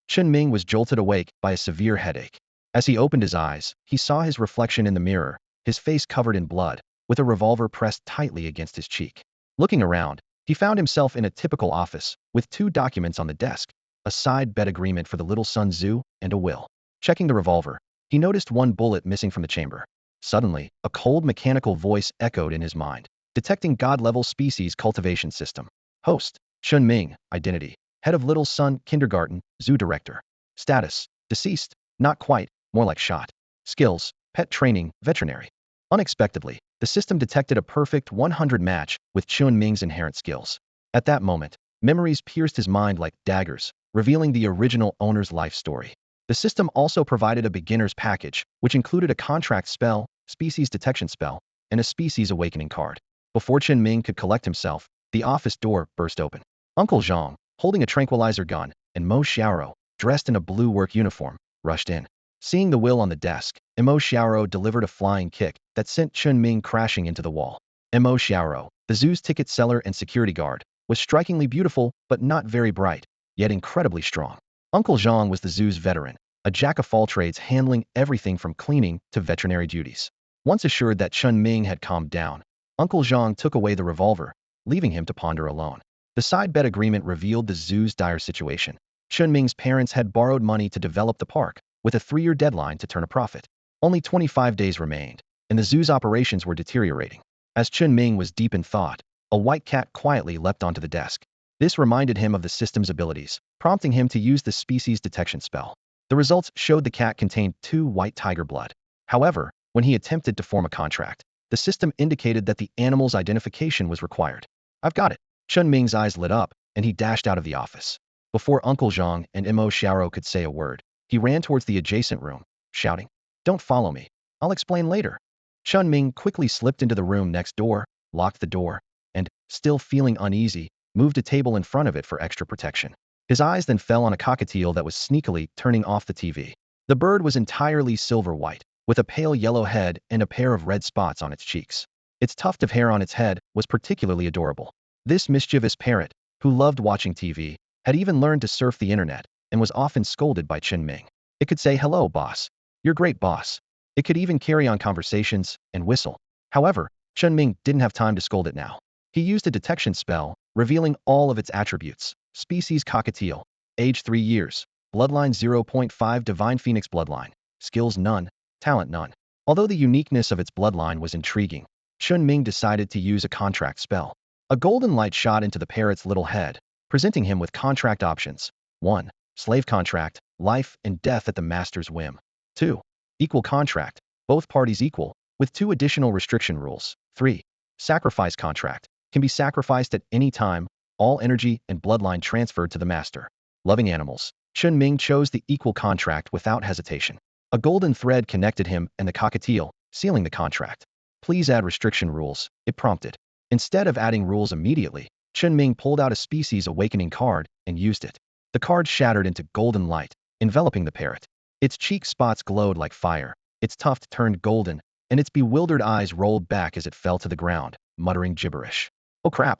Chen Ming was jolted awake by a severe headache. As he opened his eyes, he saw his reflection in the mirror, his face covered in blood, with a revolver pressed tightly against his cheek. Looking around, he found himself in a typical office, with 2 documents on the desk, a side bet agreement for the little Sun Tzu, and a will. Checking the revolver, he noticed 1 bullet missing from the chamber. Suddenly, a cold mechanical voice echoed in his mind. Detecting God-level species cultivation system. Host, Chen Ming. Identity, head of Little Sun Kindergarten, Zoo director. Status, deceased, not quite, more like shot. Skills, pet training, veterinary. Unexpectedly, the system detected a perfect 100 match with Chen Ming's inherent skills. At that moment, memories pierced his mind like daggers, revealing the original owner's life story. The system also provided a beginner's package, which included a contract spell, species detection spell, and a species awakening card. Before Chen Ming could collect himself, the office door burst open. Uncle Zhang, holding a tranquilizer gun, and Mo Xiaoro, dressed in a blue work uniform, rushed in. Seeing the will on the desk, Mo Xiaoro delivered a flying kick that sent Chen Ming crashing into the wall. Mo Xiaoro, the zoo's ticket seller and security guard, was strikingly beautiful but not very bright, yet incredibly strong. Uncle Zhang was the zoo's veteran, a jack-of-all-trades handling everything from cleaning to veterinary duties. Once assured that Chen Ming had calmed down, Uncle Zhang took away the revolver, leaving him to ponder alone. The side bet agreement revealed the zoo's dire situation. Chen Ming's parents had borrowed money to develop the park, with a 3-year deadline to turn a profit. Only 25 days remained, and the zoo's operations were deteriorating. As Chen Ming was deep in thought, a white cat quietly leapt onto the desk. This reminded him of the system's abilities, prompting him to use the species detection spell. The results showed the cat contained 2 white tiger blood. However, when he attempted to form a contract, the system indicated that the animal's identification was required. I've got it. Chen Ming's eyes lit up, and he dashed out of the office. Before Uncle Zhang and Mo Xiaoro could say a word, he ran towards the adjacent room, shouting, "Don't follow me. I'll explain later." Chen Ming quickly slipped into the room next door, locked the door, and, still feeling uneasy, moved a table in front of it for extra protection. His eyes then fell on a cockatiel that was sneakily turning off the TV. The bird was entirely silver-white, with a pale yellow head and a pair of red spots on its cheeks. Its tuft of hair on its head was particularly adorable. This mischievous parrot, who loved watching TV, had even learned to surf the internet, and was often scolded by Chen Ming. It could say, "Hello, boss. You're great, boss." It could even carry on conversations and whistle. However, Chen Ming didn't have time to scold it now. He used a detection spell, revealing all of its attributes. Species cockatiel. Age 3 years. Bloodline 0.5 Divine Phoenix bloodline. Skills none. Talent none. Although the uniqueness of its bloodline was intriguing, Chen Ming decided to use a contract spell. A golden light shot into the parrot's little head, presenting him with contract options. 1. Slave contract, life and death at the master's whim. 2. Equal contract, both parties equal, with 2 additional restriction rules. 3. Sacrifice contract, can be sacrificed at any time, all energy and bloodline transferred to the master. Loving animals, Chen Ming chose the equal contract without hesitation. A golden thread connected him and the cockatiel, sealing the contract. Please add restriction rules, it prompted. Instead of adding rules immediately, Chen Ming pulled out a species awakening card and used it. The card shattered into golden light, enveloping the parrot. Its cheek spots glowed like fire, its tuft turned golden, and its bewildered eyes rolled back as it fell to the ground, muttering gibberish. Oh crap,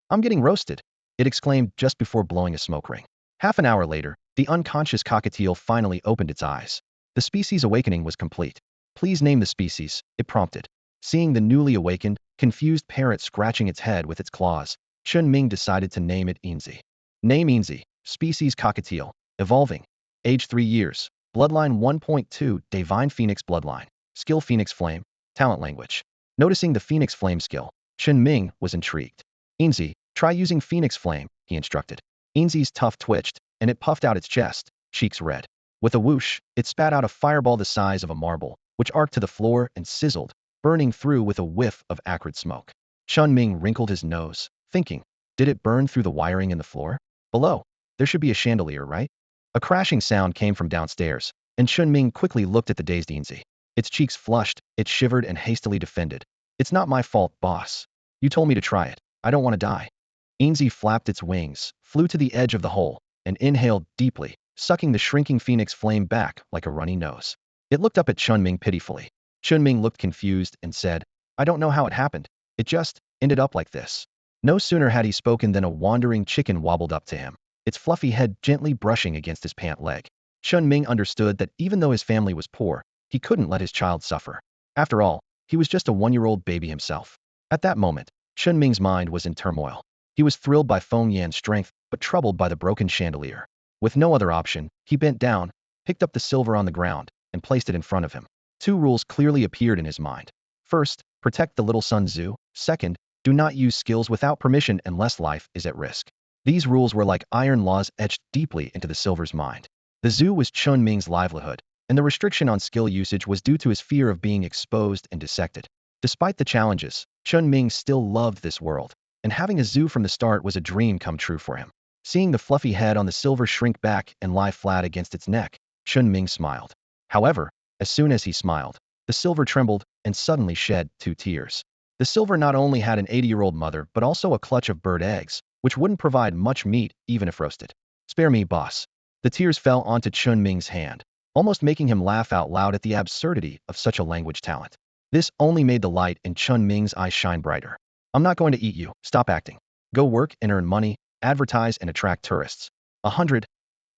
I'm getting roasted," it exclaimed just before blowing a smoke ring. Half an hour later, the unconscious cockatiel finally opened its eyes. The species awakening was complete. "Please name the species," it prompted. Seeing the newly awakened, confused parrot scratching its head with its claws, Chen Ming decided to name it Enzy. Name Enzy, species cockatiel, evolving. Age 3 years, bloodline 1.2 Divine Phoenix bloodline, skill Phoenix Flame, talent language. Noticing the Phoenix Flame skill, Chen Ming was intrigued. "Enzy, try using Phoenix Flame," he instructed. Enzy's tuft twitched, and it puffed out its chest, cheeks red. With a whoosh, it spat out a fireball the size of a marble, which arced to the floor and sizzled, burning through with a whiff of acrid smoke. Chen Ming wrinkled his nose, thinking, did it burn through the wiring in the floor? Below, there should be a chandelier, right? A crashing sound came from downstairs, and Chen Ming quickly looked at the dazed Enzy. Its cheeks flushed, it shivered and hastily defended. "It's not my fault, boss. You told me to try it. I don't want to die." Enzy flapped its wings, flew to the edge of the hole, and inhaled deeply, sucking the shrinking Phoenix Flame back like a runny nose. It looked up at Chen Ming pitifully. Chen Ming looked confused and said, "I don't know how it happened. It just ended up like this." No sooner had he spoken than a wandering chicken wobbled up to him. its fluffy head gently brushing against his pant leg. Chen Ming understood that even though his family was poor, he couldn't let his child suffer. After all, he was just a one-year-old baby himself. At that moment, Chen Ming's mind was in turmoil. He was thrilled by Feng Yan's strength, but troubled by the broken chandelier. With no other option, he bent down, picked up the silver on the ground, and placed it in front of him. Two rules clearly appeared in his mind. First, protect the little Sun Tzu. Second, do not use skills without permission unless life is at risk. These rules were like iron laws etched deeply into the silver's mind. The Tzu was Chen Ming's livelihood, and the restriction on skill usage was due to his fear of being exposed and dissected. Despite the challenges, Chen Ming still loved this world, and having a Tzu from the start was a dream come true for him. Seeing the fluffy head on the silver shrink back and lie flat against its neck, Chen Ming smiled. However, as soon as he smiled, the silver trembled and suddenly shed 2 tears. The silver not only had an 80-year-old mother but also a clutch of bird eggs, which wouldn't provide much meat even if roasted. Spare me, boss. The tears fell onto Chen Ming's hand, almost making him laugh out loud at the absurdity of such a language talent. This only made the light in Chen Ming's eyes shine brighter. I'm not going to eat you. Stop acting. Go work and earn money, advertise and attract tourists. 100?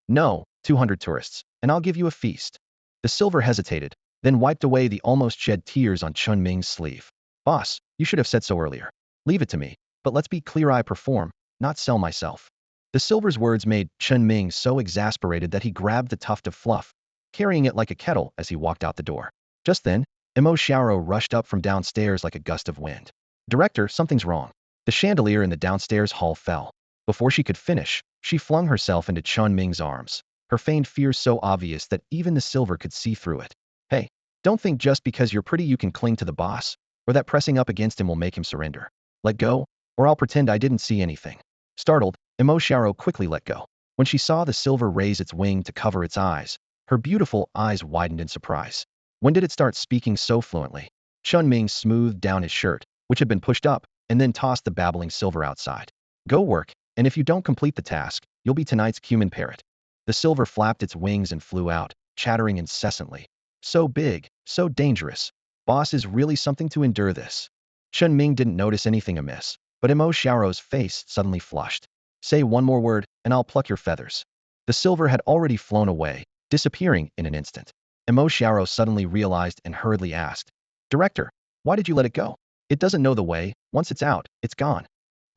No, 200 tourists, and I'll give you a feast. The silver hesitated, then wiped away the almost shed tears on Chen Ming's sleeve. Boss, you should have said so earlier. Leave it to me, but let's be clear, I perform, not sell myself. The silver's words made Chen Ming so exasperated that he grabbed the tuft of fluff, carrying it like a kettle as he walked out the door. Just then, Emo Xiaoro rushed up from downstairs like a gust of wind. Director, something's wrong. The chandelier in the downstairs hall fell. Before she could finish, she flung herself into Chen Ming's arms, her feigned fear so obvious that even the silver could see through it. Hey, don't think just because you're pretty you can cling to the boss, or that pressing up against him will make him surrender. Let go, or I'll pretend I didn't see anything. Startled, Emo Xiaoro quickly let go. When she saw the silver raise its wing to cover its eyes, her beautiful eyes widened in surprise. When did it start speaking so fluently? Chen Ming smoothed down his shirt, which had been pushed up, and then tossed the babbling silver outside. Go work, and if you don't complete the task, you'll be tonight's cumin parrot. The silver flapped its wings and flew out, chattering incessantly. So big, so dangerous. Boss is really something to endure this. Chen Ming didn't notice anything amiss, but Emo Xiaoro's face suddenly flushed. Say one more word, and I'll pluck your feathers. The silver had already flown away, disappearing in an instant. Emo Xiaoro suddenly realized and hurriedly asked, Director, why did you let it go? It doesn't know the way. Once it's out, it's gone.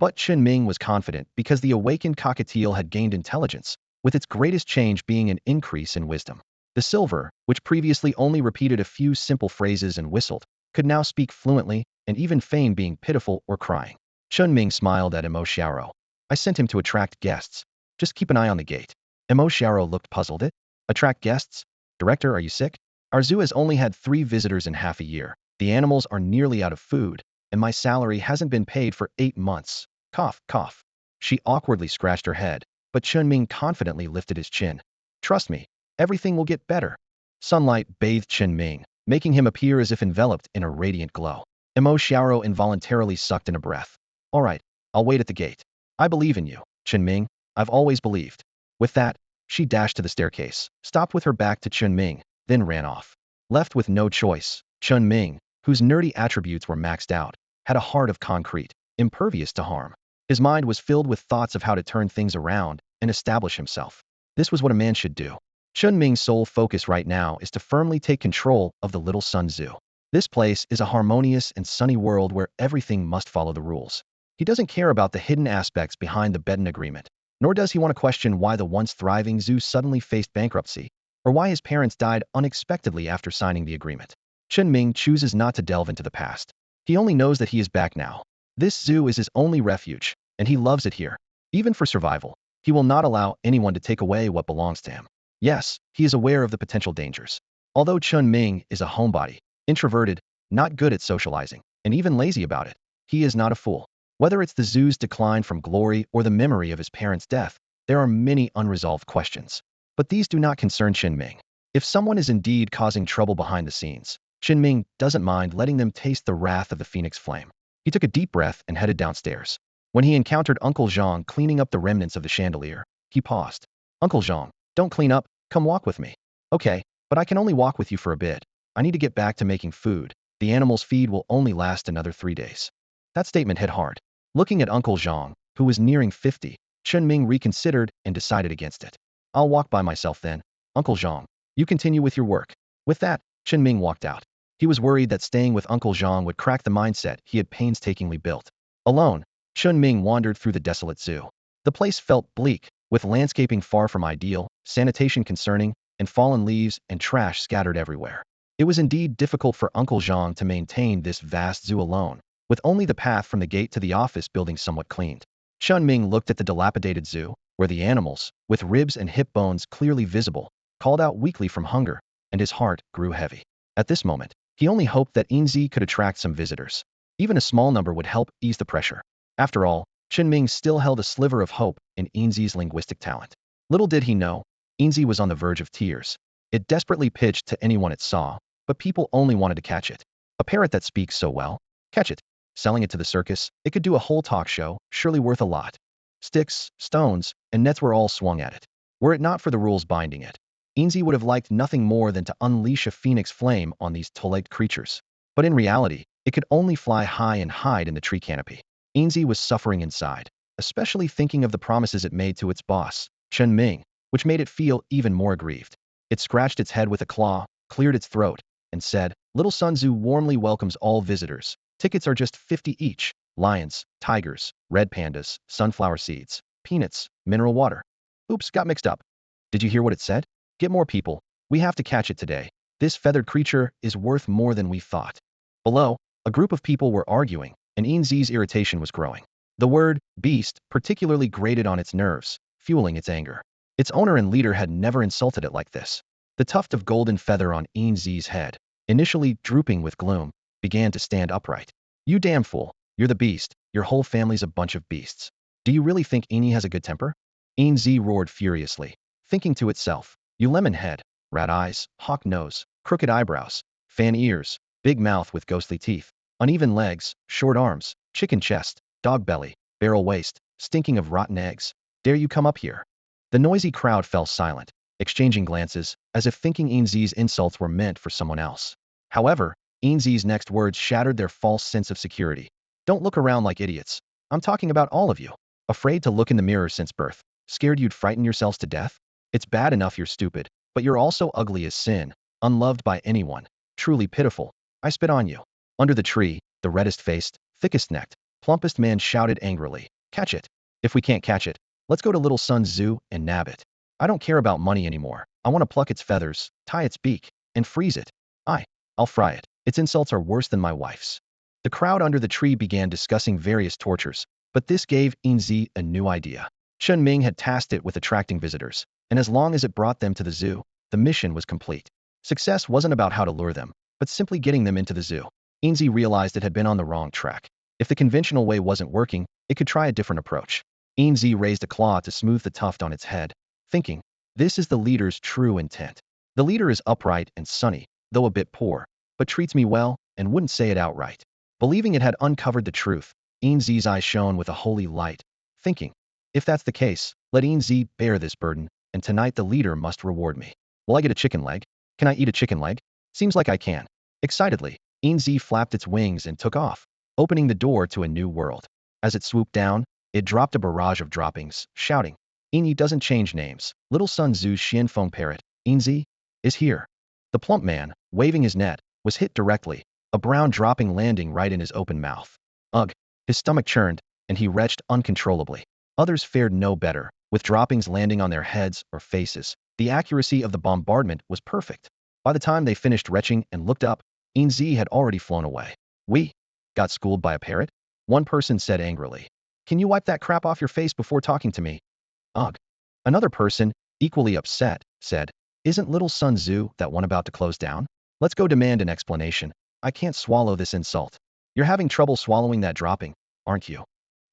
But Chen Ming was confident because the awakened cockatiel had gained intelligence, with its greatest change being an increase in wisdom. The silver, which previously only repeated a few simple phrases and whistled, could now speak fluently and even feign being pitiful or crying. Chen Ming smiled at Emo Xiaoro. I sent him to attract guests. Just keep an eye on the gate. Emo Xiaoro looked puzzled. Attract guests? Director, are you sick? Our zoo has only had 3 visitors in half a year. The animals are nearly out of food, and my salary hasn't been paid for 8 months. Cough, cough. She awkwardly scratched her head, but Chen Ming confidently lifted his chin. Trust me, everything will get better. Sunlight bathed Chen Ming, making him appear as if enveloped in a radiant glow. Emo Xiaoro involuntarily sucked in a breath. All right, I'll wait at the gate. I believe in you, Chen Ming. I've always believed. With that, she dashed to the staircase, stopped with her back to Chen Ming, then ran off. Left with no choice, Chen Ming, whose nerdy attributes were maxed out, had a heart of concrete, impervious to harm. His mind was filled with thoughts of how to turn things around and establish himself. This was what a man should do. Chen Ming's sole focus right now is to firmly take control of the little Sun Tzu. This place is a harmonious and sunny world where everything must follow the rules. He doesn't care about the hidden aspects behind the Beden agreement, nor does he want to question why the once thriving zoo suddenly faced bankruptcy, or why his parents died unexpectedly after signing the agreement. Chen Ming chooses not to delve into the past. He only knows that he is back now. This zoo is his only refuge, and he loves it here. Even for survival, he will not allow anyone to take away what belongs to him. Yes, he is aware of the potential dangers. Although Chen Ming is a homebody, introverted, not good at socializing, and even lazy about it, he is not a fool. Whether it's the zoo's decline from glory or the memory of his parents' death, there are many unresolved questions. But these do not concern Chen Ming. If someone is indeed causing trouble behind the scenes, Chen Ming doesn't mind letting them taste the wrath of the phoenix flame. He took a deep breath and headed downstairs. When he encountered Uncle Zhang cleaning up the remnants of the chandelier, he paused. Uncle Zhang, don't clean up, come walk with me. Okay, but I can only walk with you for a bit. I need to get back to making food. The animals' feed will only last another 3 days. That statement hit hard. Looking at Uncle Zhang, who was nearing 50, Chen Ming reconsidered and decided against it. I'll walk by myself then. Uncle Zhang, you continue with your work. With that, Chen Ming walked out. He was worried that staying with Uncle Zhang would crack the mindset he had painstakingly built. Alone, Chen Ming wandered through the desolate zoo. The place felt bleak, with landscaping far from ideal, sanitation concerning, and fallen leaves and trash scattered everywhere. It was indeed difficult for Uncle Zhang to maintain this vast zoo alone, with only the path from the gate to the office building somewhat cleaned. Chen Ming looked at the dilapidated zoo, where the animals, with ribs and hip bones clearly visible, called out weakly from hunger, and his heart grew heavy. At this moment, he only hoped that Enzy could attract some visitors. Even a small number would help ease the pressure. After all, Chinming still held a sliver of hope in Enzy's linguistic talent. Little did he know, Enzy was on the verge of tears. It desperately pitched to anyone it saw, but people only wanted to catch it. A parrot that speaks so well? Catch it. Selling it to the circus, it could do a whole talk show, surely worth a lot. Sticks, stones, and nets were all swung at it. Were it not for the rules binding it, Enzy would have liked nothing more than to unleash a phoenix flame on these two-legged creatures. But in reality, it could only fly high and hide in the tree canopy. Enzy was suffering inside, especially thinking of the promises it made to its boss, Chen Ming, which made it feel even more aggrieved. It scratched its head with a claw, cleared its throat, and said, Little Sun Zoo warmly welcomes all visitors. Tickets are just 50 each. Lions, tigers, red pandas, sunflower seeds, peanuts, mineral water. Oops, got mixed up. Did you hear what it said? Get more people. We have to catch it today. This feathered creature is worth more than we thought. Below, a group of people were arguing, and Enzy's irritation was growing. The word beast particularly grated on its nerves, fueling its anger. Its owner and leader had never insulted it like this. The tuft of golden feather on Enzy's head, initially drooping with gloom, began to stand upright. You damn fool, you're the beast, your whole family's a bunch of beasts. Do you really think Enzy has a good temper? Enzy roared furiously, thinking to itself, you lemon head, rat eyes, hawk nose, crooked eyebrows, fan ears, big mouth with ghostly teeth, uneven legs, short arms, chicken chest, dog belly, barrel waist, stinking of rotten eggs. Dare you come up here? The noisy crowd fell silent, exchanging glances, as if thinking Enzy's insults were meant for someone else. However, Enzy's next words shattered their false sense of security. Don't look around like idiots. I'm talking about all of you. Afraid to look in the mirror since birth. Scared you'd frighten yourselves to death? It's bad enough you're stupid, but you're also ugly as sin, unloved by anyone. Truly pitiful. I spit on you. Under the tree, the reddest-faced, thickest-necked, plumpest man shouted angrily, Catch it. If we can't catch it, let's go to Little Sun's zoo and nab it. I don't care about money anymore. I want to pluck its feathers, tie its beak, and freeze it. I'll fry it. Its insults are worse than my wife's. The crowd under the tree began discussing various tortures, but this gave Enzy a new idea. Chen Ming had tasked it with attracting visitors, and as long as it brought them to the zoo, the mission was complete. Success wasn't about how to lure them, but simply getting them into the zoo. Enzy realized it had been on the wrong track. If the conventional way wasn't working, it could try a different approach. Enzy raised a claw to smooth the tuft on its head, thinking, this is the leader's true intent. The leader is upright and sunny, though a bit poor, but treats me well and wouldn't say it outright. Believing it had uncovered the truth, Enzy's eyes shone with a holy light, thinking, if that's the case, let Enzy bear this burden, and tonight the leader must reward me. Will I get a chicken leg? Can I eat a chicken leg? Seems like I can. Excitedly, Enzy flapped its wings and took off, opening the door to a new world. As it swooped down, it dropped a barrage of droppings, shouting, Enzy doesn't change names. Little Sun Zoo's Xianfeng parrot, Enzy, is here. The plump man, waving his net, was hit directly, a brown dropping landing right in his open mouth. Ugh, his stomach churned, and he retched uncontrollably. Others fared no better, with droppings landing on their heads or faces. The accuracy of the bombardment was perfect. By the time they finished retching and looked up, Enzy had already flown away. We got schooled by a parrot? One person said angrily. Can you wipe that crap off your face before talking to me? Ugh. Another person, equally upset, said, Isn't Little Sun Zoo that one about to close down? Let's go demand an explanation. I can't swallow this insult. You're having trouble swallowing that dropping, aren't you?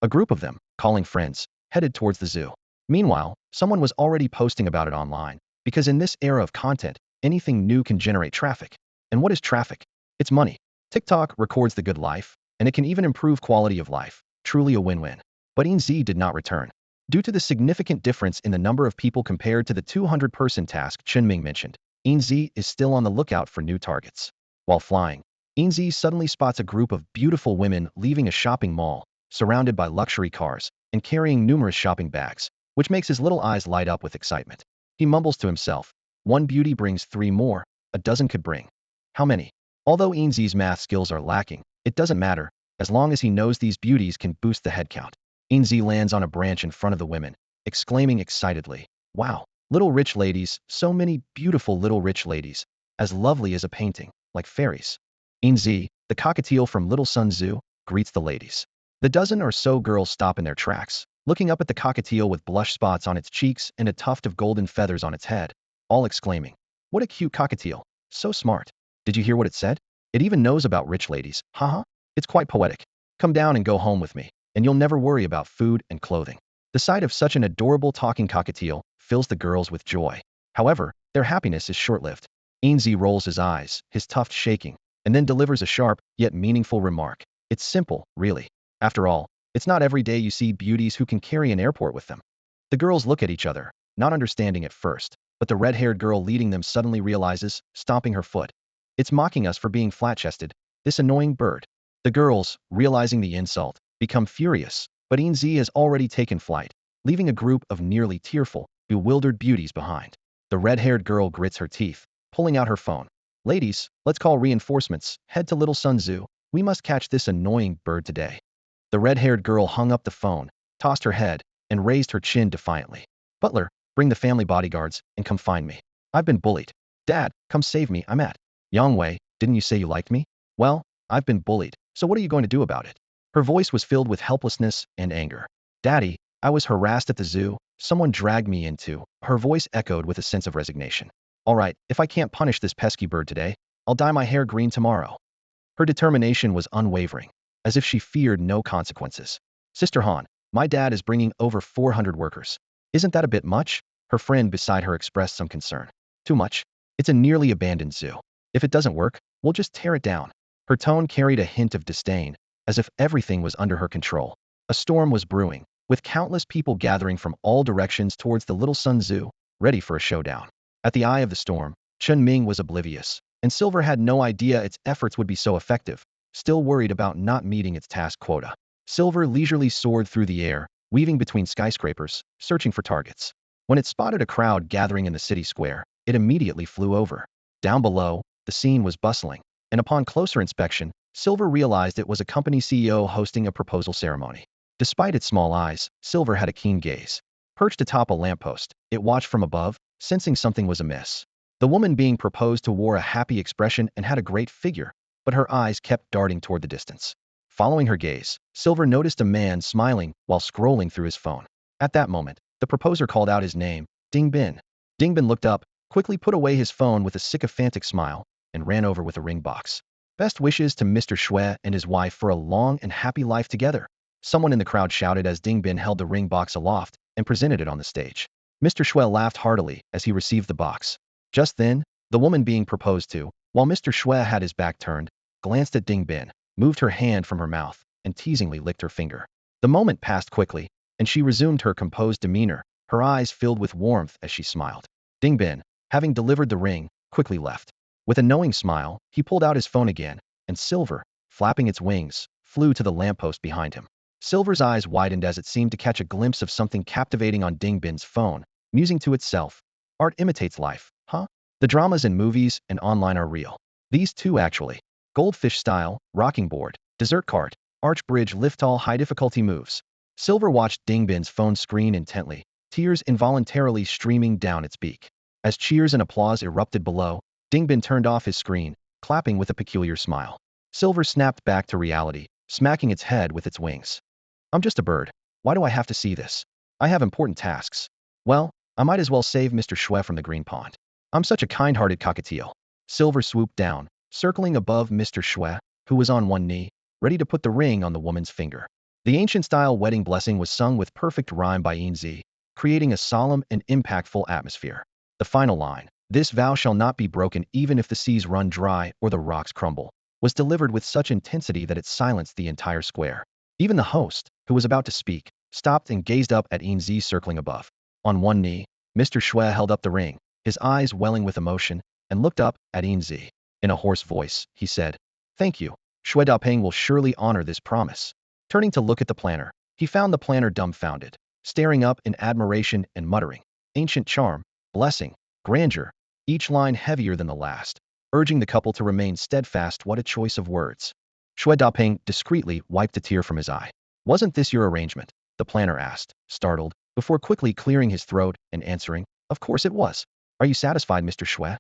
A group of them, calling friends, headed towards the zoo. Meanwhile, someone was already posting about it online, because in this era of content, anything new can generate traffic. And what is traffic? It's money. TikTok records the good life, and it can even improve quality of life. Truly a win-win. But Enzy did not return. Due to the significant difference in the number of people compared to the 200-person task Chinming mentioned, Enzy is still on the lookout for new targets. While flying, Enzy suddenly spots a group of beautiful women leaving a shopping mall, surrounded by luxury cars, and carrying numerous shopping bags, which makes his little eyes light up with excitement. He mumbles to himself, one beauty brings 3 more, a dozen could bring. How many? Although Enzy's math skills are lacking, it doesn't matter, as long as he knows these beauties can boost the head count. Enzy lands on a branch in front of the women, exclaiming excitedly, wow, little rich ladies, so many beautiful little rich ladies, as lovely as a painting, like fairies. Enzy, the cockatiel from Little Sun Zoo, greets the ladies. The dozen or so girls stop in their tracks, looking up at the cockatiel with blush spots on its cheeks and a tuft of golden feathers on its head, all exclaiming, what a cute cockatiel, so smart. Did you hear what it said? It even knows about rich ladies, haha. It's quite poetic. Come down and go home with me, and you'll never worry about food and clothing. The sight of such an adorable talking cockatiel fills the girls with joy. However, their happiness is short-lived. Enzy rolls his eyes, his tuft shaking, and then delivers a sharp, yet meaningful remark. It's simple, really. After all, it's not every day you see beauties who can carry an airport with them. The girls look at each other, not understanding at first, but the red-haired girl leading them suddenly realizes, stomping her foot. It's mocking us for being flat-chested, this annoying bird. The girls, realizing the insult, become furious, but Enzy has already taken flight, leaving a group of nearly tearful, bewildered beauties behind. The red-haired girl grits her teeth, pulling out her phone. Ladies, let's call reinforcements, head to Little Sun Zoo, we must catch this annoying bird today. The red-haired girl hung up the phone, tossed her head, and raised her chin defiantly. Butler, bring the family bodyguards, and come find me. I've been bullied. Dad, come save me, I'm at. Yongwei, didn't you say you liked me? Well, I've been bullied, so what are you going to do about it? Her voice was filled with helplessness and anger. Daddy, I was harassed at the zoo, someone dragged me into. Her voice echoed with a sense of resignation. All right, if I can't punish this pesky bird today, I'll dye my hair green tomorrow. Her determination was unwavering, as if she feared no consequences. Sister Han, my dad is bringing over 400 workers. Isn't that a bit much? Her friend beside her expressed some concern. Too much? It's a nearly abandoned zoo. If it doesn't work, we'll just tear it down. Her tone carried a hint of disdain, as if everything was under her control. A storm was brewing, with countless people gathering from all directions towards the Little Sun Zoo, ready for a showdown. At the eye of the storm, Chen Ming was oblivious, and Silver had no idea its efforts would be so effective, still worried about not meeting its task quota. Silver leisurely soared through the air, weaving between skyscrapers, searching for targets. When it spotted a crowd gathering in the city square, it immediately flew over. Down below, the scene was bustling, and upon closer inspection, Silver realized it was a company CEO hosting a proposal ceremony. Despite its small eyes, Silver had a keen gaze. Perched atop a lamppost, it watched from above, sensing something was amiss. The woman being proposed to wore a happy expression and had a great figure, but her eyes kept darting toward the distance. Following her gaze, Silver noticed a man smiling while scrolling through his phone. At that moment, the proposer called out his name, Ding Bin. Ding Bin looked up, quickly put away his phone with a sycophantic smile, and ran over with a ring box. Best wishes to Mr. Shui and his wife for a long and happy life together. Someone in the crowd shouted as Ding Bin held the ring box aloft and presented it on the stage. Mr. Shui laughed heartily as he received the box. Just then, the woman being proposed to, while Mr. Shui had his back turned, glanced at Ding Bin, moved her hand from her mouth, and teasingly licked her finger. The moment passed quickly, and she resumed her composed demeanor, her eyes filled with warmth as she smiled. Ding Bin, having delivered the ring, quickly left. With a knowing smile, he pulled out his phone again, and Silver, flapping its wings, flew to the lamppost behind him. Silver's eyes widened as it seemed to catch a glimpse of something captivating on Ding Bin's phone, musing to itself. Art imitates life, huh? The dramas in movies and online are real. These two actually. Goldfish style, rocking board, dessert cart, arch bridge lift all high difficulty moves. Silver watched Ding Bin's phone screen intently, tears involuntarily streaming down its beak. As cheers and applause erupted below, Ding Bin turned off his screen, clapping with a peculiar smile. Silver snapped back to reality, smacking its head with its wings. I'm just a bird. Why do I have to see this? I have important tasks. Well, I might as well save Mr. Shui from the green pond. I'm such a kind-hearted cockatiel. Silver swooped down, circling above Mr. Shui, who was on one knee, ready to put the ring on the woman's finger. The ancient-style wedding blessing was sung with perfect rhyme by Enzy, creating a solemn and impactful atmosphere. The final line, "This vow shall not be broken even if the seas run dry or the rocks crumble," was delivered with such intensity that it silenced the entire square. Even the host, who was about to speak, stopped and gazed up at Enzy circling above. On one knee, Mr. Shui held up the ring, his eyes welling with emotion, and looked up at Enzy. In a hoarse voice, he said, "Thank you. Shui Dapeng will surely honor this promise." Turning to look at the planner, He found the planner dumbfounded, staring up in admiration and muttering, "Ancient charm, blessing, grandeur," each line heavier than the last, urging the couple to remain steadfast. What a choice of words. Shui Daping discreetly wiped a tear from his eye. "Wasn't this your arrangement?" the planner asked, startled, before quickly clearing his throat and answering, "Of course it was. Are you satisfied, Mr. Shui?"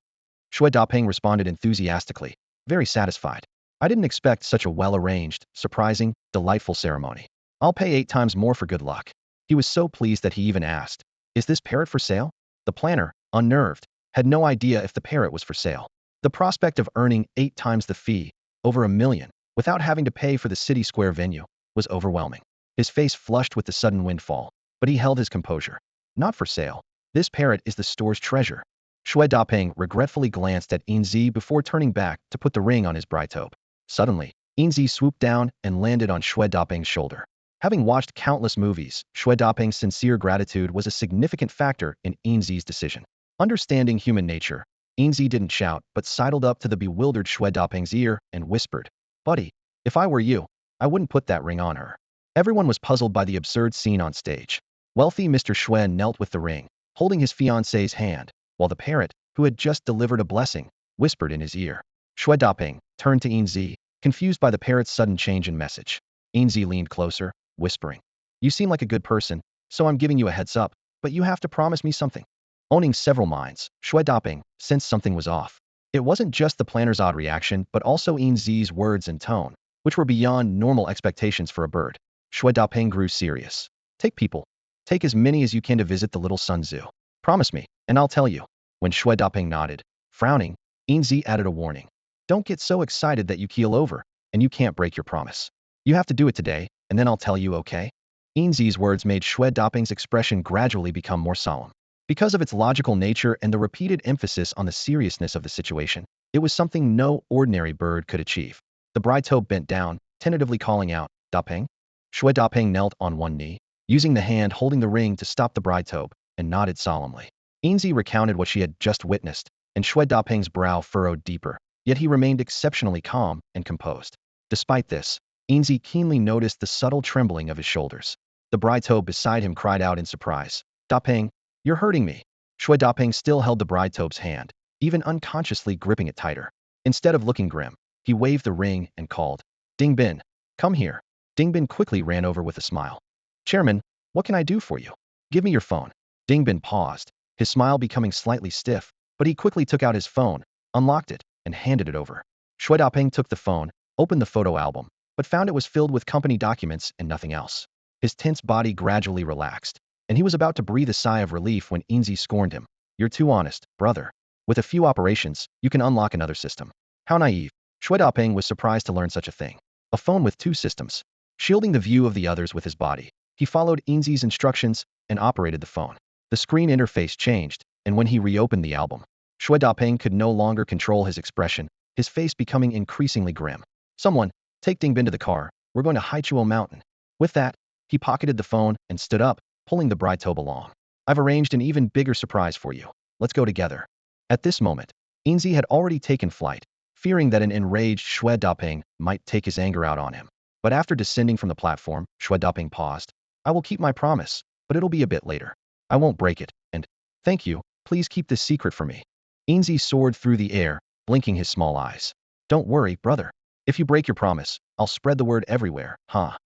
Shui Daping responded enthusiastically, "Very satisfied. I didn't expect such a well-arranged, surprising, delightful ceremony. I'll pay 8 times more for good luck." He was so pleased that he even asked, "Is this parrot for sale?" The planner, unnerved, had no idea if the parrot was for sale. The prospect of earning 8 times the fee, over $1 million, without having to pay for the city square venue, was overwhelming. His face flushed with the sudden windfall, but he held his composure. "Not for sale. This parrot is the store's treasure." Shui Daping regretfully glanced at Enzy before turning back to put the ring on his bride-tobe. Suddenly, Enzy swooped down and landed on Shui Daping's shoulder. Having watched countless movies, Shui Daping's sincere gratitude was a significant factor in Enzy's decision. Understanding human nature, Enzy didn't shout but sidled up to the bewildered Shui Daping's ear and whispered, "Buddy, if I were you, I wouldn't put that ring on her." Everyone was puzzled by the absurd scene on stage. Wealthy Mr. Shui knelt with the ring, holding his fiancée's hand, while the parrot, who had just delivered a blessing, whispered in his ear. Shui Daping turned to Enzy, confused by the parrot's sudden change in message. Enzy leaned closer, whispering, "You seem like a good person, so I'm giving you a heads up, but you have to promise me something." Owning several minds, Shui Daping sensed something was off. It wasn't just the planner's odd reaction, but also Enzy's words and tone, which were beyond normal expectations for a bird. Shui Daping grew serious. "Take people. Take as many as you can to visit the Little Sun Zoo. Promise me, and I'll tell you." When Shui Daping nodded, frowning, Enzy added a warning. "Don't get so excited that you keel over, and you can't break your promise. You have to do it today, and then I'll tell you, okay?" Enzy's words made Shui Daping's expression gradually become more solemn. Because of its logical nature and the repeated emphasis on the seriousness of the situation, it was something no ordinary bird could achieve. The bride-tobe bent down, tentatively calling out, "Daping?" Shui Daping knelt on one knee, using the hand holding the ring to stop the bride-tobe, and nodded solemnly. Enzy recounted what she had just witnessed, and Shui Daping's brow furrowed deeper, yet he remained exceptionally calm and composed. Despite this, Enzy keenly noticed the subtle trembling of his shoulders. The bride-tobe beside him cried out in surprise, "Daping, you're hurting me." Shui Daping still held the bride-tobe's hand, even unconsciously gripping it tighter. Instead of looking grim, he waved the ring and called, "Dingbin, come here." Dingbin quickly ran over with a smile. "Chairman, what can I do for you?" "Give me your phone." Dingbin paused, his smile becoming slightly stiff, but he quickly took out his phone, unlocked it, and handed it over. Shui Daping took the phone, opened the photo album, but found it was filled with company documents and nothing else. His tense body gradually relaxed, and he was about to breathe a sigh of relief when Enzy scorned him. "You're too honest, brother. With a few operations, you can unlock another system." How naive. Shui Daping was surprised to learn such a thing. A phone with 2 systems. Shielding the view of the others with his body, he followed Enzy's instructions and operated the phone. The screen interface changed, and when he reopened the album, Shui Daping could no longer control his expression, his face becoming increasingly grim. "Someone, take Dingbin to the car. We're going to Haichuo Mountain." With that, he pocketed the phone and stood up, pulling the bride-tobe along. "I've arranged an even bigger surprise for you. Let's go together." At this moment, Enzy had already taken flight, fearing that an enraged Shui Daping might take his anger out on him. But after descending from the platform, Shui Daping paused. "I will keep my promise, but it'll be a bit later. I won't break it, and thank you, please keep this secret for me." Enzy soared through the air, blinking his small eyes. "Don't worry, brother. If you break your promise, I'll spread the word everywhere, huh?"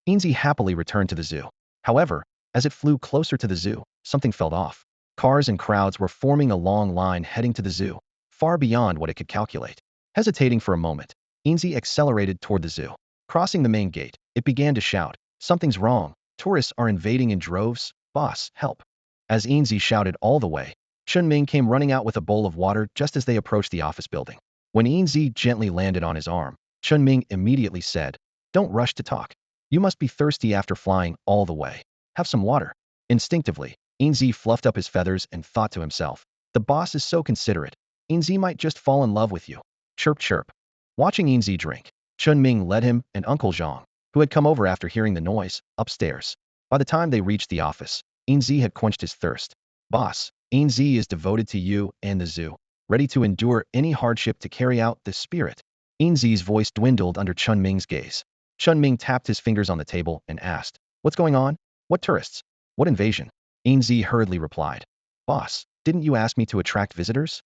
Enzy happily returned to the zoo. However, as it flew closer to the zoo, something felt off. Cars and crowds were forming a long line heading to the zoo, far beyond what it could calculate. Hesitating for a moment, Enzy accelerated toward the zoo. Crossing the main gate, it began to shout, "Something's wrong. Tourists are invading in droves. Boss, help." As Enzy shouted all the way, Chen Ming came running out with a bowl of water just as they approached the office building. When Enzy gently landed on his arm, Chen Ming immediately said, "Don't rush to talk. You must be thirsty after flying all the way. Have some water." Instinctively, Enzy fluffed up his feathers and thought to himself, "The boss is so considerate. Enzy might just fall in love with you." Chirp chirp. Watching Enzy drink, Chen Ming led him and Uncle Zhang, who had come over after hearing the noise, upstairs. By the time they reached the office, Enzy had quenched his thirst. "Boss, Enzy is devoted to you and the zoo, ready to endure any hardship to carry out this spirit." Enzy's voice dwindled under Chen Ming's gaze. Chen Ming tapped his fingers on the table and asked, What's going on? What tourists? What invasion? Enzy hurriedly replied. Boss, didn't you ask me to attract visitors?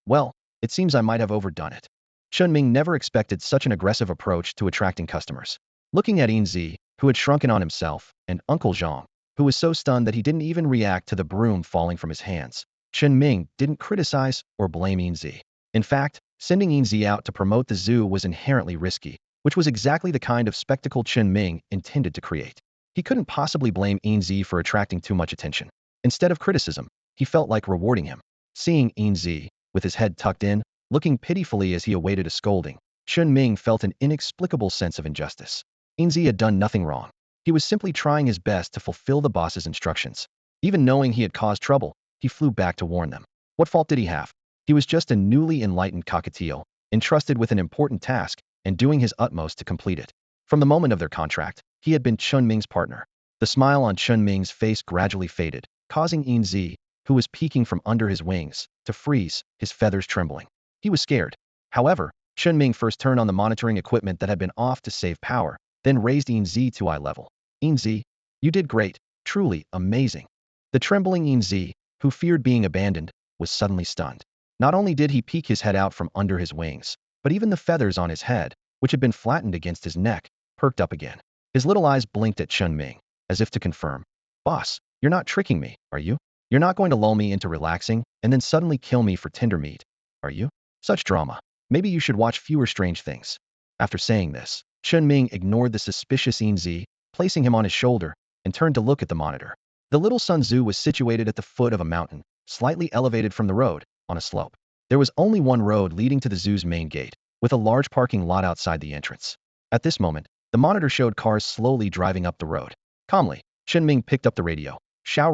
Well, it seems I might have overdone it. Chen Ming never expected such an aggressive approach to attracting customers. Looking at Enzy, who had shrunken on himself, and Uncle Zhang, who was so stunned that he didn't even react to the broom falling from his hands, Chen Ming didn't criticize or blame Enzy. In fact, sending Enzy out to promote the zoo was inherently risky, which was exactly the kind of spectacle Chen Ming intended to create. He couldn't possibly blame Enzy for attracting too much attention. Instead of criticism, he felt like rewarding him. Seeing Enzy, with his head tucked in, looking pitifully as he awaited a scolding, Chen Ming felt an inexplicable sense of injustice. Enzy had done nothing wrong. He was simply trying his best to fulfill the boss's instructions. Even knowing he had caused trouble, he flew back to warn them. What fault did he have? He was just a newly enlightened cockatiel, entrusted with an important task, and doing his utmost to complete it. From the moment of their contract, he had been Chen Ming's partner. The smile on Chen Ming's face gradually faded, causing Enzy, who was peeking from under his wings, to freeze, his feathers trembling. He was scared. However, Chen Ming first turned on the monitoring equipment that had been off to save power, then raised Enzy to eye level. Enzy, you did great, truly amazing. The trembling Enzy, who feared being abandoned, was suddenly stunned. Not only did he peek his head out from under his wings, but even the feathers on his head, which had been flattened against his neck, perked up again. His little eyes blinked at Chen Ming, as if to confirm. Boss, you're not tricking me, are you? You're not going to lull me into relaxing and then suddenly kill me for tender meat, are you? Such drama. Maybe you should watch fewer strange things. After saying this, Chen Ming ignored the suspicious Enzy, placing him on his shoulder, and turned to look at the monitor. The Little Sun Zoo was situated at the foot of a mountain, slightly elevated from the road, on a slope. There was only one road leading to the zoo's main gate, with a large parking lot outside the entrance. At this moment, the monitor showed cars slowly driving up the road. Calmly, Chen Ming picked up the radio. Xiao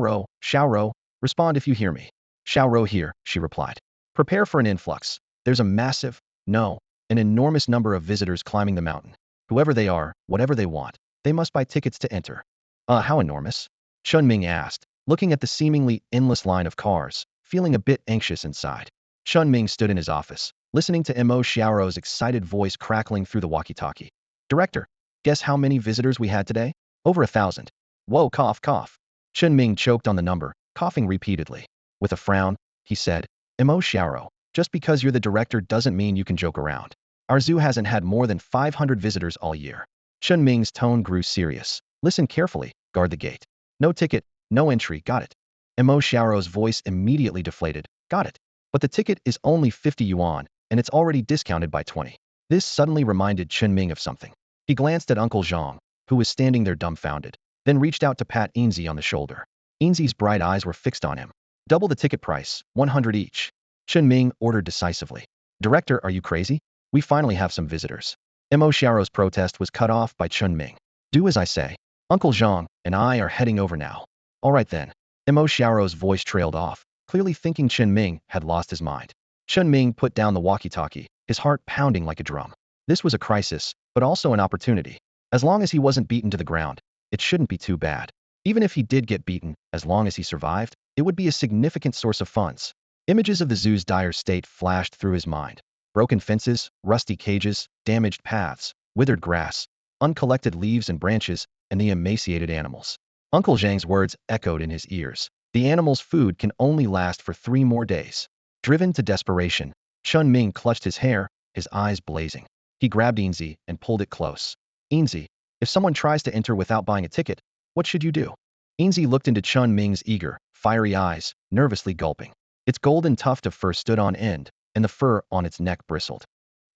Rou, respond if you hear me. Xiao Rou here, she replied. Prepare for an influx. There's a massive, no, an enormous number of visitors climbing the mountain. Whoever they are, whatever they want, they must buy tickets to enter. How enormous? Chen Ming asked, looking at the seemingly endless line of cars, feeling a bit anxious inside. Chen Ming stood in his office, listening to Mo Xiaorou's excited voice crackling through the walkie-talkie. Director, guess how many visitors we had today? Over 1,000. Whoa, cough, cough. Chen Ming choked on the number, coughing repeatedly. With a frown, he said, Mo Xiaorou, just because you're the director doesn't mean you can joke around. Our zoo hasn't had more than 500 visitors all year. Chen Ming's tone grew serious. Listen carefully, guard the gate. No ticket, no entry, got it. Mo Xiaorou's voice immediately deflated. Got it. But the ticket is only 50 yuan, and it's already discounted by 20. This suddenly reminded Chen Ming of something. He glanced at Uncle Zhang, who was standing there dumbfounded, then reached out to pat Enzy on the shoulder. Enzy's bright eyes were fixed on him. Double the ticket price, 100 each. Chen Ming ordered decisively. Director, are you crazy? We finally have some visitors. Mo Xiaorou's protest was cut off by Chen Ming. Do as I say. Uncle Zhang and I are heading over now. All right then. Mo Xiaorou's voice trailed off, clearly thinking Chen Ming had lost his mind. Chen Ming put down the walkie-talkie, his heart pounding like a drum. This was a crisis, but also an opportunity. As long as he wasn't beaten to the ground, it shouldn't be too bad. Even if he did get beaten, as long as he survived, it would be a significant source of funds. Images of the zoo's dire state flashed through his mind. Broken fences, rusty cages, damaged paths, withered grass, uncollected leaves and branches, and the emaciated animals. Uncle Zhang's words echoed in his ears. The animals' food can only last for 3 more days. Driven to desperation, Chen Ming clutched his hair, his eyes blazing. He grabbed Enzy and pulled it close. Enzy, if someone tries to enter without buying a ticket, what should you do? Enzy looked into Chen Ming's eager, fiery eyes, nervously gulping. Its golden tuft of fur stood on end, and the fur on its neck bristled.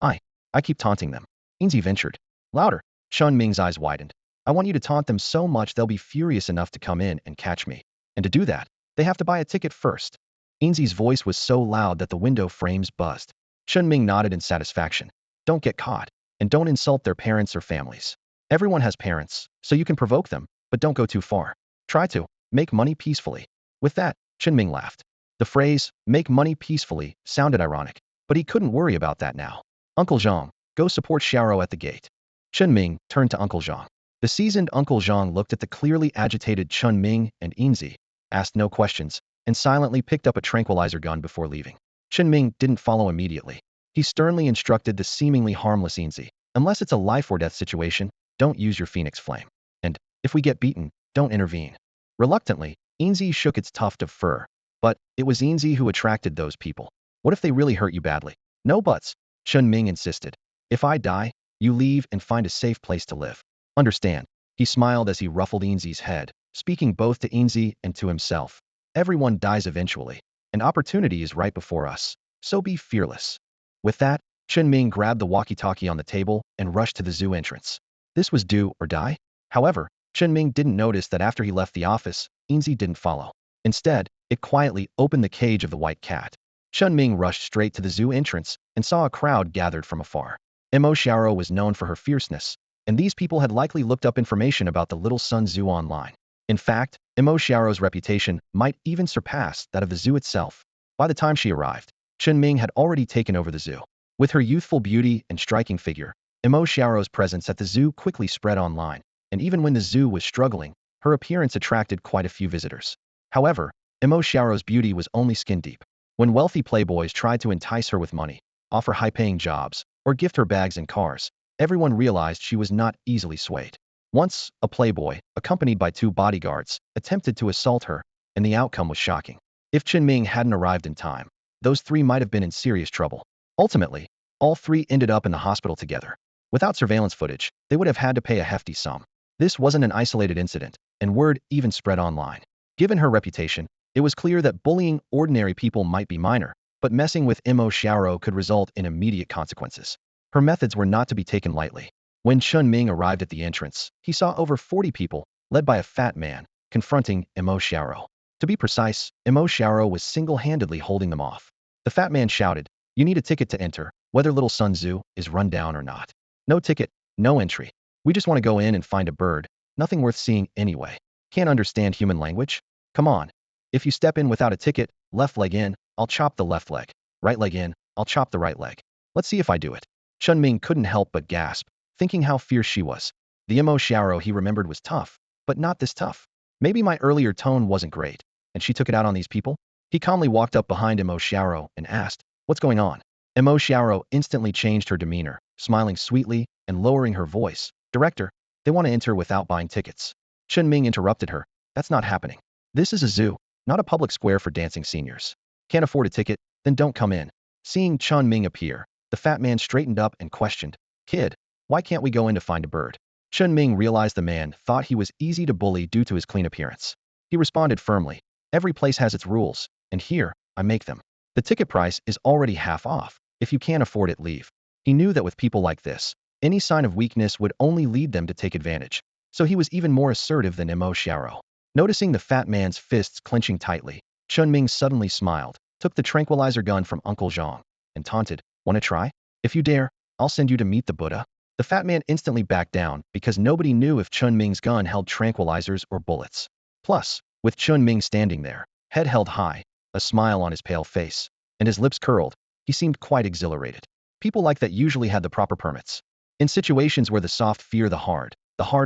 I keep taunting them. Enzy ventured. Louder. Chen Ming's eyes widened. I want you to taunt them so much they'll be furious enough to come in and catch me. And to do that, they have to buy a ticket first. Enzy's voice was so loud that the window frames buzzed. Chen Ming nodded in satisfaction. Don't get caught, and don't insult their parents or families. Everyone has parents, so you can provoke them, but don't go too far. Try to make money peacefully. With that, Chen Ming laughed. The phrase, make money peacefully, sounded ironic, but he couldn't worry about that now. Uncle Zhang, go support Xiaorou at the gate. Chen Ming turned to Uncle Zhang. The seasoned Uncle Zhang looked at the clearly agitated Chen Ming and Enzy, asked no questions, and silently picked up a tranquilizer gun before leaving. Chen Ming didn't follow immediately. He sternly instructed the seemingly harmless Enzy, unless it's a life or death situation, don't use your phoenix flame. And If we get beaten, don't intervene. Reluctantly, Enzy shook its tuft of fur. But it was Enzy who attracted those people. What if they really hurt you badly? No buts, Chen Ming insisted. If I die, you leave and find a safe place to live. Understand? He smiled as he ruffled Enzy's head, speaking both to Enzy and to himself. Everyone dies eventually, and opportunity is right before us, so be fearless. With that, Chen Ming grabbed the walkie-talkie on the table and rushed to the zoo entrance. This was do or die. However, Chen Ming didn't notice that after he left the office, Enzy didn't follow. Instead, it quietly opened the cage of the white cat. Chen Ming rushed straight to the zoo entrance and saw a crowd gathered from afar. Mo Xiaoro was known for her fierceness, and these people had likely looked up information about the Little Sun Zoo online. In fact, Mo Xiaoro's reputation might even surpass that of the zoo itself. By the time she arrived, Chen Ming had already taken over the zoo. With her youthful beauty and striking figure, Mo Xiaoro's presence at the zoo quickly spread online, and even when the zoo was struggling, her appearance attracted quite a few visitors. However, Mo Xiaoro's beauty was only skin deep. When wealthy playboys tried to entice her with money, offer high-paying jobs, or gift her bags and cars, everyone realized she was not easily swayed. Once, a playboy, accompanied by 2 bodyguards, attempted to assault her, and the outcome was shocking. If Chinming hadn't arrived in time, those 3 might have been in serious trouble. Ultimately, all 3 ended up in the hospital together. Without surveillance footage, they would have had to pay a hefty sum. This wasn't an isolated incident, and word even spread online. Given her reputation, it was clear that bullying ordinary people might be minor, but messing with Mo Xiaoro could result in immediate consequences. Her methods were not to be taken lightly. When Chen Ming arrived at the entrance, he saw over 40 people, led by a fat man, confronting Mo Xiaoro. To be precise, Mo Xiaoro was single-handedly holding them off. The fat man shouted, "You need a ticket to enter, whether Little Sun Zoo is run down or not. No ticket, no entry. We just want to go in and find a bird, nothing worth seeing anyway. Can't understand human language? Come on. If you step in without a ticket, left leg in, I'll chop the left leg. Right leg in, I'll chop the right leg. Let's see if I do it." Chen Ming couldn't help but gasp, thinking how fierce she was. The Mo Xiaoro he remembered was tough, but not this tough. Maybe my earlier tone wasn't great, and she took it out on these people? He calmly walked up behind Mo Xiaoro and asked, "What's going on?" Mo Xiaoro instantly changed her demeanor, smiling sweetly and lowering her voice. "Director, they want to enter without buying tickets." Chen Ming interrupted her. "That's not happening. This is a zoo, not a public square for dancing seniors. Can't afford a ticket? Then don't come in." Seeing Chen Ming appear, the fat man straightened up and questioned, "Kid, why can't we go in to find a bird?" Chen Ming realized the man thought he was easy to bully due to his clean appearance. He responded firmly, "Every place has its rules, and here, I make them. The ticket price is already half off. If you can't afford it, leave." He knew that with people like this, any sign of weakness would only lead them to take advantage, so he was even more assertive than Mo Xiaoro. Noticing the fat man's fists clenching tightly, Chen Ming suddenly smiled, took the tranquilizer gun from Uncle Zhang, and taunted, "Wanna try? If you dare, I'll send you to meet the Buddha." The fat man instantly backed down because nobody knew if Chen Ming's gun held tranquilizers or bullets. Plus, with Chen Ming standing there, head held high, a smile on his pale face, and his lips curled, he seemed quite exhilarated. People like that usually had the proper permits. In situations where the soft fear the hard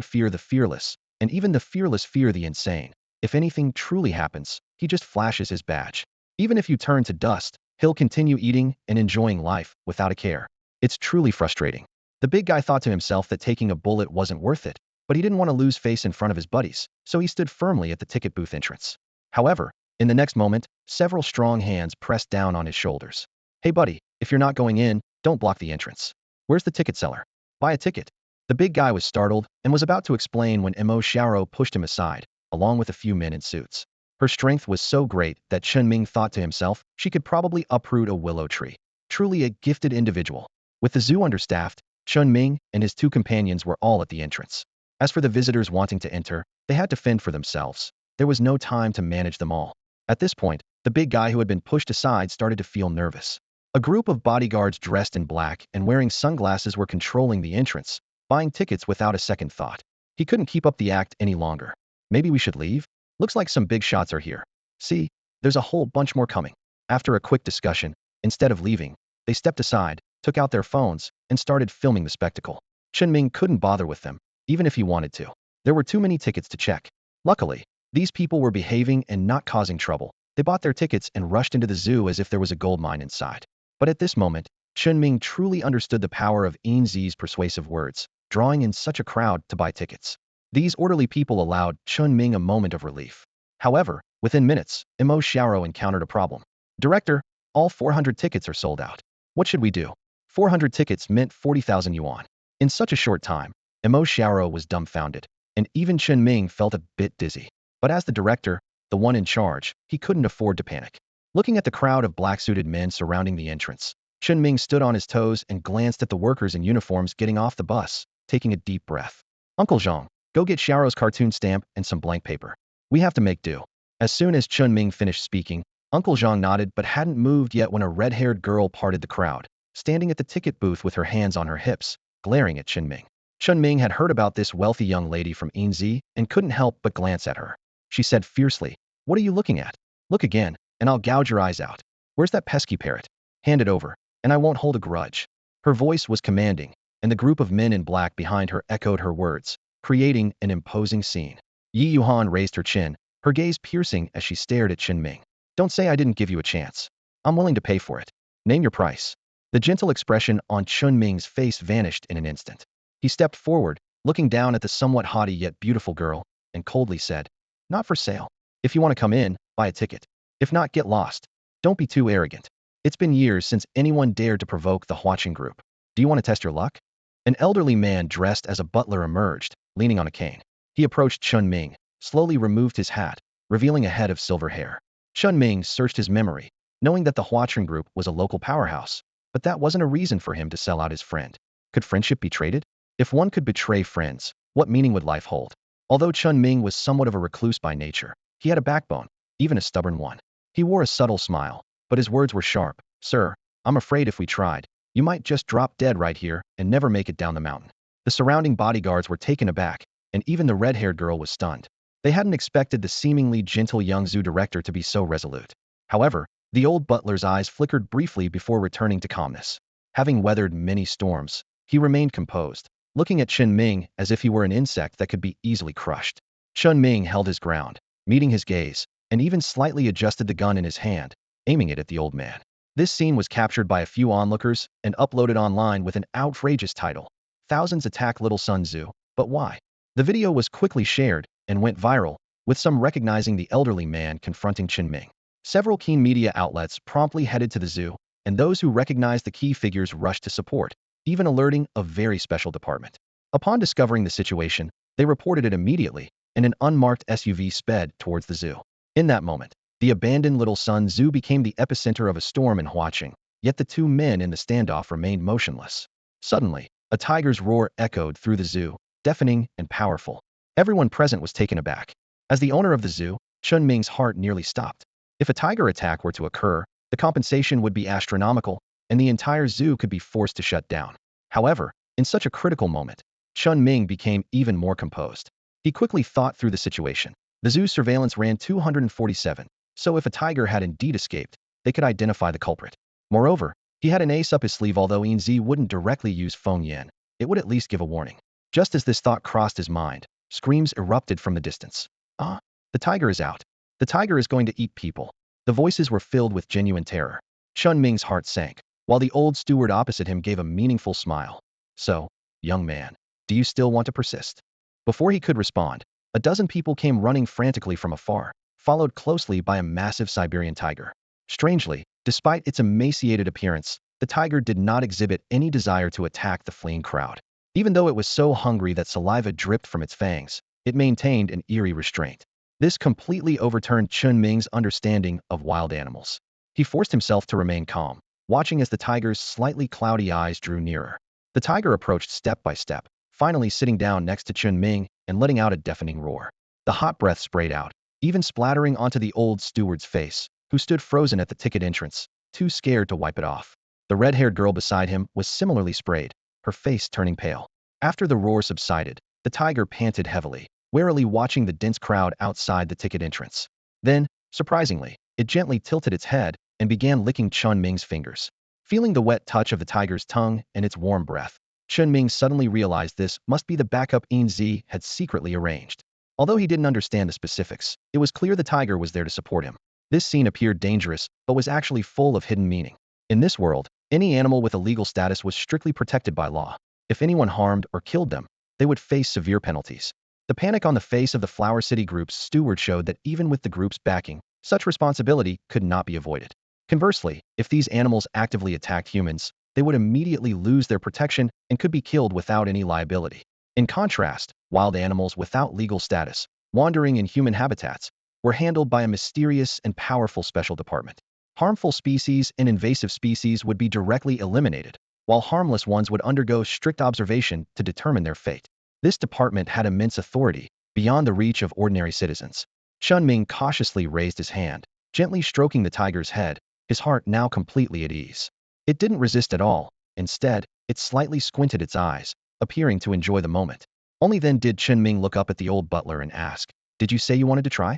fear the fearless, and even the fearless fear the insane, if anything truly happens, he just flashes his badge. Even if you turn to dust, he'll continue eating and enjoying life without a care. It's truly frustrating. The big guy thought to himself that taking a bullet wasn't worth it, but he didn't want to lose face in front of his buddies, so he stood firmly at the ticket booth entrance. However, in the next moment, several strong hands pressed down on his shoulders. "Hey buddy, if you're not going in, don't block the entrance. Where's the ticket seller? Buy a ticket." The big guy was startled and was about to explain when Mo Xiaoro pushed him aside, along with a few men in suits. Her strength was so great that Chen Ming thought to himself she could probably uproot a willow tree. Truly a gifted individual. With the zoo understaffed, Chen Ming and his 2 companions were all at the entrance. As for the visitors wanting to enter, they had to fend for themselves. There was no time to manage them all. At this point, the big guy who had been pushed aside started to feel nervous. A group of bodyguards dressed in black and wearing sunglasses were controlling the entrance, buying tickets without a second thought. He couldn't keep up the act any longer. "Maybe we should leave? Looks like some big shots are here. See, there's a whole bunch more coming." After a quick discussion, instead of leaving, they stepped aside, took out their phones, and started filming the spectacle. Chen Ming couldn't bother with them, even if he wanted to. There were too many tickets to check. Luckily, these people were behaving and not causing trouble. They bought their tickets and rushed into the zoo as if there was a gold mine inside. But at this moment, Chen Ming truly understood the power of Enzy's persuasive words, drawing in such a crowd to buy tickets. These orderly people allowed Chen Ming a moment of relief. However, within minutes, Imo Xiaoro encountered a problem. Director, all 400 tickets are sold out. What should we do? 400 tickets meant 40,000 yuan. In such a short time, Imo Xiaoro was dumbfounded, and even Chen Ming felt a bit dizzy. But as the director, the one in charge, he couldn't afford to panic. Looking at the crowd of black-suited men surrounding the entrance, Chen Ming stood on his toes and glanced at the workers in uniforms getting off the bus, taking a deep breath. Uncle Zhang, go get Xiaoro's cartoon stamp and some blank paper. We have to make do. As soon as Chen Ming finished speaking, Uncle Zhang nodded but hadn't moved yet when a red-haired girl parted the crowd, standing at the ticket booth with her hands on her hips, glaring at Chen Ming. Chen Ming had heard about this wealthy young lady from Enzy and couldn't help but glance at her. She said fiercely, "What are you looking at? Look again, and I'll gouge your eyes out. Where's that pesky parrot? Hand it over, and I won't hold a grudge." Her voice was commanding, and the group of men in black behind her echoed her words, creating an imposing scene. Yi Yuhan raised her chin, her gaze piercing as she stared at Chen Ming. "Don't say I didn't give you a chance. I'm willing to pay for it. Name your price." The gentle expression on Chen Ming's face vanished in an instant. He stepped forward, looking down at the somewhat haughty yet beautiful girl, and coldly said, "Not for sale. If you want to come in, buy a ticket. If not, get lost. Don't be too arrogant. It's been years since anyone dared to provoke the Huaqing group. Do you want to test your luck?" An elderly man dressed as a butler emerged, leaning on a cane. He approached Chen Ming, slowly removed his hat, revealing a head of silver hair. Chen Ming searched his memory, knowing that the Huaqing group was a local powerhouse, but that wasn't a reason for him to sell out his friend. Could friendship be traded? If one could betray friends, what meaning would life hold? Although Chen Ming was somewhat of a recluse by nature, he had a backbone, even a stubborn one. He wore a subtle smile, but his words were sharp. "Sir, I'm afraid if we tried, you might just drop dead right here and never make it down the mountain." The surrounding bodyguards were taken aback, and even the red-haired girl was stunned. They hadn't expected the seemingly gentle young zoo director to be so resolute. However, the old butler's eyes flickered briefly before returning to calmness. Having weathered many storms, he remained composed, looking at Chen Ming as if he were an insect that could be easily crushed. Chen Ming held his ground, meeting his gaze, and even slightly adjusted the gun in his hand, aiming it at the old man. This scene was captured by a few onlookers and uploaded online with an outrageous title: "Thousands Attack Little Sun Zoo, but why?" The video was quickly shared and went viral, with some recognizing the elderly man confronting Chen Ming. Several keen media outlets promptly headed to the zoo, and those who recognized the key figures rushed to support, even alerting a very special department. Upon discovering the situation, they reported it immediately, and an unmarked SUV sped towards the zoo. In that moment, the abandoned Little Sun Zoo became the epicenter of a storm in Huaqing, yet the two men in the standoff remained motionless. Suddenly, a tiger's roar echoed through the zoo, deafening and powerful. Everyone present was taken aback. As the owner of the zoo, Chen Ming's heart nearly stopped. If a tiger attack were to occur, the compensation would be astronomical, and the entire zoo could be forced to shut down. However, in such a critical moment, Chen Ming became even more composed. He quickly thought through the situation. The zoo surveillance ran 247, so if a tiger had indeed escaped, they could identify the culprit. Moreover, he had an ace up his sleeve. Although Enzy wouldn't directly use Feng Yan, it would at least give a warning. Just as this thought crossed his mind, screams erupted from the distance. "Ah, the tiger is out. The tiger is going to eat people." The voices were filled with genuine terror. Chen Ming's heart sank, while the old steward opposite him gave a meaningful smile. "So, young man, do you still want to persist?" Before he could respond, a dozen people came running frantically from afar, followed closely by a massive Siberian tiger. Strangely, despite its emaciated appearance, the tiger did not exhibit any desire to attack the fleeing crowd. Even though it was so hungry that saliva dripped from its fangs, it maintained an eerie restraint. This completely overturned Chen Ming's understanding of wild animals. He forced himself to remain calm, watching as the tiger's slightly cloudy eyes drew nearer. The tiger approached step by step, finally sitting down next to Chen Ming and letting out a deafening roar. The hot breath sprayed out, even splattering onto the old steward's face, who stood frozen at the ticket entrance, too scared to wipe it off. The red-haired girl beside him was similarly sprayed, her face turning pale. After the roar subsided, the tiger panted heavily, warily watching the dense crowd outside the ticket entrance. Then, surprisingly, it gently tilted its head and began licking Chen Ming's fingers. Feeling the wet touch of the tiger's tongue and its warm breath, Chen Ming suddenly realized this must be the backup Enzy had secretly arranged. Although he didn't understand the specifics, it was clear the tiger was there to support him. This scene appeared dangerous, but was actually full of hidden meaning. In this world, any animal with a legal status was strictly protected by law. If anyone harmed or killed them, they would face severe penalties. The panic on the face of the Flower City Group's steward showed that even with the group's backing, such responsibility could not be avoided. Conversely, if these animals actively attacked humans, they would immediately lose their protection and could be killed without any liability. In contrast, wild animals without legal status, wandering in human habitats, were handled by a mysterious and powerful special department. Harmful species and invasive species would be directly eliminated, while harmless ones would undergo strict observation to determine their fate. This department had immense authority, beyond the reach of ordinary citizens. Chen Ming cautiously raised his hand, gently stroking the tiger's head, his heart now completely at ease. It didn't resist at all. Instead, it slightly squinted its eyes, appearing to enjoy the moment. Only then did Chen Ming look up at the old butler and ask, "Did you say you wanted to try?"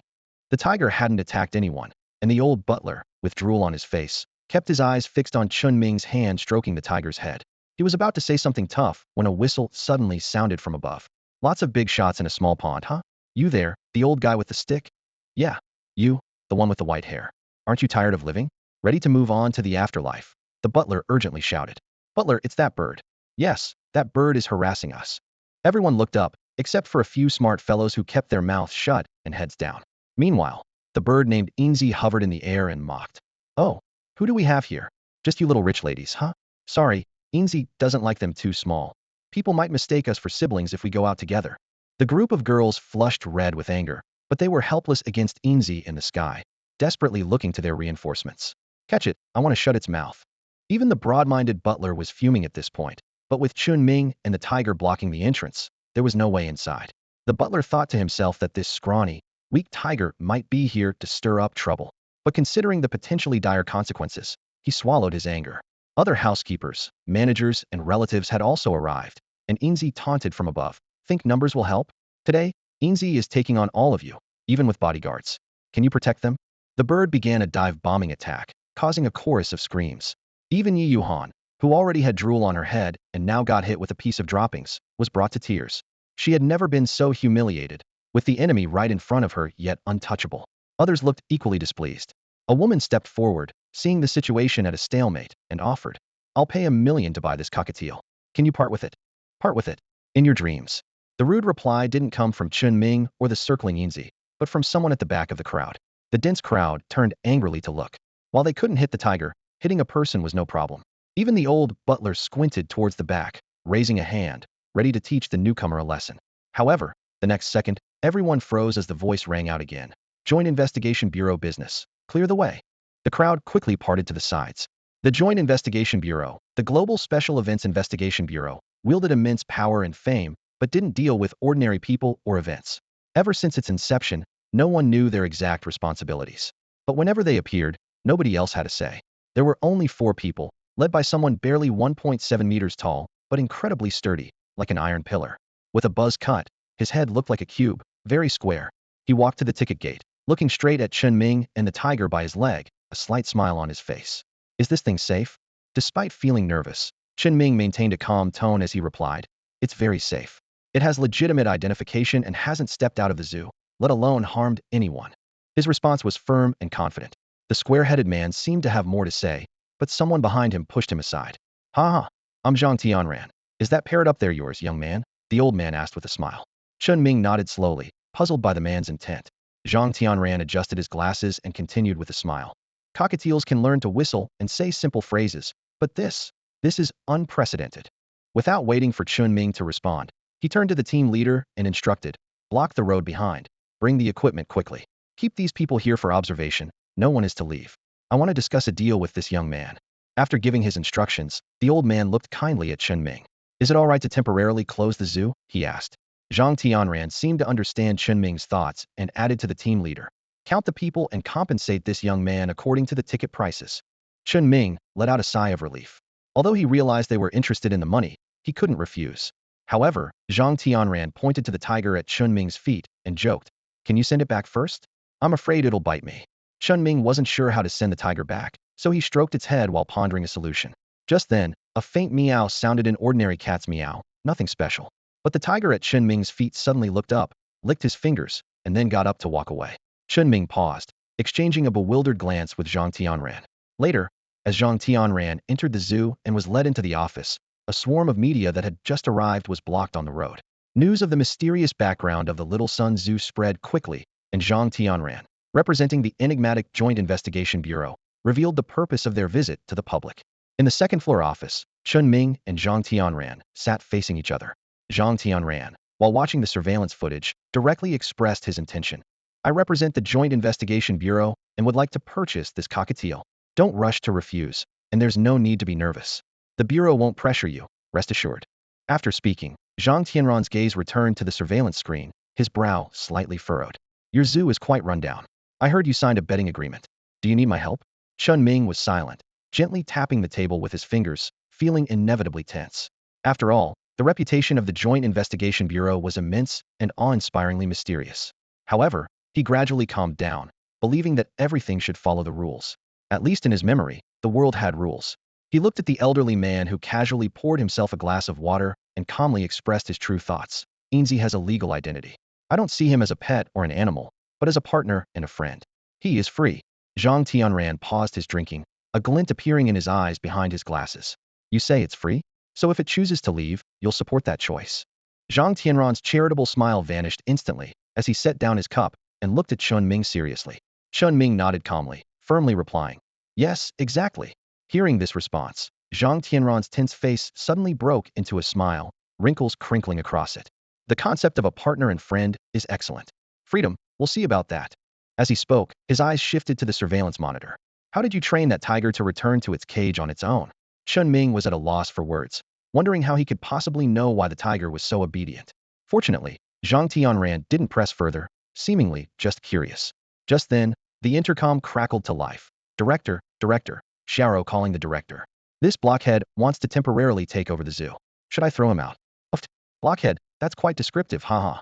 The tiger hadn't attacked anyone, and the old butler, with drool on his face, kept his eyes fixed on Chen Ming's hand stroking the tiger's head. He was about to say something tough when a whistle suddenly sounded from above. "Lots of big shots in a small pond, huh? You there, the old guy with the stick?" "Yeah, you, the one with the white hair. Aren't you tired of living? Ready to move on to the afterlife?" The butler urgently shouted. "Butler, it's that bird." "Yes, that bird is harassing us." Everyone looked up, except for a few smart fellows who kept their mouths shut and heads down. Meanwhile, the bird named Enzy hovered in the air and mocked. "Oh, who do we have here? Just you little rich ladies, huh? Sorry, Enzy doesn't like them too small. People might mistake us for siblings if we go out together." The group of girls flushed red with anger, but they were helpless against Enzy in the sky, desperately looking to their reinforcements. "Catch it, I want to shut its mouth." Even the broad-minded butler was fuming at this point, but with Chen Ming and the tiger blocking the entrance, there was no way inside. The butler thought to himself that this scrawny, weak tiger might be here to stir up trouble, but considering the potentially dire consequences, he swallowed his anger. Other housekeepers, managers, and relatives had also arrived, and Enzy taunted from above. "Think numbers will help? Today, Enzy is taking on all of you, even with bodyguards. Can you protect them?" The bird began a dive-bombing attack, causing a chorus of screams. Even Yi Yuhan, who already had drool on her head and now got hit with a piece of droppings, was brought to tears. She had never been so humiliated, with the enemy right in front of her yet untouchable. Others looked equally displeased. A woman stepped forward, seeing the situation at a stalemate, and offered, "I'll pay $1 million to buy this cockatiel. Can you part with it?" "Part with it? In your dreams." The rude reply didn't come from Chen Ming or the circling Enzy, but from someone at the back of the crowd. The dense crowd turned angrily to look. While they couldn't hit the tiger, hitting a person was no problem. Even the old butler squinted towards the back, raising a hand, ready to teach the newcomer a lesson. However, the next second, everyone froze as the voice rang out again. "Joint Investigation Bureau business. Clear the way." The crowd quickly parted to the sides. The Joint Investigation Bureau, the Global Special Events Investigation Bureau, wielded immense power and fame, but didn't deal with ordinary people or events. Ever since its inception, no one knew their exact responsibilities. But whenever they appeared, nobody else had a say. There were only 4 people, led by someone barely 1.7 meters tall, but incredibly sturdy, like an iron pillar. With a buzz cut, his head looked like a cube, very square. He walked to the ticket gate, looking straight at Chen Ming and the tiger by his leg, a slight smile on his face. "Is this thing safe?" Despite feeling nervous, Chen Ming maintained a calm tone as he replied, "It's very safe. It has legitimate identification and hasn't stepped out of the zoo, let alone harmed anyone." His response was firm and confident. The square-headed man seemed to have more to say, but someone behind him pushed him aside. "Ha ha, I'm Zhang Tianran. Is that parrot up there yours, young man?" the old man asked with a smile. Chen Ming nodded slowly, puzzled by the man's intent. Zhang Tianran adjusted his glasses and continued with a smile. "Cockatiels can learn to whistle and say simple phrases, but this is unprecedented." Without waiting for Chen Ming to respond, he turned to the team leader and instructed, "Block the road behind. Bring the equipment quickly. Keep these people here for observation. No one is to leave. I want to discuss a deal with this young man." After giving his instructions, the old man looked kindly at Chen Ming. "Is it all right to temporarily close the zoo?" he asked. Zhang Tianran seemed to understand Chen Ming's thoughts and added to the team leader, "Count the people and compensate this young man according to the ticket prices." Chen Ming let out a sigh of relief. Although he realized they were interested in the money, he couldn't refuse. However, Zhang Tianran pointed to the tiger at Chen Ming's feet and joked, "Can you send it back first? I'm afraid it'll bite me." Chen Ming wasn't sure how to send the tiger back, so he stroked its head while pondering a solution. Just then, a faint meow sounded, an ordinary cat's meow, nothing special. But the tiger at Chen Ming's feet suddenly looked up, licked his fingers, and then got up to walk away. Chen Ming paused, exchanging a bewildered glance with Zhang Tianran. Later, as Zhang Tianran entered the zoo and was led into the office, a swarm of media that had just arrived was blocked on the road. News of the mysterious background of the Little Sun Zoo spread quickly, and Zhang Tianran, representing the enigmatic Joint Investigation Bureau, revealed the purpose of their visit to the public. In the second-floor office, Chen Ming and Zhang Tianran sat facing each other. Zhang Tianran, while watching the surveillance footage, directly expressed his intention. I represent the Joint Investigation Bureau and would like to purchase this cockatiel. Don't rush to refuse, and there's no need to be nervous. The Bureau won't pressure you, rest assured. After speaking, Zhang Tianran's gaze returned to the surveillance screen, his brow slightly furrowed. Your zoo is quite run down. I heard you signed a betting agreement. Do you need my help? Chen Ming was silent, gently tapping the table with his fingers, feeling inevitably tense. After all, the reputation of the Joint Investigation Bureau was immense and awe-inspiringly mysterious. However, he gradually calmed down, believing that everything should follow the rules. At least in his memory, the world had rules. He looked at the elderly man who casually poured himself a glass of water and calmly expressed his true thoughts. Enzy has a legal identity. I don't see him as a pet or an animal, but as a partner and a friend. He is free. Zhang Tianran paused his drinking, a glint appearing in his eyes behind his glasses. You say it's free? So if it chooses to leave, you'll support that choice. Zhang Tianran's charitable smile vanished instantly as he set down his cup and looked at Chen Ming seriously. Chen Ming nodded calmly, firmly replying, yes, exactly. Hearing this response, Zhang Tianran's tense face suddenly broke into a smile, wrinkles crinkling across it. The concept of a partner and friend is excellent. Freedom, we'll see about that. As he spoke, his eyes shifted to the surveillance monitor. How did you train that tiger to return to its cage on its own? Chen Ming was at a loss for words, wondering how he could possibly know why the tiger was so obedient. Fortunately, Zhang Tianran didn't press further, seemingly just curious. Just then, the intercom crackled to life. Director, Xiao calling the director. This blockhead wants to temporarily take over the zoo. Should I throw him out? Uft. Blockhead, that's quite descriptive, haha.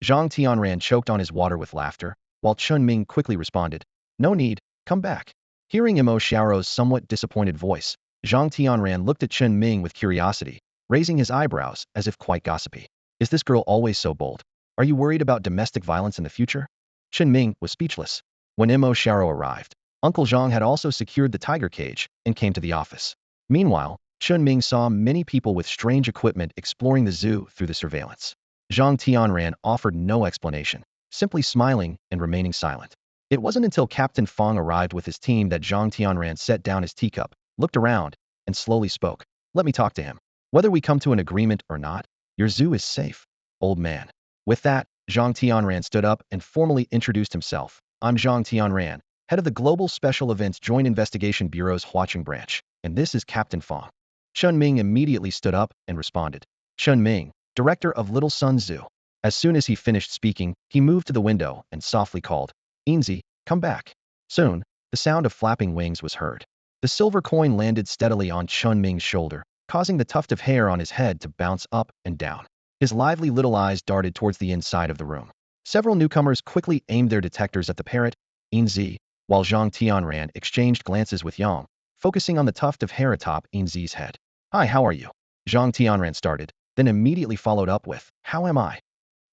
Zhang Tianran choked on his water with laughter, while Chen Ming quickly responded, no need, come back. Hearing Imo Xiao's somewhat disappointed voice, Zhang Tianran looked at Chen Ming with curiosity, raising his eyebrows as if quite gossipy. Is this girl always so bold? Are you worried about domestic violence in the future? Chen Ming was speechless. When Imo Xiao arrived, Uncle Zhang had also secured the tiger cage and came to the office. Meanwhile, Chen Ming saw many people with strange equipment exploring the zoo through the surveillance. Zhang Tianran offered no explanation, simply smiling and remaining silent. It wasn't until Captain Fong arrived with his team that Zhang Tianran set down his teacup, looked around, and slowly spoke. Let me talk to him. Whether we come to an agreement or not, your zoo is safe, old man. With that, Zhang Tianran stood up and formally introduced himself. I'm Zhang Tianran, head of the Global Special Events Joint Investigation Bureau's Huaqing branch, and this is Captain Fong. Chen Ming immediately stood up and responded. Chen Ming, director of Little Sun Zoo. As soon as he finished speaking, he moved to the window and softly called, Enzy, come back. Soon, the sound of flapping wings was heard. The silver coin landed steadily on Chen Ming's shoulder, causing the tuft of hair on his head to bounce up and down. His lively little eyes darted towards the inside of the room. Several newcomers quickly aimed their detectors at the parrot, Enzy, while Zhang Tianran exchanged glances with Yang, focusing on the tuft of hair atop Enzy's head. Hi, how are you? Zhang Tianran started, then immediately followed up with, how am I?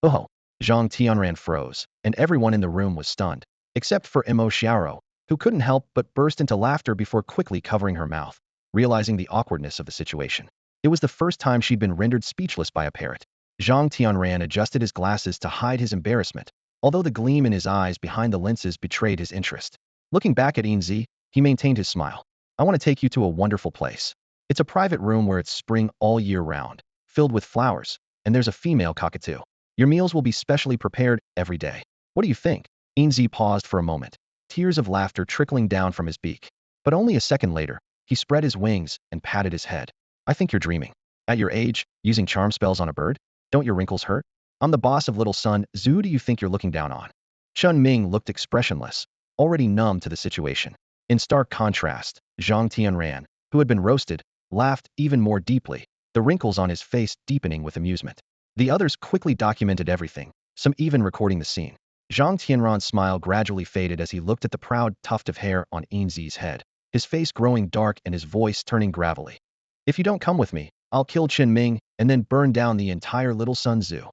Oh, Zhang Tianran froze, and everyone in the room was stunned, except for Imo Xiao, who couldn't help but burst into laughter before quickly covering her mouth, realizing the awkwardness of the situation. It was the first time she'd been rendered speechless by a parrot. Zhang Tianran adjusted his glasses to hide his embarrassment, although the gleam in his eyes behind the lenses betrayed his interest. Looking back at Enzy, he maintained his smile. I want to take you to a wonderful place. It's a private room where it's spring all year round, filled with flowers, and there's a female cockatoo. Your meals will be specially prepared every day. What do you think? Enzy paused for a moment, tears of laughter trickling down from his beak. But only a second later, he spread his wings and patted his head. I think you're dreaming. At your age, using charm spells on a bird? Don't your wrinkles hurt? I'm the boss of Little Sun Zoo. Who do you think you're looking down on? Chen Ming looked expressionless, already numb to the situation. In stark contrast, Zhang Tianran, who had been roasted, laughed even more deeply, the wrinkles on his face deepening with amusement. The others quickly documented everything, some even recording the scene. Zhang Tianran's smile gradually faded as he looked at the proud tuft of hair on Enzy's head, his face growing dark and his voice turning gravelly. If you don't come with me, I'll kill Chen Ming and then burn down the entire Little Sun Zoo.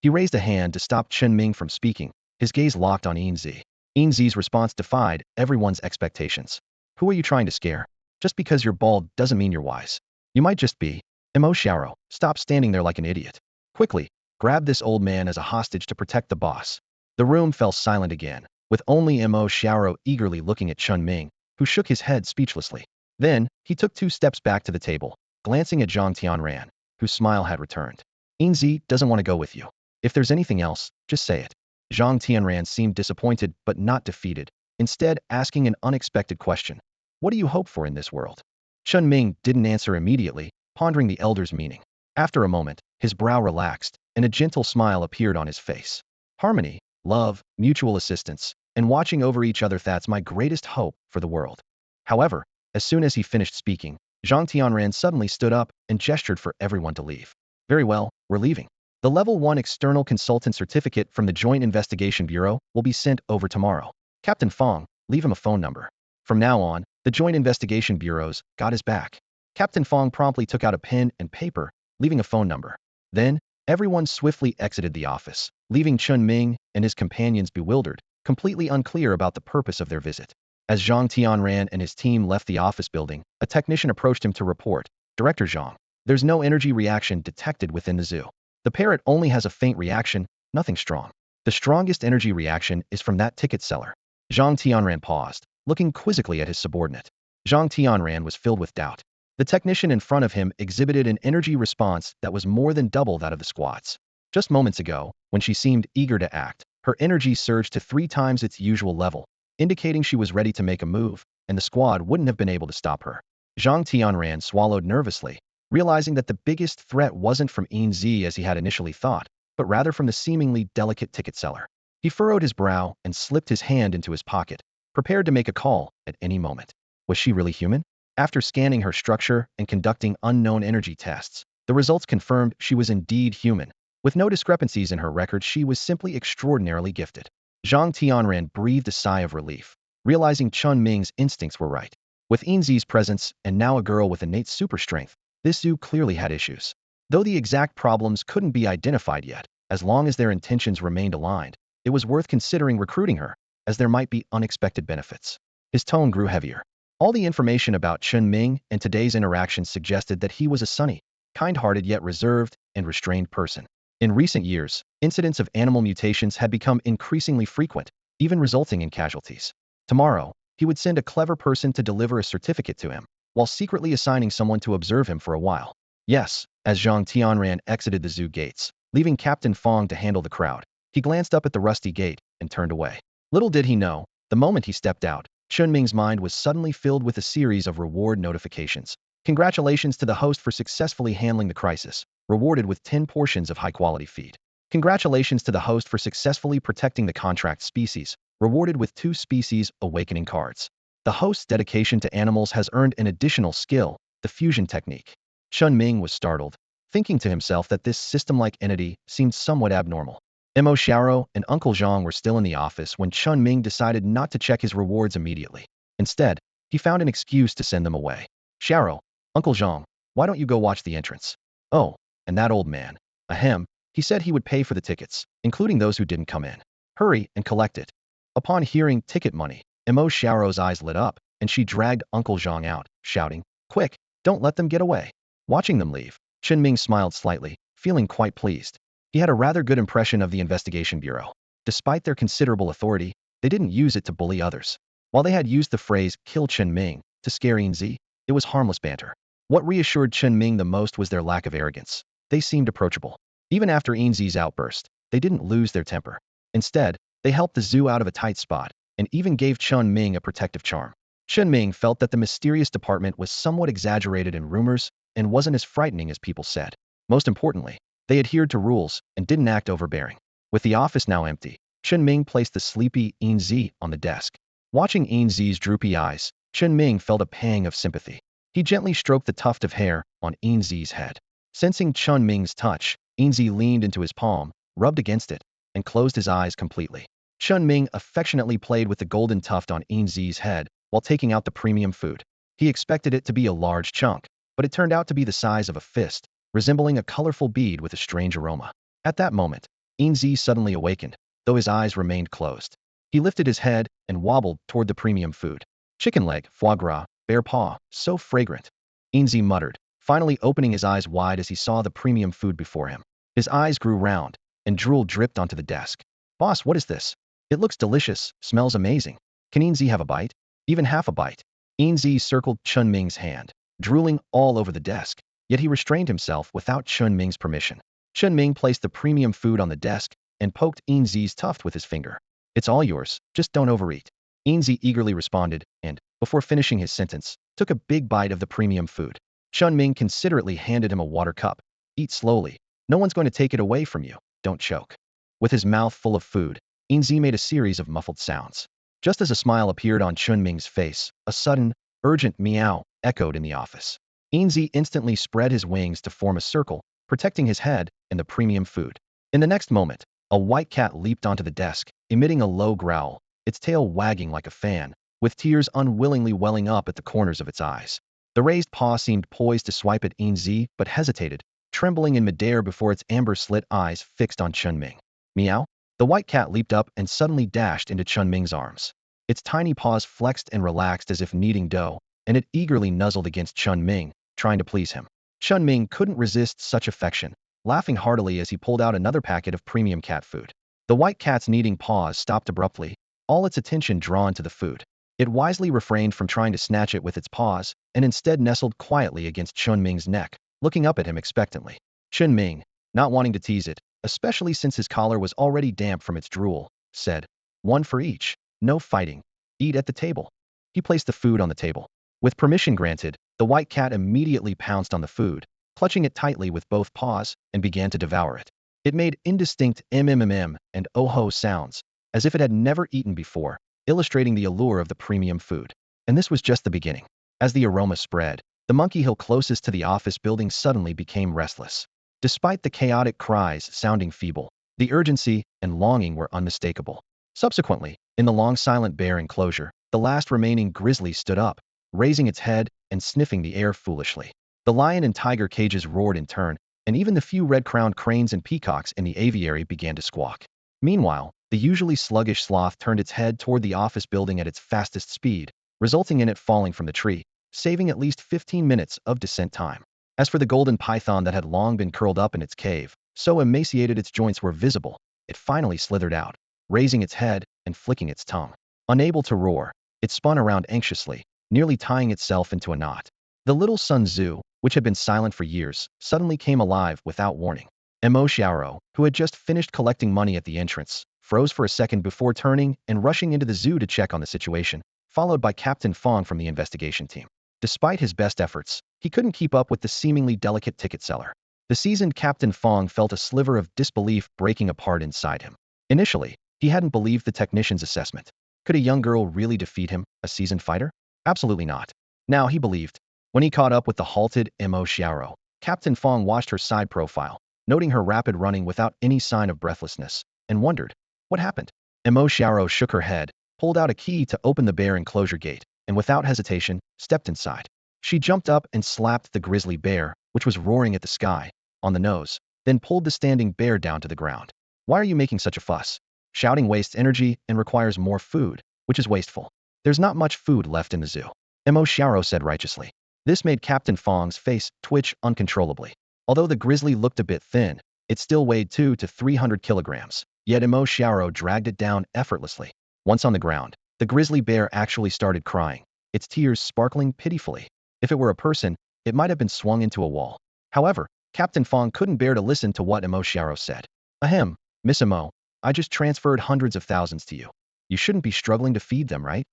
He raised a hand to stop Chen Ming from speaking, his gaze locked on Enzy. Enzy's response defied everyone's expectations. Who are you trying to scare? Just because you're bald doesn't mean you're wise. You might just be. Imo Xiao, stop standing there like an idiot. Quickly, Grab this old man as a hostage to protect the boss. The room fell silent again, with only Mo Xiaoro eagerly looking at Chen Ming, who shook his head speechlessly. Then, he took 2 steps back to the table, glancing at Zhang Tianran, whose smile had returned. Enzy doesn't want to go with you. If there's anything else, just say it. Zhang Tianran seemed disappointed but not defeated, instead asking an unexpected question. What do you hope for in this world? Chen Ming didn't answer immediately, pondering the elder's meaning. After a moment, his brow relaxed, and a gentle smile appeared on his face. Harmony, love, mutual assistance, and watching over each other, that's my greatest hope for the world. However, as soon as he finished speaking, Zhang Tianran suddenly stood up and gestured for everyone to leave. Very well, we're leaving. The Level 1 external consultant certificate from the Joint Investigation Bureau will be sent over tomorrow. Captain Fong, leave him a phone number. From now on, the Joint Investigation Bureau's got his back. Captain Fong promptly took out a pen and paper, leaving a phone number. Then, everyone swiftly exited the office, leaving Chen Ming and his companions bewildered, completely unclear about the purpose of their visit. As Zhang Tianran and his team left the office building, a technician approached him to report, Director Zhang, there's no energy reaction detected within the zoo. The parrot only has a faint reaction, nothing strong. The strongest energy reaction is from that ticket seller. Zhang Tianran paused, looking quizzically at his subordinate. Zhang Tianran was filled with doubt. The technician in front of him exhibited an energy response that was more than double that of the squad's. Just moments ago, when she seemed eager to act, her energy surged to 3 times its usual level, indicating she was ready to make a move, and the squad wouldn't have been able to stop her. Zhang Tianran swallowed nervously, realizing that the biggest threat wasn't from Enzy as he had initially thought, but rather from the seemingly delicate ticket seller. He furrowed his brow and slipped his hand into his pocket, prepared to make a call at any moment. Was she really human? After scanning her structure and conducting unknown energy tests, the results confirmed she was indeed human. With no discrepancies in her record, she was simply extraordinarily gifted. Zhang Tianran breathed a sigh of relief, realizing Chen Ming's instincts were right. With Enzy's presence and now a girl with innate super strength, this zoo clearly had issues. Though the exact problems couldn't be identified yet, as long as their intentions remained aligned, it was worth considering recruiting her, as there might be unexpected benefits. His tone grew heavier. All the information about Chen Ming and today's interactions suggested that he was a sunny, kind-hearted yet reserved and restrained person. In recent years, incidents of animal mutations had become increasingly frequent, even resulting in casualties. Tomorrow, he would send a clever person to deliver a certificate to him, while secretly assigning someone to observe him for a while. Yes, as Zhang Tianran exited the zoo gates, leaving Captain Fong to handle the crowd, he glanced up at the rusty gate and turned away. Little did he know, the moment he stepped out, Chen Ming's mind was suddenly filled with a series of reward notifications. Congratulations to the host for successfully handling the crisis, rewarded with 10 portions of high-quality feed. Congratulations to the host for successfully protecting the contract species, rewarded with 2 species awakening cards. The host's dedication to animals has earned an additional skill, the fusion technique. Chen Ming was startled, thinking to himself that this system-like entity seemed somewhat abnormal. Mo Xiaoro and Uncle Zhang were still in the office when Chen Ming decided not to check his rewards immediately. Instead, he found an excuse to send them away. Xiaoro, Uncle Zhang, why don't you go watch the entrance? Oh, and that old man. Ahem, he said he would pay for the tickets, including those who didn't come in. Hurry and collect it. Upon hearing ticket money, Mo Xiaoro's eyes lit up, and she dragged Uncle Zhang out, shouting, Quick, don't let them get away. Watching them leave, Chen Ming smiled slightly, feeling quite pleased. He had a rather good impression of the Investigation Bureau. Despite their considerable authority, they didn't use it to bully others. While they had used the phrase, kill Chen Ming, to scare Enzy, it was harmless banter. What reassured Chen Ming the most was their lack of arrogance. They seemed approachable. Even after Enzy's outburst, they didn't lose their temper. Instead, they helped the zoo out of a tight spot, and even gave Chen Ming a protective charm. Chen Ming felt that the mysterious department was somewhat exaggerated in rumors and wasn't as frightening as people said. Most importantly, they adhered to rules and didn't act overbearing. With the office now empty, Chen Ming placed the sleepy Enzy on the desk. Watching Enzy's droopy eyes, Chen Ming felt a pang of sympathy. He gently stroked the tuft of hair on Enzy's head. Sensing Chen Ming's touch, Enzy leaned into his palm, rubbed against it, and closed his eyes completely. Chen Ming affectionately played with the golden tuft on Enzy's head while taking out the premium food. He expected it to be a large chunk, but it turned out to be the size of a fist, resembling a colorful bead with a strange aroma. At that moment, Enzy suddenly awakened, though his eyes remained closed. He lifted his head and wobbled toward the premium food. Chicken leg, foie gras, bear paw, so fragrant. Enzy muttered, finally opening his eyes wide as he saw the premium food before him. His eyes grew round, and drool dripped onto the desk. Boss, what is this? It looks delicious, smells amazing. Can Enzy have a bite? Even half a bite. Enzy circled Chen Ming's hand, drooling all over the desk, yet he restrained himself without Chen Ming's permission. Chen Ming placed the premium food on the desk and poked Enzy's tuft with his finger. It's all yours, just don't overeat. Enzy eagerly responded and, before finishing his sentence, took a big bite of the premium food. Chen Ming considerately handed him a water cup. Eat slowly. No one's going to take it away from you. Don't choke. With his mouth full of food, Enzy made a series of muffled sounds. Just as a smile appeared on Chen Ming's face, a sudden, urgent meow echoed in the office. Enzy instantly spread his wings to form a circle, protecting his head and the premium food. In the next moment, a white cat leaped onto the desk, emitting a low growl, its tail wagging like a fan, with tears unwillingly welling up at the corners of its eyes. The raised paw seemed poised to swipe at Enzy, but hesitated, trembling in midair before its amber-slit eyes fixed on Chen Ming. Meow? The white cat leaped up and suddenly dashed into Chen Ming's arms. Its tiny paws flexed and relaxed as if kneading dough, and it eagerly nuzzled against Chen Ming, trying to please him. Chen Ming couldn't resist such affection, laughing heartily as he pulled out another packet of premium cat food. The white cat's kneading paws stopped abruptly, all its attention drawn to the food. It wisely refrained from trying to snatch it with its paws, and instead nestled quietly against Chen Ming's neck, looking up at him expectantly. Chen Ming, not wanting to tease it, especially since his collar was already damp from its drool, said, "One for each. No fighting. Eat at the table." He placed the food on the table. With permission granted, the white cat immediately pounced on the food, clutching it tightly with both paws, and began to devour it. It made indistinct mm and oh-ho sounds, as if it had never eaten before, illustrating the allure of the premium food. And this was just the beginning. As the aroma spread, the monkey hill closest to the office building suddenly became restless. Despite the chaotic cries sounding feeble, the urgency and longing were unmistakable. Subsequently, in the long silent bear enclosure, the last remaining grizzly stood up, raising its head and sniffing the air foolishly. The lion and tiger cages roared in turn, and even the few red-crowned cranes and peacocks in the aviary began to squawk. Meanwhile, the usually sluggish sloth turned its head toward the office building at its fastest speed, resulting in it falling from the tree, saving at least 15 minutes of descent time. As for the golden python that had long been curled up in its cave, so emaciated its joints were visible, it finally slithered out, raising its head and flicking its tongue. Unable to roar, it spun around anxiously, nearly tying itself into a knot. The little Sun Tzu, which had been silent for years, suddenly came alive without warning. Mo Xiaoro, who had just finished collecting money at the entrance, froze for a second before turning and rushing into the zoo to check on the situation, followed by Captain Fong from the investigation team. Despite his best efforts, he couldn't keep up with the seemingly delicate ticket seller. The seasoned Captain Fong felt a sliver of disbelief breaking apart inside him. Initially, he hadn't believed the technician's assessment. Could a young girl really defeat him, a seasoned fighter? Absolutely not. Now he believed. When he caught up with the halted Mo Xiaoro, Captain Fong watched her side profile, noting her rapid running without any sign of breathlessness, and wondered, what happened? Mo Xiaoro shook her head, pulled out a key to open the bear enclosure gate, and without hesitation, stepped inside. She jumped up and slapped the grizzly bear, which was roaring at the sky, on the nose, then pulled the standing bear down to the ground. Why are you making such a fuss? Shouting wastes energy and requires more food, which is wasteful. There's not much food left in the zoo. Mo Xiaoro said righteously. This made Captain Fong's face twitch uncontrollably. Although the grizzly looked a bit thin, it still weighed 200 to 300 kilograms, yet Mo Xiaoro dragged it down effortlessly. Once on the ground, the grizzly bear actually started crying, its tears sparkling pitifully. If it were a person, it might have been swung into a wall. However, Captain Fong couldn't bear to listen to what Mo Xiaoro said. Ahem, Miss Mo, I just transferred hundreds of thousands to you. You shouldn't be struggling to feed them, right?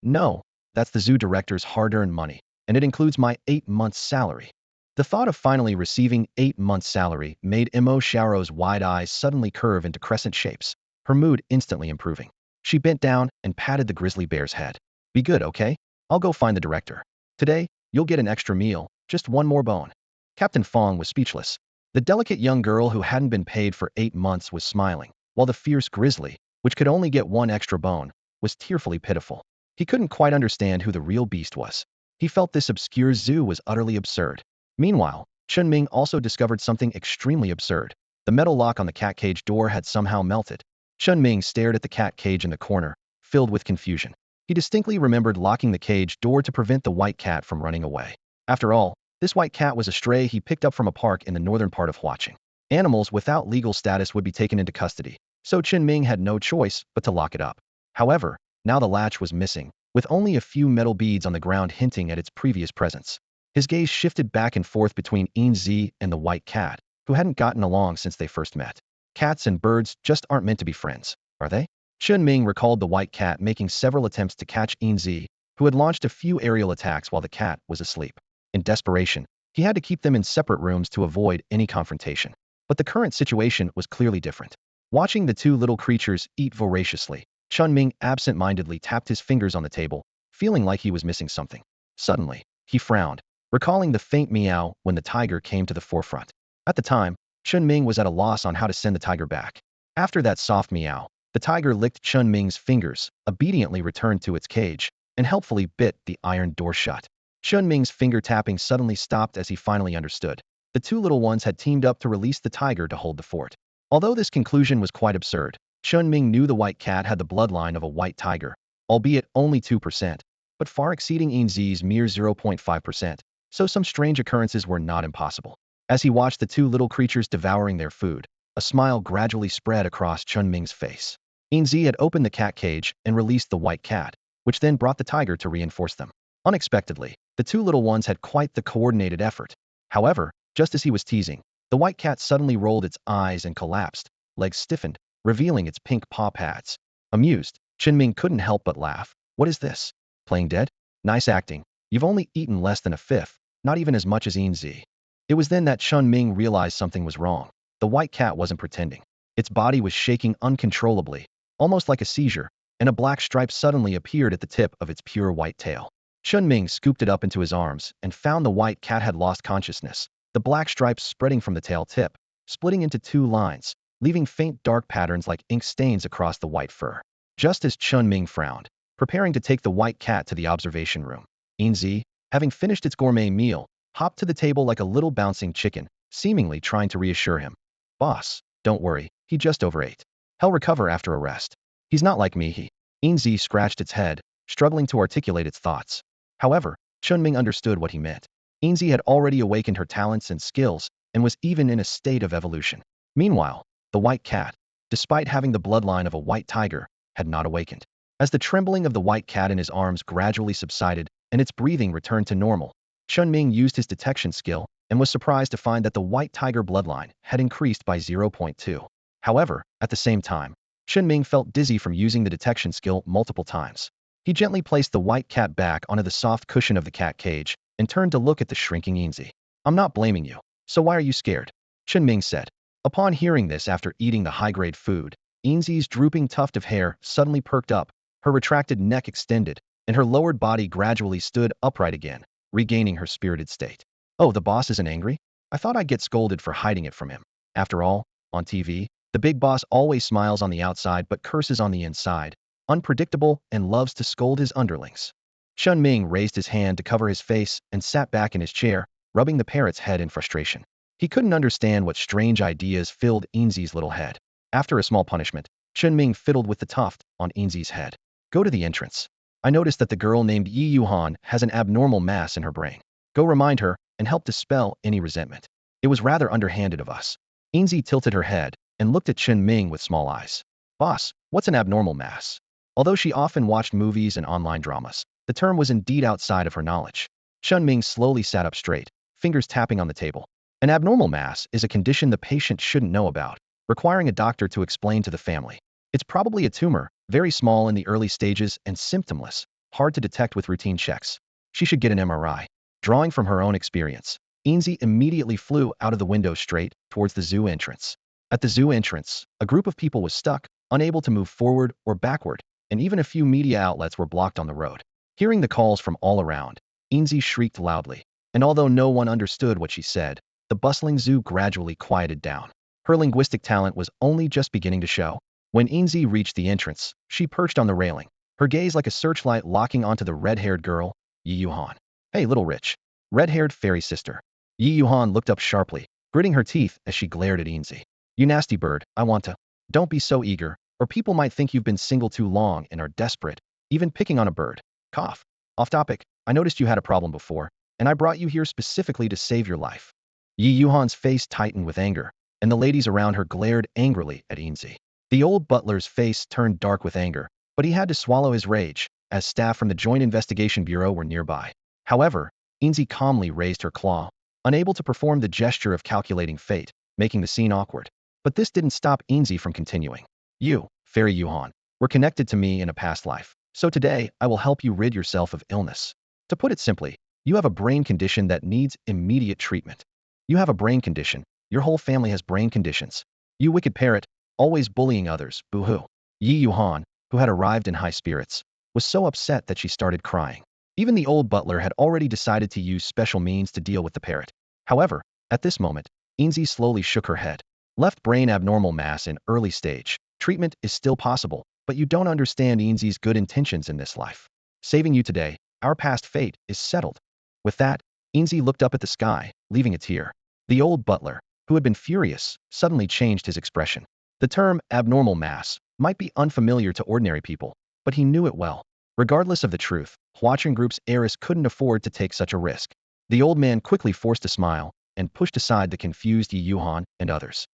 No, that's the zoo director's hard-earned money, and it includes my 8 months' salary. The thought of finally receiving 8 months' salary made Mo Xiaoro's wide eyes suddenly curve into crescent shapes, her mood instantly improving. She bent down and patted the grizzly bear's head. Be good, okay? I'll go find the director. Today, you'll get an extra meal, just one more bone. Captain Fong was speechless. The delicate young girl who hadn't been paid for 8 months was smiling, while the fierce grizzly, which could only get one extra bone, was tearfully pitiful. He couldn't quite understand who the real beast was. He felt this obscure zoo was utterly absurd. Meanwhile, Chen Ming also discovered something extremely absurd. The metal lock on the cat cage door had somehow melted. Chen Ming stared at the cat cage in the corner, filled with confusion. He distinctly remembered locking the cage door to prevent the white cat from running away. After all, this white cat was a stray he picked up from a park in the northern part of Huaqing. Animals without legal status would be taken into custody, so Chen Ming had no choice but to lock it up. However, now the latch was missing, with only a few metal beads on the ground hinting at its previous presence. His gaze shifted back and forth between Enzy and the white cat, who hadn't gotten along since they first met. Cats and birds just aren't meant to be friends, are they? Chen Ming recalled the white cat making several attempts to catch Enzy, who had launched a few aerial attacks while the cat was asleep. In desperation, he had to keep them in separate rooms to avoid any confrontation. But the current situation was clearly different. Watching the two little creatures eat voraciously, Chen Ming absent-mindedly tapped his fingers on the table, feeling like he was missing something. Suddenly, he frowned, recalling the faint meow when the tiger came to the forefront. At the time, Chen Ming was at a loss on how to send the tiger back. After that soft meow, the tiger licked Chen Ming's fingers, obediently returned to its cage, and helpfully bit the iron door shut. Chen Ming's finger tapping suddenly stopped as he finally understood. The two little ones had teamed up to release the tiger to hold the fort. Although this conclusion was quite absurd, Chen Ming knew the white cat had the bloodline of a white tiger, albeit only 2%, but far exceeding Enzy's mere 0.5%, so some strange occurrences were not impossible. As he watched the two little creatures devouring their food, a smile gradually spread across Chen Ming's face. Enzy had opened the cat cage and released the white cat, which then brought the tiger to reinforce them. Unexpectedly, the two little ones had quite the coordinated effort. However, just as he was teasing, the white cat suddenly rolled its eyes and collapsed, legs stiffened, revealing its pink paw pads. Amused, Chinming couldn't help but laugh. What is this? Playing dead? Nice acting. You've only eaten less than a fifth, not even as much as Enzy. It was then that Chen Ming realized something was wrong. The white cat wasn't pretending. Its body was shaking uncontrollably, almost like a seizure, and a black stripe suddenly appeared at the tip of its pure white tail. Chen Ming scooped it up into his arms and found the white cat had lost consciousness, the black stripes spreading from the tail tip, splitting into two lines, leaving faint dark patterns like ink stains across the white fur. Just as Chen Ming frowned, preparing to take the white cat to the observation room, Enzy, having finished its gourmet meal, hopped to the table like a little bouncing chicken, seemingly trying to reassure him. Boss, don't worry, he just overate. He'll recover after a rest. He's not like me, Enzy scratched its head, struggling to articulate its thoughts. However, Chen Ming understood what he meant. Enzy had already awakened her talents and skills and was even in a state of evolution. Meanwhile, the white cat, despite having the bloodline of a white tiger, had not awakened. As the trembling of the white cat in his arms gradually subsided and its breathing returned to normal, Chen Ming used his detection skill and was surprised to find that the white tiger bloodline had increased by 0.2. However, at the same time, Chen Ming felt dizzy from using the detection skill multiple times. He gently placed the white cat back onto the soft cushion of the cat cage and turned to look at the shrinking Enzy. I'm not blaming you, so why are you scared? Chen Ming said. Upon hearing this after eating the high-grade food, Enzy's drooping tuft of hair suddenly perked up, her retracted neck extended, and her lowered body gradually stood upright again, regaining her spirited state. Oh, the boss isn't angry? I thought I'd get scolded for hiding it from him. After all, on TV, the big boss always smiles on the outside but curses on the inside, unpredictable and loves to scold his underlings. Chen Ming raised his hand to cover his face and sat back in his chair, rubbing the parrot's head in frustration. He couldn't understand what strange ideas filled Enzy's little head. After a small punishment, Chen Ming fiddled with the tuft on Enzy's head. Go to the entrance. I noticed that the girl named Yi Yuhan has an abnormal mass in her brain. Go remind her and help dispel any resentment. It was rather underhanded of us. Enzy tilted her head and looked at Chen Ming with small eyes. Boss, what's an abnormal mass? Although she often watched movies and online dramas, the term was indeed outside of her knowledge. Chen Ming slowly sat up straight, fingers tapping on the table. An abnormal mass is a condition the patient shouldn't know about, requiring a doctor to explain to the family. It's probably a tumor, very small in the early stages and symptomless, hard to detect with routine checks. She should get an MRI. Drawing from her own experience, Enzy immediately flew out of the window straight towards the zoo entrance. At the zoo entrance, a group of people was stuck, unable to move forward or backward, and even a few media outlets were blocked on the road. Hearing the calls from all around, Enzy shrieked loudly, and although no one understood what she said, the bustling zoo gradually quieted down. Her linguistic talent was only just beginning to show. When Enzy reached the entrance, she perched on the railing, her gaze like a searchlight locking onto the red-haired girl, Yi Yuhan. Hey, little rich, red-haired fairy sister. Yi Yuhan looked up sharply, gritting her teeth as she glared at Enzy. You nasty bird, I want to. Don't be so eager, or people might think you've been single too long and are desperate, even picking on a bird. Cough. Off topic, I noticed you had a problem before, and I brought you here specifically to save your life. Yi Yuhan's face tightened with anger, and the ladies around her glared angrily at Enzy. The old butler's face turned dark with anger, but he had to swallow his rage, as staff from the Joint Investigation Bureau were nearby. However, Enzy calmly raised her claw, unable to perform the gesture of calculating fate, making the scene awkward. But this didn't stop Enzy from continuing. You, Fairy Yuhan, were connected to me in a past life, so today I will help you rid yourself of illness. To put it simply, you have a brain condition that needs immediate treatment. You have a brain condition. Your whole family has brain conditions. You wicked parrot, always bullying others, boo-hoo. Yi Yuhan, who had arrived in high spirits, was so upset that she started crying. Even the old butler had already decided to use special means to deal with the parrot. However, at this moment, Enzy slowly shook her head. Left brain abnormal mass in early stage. Treatment is still possible, but you don't understand Enzy's good intentions in this life. Saving you today, our past fate is settled. With that, Enzy looked up at the sky, leaving a tear. The old butler, who had been furious, suddenly changed his expression. The term abnormal mass might be unfamiliar to ordinary people, but he knew it well. Regardless of the truth, Huacheng Group's heiress couldn't afford to take such a risk. The old man quickly forced a smile and pushed aside the confused Yi Yuhan and others.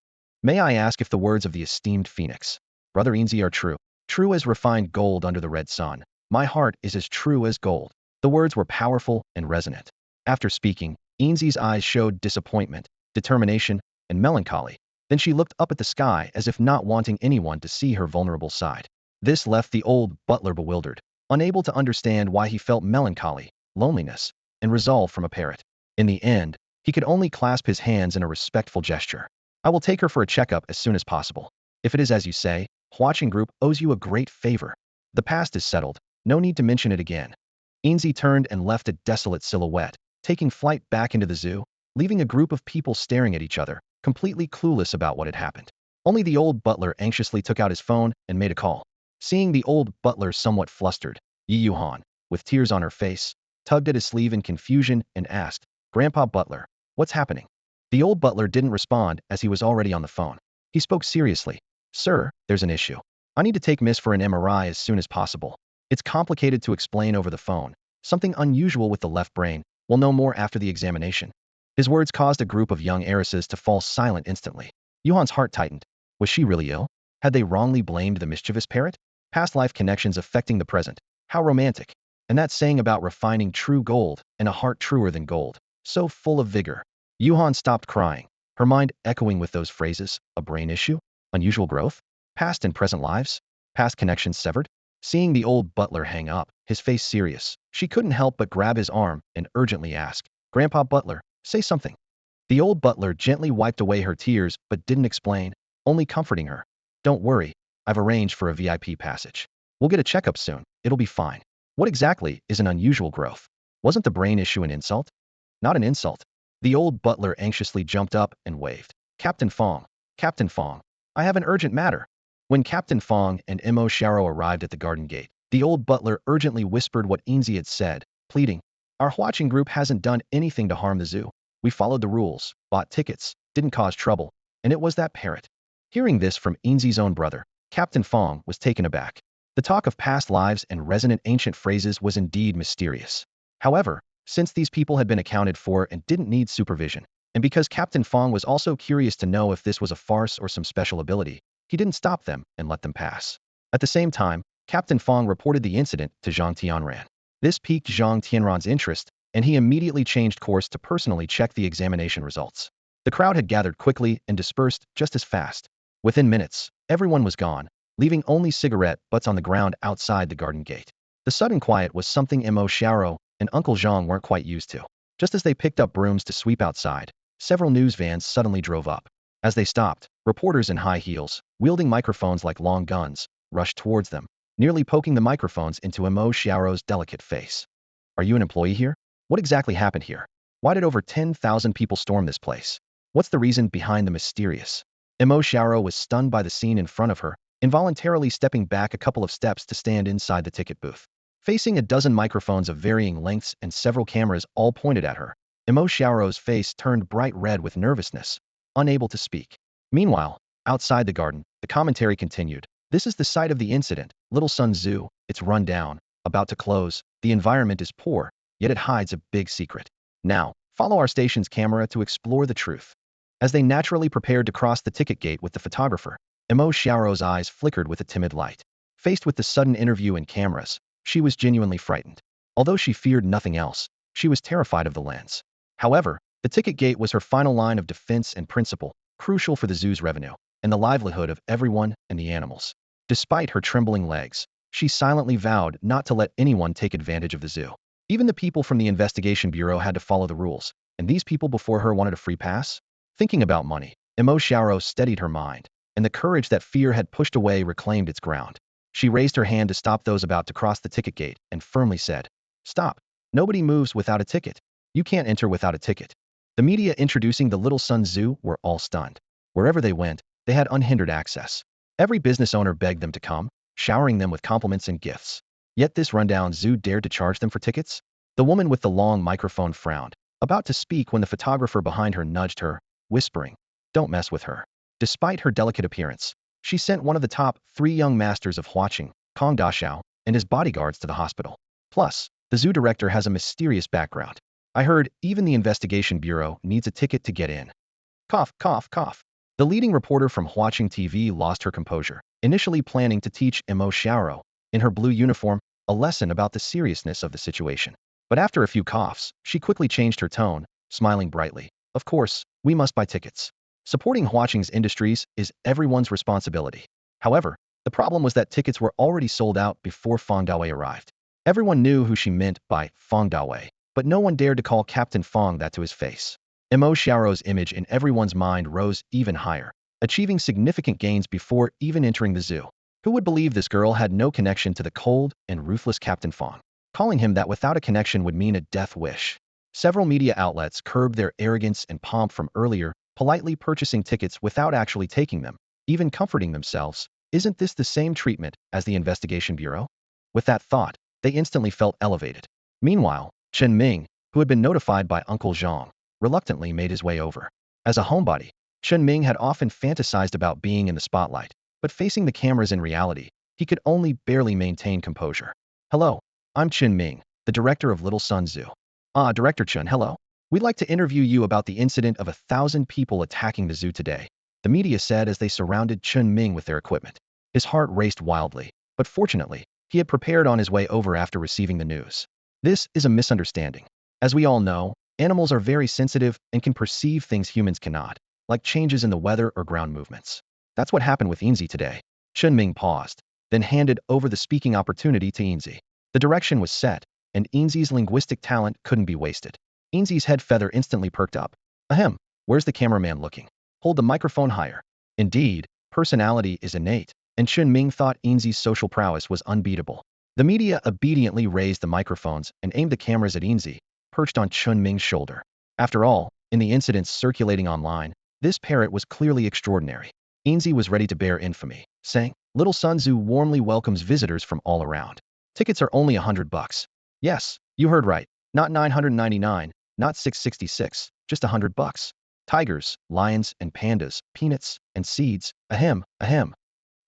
May I ask if the words of the esteemed phoenix, Brother Enzy, are true? True as refined gold under the red sun. My heart is as true as gold. The words were powerful and resonant. After speaking, Enzy's eyes showed disappointment, determination, and melancholy. Then she looked up at the sky as if not wanting anyone to see her vulnerable side. This left the old butler bewildered, unable to understand why he felt melancholy, loneliness, and resolve from a parrot. In the end, he could only clasp his hands in a respectful gesture. I will take her for a checkup as soon as possible. If it is as you say, Huacheng Group owes you a great favor. The past is settled, no need to mention it again. Enzy turned and left a desolate silhouette, taking flight back into the zoo, leaving a group of people staring at each other, completely clueless about what had happened. Only the old butler anxiously took out his phone and made a call. Seeing the old butler somewhat flustered, Yi Yuhan, with tears on her face, tugged at his sleeve in confusion and asked, Grandpa Butler, what's happening? The old butler didn't respond as he was already on the phone. He spoke seriously. Sir, there's an issue. I need to take Miss for an MRI as soon as possible. It's complicated to explain over the phone. Something unusual with the left brain. We'll know more after the examination. His words caused a group of young heiresses to fall silent instantly. Yuhan's heart tightened. Was she really ill? Had they wrongly blamed the mischievous parrot? Past life connections affecting the present. How romantic. And that saying about refining true gold and a heart truer than gold. So full of vigor. Yuhan stopped crying, her mind echoing with those phrases. A brain issue? Unusual growth? Past and present lives? Past connections severed? Seeing the old butler hang up, his face serious, she couldn't help but grab his arm and urgently ask, Grandpa Butler, say something. The old butler gently wiped away her tears but didn't explain, only comforting her. Don't worry, I've arranged for a VIP passage. We'll get a checkup soon, it'll be fine. What exactly is an unusual growth? Wasn't the brain issue an insult? Not an insult. The old butler anxiously jumped up and waved. Captain Fong, I have an urgent matter. When Captain Fong and Mo Sharo arrived at the garden gate, the old butler urgently whispered what Enzy had said, pleading, Our Huacheng Group hasn't done anything to harm the zoo. We followed the rules, bought tickets, didn't cause trouble, and it was that parrot. Hearing this from Enzy's own brother, Captain Fong was taken aback. The talk of past lives and resonant ancient phrases was indeed mysterious. However, since these people had been accounted for and didn't need supervision, and because Captain Fong was also curious to know if this was a farce or some special ability, he didn't stop them and let them pass. At the same time, Captain Fong reported the incident to Zhang Tianran. This piqued Zhang Tianran's interest, and he immediately changed course to personally check the examination results. The crowd had gathered quickly and dispersed just as fast. Within minutes, everyone was gone, leaving only cigarette butts on the ground outside the garden gate. The sudden quiet was something Mo Xiao and Uncle Zhang weren't quite used to. Just as they picked up brooms to sweep outside, several news vans suddenly drove up. As they stopped, reporters in high heels, wielding microphones like long guns, rushed towards them, nearly poking the microphones into Mo Xiao's delicate face. Are you an employee here? What exactly happened here? Why did over 10,000 people storm this place? What's the reason behind the mysterious? Mo Xiao was stunned by the scene in front of her, involuntarily stepping back a couple of steps to stand inside the ticket booth. Facing a dozen microphones of varying lengths and several cameras all pointed at her, Mo Xiao's face turned bright red with nervousness, unable to speak. Meanwhile, outside the garden, the commentary continued. This is the site of the incident, Little Sun Zoo. It's run down, about to close. The environment is poor, yet it hides a big secret. Now, follow our station's camera to explore the truth. As they naturally prepared to cross the ticket gate with the photographer, Emo Xiaoro's eyes flickered with a timid light. Faced with the sudden interview and cameras, she was genuinely frightened. Although she feared nothing else, she was terrified of the lens. However, the ticket gate was her final line of defense and principle, crucial for the zoo's revenue and the livelihood of everyone and the animals. Despite her trembling legs, she silently vowed not to let anyone take advantage of the zoo. Even the people from the investigation bureau had to follow the rules, and these people before her wanted a free pass? Thinking about money, Emo Xiaoro steadied her mind, and the courage that fear had pushed away reclaimed its ground. She raised her hand to stop those about to cross the ticket gate and firmly said, "Stop. Nobody moves without a ticket. You can't enter without a ticket." The media introducing the Little Sun Zoo were all stunned. Wherever they went, they had unhindered access. Every business owner begged them to come, showering them with compliments and gifts. Yet this rundown zoo dared to charge them for tickets? The woman with the long microphone frowned, about to speak when the photographer behind her nudged her, whispering, "Don't mess with her." Despite her delicate appearance, she sent one of the top 3 young masters of Huaqing, Kong Daxiao, and his bodyguards to the hospital. Plus, the zoo director has a mysterious background. I heard even the investigation bureau needs a ticket to get in. Cough, cough, cough. The leading reporter from Huaqing TV lost her composure, initially planning to teach Emo Xiaoro, in her blue uniform, a lesson about the seriousness of the situation. But after a few coughs, she quickly changed her tone, smiling brightly. "Of course, we must buy tickets. Supporting Huaqing's industries is everyone's responsibility." However, the problem was that tickets were already sold out before Fong Dawei arrived. Everyone knew who she meant by Fong Dawei, but no one dared to call Captain Fong that to his face. Emo Xiaoro's image in everyone's mind rose even higher, achieving significant gains before even entering the zoo. Who would believe this girl had no connection to the cold and ruthless Captain Fong? Calling him that without a connection would mean a death wish. Several media outlets curbed their arrogance and pomp from earlier, politely purchasing tickets without actually taking them, even comforting themselves. Isn't this the same treatment as the investigation bureau? With that thought, they instantly felt elevated. Meanwhile, Chen Ming, who had been notified by Uncle Zhang, reluctantly made his way over. As a homebody, Chen Ming had often fantasized about being in the spotlight, but facing the cameras in reality, he could only barely maintain composure. "Hello, I'm Chen Ming, the director of Little Sun Zoo." "Ah, Director Chen, hello. We'd like to interview you about the incident of 1,000 people attacking the zoo today," the media said as they surrounded Chen Ming with their equipment. His heart raced wildly, but fortunately, he had prepared on his way over after receiving the news. This is a misunderstanding. As we all know, animals are very sensitive and can perceive things humans cannot, like changes in the weather or ground movements. That's what happened with Enzy today. Chen Ming paused, then handed over the speaking opportunity to Enzy. The direction was set, and Enzy's linguistic talent couldn't be wasted. Enzy's head feather instantly perked up. "Ahem, where's the cameraman looking? Hold the microphone higher." Indeed, personality is innate, and Chen Ming thought Enzy's social prowess was unbeatable. The media obediently raised the microphones and aimed the cameras at Enzy, perched on Chen Ming's shoulder. After all, in the incidents circulating online, this parrot was clearly extraordinary. Enzy was ready to bear infamy, saying, "Little Sun Zoo warmly welcomes visitors from all around. Tickets are only $100. Yes, you heard right. Not $999, not $666, just $100. Tigers, lions, and pandas, peanuts, and seeds, ahem, ahem."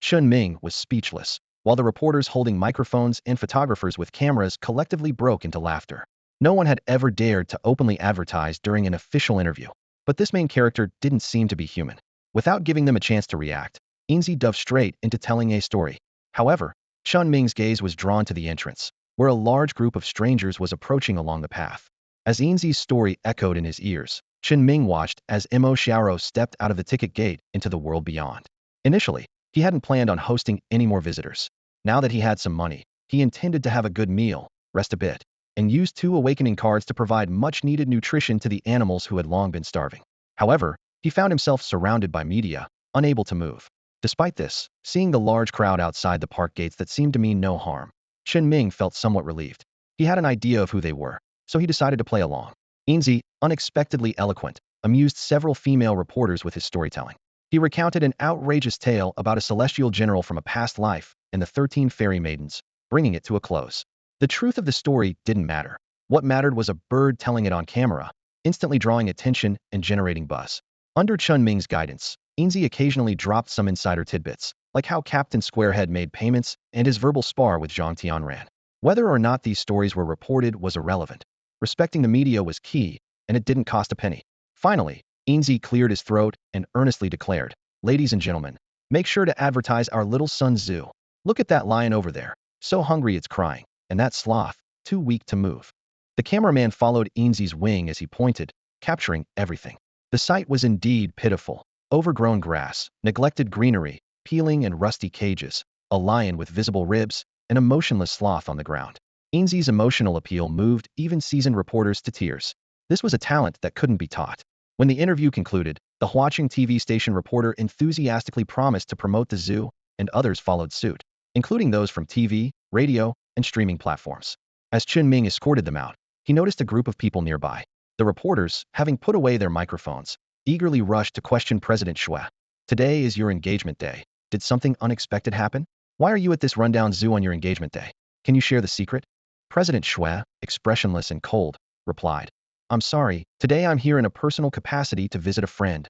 Chen Ming was speechless, while the reporters holding microphones and photographers with cameras collectively broke into laughter. No one had ever dared to openly advertise during an official interview. But this main character didn't seem to be human. Without giving them a chance to react, Enzy dove straight into telling a story. However, Chen Ming's gaze was drawn to the entrance, where a large group of strangers was approaching along the path. As Enzy's story echoed in his ears, Chen Ming watched as Emo Xiaoro stepped out of the ticket gate into the world beyond. Initially, he hadn't planned on hosting any more visitors. Now that he had some money, he intended to have a good meal, rest a bit, and use 2 awakening cards to provide much-needed nutrition to the animals who had long been starving. However, he found himself surrounded by media, unable to move. Despite this, seeing the large crowd outside the park gates that seemed to mean no harm, Chen Ming felt somewhat relieved. He had an idea of who they were, so he decided to play along. Enzy, unexpectedly eloquent, amused several female reporters with his storytelling. He recounted an outrageous tale about a celestial general from a past life and the 13 fairy maidens, bringing it to a close. The truth of the story didn't matter. What mattered was a bird telling it on camera, instantly drawing attention and generating buzz. Under Chen Ming's guidance, Enzy occasionally dropped some insider tidbits, like how Captain Squarehead made payments and his verbal spar with Zhang Tianran. Whether or not these stories were reported was irrelevant. Respecting the media was key, and it didn't cost a penny. Finally, Enzy cleared his throat and earnestly declared, "Ladies and gentlemen, make sure to advertise our little son's zoo. Look at that lion over there, so hungry it's crying, and that sloth, too weak to move." The cameraman followed Enzy's wing as he pointed, capturing everything. The sight was indeed pitiful. Overgrown grass, neglected greenery, peeling and rusty cages, a lion with visible ribs, and a motionless sloth on the ground. Enzy's emotional appeal moved even seasoned reporters to tears. This was a talent that couldn't be taught. When the interview concluded, the Huaching TV station reporter enthusiastically promised to promote the zoo, and others followed suit, including those from TV, radio, and streaming platforms. As Chen Ming escorted them out, he noticed a group of people nearby. The reporters, having put away their microphones, eagerly rushed to question President Xue. "Today is your engagement day. Did something unexpected happen? Why are you at this rundown zoo on your engagement day? Can you share the secret?" President Xue, expressionless and cold, replied, "I'm sorry, today I'm here in a personal capacity to visit a friend."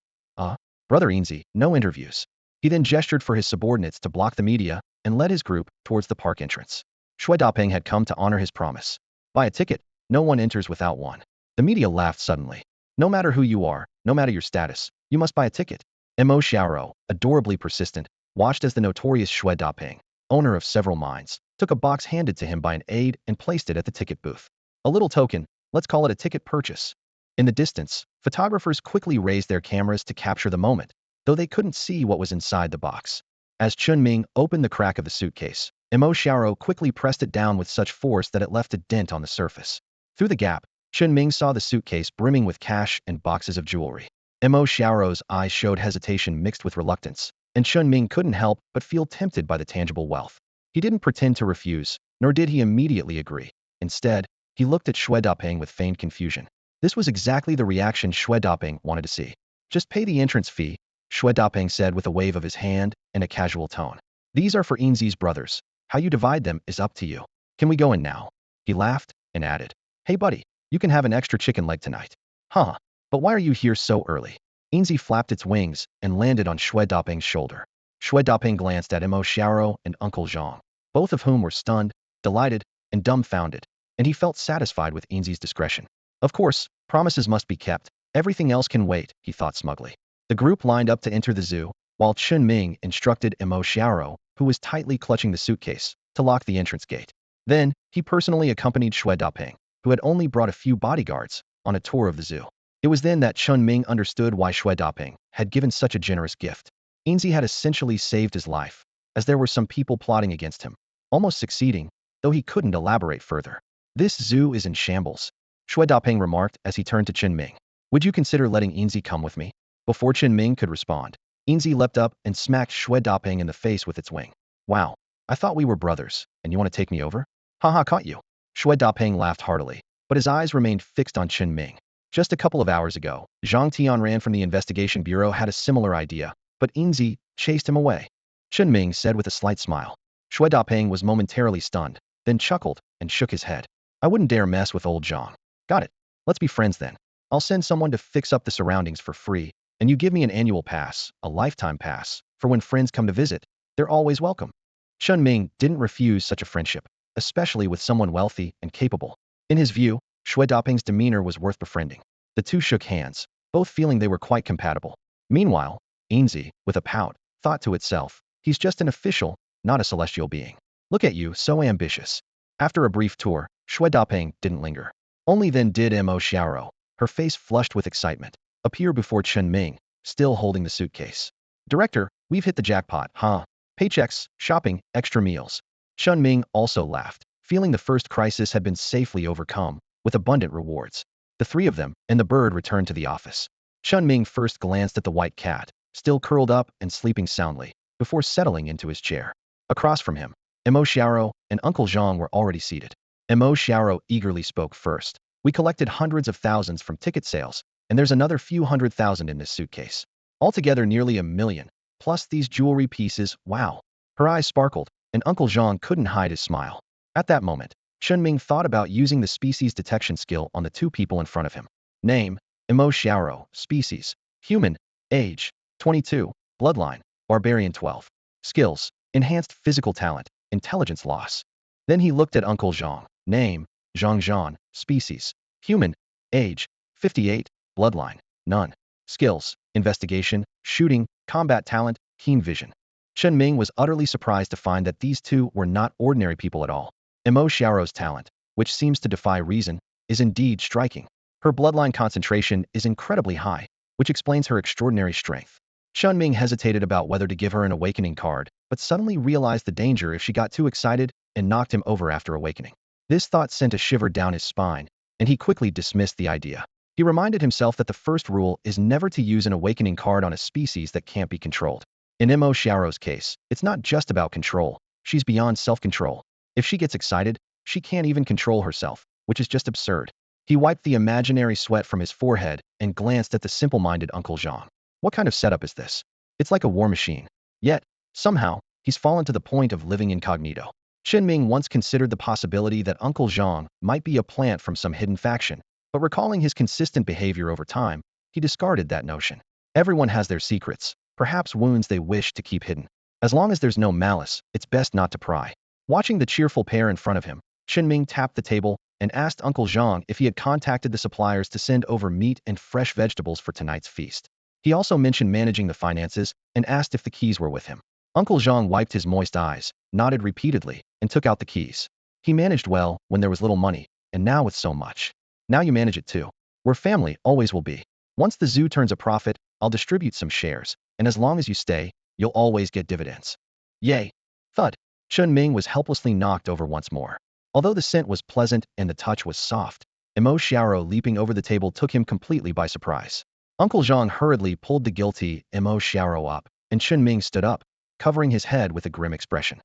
Brother Enzy, no interviews." He then gestured for his subordinates to block the media and led his group towards the park entrance. Xue Daping had come to honor his promise. "Buy a ticket, no one enters without one." The media laughed suddenly. "No matter who you are, no matter your status, you must buy a ticket." Mo Xiaoro, adorably persistent, watched as the notorious Xue Daping, owner of several mines, took a box handed to him by an aide and placed it at the ticket booth. "A little token, let's call it a ticket purchase." In the distance, photographers quickly raised their cameras to capture the moment, though they couldn't see what was inside the box. As Chinming opened the crack of the suitcase, Mo Xiaoro quickly pressed it down with such force that it left a dent on the surface. Through the gap, Chinming saw the suitcase brimming with cash and boxes of jewelry. Mo Xiaoro's eyes showed hesitation mixed with reluctance, and Chinming couldn't help but feel tempted by the tangible wealth. He didn't pretend to refuse, nor did he immediately agree. Instead, he looked at Xue Daping with feigned confusion. This was exactly the reaction Xue Daping wanted to see. "Just pay the entrance fee," Xue Daping said with a wave of his hand and a casual tone. "These are for Enzy's brothers. How you divide them is up to you. Can we go in now?" He laughed and added, "Hey buddy, you can have an extra chicken leg tonight." "Huh, but why are you here so early?" Enzy flapped its wings and landed on Xue Daping's shoulder. Xue Daping glanced at Mo Xiaoro and Uncle Zhang, both of whom were stunned, delighted, and dumbfounded, and he felt satisfied with Enzy's discretion. Of course, promises must be kept. Everything else can wait, he thought smugly. The group lined up to enter the zoo, while Chen Ming instructed Mo Xiaoro, who was tightly clutching the suitcase, to lock the entrance gate. Then, he personally accompanied Xue Daping, who had only brought a few bodyguards, on a tour of the zoo. It was then that Chen Ming understood why Xue Daping had given such a generous gift. Enzy had essentially saved his life, as there were some people plotting against him, almost succeeding, though he couldn't elaborate further. "This zoo is in shambles," Xue Daping remarked as he turned to Chen Ming. "Would you consider letting Enzy come with me?" Before Chen Ming could respond, Enzy leapt up and smacked Xue Daping in the face with its wing. "Wow, I thought we were brothers, and you want to take me over?" "Haha, caught you." Xue Daping laughed heartily, but his eyes remained fixed on Chen Ming. Just a couple of hours ago, Zhang Tianran from the investigation bureau had a similar idea, but Enzy chased him away. Chen Ming said with a slight smile. Xue Daping was momentarily stunned, then chuckled and shook his head. "I wouldn't dare mess with old Zhang." "Got it. Let's be friends then. I'll send someone to fix up the surroundings for free, and you give me an annual pass, a lifetime pass, for when friends come to visit. They're always welcome." Chen Ming didn't refuse such a friendship, especially with someone wealthy and capable. In his view, Xue Daping's demeanor was worth befriending. The two shook hands, both feeling they were quite compatible. Meanwhile, Enzy, with a pout, thought to itself, "He's just an official, not a celestial being. Look at you, so ambitious." After a brief tour, Xue Daping didn't linger. Only then did Mo Xiaoro, her face flushed with excitement, appear before Chen Ming, still holding the suitcase. "Director, we've hit the jackpot, huh? Paychecks, shopping, extra meals." Chen Ming also laughed, feeling the first crisis had been safely overcome, with abundant rewards. The three of them and the bird returned to the office. Chen Ming first glanced at the white cat, still curled up and sleeping soundly, before settling into his chair. Across from him, Mo Xiaoro and Uncle Zhang were already seated. Mo Xiaoro eagerly spoke first. "We collected hundreds of thousands from ticket sales, and there's another few 100,000 in this suitcase. Altogether nearly 1 million, plus these jewelry pieces, wow." Her eyes sparkled, and Uncle Zhang couldn't hide his smile. At that moment, Chen Ming thought about using the species detection skill on the two people in front of him. Name, Mo Xiaoro, species, human, age, 22, bloodline, barbarian 12. Skills, enhanced physical talent, intelligence loss. Then he looked at Uncle Zhang. Name, Zhang Zhan, species, human, age, 58, bloodline, none. Skills: investigation, shooting, combat talent, keen vision. Chen Ming was utterly surprised to find that these two were not ordinary people at all. Mo Xiao's talent, which seems to defy reason, is indeed striking. Her bloodline concentration is incredibly high, which explains her extraordinary strength. Chen Ming hesitated about whether to give her an awakening card, but suddenly realized the danger if she got too excited and knocked him over after awakening. This thought sent a shiver down his spine, and he quickly dismissed the idea. He reminded himself that the first rule is never to use an awakening card on a species that can't be controlled. In Mo Xiao's case, it's not just about control, she's beyond self-control. If she gets excited, she can't even control herself, which is just absurd. He wiped the imaginary sweat from his forehead and glanced at the simple-minded Uncle Zhang. What kind of setup is this? It's like a war machine. Yet, somehow, he's fallen to the point of living incognito. Chinming once considered the possibility that Uncle Zhang might be a plant from some hidden faction, but recalling his consistent behavior over time, he discarded that notion. Everyone has their secrets, perhaps wounds they wish to keep hidden. As long as there's no malice, it's best not to pry. Watching the cheerful pair in front of him, Chinming tapped the table and asked Uncle Zhang if he had contacted the suppliers to send over meat and fresh vegetables for tonight's feast. He also mentioned managing the finances and asked if the keys were with him. Uncle Zhang wiped his moist eyes, nodded repeatedly, and took out the keys. He managed well when there was little money, and now with so much. Now you manage it too. We're family, always will be. Once the zoo turns a profit, I'll distribute some shares, and as long as you stay, you'll always get dividends. Yay! Thud. Chen Ming was helplessly knocked over once more. Although the scent was pleasant and the touch was soft, Mo Xiao leaping over the table took him completely by surprise. Uncle Zhang hurriedly pulled the guilty Mo Xiao up, and Chen Ming stood up, covering his head with a grim expression.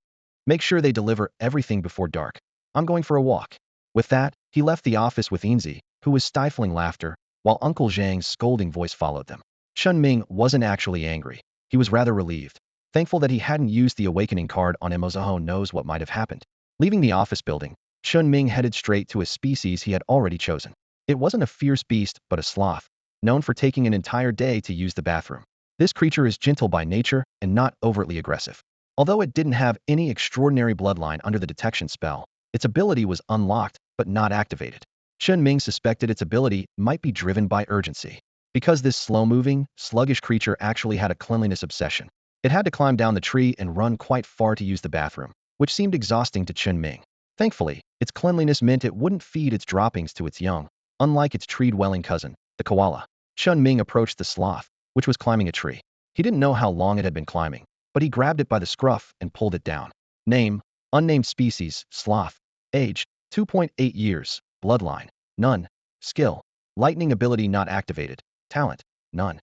Make sure they deliver everything before dark. I'm going for a walk. With that, he left the office with Enzy, who was stifling laughter, while Uncle Zhang's scolding voice followed them. Chen Ming wasn't actually angry. He was rather relieved, thankful that he hadn't used the awakening card on Mo Xiao knows what might have happened. Leaving the office building, Chen Ming headed straight to a species he had already chosen. It wasn't a fierce beast, but a sloth, known for taking an entire day to use the bathroom. This creature is gentle by nature and not overtly aggressive. Although it didn't have any extraordinary bloodline under the detection spell, its ability was unlocked but not activated. Chen Ming suspected its ability might be driven by urgency. Because this slow-moving, sluggish creature actually had a cleanliness obsession, it had to climb down the tree and run quite far to use the bathroom, which seemed exhausting to Chen Ming. Thankfully, its cleanliness meant it wouldn't feed its droppings to its young, unlike its tree-dwelling cousin, the koala. Chen Ming approached the sloth, which was climbing a tree. He didn't know how long it had been climbing, but he grabbed it by the scruff and pulled it down. Name: unnamed species, sloth. Age: 2.8 years. Bloodline: none. Skill: lightning ability not activated. Talent: none.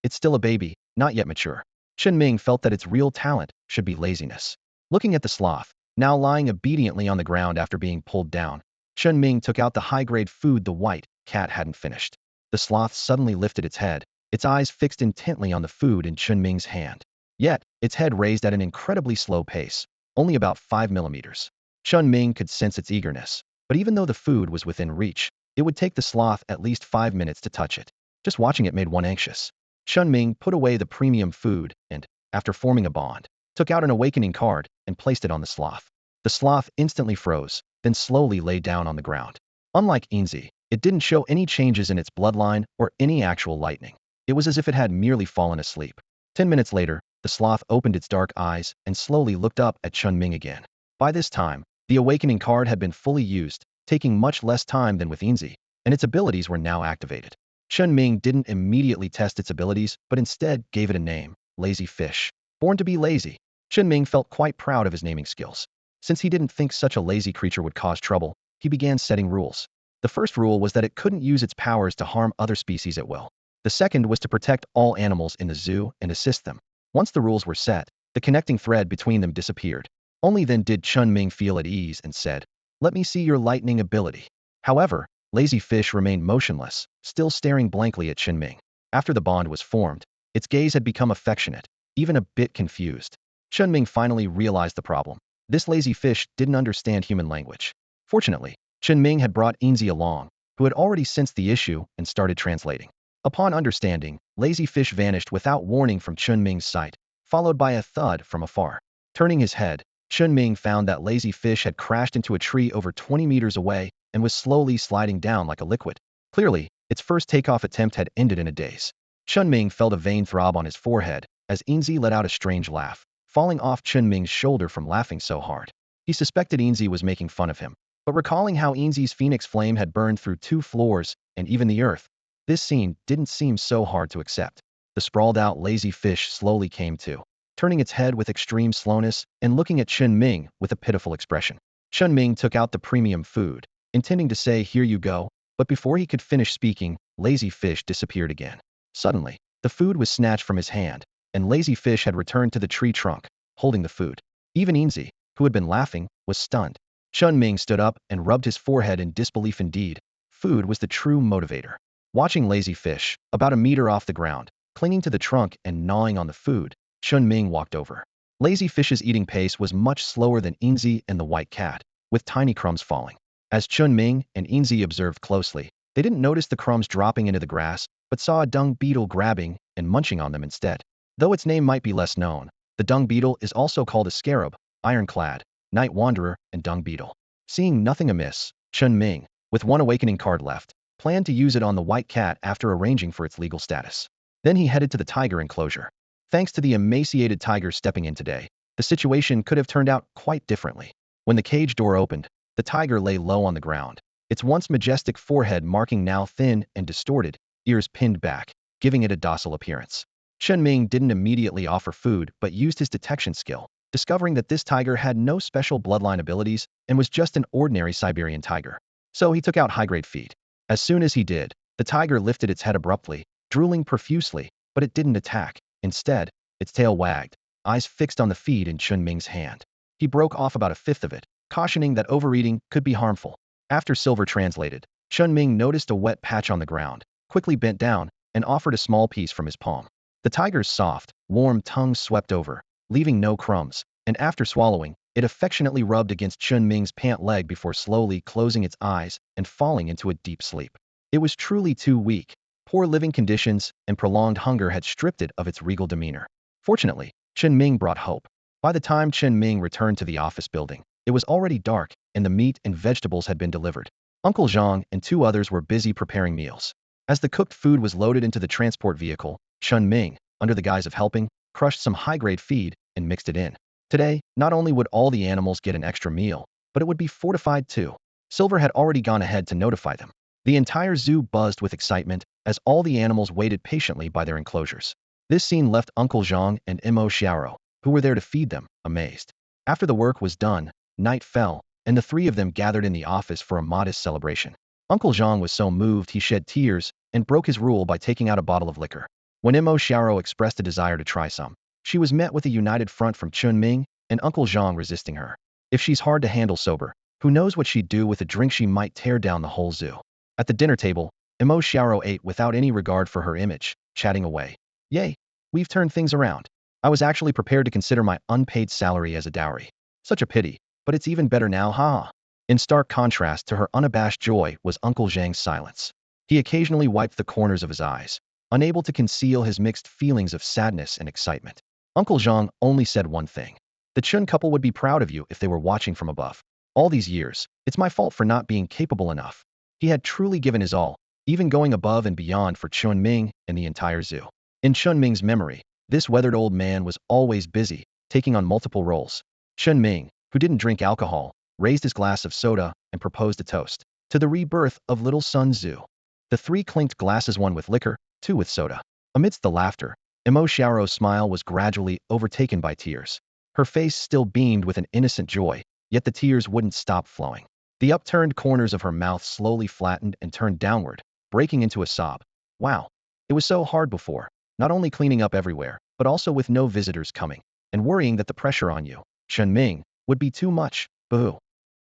It's still a baby, not yet mature. Chen Ming felt that its real talent should be laziness. Looking at the sloth, now lying obediently on the ground after being pulled down, Chen Ming took out the high-grade food the white cat hadn't finished. The sloth suddenly lifted its head, its eyes fixed intently on the food in Chen Ming's hand. Yet, its head raised at an incredibly slow pace, only about 5 millimeters. Chen Ming could sense its eagerness, but even though the food was within reach, it would take the sloth at least 5 minutes to touch it. Just watching it made one anxious. Chen Ming put away the premium food and, after forming a bond, took out an awakening card and placed it on the sloth. The sloth instantly froze, then slowly lay down on the ground. Unlike Enzy, it didn't show any changes in its bloodline or any actual lightning. It was as if it had merely fallen asleep. 10 minutes later, the sloth opened its dark eyes and slowly looked up at Chen Ming again. By this time, the awakening card had been fully used, taking much less time than with Enzy, and its abilities were now activated. Chen Ming didn't immediately test its abilities, but instead gave it a name: Lazy Fish. Born to be lazy, Chen Ming felt quite proud of his naming skills. Since he didn't think such a lazy creature would cause trouble, he began setting rules. The first rule was that it couldn't use its powers to harm other species at will. The second was to protect all animals in the zoo and assist them. Once the rules were set, the connecting thread between them disappeared. Only then did Chen Ming feel at ease and said, "Let me see your lightning ability." However, Lazy Fish remained motionless, still staring blankly at Chen Ming. After the bond was formed, its gaze had become affectionate, even a bit confused. Chen Ming finally realized the problem. This lazy fish didn't understand human language. Fortunately, Chen Ming had brought Enzy along, who had already sensed the issue and started translating. Upon understanding, Lazy Fish vanished without warning from Chen Ming's sight, followed by a thud from afar. Turning his head, Chen Ming found that Lazy Fish had crashed into a tree over 20 meters away and was slowly sliding down like a liquid. Clearly, its first takeoff attempt had ended in a daze. Chen Ming felt a vein throb on his forehead as Enzy let out a strange laugh, falling off Chen Ming's shoulder from laughing so hard. He suspected Enzy was making fun of him, but recalling how Enzy's phoenix flame had burned through 2 floors and even the earth, this scene didn't seem so hard to accept. The sprawled-out lazy fish slowly came to, turning its head with extreme slowness and looking at Chen Ming with a pitiful expression. Chen Ming took out the premium food, intending to say, "Here you go," but before he could finish speaking, lazy fish disappeared again. Suddenly, the food was snatched from his hand, and lazy fish had returned to the tree trunk, holding the food. Even Enzy, who had been laughing, was stunned. Chen Ming stood up and rubbed his forehead in disbelief. Indeed, food was the true motivator. Watching lazy fish, about a meter off the ground, clinging to the trunk and gnawing on the food, Chen Ming walked over. Lazy fish's eating pace was much slower than Enzy and the white cat, with tiny crumbs falling. As Chen Ming and Enzy observed closely, they didn't notice the crumbs dropping into the grass, but saw a dung beetle grabbing and munching on them instead. Though its name might be less known, the dung beetle is also called a scarab, ironclad, night wanderer, and dung beetle. Seeing nothing amiss, Chen Ming, with one awakening card left, planned to use it on the white cat after arranging for its legal status. Then he headed to the tiger enclosure. Thanks to the emaciated tiger stepping in today, the situation could have turned out quite differently. When the cage door opened, the tiger lay low on the ground, its once majestic forehead marking now thin and distorted, ears pinned back, giving it a docile appearance. Chen Ming didn't immediately offer food but used his detection skill, discovering that this tiger had no special bloodline abilities and was just an ordinary Siberian tiger. So he took out high-grade feed. As soon as he did, the tiger lifted its head abruptly, drooling profusely, but it didn't attack. Instead, its tail wagged, eyes fixed on the feed in Chen Ming's hand. He broke off about a fifth of it, cautioning that overeating could be harmful. After Silver translated, Chen Ming noticed a wet patch on the ground, quickly bent down, and offered a small piece from his palm. The tiger's soft, warm tongue swept over, leaving no crumbs, and after swallowing, it affectionately rubbed against Chen Ming's pant leg before slowly closing its eyes and falling into a deep sleep. It was truly too weak. Poor living conditions and prolonged hunger had stripped it of its regal demeanor. Fortunately, Chen Ming brought hope. By the time Chen Ming returned to the office building, it was already dark, and the meat and vegetables had been delivered. Uncle Zhang and 2 others were busy preparing meals. As the cooked food was loaded into the transport vehicle, Chen Ming, under the guise of helping, crushed some high-grade feed and mixed it in. Today, not only would all the animals get an extra meal, but it would be fortified too. Silver had already gone ahead to notify them. The entire zoo buzzed with excitement as all the animals waited patiently by their enclosures. This scene left Uncle Zhang and Mo Xiaoro, who were there to feed them, amazed. After the work was done, night fell, and the 3 of them gathered in the office for a modest celebration. Uncle Zhang was so moved he shed tears and broke his rule by taking out a bottle of liquor. When Mo Xiaoro expressed a desire to try some, she was met with a united front from Chen Ming and Uncle Zhang resisting her. If she's hard to handle sober, who knows what she'd do with a drink? She might tear down the whole zoo. At the dinner table, Mo Xiaoro ate without any regard for her image, chatting away. Yay, we've turned things around. I was actually prepared to consider my unpaid salary as a dowry. Such a pity, but it's even better now, haha. In stark contrast to her unabashed joy was Uncle Zhang's silence. He occasionally wiped the corners of his eyes, unable to conceal his mixed feelings of sadness and excitement. Uncle Zhang only said one thing. The Chen couple would be proud of you if they were watching from above. All these years, it's my fault for not being capable enough. He had truly given his all, even going above and beyond for Chen Ming and the entire zoo. In Chen Ming's memory, this weathered old man was always busy, taking on multiple roles. Chen Ming, who didn't drink alcohol, raised his glass of soda and proposed a toast to the rebirth of Little Sun Zoo. The 3 clinked glasses, 1 with liquor, 2 with soda. Amidst the laughter, Mo Xiaoro's smile was gradually overtaken by tears. Her face still beamed with an innocent joy, yet the tears wouldn't stop flowing. The upturned corners of her mouth slowly flattened and turned downward, breaking into a sob. Wow. It was so hard before, not only cleaning up everywhere, but also with no visitors coming, and worrying that the pressure on you, Chen Ming, would be too much. Boo.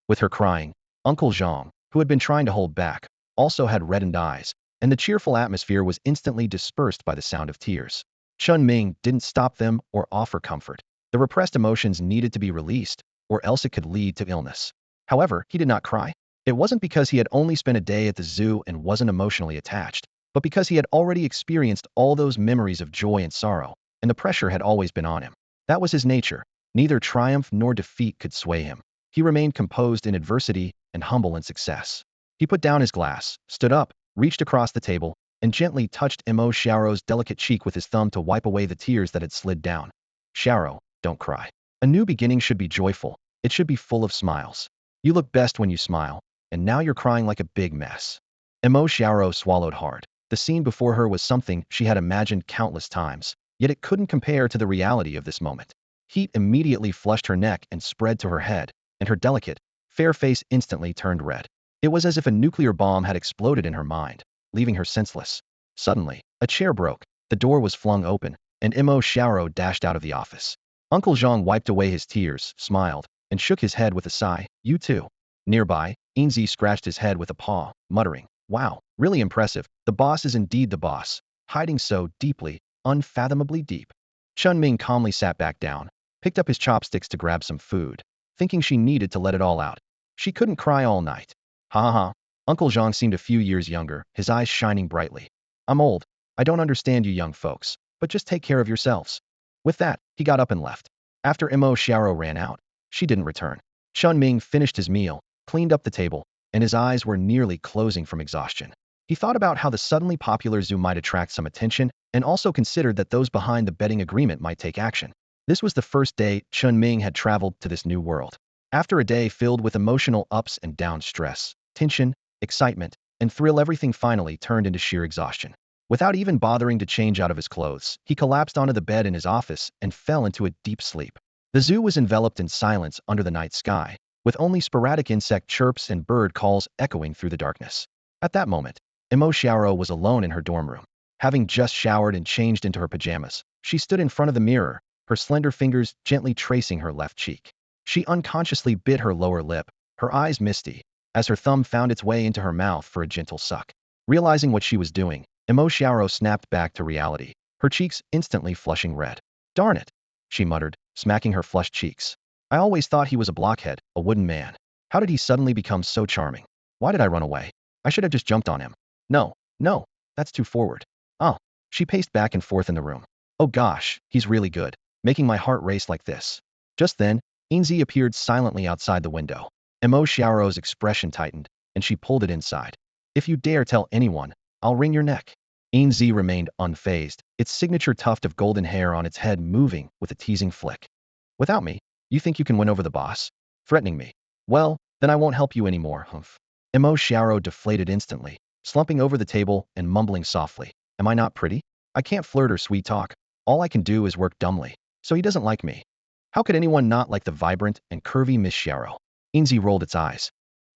With her crying, Uncle Zhang, who had been trying to hold back, also had reddened eyes, and the cheerful atmosphere was instantly dispersed by the sound of tears. Chen Ming didn't stop them or offer comfort. The repressed emotions needed to be released, or else it could lead to illness. However, he did not cry. It wasn't because he had only spent a day at the zoo and wasn't emotionally attached, but because he had already experienced all those memories of joy and sorrow, and the pressure had always been on him. That was his nature. Neither triumph nor defeat could sway him. He remained composed in adversity and humble in success. He put down his glass, stood up, reached across the table, and gently touched Mo Xiao's delicate cheek with his thumb to wipe away the tears that had slid down. Xiao, don't cry. A new beginning should be joyful. It should be full of smiles. You look best when you smile, and now you're crying like a big mess. Mo Xiao swallowed hard. The scene before her was something she had imagined countless times, yet it couldn't compare to the reality of this moment. Heat immediately flushed her neck and spread to her head, and her delicate, fair face instantly turned red. It was as if a nuclear bomb had exploded in her mind, leaving her senseless. Suddenly, a chair broke, the door was flung open, and Mo Xiao dashed out of the office. Uncle Zhang wiped away his tears, smiled, and shook his head with a sigh. You too. Nearby, Enzy scratched his head with a paw, muttering, wow, really impressive. The boss is indeed the boss, hiding so deeply, unfathomably deep. Chen Ming calmly sat back down, picked up his chopsticks to grab some food, thinking she needed to let it all out. She couldn't cry all night. Ha ha ha. Uncle Zhang seemed a few years younger, his eyes shining brightly. I'm old. I don't understand you young folks, but just take care of yourselves. With that, he got up and left. After Mo Xiao ran out, she didn't return. Chen Ming finished his meal, cleaned up the table, and his eyes were nearly closing from exhaustion. He thought about how the suddenly popular zoo might attract some attention, and also considered that those behind the betting agreement might take action. This was the first day Chen Ming had traveled to this new world. After a day filled with emotional ups and downs, stress, tension, excitement, and thrill, everything finally turned into sheer exhaustion. Without even bothering to change out of his clothes, he collapsed onto the bed in his office and fell into a deep sleep. The zoo was enveloped in silence under the night sky, with only sporadic insect chirps and bird calls echoing through the darkness. At that moment, Mo Xiao was alone in her dorm room. Having just showered and changed into her pajamas, she stood in front of the mirror, her slender fingers gently tracing her left cheek. She unconsciously bit her lower lip, her eyes misty, as her thumb found its way into her mouth for a gentle suck. Realizing what she was doing, Mo Xiao snapped back to reality, her cheeks instantly flushing red. Darn it, she muttered, smacking her flushed cheeks. I always thought he was a blockhead, a wooden man. How did he suddenly become so charming? Why did I run away? I should have just jumped on him. No, no, that's too forward. Oh, she paced back and forth in the room. Oh gosh, he's really good, making my heart race like this. Just then, Enzy appeared silently outside the window. Mo Xiao's expression tightened, and she pulled it inside. If you dare tell anyone, I'll wring your neck. Enzy remained unfazed, its signature tuft of golden hair on its head moving with a teasing flick. Without me, you think you can win over the boss? Threatening me? Well, then I won't help you anymore, humph. Mo Xiao deflated instantly, slumping over the table and mumbling softly. Am I not pretty? I can't flirt or sweet talk. All I can do is work dumbly. So he doesn't like me. How could anyone not like the vibrant and curvy Miss Xiao? Enzy rolled its eyes.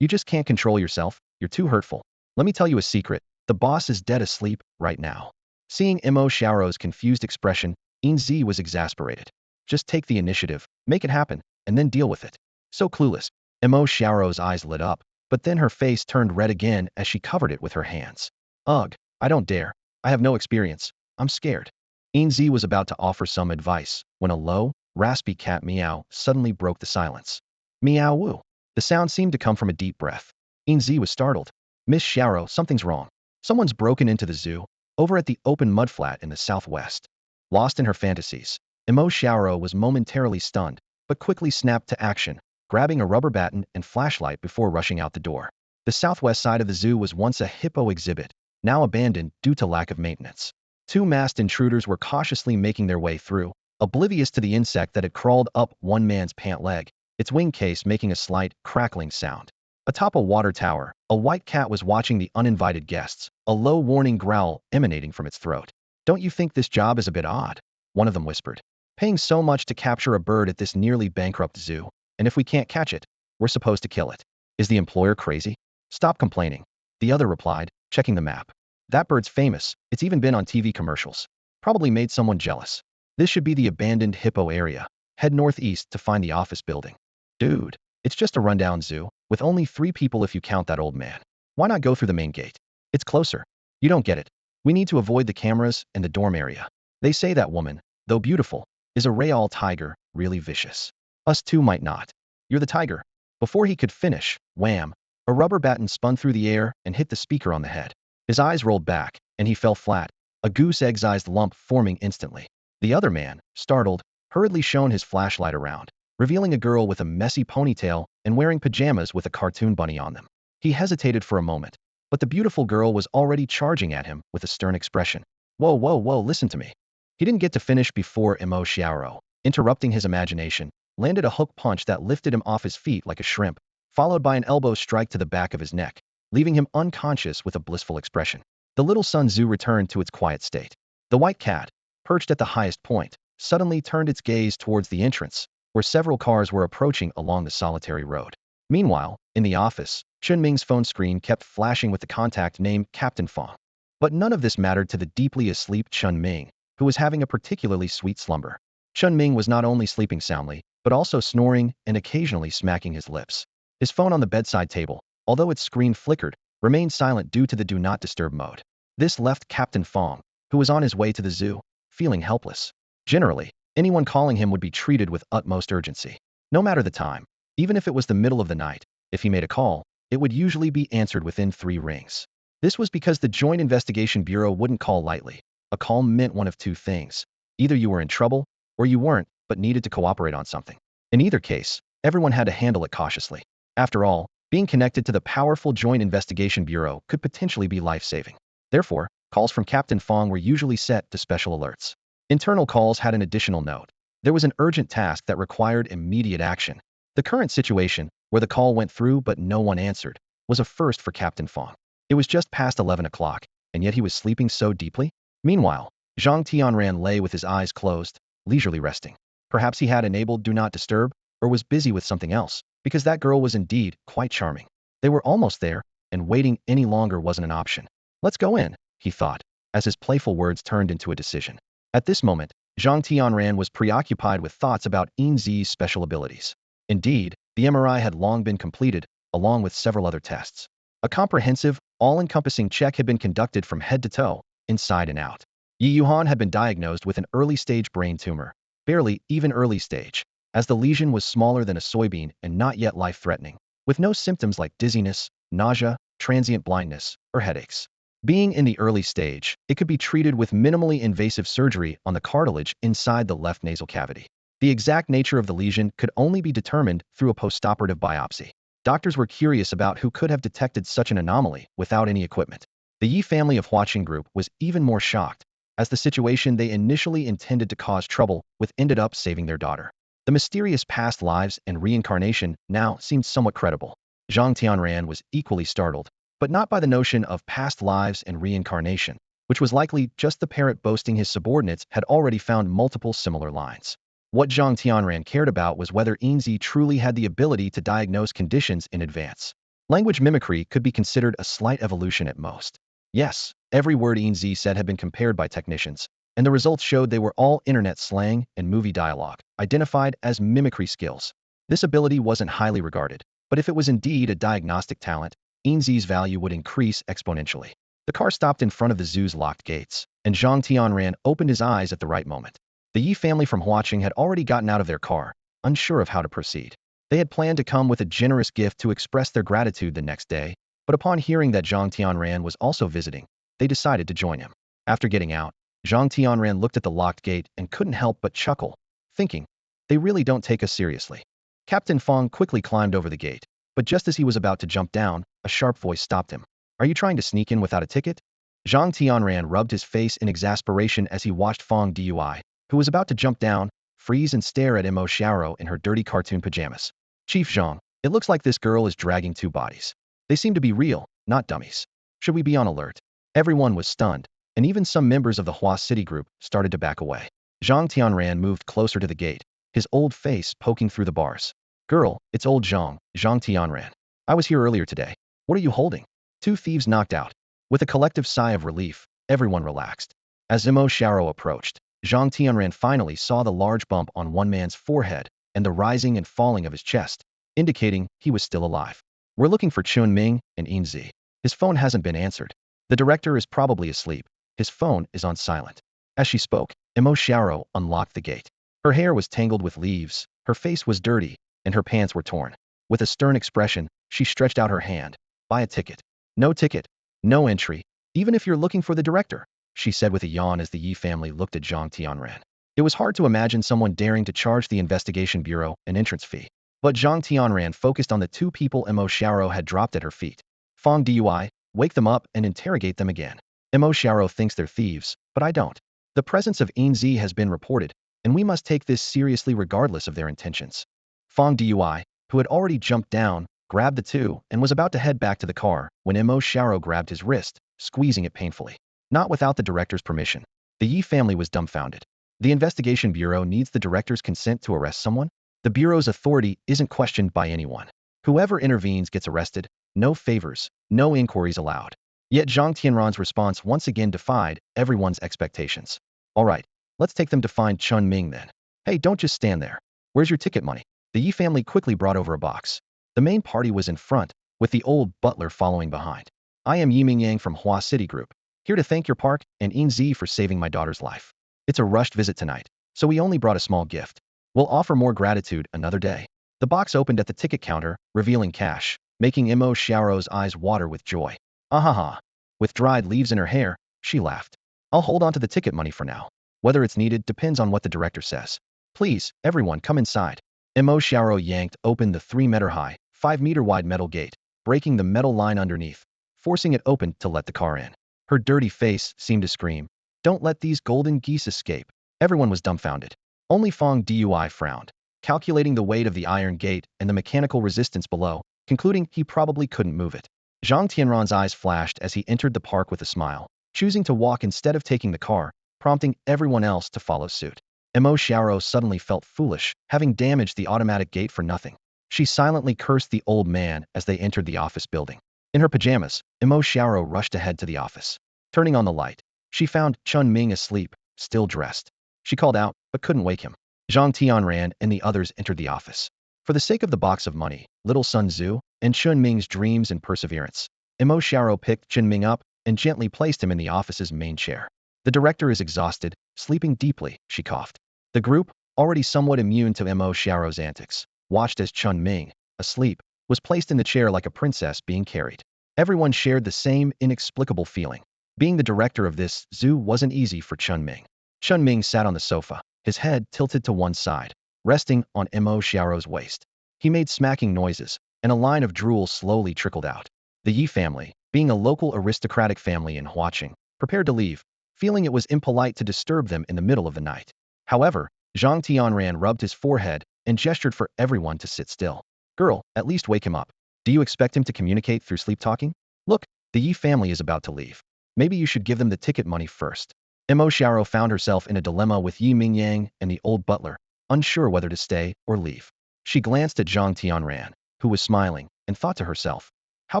You just can't control yourself. You're too hurtful. Let me tell you a secret. The boss is dead asleep right now. Seeing Mo Xiao's confused expression, Enzy was exasperated. Just take the initiative, make it happen, and then deal with it. So clueless. Mo Xiao's eyes lit up, but then her face turned red again as she covered it with her hands. Ugh, I don't dare. I have no experience. I'm scared. Enzy was about to offer some advice when a low, raspy cat meow suddenly broke the silence. Meow woo. The sound seemed to come from a deep breath. Enzy was startled. Miss Xiao, something's wrong. Someone's broken into the zoo, over at the open mudflat in the southwest. Lost in her fantasies, Mo Xiao was momentarily stunned, but quickly snapped to action, grabbing a rubber baton and flashlight before rushing out the door. The southwest side of the zoo was once a hippo exhibit, now abandoned due to lack of maintenance. Two masked intruders were cautiously making their way through, oblivious to the insect that had crawled up one man's pant leg, its wing case making a slight, crackling sound. Atop a water tower, a white cat was watching the uninvited guests, a low warning growl emanating from its throat. Don't you think this job is a bit odd? One of them whispered. Paying so much to capture a bird at this nearly bankrupt zoo, and if we can't catch it, we're supposed to kill it. Is the employer crazy? Stop complaining. The other replied, checking the map. That bird's famous, it's even been on TV commercials. Probably made someone jealous. This should be the abandoned hippo area. Head northeast to find the office building. Dude, it's just a rundown zoo, with only 3 people if you count that old man. Why not go through the main gate? It's closer. You don't get it. We need to avoid the cameras and the dorm area. They say that woman, though beautiful, is a real tiger, really vicious. Us too might not. You're the tiger. Before he could finish, wham, a rubber baton spun through the air and hit the speaker on the head. His eyes rolled back, and he fell flat, a goose-egg-sized lump forming instantly. The other man, startled, hurriedly shone his flashlight around, revealing a girl with a messy ponytail and wearing pajamas with a cartoon bunny on them. He hesitated for a moment, but the beautiful girl was already charging at him with a stern expression. Whoa, whoa, whoa, listen to me. He didn't get to finish before Emo Xiaoro, interrupting his imagination, landed a hook punch that lifted him off his feet like a shrimp, followed by an elbow strike to the back of his neck, leaving him unconscious with a blissful expression. The little Sun Tzu returned to its quiet state. The white cat, perched at the highest point, suddenly turned its gaze towards the entrance, where several cars were approaching along the solitary road. Meanwhile, in the office, Chen Ming's phone screen kept flashing with the contact name Captain Fong. But none of this mattered to the deeply asleep Chen Ming, who was having a particularly sweet slumber. Chen Ming was not only sleeping soundly, but also snoring and occasionally smacking his lips. His phone on the bedside table, although its screen flickered, remained silent due to the do not disturb mode. This left Captain Fong, who was on his way to the zoo, feeling helpless. Generally, anyone calling him would be treated with utmost urgency. No matter the time, even if it was the middle of the night, if he made a call, it would usually be answered within 3 rings. This was because the Joint Investigation Bureau wouldn't call lightly. A call meant one of two things. Either you were in trouble, or you weren't, but needed to cooperate on something. In either case, everyone had to handle it cautiously. After all, being connected to the powerful Joint Investigation Bureau could potentially be life-saving. Therefore, calls from Captain Fong were usually set to special alerts. Internal calls had an additional note. There was an urgent task that required immediate action. The current situation, where the call went through but no one answered, was a first for Captain Fong. It was just past 11 o'clock, and yet he was sleeping so deeply. Meanwhile, Zhang Tianran lay with his eyes closed, leisurely resting. Perhaps he had enabled Do Not Disturb, or was busy with something else, because that girl was indeed quite charming. They were almost there, and waiting any longer wasn't an option. Let's go in, he thought, as his playful words turned into a decision. At this moment, Zhang Tianran was preoccupied with thoughts about Enzy's special abilities. Indeed, the MRI had long been completed, along with several other tests. A comprehensive, all-encompassing check had been conducted from head to toe, inside and out. Yi Yuhan had been diagnosed with an early-stage brain tumor, barely even early stage, as the lesion was smaller than a soybean and not yet life-threatening, with no symptoms like dizziness, nausea, transient blindness, or headaches. Being in the early stage, it could be treated with minimally invasive surgery on the cartilage inside the left nasal cavity. The exact nature of the lesion could only be determined through a postoperative biopsy. Doctors were curious about who could have detected such an anomaly without any equipment. The Yi family of Huaqing group was even more shocked, as the situation they initially intended to cause trouble with ended up saving their daughter. The mysterious past lives and reincarnation now seemed somewhat credible. Zhang Tianran was equally startled, but not by the notion of past lives and reincarnation, which was likely just the parrot boasting his subordinates had already found multiple similar lines. What Zhang Tianran cared about was whether Enzy truly had the ability to diagnose conditions in advance. Language mimicry could be considered a slight evolution at most. Yes, every word Enzy said had been compared by technicians, and the results showed they were all internet slang and movie dialogue, identified as mimicry skills. This ability wasn't highly regarded, but if it was indeed a diagnostic talent, Enzy's value would increase exponentially. The car stopped in front of the zoo's locked gates, and Zhang Tianran opened his eyes at the right moment. The Yi family from Huaqing had already gotten out of their car, unsure of how to proceed. They had planned to come with a generous gift to express their gratitude the next day, but upon hearing that Zhang Tianran was also visiting, they decided to join him. After getting out, Zhang Tianran looked at the locked gate and couldn't help but chuckle, thinking, they really don't take us seriously. Captain Fong quickly climbed over the gate, but just as he was about to jump down, a sharp voice stopped him. Are you trying to sneak in without a ticket? Zhang Tianran rubbed his face in exasperation as he watched Fong Dui, who was about to jump down, freeze and stare at Emo Xiaoro in her dirty cartoon pajamas. Chief Zhang, it looks like this girl is dragging 2 bodies. They seem to be real, not dummies. Should we be on alert? Everyone was stunned, and even some members of the Hua City group started to back away. Zhang Tianran moved closer to the gate, his old face poking through the bars. Girl, it's old Zhang Tianran. I was here earlier today. What are you holding? 2 thieves knocked out. With a collective sigh of relief, everyone relaxed. As Emo Xiaoro approached, Zhang Tianran finally saw the large bump on one man's forehead and the rising and falling of his chest, indicating he was still alive. We're looking for Chen Ming and Enzy. His phone hasn't been answered. The director is probably asleep. His phone is on silent. As she spoke, Emo Xiaoro unlocked the gate. Her hair was tangled with leaves, her face was dirty, and her pants were torn. With a stern expression, she stretched out her hand. Buy a ticket. No ticket. No entry. Even if you're looking for the director, she said with a yawn as the Yi family looked at Zhang Tianran. It was hard to imagine someone daring to charge the investigation bureau an entrance fee. But Zhang Tianran focused on the 2 people Emo Xiaoro had dropped at her feet. Fong Dui, wake them up and interrogate them again. Mo Xiao thinks they're thieves, but I don't. The presence of Enzy has been reported, and we must take this seriously regardless of their intentions. Fong Dui, who had already jumped down, grabbed the two and was about to head back to the car when Mo Xiao grabbed his wrist, squeezing it painfully. Not without the director's permission. The Yi family was dumbfounded. The investigation bureau needs the director's consent to arrest someone? The bureau's authority isn't questioned by anyone. Whoever intervenes gets arrested, no favors, no inquiries allowed. Yet Zhang Tianran's response once again defied everyone's expectations. All right, let's take them to find Chen Ming then. Hey, don't just stand there. Where's your ticket money? The Yi family quickly brought over a box. The main party was in front, with the old butler following behind. I am Yi Mingyang from Hua City Group, here to thank your park and Enzy for saving my daughter's life. It's a rushed visit tonight, so we only brought a small gift. We'll offer more gratitude another day. The box opened at the ticket counter, revealing cash, making Mo Xiao's eyes water with joy. Ahaha. With dried leaves in her hair, she laughed. I'll hold on to the ticket money for now. Whether it's needed depends on what the director says. Please, everyone come inside. Mo Xiao yanked open the 3-meter-high, 5-meter-wide metal gate, breaking the metal line underneath, forcing it open to let the car in. Her dirty face seemed to scream, "Don't let these golden geese escape." Everyone was dumbfounded. Only Fong Dui frowned, calculating the weight of the iron gate and the mechanical resistance below, concluding he probably couldn't move it. Zhang Tianran's eyes flashed as he entered the park with a smile, choosing to walk instead of taking the car, prompting everyone else to follow suit. Mo Xiao suddenly felt foolish, having damaged the automatic gate for nothing. She silently cursed the old man as they entered the office building. In her pajamas, Mo Xiao rushed ahead to the office. Turning on the light, she found Chen Ming asleep, still dressed. She called out, but couldn't wake him. Zhang Tianran and the others entered the office. For the sake of the box of money, little Sun Zhu, and Chen Ming's dreams and perseverance, Mo Xiao picked Chen Ming up and gently placed him in the office's main chair. The director is exhausted, sleeping deeply, she coughed. The group, already somewhat immune to Mo Xiao's antics, watched as Chen Ming, asleep, was placed in the chair like a princess being carried. Everyone shared the same inexplicable feeling. Being the director of this zoo wasn't easy for Chen Ming. Chen Ming sat on the sofa, his head tilted to one side, resting on Mo Xiao's waist. He made smacking noises, and a line of drool slowly trickled out. The Yi family, being a local aristocratic family in Huaqing, prepared to leave, feeling it was impolite to disturb them in the middle of the night. However, Zhang Tianran rubbed his forehead and gestured for everyone to sit still. Girl, at least wake him up. Do you expect him to communicate through sleep talking? Look, the Yi family is about to leave. Maybe you should give them the ticket money first. Mo Xiao found herself in a dilemma with Yi Mingyang and the old butler, unsure whether to stay or leave. She glanced at Zhang Tianran, who was smiling, and thought to herself, how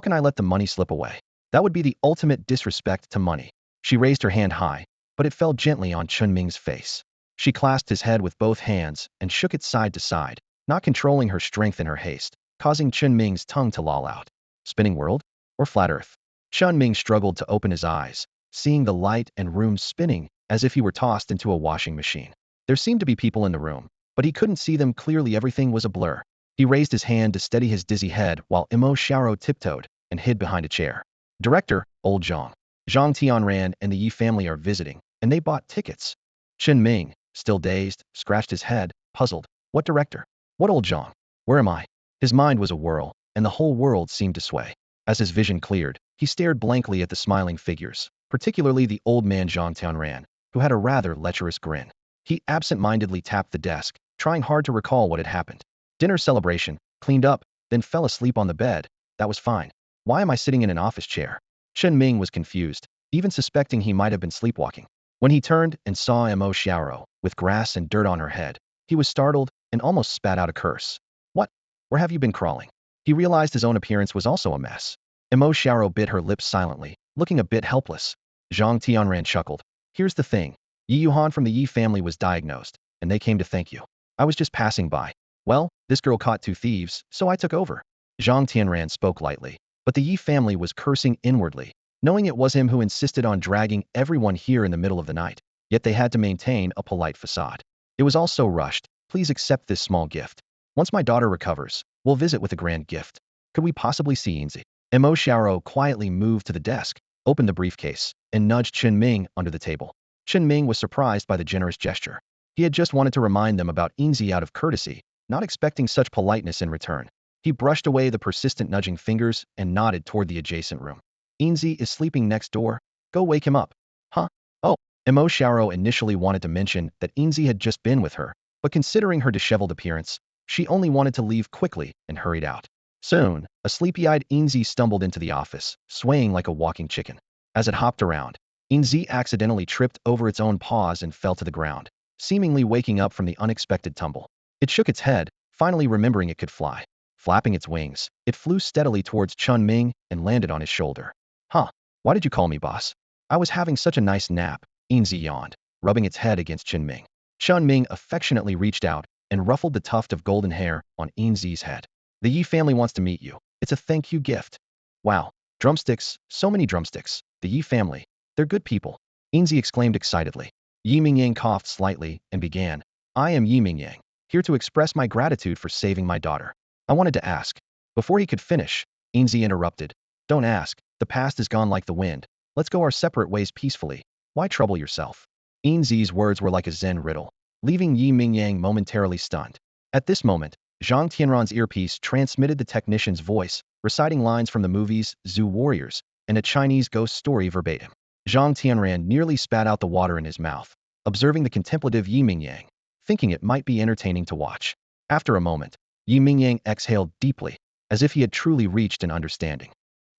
can I let the money slip away? That would be the ultimate disrespect to money. She raised her hand high, but it fell gently on Chen Ming's face. She clasped his head with both hands and shook it side to side, not controlling her strength in her haste, causing Chen Ming's tongue to loll out. Spinning world? Or flat earth? Chen Ming struggled to open his eyes, seeing the light and room spinning as if he were tossed into a washing machine. There seemed to be people in the room, but he couldn't see them clearly. Everything was a blur. He raised his hand to steady his dizzy head while Mo Xiao tiptoed and hid behind a chair. Director, old Zhang. Zhang Tianran and the Yi family are visiting, and they bought tickets. Chen Ming, still dazed, scratched his head, puzzled. What director? What old Zhang? Where am I? His mind was a whirl, and the whole world seemed to sway. As his vision cleared, he stared blankly at the smiling figures, particularly the old man Zhang Tianran, who had a rather lecherous grin. He absent-mindedly tapped the desk, trying hard to recall what had happened. Dinner celebration, cleaned up, then fell asleep on the bed. That was fine. Why am I sitting in an office chair? Chen Ming was confused, even suspecting he might have been sleepwalking. When he turned and saw Mo Xiao, with grass and dirt on her head, he was startled and almost spat out a curse. What? Where have you been crawling? He realized his own appearance was also a mess. Mo Xiao bit her lips silently, looking a bit helpless. Zhang Tianran chuckled. Here's the thing. Yi Yuhan from the Yi family was diagnosed, and they came to thank you. I was just passing by. Well, this girl caught 2 thieves, so I took over. Zhang Tianran spoke lightly, but the Yi family was cursing inwardly, knowing it was him who insisted on dragging everyone here in the middle of the night. Yet they had to maintain a polite facade. It was all so rushed. Please accept this small gift. Once my daughter recovers, we'll visit with a grand gift. Could we possibly see Enzy? Mo Xiao quietly moved to the desk, opened the briefcase, and nudged Chen Ming under the table. Chen Ming was surprised by the generous gesture. He had just wanted to remind them about Enzy out of courtesy, not expecting such politeness in return. He brushed away the persistent nudging fingers and nodded toward the adjacent room. Enzy is sleeping next door. Go wake him up. Huh? Oh. Emo Xiaoro initially wanted to mention that Enzy had just been with her, but considering her disheveled appearance, she only wanted to leave quickly and hurried out. Soon, a sleepy-eyed Enzy stumbled into the office, swaying like a walking chicken. As it hopped around, Enzy accidentally tripped over its own paws and fell to the ground, seemingly waking up from the unexpected tumble. It shook its head, finally remembering it could fly. Flapping its wings, it flew steadily towards Chen Ming and landed on his shoulder. Huh? Why did you call me boss? I was having such a nice nap, Enzy yawned, rubbing its head against Chinming. Chen Ming affectionately reached out and ruffled the tuft of golden hair on Enzy's head. The Yi family wants to meet you. It's a thank you gift. Wow. Drumsticks, so many drumsticks. The Yi family. They're good people. Enzy exclaimed excitedly. Yi Mingyang coughed slightly and began. I am Yi Mingyang, here to express my gratitude for saving my daughter. I wanted to ask. Before he could finish, Enzy interrupted. Don't ask. The past is gone like the wind. Let's go our separate ways peacefully. Why trouble yourself? Enzy's words were like a Zen riddle, leaving Yi Mingyang momentarily stunned. At this moment, Zhang Tianran's earpiece transmitted the technician's voice, reciting lines from the movies Zoo Warriors and a Chinese ghost story verbatim. Zhang Tianran nearly spat out the water in his mouth, observing the contemplative Yi Mingyang, thinking it might be entertaining to watch. After a moment, Yi Mingyang exhaled deeply, as if he had truly reached an understanding.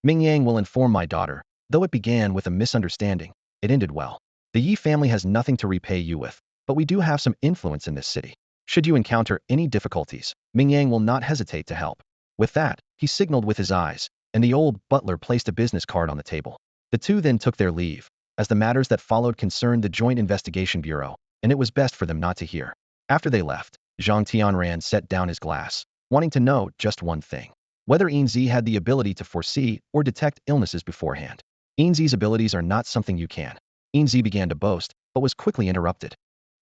Mingyang will inform my daughter. Though it began with a misunderstanding, it ended well. The Yi family has nothing to repay you with, but we do have some influence in this city. Should you encounter any difficulties, Mingyang will not hesitate to help. With that, he signaled with his eyes, and the old butler placed a business card on the table. The two then took their leave, as the matters that followed concerned the Joint Investigation Bureau, and it was best for them not to hear. After they left, Zhang Tianran set down his glass, wanting to know just one thing. Whether Enzy had the ability to foresee or detect illnesses beforehand. Enzy's abilities are not something you can. Enzy began to boast, but was quickly interrupted.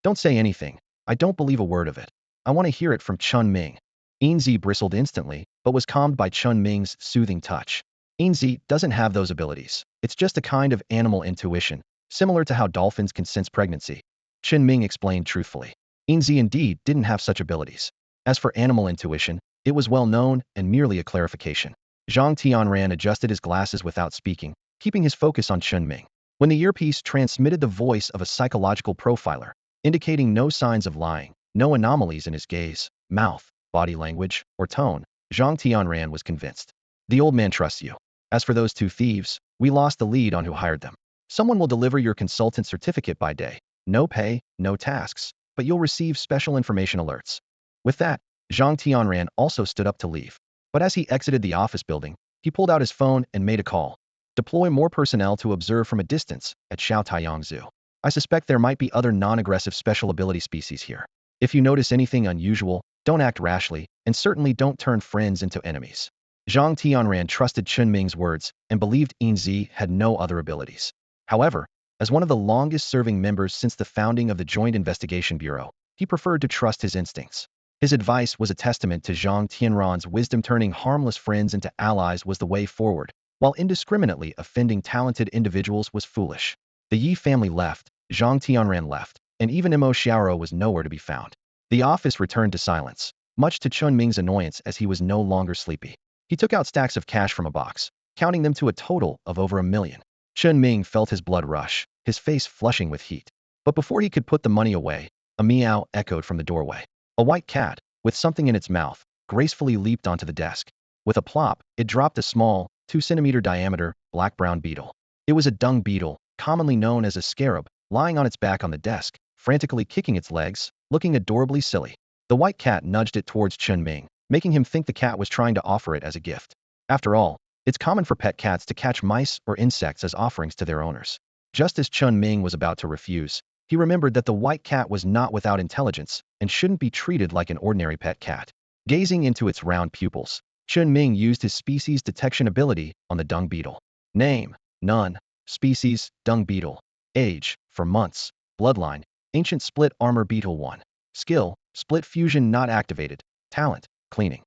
Don't say anything. I don't believe a word of it. I want to hear it from Chen Ming. Enzy bristled instantly, but was calmed by Chen Ming's soothing touch. Enzy doesn't have those abilities. It's just a kind of animal intuition, similar to how dolphins can sense pregnancy. Chen Ming explained truthfully. Enzy indeed didn't have such abilities. As for animal intuition, it was well known and merely a clarification. Zhang Tianran adjusted his glasses without speaking, keeping his focus on Chen Ming. When the earpiece transmitted the voice of a psychological profiler, indicating no signs of lying, no anomalies in his gaze, mouth, body language, or tone, Zhang Tianran was convinced. The old man trusts you. As for those two thieves, we lost the lead on who hired them. Someone will deliver your consultant certificate by day. No pay, no tasks, but you'll receive special information alerts. With that, Zhang Tianran also stood up to leave. But as he exited the office building, he pulled out his phone and made a call. Deploy more personnel to observe from a distance at Xiaotaiyang Zoo. I suspect there might be other non-aggressive special ability species here. If you notice anything unusual, don't act rashly, and certainly don't turn friends into enemies. Zhang Tianran trusted Chen Ming's words and believed Enzy had no other abilities. However, as one of the longest-serving members since the founding of the Joint Investigation Bureau, he preferred to trust his instincts. His advice was a testament to Zhang Tianran's wisdom. Turning harmless friends into allies was the way forward, while indiscriminately offending talented individuals was foolish. The Yi family left, Zhang Tianran left, and even Emo Xiaoro was nowhere to be found. The office returned to silence, much to Chen Ming's annoyance as he was no longer sleepy. He took out stacks of cash from a box, counting them to a total of over 1,000,000. Chen Ming felt his blood rush, his face flushing with heat. But before he could put the money away, a meow echoed from the doorway. A white cat, with something in its mouth, gracefully leaped onto the desk. With a plop, it dropped a small, 2-centimeter diameter, black-brown beetle. It was a dung beetle, commonly known as a scarab, lying on its back on the desk, frantically kicking its legs, looking adorably silly. The white cat nudged it towards Chen Ming, making him think the cat was trying to offer it as a gift. After all, it's common for pet cats to catch mice or insects as offerings to their owners. Just as Chen Ming was about to refuse, he remembered that the white cat was not without intelligence and shouldn't be treated like an ordinary pet cat. Gazing into its round pupils, Chen Ming used his species detection ability on the dung beetle. Name: none. Species: dung beetle. Age: for months. Bloodline: ancient split armor beetle 1. Skill: split fusion not activated. Talent: cleaning.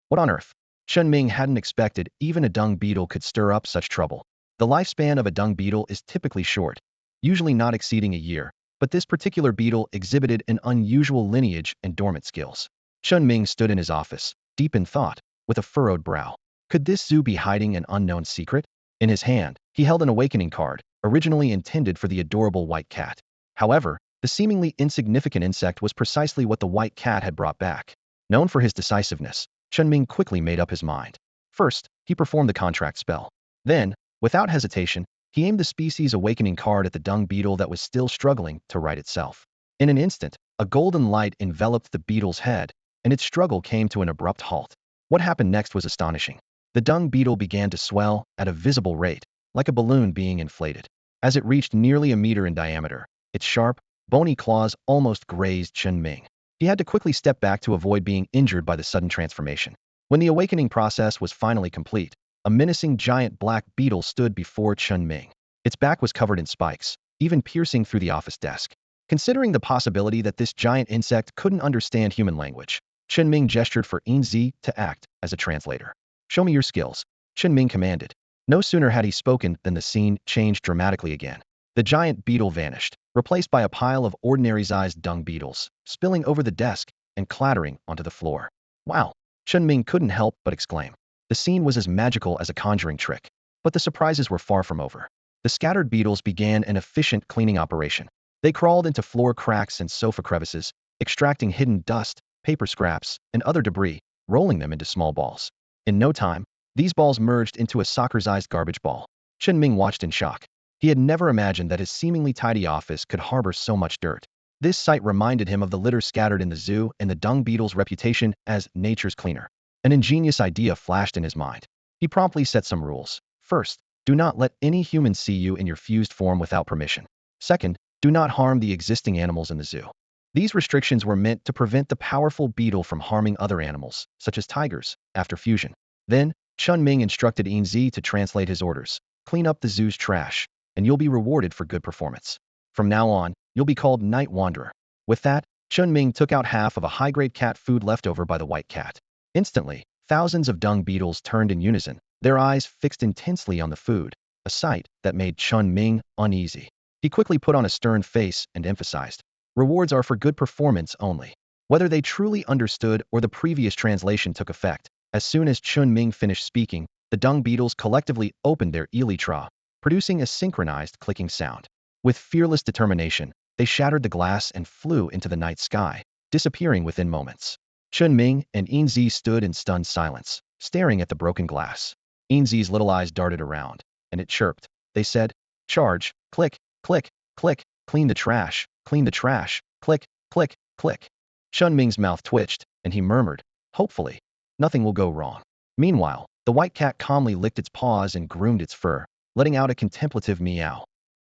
What on earth? Chen Ming hadn't expected even a dung beetle could stir up such trouble. The lifespan of a dung beetle is typically short, usually not exceeding a year, but this particular beetle exhibited an unusual lineage and dormant skills. Chen Ming stood in his office, deep in thought, with a furrowed brow. Could this zoo be hiding an unknown secret? In his hand, he held an awakening card, originally intended for the adorable white cat. However, the seemingly insignificant insect was precisely what the white cat had brought back. Known for his decisiveness, Chen Ming quickly made up his mind. First, he performed the contract spell. Then, without hesitation, he aimed the species awakening card at the dung beetle that was still struggling to right itself. In an instant, a golden light enveloped the beetle's head, and its struggle came to an abrupt halt. What happened next was astonishing. The dung beetle began to swell at a visible rate, like a balloon being inflated. As it reached nearly a meter in diameter, its sharp, bony claws almost grazed Chen Ming. He had to quickly step back to avoid being injured by the sudden transformation. When the awakening process was finally complete, a menacing giant black beetle stood before Chen Ming. Its back was covered in spikes, even piercing through the office desk. Considering the possibility that this giant insect couldn't understand human language, Chen Ming gestured for Enzy to act as a translator. "Show me your skills," Chen Ming commanded. No sooner had he spoken than the scene changed dramatically again. The giant beetle vanished, replaced by a pile of ordinary-sized dung beetles, spilling over the desk and clattering onto the floor. "Wow!" Chen Ming couldn't help but exclaim. The scene was as magical as a conjuring trick. But the surprises were far from over. The scattered beetles began an efficient cleaning operation. They crawled into floor cracks and sofa crevices, extracting hidden dust, paper scraps, and other debris, rolling them into small balls. In no time, these balls merged into a soccer-sized garbage ball. Chen Ming watched in shock. He had never imagined that his seemingly tidy office could harbor so much dirt. This sight reminded him of the litter scattered in the zoo and the dung beetle's reputation as nature's cleaner. An ingenious idea flashed in his mind. He promptly set some rules. First, do not let any human see you in your fused form without permission. Second, do not harm the existing animals in the zoo. These restrictions were meant to prevent the powerful beetle from harming other animals, such as tigers, after fusion. Then, Chen Ming instructed Enzy to translate his orders. "Clean up the zoo's trash, and you'll be rewarded for good performance. From now on, you'll be called Night Wanderer." With that, Chen Ming took out half of a high-grade cat food left over by the white cat. Instantly, thousands of dung beetles turned in unison, their eyes fixed intensely on the food, a sight that made Chen Ming uneasy. He quickly put on a stern face and emphasized, "Rewards are for good performance only." Whether they truly understood or the previous translation took effect, as soon as Chen Ming finished speaking, the dung beetles collectively opened their elytra, producing a synchronized clicking sound. With fearless determination, they shattered the glass and flew into the night sky, disappearing within moments. Chen Ming and Enzy stood in stunned silence, staring at the broken glass. Enzy's little eyes darted around, and it chirped. They said, "Charge, click, click, click, clean the trash, click, click, click." Chen Ming's mouth twitched, and he murmured, "Hopefully, nothing will go wrong." Meanwhile, the white cat calmly licked its paws and groomed its fur, letting out a contemplative meow.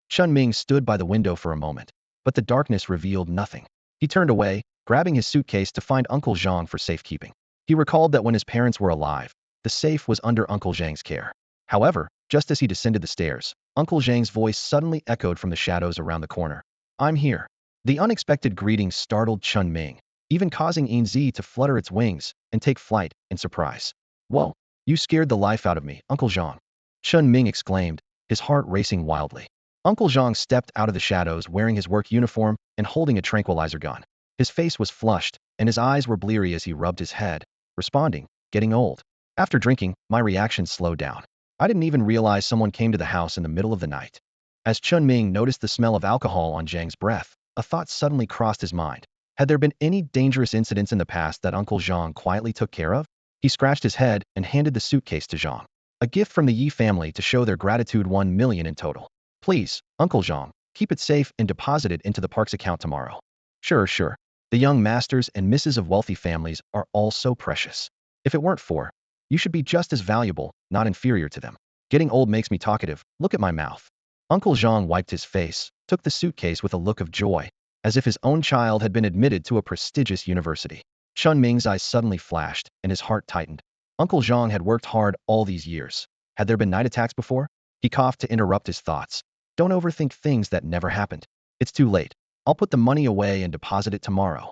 Chen Ming stood by the window for a moment, but the darkness revealed nothing. He turned away, grabbing his suitcase to find Uncle Zhang for safekeeping. He recalled that when his parents were alive, the safe was under Uncle Zhang's care. However, just as he descended the stairs, Uncle Zhang's voice suddenly echoed from the shadows around the corner. "I'm here." The unexpected greeting startled Chen Ming, even causing Enzy to flutter its wings and take flight in surprise. "Whoa, you scared the life out of me, Uncle Zhang," Chen Ming exclaimed, his heart racing wildly. Uncle Zhang stepped out of the shadows wearing his work uniform and holding a tranquilizer gun. His face was flushed, and his eyes were bleary as he rubbed his head, responding, "Getting old. After drinking, my reactions slowed down. I didn't even realize someone came to the house in the middle of the night." As Chen Ming noticed the smell of alcohol on Zhang's breath, a thought suddenly crossed his mind. Had there been any dangerous incidents in the past that Uncle Zhang quietly took care of? He scratched his head and handed the suitcase to Zhang. "A gift from the Yi family to show their gratitude, 1 million in total. Please, Uncle Zhang, keep it safe and deposit it into the park's account tomorrow." "Sure, sure. The young masters and misses of wealthy families are all so precious. If it weren't for, you should be just as valuable, not inferior to them. Getting old makes me talkative. Look at my mouth." Uncle Zhang wiped his face, took the suitcase with a look of joy, as if his own child had been admitted to a prestigious university. Chen Ming's eyes suddenly flashed, and his heart tightened. Uncle Zhang had worked hard all these years. Had there been night attacks before? He coughed to interrupt his thoughts. "Don't overthink things that never happened. It's too late. I'll put the money away and deposit it tomorrow."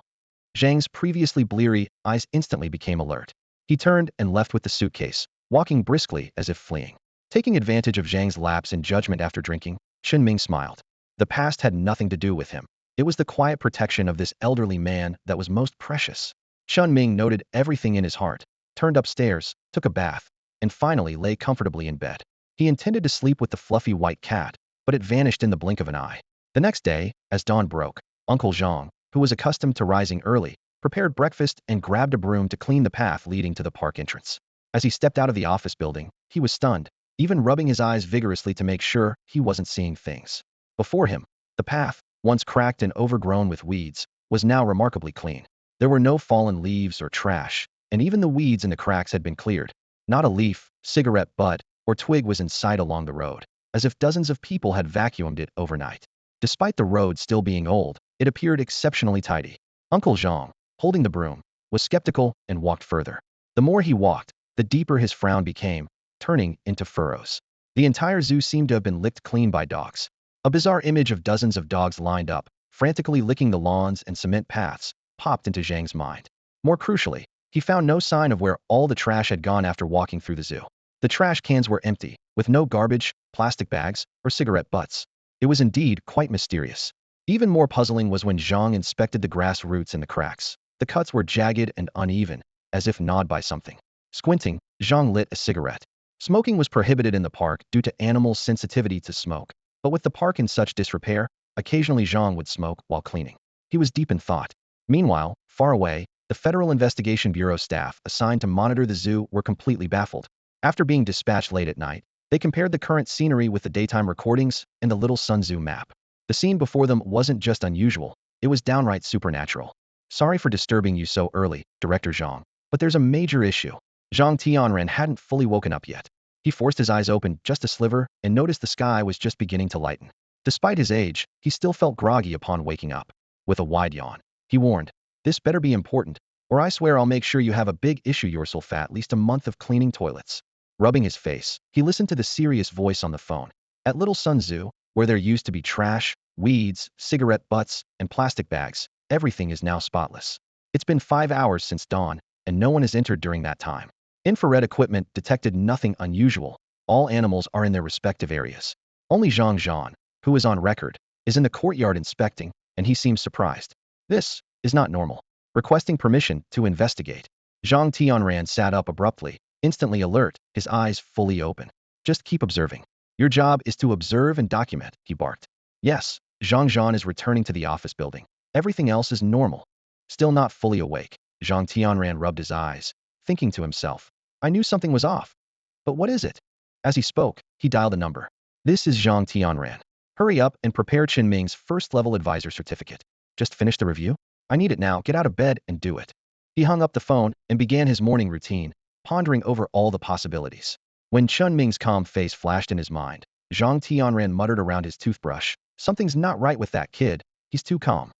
Zhang's previously bleary eyes instantly became alert. He turned and left with the suitcase, walking briskly as if fleeing. Taking advantage of Zhang's lapse in judgment after drinking, Chinming smiled. The past had nothing to do with him. It was the quiet protection of this elderly man that was most precious. Chinming noted everything in his heart, turned upstairs, took a bath, and finally lay comfortably in bed. He intended to sleep with the fluffy white cat, but it vanished in the blink of an eye. The next day, as dawn broke, Uncle Zhang, who was accustomed to rising early, prepared breakfast and grabbed a broom to clean the path leading to the park entrance. As he stepped out of the office building, he was stunned, even rubbing his eyes vigorously to make sure he wasn't seeing things. Before him, the path, once cracked and overgrown with weeds, was now remarkably clean. There were no fallen leaves or trash, and even the weeds in the cracks had been cleared. Not a leaf, cigarette butt, or twig was in sight along the road, as if dozens of people had vacuumed it overnight. Despite the road still being old, it appeared exceptionally tidy. Uncle Zhang, holding the broom, was skeptical and walked further. The more he walked, the deeper his frown became, turning into furrows. The entire zoo seemed to have been licked clean by dogs. A bizarre image of dozens of dogs lined up, frantically licking the lawns and cement paths, popped into Zhang's mind. More crucially, he found no sign of where all the trash had gone after walking through the zoo. The trash cans were empty, with no garbage, plastic bags, or cigarette butts. It was indeed quite mysterious. Even more puzzling was when Zhang inspected the grass roots in the cracks. The cuts were jagged and uneven, as if gnawed by something. Squinting, Zhang lit a cigarette. Smoking was prohibited in the park due to animals' sensitivity to smoke, but with the park in such disrepair, occasionally Zhang would smoke while cleaning. He was deep in thought. Meanwhile, far away, the Federal Investigation Bureau staff assigned to monitor the zoo were completely baffled. After being dispatched late at night, they compared the current scenery with the daytime recordings and the Little Sun Zoo map. The scene before them wasn't just unusual, it was downright supernatural. Sorry for disturbing you so early, Director Zhang, but there's a major issue. Zhang Tianren hadn't fully woken up yet. He forced his eyes open just a sliver and noticed the sky was just beginning to lighten. Despite his age, he still felt groggy upon waking up. With a wide yawn, he warned, "This better be important, or I swear I'll make sure you have a big issue yourself at least a month of cleaning toilets." Rubbing his face, he listened to the serious voice on the phone. At Little Sun Zoo, where there used to be trash, weeds, cigarette butts, and plastic bags, everything is now spotless. It's been 5 hours since dawn, and no one has entered during that time. Infrared equipment detected nothing unusual. All animals are in their respective areas. Only Zhang Zhan, who is on record, is in the courtyard inspecting, and he seems surprised. This is not normal. Requesting permission to investigate. Zhang Tianran sat up abruptly, instantly alert, his eyes fully open. Just keep observing. Your job is to observe and document, he barked. Yes, Zhang Zhan is returning to the office building. Everything else is normal. Still not fully awake, Zhang Tianran rubbed his eyes, thinking to himself, I knew something was off. But what is it? As he spoke, he dialed a number. This is Zhang Tianran. Hurry up and prepare Chen Ming's first-level advisor certificate. Just finish the review? I need it now. Get out of bed and do it. He hung up the phone and began his morning routine, pondering over all the possibilities. When Chen Ming's calm face flashed in his mind, Zhang Tianran muttered around his toothbrush, something's not right with that kid, he's too calm.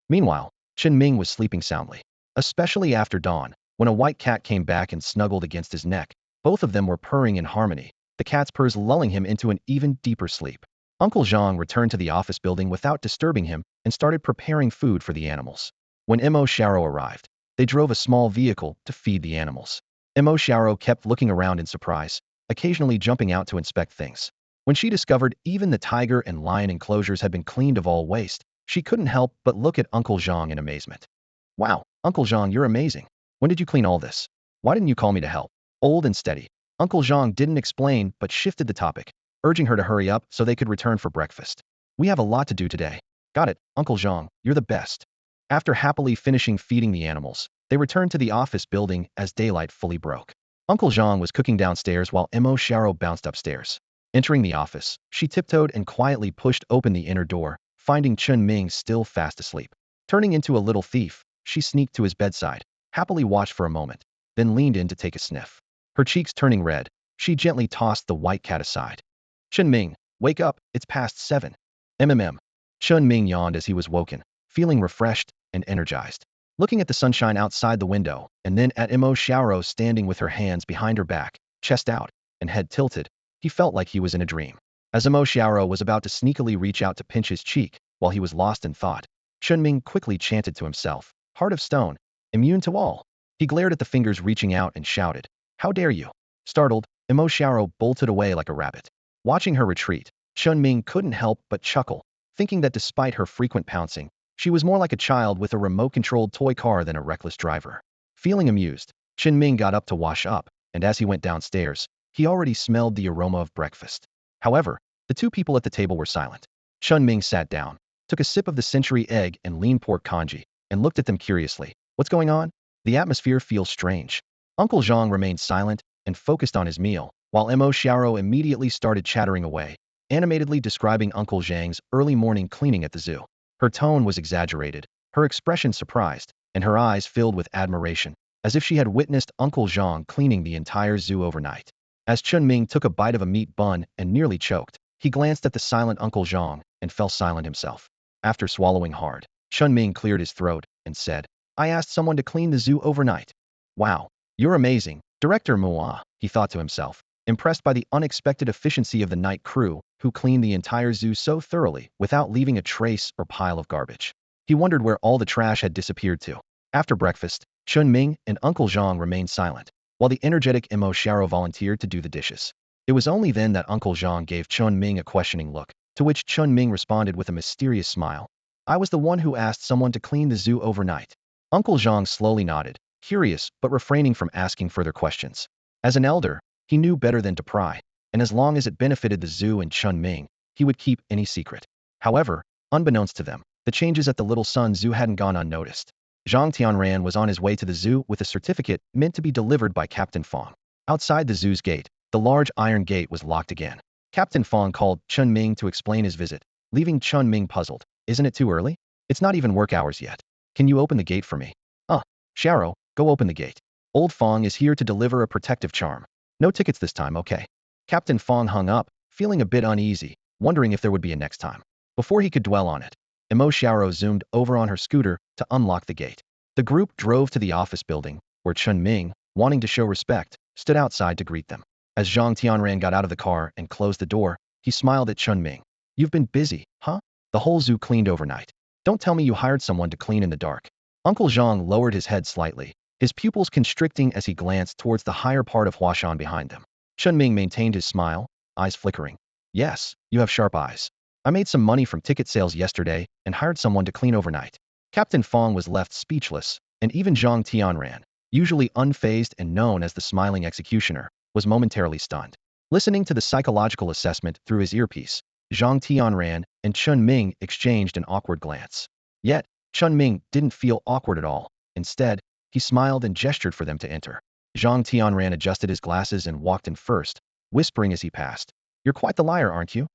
Meanwhile, Chen Ming was sleeping soundly. Especially after dawn, when a white cat came back and snuggled against his neck. Both of them were purring in harmony, the cat's purrs lulling him into an even deeper sleep. Uncle Zhang returned to the office building without disturbing him and started preparing food for the animals. When Mo Xiao arrived, they drove a small vehicle to feed the animals. Mo Xiao kept looking around in surprise, occasionally jumping out to inspect things. When she discovered even the tiger and lion enclosures had been cleaned of all waste, she couldn't help but look at Uncle Zhang in amazement. Wow, Uncle Zhang, you're amazing. When did you clean all this? Why didn't you call me to help? Old and steady. Uncle Zhang didn't explain but shifted the topic, urging her to hurry up so they could return for breakfast. We have a lot to do today. Got it, Uncle Zhang, you're the best. After happily finishing feeding the animals, they returned to the office building as daylight fully broke. Uncle Zhang was cooking downstairs while Mo Xiao bounced upstairs. Entering the office, she tiptoed and quietly pushed open the inner door, finding Chen Ming still fast asleep. Turning into a little thief, she sneaked to his bedside, happily watched for a moment, then leaned in to take a sniff. Her cheeks turning red, she gently tossed the white cat aside. Chen Ming, wake up, it's past 7. Chen Ming yawned as he was woken, feeling refreshed and energized. Looking at the sunshine outside the window, and then at Mo Xiao standing with her hands behind her back, chest out, and head tilted, he felt like he was in a dream. As Mo Xiao was about to sneakily reach out to pinch his cheek, while he was lost in thought, Chen Ming quickly chanted to himself, Heart of stone, immune to all. He glared at the fingers reaching out and shouted, How dare you? Startled, Mo Xiao bolted away like a rabbit. Watching her retreat, Chen Ming couldn't help but chuckle, thinking that despite her frequent pouncing, she was more like a child with a remote-controlled toy car than a reckless driver. Feeling amused, Chen Ming got up to wash up, and as he went downstairs, He already smelled the aroma of breakfast. However, the two people at the table were silent. Chen Ming sat down, took a sip of the century egg and lean pork congee, and looked at them curiously. What's going on? The atmosphere feels strange. Uncle Zhang remained silent and focused on his meal, while Mo Xiaoro immediately started chattering away, animatedly describing Uncle Zhang's early morning cleaning at the zoo. Her tone was exaggerated, her expression surprised, and her eyes filled with admiration, as if she had witnessed Uncle Zhang cleaning the entire zoo overnight. As Chen Ming took a bite of a meat bun and nearly choked, he glanced at the silent Uncle Zhang and fell silent himself. After swallowing hard, Chen Ming cleared his throat and said, I asked someone to clean the zoo overnight. Wow, you're amazing, Director Mua, he thought to himself, impressed by the unexpected efficiency of the night crew, who cleaned the entire zoo so thoroughly without leaving a trace or pile of garbage. He wondered where all the trash had disappeared to. After breakfast, Chen Ming and Uncle Zhang remained silent, while the energetic Mo Xiaoro volunteered to do the dishes. It was only then that Uncle Zhang gave Chen Ming a questioning look, to which Chen Ming responded with a mysterious smile. I was the one who asked someone to clean the zoo overnight. Uncle Zhang slowly nodded, curious but refraining from asking further questions. As an elder, he knew better than to pry, and as long as it benefited the zoo and Chen Ming, he would keep any secret. However, unbeknownst to them, the changes at the Little Sun Zoo hadn't gone unnoticed. Zhang Tianran was on his way to the zoo with a certificate meant to be delivered by Captain Fong. Outside the zoo's gate, the large iron gate was locked again. Captain Fong called Chen Ming to explain his visit, leaving Chen Ming puzzled. Isn't it too early? It's not even work hours yet. Can you open the gate for me? Xiaoro, go open the gate. Old Fong is here to deliver a protective charm. No tickets this time, okay? Captain Fong hung up, feeling a bit uneasy, wondering if there would be a next time. Before he could dwell on it, Mo Xiaoro zoomed over on her scooter to unlock the gate. The group drove to the office building, where Chen Ming, wanting to show respect, stood outside to greet them. As Zhang Tianran got out of the car and closed the door, he smiled at Chen Ming. You've been busy, huh? The whole zoo cleaned overnight. Don't tell me you hired someone to clean in the dark. Uncle Zhang lowered his head slightly, his pupils constricting as he glanced towards the higher part of Huashan behind them. Chen Ming maintained his smile, eyes flickering. Yes, you have sharp eyes. I made some money from ticket sales yesterday and hired someone to clean overnight. Captain Fong was left speechless, and even Zhang Tianran, usually unfazed and known as the smiling executioner, was momentarily stunned. Listening to the psychological assessment through his earpiece, Zhang Tianran and Chen Ming exchanged an awkward glance. Yet, Chen Ming didn't feel awkward at all. Instead, he smiled and gestured for them to enter. Zhang Tianran adjusted his glasses and walked in first, whispering as he passed. You're quite the liar, aren't you?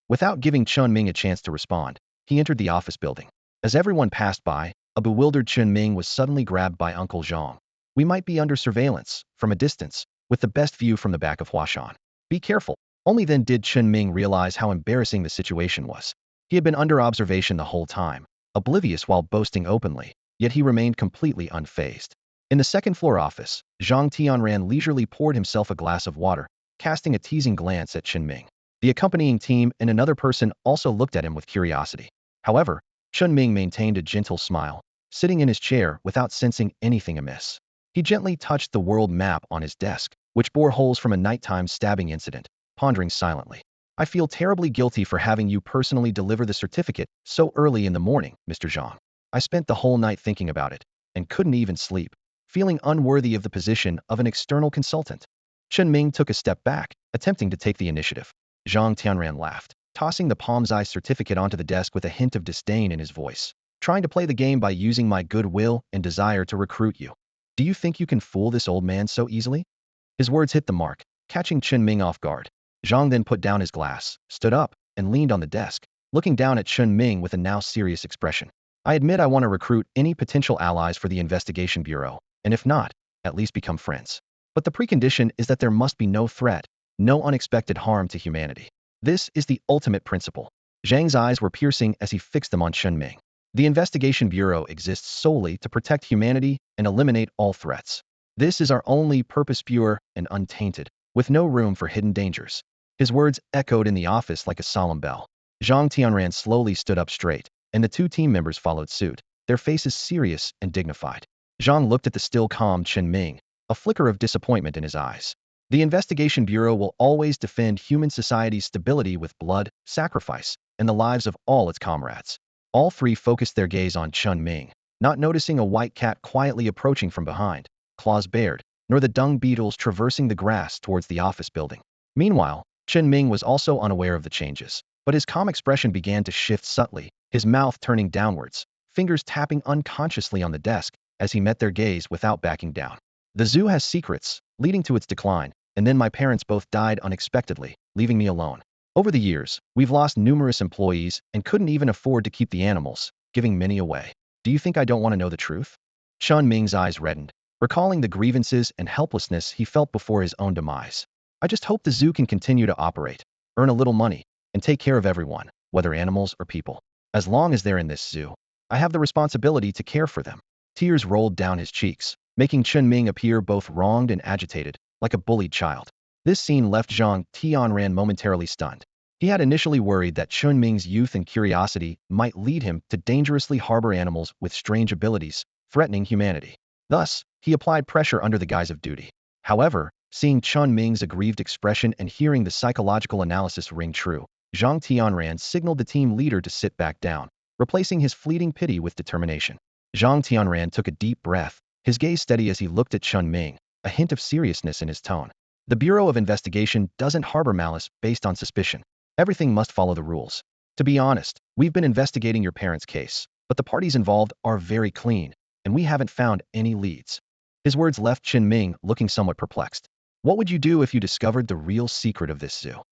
Without giving Chen Ming a chance to respond, he entered the office building. As everyone passed by, a bewildered Chen Ming was suddenly grabbed by Uncle Zhang. We might be under surveillance, from a distance, with the best view from the back of Huashan. Be careful. Only then did Chen Ming realize how embarrassing the situation was. He had been under observation the whole time, oblivious while boasting openly, yet he remained completely unfazed. In the second-floor office, Zhang Tianran leisurely poured himself a glass of water, casting a teasing glance at Chen Ming. The accompanying team and another person also looked at him with curiosity. However, Chen Ming maintained a gentle smile, sitting in his chair without sensing anything amiss. He gently touched the world map on his desk, which bore holes from a nighttime stabbing incident, pondering silently. I feel terribly guilty for having you personally deliver the certificate so early in the morning, Mr. Zhang. I spent the whole night thinking about it, and couldn't even sleep, feeling unworthy of the position of an external consultant. Chen Ming took a step back, attempting to take the initiative. Zhang Tianran laughed, tossing the palm's eye certificate onto the desk with a hint of disdain in his voice. Trying to play the game by using my goodwill and desire to recruit you. Do you think you can fool this old man so easily? His words hit the mark, catching Chen Ming off guard. Zhang then put down his glass, stood up, and leaned on the desk, looking down at Chen Ming with a now serious expression. I admit I want to recruit any potential allies for the investigation bureau, and if not, at least become friends. But the precondition is that there must be no threat, no unexpected harm to humanity. This is the ultimate principle. Zhang's eyes were piercing as he fixed them on Chen Ming. The investigation bureau exists solely to protect humanity and eliminate all threats. This is our only purpose, pure and untainted, with no room for hidden dangers. His words echoed in the office like a solemn bell. Zhang Tianran slowly stood up straight, and the two team members followed suit, their faces serious and dignified. Zhang looked at the still calm Chen Ming, a flicker of disappointment in his eyes. The Investigation Bureau will always defend human society's stability with blood, sacrifice, and the lives of all its comrades. All three focused their gaze on Chen Ming, not noticing a white cat quietly approaching from behind, claws bared, nor the dung beetles traversing the grass towards the office building. Meanwhile, Chen Ming was also unaware of the changes, but his calm expression began to shift subtly, his mouth turning downwards, fingers tapping unconsciously on the desk as he met their gaze without backing down. The zoo has secrets, leading to its decline, and then my parents both died unexpectedly, leaving me alone. Over the years, we've lost numerous employees and couldn't even afford to keep the animals, giving many away. Do you think I don't want to know the truth? Chen Ming's eyes reddened, recalling the grievances and helplessness he felt before his own demise. I just hope the zoo can continue to operate, earn a little money, and take care of everyone, whether animals or people. As long as they're in this zoo, I have the responsibility to care for them. Tears rolled down his cheeks, making Chen Ming appear both wronged and agitated, like a bullied child. This scene left Zhang Tianran momentarily stunned. He had initially worried that Chen Ming's youth and curiosity might lead him to dangerously harbor animals with strange abilities, threatening humanity. Thus, he applied pressure under the guise of duty. However, seeing Chen Ming's aggrieved expression and hearing the psychological analysis ring true, Zhang Tianran signaled the team leader to sit back down, replacing his fleeting pity with determination. Zhang Tianran took a deep breath, his gaze steady as he looked at Chen Ming, a hint of seriousness in his tone. The Bureau of Investigation doesn't harbor malice based on suspicion. Everything must follow the rules. To be honest, we've been investigating your parents' case, but the parties involved are very clean, and we haven't found any leads. His words left Chen Ming looking somewhat perplexed. What would you do if you discovered the real secret of this zoo?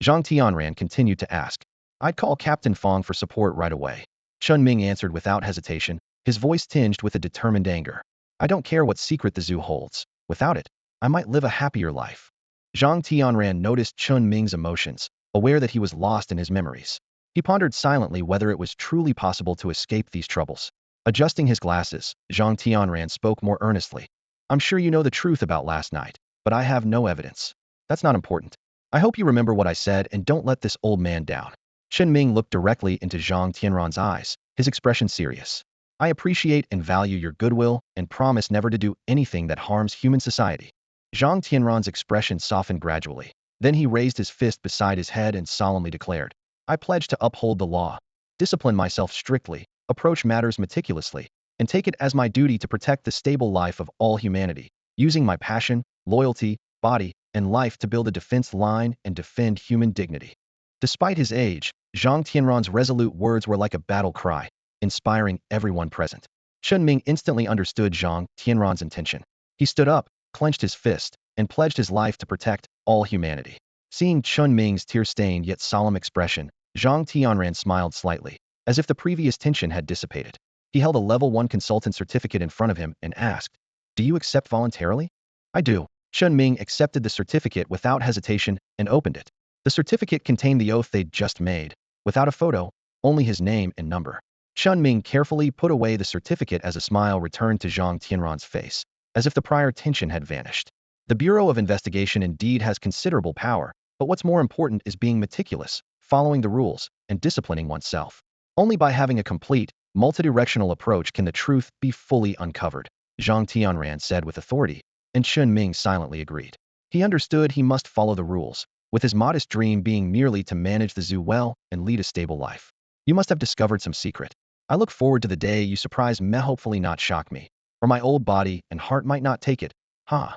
Zhang Tianran continued to ask. I'd call Captain Fong for support right away. Chen Ming answered without hesitation, his voice tinged with a determined anger. I don't care what secret the zoo holds. Without it, I might live a happier life. Zhang Tianran noticed Chen Ming's emotions, aware that he was lost in his memories. He pondered silently whether it was truly possible to escape these troubles. Adjusting his glasses, Zhang Tianran spoke more earnestly. I'm sure you know the truth about last night, but I have no evidence. That's not important. I hope you remember what I said and don't let this old man down. Chen Ming looked directly into Zhang Tianran's eyes, his expression serious. I appreciate and value your goodwill and promise never to do anything that harms human society. Zhang Tianran's expression softened gradually. Then he raised his fist beside his head and solemnly declared, I pledge to uphold the law, discipline myself strictly, approach matters meticulously, and take it as my duty to protect the stable life of all humanity, using my passion, loyalty, body, and life to build a defense line and defend human dignity. Despite his age, Zhang Tianran's resolute words were like a battle cry, inspiring everyone present. Chen Ming instantly understood Zhang Tianran's intention. He stood up, clenched his fist, and pledged his life to protect all humanity. Seeing Chen Ming's tear-stained yet solemn expression, Zhang Tianran smiled slightly, as if the previous tension had dissipated. He held a level 1 consultant certificate in front of him and asked, Do you accept voluntarily? I do. Chen Ming accepted the certificate without hesitation and opened it. The certificate contained the oath they'd just made, without a photo, only his name and number. Chen Ming carefully put away the certificate as a smile returned to Zhang Tianran's face, as if the prior tension had vanished. The Bureau of Investigation indeed has considerable power, but what's more important is being meticulous, following the rules, and disciplining oneself. Only by having a complete, multidirectional approach can the truth be fully uncovered, Zhang Tianran said with authority, and Chen Ming silently agreed. He understood he must follow the rules, with his modest dream being merely to manage the zoo well and lead a stable life. You must have discovered some secret. I look forward to the day you surprise me, hopefully not shock me, or my old body and heart might not take it, huh?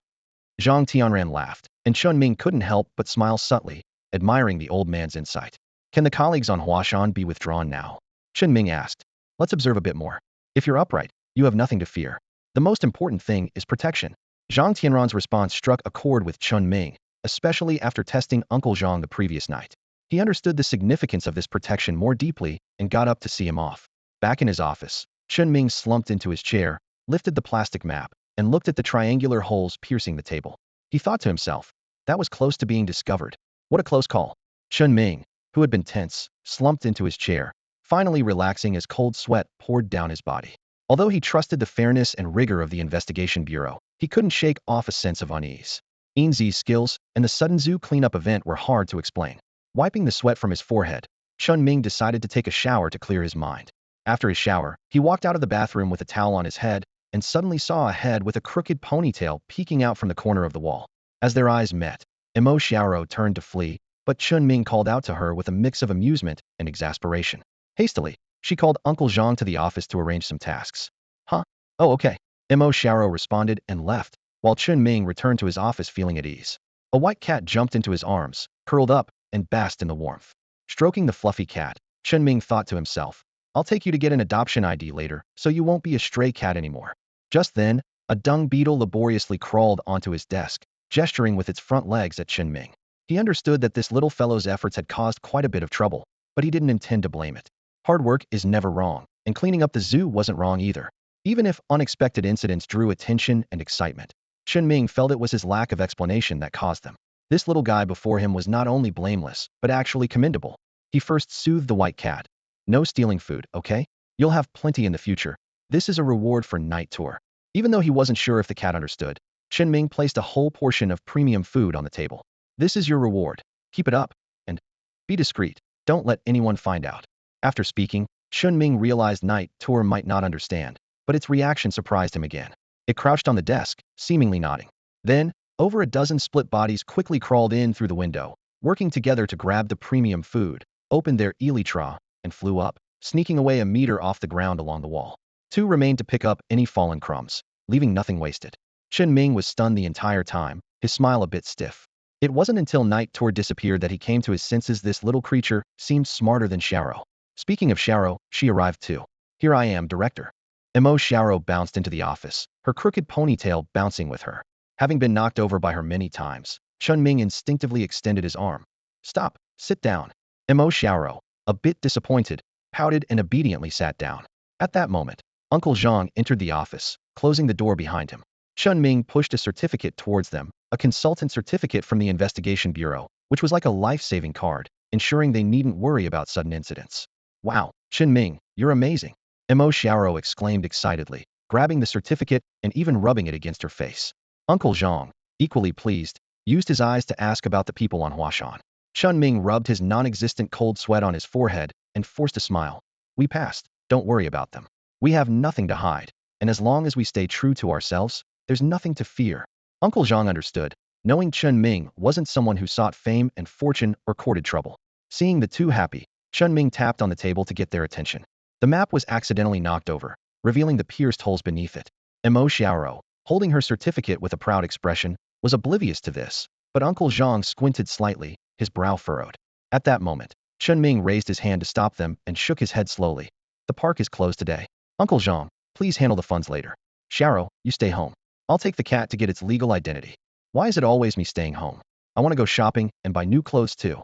Zhang Tianran laughed, and Chen Ming couldn't help but smile subtly, admiring the old man's insight. Can the colleagues on Huashan be withdrawn now? Chen Ming asked. Let's observe a bit more. If you're upright, you have nothing to fear. The most important thing is protection. Zhang Tianran's response struck a chord with Chen Ming, especially after testing Uncle Zhang the previous night. He understood the significance of this protection more deeply and got up to see him off. Back in his office, Chen Ming slumped into his chair, lifted the plastic map, and looked at the triangular holes piercing the table. He thought to himself, that was close to being discovered. What a close call. Chen Ming, who had been tense, slumped into his chair, finally relaxing as cold sweat poured down his body. Although he trusted the fairness and rigor of the investigation bureau, he couldn't shake off a sense of unease. Enzy's skills and the sudden zoo cleanup event were hard to explain. Wiping the sweat from his forehead, Chen Ming decided to take a shower to clear his mind. After his shower, he walked out of the bathroom with a towel on his head and suddenly saw a head with a crooked ponytail peeking out from the corner of the wall. As their eyes met, Emo Xiaoro turned to flee, but Chen Ming called out to her with a mix of amusement and exasperation. Hastily, she called Uncle Zhang to the office to arrange some tasks. Huh? Oh, okay. Emo Xiaoro responded and left. while Chen Ming returned to his office feeling at ease. A white cat jumped into his arms, curled up, and basked in the warmth. Stroking the fluffy cat, Chen Ming thought to himself, I'll take you to get an adoption ID later, so you won't be a stray cat anymore. Just then, a dung beetle laboriously crawled onto his desk, gesturing with its front legs at Chen Ming. He understood that this little fellow's efforts had caused quite a bit of trouble, but he didn't intend to blame it. Hard work is never wrong, and cleaning up the zoo wasn't wrong either. Even if unexpected incidents drew attention and excitement, Chen Ming felt it was his lack of explanation that caused them. This little guy before him was not only blameless, but actually commendable. He first soothed the white cat. No stealing food, okay? You'll have plenty in the future. This is a reward for night tour. Even though he wasn't sure if the cat understood, Chen Ming placed a whole portion of premium food on the table. This is your reward. Keep it up. And be discreet. Don't let anyone find out. After speaking, Chen Ming realized night tour might not understand, but its reaction surprised him again. It crouched on the desk, seemingly nodding. Then, over a dozen split bodies quickly crawled in through the window, working together to grab the premium food, opened their elytra, and flew up, sneaking away a meter off the ground along the wall. Two remained to pick up any fallen crumbs, leaving nothing wasted. Chen Ming was stunned the entire time, his smile a bit stiff. It wasn't until night tour disappeared that he came to his senses. This little creature seemed smarter than Xiao. Speaking of Xiao, she arrived too. Here I am, director. Mo Xiao bounced into the office, her crooked ponytail bouncing with her. Having been knocked over by her many times, Chen Ming instinctively extended his arm. Stop, sit down. Mo Xiao, a bit disappointed, pouted and obediently sat down. At that moment, Uncle Zhang entered the office, closing the door behind him. Chen Ming pushed a certificate towards them, a consultant certificate from the Investigation Bureau, which was like a life-saving card, ensuring they needn't worry about sudden incidents. Wow, Chen Ming, you're amazing. Mo Xiao exclaimed excitedly, grabbing the certificate and even rubbing it against her face. Uncle Zhang, equally pleased, used his eyes to ask about the people on Huashan. Chen Ming rubbed his non-existent cold sweat on his forehead and forced a smile. We passed, don't worry about them. We have nothing to hide, and as long as we stay true to ourselves, there's nothing to fear. Uncle Zhang understood, knowing Chen Ming wasn't someone who sought fame and fortune or courted trouble. Seeing the two happy, Chen Ming tapped on the table to get their attention. The map was accidentally knocked over, revealing the pierced holes beneath it. Mo Xiao, holding her certificate with a proud expression, was oblivious to this, but Uncle Zhang squinted slightly, his brow furrowed. At that moment, Chen Ming raised his hand to stop them and shook his head slowly. The park is closed today. Uncle Zhang, please handle the funds later. Xiao, you stay home. I'll take the cat to get its legal identity. Why is it always me staying home? I want to go shopping and buy new clothes too.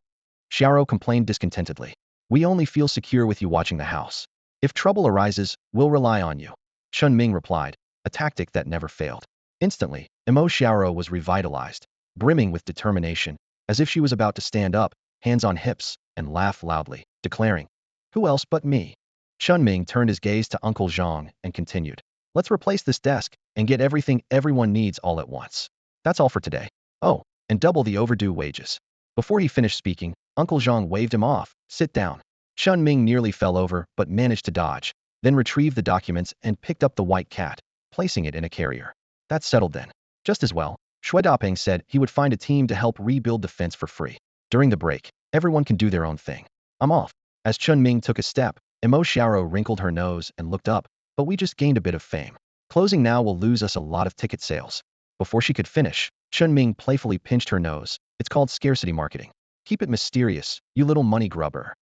Xiao complained discontentedly. We only feel secure with you watching the house. If trouble arises, we'll rely on you. Chen Ming replied, a tactic that never failed. Instantly, Mo Xiao was revitalized, brimming with determination, as if she was about to stand up, hands on hips, and laugh loudly, declaring, who else but me? Chen Ming turned his gaze to Uncle Zhang and continued, let's replace this desk and get everything everyone needs all at once. That's all for today. Oh, and double the overdue wages. Before he finished speaking, Uncle Zhang waved him off, sit down. Chen Ming nearly fell over but managed to dodge, then retrieved the documents and picked up the white cat, placing it in a carrier. That's settled then. Just as well, Shui Dapeng said he would find a team to help rebuild the fence for free. During the break, everyone can do their own thing. I'm off. As Chen Ming took a step, Mo Xiao wrinkled her nose and looked up, but we just gained a bit of fame. Closing now will lose us a lot of ticket sales. Before she could finish, Chen Ming playfully pinched her nose. It's called scarcity marketing. Keep it mysterious, you little money grubber.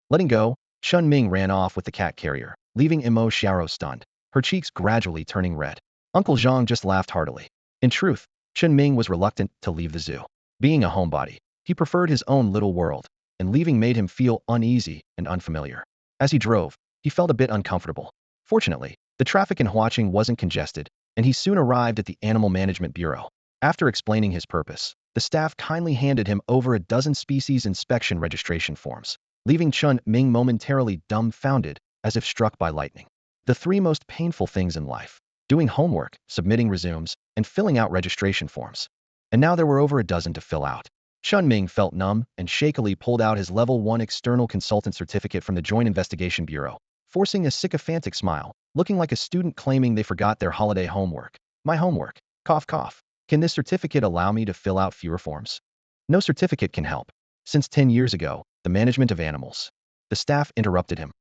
Letting go, Chen Ming ran off with the cat carrier, leaving Mo Xiao stunned, her cheeks gradually turning red. Uncle Zhang just laughed heartily. In truth, Chen Ming was reluctant to leave the zoo. Being a homebody, he preferred his own little world, and leaving made him feel uneasy and unfamiliar. As he drove, he felt a bit uncomfortable. Fortunately, the traffic in Huaqing wasn't congested, and he soon arrived at the Animal Management Bureau. After explaining his purpose, the staff kindly handed him over a dozen species inspection registration forms, leaving Chen Ming momentarily dumbfounded, as if struck by lightning. The three most painful things in life: doing homework, submitting resumes, and filling out registration forms. And now there were over a dozen to fill out. Chen Ming felt numb and shakily pulled out his Level 1 external consultant certificate from the Joint Investigation Bureau, forcing a sycophantic smile, looking like a student claiming they forgot their holiday homework. My homework. Cough cough. Can this certificate allow me to fill out fewer forms? No certificate can help. Since 10 years ago, the management of animals. The staff interrupted him.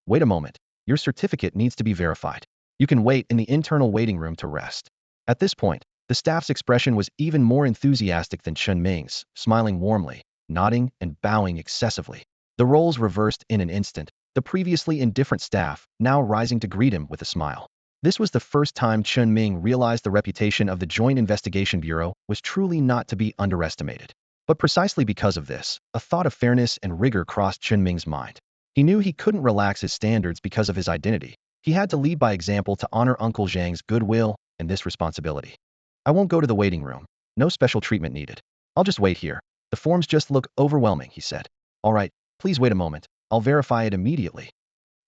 Wait a moment. Your certificate needs to be verified. You can wait in the internal waiting room to rest. At this point, The staff's expression was even more enthusiastic than Chen Ming's, smiling warmly, nodding and bowing excessively. The roles reversed in an instant, the previously indifferent staff now rising to greet him with a smile. This was the first time Chen Ming realized the reputation of the Joint Investigation Bureau was truly not to be underestimated. But precisely because of this, a thought of fairness and rigor crossed Chen Ming's mind. He knew he couldn't relax his standards because of his identity. He had to lead by example to honor Uncle Zhang's goodwill and this responsibility. I won't go to the waiting room. No special treatment needed. I'll just wait here. The forms just look overwhelming, he said. All right, please wait a moment. I'll verify it immediately.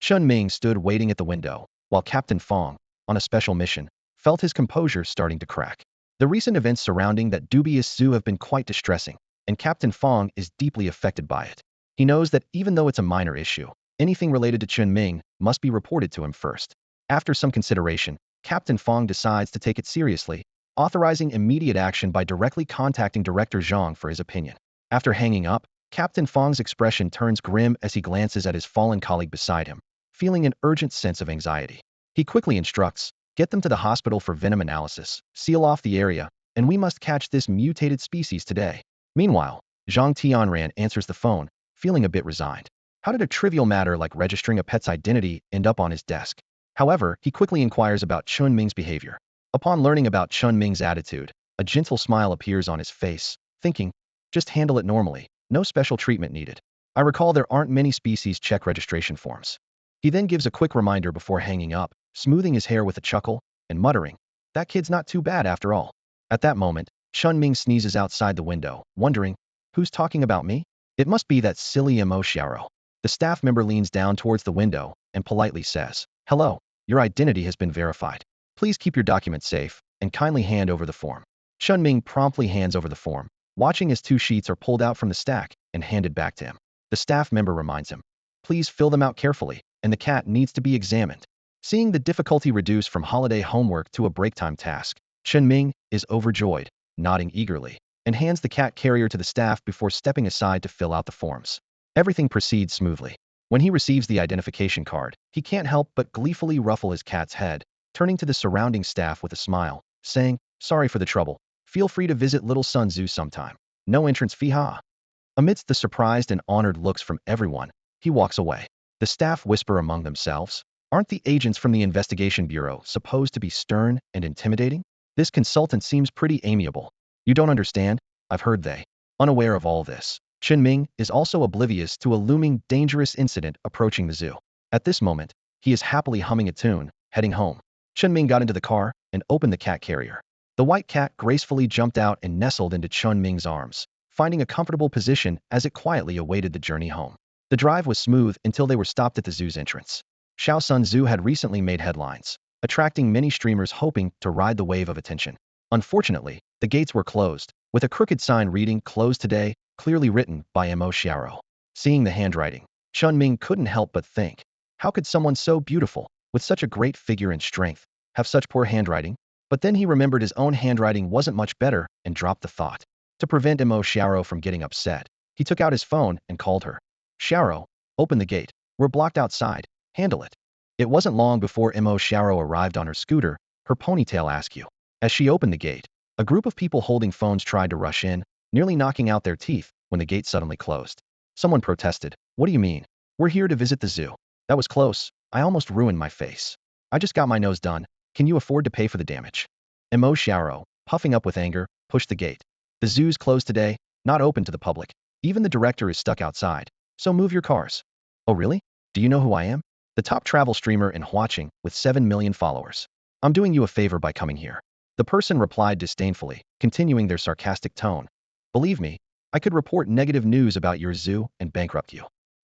Chen Ming stood waiting at the window, while Captain Fong, on a special mission, felt his composure starting to crack. The recent events surrounding that dubious zoo have been quite distressing, and Captain Fong is deeply affected by it. He knows that even though it's a minor issue, anything related to Chen Ming must be reported to him first. After some consideration, Captain Fong decides to take it seriously, authorizing immediate action by directly contacting Director Zhang for his opinion. After hanging up, Captain Fong's expression turns grim as he glances at his fallen colleague beside him, feeling an urgent sense of anxiety. He quickly instructs, get them to the hospital for venom analysis, seal off the area, and we must catch this mutated species today. Meanwhile, Zhang Tianran answers the phone, feeling a bit resigned. How did a trivial matter like registering a pet's identity end up on his desk? However, he quickly inquires about Chen Ming's behavior. Upon learning about Chen Ming's attitude, a gentle smile appears on his face, thinking, just handle it normally, no special treatment needed. I recall there aren't many species check registration forms. He then gives a quick reminder before hanging up, smoothing his hair with a chuckle, and muttering, that kid's not too bad after all. At that moment, Chen Ming sneezes outside the window, wondering, who's talking about me? It must be that silly Mo Xiaoro. The staff member leans down towards the window and politely says, hello, your identity has been verified. Please keep your documents safe and kindly hand over the form. Chen Ming promptly hands over the form, watching as 2 sheets are pulled out from the stack and handed back to him. The staff member reminds him, please fill them out carefully, and the cat needs to be examined. Seeing the difficulty reduced from holiday homework to a break time task, Chen Ming is overjoyed, nodding eagerly, and hands the cat carrier to the staff before stepping aside to fill out the forms. Everything proceeds smoothly. When he receives the identification card, he can't help but gleefully ruffle his cat's head, turning to the surrounding staff with a smile, saying, sorry for the trouble. Feel free to visit Little Sun Zoo sometime. No entrance fee, ha. Amidst the surprised and honored looks from everyone, he walks away. The staff whisper among themselves, aren't the agents from the Investigation Bureau supposed to be stern and intimidating? This consultant seems pretty amiable. You don't understand? I've heard they. Unaware of all this, Chen Ming is also oblivious to a looming dangerous incident approaching the zoo. At this moment, he is happily humming a tune, heading home. Chen Ming got into the car and opened the cat carrier. The white cat gracefully jumped out and nestled into Chen Ming's arms, finding a comfortable position as it quietly awaited the journey home. The drive was smooth until they were stopped at the zoo's entrance. Shaosun Zoo had recently made headlines, attracting many streamers hoping to ride the wave of attention. Unfortunately, the gates were closed, with a crooked sign reading closed today, clearly written by Mo Xiaoro. Seeing the handwriting, Chen Ming couldn't help but think, how could someone so beautiful, with such a great figure and strength, have such poor handwriting? But then he remembered his own handwriting wasn't much better and dropped the thought. To prevent Mo Xiaoro from getting upset, he took out his phone and called her. Xiaoro, open the gate. We're blocked outside. Handle it. It wasn't long before Mo Xiaoro arrived on her scooter, her ponytail askew. As she opened the gate, a group of people holding phones tried to rush in, nearly knocking out their teeth when the gate suddenly closed. Someone protested, what do you mean? We're here to visit the zoo. That was close. I almost ruined my face. I just got my nose done. Can you afford to pay for the damage? Mo Xiaoro, puffing up with anger, pushed the gate. The zoo's closed today, not open to the public. Even the director is stuck outside. So move your cars. Oh really? Do you know who I am? The top travel streamer in Huaching with 7 million followers. I'm doing you a favor by coming here. The person replied disdainfully, continuing their sarcastic tone. Believe me, I could report negative news about your zoo and bankrupt you.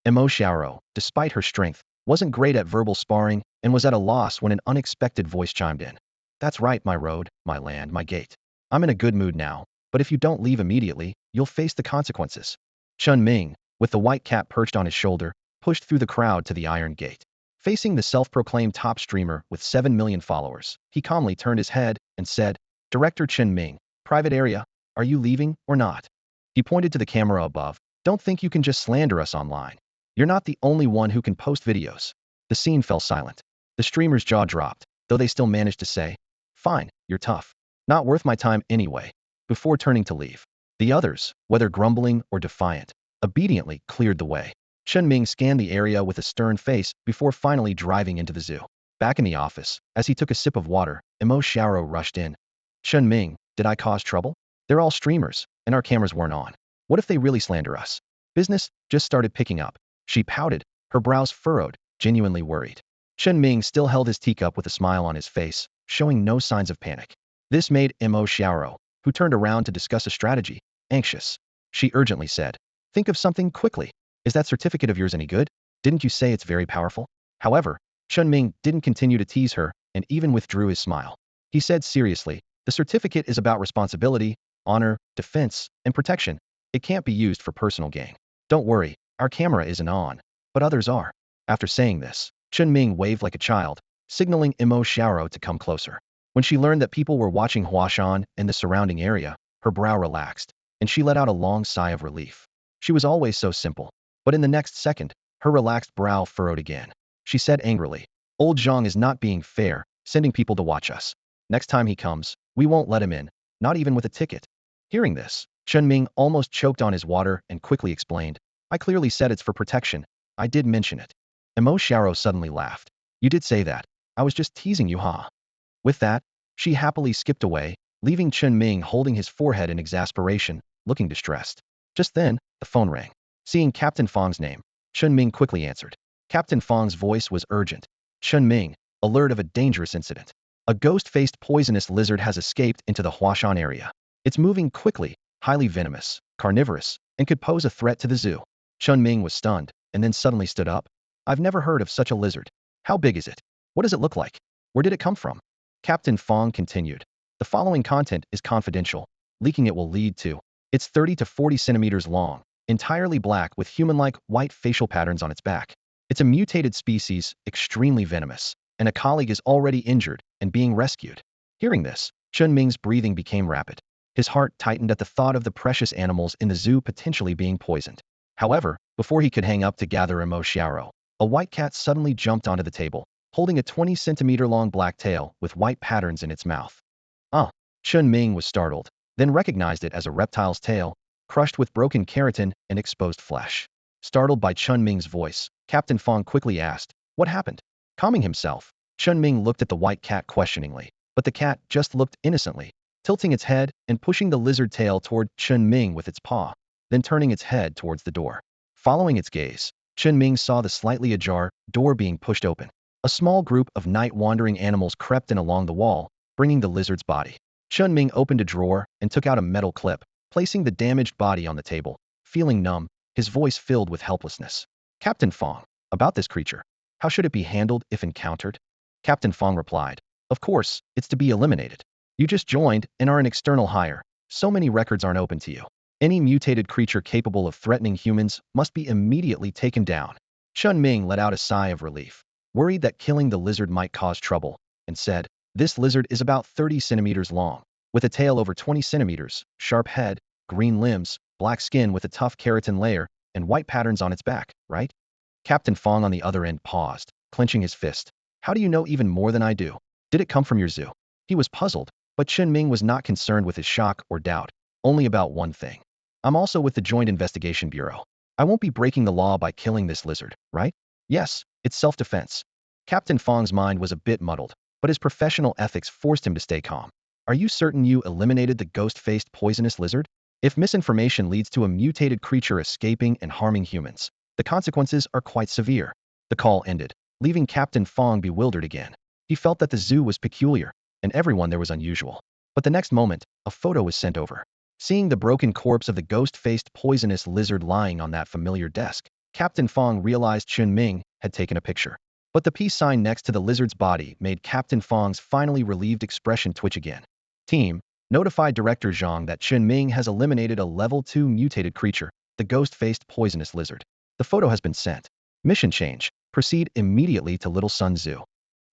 Mo Xiaoro, despite her strength, wasn't great at verbal sparring and was at a loss when an unexpected voice chimed in. That's right, my road, my land, my gate. I'm in a good mood now, but if you don't leave immediately, you'll face the consequences. Chen Ming, with the white cat perched on his shoulder, pushed through the crowd to the iron gate. Facing the self-proclaimed top streamer with 7 million followers, he calmly turned his head and said, Director Chen Ming, private area, are you leaving or not? He pointed to the camera above. Don't think you can just slander us online. You're not the only one who can post videos. The scene fell silent. The streamer's jaw dropped, though they still managed to say, fine, you're tough. Not worth my time anyway. Before turning to leave, the others, whether grumbling or defiant, obediently cleared the way. Chen Ming scanned the area with a stern face before finally driving into the zoo. Back in the office, as he took a sip of water, Emo Xiaoro rushed in. Chen Ming, did I cause trouble? They're all streamers, and our cameras weren't on. What if they really slander us? Business just started picking up. She pouted, her brows furrowed, genuinely worried. Chen Ming still held his teacup with a smile on his face, showing no signs of panic. This made Emo Xiaoro, who turned around to discuss a strategy, anxious. She urgently said, think of something quickly. Is that certificate of yours any good? Didn't you say it's very powerful? However, Chen Ming didn't continue to tease her and even withdrew his smile. He said seriously, the certificate is about responsibility, honor, defense, and protection. It can't be used for personal gain. Don't worry, our camera isn't on, but others are. After saying this, Chen Ming waved like a child, signaling Emo Xiaoro to come closer. When she learned that people were watching Huashan and the surrounding area, her brow relaxed, and she let out a long sigh of relief. She was always so simple, but in the next second, her relaxed brow furrowed again. She said angrily, Old Zhang is not being fair, sending people to watch us. Next time he comes, we won't let him in, not even with a ticket. Hearing this, Chen Ming almost choked on his water and quickly explained, I clearly said it's for protection. I did mention it. Emo Xiaoro suddenly laughed. You did say that. I was just teasing you, huh? With that, she happily skipped away, leaving Chen Ming holding his forehead in exasperation, looking distressed. Just then, the phone rang. Seeing Captain Fong's name, Chen Ming quickly answered. Captain Fong's voice was urgent. Chen Ming, alert of a dangerous incident. A ghost-faced poisonous lizard has escaped into the Huashan area. It's moving quickly, highly venomous, carnivorous, and could pose a threat to the zoo. Chen Ming was stunned, and then suddenly stood up. I've never heard of such a lizard. How big is it? What does it look like? Where did it come from? Captain Fong continued. The following content is confidential. Leaking it will lead to. It's 30 to 40 centimeters long, entirely black with human-like white facial patterns on its back. It's a mutated species, extremely venomous, and a colleague is already injured and being rescued. Hearing this, Chen Ming's breathing became rapid. His heart tightened at the thought of the precious animals in the zoo potentially being poisoned. However, before he could hang up to gather Emo Xiaoro, a white cat suddenly jumped onto the table, holding a 20-centimeter-long black tail with white patterns in its mouth. Chen Ming was startled, then recognized it as a reptile's tail, crushed with broken keratin and exposed flesh. Startled by Chen Ming's voice, Captain Fong quickly asked, what happened? Calming himself, Chen Ming looked at the white cat questioningly, but the cat just looked innocently, tilting its head and pushing the lizard tail toward Chen Ming with its paw, then turning its head towards the door. Following its gaze, Chen Ming saw the slightly ajar door being pushed open. A small group of night-wandering animals crept in along the wall, bringing the lizard's body. Chen Ming opened a drawer and took out a metal clip, placing the damaged body on the table. Feeling numb, his voice filled with helplessness. Captain Fong, about this creature. How should it be handled if encountered? Captain Fong replied, of course, it's to be eliminated. You just joined and are an external hire. So many records aren't open to you. Any mutated creature capable of threatening humans must be immediately taken down. Chen Ming let out a sigh of relief, worried that killing the lizard might cause trouble, and said, this lizard is about 30 centimeters long, with a tail over 20 centimeters, sharp head, green limbs, black skin with a tough keratin layer, and white patterns on its back, right? Captain Fong on the other end paused, clenching his fist. How do you know even more than I do? Did it come from your zoo? He was puzzled, but Chen Ming was not concerned with his shock or doubt, only about one thing. I'm also with the Joint Investigation Bureau. I won't be breaking the law by killing this lizard, right? Yes, it's self-defense. Captain Fong's mind was a bit muddled, but his professional ethics forced him to stay calm. Are you certain you eliminated the ghost-faced poisonous lizard? If misinformation leads to a mutated creature escaping and harming humans, the consequences are quite severe. The call ended, leaving Captain Fong bewildered again. He felt that the zoo was peculiar, and everyone there was unusual. But the next moment, a photo was sent over. Seeing the broken corpse of the ghost-faced poisonous lizard lying on that familiar desk, Captain Fong realized Chen Ming had taken a picture. But the peace sign next to the lizard's body made Captain Fong's finally relieved expression twitch again. Team, notify Director Zhang that Chen Ming has eliminated a level 2 mutated creature, the ghost-faced poisonous lizard. The photo has been sent. Mission change. Proceed immediately to Little Sun Zoo.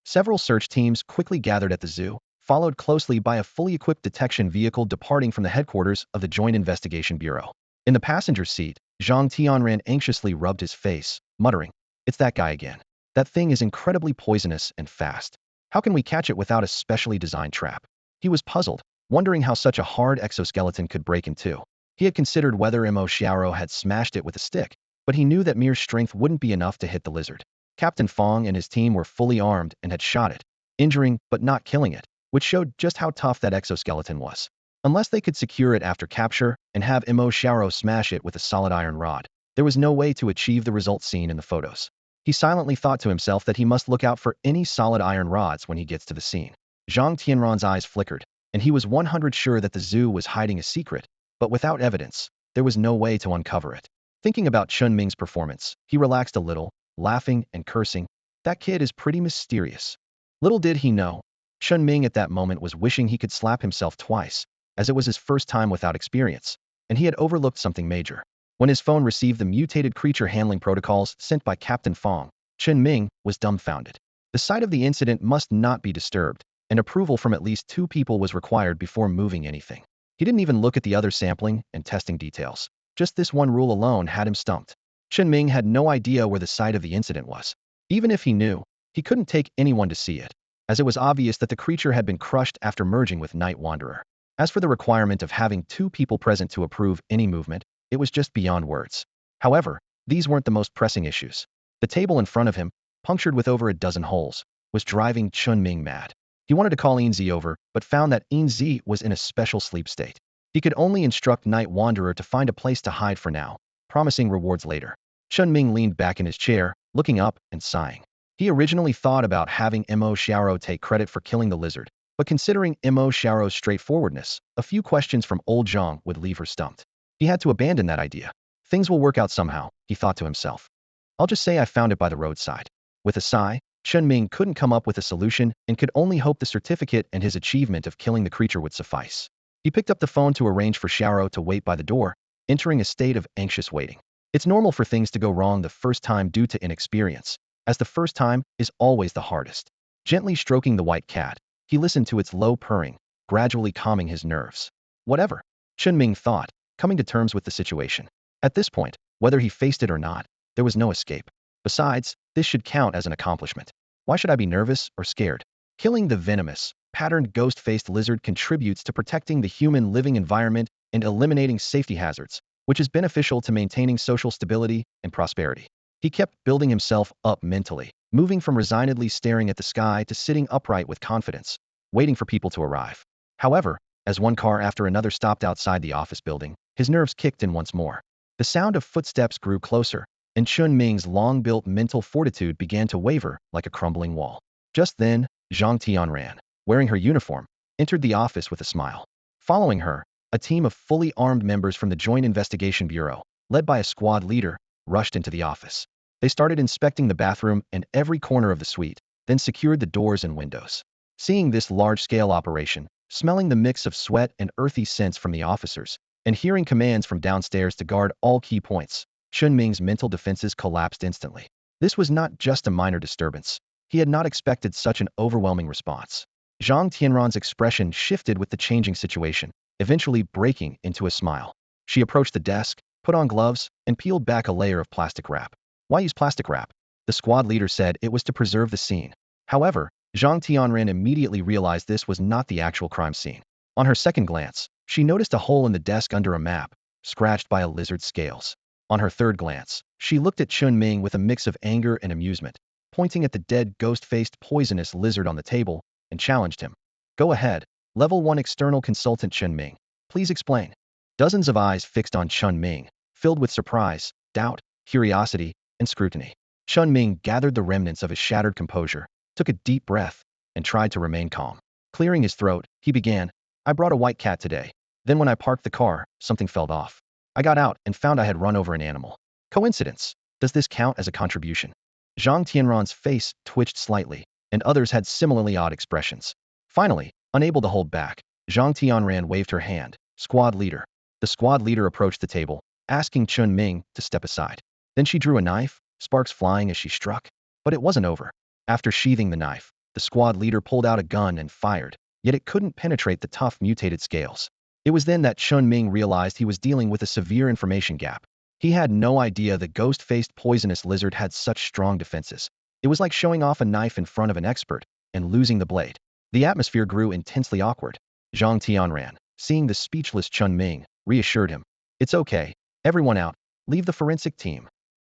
Several search teams quickly gathered at the zoo, followed closely by a fully equipped detection vehicle departing from the headquarters of the Joint Investigation Bureau. In the passenger seat, Zhang Tianran anxiously rubbed his face, muttering, it's that guy again. That thing is incredibly poisonous and fast. How can we catch it without a specially designed trap? He was puzzled, wondering how such a hard exoskeleton could break in two. He had considered whether Mo Xiaoro had smashed it with a stick, but he knew that mere strength wouldn't be enough to hit the lizard. Captain Fong and his team were fully armed and had shot it, injuring but not killing it, which showed just how tough that exoskeleton was. Unless they could secure it after capture and have Mo Xiaoro smash it with a solid iron rod, there was no way to achieve the result seen in the photos. He silently thought to himself that he must look out for any solid iron rods when he gets to the scene. Zhang Tianran's eyes flickered, and he was 100% sure that the zoo was hiding a secret, but without evidence, there was no way to uncover it. Thinking about Chen Ming's performance, he relaxed a little, laughing and cursing. That kid is pretty mysterious. Little did he know, Chen Ming at that moment was wishing he could slap himself twice, as it was his first time without experience, and he had overlooked something major. When his phone received the mutated creature handling protocols sent by Captain Fong, Chen Ming was dumbfounded. The site of the incident must not be disturbed, and approval from at least 2 people was required before moving anything. He didn't even look at the other sampling and testing details. Just this one rule alone had him stumped. Chen Ming had no idea where the site of the incident was. Even if he knew, he couldn't take anyone to see it, as it was obvious that the creature had been crushed after merging with Night Wanderer. As for the requirement of having 2 people present to approve any movement, it was just beyond words. However, these weren't the most pressing issues. The table in front of him, punctured with over a dozen holes, was driving Chen Ming mad. He wanted to call Enzy over, but found that Enzy was in a special sleep state. He could only instruct Night Wanderer to find a place to hide for now, promising rewards later. Chen Ming leaned back in his chair, looking up and sighing. He originally thought about having Mo Xiaoro take credit for killing the lizard, but considering Mo Xiaoro's straightforwardness, a few questions from old Zhang would leave her stumped. He had to abandon that idea. Things will work out somehow, he thought to himself. I'll just say I found it by the roadside. With a sigh, Chen Ming couldn't come up with a solution and could only hope the certificate and his achievement of killing the creature would suffice. He picked up the phone to arrange for Xiaoro to wait by the door, entering a state of anxious waiting. It's normal for things to go wrong the first time due to inexperience, as the first time is always the hardest. Gently stroking the white cat, he listened to its low purring, gradually calming his nerves. Whatever, Chen Ming thought, coming to terms with the situation. At this point, whether he faced it or not, there was no escape. Besides, this should count as an accomplishment. Why should I be nervous or scared? Killing the venomous, patterned ghost-faced lizard contributes to protecting the human living environment and eliminating safety hazards, which is beneficial to maintaining social stability and prosperity. He kept building himself up mentally, moving from resignedly staring at the sky to sitting upright with confidence, waiting for people to arrive. However, as one car after another stopped outside the office building, his nerves kicked in once more. The sound of footsteps grew closer, and Chen Ming's long-built mental fortitude began to waver like a crumbling wall. Just then, Zhang Tianran, wearing her uniform, entered the office with a smile. Following her, a team of fully armed members from the Joint Investigation Bureau, led by a squad leader, rushed into the office. They started inspecting the bathroom and every corner of the suite, then secured the doors and windows. Seeing this large-scale operation, smelling the mix of sweat and earthy scents from the officers, and hearing commands from downstairs to guard all key points, Chen Ming's mental defenses collapsed instantly. This was not just a minor disturbance. He had not expected such an overwhelming response. Zhang Tianran's expression shifted with the changing situation, eventually breaking into a smile. She approached the desk, put on gloves, and peeled back a layer of plastic wrap. Why use plastic wrap? The squad leader said it was to preserve the scene. However, Zhang Tianran immediately realized this was not the actual crime scene. On her second glance, she noticed a hole in the desk under a map, scratched by a lizard's scales. On her third glance, she looked at Chen Ming with a mix of anger and amusement, pointing at the dead ghost-faced poisonous lizard on the table, and challenged him. Go ahead, Level 1 External Consultant Chen Ming. Please explain. Dozens of eyes fixed on Chen Ming, filled with surprise, doubt, curiosity, and scrutiny. Chen Ming gathered the remnants of his shattered composure, took a deep breath, and tried to remain calm. Clearing his throat, he began, I brought a white cat today. Then when I parked the car, something fell off. I got out and found I had run over an animal. Coincidence? Does this count as a contribution? Zhang Tianran's face twitched slightly, and others had similarly odd expressions. Finally, unable to hold back, Zhang Tianran waved her hand. Squad leader. The squad leader approached the table, asking Chen Ming to step aside. Then she drew a knife, sparks flying as she struck. But it wasn't over. After sheathing the knife, the squad leader pulled out a gun and fired, yet it couldn't penetrate the tough mutated scales. It was then that Chen Ming realized he was dealing with a severe information gap. He had no idea the ghost-faced poisonous lizard had such strong defenses. It was like showing off a knife in front of an expert and losing the blade. The atmosphere grew intensely awkward. Zhang Tianran, seeing the speechless Chen Ming, reassured him. It's okay. Everyone out. Leave the forensic team.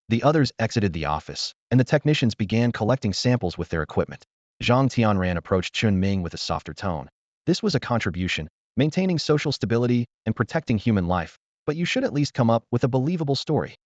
The others exited the office, and the technicians began collecting samples with their equipment. Zhang Tianran approached Chen Ming with a softer tone. This was a contribution, maintaining social stability and protecting human life, but you should at least come up with a believable story.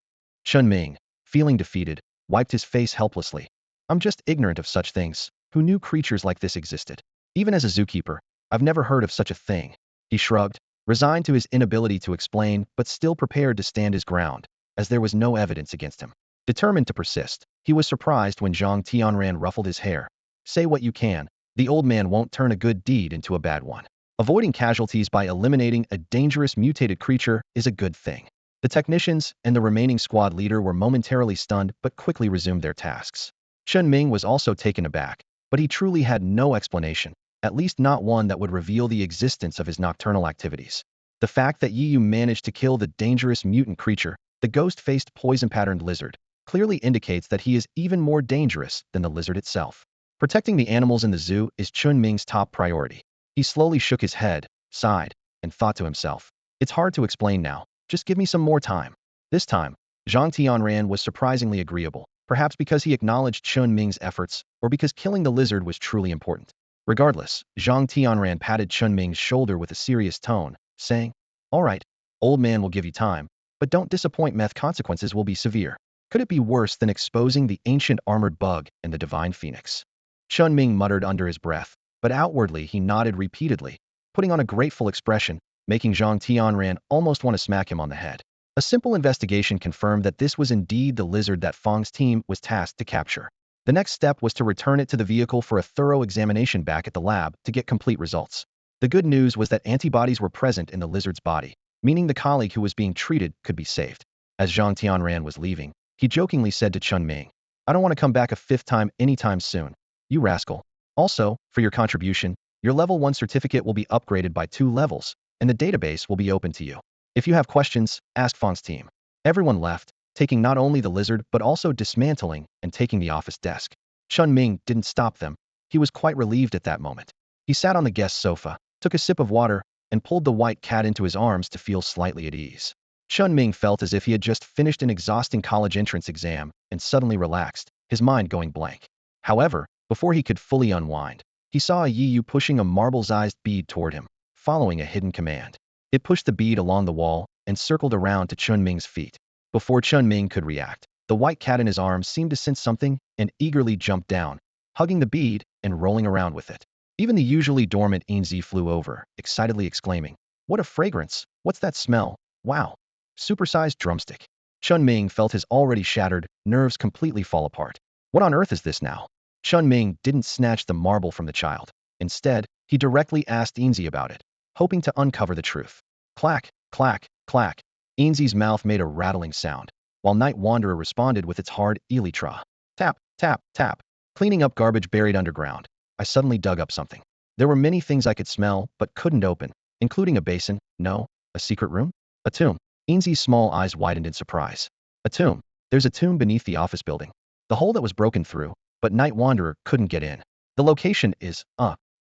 Chen Ming, feeling defeated, wiped his face helplessly. I'm just ignorant of such things. Who knew creatures like this existed? Even as a zookeeper, I've never heard of such a thing. He shrugged, resigned to his inability to explain but still prepared to stand his ground, as there was no evidence against him. Determined to persist, he was surprised when Zhang Tianran ruffled his hair. Say what you can, the old man won't turn a good deed into a bad one. Avoiding casualties by eliminating a dangerous mutated creature is a good thing. The technicians and the remaining squad leader were momentarily stunned but quickly resumed their tasks. Chen Ming was also taken aback, but he truly had no explanation, at least not one that would reveal the existence of his nocturnal activities. The fact that Yu managed to kill the dangerous mutant creature, the ghost-faced poison-patterned lizard, clearly indicates that he is even more dangerous than the lizard itself. Protecting the animals in the zoo is Chen Ming's top priority. He slowly shook his head, sighed, and thought to himself, it's hard to explain now. Just give me some more time. This time, Zhang Tianran was surprisingly agreeable, perhaps because he acknowledged Chen Ming's efforts or because killing the lizard was truly important. Regardless, Zhang Tianran patted Chen Ming's shoulder with a serious tone, saying, all right, old man will give you time, but don't disappoint. Meth consequences will be severe. Could it be worse than exposing the ancient armored bug and the divine phoenix? Chen Ming muttered under his breath, but outwardly he nodded repeatedly, putting on a grateful expression, making Zhang Tianran almost want to smack him on the head. A simple investigation confirmed that this was indeed the lizard that Fang's team was tasked to capture. The next step was to return it to the vehicle for a thorough examination back at the lab to get complete results. The good news was that antibodies were present in the lizard's body, meaning the colleague who was being treated could be saved. As Zhang Tianran was leaving, he jokingly said to Chen Ming, I don't want to come back a fifth time anytime soon. You rascal. Also, for your contribution, your level 1 certificate will be upgraded by 2 levels, and the database will be open to you. If you have questions, ask Fang's team. Everyone left, taking not only the lizard but also dismantling and taking the office desk. Chen Ming didn't stop them. He was quite relieved at that moment. He sat on the guest sofa, took a sip of water, and pulled the white cat into his arms to feel slightly at ease. Chen Ming felt as if he had just finished an exhausting college entrance exam and suddenly relaxed, his mind going blank. However, before he could fully unwind, he saw a Yu pushing a marble-sized bead toward him, following a hidden command. It pushed the bead along the wall and circled around to Chen Ming's feet. Before Chen Ming could react, the white cat in his arms seemed to sense something and eagerly jumped down, hugging the bead and rolling around with it. Even the usually dormant Enzy flew over, excitedly exclaiming, what a fragrance! What's that smell? Wow! Supersized drumstick. Chen Ming felt his already shattered nerves completely fall apart. What on earth is this now? Chen Ming didn't snatch the marble from the child. Instead, he directly asked Enzy about it, hoping to uncover the truth. Clack, clack, clack. Enzy's mouth made a rattling sound, while Night Wanderer responded with its hard elytra. Tap, tap, tap. Cleaning up garbage buried underground, I suddenly dug up something. There were many things I could smell but couldn't open, including a basin, no, a secret room, a tomb. Enzy's small eyes widened in surprise. A tomb. There's a tomb beneath the office building. The hole that was broken through, but Night Wanderer couldn't get in. The location is,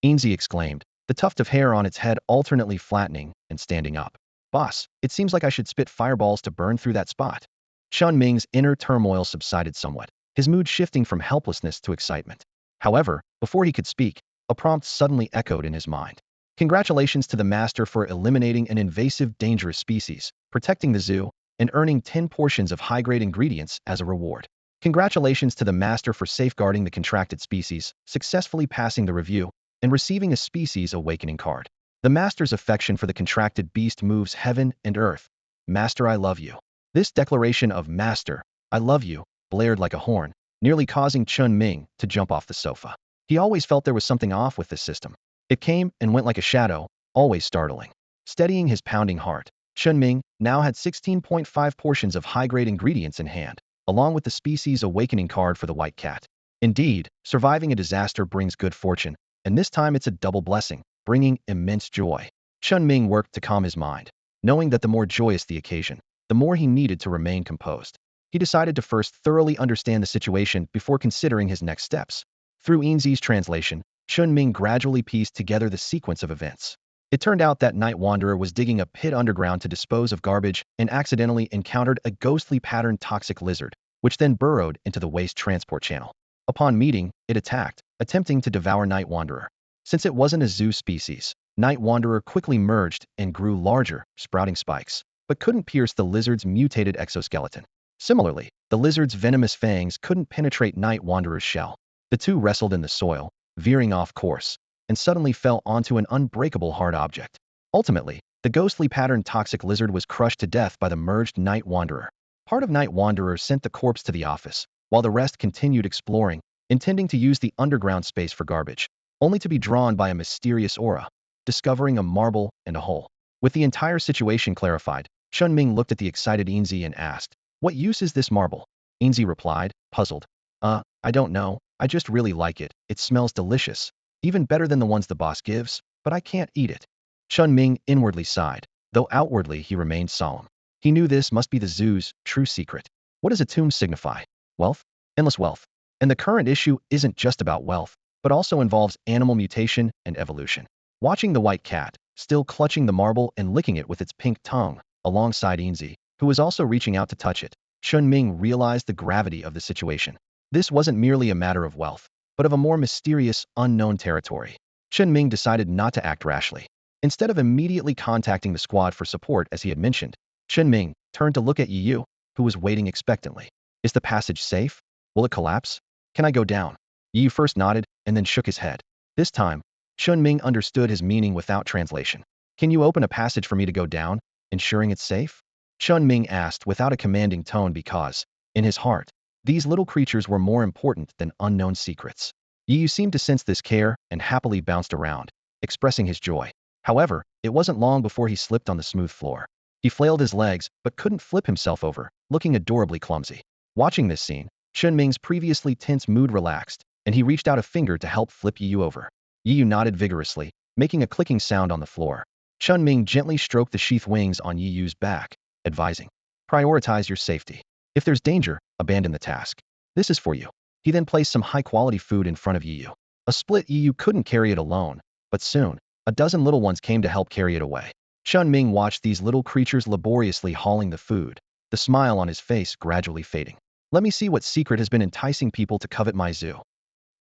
Enzy exclaimed, the tuft of hair on its head alternately flattening and standing up. Boss, it seems like I should spit fireballs to burn through that spot. Chen Ming's inner turmoil subsided somewhat, his mood shifting from helplessness to excitement. However, before he could speak, a prompt suddenly echoed in his mind. Congratulations to the master for eliminating an invasive, dangerous species, protecting the zoo, and earning 10 portions of high-grade ingredients as a reward. Congratulations to the master for safeguarding the contracted species, successfully passing the review, and receiving a species awakening card. The master's affection for the contracted beast moves heaven and earth. Master, I love you. This declaration of Master, I love you, blared like a horn, nearly causing Chen Ming to jump off the sofa. He always felt there was something off with this system. It came and went like a shadow, always startling. Steadying his pounding heart, Chen Ming now had 16.5 portions of high-grade ingredients in hand, along with the species awakening card for the white cat. Indeed, surviving a disaster brings good fortune, and this time it's a double blessing, bringing immense joy. Chen Ming worked to calm his mind, knowing that the more joyous the occasion, the more he needed to remain composed. He decided to first thoroughly understand the situation before considering his next steps. Through Enzy's translation, Chen Ming gradually pieced together the sequence of events. It turned out that Night Wanderer was digging a pit underground to dispose of garbage and accidentally encountered a ghostly patterned toxic lizard, which then burrowed into the waste transport channel. Upon meeting, it attacked, attempting to devour Night Wanderer. Since it wasn't a zoo species, Night Wanderer quickly merged and grew larger, sprouting spikes, but couldn't pierce the lizard's mutated exoskeleton. Similarly, the lizard's venomous fangs couldn't penetrate Night Wanderer's shell. The two wrestled in the soil, veering off course, and suddenly fell onto an unbreakable hard object. Ultimately, the ghostly patterned toxic lizard was crushed to death by the merged Night Wanderer. Part of Night Wanderer sent the corpse to the office, while the rest continued exploring, intending to use the underground space for garbage, only to be drawn by a mysterious aura, discovering a marble and a hole. With the entire situation clarified, Chen Ming looked at the excited Enzy and asked, "What use is this marble?" Enzy replied, puzzled, I don't know, I just really like it, it smells delicious, even better than the ones the boss gives, but I can't eat it." Chen Ming inwardly sighed, though outwardly he remained solemn. He knew this must be the zoo's true secret. What does a tomb signify? Wealth? Endless wealth. And the current issue isn't just about wealth, but also involves animal mutation and evolution. Watching the white cat, still clutching the marble and licking it with its pink tongue, alongside Enzy, who was also reaching out to touch it, Chen Ming realized the gravity of the situation. This wasn't merely a matter of wealth, but of a more mysterious, unknown territory. Chen Ming decided not to act rashly. Instead of immediately contacting the squad for support as he had mentioned, Chen Ming turned to look at Yu, who was waiting expectantly. Is the passage safe? Will it collapse? Can I go down? Yu first nodded and then shook his head. This time, Chen Ming understood his meaning without translation. Can you open a passage for me to go down, ensuring it's safe? Chen Ming asked without a commanding tone because, in his heart, these little creatures were more important than unknown secrets. Yu seemed to sense this care and happily bounced around, expressing his joy. However, it wasn't long before he slipped on the smooth floor. He flailed his legs but couldn't flip himself over, looking adorably clumsy. Watching this scene, Chen Ming's previously tense mood relaxed, and he reached out a finger to help flip Yu over. Yu nodded vigorously, making a clicking sound on the floor. Chen Ming gently stroked the sheath wings on Yu's back, advising, "Prioritize your safety. If there's danger, abandon the task. This is for you." He then placed some high-quality food in front of Yu. A split Yu couldn't carry it alone, but soon, a dozen little ones came to help carry it away. Chen Ming watched these little creatures laboriously hauling the food, the smile on his face gradually fading. Let me see what secret has been enticing people to covet my zoo.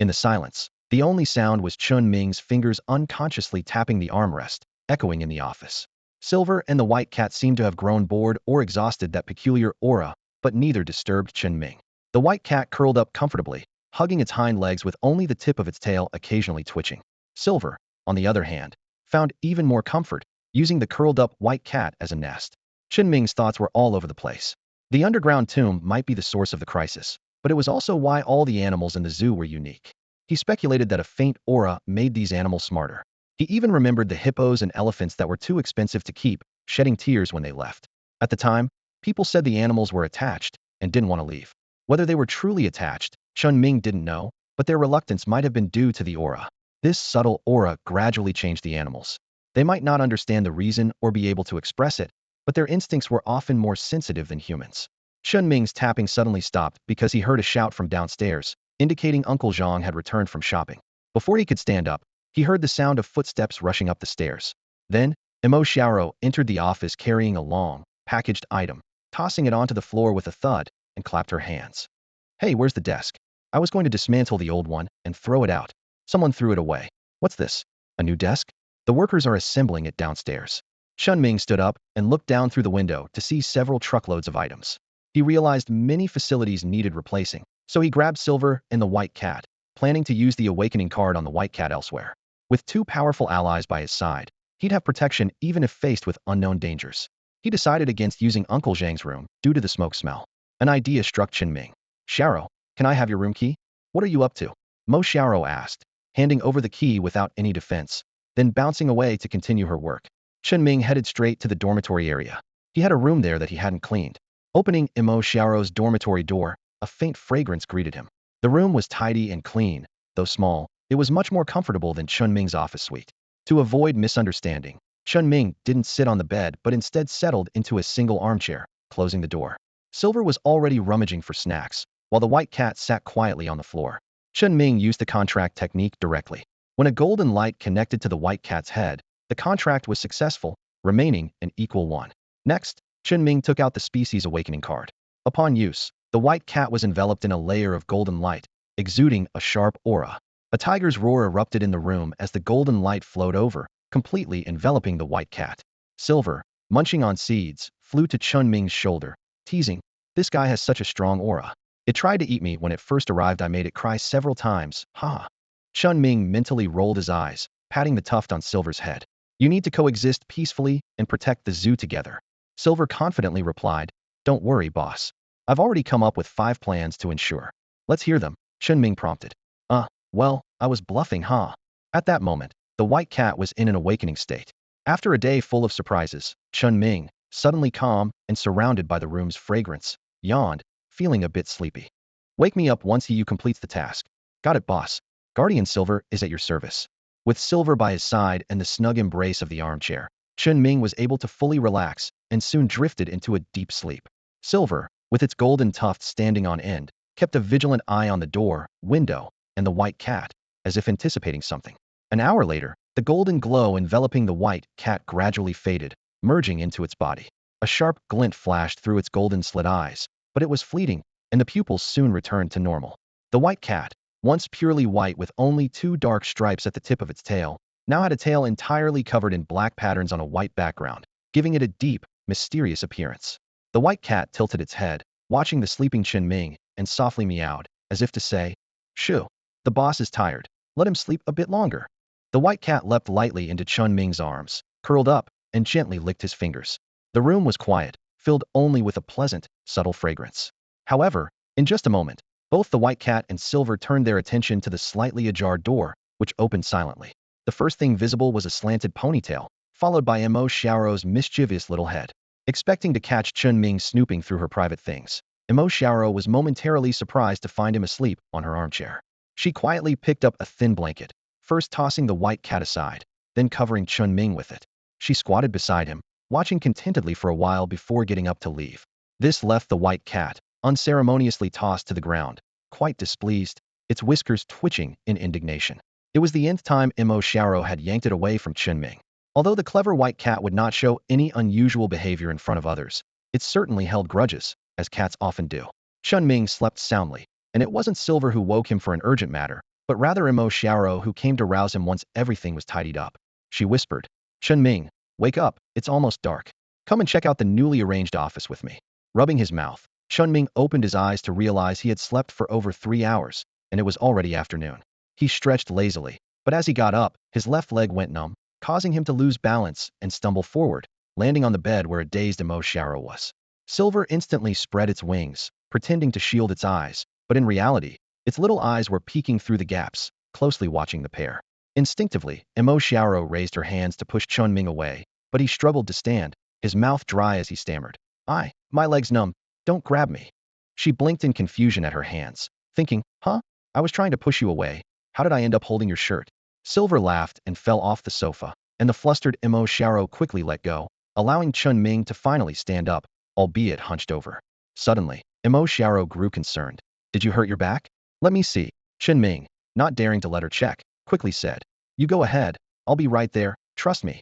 In the silence, the only sound was Chen Ming's fingers unconsciously tapping the armrest, echoing in the office. Silver and the white cat seemed to have grown bored or exhausted that peculiar aura, but neither disturbed Chen Ming. The white cat curled up comfortably, hugging its hind legs with only the tip of its tail occasionally twitching. Silver, on the other hand, found even more comfort, using the curled-up white cat as a nest. Chen Ming's thoughts were all over the place. The underground tomb might be the source of the crisis, but it was also why all the animals in the zoo were unique. He speculated that a faint aura made these animals smarter. He even remembered the hippos and elephants that were too expensive to keep, shedding tears when they left. At the time, people said the animals were attached and didn't want to leave. Whether they were truly attached, Chen Ming didn't know, but their reluctance might have been due to the aura. This subtle aura gradually changed the animals. They might not understand the reason or be able to express it, but their instincts were often more sensitive than humans. Chen Ming's tapping suddenly stopped because he heard a shout from downstairs, indicating Uncle Zhang had returned from shopping. Before he could stand up, he heard the sound of footsteps rushing up the stairs. Then, Mo Xiaoro entered the office carrying a long, packaged item, tossing it onto the floor with a thud, and clapped her hands. "Hey, where's the desk? I was going to dismantle the old one and throw it out. Someone threw it away. What's this? A new desk? The workers are assembling it downstairs." Chen Ming stood up and looked down through the window to see several truckloads of items. He realized many facilities needed replacing, so he grabbed Silver and the white cat, planning to use the awakening card on the white cat elsewhere. With two powerful allies by his side, he'd have protection even if faced with unknown dangers. He decided against using Uncle Zhang's room due to the smoke smell. An idea struck Chen Ming. "Xiaoro, can I have your room key? What are you up to?" Mo Xiaoro asked, handing over the key without any defense, then bouncing away to continue her work. Chen Ming headed straight to the dormitory area. He had a room there that he hadn't cleaned. Opening Mo Xiaoro's dormitory door, a faint fragrance greeted him. The room was tidy and clean, though small. It was much more comfortable than Chen Ming's office suite. To avoid misunderstanding, Chen Ming didn't sit on the bed but instead settled into a single armchair, closing the door. Silver was already rummaging for snacks, while the white cat sat quietly on the floor. Chen Ming used the contract technique directly. When a golden light connected to the white cat's head, The contract was successful, remaining an equal one. Next, Chen Ming took out the species awakening card. Upon use, the white cat was enveloped in a layer of golden light, exuding a sharp aura. A tiger's roar erupted in the room as the golden light flowed over, completely enveloping the white cat. Silver, munching on seeds, flew to Chen Ming's shoulder, teasing, "This guy has such a strong aura. It tried to eat me when it first arrived. I made it cry several times, ha." Chen Ming mentally rolled his eyes, patting the tuft on Silver's head. "You need to coexist peacefully and protect the zoo together." Silver confidently replied, "Don't worry, boss. I've already come up with 5 plans to ensure." "Let's hear them," Chen Ming prompted. Well, I was bluffing, huh?" At that moment, the white cat was in an awakening state. After a day full of surprises, Chen Ming, suddenly calm and surrounded by the room's fragrance, yawned, feeling a bit sleepy. "Wake me up once you completes the task." "Got it, boss. Guardian Silver is at your service." With Silver by his side and the snug embrace of the armchair, Chen Ming was able to fully relax and soon drifted into a deep sleep. Silver, with its golden tuft standing on end, kept a vigilant eye on the door, window, and the white cat, as if anticipating something. An hour later, the golden glow enveloping the white cat gradually faded, merging into its body. A sharp glint flashed through its golden slit eyes, but it was fleeting, and the pupils soon returned to normal. The white cat, once purely white with only 2 dark stripes at the tip of its tail, now had a tail entirely covered in black patterns on a white background, giving it a deep, mysterious appearance. The white cat tilted its head, watching the sleeping Chen Ming, and softly meowed, as if to say, "Shoo. The boss is tired. Let him sleep a bit longer." The white cat leapt lightly into Chen Ming's arms, curled up, and gently licked his fingers. The room was quiet, filled only with a pleasant, subtle fragrance. However, in just a moment, both the white cat and Silver turned their attention to the slightly ajar door, which opened silently. The first thing visible was a slanted ponytail, followed by Mo Xiaoro's mischievous little head. Expecting to catch Chen Ming snooping through her private things, Mo Xiaoro was momentarily surprised to find him asleep on her armchair. She quietly picked up a thin blanket, first tossing the white cat aside, then covering Chen Ming with it. She squatted beside him, watching contentedly for a while before getting up to leave. This left the white cat, unceremoniously tossed to the ground, quite displeased, its whiskers twitching in indignation. It was the nth time Mo Xiaoro had yanked it away from Chen Ming. Although the clever white cat would not show any unusual behavior in front of others, it certainly held grudges, as cats often do. Chen Ming slept soundly, and it wasn't Silver who woke him for an urgent matter, but rather Mo Xiaoro who came to rouse him once everything was tidied up. She whispered, "Chen Ming, wake up, it's almost dark. Come and check out the newly arranged office with me." Rubbing his mouth, Chen Ming opened his eyes to realize he had slept for over 3 hours, and it was already afternoon. He stretched lazily, but as he got up, his left leg went numb, causing him to lose balance and stumble forward, landing on the bed where a dazed Mo Xiaoro was. Silver instantly spread its wings, pretending to shield its eyes, but in reality, its little eyes were peeking through the gaps, closely watching the pair. Instinctively, Mo Xiaoro raised her hands to push Chen Ming away, but he struggled to stand, his mouth dry as he stammered, My leg's numb. Don't grab me." She blinked in confusion at her hands, thinking, "Huh? I was trying to push you away. How did I end up holding your shirt?" Silver laughed and fell off the sofa, and the flustered Mo Xiaoro quickly let go, allowing Chen Ming to finally stand up, albeit hunched over. Suddenly, Mo Xiaoro grew concerned. "Did you hurt your back?" "Let me see." Chen Ming, not daring to let her check, quickly said, "You go ahead. I'll be right there, trust me."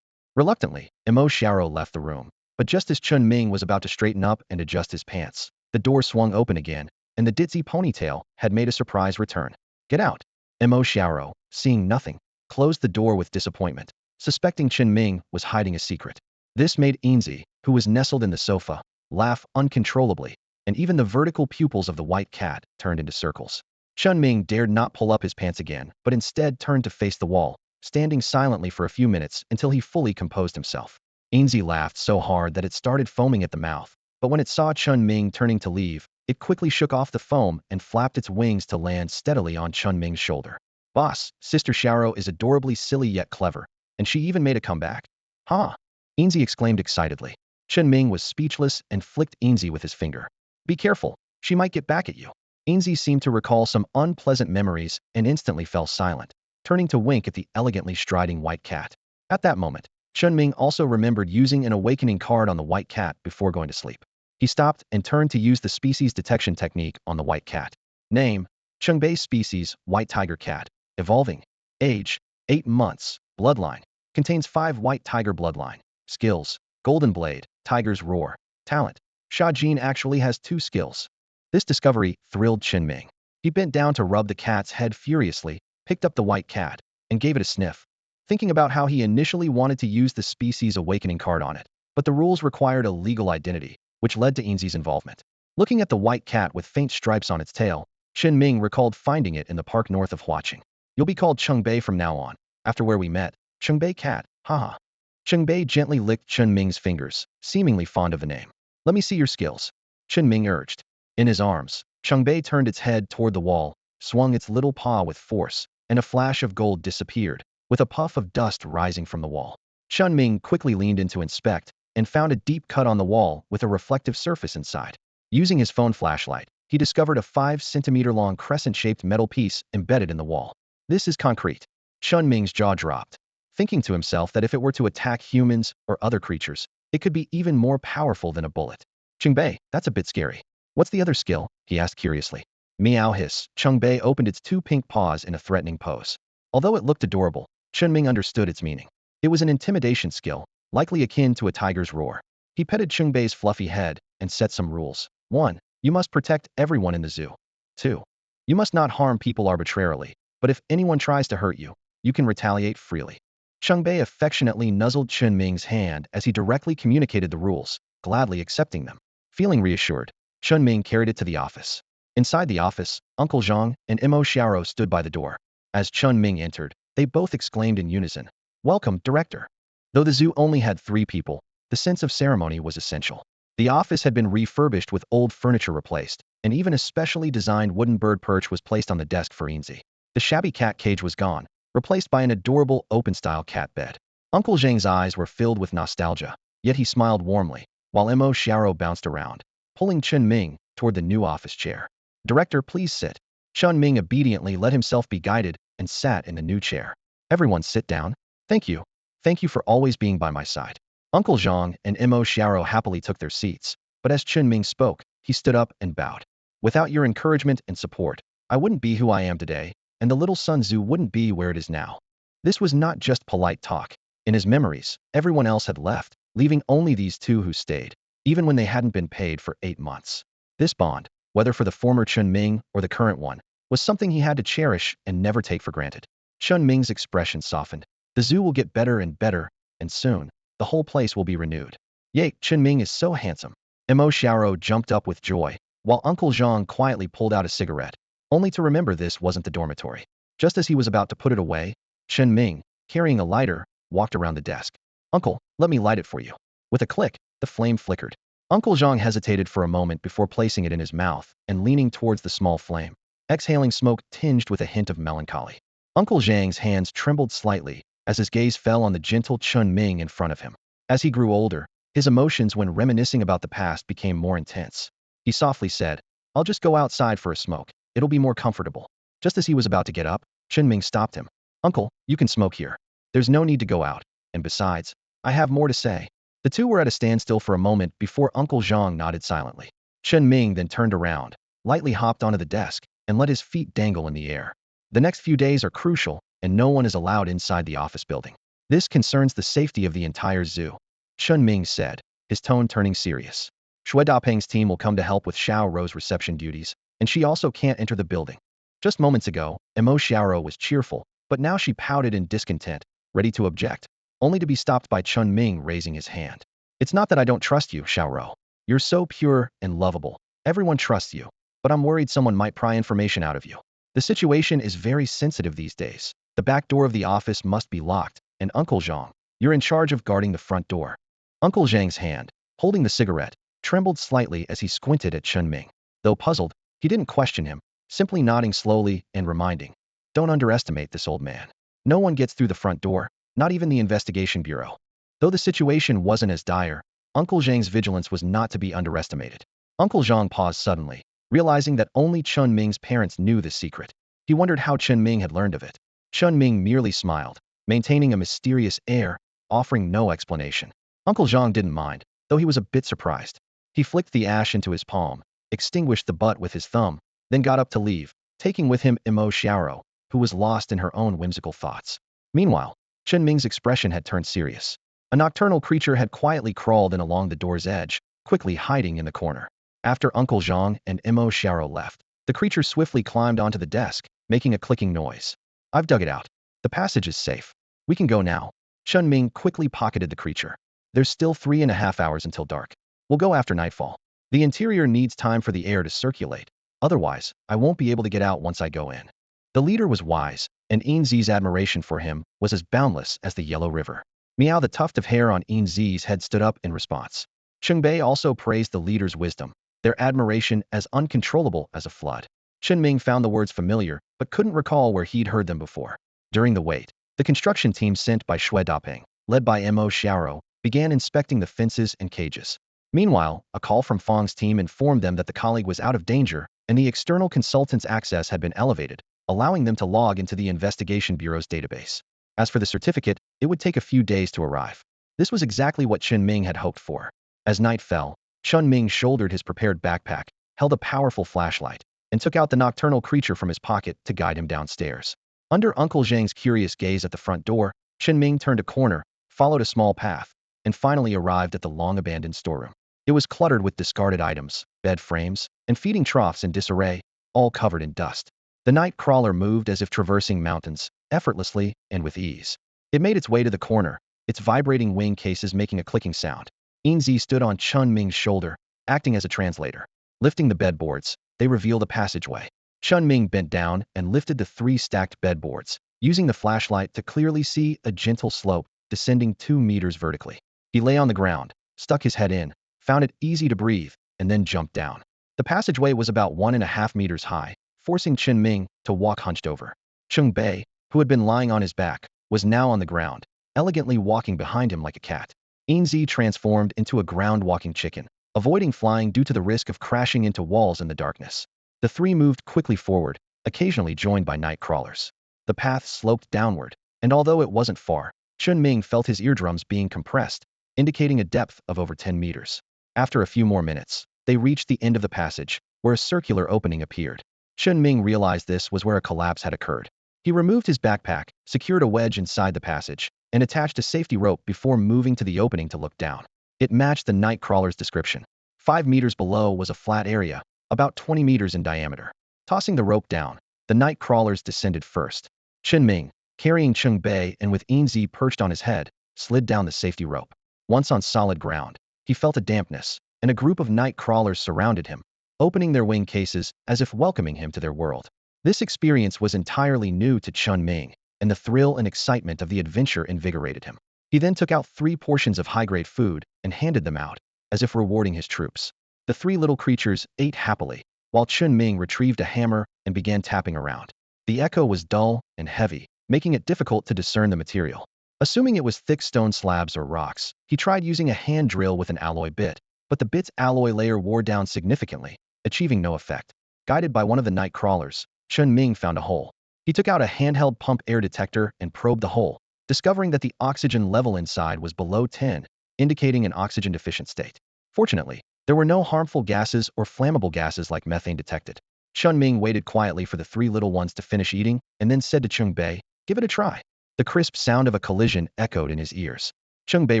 Reluctantly, Mo Xiaoro left the room, but just as Chen Ming was about to straighten up and adjust his pants, the door swung open again, and the ditzy ponytail had made a surprise return. "Get out." Mo Xiaoro, seeing nothing, closed the door with disappointment, suspecting Chen Ming was hiding a secret. This made Enzy, who was nestled in the sofa, laugh uncontrollably, and even the vertical pupils of the white cat turned into circles. Chen Ming dared not pull up his pants again, but instead turned to face the wall, standing silently for a few minutes until he fully composed himself. Enzy laughed so hard that it started foaming at the mouth, but when it saw Chen Ming turning to leave, it quickly shook off the foam and flapped its wings to land steadily on Chen Ming's shoulder. "Boss, Sister Xiaoro is adorably silly yet clever, and she even made a comeback." "Huh?" Enzy exclaimed excitedly. Chen Ming was speechless and flicked Enzy with his finger. "Be careful, she might get back at you." Enzy seemed to recall some unpleasant memories and instantly fell silent, turning to wink at the elegantly striding white cat. At that moment, Chen Ming also remembered using an awakening card on the white cat before going to sleep. He stopped and turned to use the species detection technique on the white cat. Name: Chengbei species, white tiger cat. Evolving. Age: 8 months. Bloodline: Contains 5 white tiger bloodline. Skills: Golden Blade, Tiger's Roar. Talent: Sha Jin actually has 2 skills. This discovery thrilled Chen Ming. He bent down to rub the cat's head furiously, picked up the white cat, and gave it a sniff, thinking about how he initially wanted to use the species awakening card on it, but the rules required a legal identity, which led to Enzy's involvement. Looking at the white cat with faint stripes on its tail, Chen Ming recalled finding it in the park north of Huaqing. You'll be called Cheng from now on, after where we met. Cheng cat, haha. Cheng gently licked Chen Ming's fingers, seemingly fond of the name. Let me see your skills, Chen Ming urged. In his arms, Cheng turned its head toward the wall, swung its little paw with force, and a flash of gold disappeared, with a puff of dust rising from the wall. Chen Ming quickly leaned in to inspect, and found a deep cut on the wall with a reflective surface inside. Using his phone flashlight, he discovered a 5-centimeter-long crescent-shaped metal piece embedded in the wall. This is concrete. Chen Ming's jaw dropped, thinking to himself that if it were to attack humans or other creatures, it could be even more powerful than a bullet. Chingbei, that's a bit scary. What's the other skill? He asked curiously. Meow hiss. Chingbei opened its 2 pink paws in a threatening pose. Although it looked adorable, Chen Ming understood its meaning. It was an intimidation skill, likely akin to a tiger's roar. He petted Chingbei's fluffy head and set some rules. 1. You must protect everyone in the zoo. 2. You must not harm people arbitrarily, but if anyone tries to hurt you, you can retaliate freely. Chingbei affectionately nuzzled Chen Ming's hand as he directly communicated the rules, gladly accepting them. Feeling reassured, Chen Ming carried it to the office. Inside the office, Uncle Zhang and Mo Xiaoro stood by the door. As Chen Ming entered, they both exclaimed in unison, "Welcome, Director." Though the zoo only had 3 people, the sense of ceremony was essential. The office had been refurbished with old furniture replaced, and even a specially designed wooden bird perch was placed on the desk for Enzy. The shabby cat cage was gone, replaced by an adorable open-style cat bed. Uncle Zhang's eyes were filled with nostalgia, yet he smiled warmly, while Mo Xiaoro bounced around, pulling Chen Ming toward the new office chair. "Director, please sit." Chen Ming obediently let himself be guided and sat in the new chair. "Everyone sit down. Thank you. Thank you for always being by my side." Uncle Zhang and Mo Xiaoro happily took their seats, but as Chen Ming spoke, he stood up and bowed. "Without your encouragement and support, I wouldn't be who I am today, and the Little Sun Zoo wouldn't be where it is now." This was not just polite talk. In his memories, everyone else had left, leaving only these 2 who stayed, even when they hadn't been paid for 8 months. This bond, whether for the former Chen Ming or the current one, was something he had to cherish and never take for granted. Chen Ming's expression softened. The zoo will get better and better, and soon, the whole place will be renewed. Yay, Chen Ming is so handsome. Mo Xiaoro jumped up with joy, while Uncle Zhang quietly pulled out a cigarette, only to remember this wasn't the dormitory. Just as he was about to put it away, Chen Ming, carrying a lighter, walked around the desk. "Uncle, let me light it for you." With a click, the flame flickered. Uncle Zhang hesitated for a moment before placing it in his mouth and leaning towards the small flame, exhaling smoke tinged with a hint of melancholy. Uncle Zhang's hands trembled slightly as his gaze fell on the gentle Chen Ming in front of him. As he grew older, his emotions when reminiscing about the past became more intense. He softly said, "I'll just go outside for a smoke. It'll be more comfortable." Just as he was about to get up, Chen Ming stopped him. "Uncle, you can smoke here. There's no need to go out. And besides, I have more to say." The 2 were at a standstill for a moment before Uncle Zhang nodded silently. Chen Ming then turned around, lightly hopped onto the desk, and let his feet dangle in the air. "The next few days are crucial, and no one is allowed inside the office building. This concerns the safety of the entire zoo," Chen Ming said, his tone turning serious. "Shui Dapeng's team will come to help with Xiao Rou's reception duties, and she also can't enter the building." Just moments ago, Mo Xiaoro was cheerful, but now she pouted in discontent, ready to object, only to be stopped by Chen Ming raising his hand. "It's not that I don't trust you, Xiaoro. You're so pure and lovable. Everyone trusts you, but I'm worried someone might pry information out of you. The situation is very sensitive these days. The back door of the office must be locked, and Uncle Zhang, you're in charge of guarding the front door." Uncle Zhang's hand, holding the cigarette, trembled slightly as he squinted at Chen Ming. Though puzzled, he didn't question him, simply nodding slowly and reminding, "Don't underestimate this old man. No one gets through the front door, not even the investigation bureau." Though the situation wasn't as dire, Uncle Zhang's vigilance was not to be underestimated. Uncle Zhang paused suddenly, realizing that only Chen Ming's parents knew this secret. He wondered how Chen Ming had learned of it. Chen Ming merely smiled, maintaining a mysterious air, offering no explanation. Uncle Zhang didn't mind, though he was a bit surprised. He flicked the ash into his palm, extinguished the butt with his thumb, then got up to leave, taking with him Mo Xiaoro, who was lost in her own whimsical thoughts. Meanwhile, Chen Ming's expression had turned serious. A nocturnal creature had quietly crawled in along the door's edge, quickly hiding in the corner. After Uncle Zhang and Mo Xiao left, the creature swiftly climbed onto the desk, making a clicking noise. I've dug it out. The passage is safe. We can go now. Chen Ming quickly pocketed the creature. There's still 3.5 hours until dark. We'll go after nightfall. The interior needs time for the air to circulate. Otherwise, I won't be able to get out once I go in. The leader was wise, and Enzy's admiration for him was as boundless as the Yellow River. Meow, the tuft of hair on Enzy's head stood up in response. Chengbei also praised the leader's wisdom, their admiration as uncontrollable as a flood. Chinming found the words familiar, but couldn't recall where he'd heard them before. During the wait, the construction team sent by Shui Daping, led by Mo Xiao, began inspecting the fences and cages. Meanwhile, a call from Fang's team informed them that the colleague was out of danger, and the external consultant's access had been elevated, allowing them to log into the Investigation Bureau's database. As for the certificate, it would take a few days to arrive. This was exactly what Chen Ming had hoped for. As night fell, Chen Ming shouldered his prepared backpack, held a powerful flashlight, and took out the nocturnal creature from his pocket to guide him downstairs. Under Uncle Zhang's curious gaze at the front door, Chen Ming turned a corner, followed a small path, and finally arrived at the long-abandoned storeroom. It was cluttered with discarded items, bed frames, and feeding troughs in disarray, all covered in dust. The night crawler moved as if traversing mountains, effortlessly and with ease. It made its way to the corner, its vibrating wing cases making a clicking sound. Enzy stood on Chen Ming's shoulder, acting as a translator. Lifting the bedboards, they revealed a passageway. Chen Ming bent down and lifted the 3 stacked bedboards, using the flashlight to clearly see a gentle slope descending 2 meters vertically. He lay on the ground, stuck his head in, found it easy to breathe, and then jumped down. The passageway was about 1.5 meters high, forcing Chen Ming to walk hunched over. Cheng Bei, who had been lying on his back, was now on the ground, elegantly walking behind him like a cat. Enzy transformed into a ground-walking chicken, avoiding flying due to the risk of crashing into walls in the darkness. The 3 moved quickly forward, occasionally joined by night crawlers. The path sloped downward, and although it wasn't far, Chen Ming felt his eardrums being compressed, indicating a depth of over 10 meters. After a few more minutes, they reached the end of the passage, where a circular opening appeared. Chen Ming realized this was where a collapse had occurred. He removed his backpack, secured a wedge inside the passage, and attached a safety rope before moving to the opening to look down. It matched the night crawler's description. 5 meters below was a flat area, about 20 meters in diameter. Tossing the rope down, the night crawlers descended first. Chen Ming, carrying Cheng Bei and with Enzy perched on his head, slid down the safety rope. Once on solid ground, he felt a dampness, and a group of night crawlers surrounded him, opening their wing cases as if welcoming him to their world. This experience was entirely new to Chen Ming, and the thrill and excitement of the adventure invigorated him. He then took out 3 portions of high-grade food and handed them out, as if rewarding his troops. The 3 little creatures ate happily, while Chen Ming retrieved a hammer and began tapping around. The echo was dull and heavy, making it difficult to discern the material. Assuming it was thick stone slabs or rocks, he tried using a hand drill with an alloy bit, but the bit's alloy layer wore down significantly, achieving no effect. Guided by one of the night crawlers, Chen Ming found a hole. He took out a handheld pump air detector and probed the hole, discovering that the oxygen level inside was below 10, indicating an oxygen-deficient state. Fortunately, there were no harmful gases or flammable gases like methane detected. Chen Ming waited quietly for the 3 little ones to finish eating and then said to Cheng Bei, "Give it a try." The crisp sound of a collision echoed in his ears. Cheng Bei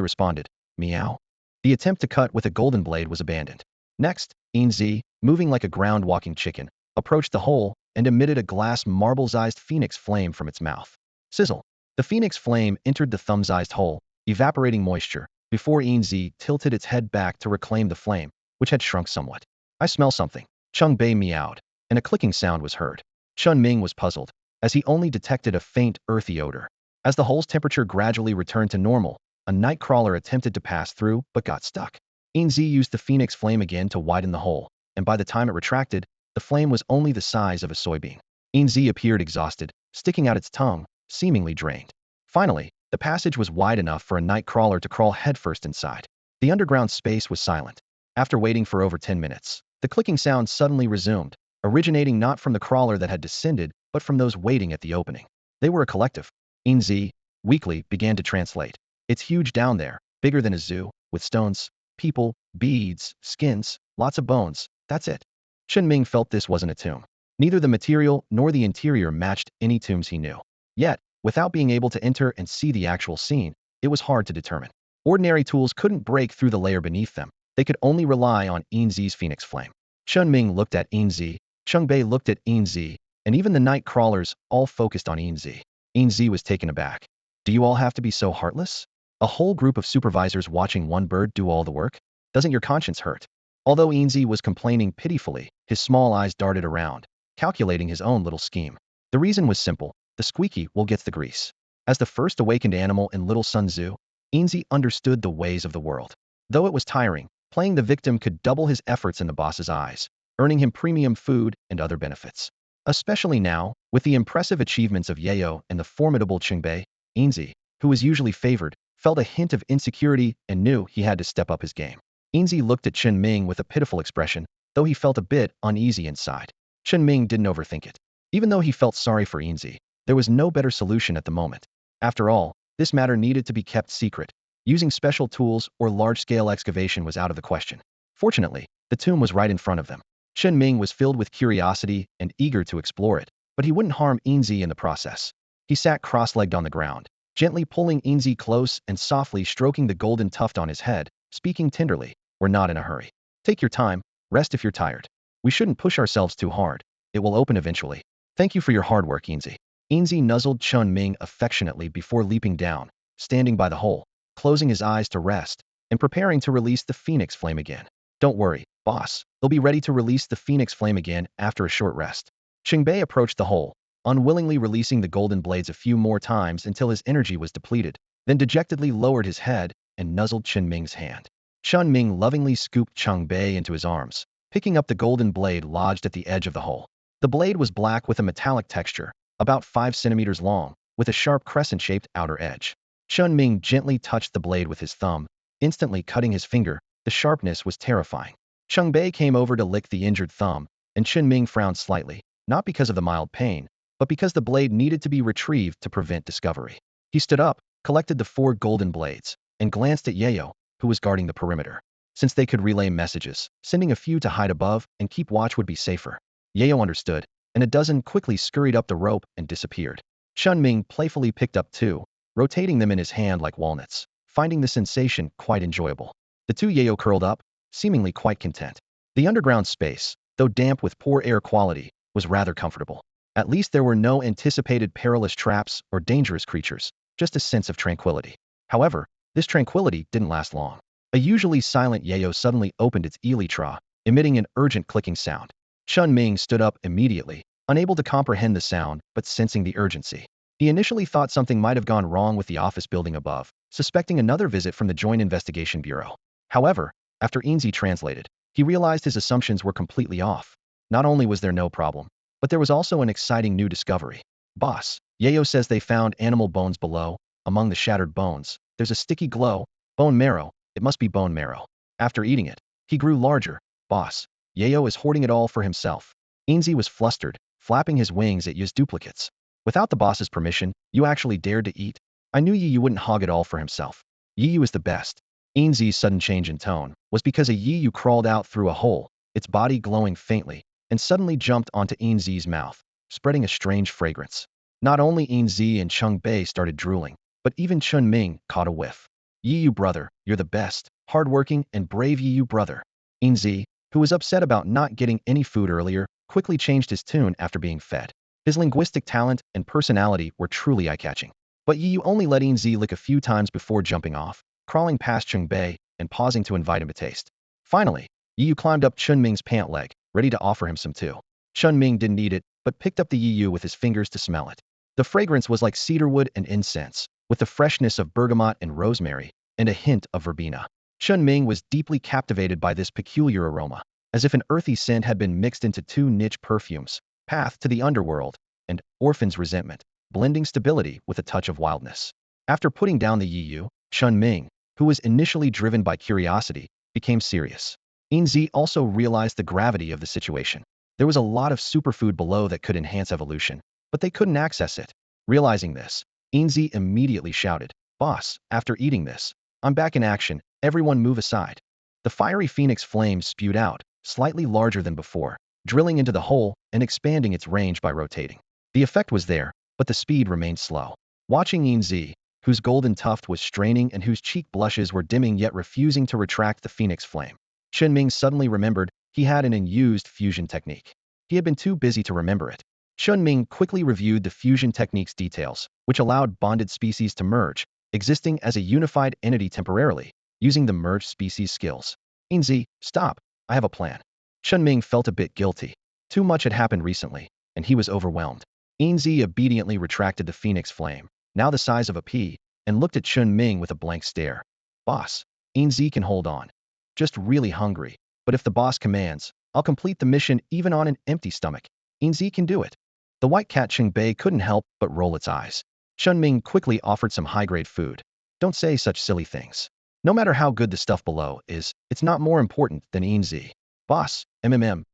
responded, "Meow." The attempt to cut with a golden blade was abandoned. Next, Enzy, moving like a ground-walking chicken, approached the hole and emitted a glass marble-sized phoenix flame from its mouth. Sizzle. The phoenix flame entered the thumb-sized hole, evaporating moisture, before Enzy tilted its head back to reclaim the flame, which had shrunk somewhat. "I smell something." Cheng Bei meowed, and a clicking sound was heard. Chen Ming was puzzled, as he only detected a faint, earthy odor. As the hole's temperature gradually returned to normal, a night crawler attempted to pass through but got stuck. Enzy used the phoenix flame again to widen the hole, and by the time it retracted, the flame was only the size of a soybean. Enzy appeared exhausted, sticking out its tongue, seemingly drained. Finally, the passage was wide enough for a night crawler to crawl headfirst inside. The underground space was silent. After waiting for over 10 minutes, the clicking sound suddenly resumed, originating not from the crawler that had descended, but from those waiting at the opening. They were a collective. Enzy, weakly, began to translate. "It's huge down there, bigger than a zoo, with stones, people, beads, skins, lots of bones, that's it." Chen Ming felt this wasn't a tomb. Neither the material nor the interior matched any tombs he knew. Yet, Without being able to enter and see the actual scene, it was hard to determine. Ordinary tools couldn't break through the layer beneath them. They could only rely on Enzy's phoenix flame. Chen Ming looked at Enzy, Chungbei looked at Enzy, and even the night crawlers all focused on Enzy. Enzy was taken aback. Do you all have to be so heartless? A whole group of supervisors watching one bird do all the work? Doesn't your conscience hurt? Although Enzy was complaining pitifully, his small eyes darted around, calculating his own little scheme. The reason was simple. The squeaky wool gets the grease. As the first awakened animal in Little Sun Tzu, Enzy understood the ways of the world. Though it was tiring, playing the victim could double his efforts in the boss's eyes, earning him premium food and other benefits. Especially now, with the impressive achievements of Yeo and the formidable Chingbei, Enzy, who was usually favored, felt a hint of insecurity and knew he had to step up his game. Enzy looked at Chen Ming with a pitiful expression, though he felt a bit uneasy inside. Chen Ming didn't overthink it. Even though he felt sorry for Enzy, there was no better solution at the moment. After all, this matter needed to be kept secret. Using special tools or large-scale excavation was out of the question. Fortunately, the tomb was right in front of them. Chen Ming was filled with curiosity and eager to explore it, but he wouldn't harm Enzy in the process. He sat cross-legged on the ground, gently pulling Enzy close and softly stroking the golden tuft on his head, speaking tenderly, "We're not in a hurry. Take your time, rest if you're tired. We shouldn't push ourselves too hard. It will open eventually. Thank you for your hard work, Enzy." Enzy nuzzled Chen Ming affectionately before leaping down, standing by the hole, closing his eyes to rest, and preparing to release the phoenix flame again. "Don't worry, boss. They'll be ready to release the phoenix flame again after a short rest." Chingbei approached the hole, unwillingly releasing the golden blades a few more times until his energy was depleted, then dejectedly lowered his head and nuzzled Chen Ming's hand. Chen Ming lovingly scooped Chingbei into his arms, picking up the golden blade lodged at the edge of the hole. The blade was black with a metallic texture, about 5 centimeters long, with a sharp crescent-shaped outer edge. Chen Ming gently touched the blade with his thumb, instantly cutting his finger. The sharpness was terrifying. Chingbei came over to lick the injured thumb, and Chen Ming frowned slightly, not because of the mild pain, but because the blade needed to be retrieved to prevent discovery. He stood up, collected the 4 golden blades, and glanced at Yeo, who was guarding the perimeter. Since they could relay messages, sending a few to hide above and keep watch would be safer. Yeo understood, and a dozen quickly scurried up the rope and disappeared. Chen Ming playfully picked up 2, rotating them in his hand like walnuts, finding the sensation quite enjoyable. The 2 Yeo curled up, seemingly quite content. The underground space, though damp with poor air quality, was rather comfortable. At least there were no anticipated perilous traps or dangerous creatures, just a sense of tranquility. However, this tranquility didn't last long. A usually silent Yeo suddenly opened its elytra, emitting an urgent clicking sound. Chen Ming stood up immediately, unable to comprehend the sound but sensing the urgency. He initially thought something might have gone wrong with the office building above, suspecting another visit from the Joint Investigation Bureau. However, after Enzy translated, he realized his assumptions were completely off. Not only was there no problem, but there was also an exciting new discovery. "Boss, Yeo says they found animal bones below. Among the shattered bones, there's a sticky glow. Bone marrow. It must be bone marrow. After eating it, he grew larger. Boss, Yeo is hoarding it all for himself." Enzy was flustered, flapping his wings at Ye's duplicates. "Without the boss's permission, you actually dared to eat? I knew Yi wouldn't hog it all for himself. Yi is the best." Enzy's sudden change in tone was because a Yi crawled out through a hole, its body glowing faintly, and suddenly jumped onto Enzy's mouth, spreading a strange fragrance. Not only Enzy and Chingbei started drooling, but even Chen Ming caught a whiff. "Yi brother, you're the best, hardworking and brave Yi brother." Enzy, who was upset about not getting any food earlier, quickly changed his tune after being fed. His linguistic talent and personality were truly eye-catching. But Yi only let Enzy lick a few times before jumping off, crawling past Chingbei and pausing to invite him to taste. Finally, Yi climbed up Chen Ming's pant leg, ready to offer him some too. Chen Ming didn't eat it, but picked up the Yi with his fingers to smell it. The fragrance was like cedarwood and incense, with the freshness of bergamot and rosemary, and a hint of verbena. Chen Ming was deeply captivated by this peculiar aroma, as if an earthy scent had been mixed into 2 niche perfumes, Path to the Underworld and Orphan's Resentment, blending stability with a touch of wildness. After putting down the Yi, Chen Ming, who was initially driven by curiosity, became serious. Enzy also realized the gravity of the situation. There was a lot of superfood below that could enhance evolution, but they couldn't access it. Realizing this, Enzy immediately shouted, "Boss, after eating this, I'm back in action, everyone move aside." The fiery phoenix flame spewed out, slightly larger than before, drilling into the hole and expanding its range by rotating. The effect was there, but the speed remained slow. Watching Enzy, whose golden tuft was straining and whose cheek blushes were dimming yet refusing to retract the phoenix flame, Chinming suddenly remembered he had an unused fusion technique. He had been too busy to remember it. Chinming quickly reviewed the fusion technique's details, which allowed bonded species to merge, existing as a unified entity temporarily, using the merged species skills. Enzy, stop. I have a plan. Chinming felt a bit guilty. Too much had happened recently, and he was overwhelmed. Enzy obediently retracted the phoenix flame, now the size of a pea, and looked at Chinming with a blank stare. Boss, Enzy can hold on. Just really hungry, but if the boss commands, I'll complete the mission even on an empty stomach. Enzy can do it. The white cat Chingbei couldn't help but roll its eyes. Chinming quickly offered some high-grade food. Don't say such silly things. No matter how good the stuff below is, it's not more important than Enzy. Boss,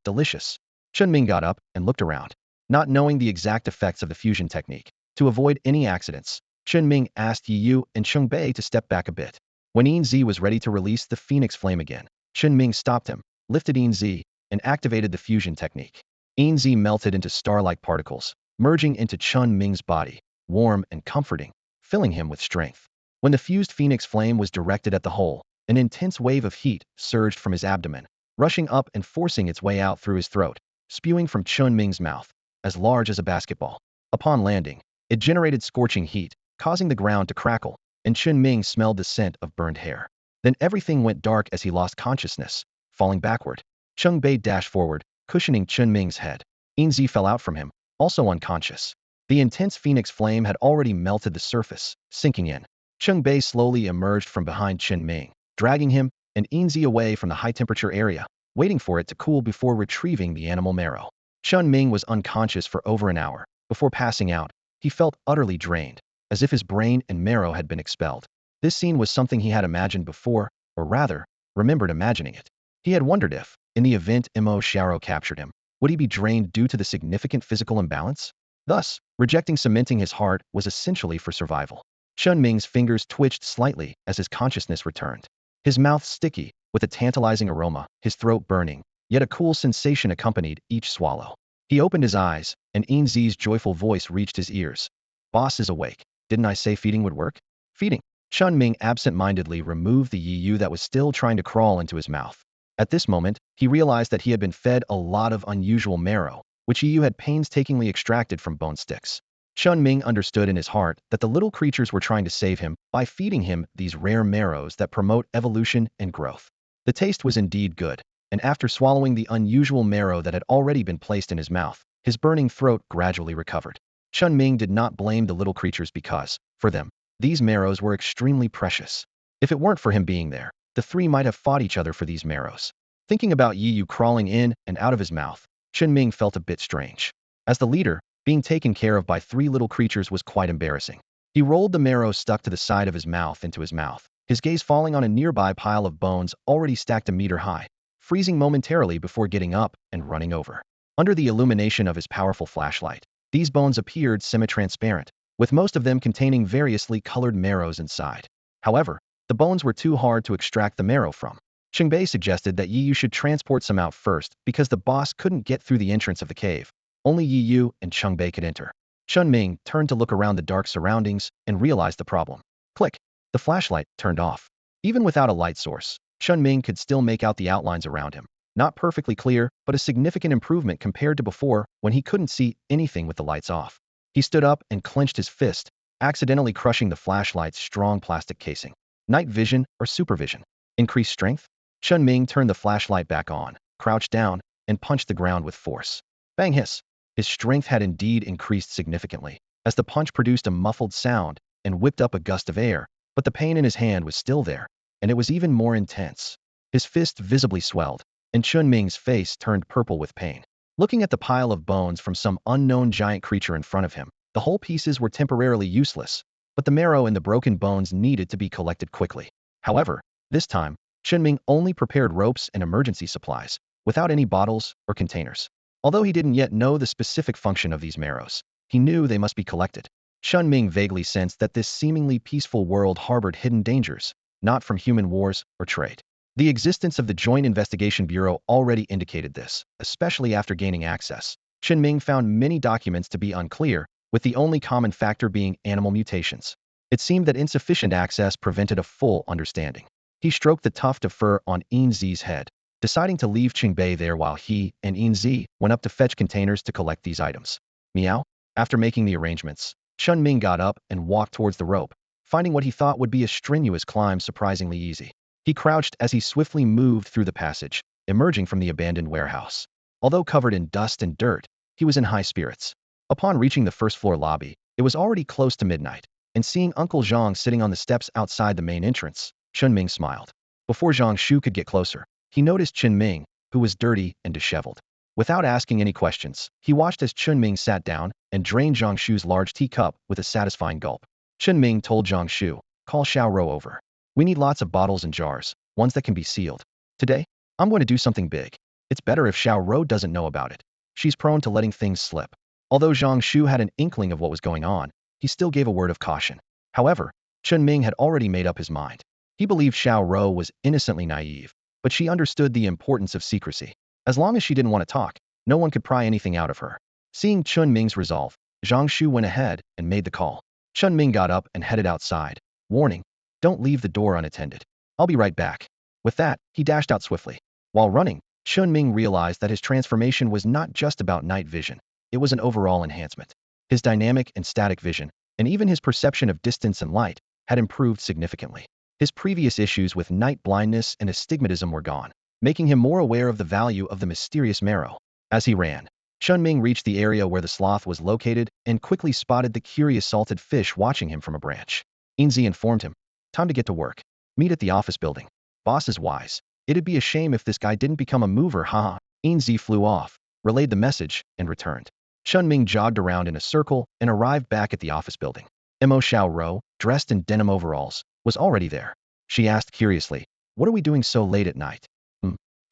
delicious. Chinming got up and looked around. Not knowing the exact effects of the fusion technique, to avoid any accidents, Chinming asked Yu and Chingbei to step back a bit. When Enzy was ready to release the phoenix flame again, Chinming stopped him, lifted Enzy, and activated the fusion technique. Enzy melted into star-like particles, merging into Chen Ming's body, warm and comforting, filling him with strength. When the fused phoenix flame was directed at the hole, an intense wave of heat surged from his abdomen, rushing up and forcing its way out through his throat, spewing from Chen Ming's mouth, as large as a basketball. Upon landing, it generated scorching heat, causing the ground to crackle, and Chen Ming smelled the scent of burned hair. Then everything went dark as he lost consciousness, falling backward. Cheng Bei dashed forward, cushioning Chen Ming's head. Enzy fell out from him, also unconscious. The intense phoenix flame had already melted the surface, sinking in. Cheng Bei slowly emerged from behind Chen Ming, dragging him and Enzy away from the high-temperature area, waiting for it to cool before retrieving the animal marrow. Chen Ming was unconscious for over an hour. Before passing out, he felt utterly drained, as if his brain and marrow had been expelled. This scene was something he had imagined before, or rather, remembered imagining it. He had wondered if, in the event Mo Xiao captured him, would he be drained due to the significant physical imbalance? Thus, rejecting cementing his heart was essentially for survival. Chen Ming's fingers twitched slightly as his consciousness returned. His mouth sticky, with a tantalizing aroma, his throat burning, yet a cool sensation accompanied each swallow. He opened his eyes, and Enzy's joyful voice reached his ears. Boss is awake. Didn't I say feeding would work? Feeding. Chen Ming absent-mindedly removed the Yu that was still trying to crawl into his mouth. At this moment, he realized that he had been fed a lot of unusual marrow, which Yu had painstakingly extracted from bone sticks. Chen Ming understood in his heart that the little creatures were trying to save him by feeding him these rare marrows that promote evolution and growth. The taste was indeed good, and after swallowing the unusual marrow that had already been placed in his mouth, his burning throat gradually recovered. Chen Ming did not blame the little creatures because, for them, these marrows were extremely precious. If it weren't for him being there, the three might have fought each other for these marrows. Thinking about Yu crawling in and out of his mouth, Chen Ming felt a bit strange. As the leader, being taken care of by three little creatures was quite embarrassing. He rolled the marrow stuck to the side of his mouth into his mouth, his gaze falling on a nearby pile of bones already stacked a meter high, freezing momentarily before getting up and running over. Under the illumination of his powerful flashlight, these bones appeared semi-transparent, with most of them containing variously colored marrows inside. However, the bones were too hard to extract the marrow from. Chingbei suggested that Yu should transport some out first because the boss couldn't get through the entrance of the cave. Only Yu and Chingbei could enter. Chen Ming turned to look around the dark surroundings and realized the problem. Click. The flashlight turned off. Even without a light source, Chen Ming could still make out the outlines around him. Not perfectly clear, but a significant improvement compared to before when he couldn't see anything with the lights off. He stood up and clenched his fist, accidentally crushing the flashlight's strong plastic casing. Night vision or supervision. Increased strength? Chen Ming turned the flashlight back on, crouched down, and punched the ground with force. Bang hiss. His strength had indeed increased significantly, as the punch produced a muffled sound and whipped up a gust of air, but the pain in his hand was still there, and it was even more intense. His fist visibly swelled, and Chen Ming's face turned purple with pain. Looking at the pile of bones from some unknown giant creature in front of him, the whole pieces were temporarily useless, but the marrow in the broken bones needed to be collected quickly. However, this time, Chen Ming only prepared ropes and emergency supplies, without any bottles or containers. Although he didn't yet know the specific function of these marrows, he knew they must be collected. Chen Ming vaguely sensed that this seemingly peaceful world harbored hidden dangers, not from human wars or trade. The existence of the Joint Investigation Bureau already indicated this, especially after gaining access. Chinming found many documents to be unclear, with the only common factor being animal mutations. It seemed that insufficient access prevented a full understanding. He stroked the tuft of fur on Enzy's head, deciding to leave Qingbei there while he and Enzy went up to fetch containers to collect these items. Meow. After making the arrangements, Chen Ming got up and walked towards the rope, finding what he thought would be a strenuous climb surprisingly easy. He crouched as he swiftly moved through the passage, emerging from the abandoned warehouse. Although covered in dust and dirt, he was in high spirits. Upon reaching the first-floor lobby, it was already close to midnight, and seeing Uncle Zhang sitting on the steps outside the main entrance, Chen Ming smiled. Before Zhang Shu could get closer, he noticed Chen Ming, who was dirty and disheveled. Without asking any questions, he watched as Chen Ming sat down and drained Zhang Shu's large teacup with a satisfying gulp. Chen Ming told Zhang Shu, "Call Xiao Rou over. We need lots of bottles and jars, ones that can be sealed. Today, I'm going to do something big. It's better if Xiao Rou doesn't know about it. She's prone to letting things slip." Although Zhang Shu had an inkling of what was going on, he still gave a word of caution. However, Chen Ming had already made up his mind. He believed Xiao Rou was innocently naive, but she understood the importance of secrecy. As long as she didn't want to talk, no one could pry anything out of her. Seeing Chen Ming's resolve, Zhang Shu went ahead and made the call. Chen Ming got up and headed outside, warning, "Don't leave the door unattended. I'll be right back." With that, he dashed out swiftly. While running, Chen Ming realized that his transformation was not just about night vision. It was an overall enhancement. His dynamic and static vision, and even his perception of distance and light, had improved significantly. His previous issues with night blindness and astigmatism were gone, making him more aware of the value of the mysterious marrow. As he ran, Chen Ming reached the area where the sloth was located and quickly spotted the curious salted fish watching him from a branch. Enzy informed him, "Time to get to work. Meet at the office building. Boss is wise. It'd be a shame if this guy didn't become a mover, haha." Enzy flew off, relayed the message, and returned. Chen Ming jogged around in a circle and arrived back at the office building. Mo Xiao Rou, dressed in denim overalls, was already there. She asked curiously, "What are we doing so late at night?"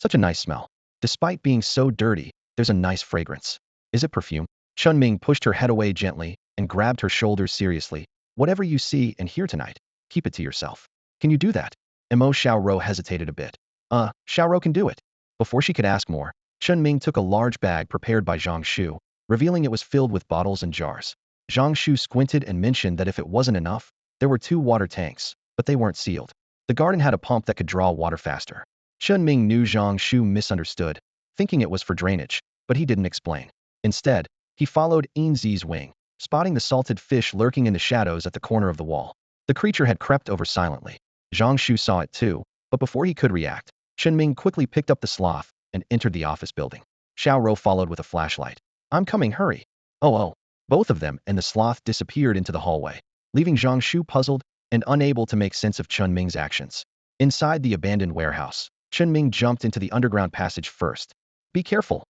Such a nice smell. Despite being so dirty, there's a nice fragrance. Is it perfume?" Chen Ming pushed her head away gently and grabbed her shoulders seriously. "Whatever you see and hear tonight, keep it to yourself." "Can you do that?" Mo Xiao Rou hesitated a bit. Xiao Rou can do it." Before she could ask more, Chen Ming took a large bag prepared by Zhang Shu, revealing it was filled with bottles and jars. Zhang Shu squinted and mentioned that if it wasn't enough, there were 2 water tanks, but they weren't sealed. The garden had a pump that could draw water faster. Chen Ming knew Zhang Shu misunderstood, thinking it was for drainage, but he didn't explain. Instead, he followed Enzy's wing, spotting the salted fish lurking in the shadows at the corner of the wall. The creature had crept over silently. Zhang Shu saw it too, but before he could react, Chen Ming quickly picked up the sloth and entered the office building. Xiao Rou followed with a flashlight. "I'm coming, hurry." Oh. Both of them and the sloth disappeared into the hallway, leaving Zhang Shu puzzled and unable to make sense of Chen Ming's actions. Inside the abandoned warehouse, Chen Ming jumped into the underground passage first. "Be careful."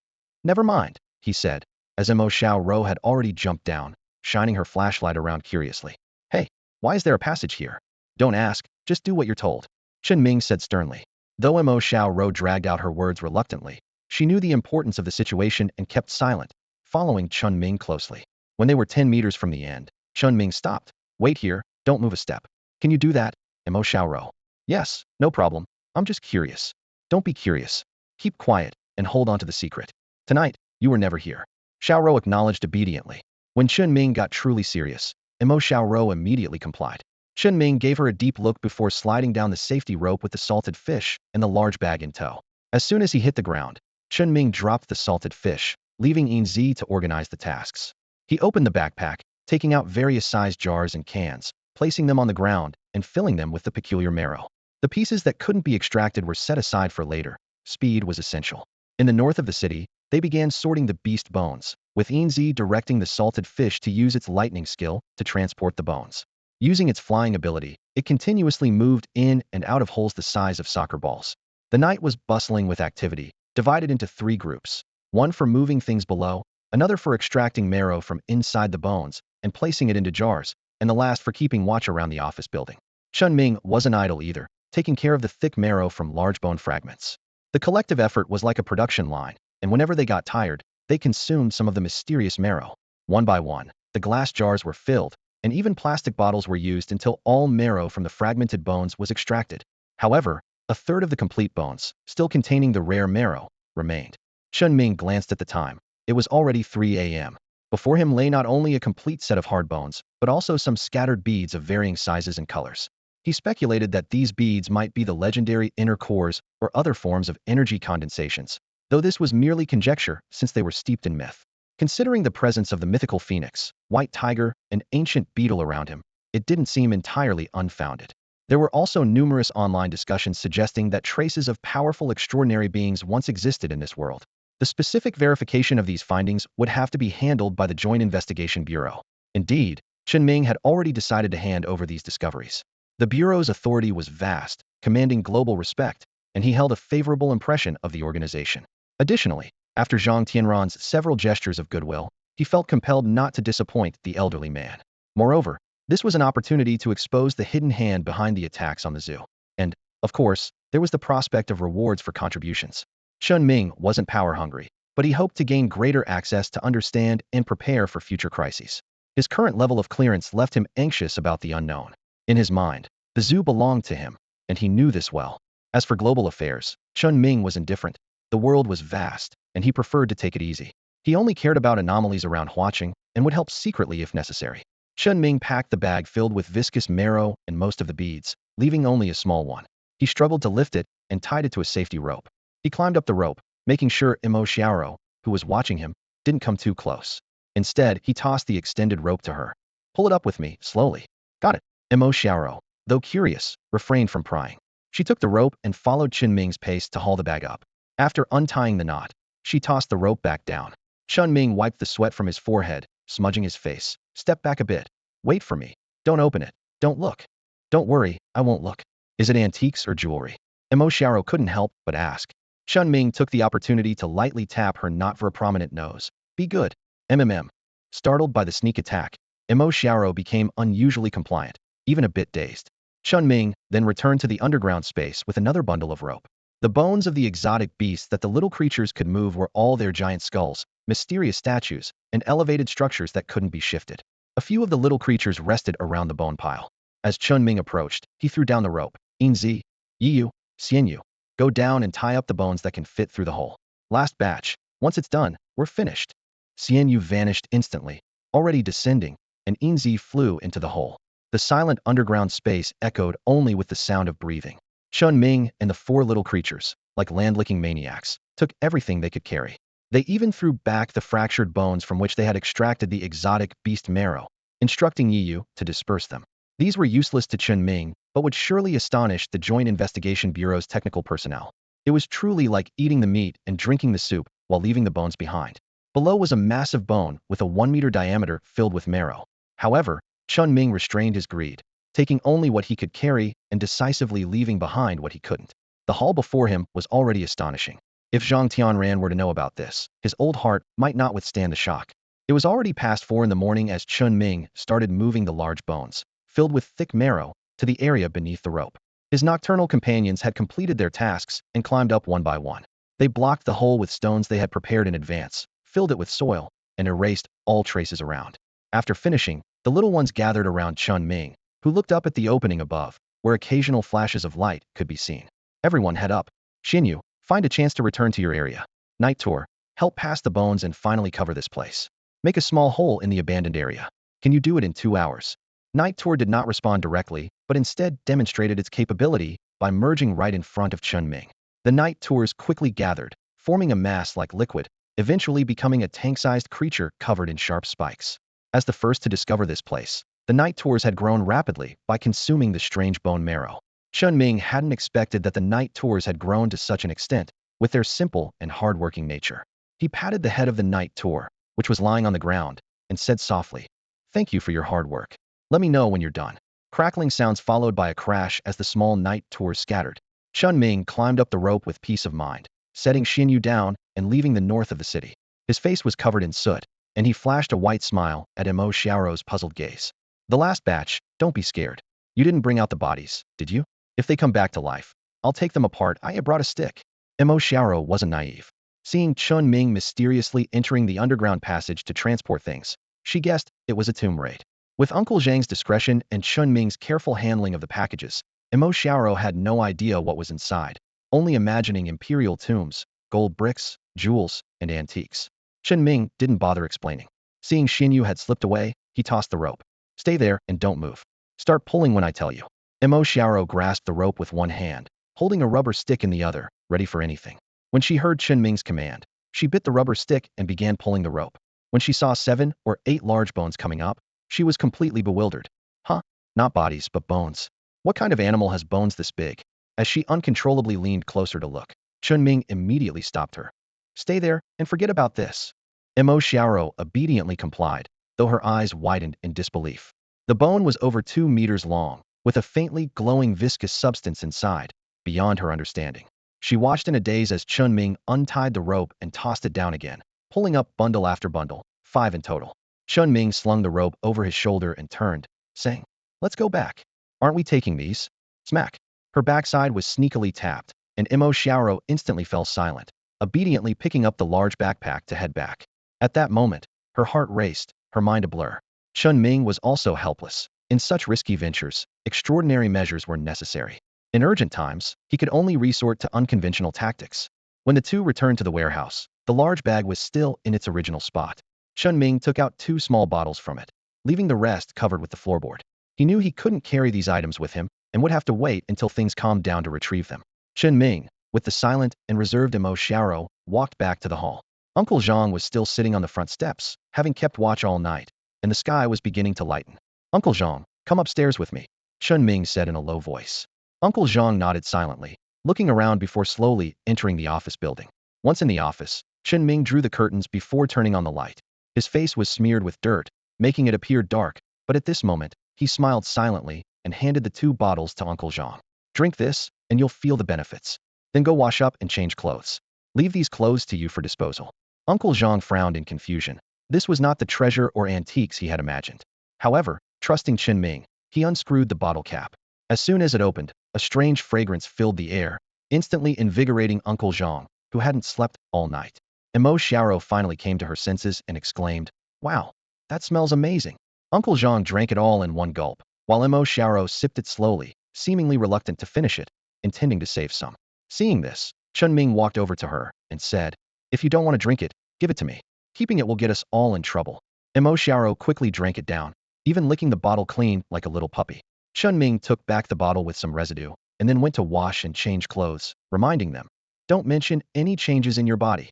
"Never mind," he said, as Mo Xiao Rou had already jumped down, shining her flashlight around curiously. "Hey, why is there a passage here?" "Don't ask, just do what you're told," Chen Ming said sternly. Though Mo Xiao Rou dragged out her words reluctantly, she knew the importance of the situation and kept silent, following Chen Ming closely. When they were 10 meters from the end, Chen Ming stopped. "Wait here, don't move a step." "Can you do that?" Mo Xiao Rou. "Yes, no problem. I'm just curious." "Don't be curious. Keep quiet and hold on to the secret. Tonight, you were never here." Xiao Rou acknowledged obediently. When Chen Ming got truly serious, Mo Xiao Rou immediately complied. Chen Ming gave her a deep look before sliding down the safety rope with the salted fish and the large bag in tow. As soon as he hit the ground, Chen Ming dropped the salted fish, leaving Enzy to organize the tasks. He opened the backpack, taking out various sized jars and cans, placing them on the ground and filling them with the peculiar marrow. The pieces that couldn't be extracted were set aside for later. Speed was essential. In the north of the city, they began sorting the beast bones, with Enzy directing the salted fish to use its lightning skill to transport the bones. Using its flying ability, it continuously moved in and out of holes the size of soccer balls. The night was bustling with activity, divided into 3 groups. One for moving things below, another for extracting marrow from inside the bones and placing it into jars, and the last for keeping watch around the office building. Chen Ming wasn't idle either, taking care of the thick marrow from large bone fragments. The collective effort was like a production line, and whenever they got tired, they consumed some of the mysterious marrow. One by one, the glass jars were filled, and even plastic bottles were used until all marrow from the fragmented bones was extracted. However, a third of the complete bones, still containing the rare marrow, remained. Chen Ming glanced at the time. It was already 3 a.m. Before him lay not only a complete set of hard bones, but also some scattered beads of varying sizes and colors. He speculated that these beads might be the legendary inner cores or other forms of energy condensations, though this was merely conjecture since they were steeped in myth. Considering the presence of the mythical phoenix, white tiger, and ancient beetle around him, it didn't seem entirely unfounded. There were also numerous online discussions suggesting that traces of powerful extraordinary beings once existed in this world. The specific verification of these findings would have to be handled by the Joint Investigation Bureau. Indeed, Chen Ming had already decided to hand over these discoveries. The Bureau's authority was vast, commanding global respect, and he held a favorable impression of the organization. Additionally, after Zhang Tianran's several gestures of goodwill, he felt compelled not to disappoint the elderly man. Moreover, this was an opportunity to expose the hidden hand behind the attacks on the zoo. And, of course, there was the prospect of rewards for contributions. Chen Ming wasn't power-hungry, but he hoped to gain greater access to understand and prepare for future crises. His current level of clearance left him anxious about the unknown. In his mind, the zoo belonged to him, and he knew this well. As for global affairs, Chen Ming was indifferent. The world was vast, and he preferred to take it easy. He only cared about anomalies around Huaqing and would help secretly if necessary. Chen Ming packed the bag filled with viscous marrow and most of the beads, leaving only a small one. He struggled to lift it and tied it to a safety rope. He climbed up the rope, making sure Imo Xiaoro, who was watching him, didn't come too close. Instead, he tossed the extended rope to her. "Pull it up with me, slowly." "Got it." Imo Xiaoro, though curious, refrained from prying. She took the rope and followed Chen Ming's pace to haul the bag up. After untying the knot, she tossed the rope back down. Chen Ming wiped the sweat from his forehead, smudging his face. "Step back a bit. Wait for me. Don't open it. Don't look." "Don't worry, I won't look." "Is it antiques or jewelry?" Imo Xiaoro couldn't help but ask. Chen Ming took the opportunity to lightly tap her not for a prominent nose. "Be good." MMM. Startled by the sneak attack, Imo Xiaoro became unusually compliant, even a bit dazed. Chen Ming then returned to the underground space with another bundle of rope. The bones of the exotic beasts that the little creatures could move were all their giant skulls, mysterious statues, and elevated structures that couldn't be shifted. A few of the little creatures rested around the bone pile. As Chen Ming approached, he threw down the rope. "Enzy, Yiyu, Xianyu, go down and tie up the bones that can fit through the hole. Last batch. Once it's done, we're finished." Xianyu vanished instantly, already descending, and Enzy flew into the hole. The silent underground space echoed only with the sound of breathing. Chen Ming and the four little creatures, like land-licking maniacs, took everything they could carry. They even threw back the fractured bones from which they had extracted the exotic beast marrow, instructing Yiyu to disperse them. These were useless to Chen Ming, but would surely astonish the Joint Investigation Bureau's technical personnel. It was truly like eating the meat and drinking the soup while leaving the bones behind. Below was a massive bone with a 1-meter diameter filled with marrow. However, Chen Ming restrained his greed, taking only what he could carry and decisively leaving behind what he couldn't. The haul before him was already astonishing. If Zhang Tianran were to know about this, his old heart might not withstand the shock. It was already past 4 in the morning as Chen Ming started moving the large bones, filled with thick marrow, to the area beneath the rope. His nocturnal companions had completed their tasks and climbed up one by one. They blocked the hole with stones they had prepared in advance, filled it with soil, and erased all traces around. After finishing, the little ones gathered around Chen Ming, who looked up at the opening above, where occasional flashes of light could be seen. "Everyone head up. Xinyu, find a chance to return to your area. Night tour, help pass the bones and finally cover this place. Make a small hole in the abandoned area. Can you do it in 2 hours?" Night tour did not respond directly, but instead demonstrated its capability by merging right in front of Chen Ming. The night tours quickly gathered, forming a mass like liquid, eventually becoming a tank-sized creature covered in sharp spikes. As the first to discover this place, the night tours had grown rapidly by consuming the strange bone marrow. Chen Ming hadn't expected that the night tours had grown to such an extent, with their simple and hard-working nature. He patted the head of the night tour, which was lying on the ground, and said softly, "Thank you for your hard work. Let me know when you're done." Crackling sounds followed by a crash as the small night tours scattered. Chen Ming climbed up the rope with peace of mind, setting Xinyu down and leaving the north of the city. His face was covered in soot, and he flashed a white smile at Imo Xiaoro's puzzled gaze. "The last batch, don't be scared. You didn't bring out the bodies, did you? If they come back to life, I'll take them apart. I brought a stick." Imo Xiaoro wasn't naive. Seeing Chen Ming mysteriously entering the underground passage to transport things, she guessed it was a tomb raid. With Uncle Zhang's discretion and Chen Ming's careful handling of the packages, Imo Xiaoro had no idea what was inside, only imagining imperial tombs, gold bricks, jewels, and antiques. Chen Ming didn't bother explaining. Seeing Xinyu had slipped away, he tossed the rope. Stay there and don't move. Start pulling when I tell you. Mo Xiao grasped the rope with one hand, holding a rubber stick in the other, ready for anything. When she heard Chen Ming's command, she bit the rubber stick and began pulling the rope. When she saw 7 or 8 large bones coming up, she was completely bewildered. Huh? Not bodies, but bones. What kind of animal has bones this big? As she uncontrollably leaned closer to look, Chen Ming immediately stopped her. Stay there and forget about this. Mo Xiao obediently complied, though her eyes widened in disbelief. The bone was over 2 meters long, with a faintly glowing viscous substance inside, beyond her understanding. She watched in a daze as Chen Ming untied the rope and tossed it down again, pulling up bundle after bundle, 5 in total. Chen Ming slung the rope over his shoulder and turned, saying, Let's go back. Aren't we taking these? Smack. Her backside was sneakily tapped, and Mo Xiao instantly fell silent, obediently picking up the large backpack to head back. At that moment, her heart raced, her mind a blur. Chen Ming was also helpless. In such risky ventures, extraordinary measures were necessary. In urgent times, he could only resort to unconventional tactics. When the two returned to the warehouse, the large bag was still in its original spot. Chen Ming took out 2 small bottles from it, leaving the rest covered with the floorboard. He knew he couldn't carry these items with him and would have to wait until things calmed down to retrieve them. Chen Ming, with the silent and reserved Mo Xiao, walked back to the hall. Uncle Zhang was still sitting on the front steps, having kept watch all night, and the sky was beginning to lighten. Uncle Zhang, come upstairs with me, Chen Ming said in a low voice. Uncle Zhang nodded silently, looking around before slowly entering the office building. Once in the office, Chen Ming drew the curtains before turning on the light. His face was smeared with dirt, making it appear dark, but at this moment, he smiled silently and handed the 2 bottles to Uncle Zhang. Drink this, and you'll feel the benefits. Then go wash up and change clothes. Leave these clothes to you for disposal. Uncle Zhang frowned in confusion. This was not the treasure or antiques he had imagined. However, trusting Chen Ming, he unscrewed the bottle cap. As soon as it opened, a strange fragrance filled the air, instantly invigorating Uncle Zhang, who hadn't slept all night. Mo Xiao finally came to her senses and exclaimed, Wow, that smells amazing. Uncle Zhang drank it all in one gulp, while Mo Xiao sipped it slowly, seemingly reluctant to finish it, intending to save some. Seeing this, Chen Ming walked over to her and said, If you don't want to drink it, give it to me. Keeping it will get us all in trouble. Mo Xiao quickly drank it down, even licking the bottle clean like a little puppy. Chen Ming took back the bottle with some residue, and then went to wash and change clothes, reminding them, Don't mention any changes in your body.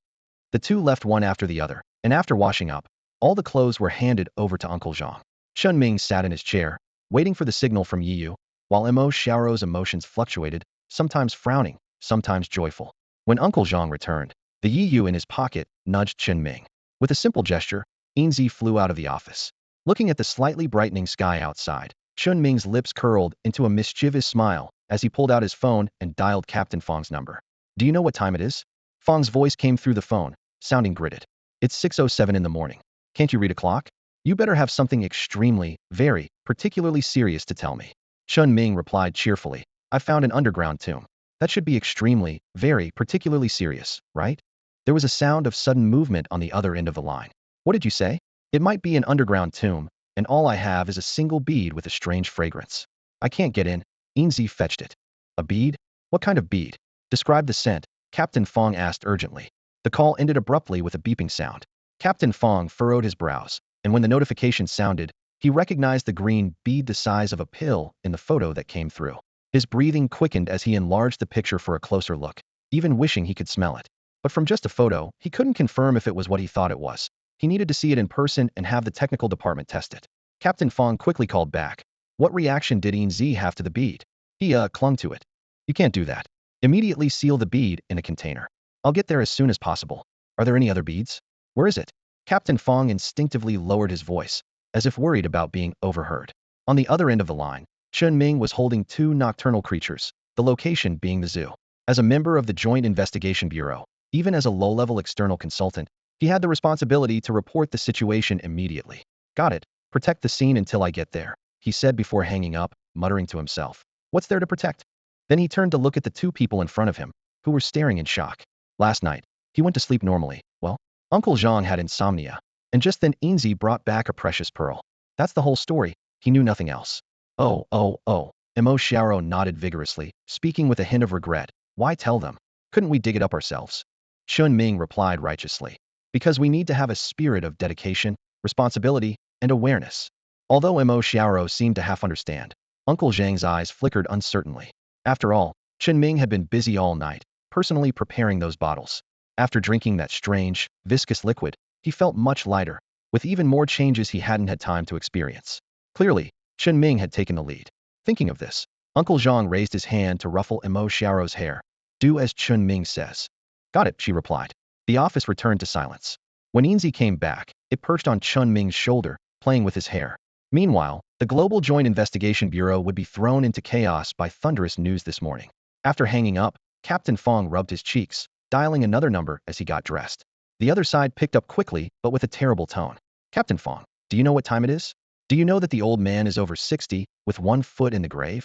The two left one after the other, and after washing up, all the clothes were handed over to Uncle Zhang. Chen Ming sat in his chair, waiting for the signal from Yiyu, while Mo Xiao's emotions fluctuated, sometimes frowning, sometimes joyful. When Uncle Zhang returned, the Yiyu in his pocket nudged Chen Ming. With a simple gesture, Enzy flew out of the office. Looking at the slightly brightening sky outside, Chen Ming's lips curled into a mischievous smile as he pulled out his phone and dialed Captain Fang's number. Do you know what time it is? Fang's voice came through the phone, sounding gritted. It's 6:07 in the morning. Can't you read a clock? You better have something extremely, very, particularly serious to tell me. Chen Ming replied cheerfully. I found an underground tomb. That should be extremely, very, particularly serious, right? There was a sound of sudden movement on the other end of the line. What did you say? It might be an underground tomb, and all I have is a single bead with a strange fragrance. I can't get in. Enzy fetched it. A bead? What kind of bead? Describe the scent, Captain Fang asked urgently. The call ended abruptly with a beeping sound. Captain Fang furrowed his brows, and when the notification sounded, he recognized the green bead the size of a pill in the photo that came through. His breathing quickened as he enlarged the picture for a closer look, even wishing he could smell it. But from just a photo, he couldn't confirm if it was what he thought it was. He needed to see it in person and have the technical department test it. Captain Fang quickly called back. What reaction did Enzy have to the bead? He, clung to it. You can't do that. Immediately seal the bead in a container. I'll get there as soon as possible. Are there any other beads? Where is it? Captain Fang instinctively lowered his voice, as if worried about being overheard. On the other end of the line, Chen Ming was holding 2 nocturnal creatures, the location being the zoo. As a member of the Joint Investigation Bureau, even as a low-level external consultant, he had the responsibility to report the situation immediately. Got it. Protect the scene until I get there, he said before hanging up, muttering to himself. What's there to protect? Then he turned to look at the 2 people in front of him, who were staring in shock. Last night, he went to sleep normally. Well, Uncle Zhang had insomnia, and just then Enzy brought back a precious pearl. That's the whole story. He knew nothing else. Oh. Mo Xiao nodded vigorously, speaking with a hint of regret. Why tell them? Couldn't we dig it up ourselves? Chen Ming replied righteously. Because we need to have a spirit of dedication, responsibility, and awareness. Although Mo Xiaoro seemed to half understand, Uncle Zhang's eyes flickered uncertainly. After all, Chen Ming had been busy all night, personally preparing those bottles. After drinking that strange, viscous liquid, he felt much lighter, with even more changes he hadn't had time to experience. Clearly, Chen Ming had taken the lead. Thinking of this, Uncle Zhang raised his hand to ruffle Mo Xiaoro's hair. Do as Chen Ming says. Got it, she replied. The office returned to silence. When Enzy came back, it perched on Chen Ming's shoulder, playing with his hair. Meanwhile, the Global Joint Investigation Bureau would be thrown into chaos by thunderous news this morning. After hanging up, Captain Fong rubbed his cheeks, dialing another number as he got dressed. The other side picked up quickly, but with a terrible tone. Captain Fong, do you know what time it is? Do you know that the old man is over 60, with one foot in the grave?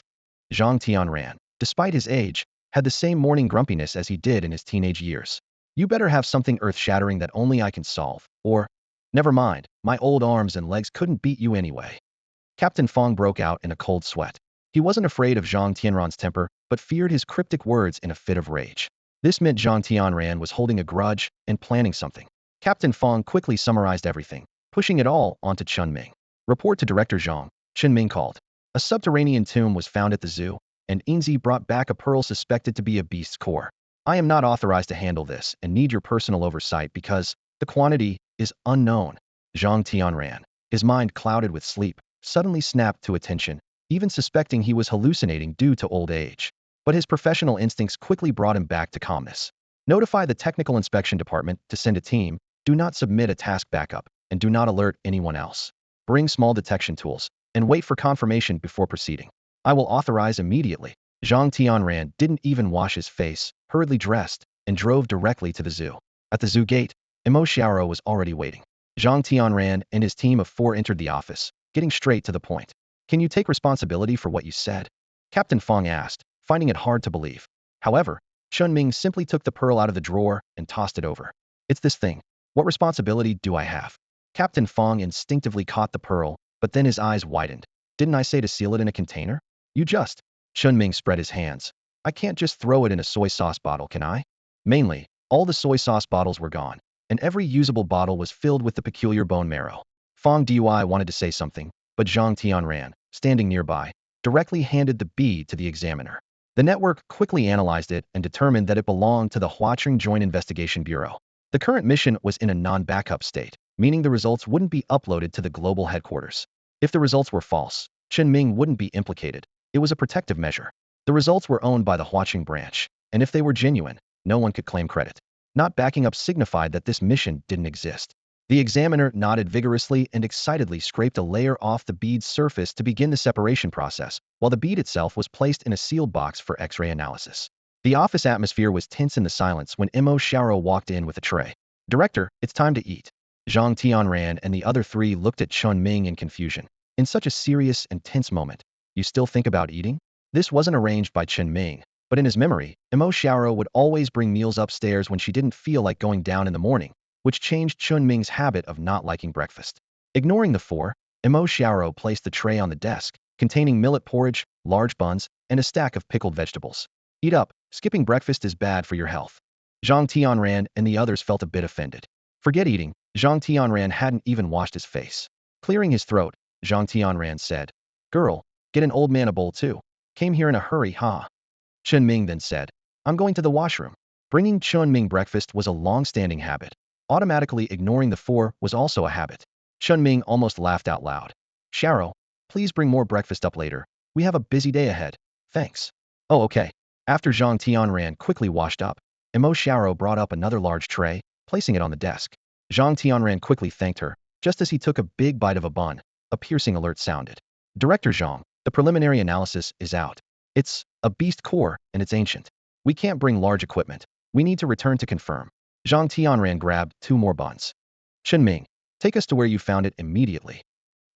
Zhang Tianran, despite his age, had the same morning grumpiness as he did in his teenage years. You better have something earth-shattering that only I can solve, or… Never mind, my old arms and legs couldn't beat you anyway. Captain Fong broke out in a cold sweat. He wasn't afraid of Zhang Tianran's temper, but feared his cryptic words in a fit of rage. This meant Zhang Tianran was holding a grudge and planning something. Captain Fong quickly summarized everything, pushing it all onto Chen Ming. Report to Director Zhang, Chen Ming called. A subterranean tomb was found at the zoo, and Enzy brought back a pearl suspected to be a beast's core. I am not authorized to handle this and need your personal oversight because the quantity is unknown. Zhang Tianran, his mind clouded with sleep, suddenly snapped to attention, even suspecting he was hallucinating due to old age. But his professional instincts quickly brought him back to calmness. Notify the technical inspection department to send a team, do not submit a task backup, and do not alert anyone else. Bring small detection tools, and wait for confirmation before proceeding. I will authorize immediately. Zhang Tianran didn't even wash his face, hurriedly dressed, and drove directly to the zoo. At the zoo gate, Mo Xiaoro was already waiting. Zhang Tianran and his team of 4 entered the office, getting straight to the point. Can you take responsibility for what you said? Captain Fong asked, finding it hard to believe. However, Chen Ming simply took the pearl out of the drawer and tossed it over. It's this thing. What responsibility do I have? Captain Fong instinctively caught the pearl, but then his eyes widened. Didn't I say to seal it in a container? You just… Chen Ming spread his hands. I can't just throw it in a soy sauce bottle, can I? Mainly, all the soy sauce bottles were gone, and every usable bottle was filled with the peculiar bone marrow. Fong Dui wanted to say something, but Zhang Tianran, standing nearby, directly handed the bead to the examiner. The network quickly analyzed it and determined that it belonged to the Huacheng Joint Investigation Bureau. The current mission was in a non-backup state, meaning the results wouldn't be uploaded to the global headquarters. If the results were false, Chen Ming wouldn't be implicated. It was a protective measure. The results were owned by the Huacheng branch, and if they were genuine, no one could claim credit. Not backing up signified that this mission didn't exist. The examiner nodded vigorously and excitedly scraped a layer off the bead's surface to begin the separation process, while the bead itself was placed in a sealed box for X-ray analysis. The office atmosphere was tense in the silence when Mo Xiaoro walked in with a tray. Director, it's time to eat. Zhang Tianran and the other 3 looked at Chen Ming in confusion. In such a serious and tense moment, you still think about eating? This wasn't arranged by Chen Ming, but in his memory, Mo Xiaoro would always bring meals upstairs when she didn't feel like going down in the morning, which changed Chen Ming's habit of not liking breakfast. Ignoring the 4, Mo Xiaoro placed the tray on the desk, containing millet porridge, large buns, and a stack of pickled vegetables. Eat up, skipping breakfast is bad for your health. Zhang Tianran and the others felt a bit offended. Forget eating, Zhang Tianran hadn't even washed his face. Clearing his throat, Zhang Tianran said, Girl, get an old man a bowl too. Came here in a hurry, huh? Chen Ming then said, I'm going to the washroom. Bringing Chen Ming breakfast was a long-standing habit. Automatically ignoring the 4 was also a habit. Chen Ming almost laughed out loud. Xiaoro, please bring more breakfast up later. We have a busy day ahead. Thanks. Oh, okay. After Zhang Tianran quickly washed up, Mo Xiaoro brought up another large tray, placing it on the desk. Zhang Tianran quickly thanked her. Just as he took a big bite of a bun, a piercing alert sounded. Director Zhang, the preliminary analysis is out. It's a beast core, and it's ancient. We can't bring large equipment. We need to return to confirm. Zhang Tianran grabbed 2 more buns. Chen Ming, take us to where you found it immediately.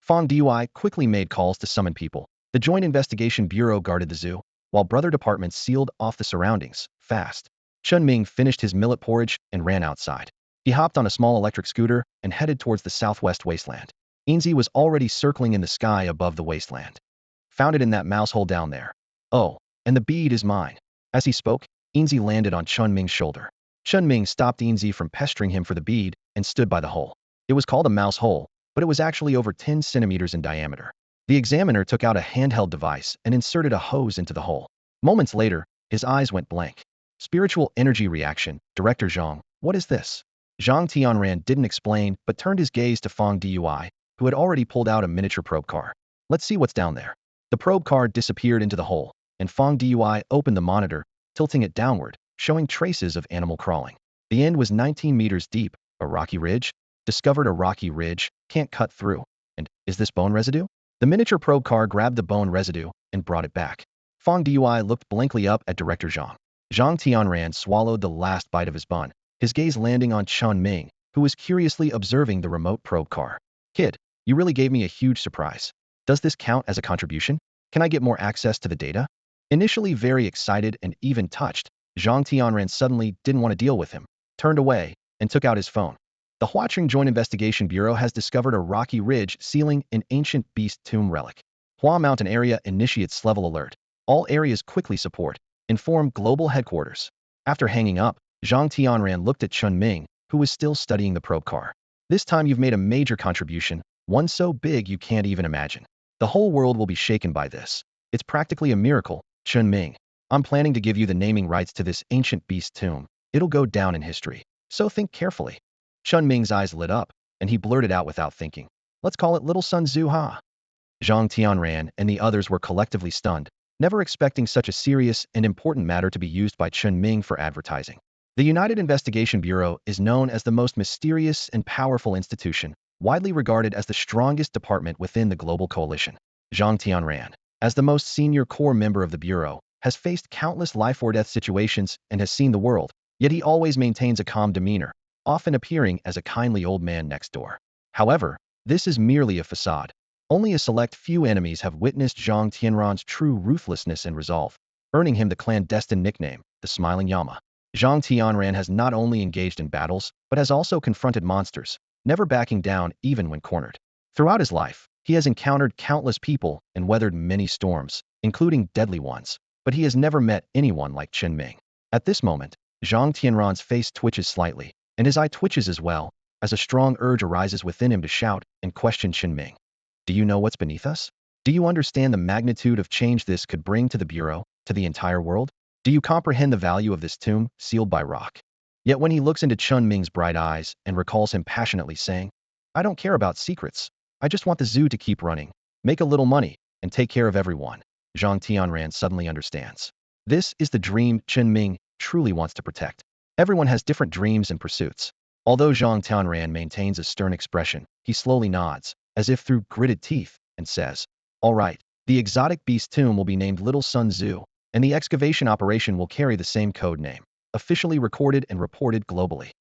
Fong Dui quickly made calls to summon people. The Joint Investigation Bureau guarded the zoo, while brother departments sealed off the surroundings, fast. Chen Ming finished his millet porridge and ran outside. He hopped on a small electric scooter and headed towards the southwest wasteland. Enzy was already circling in the sky above the wasteland. Found it in that mouse hole down there. Oh, and the bead is mine. As he spoke, Enzy landed on Chen Ming's shoulder. Chen Ming stopped Enzy from pestering him for the bead and stood by the hole. It was called a mouse hole, but it was actually over 10 centimeters in diameter. The examiner took out a handheld device and inserted a hose into the hole. Moments later, his eyes went blank. Spiritual energy reaction. Director Zhang, what is this? Zhang Tianran didn't explain, but turned his gaze to Fong Dui, who had already pulled out a miniature probe car. Let's see what's down there. The probe car disappeared into the hole, and Fong Dui opened the monitor, tilting it downward, showing traces of animal crawling. The end was 19 meters deep. A rocky ridge? Discovered a rocky ridge, can't cut through. And is this bone residue? The miniature probe car grabbed the bone residue and brought it back. Fong Dui looked blankly up at Director Zhang. Zhang Tianran swallowed the last bite of his bun, his gaze landing on Chen Ming, who was curiously observing the remote probe car. Kid, you really gave me a huge surprise. Does this count as a contribution? Can I get more access to the data? Initially very excited and even touched, Zhang Tianran suddenly didn't want to deal with him, turned away, and took out his phone. The Huaqing Joint Investigation Bureau has discovered a rocky ridge sealing an ancient beast tomb relic. Hua Mountain area initiates level alert. All areas quickly support. Inform global headquarters. After hanging up, Zhang Tianran looked at Chen Ming, who was still studying the probe car. This time you've made a major contribution, one so big you can't even imagine. The whole world will be shaken by this. It's practically a miracle, Chen Ming. I'm planning to give you the naming rights to this ancient beast tomb. It'll go down in history. So think carefully. Chen Ming's eyes lit up, and he blurted out without thinking. Let's call it Little Sun Zhu Ha. Zhang Tianran and the others were collectively stunned, never expecting such a serious and important matter to be used by Chen Ming for advertising. The United Investigation Bureau is known as the most mysterious and powerful institution, widely regarded as the strongest department within the global coalition. Zhang Tianran, as the most senior core member of the Bureau, has faced countless life-or-death situations and has seen the world, yet he always maintains a calm demeanor, often appearing as a kindly old man next door. However, this is merely a facade. Only a select few enemies have witnessed Zhang Tianran's true ruthlessness and resolve, earning him the clandestine nickname, the Smiling Yama. Zhang Tianran has not only engaged in battles, but has also confronted monsters, never backing down even when cornered. Throughout his life, he has encountered countless people and weathered many storms, including deadly ones, but he has never met anyone like Chen Ming. At this moment, Zhang Tianran's face twitches slightly, and his eye twitches as well, as a strong urge arises within him to shout and question Chen Ming. Do you know what's beneath us? Do you understand the magnitude of change this could bring to the Bureau, to the entire world? Do you comprehend the value of this tomb, sealed by rock? Yet when he looks into Chen Ming's bright eyes and recalls him passionately saying, I don't care about secrets. I just want the zoo to keep running, make a little money, and take care of everyone. Zhang Tianran suddenly understands. This is the dream Chen Ming truly wants to protect. Everyone has different dreams and pursuits. Although Zhang Tianran maintains a stern expression, he slowly nods, as if through gritted teeth, and says, all right, the exotic beast tomb will be named Little Sun Zhu, and the excavation operation will carry the same code name, officially recorded and reported globally.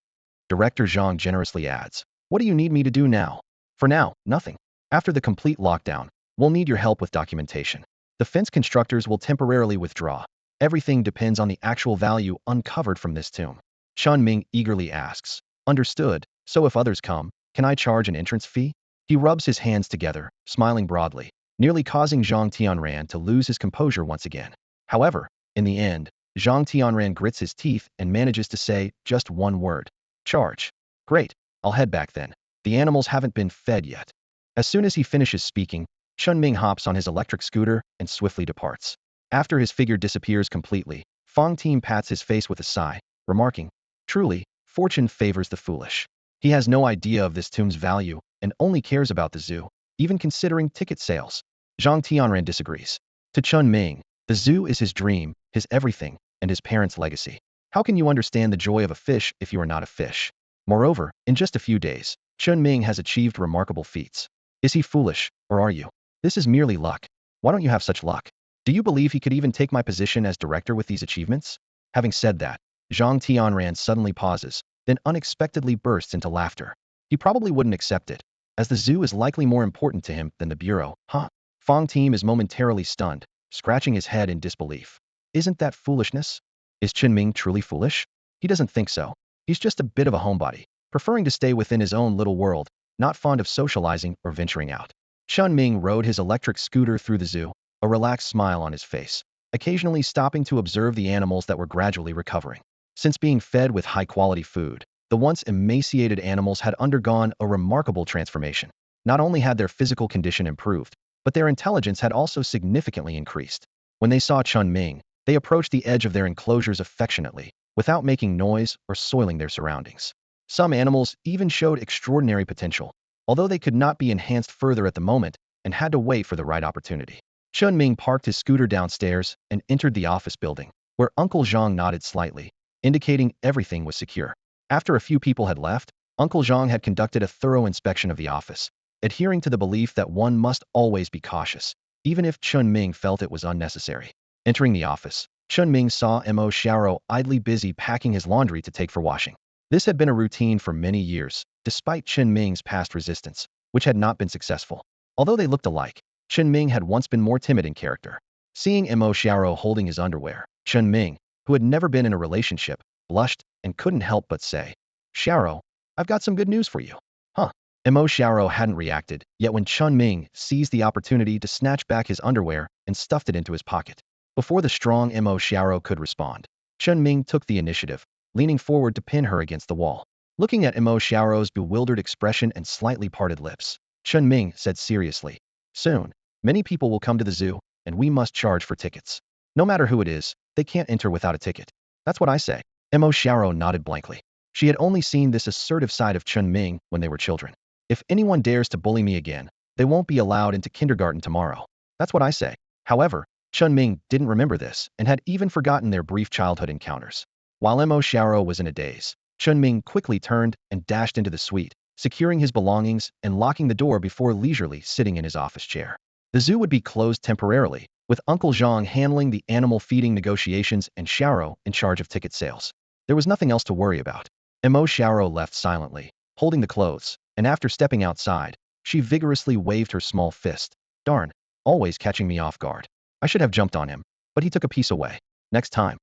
Director Zhang generously adds, what do you need me to do now? For now, nothing. After the complete lockdown, we'll need your help with documentation. The fence constructors will temporarily withdraw. Everything depends on the actual value uncovered from this tomb. Chen Ming eagerly asks, understood, so if others come, can I charge an entrance fee? He rubs his hands together, smiling broadly, nearly causing Zhang Tianran to lose his composure once again. However, in the end, Zhang Tianran grits his teeth and manages to say just one word. Charge. Great, I'll head back then. The animals haven't been fed yet. As soon as he finishes speaking, Chen Ming hops on his electric scooter and swiftly departs. After his figure disappears completely, Fong Team pats his face with a sigh, remarking, truly, fortune favors the foolish. He has no idea of this tomb's value and only cares about the zoo, even considering ticket sales. Zhang Tianran disagrees. To Chen Ming, the zoo is his dream, his everything, and his parents' legacy. How can you understand the joy of a fish if you are not a fish? Moreover, in just a few days, Chen Ming has achieved remarkable feats. Is he foolish, or are you? This is merely luck. Why don't you have such luck? Do you believe he could even take my position as director with these achievements? Having said that, Zhang Tianran suddenly pauses, then unexpectedly bursts into laughter. He probably wouldn't accept it, as the zoo is likely more important to him than the bureau, huh? Fong Team is momentarily stunned, scratching his head in disbelief. Isn't that foolishness? Is Chen Ming truly foolish? He doesn't think so. He's just a bit of a homebody, preferring to stay within his own little world, not fond of socializing or venturing out. Chen Ming rode his electric scooter through the zoo, a relaxed smile on his face, occasionally stopping to observe the animals that were gradually recovering. Since being fed with high-quality food, the once emaciated animals had undergone a remarkable transformation. Not only had their physical condition improved, but their intelligence had also significantly increased. When they saw Chen Ming, they approached the edge of their enclosures affectionately, without making noise or soiling their surroundings. Some animals even showed extraordinary potential, although they could not be enhanced further at the moment and had to wait for the right opportunity. Chen Ming parked his scooter downstairs and entered the office building, where Uncle Zhang nodded slightly, indicating everything was secure. After a few people had left, Uncle Zhang had conducted a thorough inspection of the office, adhering to the belief that one must always be cautious, even if Chen Ming felt it was unnecessary. Entering the office, Chen Ming saw Mo Xiaoro idly busy packing his laundry to take for washing. This had been a routine for many years, despite Chen Ming's past resistance, which had not been successful. Although they looked alike, Chen Ming had once been more timid in character. Seeing Mo Xiaoro holding his underwear, Chen Ming, who had never been in a relationship, blushed and couldn't help but say, "Xiaoro, I've got some good news for you." Huh. Mo Xiaoro hadn't reacted, yet when Chen Ming seized the opportunity to snatch back his underwear and stuffed it into his pocket. Before the strong Mo Xiaoro could respond, Chen Ming took the initiative, leaning forward to pin her against the wall. Looking at Mo Xiaoro's bewildered expression and slightly parted lips, Chen Ming said seriously, "Soon, many people will come to the zoo, and we must charge for tickets. No matter who it is, they can't enter without a ticket. That's what I say." Mo Xiaoro nodded blankly. She had only seen this assertive side of Chen Ming when they were children. "If anyone dares to bully me again, they won't be allowed into kindergarten tomorrow. That's what I say." However, Chen Ming didn't remember this and had even forgotten their brief childhood encounters. While Mo Xiaoro was in a daze, Chen Ming quickly turned and dashed into the suite, securing his belongings and locking the door before leisurely sitting in his office chair. The zoo would be closed temporarily, with Uncle Zhang handling the animal feeding negotiations and Xiaoro in charge of ticket sales. There was nothing else to worry about. Mo Xiaoro left silently, holding the clothes, and after stepping outside, she vigorously waved her small fist. "Darn, always catching me off guard. I should have jumped on him, but he took a piece away. Next time,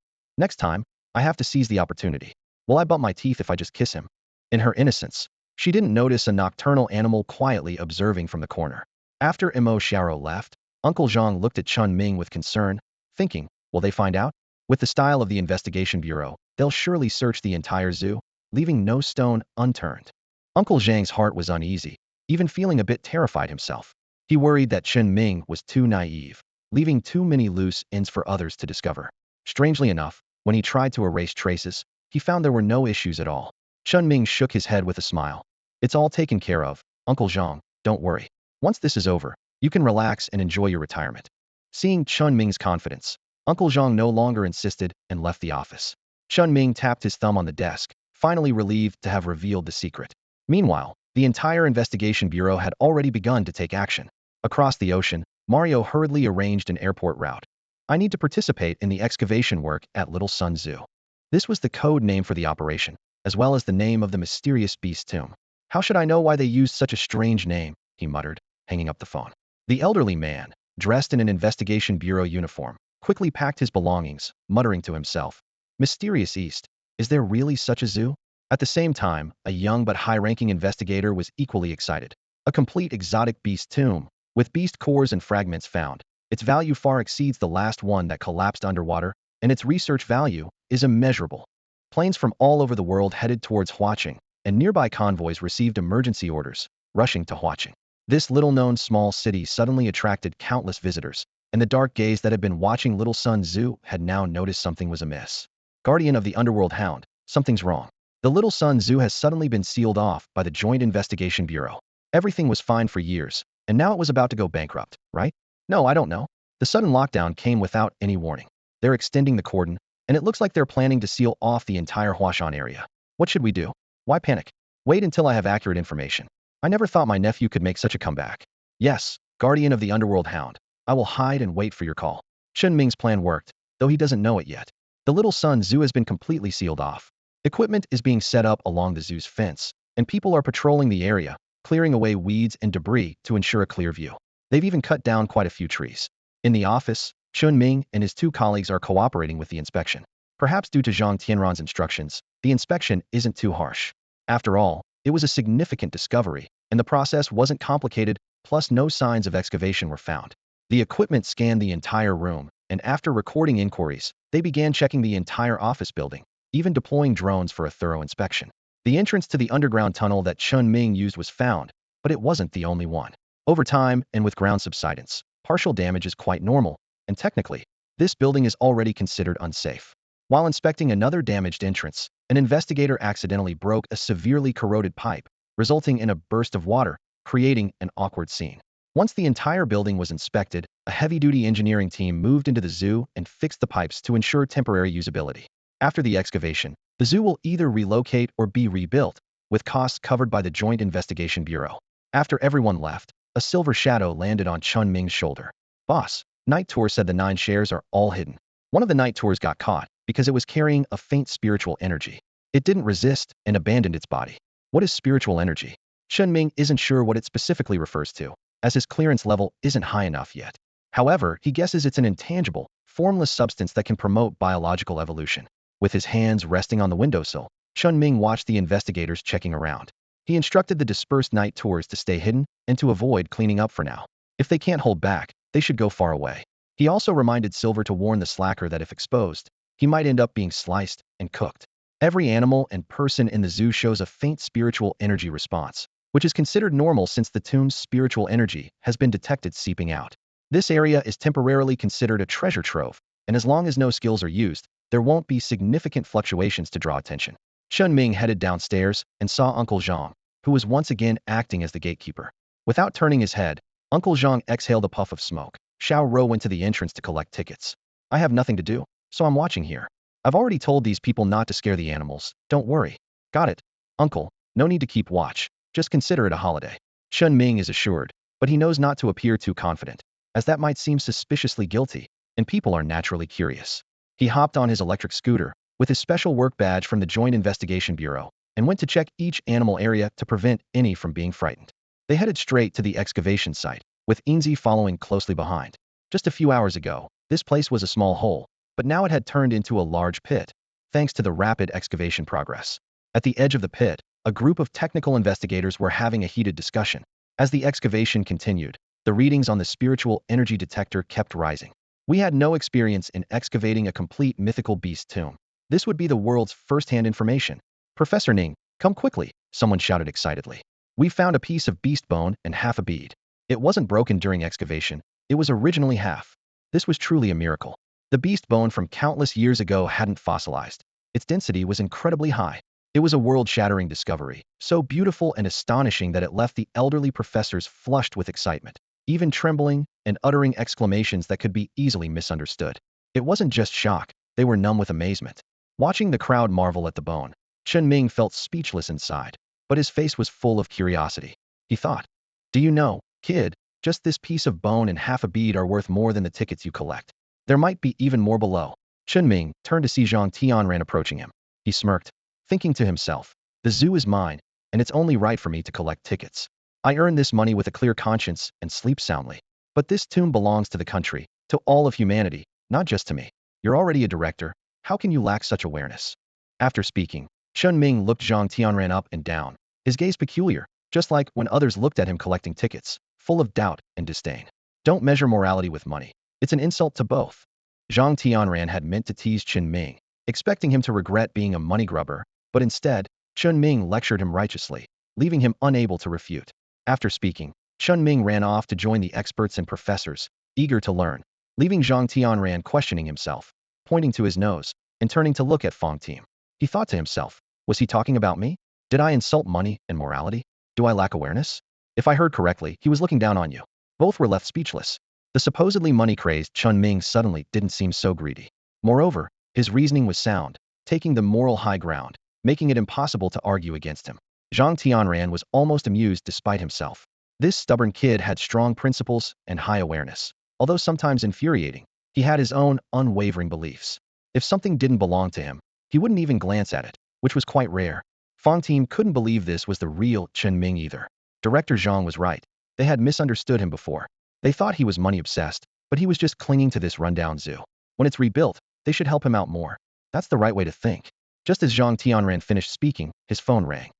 I have to seize the opportunity. Will I bump my teeth if I just kiss him?" In her innocence, she didn't notice a nocturnal animal quietly observing from the corner. After Mo Xiaoro left, Uncle Zhang looked at Chen Ming with concern, thinking, will they find out? With the style of the investigation bureau, they'll surely search the entire zoo, leaving no stone unturned. Uncle Zhang's heart was uneasy, even feeling a bit terrified himself. He worried that Chen Ming was too naive, leaving too many loose ends for others to discover. Strangely enough, when he tried to erase traces, he found there were no issues at all. Chen Ming shook his head with a smile. "It's all taken care of, Uncle Zhang, don't worry. Once this is over, you can relax and enjoy your retirement." Seeing Chen Ming's confidence, Uncle Zhang no longer insisted and left the office. Chen Ming tapped his thumb on the desk, finally relieved to have revealed the secret. Meanwhile, the entire investigation bureau had already begun to take action. Across the ocean, Mario hurriedly arranged an airport route. "I need to participate in the excavation work at Little Sun Zoo." This was the code name for the operation, as well as the name of the mysterious beast tomb. "How should I know why they used such a strange name?" he muttered, hanging up the phone. The elderly man, dressed in an investigation bureau uniform, quickly packed his belongings, muttering to himself, "Mysterious East, is there really such a zoo?" At the same time, a young but high-ranking investigator was equally excited. A complete exotic beast tomb, with beast cores and fragments found. Its value far exceeds the last one that collapsed underwater, and its research value is immeasurable. Planes from all over the world headed towards Huaqing, and nearby convoys received emergency orders, rushing to Huaqing. This little-known small city suddenly attracted countless visitors, and the dark gaze that had been watching Little Sun Zoo had now noticed something was amiss. "Guardian of the Underworld Hound, something's wrong." The Little Sun Zoo has suddenly been sealed off by the Joint Investigation Bureau. Everything was fine for years, and now it was about to go bankrupt, right? No, I don't know. The sudden lockdown came without any warning. They're extending the cordon, and it looks like they're planning to seal off the entire Huashan area. What should we do? Why panic? Wait until I have accurate information. I never thought my nephew could make such a comeback. Yes, Guardian of the Underworld Hound. I will hide and wait for your call. Chen Ming's plan worked, though he doesn't know it yet. The Little Sun Zoo has been completely sealed off. Equipment is being set up along the zoo's fence, and people are patrolling the area, clearing away weeds and debris to ensure a clear view. They've even cut down quite a few trees. In the office, Chen Ming and his two colleagues are cooperating with the inspection. Perhaps due to Zhang Tianran's instructions, the inspection isn't too harsh. After all, it was a significant discovery, and the process wasn't complicated, plus no signs of excavation were found. The equipment scanned the entire room, and after recording inquiries, they began checking the entire office building, even deploying drones for a thorough inspection. The entrance to the underground tunnel that Chen Ming used was found, but it wasn't the only one. Over time, and with ground subsidence, partial damage is quite normal, and technically, this building is already considered unsafe. While inspecting another damaged entrance, an investigator accidentally broke a severely corroded pipe, resulting in a burst of water, creating an awkward scene. Once the entire building was inspected, a heavy-duty engineering team moved into the zoo and fixed the pipes to ensure temporary usability. After the excavation, the zoo will either relocate or be rebuilt, with costs covered by the Joint Investigation Bureau. After everyone left, a silver shadow landed on Chen Ming's shoulder. Boss, Night Tour said the 9 shares are all hidden. One of the Night Tours got caught because it was carrying a faint spiritual energy. It didn't resist and abandoned its body. What is spiritual energy? Chen Ming isn't sure what it specifically refers to, as his clearance level isn't high enough yet. However, he guesses it's an intangible, formless substance that can promote biological evolution. With his hands resting on the windowsill, Chen Ming watched the investigators checking around. He instructed the dispersed night tours to stay hidden and to avoid cleaning up for now. If they can't hold back, they should go far away. He also reminded Silver to warn the slacker that if exposed, he might end up being sliced and cooked. Every animal and person in the zoo shows a faint spiritual energy response, which is considered normal since the tomb's spiritual energy has been detected seeping out. This area is temporarily considered a treasure trove, and as long as no skills are used, there won't be significant fluctuations to draw attention. Chen Ming headed downstairs and saw Uncle Zhang, who was once again acting as the gatekeeper. Without turning his head, Uncle Zhang exhaled a puff of smoke. Xiao Ro went to the entrance to collect tickets. I have nothing to do, so I'm watching here. I've already told these people not to scare the animals. Don't worry. Got it. Uncle, no need to keep watch. Just consider it a holiday. Chen Ming is assured, but he knows not to appear too confident, as that might seem suspiciously guilty, and people are naturally curious. He hopped on his electric scooter, with his special work badge from the Joint Investigation Bureau, and went to check each animal area to prevent any from being frightened. They headed straight to the excavation site, with Enzy following closely behind. Just a few hours ago, this place was a small hole, but now it had turned into a large pit, thanks to the rapid excavation progress. At the edge of the pit, a group of technical investigators were having a heated discussion. As the excavation continued, the readings on the spiritual energy detector kept rising. We had no experience in excavating a complete mythical beast tomb. This would be the world's first-hand information. Professor Ning, come quickly, someone shouted excitedly. We found a piece of beast bone and half a bead. It wasn't broken during excavation. It was originally half. This was truly a miracle. The beast bone from countless years ago hadn't fossilized. Its density was incredibly high. It was a world-shattering discovery, so beautiful and astonishing that it left the elderly professors flushed with excitement, even trembling and uttering exclamations that could be easily misunderstood. It wasn't just shock, they were numb with amazement. Watching the crowd marvel at the bone, Chen Ming felt speechless inside, but his face was full of curiosity. He thought, do you know, kid, just this piece of bone and half a bead are worth more than the tickets you collect. There might be even more below. Chen Ming turned to see Zhang Tianran approaching him. He smirked, thinking to himself, the zoo is mine, and it's only right for me to collect tickets. I earn this money with a clear conscience and sleep soundly. But this tomb belongs to the country, to all of humanity, not just to me. You're already a director. How can you lack such awareness? After speaking, Chen Ming looked Zhang Tianran up and down, his gaze peculiar, just like when others looked at him collecting tickets, full of doubt and disdain. Don't measure morality with money. It's an insult to both. Zhang Tianran had meant to tease Chen Ming, expecting him to regret being a money grubber, but instead, Chen Ming lectured him righteously, leaving him unable to refute. After speaking, Chen Ming ran off to join the experts and professors, eager to learn, leaving Zhang Tianran questioning himself, pointing to his nose, and turning to look at Fong Team. He thought to himself, was he talking about me? Did I insult money and morality? Do I lack awareness? If I heard correctly, he was looking down on you. Both were left speechless. The supposedly money-crazed Chen Ming suddenly didn't seem so greedy. Moreover, his reasoning was sound, taking the moral high ground, making it impossible to argue against him. Zhang Tianran was almost amused despite himself. This stubborn kid had strong principles and high awareness. Although sometimes infuriating, he had his own unwavering beliefs. If something didn't belong to him, he wouldn't even glance at it, which was quite rare. Fong Team couldn't believe this was the real Chen Ming either. Director Zhang was right. They had misunderstood him before. They thought he was money-obsessed, but he was just clinging to this rundown zoo. When it's rebuilt, they should help him out more. That's the right way to think. Just as Zhang Tianran finished speaking, his phone rang.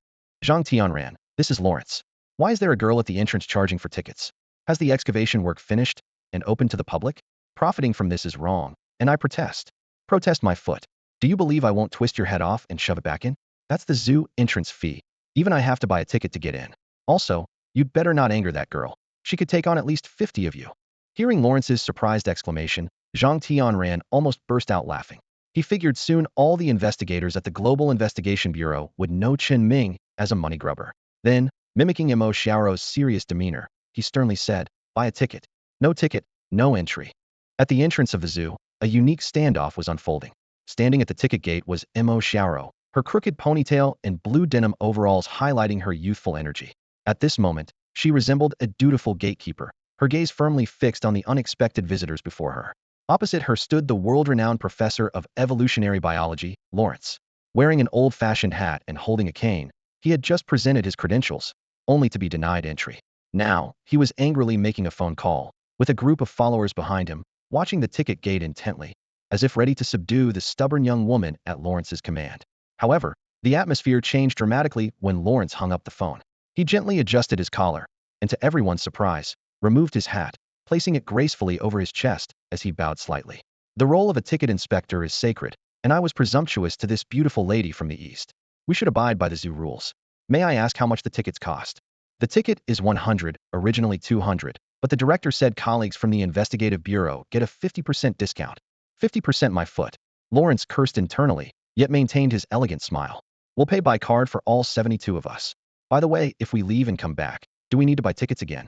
Zhang Tianran, this is Lawrence. Why is there a girl at the entrance charging for tickets? Has the excavation work finished and open to the public? Profiting from this is wrong, and I protest. Protest my foot. Do you believe I won't twist your head off and shove it back in? That's the zoo entrance fee. Even I have to buy a ticket to get in. Also, You'd better not anger that girl. She could take on at least 50 of you. Hearing Lawrence's surprised exclamation, Zhang Tianran almost burst out laughing. He figured soon all the investigators at the Global Investigation Bureau would know Chen Ming as a money grubber. Then, mimicking Mo Xiao's serious demeanor, he sternly said, "Buy a ticket. No ticket, no entry." At the entrance of the zoo, a unique standoff was unfolding. Standing at the ticket gate was Mo Xiao, her crooked ponytail and blue denim overalls highlighting her youthful energy. At this moment, she resembled a dutiful gatekeeper, her gaze firmly fixed on the unexpected visitors before her. Opposite her stood the world-renowned professor of evolutionary biology, Lawrence. Wearing an old-fashioned hat and holding a cane, he had just presented his credentials, only to be denied entry. Now, he was angrily making a phone call, with a group of followers behind him, watching the ticket gate intently, as if ready to subdue the stubborn young woman at Lawrence's command. However, the atmosphere changed dramatically when Lawrence hung up the phone. He gently adjusted his collar, and to everyone's surprise, removed his hat, placing it gracefully over his chest as he bowed slightly. The role of a ticket inspector is sacred, and I was presumptuous to this beautiful lady from the East. We should abide by the zoo rules. May I ask how much the tickets cost? The ticket is 100, originally 200, but the director said colleagues from the investigative bureau get a 50% discount. 50% my foot. Lawrence cursed internally, yet maintained his elegant smile. We'll pay by card for all 72 of us. By the way, if we leave and come back, do we need to buy tickets again?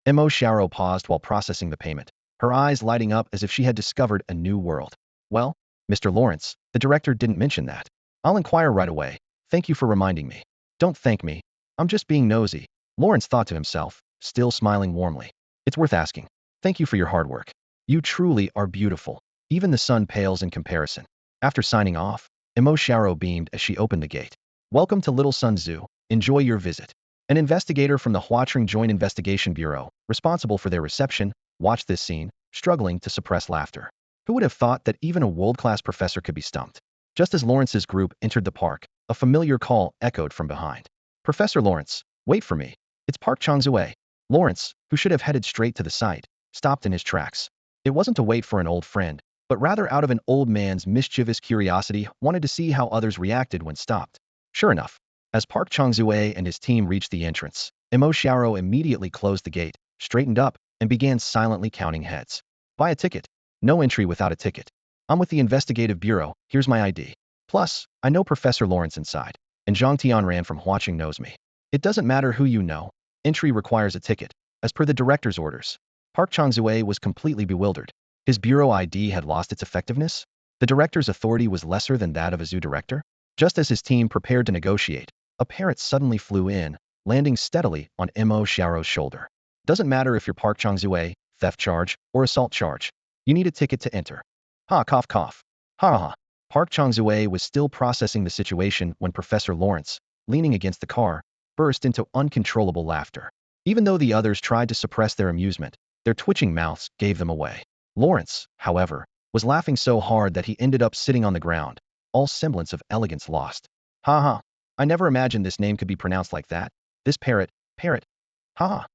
Mo Xiao paused while processing the payment, her eyes lighting up as if she had discovered a new world. Well, Mr. Lawrence, the director didn't mention that. I'll inquire right away. Thank you for reminding me. Don't thank me. I'm just being nosy. Lawrence thought to himself, still smiling warmly. It's worth asking. Thank you for your hard work. You truly are beautiful. Even the sun pales in comparison. After signing off, Mo Xiao beamed as she opened the gate. Welcome to Little Sun Zoo. Enjoy your visit. An investigator from the Huacheng Joint Investigation Bureau, responsible for their reception, watched this scene, struggling to suppress laughter. Who would have thought that even a world-class professor could be stumped? Just as Lawrence's group entered the park, a familiar call echoed from behind. Professor Lawrence, wait for me. It's Park Changzue. Lawrence, who should have headed straight to the site, stopped in his tracks. It wasn't to wait for an old friend, but rather out of an old man's mischievous curiosity wanted to see how others reacted when stopped. Sure enough, as Park Changzue and his team reached the entrance, Mo Xiao immediately closed the gate, straightened up, and began silently counting heads. Buy a ticket. No entry without a ticket. I'm with the investigative bureau, here's my ID. Plus, I know Professor Lawrence inside, and Zhang Tianran from Huacheng knows me. It doesn't matter who you know. Entry requires a ticket, as per the director's orders. Park Changzue was completely bewildered. His bureau ID had lost its effectiveness? The director's authority was lesser than that of a zoo director? Just as his team prepared to negotiate, a parrot suddenly flew in, landing steadily on Mo Xiao's shoulder. Doesn't matter if you're Park Changzue, theft charge, or assault charge. You need a ticket to enter. Ha, cough, cough. Ha ha. Park Changzue was still processing the situation when Professor Lawrence, leaning against the car, burst into uncontrollable laughter. Even though the others tried to suppress their amusement, their twitching mouths gave them away. Lawrence, however, was laughing so hard that he ended up sitting on the ground, all semblance of elegance lost. Ha ha. I never imagined this name could be pronounced like that. This parrot. Ha ha.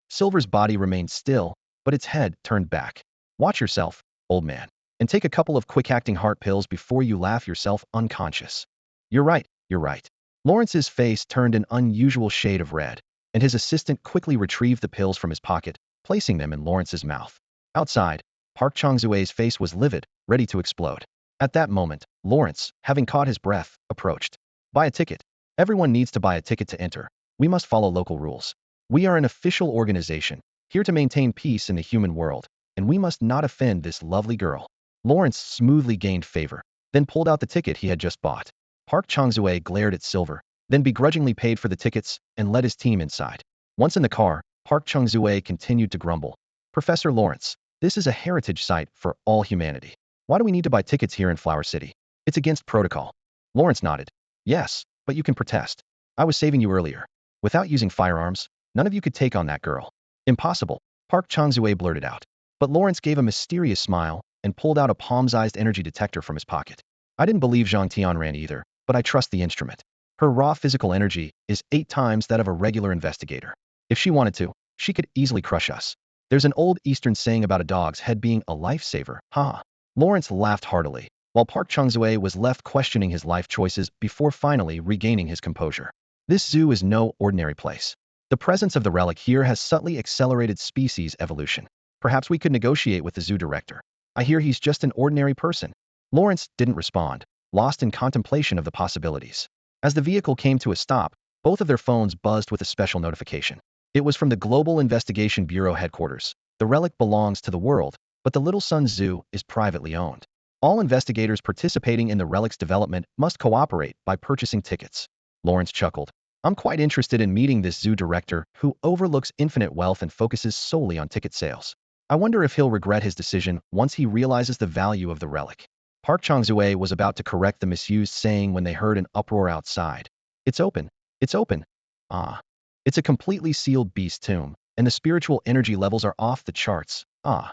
Silver's body remained still, but its head turned back. Watch yourself, old man, and take a couple of quick-acting heart pills before you laugh yourself unconscious. You're right, you're right. Lawrence's face turned an unusual shade of red, and his assistant quickly retrieved the pills from his pocket, placing them in Lawrence's mouth. Outside, Park Changzue's face was livid, ready to explode. At that moment, Lawrence, having caught his breath, approached. Buy a ticket. Everyone needs to buy a ticket to enter. We must follow local rules. We are an official organization, here to maintain peace in the human world, and we must not offend this lovely girl. Lawrence smoothly gained favor, then pulled out the ticket he had just bought. Park Changzue glared at Silver, then begrudgingly paid for the tickets and led his team inside. Once in the car, Park Changzue continued to grumble. Professor Lawrence, this is a heritage site for all humanity. Why do we need to buy tickets here in Flower City? It's against protocol. Lawrence nodded. Yes, but you can protest. I was saving you earlier. Without using firearms, none of you could take on that girl. Impossible, Park Changzue blurted out. But Lawrence gave a mysterious smile and pulled out a palm-sized energy detector from his pocket. I didn't believe Zhang Tianran either, but I trust the instrument. Her raw physical energy is 8 times that of a regular investigator. If she wanted to, she could easily crush us. There's an old Eastern saying about a dog's head being a lifesaver, ha. Lawrence laughed heartily, while Park Changzue was left questioning his life choices before finally regaining his composure. This zoo is no ordinary place. The presence of the relic here has subtly accelerated species evolution. Perhaps we could negotiate with the zoo director. I hear he's just an ordinary person. Lawrence didn't respond, lost in contemplation of the possibilities. As the vehicle came to a stop, both of their phones buzzed with a special notification. It was from the Global Investigation Bureau headquarters. The relic belongs to the world, but the Little Sun Zoo is privately owned. All investigators participating in the relic's development must cooperate by purchasing tickets. Lawrence chuckled. I'm quite interested in meeting this zoo director who overlooks infinite wealth and focuses solely on ticket sales. I wonder if he'll regret his decision once he realizes the value of the relic. Park Changzue was about to correct the misused saying when they heard an uproar outside. It's open. It's open. Ah. It's a completely sealed beast tomb, and the spiritual energy levels are off the charts. Ah.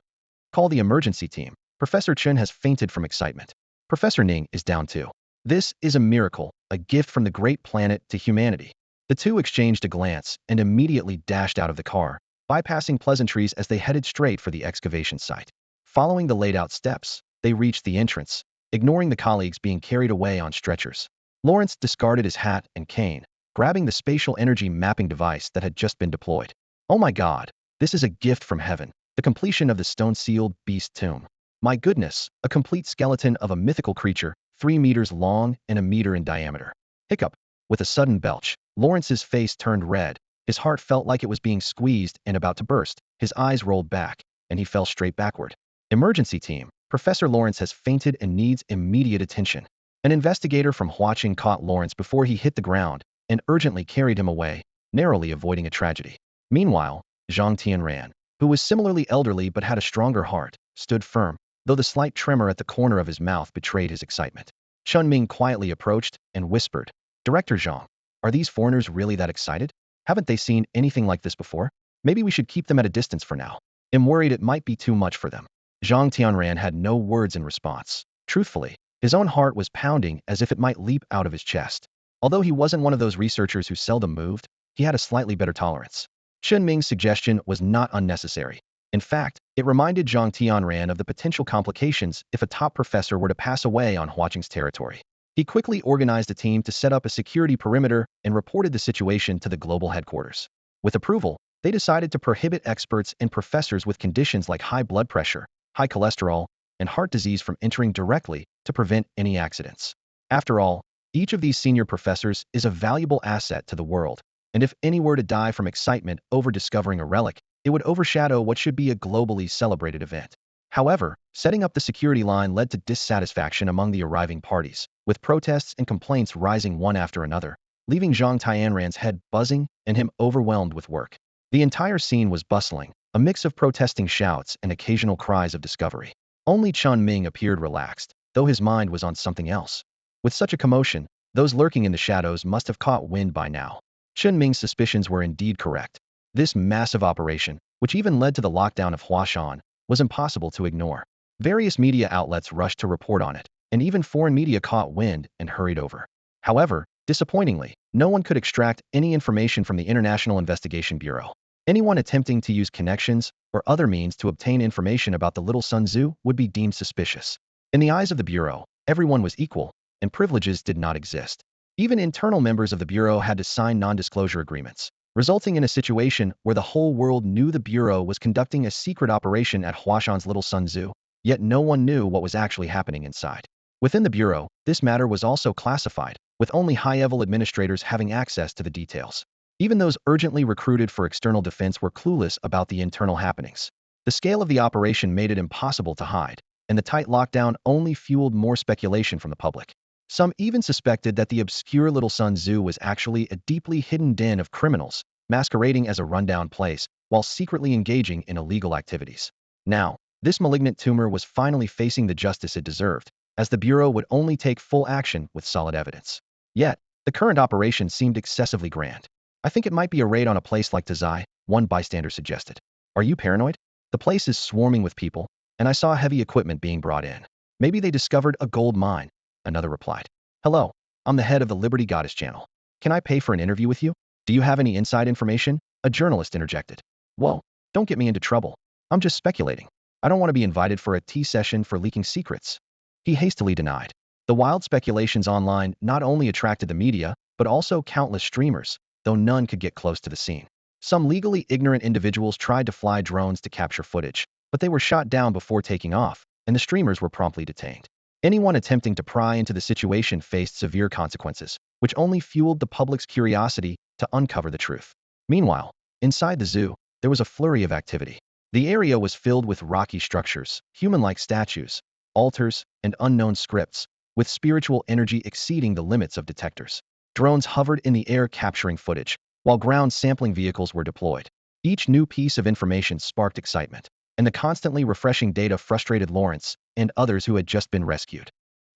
Call the emergency team. Professor Chen has fainted from excitement. Professor Ning is down too. This is a miracle, a gift from the great planet to humanity. The two exchanged a glance and immediately dashed out of the car, bypassing pleasantries as they headed straight for the excavation site. Following the laid-out steps, they reached the entrance, ignoring the colleagues being carried away on stretchers. Lawrence discarded his hat and cane, grabbing the spatial energy mapping device that had just been deployed. Oh my God, this is a gift from heaven, the completion of the stone-sealed beast tomb. My goodness, a complete skeleton of a mythical creature, 3 meters long and a meter in diameter. Hiccup. With a sudden belch, Lawrence's face turned red. His heart felt like it was being squeezed and about to burst. His eyes rolled back, and he fell straight backward. Emergency team. Professor Lawrence has fainted and needs immediate attention. An investigator from Huaqing caught Lawrence before he hit the ground and urgently carried him away, narrowly avoiding a tragedy. Meanwhile, Zhang Tianran, who was similarly elderly but had a stronger heart, stood firm, though the slight tremor at the corner of his mouth betrayed his excitement. Chen Ming quietly approached and whispered, Director Zhang, are these foreigners really that excited? Haven't they seen anything like this before? Maybe we should keep them at a distance for now. I'm worried it might be too much for them. Zhang Tianran had no words in response. Truthfully, his own heart was pounding as if it might leap out of his chest. Although he wasn't one of those researchers who seldom moved, he had a slightly better tolerance. Chen Ming's suggestion was not unnecessary. In fact, it reminded Zhang Tianran of the potential complications if a top professor were to pass away on Huaqing's territory. He quickly organized a team to set up a security perimeter and reported the situation to the global headquarters. With approval, they decided to prohibit experts and professors with conditions like high blood pressure, high cholesterol, and heart disease from entering directly to prevent any accidents. After all, each of these senior professors is a valuable asset to the world, and if any were to die from excitement over discovering a relic, it would overshadow what should be a globally celebrated event. However, setting up the security line led to dissatisfaction among the arriving parties, with protests and complaints rising one after another, leaving Zhang Tianran's head buzzing and him overwhelmed with work. The entire scene was bustling, a mix of protesting shouts and occasional cries of discovery. Only Chen Ming appeared relaxed, though his mind was on something else. With such a commotion, those lurking in the shadows must have caught wind by now. Chen Ming's suspicions were indeed correct. This massive operation, which even led to the lockdown of Huashan, was impossible to ignore. Various media outlets rushed to report on it, and even foreign media caught wind and hurried over. However, disappointingly, no one could extract any information from the International Investigation Bureau. Anyone attempting to use connections or other means to obtain information about the Little Sun Zoo would be deemed suspicious. In the eyes of the Bureau, everyone was equal, and privileges did not exist. Even internal members of the Bureau had to sign non-disclosure agreements, resulting in a situation where the whole world knew the Bureau was conducting a secret operation at Huashan's Little Sun Zoo, yet no one knew what was actually happening inside. Within the Bureau, this matter was also classified, with only high-level administrators having access to the details. Even those urgently recruited for external defense were clueless about the internal happenings. The scale of the operation made it impossible to hide, and the tight lockdown only fueled more speculation from the public. Some even suspected that the obscure Little Sun Zoo was actually a deeply hidden den of criminals, masquerading as a rundown place, while secretly engaging in illegal activities. Now, this malignant tumor was finally facing the justice it deserved, as the Bureau would only take full action with solid evidence. Yet, the current operation seemed excessively grand. I think it might be a raid on a place like Tazai, one bystander suggested. Are you paranoid? The place is swarming with people, and I saw heavy equipment being brought in. Maybe they discovered a gold mine, another replied. Hello, I'm the head of the Liberty Goddess channel. Can I pay for an interview with you? Do you have any inside information? A journalist interjected. Whoa, don't get me into trouble. I'm just speculating. I don't want to be invited for a tea session for leaking secrets. He hastily denied. The wild speculations online not only attracted the media, but also countless streamers, though none could get close to the scene. Some legally ignorant individuals tried to fly drones to capture footage, but they were shot down before taking off, and the streamers were promptly detained. Anyone attempting to pry into the situation faced severe consequences, which only fueled the public's curiosity to uncover the truth. Meanwhile, inside the zoo, there was a flurry of activity. The area was filled with rocky structures, human-like statues, altars, and unknown scripts, with spiritual energy exceeding the limits of detectors. Drones hovered in the air capturing footage, while ground sampling vehicles were deployed. Each new piece of information sparked excitement, and the constantly refreshing data frustrated Lawrence and others who had just been rescued.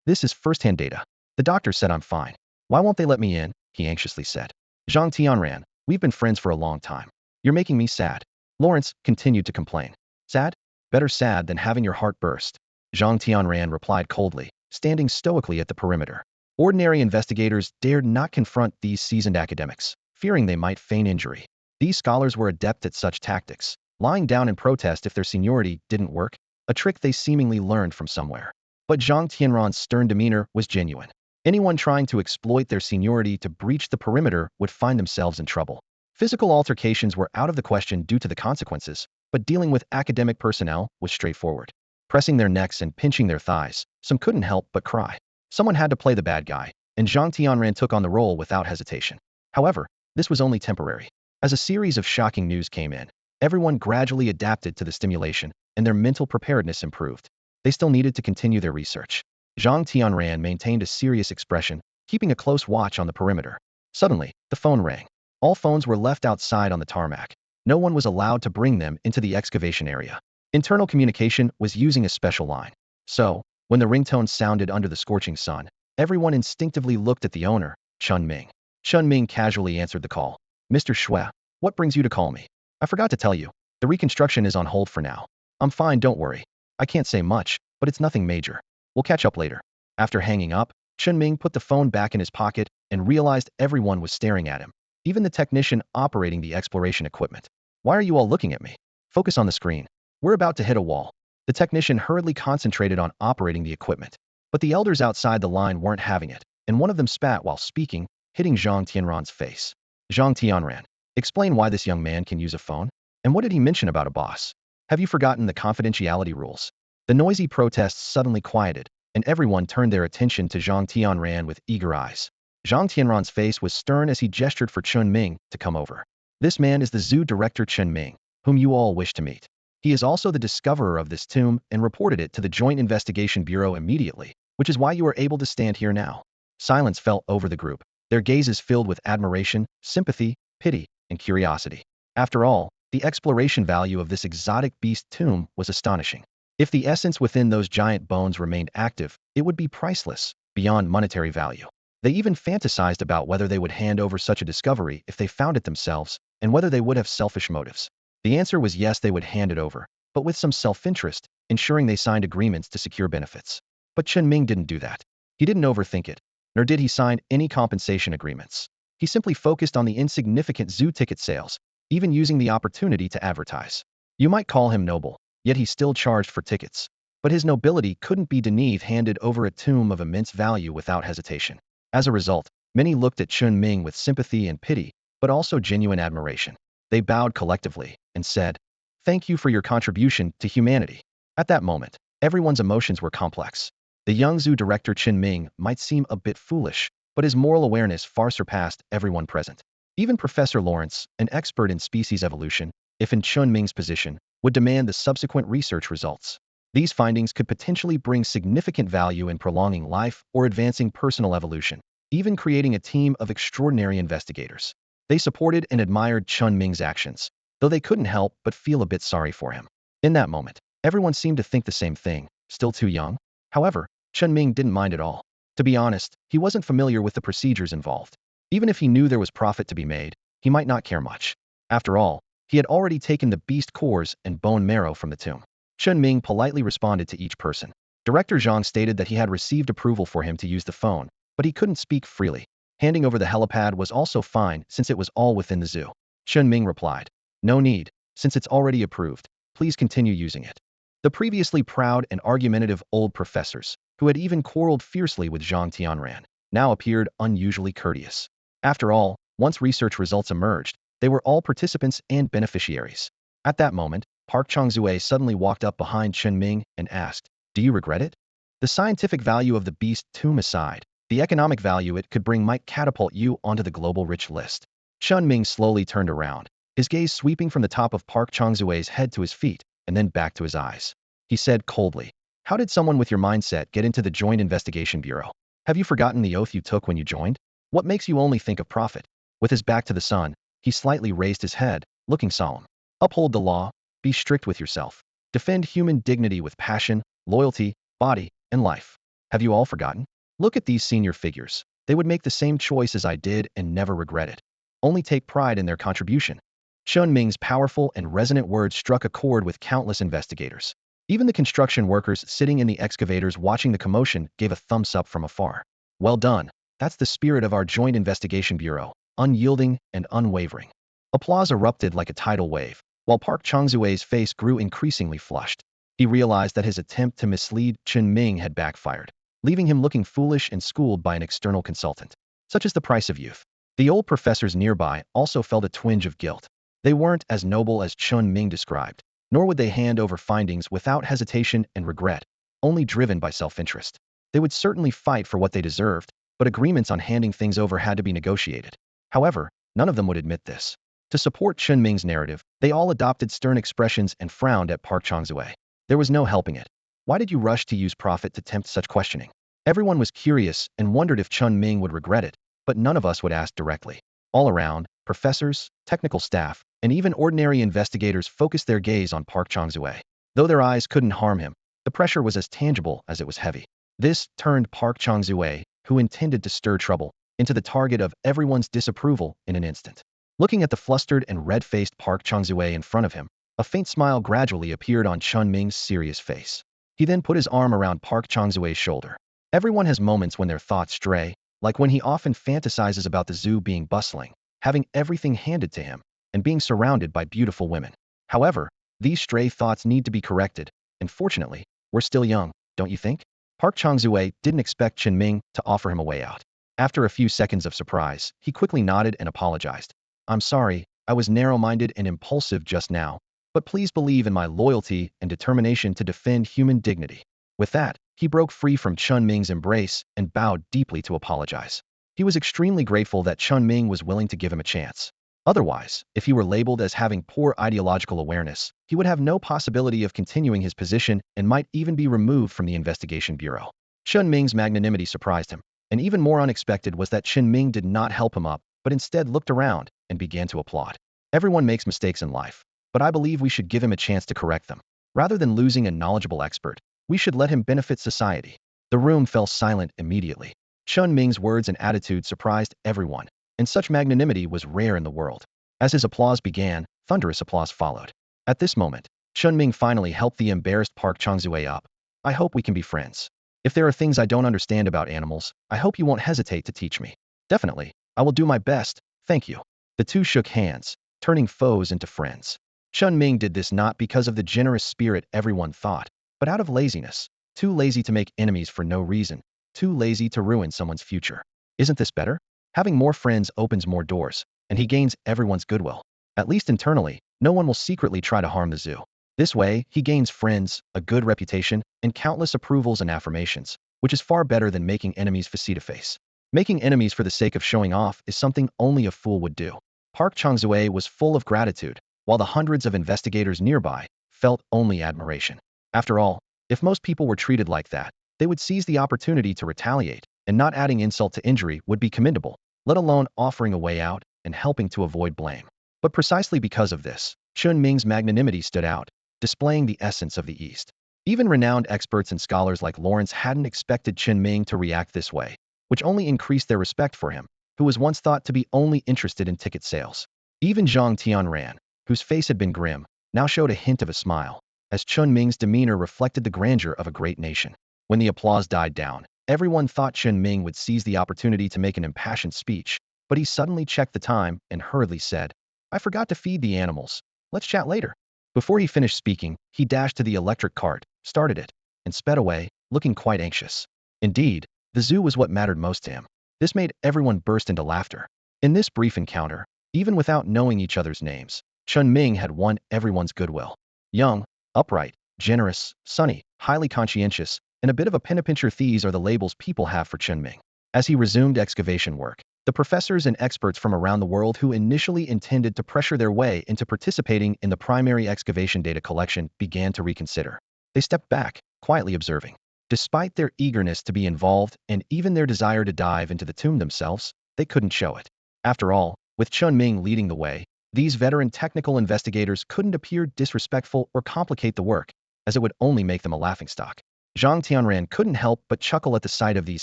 This is first-hand data. The doctor said I'm fine. Why won't they let me in? He anxiously said. Zhang Tianran, we've been friends for a long time. You're making me sad. Lawrence continued to complain. Sad? Better sad than having your heart burst. Zhang Tianran replied coldly, standing stoically at the perimeter. Ordinary investigators dared not confront these seasoned academics, fearing they might feign injury. These scholars were adept at such tactics, lying down in protest if their seniority didn't work, a trick they seemingly learned from somewhere. But Zhang Tianran's stern demeanor was genuine. Anyone trying to exploit their seniority to breach the perimeter would find themselves in trouble. Physical altercations were out of the question due to the consequences, but dealing with academic personnel was straightforward. Pressing their necks and pinching their thighs, some couldn't help but cry. Someone had to play the bad guy, and Zhang Tianran took on the role without hesitation. However, this was only temporary. As a series of shocking news came in, everyone gradually adapted to the stimulation, and their mental preparedness improved. They still needed to continue their research. Zhang Tianran maintained a serious expression, keeping a close watch on the perimeter. Suddenly, the phone rang. All phones were left outside on the tarmac. No one was allowed to bring them into the excavation area. Internal communication was using a special line. So, when the ringtone sounded under the scorching sun, everyone instinctively looked at the owner, Chen Ming. Chen Ming casually answered the call. Mr. Shui, what brings you to call me? I forgot to tell you. The reconstruction is on hold for now. I'm fine, don't worry. I can't say much, but it's nothing major. We'll catch up later. After hanging up, Chen Ming put the phone back in his pocket and realized everyone was staring at him, even the technician operating the exploration equipment. Why are you all looking at me? Focus on the screen. We're about to hit a wall. The technician hurriedly concentrated on operating the equipment. But the elders outside the line weren't having it, and one of them spat while speaking, hitting Zhang Tianran's face. Zhang Tianran, explain why this young man can use a phone? And what did he mention about a boss? Have you forgotten the confidentiality rules? The noisy protests suddenly quieted, and everyone turned their attention to Zhang Tianran with eager eyes. Zhang Tianran's face was stern as he gestured for Chen Ming to come over. This man is the zoo director Chen Ming, whom you all wish to meet. He is also the discoverer of this tomb and reported it to the Joint Investigation Bureau immediately, which is why you are able to stand here now. Silence fell over the group, their gazes filled with admiration, sympathy, pity, and curiosity. After all, the exploration value of this exotic beast tomb was astonishing. If the essence within those giant bones remained active, it would be priceless, beyond monetary value. They even fantasized about whether they would hand over such a discovery if they found it themselves, and whether they would have selfish motives. The answer was yes, they would hand it over, but with some self-interest, ensuring they signed agreements to secure benefits. But Chen Ming didn't do that. He didn't overthink it, nor did he sign any compensation agreements. He simply focused on the insignificant zoo ticket sales, even using the opportunity to advertise. You might call him noble, yet he still charged for tickets. But his nobility couldn't be denied handed over a tomb of immense value without hesitation. As a result, many looked at Chen Ming with sympathy and pity, but also genuine admiration. They bowed collectively and said, "Thank you for your contribution to humanity." At that moment, everyone's emotions were complex. The young zoo director Chen Ming might seem a bit foolish, but his moral awareness far surpassed everyone present. Even Professor Lawrence, an expert in species evolution, if in Chen Ming's position, would demand the subsequent research results. These findings could potentially bring significant value in prolonging life or advancing personal evolution, even creating a team of extraordinary investigators. They supported and admired Chen Ming's actions, though they couldn't help but feel a bit sorry for him. In that moment, everyone seemed to think the same thing, still too young. However, Chen Ming didn't mind at all. To be honest, he wasn't familiar with the procedures involved. Even if he knew there was profit to be made, he might not care much. After all, he had already taken the beast cores and bone marrow from the tomb. Chen Ming politely responded to each person. Director Zhang stated that he had received approval for him to use the phone, but he couldn't speak freely. Handing over the helipad was also fine since it was all within the zoo. Chen Ming replied, "No need, since it's already approved. Please continue using it." The previously proud and argumentative old professors, who had even quarreled fiercely with Zhang Tianran, now appeared unusually courteous. After all, once research results emerged, They were all participants and beneficiaries. At that moment, Park Changzue suddenly walked up behind Chen Ming and asked, "Do you regret it?" The scientific value of the beast tomb aside, the economic value it could bring might catapult you onto the global rich list. Chen Ming slowly turned around, his gaze sweeping from the top of Park Changzue's head to his feet, and then back to his eyes. He said coldly, "How did someone with your mindset get into the Joint Investigation Bureau? Have you forgotten the oath you took when you joined? What makes you only think of profit?" With his back to the sun, he slightly raised his head, looking solemn. "Uphold the law, be strict with yourself. Defend human dignity with passion, loyalty, body, and life. Have you all forgotten? Look at these senior figures. They would make the same choice as I did and never regret it. Only take pride in their contribution." Chen Ming's powerful and resonant words struck a chord with countless investigators. Even the construction workers sitting in the excavators watching the commotion gave a thumbs up from afar. "Well done. That's the spirit of our Joint Investigation Bureau, unyielding and unwavering." Applause erupted like a tidal wave, while Park Changzue's face grew increasingly flushed. He realized that his attempt to mislead Chen Ming had backfired, leaving him looking foolish and schooled by an external consultant. Such is the price of youth. The old professors nearby also felt a twinge of guilt. They weren't as noble as Chen Ming described, nor would they hand over findings without hesitation and regret, only driven by self-interest. They would certainly fight for what they deserved, but agreements on handing things over had to be negotiated. However, none of them would admit this. To support Chen Ming's narrative, they all adopted stern expressions and frowned at Park Changzue. There was no helping it. Why did you rush to use profit to tempt such questioning? Everyone was curious and wondered if Chen Ming would regret it, but none of us would ask directly. All around, professors, technical staff, and even ordinary investigators focused their gaze on Park Changzue. Though their eyes couldn't harm him, the pressure was as tangible as it was heavy. This turned Park Changzue, who intended to stir trouble, into the target of everyone's disapproval in an instant. Looking at the flustered and red-faced Park Changzue in front of him, a faint smile gradually appeared on Chen Ming's serious face. He then put his arm around Park Changzue's shoulder. Everyone has moments when their thoughts stray, like when he often fantasizes about the zoo being bustling, having everything handed to him, and being surrounded by beautiful women. However, these stray thoughts need to be corrected, and fortunately, we're still young, don't you think? Park Changzue didn't expect Chen Ming to offer him a way out. After a few seconds of surprise, he quickly nodded and apologized. "I'm sorry, I was narrow-minded and impulsive just now, but please believe in my loyalty and determination to defend human dignity." With that, he broke free from Chen Ming's embrace and bowed deeply to apologize. He was extremely grateful that Chen Ming was willing to give him a chance. Otherwise, if he were labeled as having poor ideological awareness, he would have no possibility of continuing his position and might even be removed from the investigation bureau. Chen Ming's magnanimity surprised him, and even more unexpected was that Chen Ming did not help him up, but instead looked around and began to applaud. Everyone makes mistakes in life, but I believe we should give him a chance to correct them. Rather than losing a knowledgeable expert, we should let him benefit society. The room fell silent immediately. Chen Ming's words and attitude surprised everyone, and such magnanimity was rare in the world. As his applause began, thunderous applause followed. At this moment, Chen Ming finally helped the embarrassed Park Changzue up. "I hope we can be friends. If there are things I don't understand about animals, I hope you won't hesitate to teach me." "Definitely, I will do my best, thank you." The two shook hands, turning foes into friends. Chen Ming did this not because of the generous spirit everyone thought, but out of laziness. Too lazy to make enemies for no reason. Too lazy to ruin someone's future. Isn't this better? Having more friends opens more doors, and he gains everyone's goodwill. At least internally, no one will secretly try to harm the zoo. This way, he gains friends, a good reputation, and countless approvals and affirmations, which is far better than making enemies face-to-face. Making enemies for the sake of showing off is something only a fool would do. Park Changzue was full of gratitude, while the hundreds of investigators nearby felt only admiration. After all, if most people were treated like that, they would seize the opportunity to retaliate, and not adding insult to injury would be commendable, let alone offering a way out and helping to avoid blame. But precisely because of this, Chen Ming's magnanimity stood out, displaying the essence of the East. Even renowned experts and scholars like Lawrence hadn't expected Chen Ming to react this way, which only increased their respect for him, who was once thought to be only interested in ticket sales. Even Zhang Tianran, whose face had been grim, now showed a hint of a smile, as Chen Ming's demeanor reflected the grandeur of a great nation. When the applause died down, everyone thought Chen Ming would seize the opportunity to make an impassioned speech, but he suddenly checked the time and hurriedly said, "I forgot to feed the animals. Let's chat later." Before he finished speaking, he dashed to the electric cart, started it, and sped away, looking quite anxious. Indeed, the zoo was what mattered most to him. This made everyone burst into laughter. In this brief encounter, Even without knowing each other's names, Chen Ming had won everyone's goodwill. Young, upright, generous, sunny, highly conscientious, and a bit of a penitentiary, these are the labels people have for Chen Ming. As he resumed excavation work, the professors and experts from around the world who initially intended to pressure their way into participating in the primary excavation data collection began to reconsider. They stepped back, quietly observing. Despite their eagerness to be involved and even their desire to dive into the tomb themselves, they couldn't show it. After all, with Chen Ming leading the way, these veteran technical investigators couldn't appear disrespectful or complicate the work, as it would only make them a laughingstock. Zhang Tianran couldn't help but chuckle at the sight of these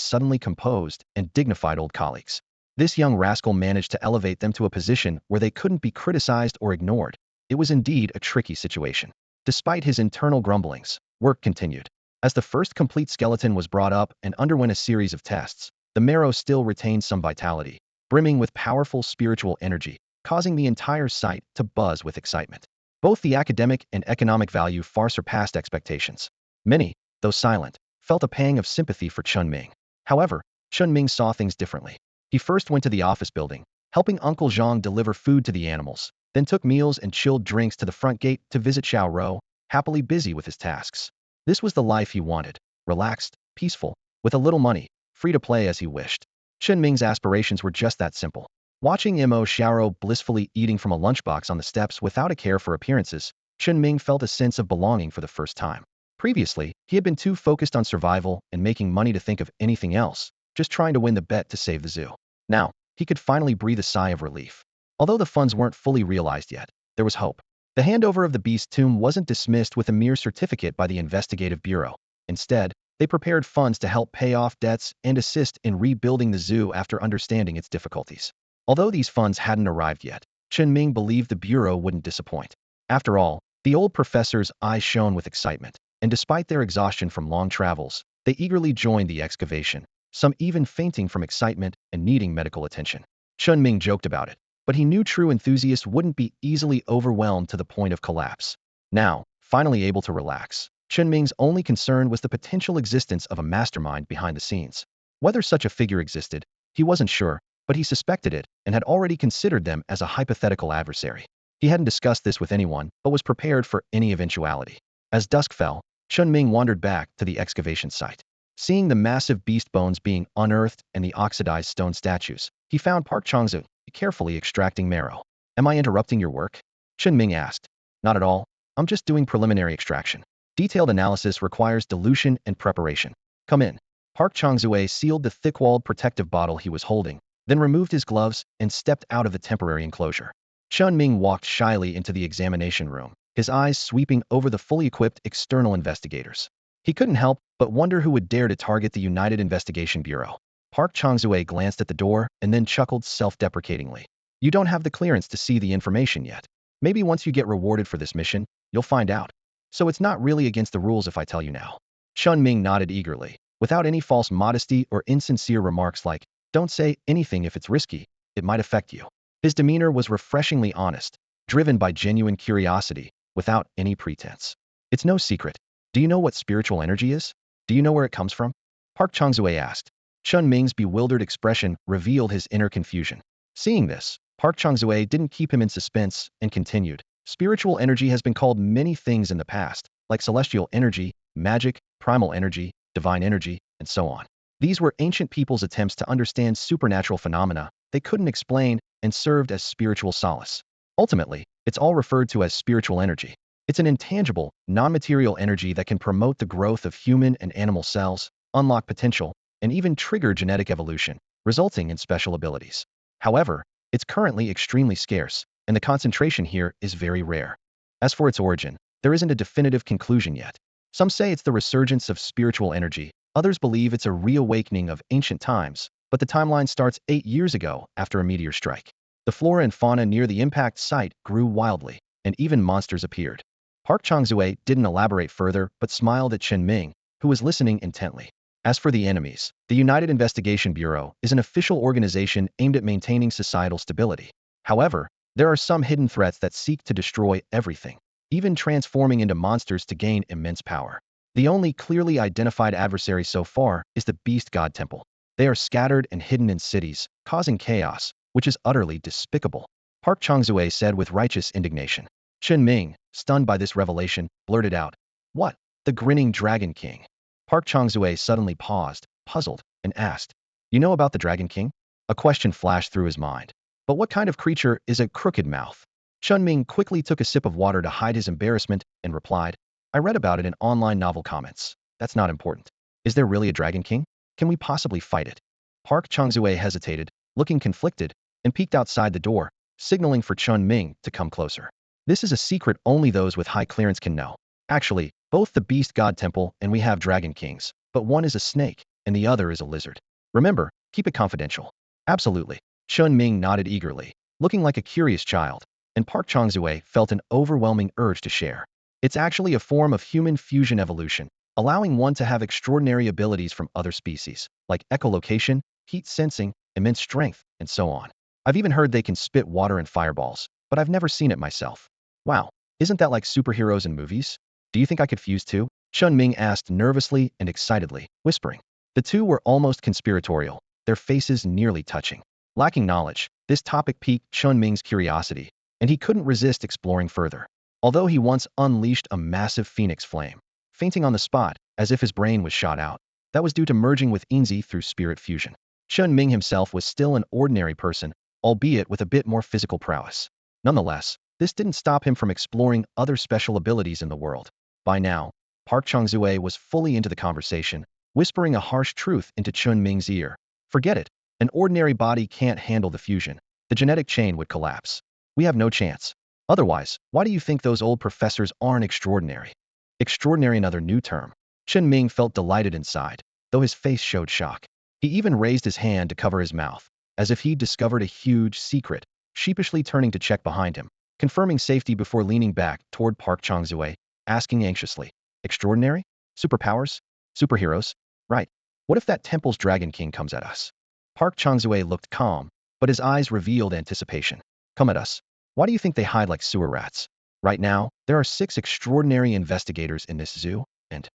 suddenly composed and dignified old colleagues. This young rascal managed to elevate them to a position where they couldn't be criticized or ignored. It was indeed a tricky situation. Despite his internal grumblings, work continued. As the first complete skeleton was brought up and underwent a series of tests, the marrow still retained some vitality, brimming with powerful spiritual energy, causing the entire site to buzz with excitement. Both the academic and economic value far surpassed expectations. Many, though silent, felt a pang of sympathy for Chen Ming. However, Chen Ming saw things differently. He first went to the office building, helping Uncle Zhang deliver food to the animals, then took meals and chilled drinks to the front gate to visit Xiao Rou, happily busy with his tasks. This was the life he wanted, relaxed, peaceful, with a little money, free to play as he wished. Chen Ming's aspirations were just that simple. Watching Mo Xiaorou blissfully eating from a lunchbox on the steps without a care for appearances, Chen Ming felt a sense of belonging for the first time. Previously, he had been too focused on survival and making money to think of anything else, just trying to win the bet to save the zoo. Now, he could finally breathe a sigh of relief. Although the funds weren't fully realized yet, there was hope. The handover of the beast tomb wasn't dismissed with a mere certificate by the investigative bureau. Instead, they prepared funds to help pay off debts and assist in rebuilding the zoo after understanding its difficulties. Although these funds hadn't arrived yet, Chen Ming believed the bureau wouldn't disappoint. After all, the old professor's eyes shone with excitement, and despite their exhaustion from long travels, they eagerly joined the excavation, some even fainting from excitement and needing medical attention. Chen Ming joked about it, but he knew true enthusiasts wouldn't be easily overwhelmed to the point of collapse. Now, finally able to relax, Chen Ming's only concern was the potential existence of a mastermind behind the scenes. Whether such a figure existed, he wasn't sure, but he suspected it and had already considered them as a hypothetical adversary. He hadn't discussed this with anyone, but was prepared for any eventuality. As dusk fell, Chen Ming wandered back to the excavation site. Seeing the massive beast bones being unearthed and the oxidized stone statues, he found Park Changzu carefully extracting marrow. "Am I interrupting your work?" Chen Ming asked. "Not at all. I'm just doing preliminary extraction. Detailed analysis requires dilution and preparation. Come in." Park Changzue sealed the thick-walled protective bottle he was holding, then removed his gloves and stepped out of the temporary enclosure. Chen Ming walked shyly into the examination room, his eyes sweeping over the fully equipped external investigators. He couldn't help but wonder who would dare to target the United Investigation Bureau. Park Changzue glanced at the door and then chuckled self-deprecatingly. "You don't have the clearance to see the information yet. Maybe once you get rewarded for this mission, you'll find out. So it's not really against the rules if I tell you now." Chen Ming nodded eagerly, without any false modesty or insincere remarks like, "Don't say anything if it's risky, it might affect you." His demeanor was refreshingly honest, driven by genuine curiosity, without any pretense. "It's no secret. Do you know what spiritual energy is? Do you know where it comes from?" Park Changzue asked. Chen Ming's bewildered expression revealed his inner confusion. Seeing this, Park Changzue didn't keep him in suspense and continued. "Spiritual energy has been called many things in the past, like celestial energy, magic, primal energy, divine energy, and so on. These were ancient people's attempts to understand supernatural phenomena they couldn't explain and served as spiritual solace. Ultimately, it's all referred to as spiritual energy. It's an intangible, non-material energy that can promote the growth of human and animal cells, unlock potential, and even trigger genetic evolution, resulting in special abilities. However, it's currently extremely scarce, and the concentration here is very rare. As for its origin, there isn't a definitive conclusion yet. Some say it's the resurgence of spiritual energy, others believe it's a reawakening of ancient times, but the timeline starts 8 years ago after a meteor strike. The flora and fauna near the impact site grew wildly, and even monsters appeared. Park Changzue didn't elaborate further but smiled at Chen Ming, who was listening intently. As for the enemies, the United Investigation Bureau is an official organization aimed at maintaining societal stability. However, there are some hidden threats that seek to destroy everything, even transforming into monsters to gain immense power. The only clearly identified adversary so far is the Beast God Temple. They are scattered and hidden in cities, causing chaos, which is utterly despicable. Park Changzue said with righteous indignation. Chen Ming, stunned by this revelation, blurted out, "What? The grinning Dragon King?" Park Changzue suddenly paused, puzzled, and asked, "You know about the Dragon King?" A question flashed through his mind. But what kind of creature is a crooked mouth? Chinming quickly took a sip of water to hide his embarrassment and replied, "I read about it in online novel comments. That's not important. Is there really a Dragon King? Can we possibly fight it?" Park Changzue hesitated, looking conflicted, and peeked outside the door, signaling for Chinming to come closer. "This is a secret only those with high clearance can know. Actually, both the Beast God Temple and we have Dragon Kings, but one is a snake, and the other is a lizard. Remember, keep it confidential." "Absolutely." Chinming nodded eagerly, looking like a curious child, and Park Changzue felt an overwhelming urge to share. It's actually a form of human fusion evolution, allowing one to have extraordinary abilities from other species, like echolocation, heat sensing, immense strength, and so on. I've even heard they can spit water and fireballs, but I've never seen it myself. Wow, isn't that like superheroes in movies? Do you think I could fuse too? Chen Ming asked nervously and excitedly, whispering. The two were almost conspiratorial, their faces nearly touching. Lacking knowledge, this topic piqued Chen Ming's curiosity, and he couldn't resist exploring further. Although he once unleashed a massive phoenix flame, fainting on the spot, as if his brain was shot out, that was due to merging with Enzy through spirit fusion. Chen Ming himself was still an ordinary person, albeit with a bit more physical prowess. Nonetheless, this didn't stop him from exploring other special abilities in the world. By now, Park Changzue was fully into the conversation, whispering a harsh truth into Chen Ming's ear. "Forget it. An ordinary body can't handle the fusion. The genetic chain would collapse. We have no chance. Otherwise, why do you think those old professors aren't extraordinary?" Extraordinary, another new term. Chen Ming felt delighted inside, though his face showed shock. He even raised his hand to cover his mouth, as if he'd discovered a huge secret, sheepishly turning to check behind him, confirming safety before leaning back toward Park Changzue, asking anxiously, "Extraordinary? Superpowers? Superheroes? Right. What if that temple's Dragon King comes at us?" Park Changzue looked calm, but his eyes revealed anticipation. "Come at us? Why do you think they hide like sewer rats? Right now, there are 6 extraordinary investigators in this zoo, and—"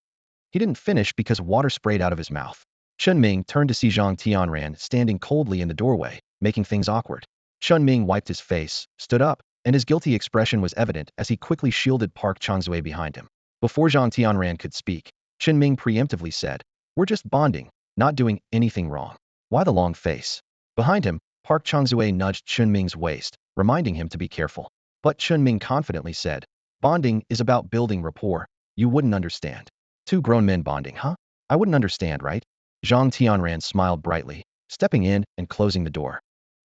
He didn't finish because water sprayed out of his mouth. Chen Ming turned to see Zhang Tianran standing coldly in the doorway, making things awkward. Chen Ming wiped his face, stood up, and his guilty expression was evident as he quickly shielded Park Changzue behind him. Before Zhang Tianran could speak, Chen Ming preemptively said, "We're just bonding, not doing anything wrong." "Why the long face?" Behind him, Park Changzue nudged Chen Ming's waist, reminding him to be careful. But Chen Ming confidently said, "Bonding is about building rapport. You wouldn't understand." "Two grown men bonding, huh? I wouldn't understand, right?" Zhang Tianran smiled brightly, stepping in and closing the door.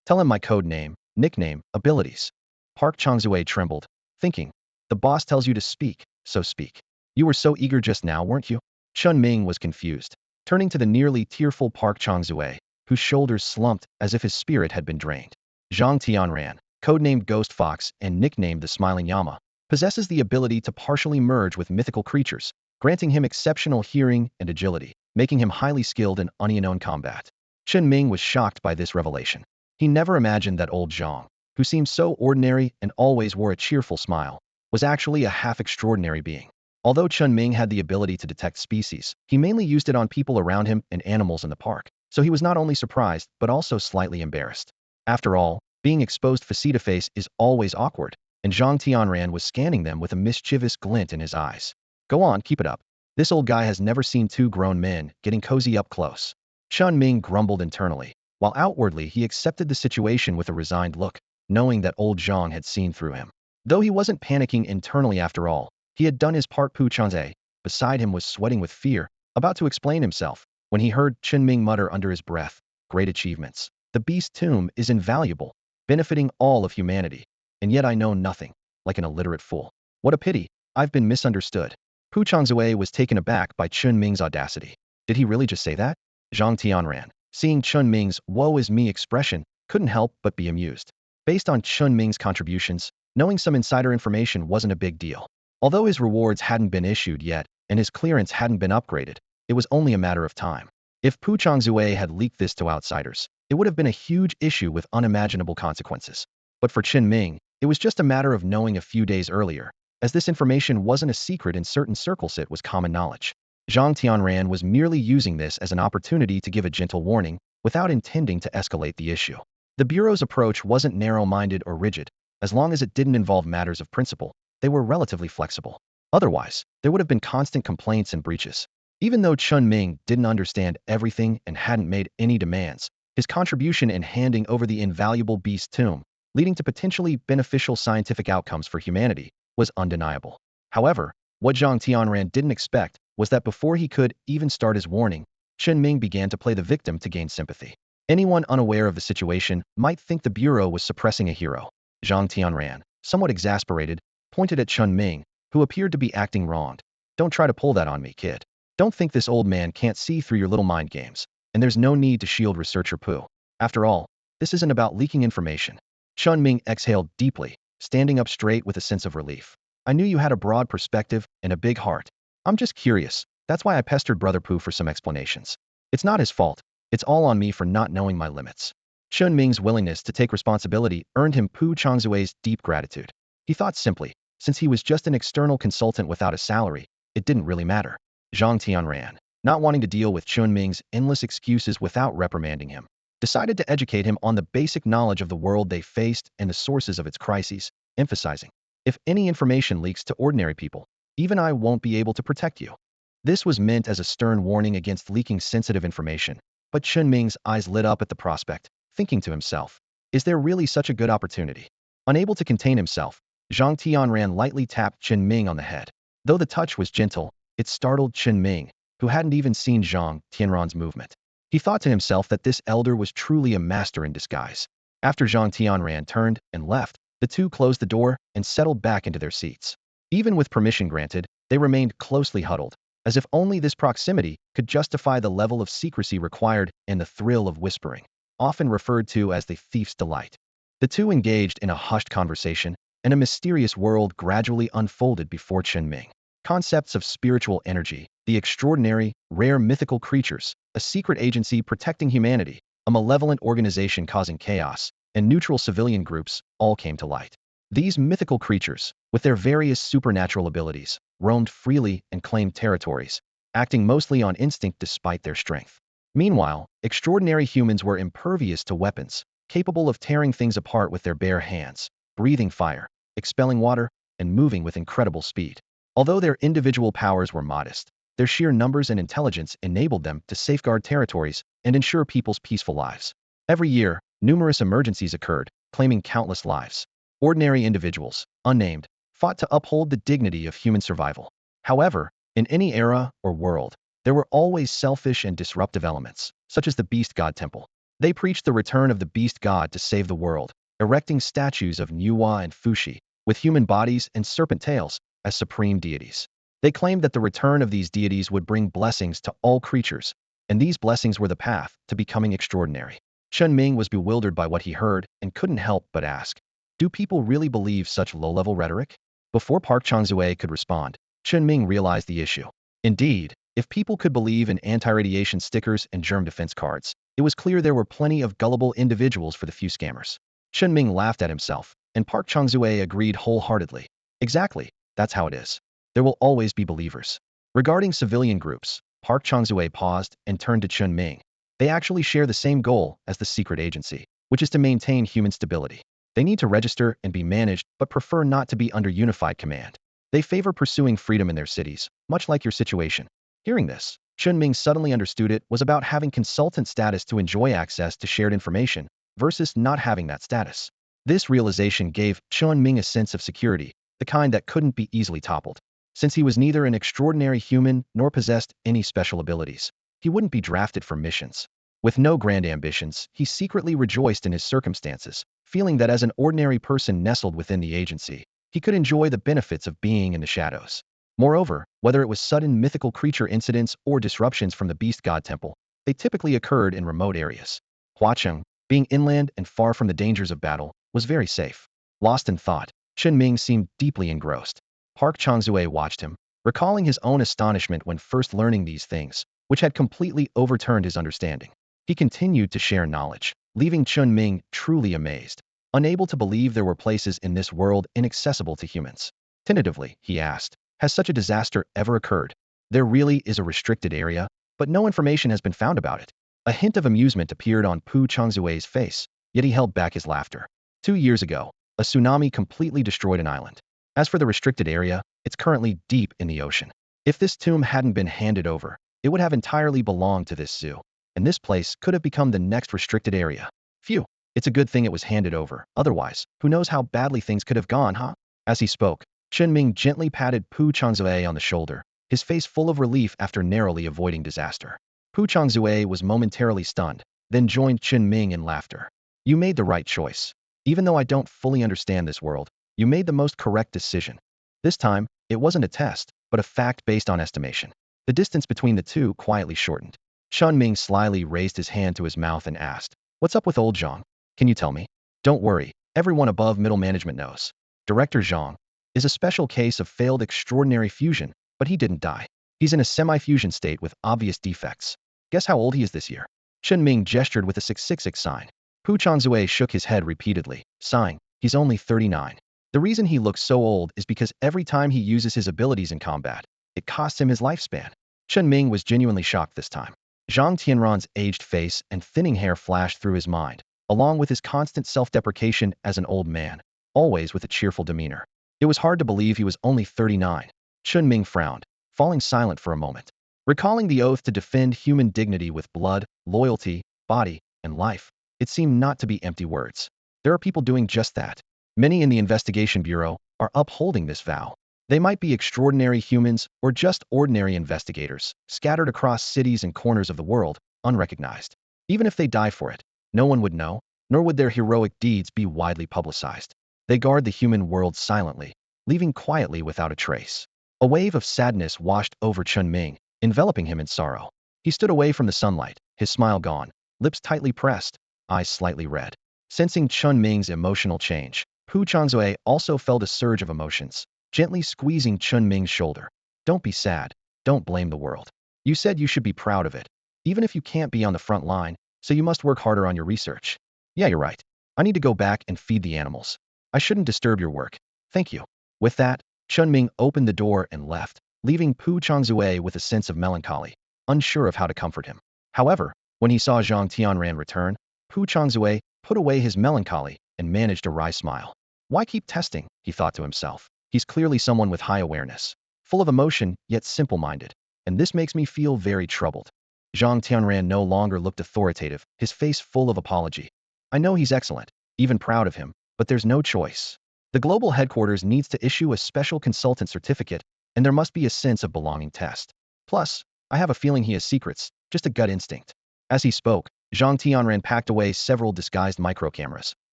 "Tell him my code name, nickname, abilities." Park Changzue trembled, thinking, "The boss tells you to speak, so speak. You were so eager just now, weren't you?" Chen Ming was confused, turning to the nearly tearful Park Changzue, whose shoulders slumped as if his spirit had been drained. Zhang Tianran, codenamed Ghost Fox and nicknamed the Smiling Yama, possesses the ability to partially merge with mythical creatures, granting him exceptional hearing and agility, making him highly skilled in unknown combat. Chen Ming was shocked by this revelation. He never imagined that old Zhang, who seemed so ordinary and always wore a cheerful smile, was actually a half-extraordinary being. Although Chen Ming had the ability to detect species, he mainly used it on people around him and animals in the park, so he was not only surprised but also slightly embarrassed. After all, being exposed face-to-face is always awkward, and Zhang Tianran was scanning them with a mischievous glint in his eyes. "Go on, keep it up. This old guy has never seen 2 grown men getting cozy up close." Chen Ming grumbled internally, while outwardly he accepted the situation with a resigned look, knowing that old Zhang had seen through him. Though he wasn't panicking internally after all, he had done his part. Pu Chanze, beside him, was sweating with fear, about to explain himself, when he heard Chen Ming mutter under his breath, "Great achievements. The beast tomb is invaluable, benefiting all of humanity. And yet I know nothing, like an illiterate fool. What a pity, I've been misunderstood." Pu Changzue was taken aback by Chen Ming's audacity. Did he really just say that? Zhang Tianran, seeing Chen Ming's "woe is me" expression, couldn't help but be amused. Based on Chen Ming's contributions, knowing some insider information wasn't a big deal. Although his rewards hadn't been issued yet, and his clearance hadn't been upgraded, it was only a matter of time. If Pu Changzue had leaked this to outsiders, it would have been a huge issue with unimaginable consequences. But for Chen Ming, it was just a matter of knowing a few days earlier, as this information wasn't a secret in certain circles, it was common knowledge. Zhang Tianran was merely using this as an opportunity to give a gentle warning, without intending to escalate the issue. The Bureau's approach wasn't narrow-minded or rigid. As long as it didn't involve matters of principle, they were relatively flexible. Otherwise, there would have been constant complaints and breaches. Even though Chen Ming didn't understand everything and hadn't made any demands, his contribution in handing over the invaluable beast tomb, leading to potentially beneficial scientific outcomes for humanity, was undeniable. However, what Zhang Tianran didn't expect was that before he could even start his warning, Chen Ming began to play the victim to gain sympathy. Anyone unaware of the situation might think the Bureau was suppressing a hero. Zhang Tianran, somewhat exasperated, pointed at Chen Ming, who appeared to be acting wronged. Don't try to pull that on me, kid. Don't think this old man can't see through your little mind games, and there's no need to shield researcher poo. After all, this isn't about leaking information. Chen Ming exhaled deeply, standing up straight with a sense of relief. I knew you had a broad perspective and a big heart. I'm just curious. That's why I pestered Brother Pooh for some explanations. It's not his fault. It's all on me for not knowing my limits. Chen Ming's willingness to take responsibility earned him Pu Changzue's deep gratitude. He thought simply, since he was just an external consultant without a salary, it didn't really matter. Zhang Tianran, not wanting to deal with Chen Ming's endless excuses without reprimanding him, decided to educate him on the basic knowledge of the world they faced and the sources of its crises, emphasizing, if any information leaks to ordinary people, even I won't be able to protect you. This was meant as a stern warning against leaking sensitive information, but Chen Ming's eyes lit up at the prospect, thinking to himself, is there really such a good opportunity? Unable to contain himself, Zhang Tianran lightly tapped Chen Ming on the head. Though the touch was gentle, it startled Chen Ming, who hadn't even seen Zhang Tianran's movement. He thought to himself that this elder was truly a master in disguise. After Zhang Tianran turned and left, the two closed the door and settled back into their seats. Even with permission granted, they remained closely huddled, as if only this proximity could justify the level of secrecy required and the thrill of whispering, often referred to as the thief's delight. The two engaged in a hushed conversation, and a mysterious world gradually unfolded before Chen Ming. Concepts of spiritual energy, the extraordinary, rare mythical creatures, a secret agency protecting humanity, a malevolent organization causing chaos, and neutral civilian groups all came to light. These mythical creatures, with their various supernatural abilities, roamed freely and claimed territories, acting mostly on instinct despite their strength. Meanwhile, extraordinary humans were impervious to weapons, capable of tearing things apart with their bare hands, breathing fire, expelling water, and moving with incredible speed. Although their individual powers were modest, their sheer numbers and intelligence enabled them to safeguard territories and ensure people's peaceful lives. Every year, numerous emergencies occurred, claiming countless lives. Ordinary individuals, unnamed, fought to uphold the dignity of human survival. However, in any era or world, there were always selfish and disruptive elements, such as the Beast God Temple. They preached the return of the Beast God to save the world, erecting statues of Nuwa and Fuxi, with human bodies and serpent tails, as supreme deities. They claimed that the return of these deities would bring blessings to all creatures, and these blessings were the path to becoming extraordinary. Chen Ming was bewildered by what he heard and couldn't help but ask, do people really believe such low-level rhetoric? Before Park Changzue could respond, Chen Ming realized the issue. Indeed, if people could believe in anti-radiation stickers and germ defense cards, it was clear there were plenty of gullible individuals for the few scammers. Chen Ming laughed at himself, and Park Changzue agreed wholeheartedly. Exactly, that's how it is. There will always be believers. Regarding civilian groups, Park Changzue paused and turned to Chen Ming. They actually share the same goal as the secret agency, which is to maintain human stability. They need to register and be managed, but prefer not to be under unified command. They favor pursuing freedom in their cities, much like your situation. Hearing this, Chen Ming suddenly understood it was about having consultant status to enjoy access to shared information versus not having that status. This realization gave Chen Ming a sense of security, the kind that couldn't be easily toppled. Since he was neither an extraordinary human nor possessed any special abilities, he wouldn't be drafted for missions. With no grand ambitions, he secretly rejoiced in his circumstances, feeling that as an ordinary person nestled within the agency, he could enjoy the benefits of being in the shadows. Moreover, whether it was sudden mythical creature incidents or disruptions from the Beast God Temple, they typically occurred in remote areas. Huacheng, being inland and far from the dangers of battle, was very safe. Lost in thought, Chen Ming seemed deeply engrossed. Park Changzue watched him, recalling his own astonishment when first learning these things, which had completely overturned his understanding. He continued to share knowledge, leaving Chen Ming truly amazed, unable to believe there were places in this world inaccessible to humans. Tentatively, he asked, has such a disaster ever occurred? There really is a restricted area, but no information has been found about it. A hint of amusement appeared on Pu Changzue's face, yet he held back his laughter. 2 years ago, a tsunami completely destroyed an island. As for the restricted area, it's currently deep in the ocean. If this tomb hadn't been handed over, it would have entirely belonged to this zoo, and this place could have become the next restricted area. Phew, it's a good thing it was handed over, otherwise, who knows how badly things could have gone, huh? As he spoke, Chen Ming gently patted Pu Changzue on the shoulder, his face full of relief after narrowly avoiding disaster. Pu Changzue was momentarily stunned, then joined Chen Ming in laughter. You made the right choice. Even though I don't fully understand this world, you made the most correct decision. This time, it wasn't a test, but a fact based on estimation. The distance between the two quietly shortened. Chen Ming slyly raised his hand to his mouth and asked, "What's up with old Zhang? Can you tell me?" "Don't worry, everyone above middle management knows. Director Zhang is a special case of failed extraordinary fusion, but he didn't die. He's in a semi-fusion state with obvious defects. Guess how old he is this year?" Chen Ming gestured with a 666 sign. Pu Changzue shook his head repeatedly, sighing, "He's only 39. The reason he looks so old is because every time he uses his abilities in combat, it costs him his lifespan." Chen Ming was genuinely shocked this time. Zhang Tianran's aged face and thinning hair flashed through his mind, along with his constant self-deprecation as an old man, always with a cheerful demeanor. It was hard to believe he was only 39. Chen Ming frowned, falling silent for a moment. Recalling the oath to defend human dignity with blood, loyalty, body, and life, it seemed not to be empty words. There are people doing just that. Many in the investigation bureau are upholding this vow. They might be extraordinary humans or just ordinary investigators, scattered across cities and corners of the world, unrecognized. Even if they die for it, no one would know, nor would their heroic deeds be widely publicized. They guard the human world silently, leaving quietly without a trace. A wave of sadness washed over Chen Ming, enveloping him in sorrow. He stood away from the sunlight, his smile gone, lips tightly pressed, eyes slightly red. Sensing Chen Ming's emotional change, Pu Changzue also felt a surge of emotions, gently squeezing Chen Ming's shoulder. "Don't be sad. Don't blame the world. You said you should be proud of it. Even if you can't be on the front line, so you must work harder on your research." "Yeah, you're right. I need to go back and feed the animals. I shouldn't disturb your work. Thank you." With that, Chen Ming opened the door and left, leaving Pu Changzue with a sense of melancholy, unsure of how to comfort him. However, when he saw Zhang Tianran return, Pu Changzue put away his melancholy and managed a wry smile. "Why keep testing?" he thought to himself. "He's clearly someone with high awareness, full of emotion yet simple-minded, and this makes me feel very troubled." Zhang Tianran no longer looked authoritative, his face full of apology. "I know he's excellent, even proud of him, but there's no choice. The global headquarters needs to issue a special consultant certificate, and there must be a sense of belonging test. Plus, I have a feeling he has secrets, just a gut instinct." As he spoke, Zhang Tianran packed away several disguised microcameras,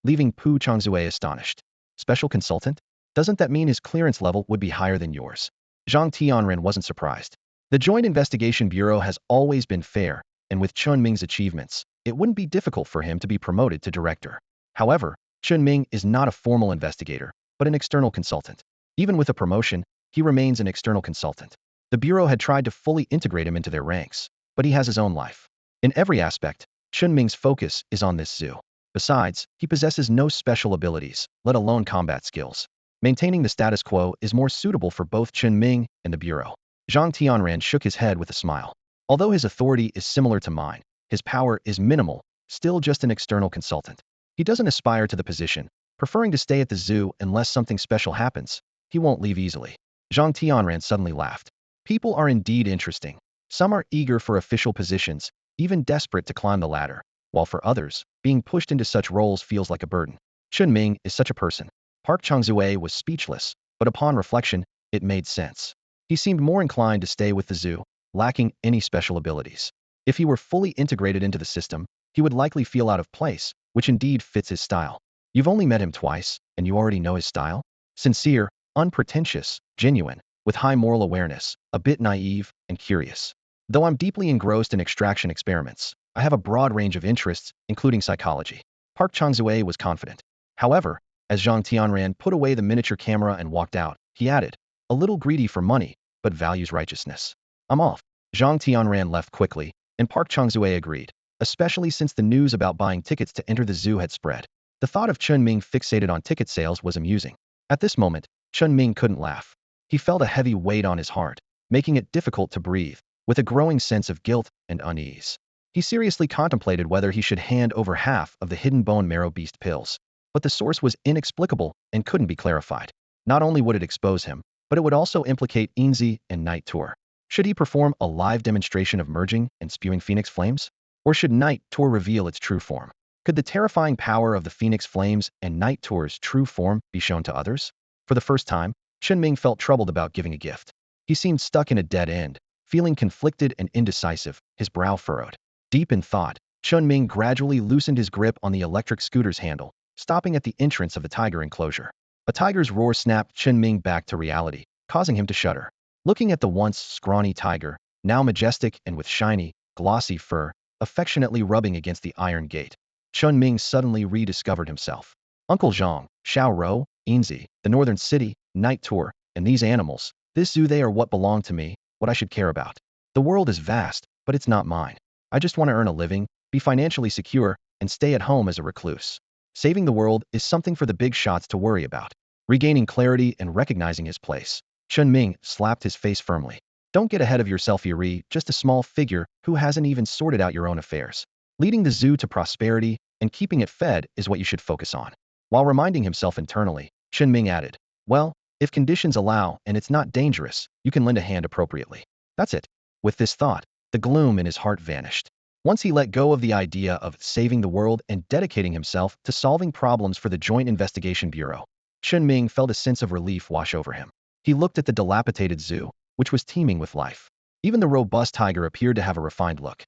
leaving Pu Changzue astonished. "Special consultant? Doesn't that mean his clearance level would be higher than yours?" Zhang Tianran wasn't surprised. The Joint Investigation Bureau has always been fair, and with Chen Ming's achievements, it wouldn't be difficult for him to be promoted to director. However, Chen Ming is not a formal investigator, but an external consultant. Even with a promotion, he remains an external consultant. The Bureau had tried to fully integrate him into their ranks, but he has his own life. In every aspect, Chen Ming's focus is on this zoo. Besides, he possesses no special abilities, let alone combat skills. Maintaining the status quo is more suitable for both Chen Ming and the Bureau. Zhang Tianran shook his head with a smile. Although his authority is similar to mine, his power is minimal, still just an external consultant. He doesn't aspire to the position, preferring to stay at the zoo unless something special happens. He won't leave easily. Zhang Tianran suddenly laughed. People are indeed interesting. Some are eager for official positions, even desperate to climb the ladder, while for others, being pushed into such roles feels like a burden. Chen Ming is such a person. Park Changzue was speechless, but upon reflection, it made sense. He seemed more inclined to stay with the zoo, lacking any special abilities. If he were fully integrated into the system, he would likely feel out of place, which indeed fits his style. You've only met him twice, and you already know his style? Sincere, unpretentious, genuine, with high moral awareness, a bit naive, and curious. Though I'm deeply engrossed in extraction experiments, I have a broad range of interests, including psychology. Park Changzue was confident. However, as Zhang Tianran put away the miniature camera and walked out, he added, "A little greedy for money, but values righteousness." "I'm off." Zhang Tianran left quickly, and Park Changzue agreed, especially since the news about buying tickets to enter the zoo had spread. The thought of Chen Ming fixated on ticket sales was amusing. At this moment, Chen Ming couldn't laugh. He felt a heavy weight on his heart, making it difficult to breathe, with a growing sense of guilt and unease. He seriously contemplated whether he should hand over half of the hidden bone marrow beast pills. But the source was inexplicable and couldn't be clarified. Not only would it expose him, but it would also implicate Enzy and Night Tour. Should he perform a live demonstration of merging and spewing phoenix flames? Or should Night Tour reveal its true form? Could the terrifying power of the phoenix flames and Night Tour's true form be shown to others? For the first time, Chen Ming felt troubled about giving a gift. He seemed stuck in a dead end, feeling conflicted and indecisive, his brow furrowed. Deep in thought, Chen Ming gradually loosened his grip on the electric scooter's handle, stopping at the entrance of the tiger enclosure. A tiger's roar snapped Chen Ming back to reality, causing him to shudder. Looking at the once scrawny tiger, now majestic and with shiny, glossy fur, affectionately rubbing against the iron gate, Chen Ming suddenly rediscovered himself. Uncle Zhang, Xiao Rou, Enzy, the northern city, Night Tour, and these animals, this zoo, they are what belong to me, what I should care about. The world is vast, but it's not mine. I just want to earn a living, be financially secure, and stay at home as a recluse. Saving the world is something for the big shots to worry about. Regaining clarity and recognizing his place, Chen Ming slapped his face firmly. Don't get ahead of yourself, Yuri, just a small figure who hasn't even sorted out your own affairs. Leading the zoo to prosperity and keeping it fed is what you should focus on. While reminding himself internally, Chen Ming added, well, if conditions allow and it's not dangerous, you can lend a hand appropriately. That's it. With this thought, the gloom in his heart vanished. Once he let go of the idea of saving the world and dedicating himself to solving problems for the Joint Investigation Bureau, Chen Ming felt a sense of relief wash over him. He looked at the dilapidated zoo, which was teeming with life. Even the robust tiger appeared to have a refined look.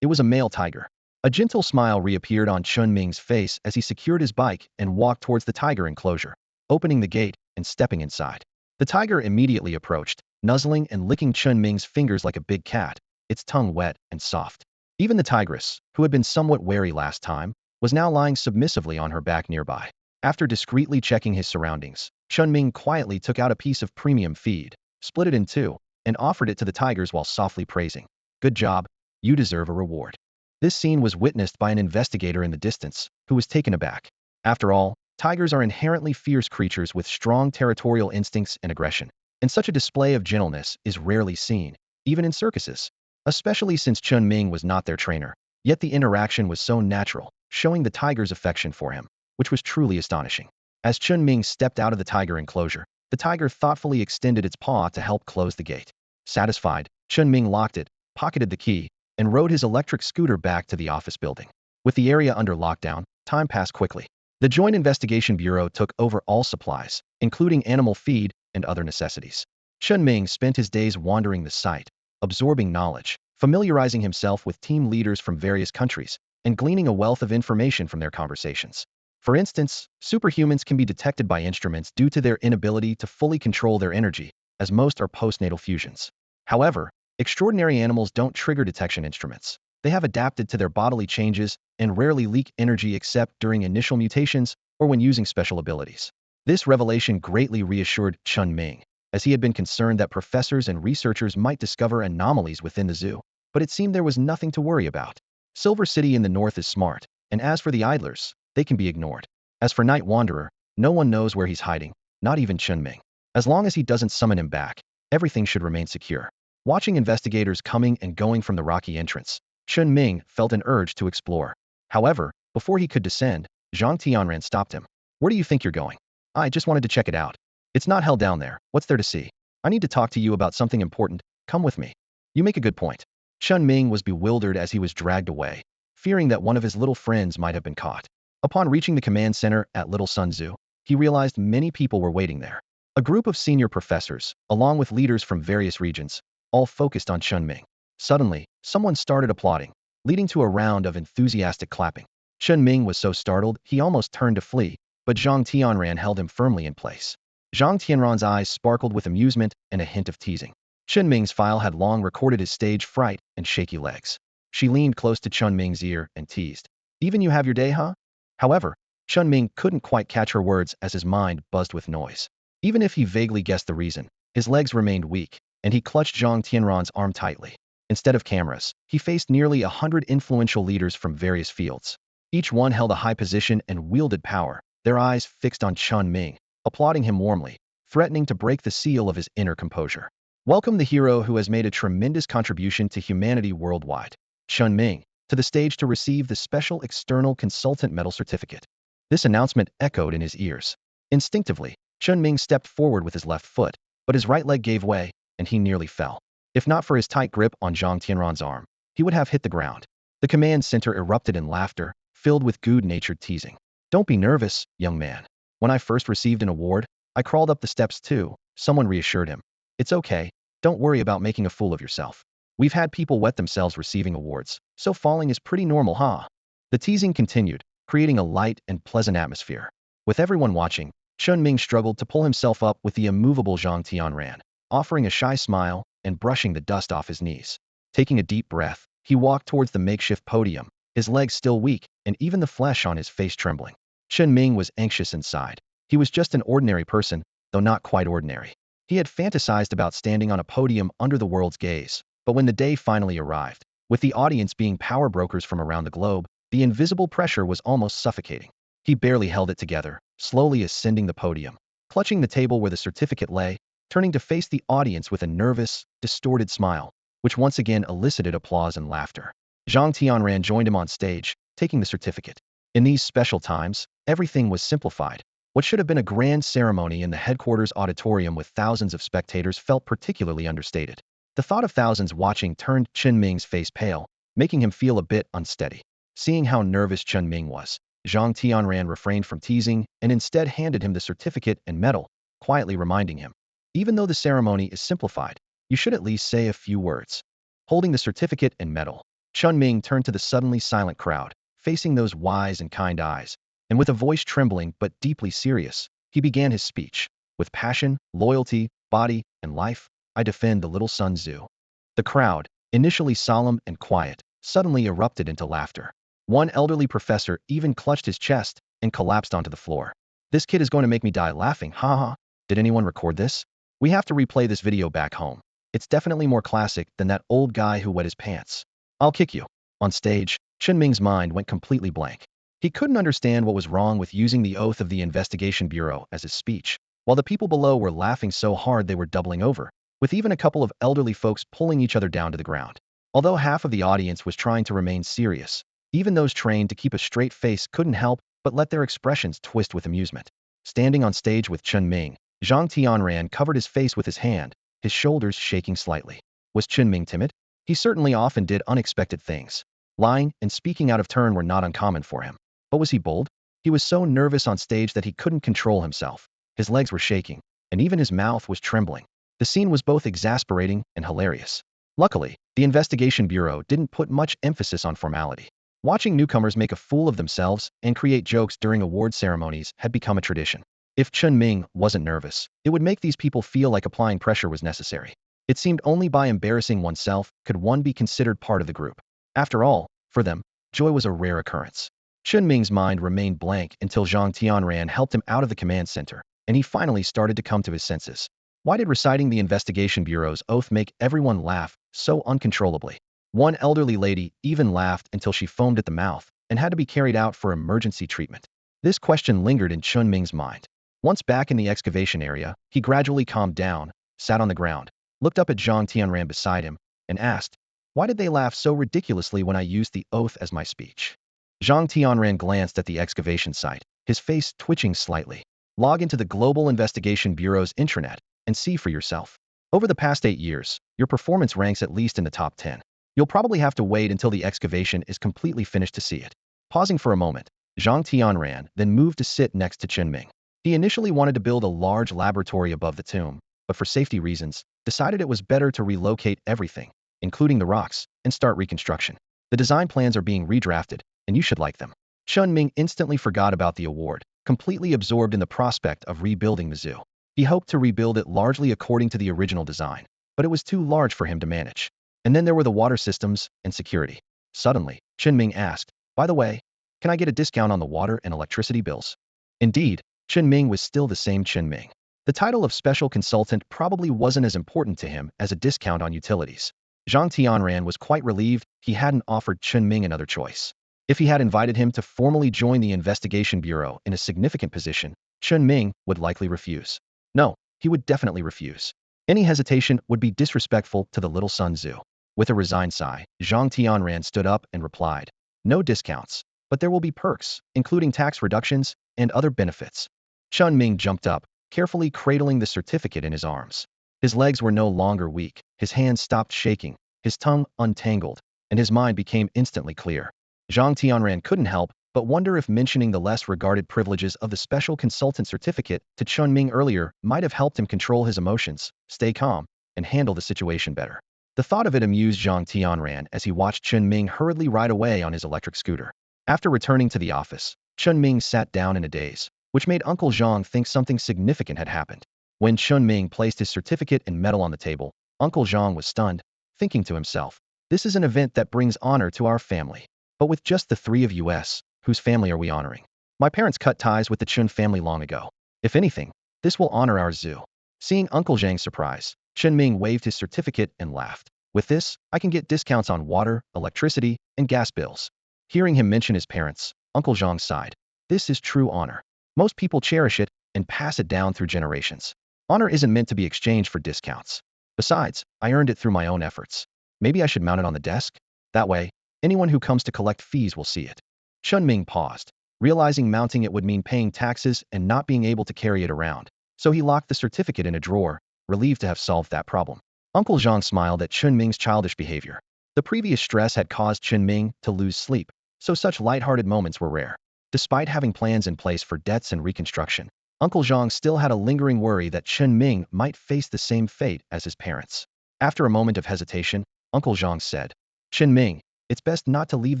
It was a male tiger. A gentle smile reappeared on Chen Ming's face as he secured his bike and walked towards the tiger enclosure, opening the gate and stepping inside. The tiger immediately approached, nuzzling and licking Chen Ming's fingers like a big cat, its tongue wet and soft. Even the tigress, who had been somewhat wary last time, was now lying submissively on her back nearby. After discreetly checking his surroundings, Chen Ming quietly took out a piece of premium feed, split it in two, and offered it to the tigers while softly praising. Good job, you deserve a reward. This scene was witnessed by an investigator in the distance, who was taken aback. After all, tigers are inherently fierce creatures with strong territorial instincts and aggression, and such a display of gentleness is rarely seen, even in circuses. Especially since Chen Ming was not their trainer, yet the interaction was so natural, showing the tiger's affection for him, which was truly astonishing. As Chen Ming stepped out of the tiger enclosure, the tiger thoughtfully extended its paw to help close the gate. Satisfied, Chen Ming locked it, pocketed the key, and rode his electric scooter back to the office building. With the area under lockdown, time passed quickly. The Joint Investigation Bureau took over all supplies, including animal feed and other necessities. Chen Ming spent his days wandering the site, absorbing knowledge, familiarizing himself with team leaders from various countries, and gleaning a wealth of information from their conversations. For instance, superhumans can be detected by instruments due to their inability to fully control their energy, as most are postnatal fusions. However, extraordinary animals don't trigger detection instruments. They have adapted to their bodily changes and rarely leak energy except during initial mutations or when using special abilities. This revelation greatly reassured Chen Ming, as he had been concerned that professors and researchers might discover anomalies within the zoo, but it seemed there was nothing to worry about. Silver City in the north is smart, and as for the idlers, they can be ignored. As for Night Wanderer, no one knows where he's hiding, not even Chen Ming. As long as he doesn't summon him back, everything should remain secure. Watching investigators coming and going from the rocky entrance, Chen Ming felt an urge to explore. However, before he could descend, Zhang Tianran stopped him. Where do you think you're going? I just wanted to check it out. It's not hell down there. What's there to see? I need to talk to you about something important. Come with me. You make a good point. Chen Ming was bewildered as he was dragged away, fearing that one of his little friends might have been caught. Upon reaching the command center at Little Sun Zoo, he realized many people were waiting there. A group of senior professors, along with leaders from various regions, all focused on Chen Ming. Suddenly, someone started applauding, leading to a round of enthusiastic clapping. Chen Ming was so startled he almost turned to flee, but Zhang Tianran held him firmly in place. Zhang Tianran's eyes sparkled with amusement and a hint of teasing. Chen Ming's file had long recorded his stage fright and shaky legs. She leaned close to Chen Ming's ear and teased. Even you have your day, huh? However, Chen Ming couldn't quite catch her words as his mind buzzed with noise. Even if he vaguely guessed the reason, his legs remained weak, and he clutched Zhang Tianran's arm tightly. Instead of cameras, he faced nearly 100 influential leaders from various fields. Each one held a high position and wielded power, their eyes fixed on Chen Ming, applauding him warmly, threatening to break the seal of his inner composure. Welcome the hero who has made a tremendous contribution to humanity worldwide. Chen Ming, to the stage to receive the special external consultant medal certificate. This announcement echoed in his ears. Instinctively, Chen Ming stepped forward with his left foot, but his right leg gave way, and he nearly fell. If not for his tight grip on Zhang Tianran's arm, he would have hit the ground. The command center erupted in laughter, filled with good-natured teasing. Don't be nervous, young man. When I first received an award, I crawled up the steps too, someone reassured him. It's okay, don't worry about making a fool of yourself. We've had people wet themselves receiving awards, so falling is pretty normal, huh? The teasing continued, creating a light and pleasant atmosphere. With everyone watching, Chen Ming struggled to pull himself up with the immovable Zhang Tianran, offering a shy smile and brushing the dust off his knees. Taking a deep breath, he walked towards the makeshift podium, his legs still weak and even the flesh on his face trembling. Chen Ming was anxious inside. He was just an ordinary person, though not quite ordinary. He had fantasized about standing on a podium under the world's gaze, but when the day finally arrived, with the audience being power brokers from around the globe, the invisible pressure was almost suffocating. He barely held it together, slowly ascending the podium, clutching the table where the certificate lay, turning to face the audience with a nervous, distorted smile, which once again elicited applause and laughter. Zhang Tianran joined him on stage, taking the certificate. In these special times, everything was simplified. What should have been a grand ceremony in the headquarters auditorium with thousands of spectators felt particularly understated. The thought of thousands watching turned Chen Ming's face pale, making him feel a bit unsteady. Seeing how nervous Chen Ming was, Zhang Tianran refrained from teasing and instead handed him the certificate and medal, quietly reminding him, even though the ceremony is simplified, you should at least say a few words. Holding the certificate and medal, Chen Ming turned to the suddenly silent crowd, facing those wise and kind eyes, and with a voice trembling but deeply serious, he began his speech. With passion, loyalty, body, and life, I defend the little Sun Tzu. The crowd, initially solemn and quiet, suddenly erupted into laughter. One elderly professor even clutched his chest and collapsed onto the floor. This kid is going to make me die laughing, haha. Did anyone record this? We have to replay this video back home. It's definitely more classic than that old guy who wet his pants. I'll kick you. On stage, Chen Ming's mind went completely blank. He couldn't understand what was wrong with using the oath of the Investigation Bureau as his speech, while the people below were laughing so hard they were doubling over, with even a couple of elderly folks pulling each other down to the ground. Although half of the audience was trying to remain serious, even those trained to keep a straight face couldn't help but let their expressions twist with amusement. Standing on stage with Chen Ming, Zhang Tianran covered his face with his hand, his shoulders shaking slightly. Was Chen Ming timid? He certainly often did unexpected things. Lying and speaking out of turn were not uncommon for him. But was he bold? He was so nervous on stage that he couldn't control himself. His legs were shaking, and even his mouth was trembling. The scene was both exasperating and hilarious. Luckily, the Investigation Bureau didn't put much emphasis on formality. Watching newcomers make a fool of themselves and create jokes during award ceremonies had become a tradition. If Chen Ming wasn't nervous, it would make these people feel like applying pressure was necessary. It seemed only by embarrassing oneself could one be considered part of the group. After all, for them, joy was a rare occurrence. Chen Ming's mind remained blank until Zhang Tianran helped him out of the command center, and he finally started to come to his senses. Why did reciting the Investigation Bureau's oath make everyone laugh so uncontrollably? One elderly lady even laughed until she foamed at the mouth and had to be carried out for emergency treatment. This question lingered in Chen Ming's mind. Once back in the excavation area, he gradually calmed down, sat on the ground, looked up at Zhang Tianran beside him, and asked, why did they laugh so ridiculously when I used the oath as my speech? Zhang Tianran glanced at the excavation site, his face twitching slightly. Log into the Global Investigation Bureau's intranet and see for yourself. Over the past 8 years, your performance ranks at least in the top 10. You'll probably have to wait until the excavation is completely finished to see it. Pausing for a moment, Zhang Tianran then moved to sit next to Chen Ming. He initially wanted to build a large laboratory above the tomb, but for safety reasons, decided it was better to relocate everything, including the rocks, and start reconstruction. The design plans are being redrafted, and you should like them. Chen Ming instantly forgot about the award, completely absorbed in the prospect of rebuilding the zoo. He hoped to rebuild it largely according to the original design, but it was too large for him to manage. And then there were the water systems and security. Suddenly, Chen Ming asked, by the way, can I get a discount on the water and electricity bills? Indeed, Chen Ming was still the same Chen Ming. The title of special consultant probably wasn't as important to him as a discount on utilities. Zhang Tianran was quite relieved he hadn't offered Chen Ming another choice. If he had invited him to formally join the Investigation Bureau in a significant position, Chen Ming would likely refuse. No, he would definitely refuse. Any hesitation would be disrespectful to the little Sun Tzu. With a resigned sigh, Zhang Tianran stood up and replied, "No discounts, but there will be perks, including tax reductions and other benefits." Chen Ming jumped up, carefully cradling the certificate in his arms. His legs were no longer weak, his hands stopped shaking, his tongue untangled, and his mind became instantly clear. Zhang Tianran couldn't help but wonder if mentioning the less regarded privileges of the special consultant certificate to Chen Ming earlier might have helped him control his emotions, stay calm, and handle the situation better. The thought of it amused Zhang Tianran as he watched Chen Ming hurriedly ride away on his electric scooter. After returning to the office, Chen Ming sat down in a daze, which made Uncle Zhang think something significant had happened. When Chen Ming placed his certificate and medal on the table, Uncle Zhang was stunned, thinking to himself, "This is an event that brings honor to our family. But with just the three of us, whose family are we honoring? My parents cut ties with the Chen family long ago. If anything, this will honor our zoo." Seeing Uncle Zhang's surprise, Chen Ming waved his certificate and laughed. "With this, I can get discounts on water, electricity, and gas bills." Hearing him mention his parents, Uncle Zhang sighed. "This is true honor. Most people cherish it and pass it down through generations. Honor isn't meant to be exchanged for discounts. Besides, I earned it through my own efforts. Maybe I should mount it on the desk? That way, anyone who comes to collect fees will see it." Chen Ming paused, realizing mounting it would mean paying taxes and not being able to carry it around, so he locked the certificate in a drawer, relieved to have solved that problem. Uncle Zhang smiled at Chen Ming's childish behavior. The previous stress had caused Chen Ming to lose sleep, so such lighthearted moments were rare. Despite having plans in place for debts and reconstruction, Uncle Zhang still had a lingering worry that Chen Ming might face the same fate as his parents. After a moment of hesitation, Uncle Zhang said, "Chen Ming, it's best not to leave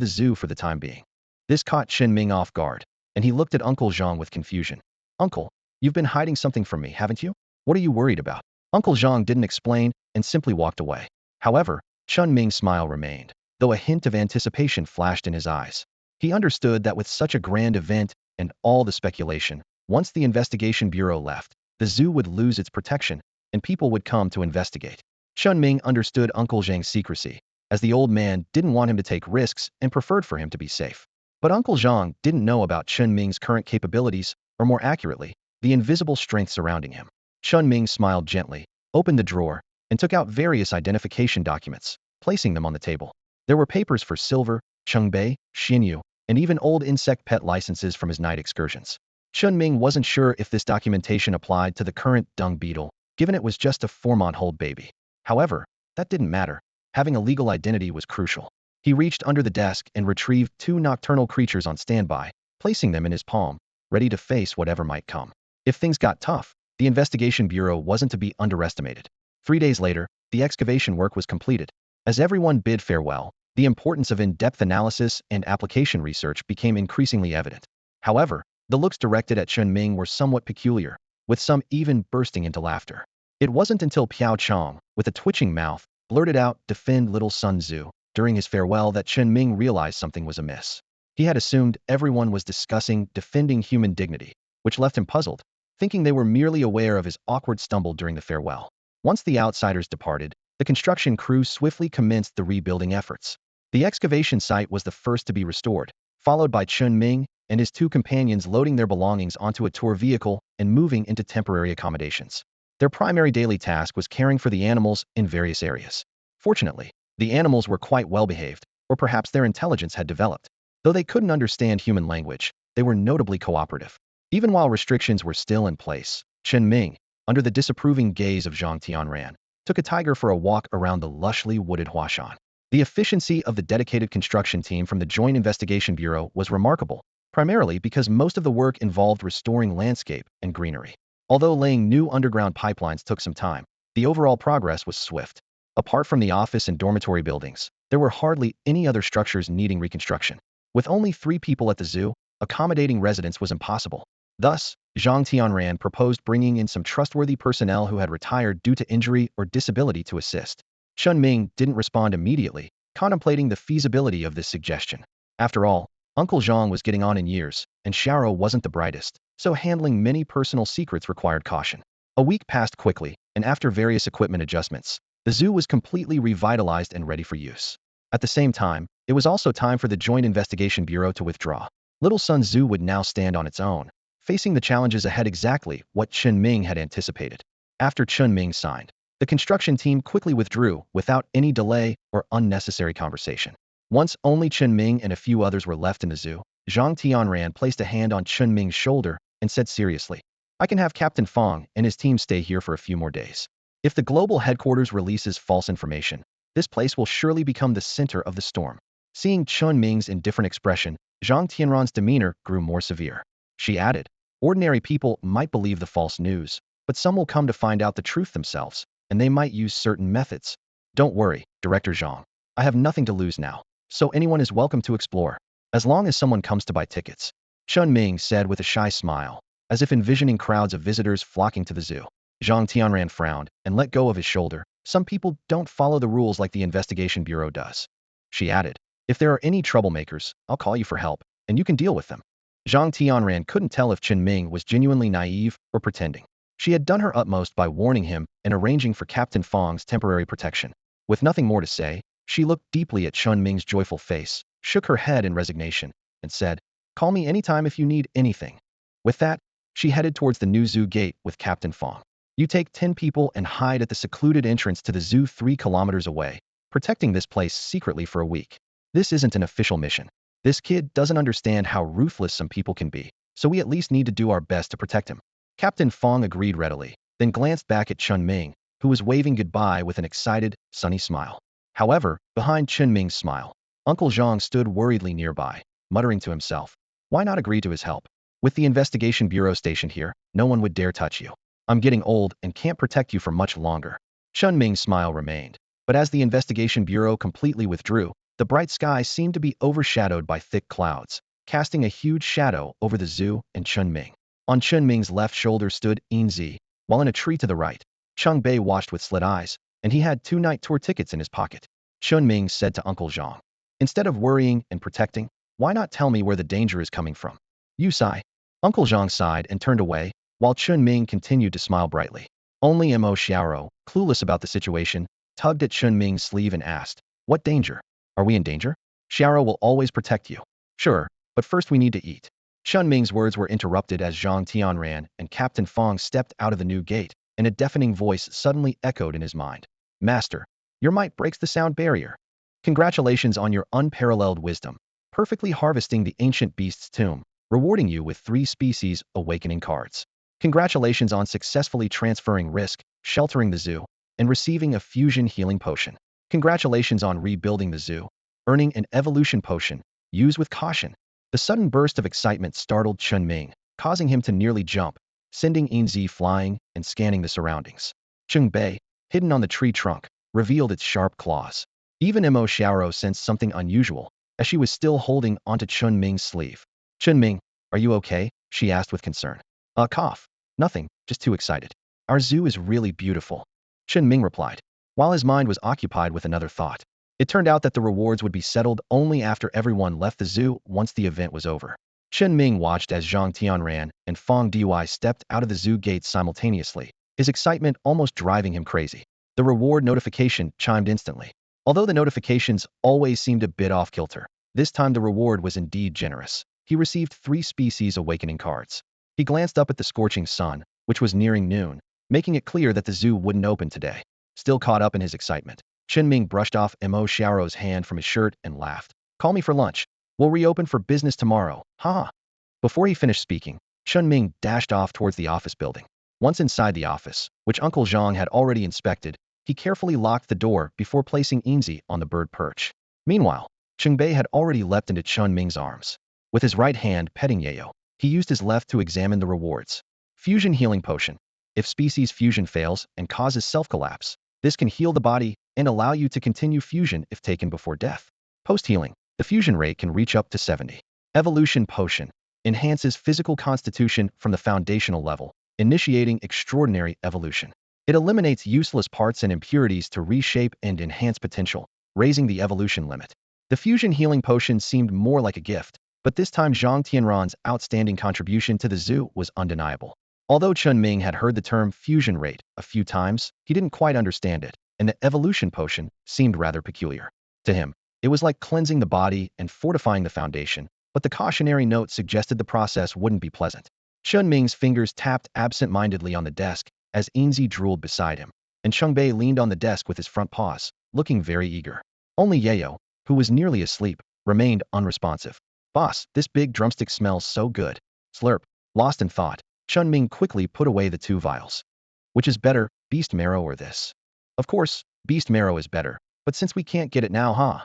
the zoo for the time being." This caught Chen Ming off guard, and he looked at Uncle Zhang with confusion. "Uncle, you've been hiding something from me, haven't you? What are you worried about?" Uncle Zhang didn't explain and simply walked away. However, Chen Ming's smile remained, though a hint of anticipation flashed in his eyes. He understood that with such a grand event and all the speculation, once the investigation bureau left, the zoo would lose its protection, and people would come to investigate. Chen Ming understood Uncle Zhang's secrecy, as the old man didn't want him to take risks and preferred for him to be safe. But Uncle Zhang didn't know about Chen Ming's current capabilities, or more accurately, the invisible strength surrounding him. Chen Ming smiled gently, opened the drawer, and took out various identification documents, placing them on the table. There were papers for Silver, Chengbai, Xinyu, and even old insect pet licenses from his night excursions. Chen Ming wasn't sure if this documentation applied to the current dung beetle, given it was just a 4-month-old baby. However, that didn't matter. Having a legal identity was crucial. He reached under the desk and retrieved 2 nocturnal creatures on standby, placing them in his palm, ready to face whatever might come. If things got tough, the investigation bureau wasn't to be underestimated. 3 days later, the excavation work was completed. As everyone bid farewell, the importance of in-depth analysis and application research became increasingly evident. However, the looks directed at Chen Ming were somewhat peculiar, with some even bursting into laughter. It wasn't until Piao Chong, with a twitching mouth, blurted out, "Defend little Sun Tzu," during his farewell that Chen Ming realized something was amiss. He had assumed everyone was discussing defending human dignity, which left him puzzled, thinking they were merely aware of his awkward stumble during the farewell. Once the outsiders departed, the construction crew swiftly commenced the rebuilding efforts. The excavation site was the first to be restored, followed by Chen Ming and his 2 companions loading their belongings onto a tour vehicle and moving into temporary accommodations. Their primary daily task was caring for the animals in various areas. Fortunately, the animals were quite well behaved, or perhaps their intelligence had developed. Though they couldn't understand human language, they were notably cooperative. Even while restrictions were still in place, Chen Ming, under the disapproving gaze of Zhang Tianran, took a tiger for a walk around the lushly wooded Huashan. The efficiency of the dedicated construction team from the Joint Investigation Bureau was remarkable, primarily because most of the work involved restoring landscape and greenery. Although laying new underground pipelines took some time, the overall progress was swift. Apart from the office and dormitory buildings, there were hardly any other structures needing reconstruction. With only 3 people at the zoo, accommodating residents was impossible. Thus, Zhang Tianran proposed bringing in some trustworthy personnel who had retired due to injury or disability to assist. Chen Ming didn't respond immediately, contemplating the feasibility of this suggestion. After all, Uncle Zhang was getting on in years, and Xiao wasn't the brightest, so handling many personal secrets required caution. A week passed quickly, and after various equipment adjustments, the zoo was completely revitalized and ready for use. At the same time, it was also time for the Joint Investigation Bureau to withdraw. Little Sun Zoo would now stand on its own, facing the challenges ahead exactly what Chen Ming had anticipated. After Chen Ming signed, The construction team quickly withdrew without any delay or unnecessary conversation. Once only Chen Ming and a few others were left in the zoo, Zhang Tianran placed a hand on Chen Ming's shoulder and said seriously, I can have Captain Fong and his team stay here for a few more days. If the global headquarters releases false information, this place will surely become the center of the storm. Seeing Chen Ming's indifferent expression, Zhang Tianran's demeanor grew more severe. She added, ordinary people might believe the false news, but some will come to find out the truth themselves, and they might use certain methods. Don't worry, Director Zhang. I have nothing to lose now, so anyone is welcome to explore, as long as someone comes to buy tickets. Chen Ming said with a shy smile, as if envisioning crowds of visitors flocking to the zoo. Zhang Tianran frowned and let go of his shoulder. Some people don't follow the rules like the investigation bureau does. She added, if there are any troublemakers, I'll call you for help, and you can deal with them. Zhang Tianran couldn't tell if Chen Ming was genuinely naive or pretending. She had done her utmost by warning him and arranging for Captain Fong's temporary protection. With nothing more to say, she looked deeply at Chen Ming's joyful face, shook her head in resignation, and said, call me anytime if you need anything. With that, she headed towards the new zoo gate with Captain Fong. You take 10 people and hide at the secluded entrance to the zoo 3 kilometers away, protecting this place secretly for a week. This isn't an official mission. This kid doesn't understand how ruthless some people can be, so we at least need to do our best to protect him. Captain Fong agreed readily, then glanced back at Chen Ming, who was waving goodbye with an excited, sunny smile. However, behind Chen Ming's smile, Uncle Zhang stood worriedly nearby, muttering to himself, why not agree to his help? With the investigation bureau stationed here, no one would dare touch you. I'm getting old and can't protect you for much longer. Chen Ming's smile remained, but as the investigation bureau completely withdrew, the bright sky seemed to be overshadowed by thick clouds, casting a huge shadow over the zoo and Chen Ming. On Chen Ming's left shoulder stood Enzy, while in a tree to the right, Cheng Bei watched with slit eyes, and he had 2 night tour tickets in his pocket. Chen Ming said to Uncle Zhang, instead of worrying and protecting, why not tell me where the danger is coming from? You sigh. Uncle Zhang sighed and turned away, while Chen Ming continued to smile brightly. Only Mo Xiaoro, clueless about the situation, tugged at Chen Ming's sleeve and asked, what danger? Are we in danger? Xiaoro will always protect you. Sure, but first we need to eat. Chen Ming's words were interrupted as Zhang Tianran and Captain Fong stepped out of the new gate, and a deafening voice suddenly echoed in his mind. Master, your might breaks the sound barrier. Congratulations on your unparalleled wisdom, perfectly harvesting the ancient beast's tomb, rewarding you with 3 species awakening cards. Congratulations on successfully transferring risk, sheltering the zoo, and receiving a fusion healing potion. Congratulations on rebuilding the zoo, earning an evolution potion. Use with caution. The sudden burst of excitement startled Chen Ming, causing him to nearly jump, sending Enzy flying and scanning the surroundings. Cheng Bei, hidden on the tree trunk, revealed its sharp claws. Even Mo Xiaoro sensed something unusual, as she was still holding onto Chen Ming's sleeve. Chen Ming, are you okay? She asked with concern. Cough. Nothing, just too excited. Our zoo is really beautiful. Chen Ming replied, while his mind was occupied with another thought. It turned out that the rewards would be settled only after everyone left the zoo once the event was over. Chen Ming watched as Zhang Tianran and Fong Dui stepped out of the zoo gates simultaneously, his excitement almost driving him crazy. The reward notification chimed instantly. Although the notifications always seemed a bit off kilter, this time the reward was indeed generous. He received 3 species awakening cards. He glanced up at the scorching sun, which was nearing noon, making it clear that the zoo wouldn't open today. Still caught up in his excitement, Chen Ming brushed off Mo Xiaoro's hand from his shirt and laughed. Call me for lunch. We'll reopen for business tomorrow, ha. Before he finished speaking, Chen Ming dashed off towards the office building. Once inside the office, which Uncle Zhang had already inspected, he carefully locked the door before placing Enzy on the bird perch. Meanwhile, Cheng Bei had already leapt into Chen Ming's arms. With his right hand petting Yayo, he used his left to examine the rewards. Fusion healing potion. If species fusion fails and causes self-collapse, this can heal the body and allow you to continue fusion if taken before death. Post-healing, the fusion rate can reach up to 70. Evolution potion. Enhances physical constitution from the foundational level, initiating extraordinary evolution. It eliminates useless parts and impurities to reshape and enhance potential, raising the evolution limit. The fusion healing potion seemed more like a gift, but this time Zhang Tianran's outstanding contribution to the zoo was undeniable. Although Chen Ming had heard the term fusion rate a few times, he didn't quite understand it, and the evolution potion seemed rather peculiar. To him, it was like cleansing the body and fortifying the foundation, but the cautionary note suggested the process wouldn't be pleasant. Chen Ming's fingers tapped absent-mindedly on the desk as Enzy drooled beside him. and Chungbei leaned on the desk with his front paws, looking very eager. Only Yayo, who was nearly asleep, remained unresponsive. Boss, this big drumstick smells so good. Slurp. Lost in thought, Chen Ming quickly put away the 2 vials. Which is better, beast marrow or this? Of course, beast marrow is better, but since we can't get it now, huh?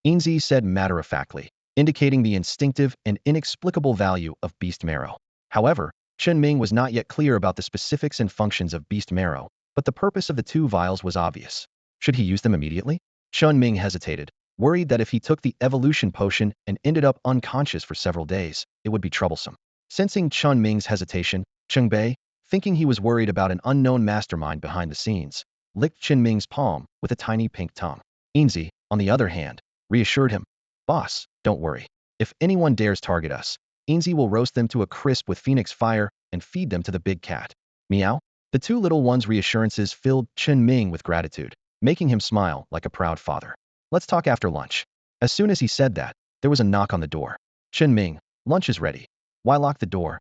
Enzy said matter-of-factly, indicating the instinctive and inexplicable value of beast marrow. However, Chen Ming was not yet clear about the specifics and functions of beast marrow, but the purpose of the 2 vials was obvious. Should he use them immediately? Chen Ming hesitated, worried that if he took the evolution potion and ended up unconscious for several days, it would be troublesome. Sensing Chen Ming's hesitation, Chungbei, thinking he was worried about an unknown mastermind behind the scenes, licked Chen Ming's palm with a tiny pink tongue. Enzy, on the other hand, reassured him. Boss, don't worry. If anyone dares target us, Enzy will roast them to a crisp with phoenix fire and feed them to the big cat. Meow? The 2 little ones' reassurances filled Chen Ming with gratitude, making him smile like a proud father. Let's talk after lunch. As soon as he said that, there was a knock on the door. Chen Ming, lunch is ready. Why lock the door?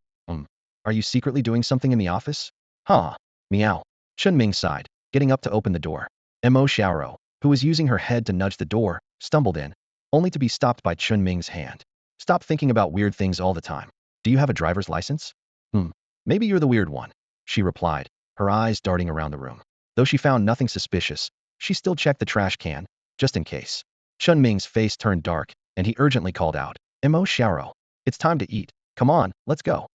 Are you secretly doing something in the office? Huh. Meow. Chen Ming sighed, getting up to open the door. Mo Xiaoro, who was using her head to nudge the door, stumbled in, only to be stopped by Chen Ming's hand. Stop thinking about weird things all the time. Do you have a driver's license? Maybe you're the weird one, she replied, her eyes darting around the room. Though she found nothing suspicious, she still checked the trash can, just in case. Chen Ming's face turned dark, and he urgently called out, Mo Xiaoro, it's time to eat. Come on, let's go.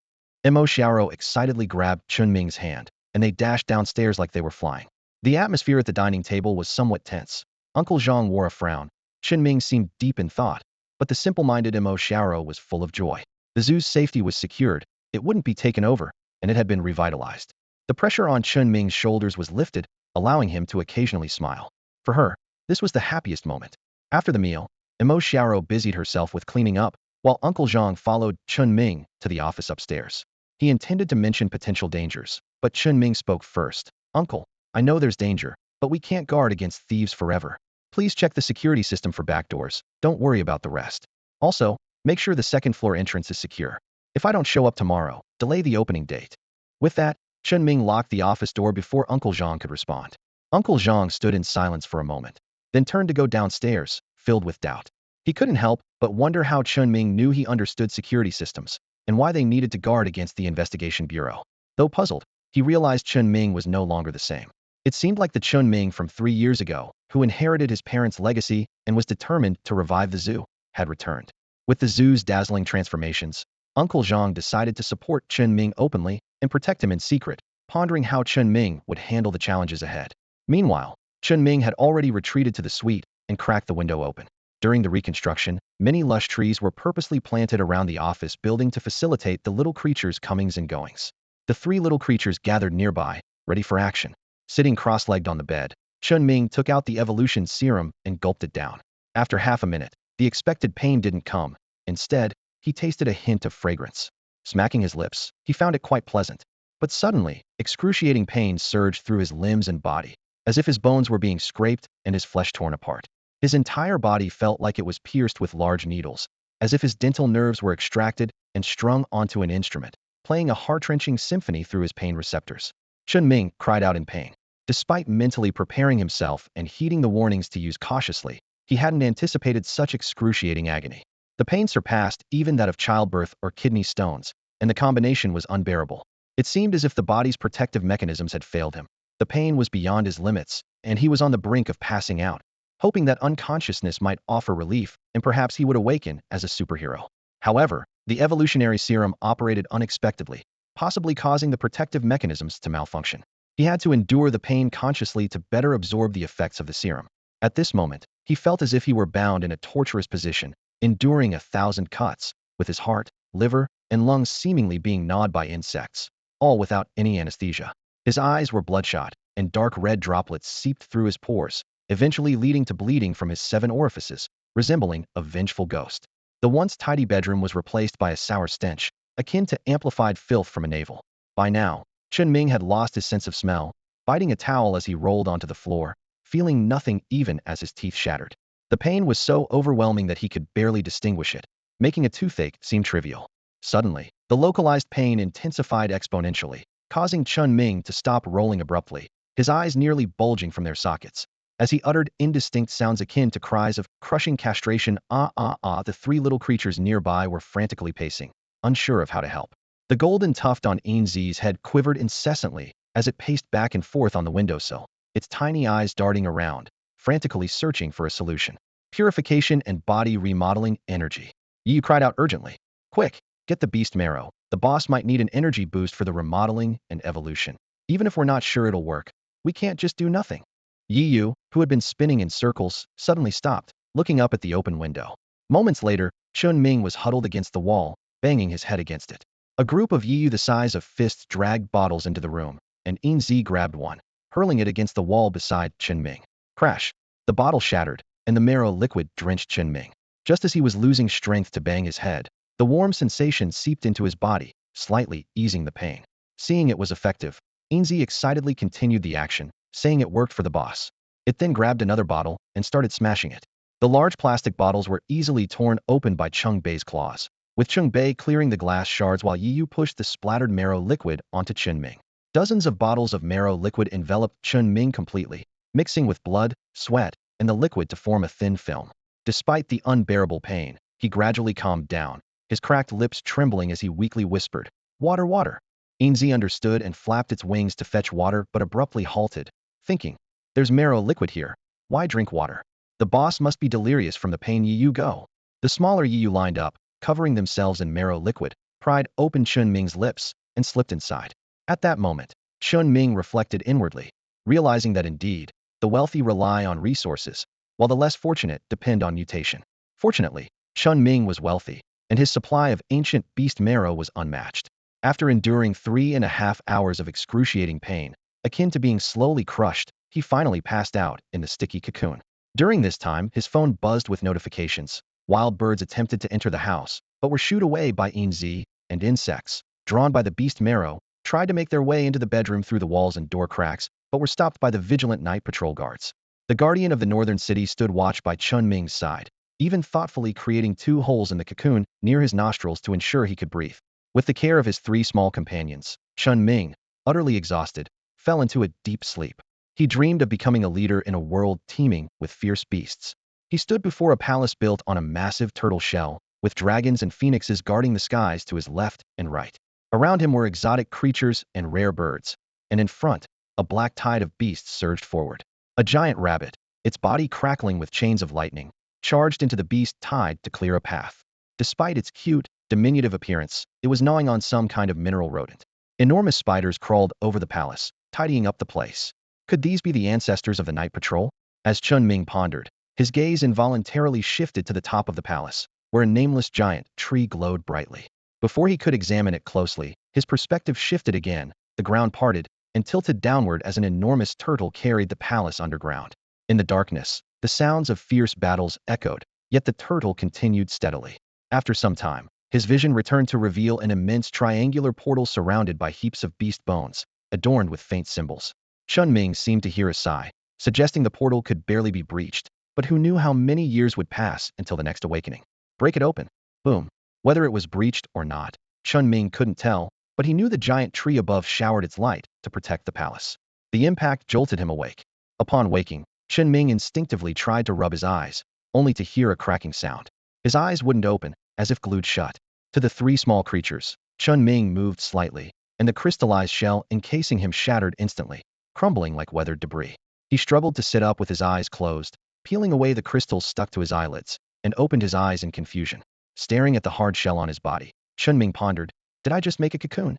Mo Xiaoro excitedly grabbed Chen Ming's hand, and they dashed downstairs like they were flying. The atmosphere at the dining table was somewhat tense. Uncle Zhang wore a frown. Chen Ming seemed deep in thought, but the simple-minded Mo Xiaoro was full of joy. The zoo's safety was secured, it wouldn't be taken over, and it had been revitalized. The pressure on Chen Ming's shoulders was lifted, allowing him to occasionally smile. For her, this was the happiest moment. After the meal, Mo Xiaoro busied herself with cleaning up, while Uncle Zhang followed Chen Ming to the office upstairs. He intended to mention potential dangers, but Chen Ming spoke first. Uncle, I know there's danger, but we can't guard against thieves forever. Please check the security system for backdoors. Don't worry about the rest. Also, make sure the 2nd floor entrance is secure. If I don't show up tomorrow, delay the opening date. With that, Chen Ming locked the office door before Uncle Zhang could respond. Uncle Zhang stood in silence for a moment, then turned to go downstairs, filled with doubt. He couldn't help but wonder how Chen Ming knew he understood security systems, and why they needed to guard against the investigation bureau. Though puzzled, he realized Chen Ming was no longer the same. It seemed like the Chen Ming from 3 years ago, who inherited his parents' legacy and was determined to revive the zoo, had returned. With the zoo's dazzling transformations, Uncle Zhang decided to support Chen Ming openly and protect him in secret, pondering how Chen Ming would handle the challenges ahead. Meanwhile, Chen Ming had already retreated to the suite and cracked the window open. During the reconstruction, many lush trees were purposely planted around the office building to facilitate the little creatures' comings and goings. The 3 little creatures gathered nearby, ready for action. Sitting cross-legged on the bed, Chen Ming took out the evolution serum and gulped it down. After half a minute, the expected pain didn't come. Instead, he tasted a hint of fragrance. Smacking his lips, he found it quite pleasant. But suddenly, excruciating pain surged through his limbs and body, as if his bones were being scraped and his flesh torn apart. His entire body felt like it was pierced with large needles, as if his dental nerves were extracted and strung onto an instrument, playing a heart-wrenching symphony through his pain receptors. Chen Ming cried out in pain. Despite mentally preparing himself and heeding the warnings to use cautiously, he hadn't anticipated such excruciating agony. The pain surpassed even that of childbirth or kidney stones, and the combination was unbearable. It seemed as if the body's protective mechanisms had failed him. The pain was beyond his limits, and he was on the brink of passing out, hoping that unconsciousness might offer relief and perhaps he would awaken as a superhero. However, the evolutionary serum operated unexpectedly, possibly causing the protective mechanisms to malfunction. He had to endure the pain consciously to better absorb the effects of the serum. At this moment, he felt as if he were bound in a torturous position, enduring 1,000 cuts, with his heart, liver, and lungs seemingly being gnawed by insects, all without any anesthesia. His eyes were bloodshot, and dark red droplets seeped through his pores, eventually leading to bleeding from his 7 orifices, resembling a vengeful ghost. The once tidy bedroom was replaced by a sour stench, akin to amplified filth from a navel. By now, Chen Ming had lost his sense of smell, biting a towel as he rolled onto the floor, feeling nothing even as his teeth shattered. The pain was so overwhelming that he could barely distinguish it, making a toothache seem trivial. Suddenly, the localized pain intensified exponentially, causing Chen Ming to stop rolling abruptly, his eyes nearly bulging from their sockets. As he uttered indistinct sounds akin to cries of crushing castration, the three little creatures nearby were frantically pacing, unsure of how to help. The golden tuft on Enzy's head quivered incessantly as it paced back and forth on the windowsill, its tiny eyes darting around, frantically searching for a solution. Purification and body remodeling energy. Yu cried out urgently. Quick, get the beast marrow. The boss might need an energy boost for the remodeling and evolution. Even if we're not sure it'll work, we can't just do nothing. Yu, who had been spinning in circles, suddenly stopped, looking up at the open window. Moments later, Chen Ming was huddled against the wall, banging his head against it. A group of Yu the size of fists dragged bottles into the room, and Enzy grabbed one, hurling it against the wall beside Chen Ming. Crash! The bottle shattered, and the marrow liquid drenched Chen Ming. Just as he was losing strength to bang his head, the warm sensation seeped into his body, slightly easing the pain. Seeing it was effective, Enzy excitedly continued the action, saying it worked for the boss. It then grabbed another bottle and started smashing it. The large plastic bottles were easily torn open by Cheng Bei's claws, with Cheng Bei clearing the glass shards while Yu pushed the splattered marrow liquid onto Chinming. Dozens of bottles of marrow liquid enveloped Chinming completely, mixing with blood, sweat, and the liquid to form a thin film. Despite the unbearable pain, he gradually calmed down, his cracked lips trembling as he weakly whispered, "Water, water." Enzy understood and flapped its wings to fetch water but abruptly halted, thinking, "There's marrow liquid here. Why drink water? The boss must be delirious from the pain. Yu go." The smaller Yu lined up, covering themselves in marrow liquid, pried open Chen Ming's lips, and slipped inside. At that moment, Chen Ming reflected inwardly, realizing that indeed, the wealthy rely on resources, while the less fortunate depend on mutation. Fortunately, Chen Ming was wealthy, and his supply of ancient beast marrow was unmatched. After enduring 3.5 hours of excruciating pain, akin to being slowly crushed, he finally passed out in the sticky cocoon. During this time, his phone buzzed with notifications. Wild birds attempted to enter the house, but were shooed away by Enzy, and insects, drawn by the beast marrow, tried to make their way into the bedroom through the walls and door cracks, but were stopped by the vigilant night patrol guards. The guardian of the northern city stood watch by Chen Ming's side, even thoughtfully creating 2 holes in the cocoon near his nostrils to ensure he could breathe. With the care of his 3 small companions, Chen Ming, utterly exhausted, fell into a deep sleep. He dreamed of becoming a leader in a world teeming with fierce beasts. He stood before a palace built on a massive turtle shell, with dragons and phoenixes guarding the skies to his left and right. Around him were exotic creatures and rare birds, and in front, a black tide of beasts surged forward. A giant rabbit, its body crackling with chains of lightning, charged into the beast tide to clear a path. Despite its cute, diminutive appearance, it was gnawing on some kind of mineral rodent. Enormous spiders crawled over the palace, tidying up the place. Could these be the ancestors of the night patrol? As Chen Ming pondered, his gaze involuntarily shifted to the top of the palace, where a nameless giant tree glowed brightly. Before he could examine it closely, his perspective shifted again, the ground parted, and tilted downward as an enormous turtle carried the palace underground. In the darkness, the sounds of fierce battles echoed, yet the turtle continued steadily. After some time, his vision returned to reveal an immense triangular portal surrounded by heaps of beast bones, adorned with faint symbols. Chen Ming seemed to hear a sigh, suggesting the portal could barely be breached, but who knew how many years would pass until the next awakening. Break it open. Boom. Whether it was breached or not, Chen Ming couldn't tell, but he knew the giant tree above showered its light to protect the palace. The impact jolted him awake. Upon waking, Chen Ming instinctively tried to rub his eyes, only to hear a cracking sound. His eyes wouldn't open, as if glued shut. To the 3 small creatures, Chen Ming moved slightly, and the crystallized shell encasing him shattered instantly, crumbling like weathered debris. He struggled to sit up with his eyes closed, peeling away the crystals stuck to his eyelids, and opened his eyes in confusion. Staring at the hard shell on his body, Chen Ming pondered, "Did I just make a cocoon?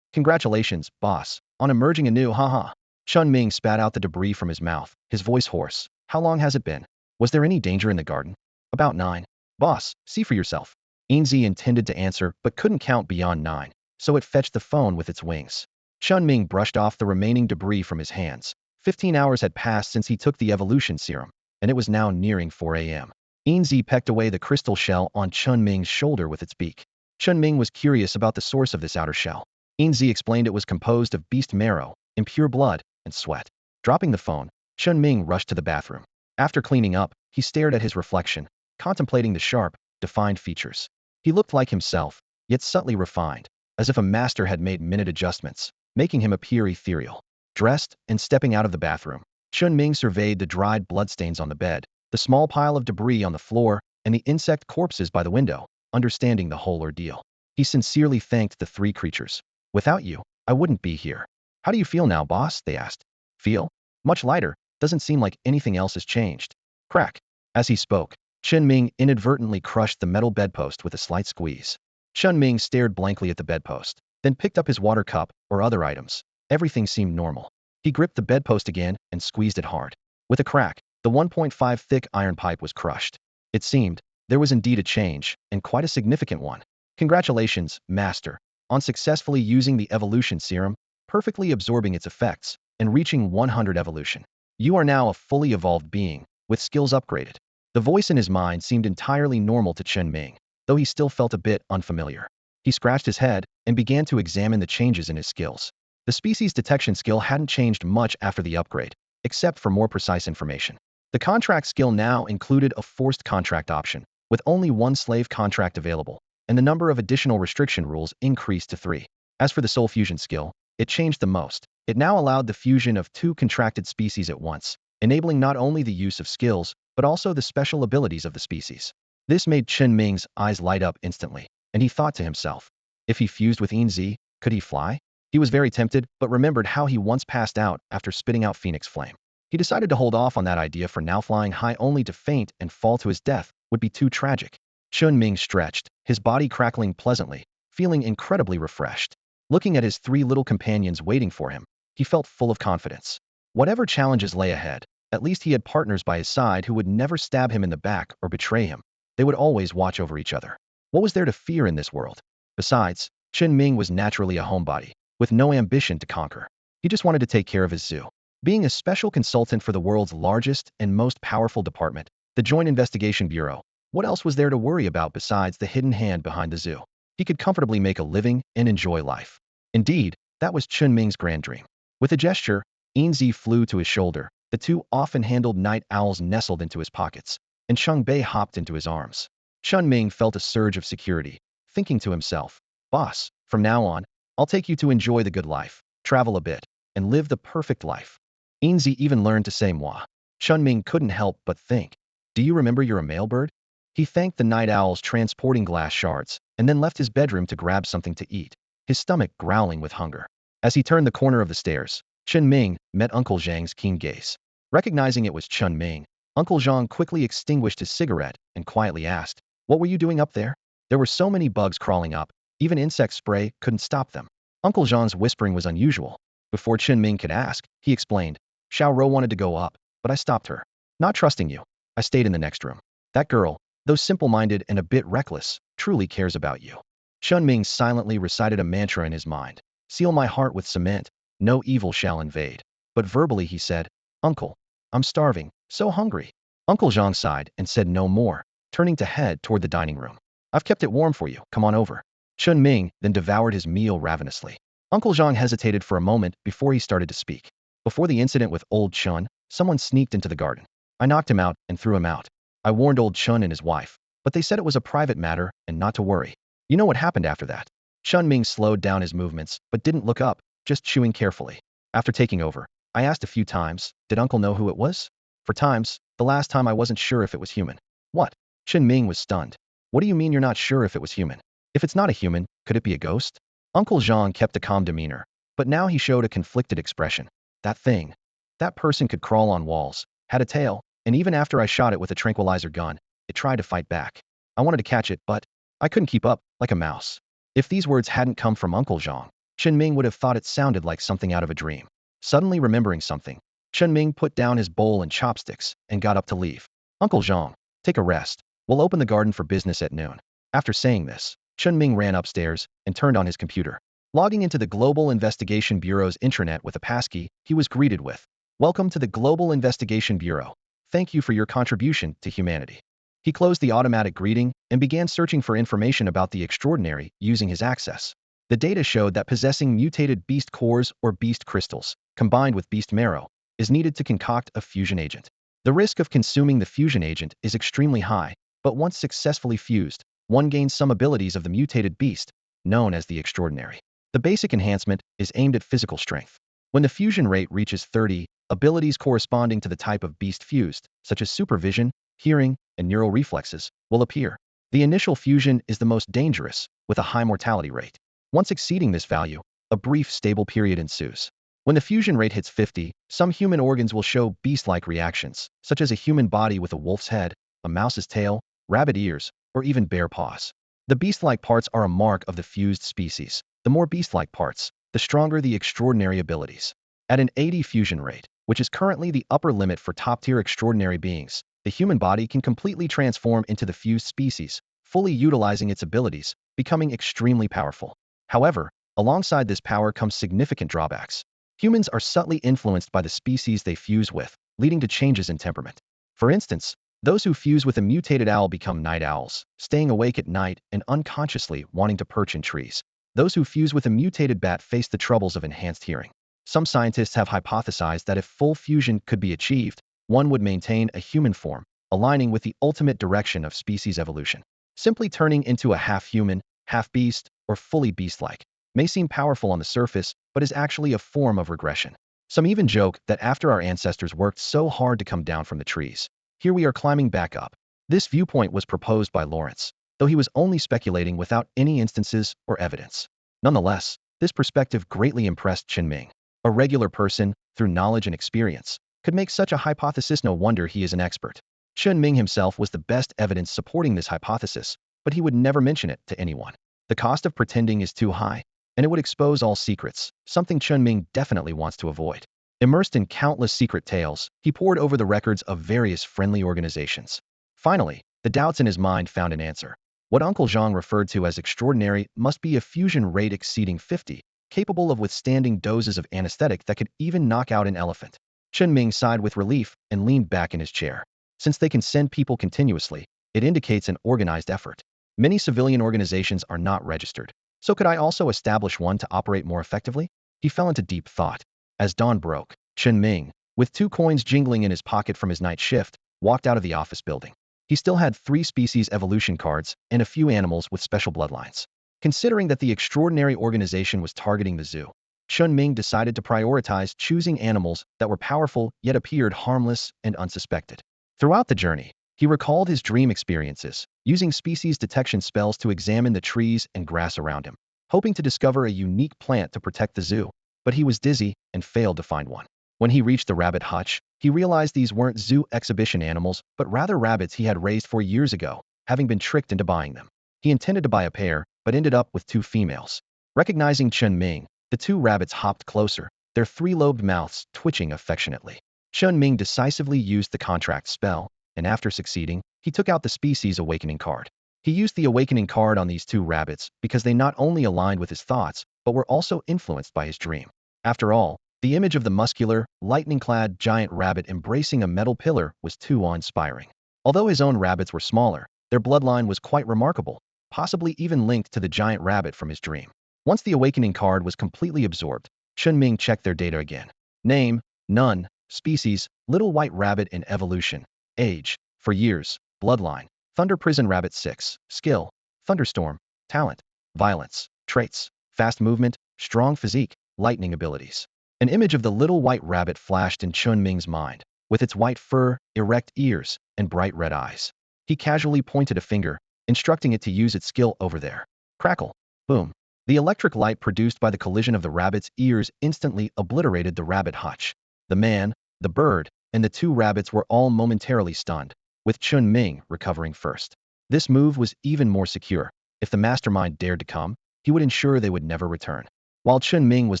Congratulations, boss, on emerging anew, haha." Chen Ming spat out the debris from his mouth, his voice hoarse. "How long has it been? Was there any danger in the garden?" "About 9. Boss, see for yourself." Enzy intended to answer but couldn't count beyond 9, so it fetched the phone with its wings. Chen Ming brushed off the remaining debris from his hands. 15 hours had passed since he took the evolution serum, and it was now nearing 4 a.m. Enzy pecked away the crystal shell on Chen Ming's shoulder with its beak. Chen Ming was curious about the source of this outer shell. Enzy explained it was composed of beast marrow, impure blood, and sweat. Dropping the phone, Chen Ming rushed to the bathroom. After cleaning up, he stared at his reflection, contemplating the sharp, defined features. He looked like himself, yet subtly refined, as if a master had made minute adjustments, making him appear ethereal. Dressed and stepping out of the bathroom, Chen Ming surveyed the dried bloodstains on the bed, the small pile of debris on the floor, and the insect corpses by the window, understanding the whole ordeal. He sincerely thanked the three creatures. Without you, I wouldn't be here. How do you feel now, boss? They asked. Feel? Much lighter. Doesn't seem like anything else has changed. Crack. As he spoke, Chen Ming inadvertently crushed the metal bedpost with a slight squeeze. Chen Ming stared blankly at the bedpost, then picked up his water cup or other items. Everything seemed normal. He gripped the bedpost again and squeezed it hard. With a crack, the 1.5 thick iron pipe was crushed. It seemed there was indeed a change, and quite a significant one. Congratulations, Master, on successfully using the evolution serum, perfectly absorbing its effects, and reaching 100 evolution. You are now a fully evolved being, with skills upgraded. The voice in his mind seemed entirely normal to Chen Ming, though he still felt a bit unfamiliar. He scratched his head and began to examine the changes in his skills. The species detection skill hadn't changed much after the upgrade, except for more precise information. The contract skill now included a forced contract option, with only one slave contract available, and the number of additional restriction rules increased to 3. As for the soul fusion skill, it changed the most. It now allowed the fusion of 2 contracted species at once, enabling not only the use of skills, but also the special abilities of the species. This made Chen Ming's eyes light up instantly, and he thought to himself, if he fused with Enzy, could he fly? He was very tempted, but remembered how he once passed out after spitting out Phoenix Flame. He decided to hold off on that idea for now. Flying high only to faint and fall to his death would be too tragic. Chen Ming stretched, his body crackling pleasantly, feeling incredibly refreshed. Looking at his 3 little companions waiting for him, he felt full of confidence. Whatever challenges lay ahead, at least he had partners by his side who would never stab him in the back or betray him. They would always watch over each other. What was there to fear in this world? Besides, Chen Ming was naturally a homebody, with no ambition to conquer. He just wanted to take care of his zoo. Being a special consultant for the world's largest and most powerful department, the Joint Investigation Bureau, what else was there to worry about besides the hidden hand behind the zoo? He could comfortably make a living and enjoy life. Indeed, that was Chen Ming's grand dream. With a gesture, Enzy flew to his shoulder, the 2 often-handled night owls nestled into his pockets, and Changbei hopped into his arms. Chen Ming felt a surge of security, thinking to himself, boss, from now on, I'll take you to enjoy the good life, travel a bit, and live the perfect life. Enzy even learned to say moi. Chen Ming couldn't help but think, do you remember you're a male bird? He thanked the night owls transporting glass shards, and then left his bedroom to grab something to eat, his stomach growling with hunger. As he turned the corner of the stairs, Chen Ming met Uncle Zhang's keen gaze. Recognizing it was Chen Ming, Uncle Zhang quickly extinguished his cigarette and quietly asked, what were you doing up there? There were so many bugs crawling up, even insect spray couldn't stop them. Uncle Zhang's whispering was unusual. Before Chen Ming could ask, he explained, Xiao Ro wanted to go up, but I stopped her. Not trusting you, I stayed in the next room. That girl, though simple-minded and a bit reckless, truly cares about you. Chen Ming silently recited a mantra in his mind. Seal my heart with cement, no evil shall invade. But verbally he said, Uncle, I'm starving, so hungry. Uncle Zhang sighed and said no more, turning to head toward the dining room. I've kept it warm for you, come on over. Chen Ming then devoured his meal ravenously. Uncle Zhang hesitated for a moment before he started to speak. Before the incident with old Chen, someone sneaked into the garden. I knocked him out and threw him out. I warned old Chen and his wife, but they said it was a private matter and not to worry. You know what happened after that? Chen Ming slowed down his movements, but didn't look up, just chewing carefully. After taking over, I asked a few times, did Uncle know who it was? For times, the last time I wasn't sure if it was human. What? Chen Ming was stunned. What do you mean you're not sure if it was human? If it's not a human, could it be a ghost? Uncle Zhang kept a calm demeanor, but now he showed a conflicted expression. That thing. That person could crawl on walls, had a tail, and even after I shot it with a tranquilizer gun, it tried to fight back. I wanted to catch it, but I couldn't keep up, like a mouse. If these words hadn't come from Uncle Zhang, Chen Ming would have thought it sounded like something out of a dream. Suddenly remembering something, Chen Ming put down his bowl and chopsticks and got up to leave. Uncle Zhang, take a rest. We'll open the garden for business at noon. After saying this, Chen Ming ran upstairs and turned on his computer. Logging into the Global Investigation Bureau's intranet with a passkey, he was greeted with, Welcome to the Global Investigation Bureau. Thank you for your contribution to humanity. He closed the automatic greeting and began searching for information about the extraordinary using his access. The data showed that possessing mutated beast cores or beast crystals, combined with beast marrow, is needed to concoct a fusion agent. The risk of consuming the fusion agent is extremely high, but once successfully fused, one gains some abilities of the mutated beast, known as the extraordinary. The basic enhancement is aimed at physical strength. When the fusion rate reaches 30, abilities corresponding to the type of beast fused, such as supervision, hearing, and neural reflexes, will appear. The initial fusion is the most dangerous, with a high mortality rate. Once exceeding this value, a brief stable period ensues. When the fusion rate hits 50, some human organs will show beast-like reactions, such as a human body with a wolf's head, a mouse's tail, rabbit ears, or even bear paws. The beast-like parts are a mark of the fused species. The more beast-like parts, the stronger the extraordinary abilities. At an 80 fusion rate, which is currently the upper limit for top-tier extraordinary beings, the human body can completely transform into the fused species, fully utilizing its abilities, becoming extremely powerful. However, alongside this power comes significant drawbacks. Humans are subtly influenced by the species they fuse with, leading to changes in temperament. For instance, those who fuse with a mutated owl become night owls, staying awake at night and unconsciously wanting to perch in trees. Those who fuse with a mutated bat face the troubles of enhanced hearing. Some scientists have hypothesized that if full fusion could be achieved, one would maintain a human form, aligning with the ultimate direction of species evolution. Simply turning into a half-human, half-beast, or fully beast-like may seem powerful on the surface, but is actually a form of regression. Some even joke that after our ancestors worked so hard to come down from the trees, here we are climbing back up. This viewpoint was proposed by Lawrence, though he was only speculating without any instances or evidence. Nonetheless, this perspective greatly impressed Chen Ming. A regular person, through knowledge and experience, could make such a hypothesis. No wonder he is an expert. Chen Ming himself was the best evidence supporting this hypothesis, but he would never mention it to anyone. The cost of pretending is too high, and it would expose all secrets, something Chen Ming definitely wants to avoid. Immersed in countless secret tales, he pored over the records of various friendly organizations. Finally, the doubts in his mind found an answer. What Uncle Zhang referred to as extraordinary must be a fusion rate exceeding 50, capable of withstanding doses of anesthetic that could even knock out an elephant. Chen Ming sighed with relief and leaned back in his chair. Since they can send people continuously, it indicates an organized effort. Many civilian organizations are not registered, so could I also establish one to operate more effectively? He fell into deep thought. As dawn broke, Chen Ming, with 2 coins jingling in his pocket from his night shift, walked out of the office building. He still had 3 species evolution cards and a few animals with special bloodlines. Considering that the extraordinary organization was targeting the zoo, Chen Ming decided to prioritize choosing animals that were powerful yet appeared harmless and unsuspected. Throughout the journey, he recalled his dream experiences, using species detection spells to examine the trees and grass around him, hoping to discover a unique plant to protect the zoo. But he was dizzy and failed to find one. When he reached the rabbit hutch, he realized these weren't zoo exhibition animals, but rather rabbits he had raised 4 years ago, having been tricked into buying them. He intended to buy a pair, but ended up with 2 females. Recognizing Chen Ming, the 2 rabbits hopped closer, their 3-lobed mouths twitching affectionately. Chen Ming decisively used the contract spell, and after succeeding, he took out the species awakening card. He used the awakening card on these 2 rabbits because they not only aligned with his thoughts, but were also influenced by his dream. After all, the image of the muscular, lightning-clad giant rabbit embracing a metal pillar was too awe-inspiring. Although his own rabbits were smaller, their bloodline was quite remarkable, possibly even linked to the giant rabbit from his dream. Once the awakening card was completely absorbed, Chen Ming checked their data again. Name, none. Species, little white rabbit in evolution. Age, for years. Bloodline, Thunder Prison Rabbit 6. Skill, Thunderstorm. Talent, Violence. Traits, fast movement, strong physique, lightning abilities. An image of the little white rabbit flashed in Chen Ming's mind, with its white fur, erect ears, and bright red eyes. He casually pointed a finger, instructing it to use its skill over there. Crackle. Boom. The electric light produced by the collision of the rabbit's ears instantly obliterated the rabbit hutch. The man, the bird, and the 2 rabbits were all momentarily stunned, with Chen Ming recovering first. This move was even more secure. If the mastermind dared to come, he would ensure they would never return. While Chen Ming was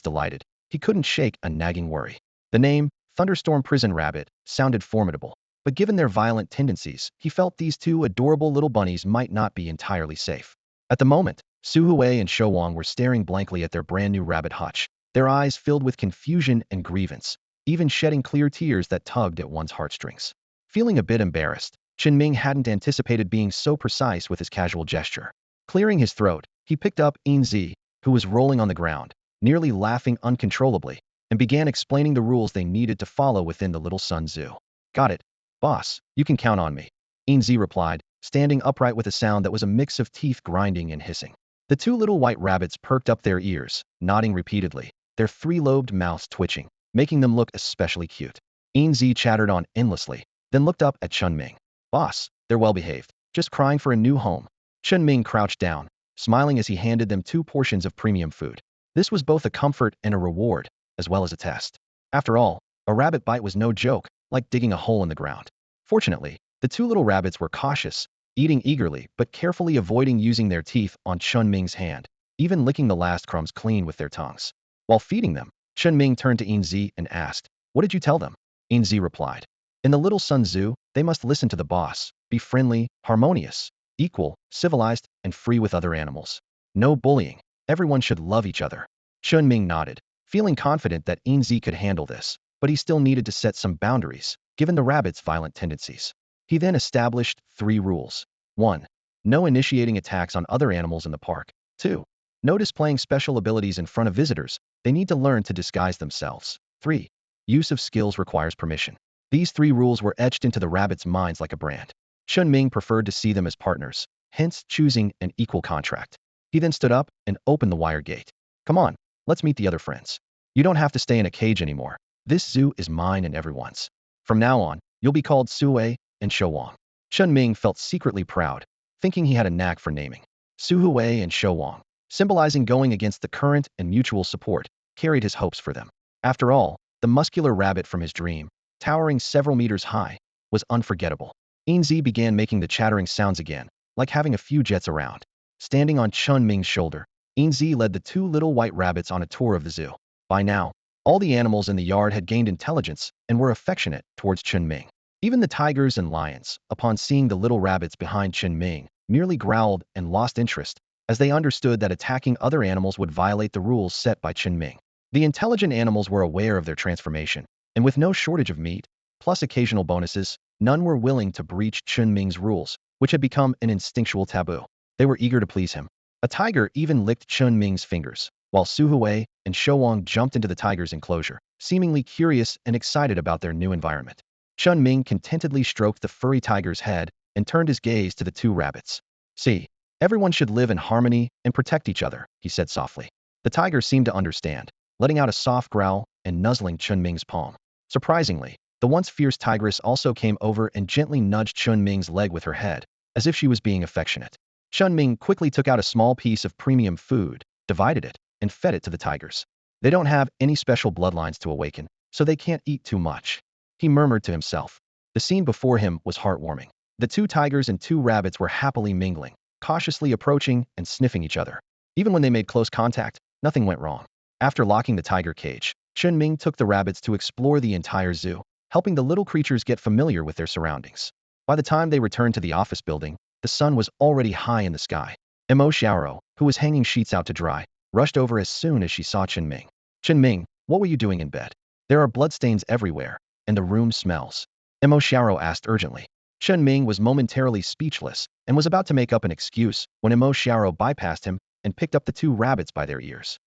delighted, he couldn't shake a nagging worry. The name, Thunderstorm Prison Rabbit, sounded formidable, but given their violent tendencies, he felt these 2 adorable little bunnies might not be entirely safe. At the moment, Su Hui and Shou Wang were staring blankly at their brand new rabbit hutch, their eyes filled with confusion and grievance, even shedding clear tears that tugged at one's heartstrings. Feeling a bit embarrassed, Chen Ming hadn't anticipated being so precise with his casual gesture. Clearing his throat, he picked up Enzy, who was rolling on the ground, nearly laughing uncontrollably, and began explaining the rules they needed to follow within the Little Sun Zoo. Got it, boss, you can count on me, Enzy replied, standing upright with a sound that was a mix of teeth grinding and hissing. The 2 little white rabbits perked up their ears, nodding repeatedly. their three-lobed mouths twitching, making them look especially cute. Enzy chattered on endlessly, then looked up at Chen Ming. Boss, they're well-behaved, just crying for a new home. Chen Ming crouched down, smiling as he handed them 2 portions of premium food. This was both a comfort and a reward, as well as a test. After all, a rabbit bite was no joke, like digging a hole in the ground. Fortunately, the 2 little rabbits were cautious, eating eagerly but carefully avoiding using their teeth on Chen Ming's hand, even licking the last crumbs clean with their tongues. While feeding them, Chen Ming turned to Enzy and asked, "What did you tell them?" Enzy replied, "In the Little Sun Zoo, they must listen to the boss, be friendly, harmonious, equal, civilized, and free with other animals. No bullying. Everyone should love each other." Chen Ming nodded, feeling confident that Enzy could handle this, but he still needed to set some boundaries, given the rabbit's violent tendencies. He then established 3 rules. 1. No initiating attacks on other animals in the park. 2. No displaying special abilities in front of visitors. They need to learn to disguise themselves. 3. Use of skills requires permission. These 3 rules were etched into the rabbits' minds like a brand. Chen Ming preferred to see them as partners, hence choosing an equal contract. He then stood up and opened the wire gate. "Come on, let's meet the other friends. You don't have to stay in a cage anymore. This zoo is mine and everyone's. From now on, you'll be called Suhui and Shouwang." Chen Ming felt secretly proud, thinking he had a knack for naming. Suhui and Shouwang, symbolizing going against the current and mutual support, carried his hopes for them. After all, the muscular rabbit from his dream, towering several meters high, was unforgettable. Enzy began making the chattering sounds again, like having a few jets around. Standing on Chen Ming's shoulder, Enzy led the 2 little white rabbits on a tour of the zoo. By now, all the animals in the yard had gained intelligence and were affectionate towards Chen Ming. Even the tigers and lions, upon seeing the little rabbits behind Chen Ming, merely growled and lost interest, as they understood that attacking other animals would violate the rules set by Chen Ming. The intelligent animals were aware of their transformation, and with no shortage of meat, plus occasional bonuses, none were willing to breach Chen Ming's rules, which had become an instinctual taboo. They were eager to please him. A tiger even licked Chen Ming's fingers, while Suhui and Shouwang jumped into the tiger's enclosure, seemingly curious and excited about their new environment. Chen Ming contentedly stroked the furry tiger's head and turned his gaze to the 2 rabbits. "See, everyone should live in harmony and protect each other," he said softly. The tiger seemed to understand, letting out a soft growl and nuzzling Chen Ming's palm. Surprisingly, the once fierce tigress also came over and gently nudged Chen Ming's leg with her head, as if she was being affectionate. Chen Ming quickly took out a small piece of premium food, divided it, and fed it to the tigers. "They don't have any special bloodlines to awaken, so they can't eat too much," he murmured to himself. The scene before him was heartwarming. The 2 tigers and 2 rabbits were happily mingling, cautiously approaching and sniffing each other. Even when they made close contact, nothing went wrong. After locking the tiger cage, Chen Ming took the rabbits to explore the entire zoo, helping the little creatures get familiar with their surroundings. By the time they returned to the office building, the sun was already high in the sky. Mo Xiaoro, who was hanging sheets out to dry, rushed over as soon as she saw Chen Ming. "Chen Ming, what were you doing in bed? There are bloodstains everywhere, and the room smells." Mo Xiaoro asked urgently. Chen Ming was momentarily speechless and was about to make up an excuse when Mo Xiaoro bypassed him and picked up the 2 rabbits by their ears.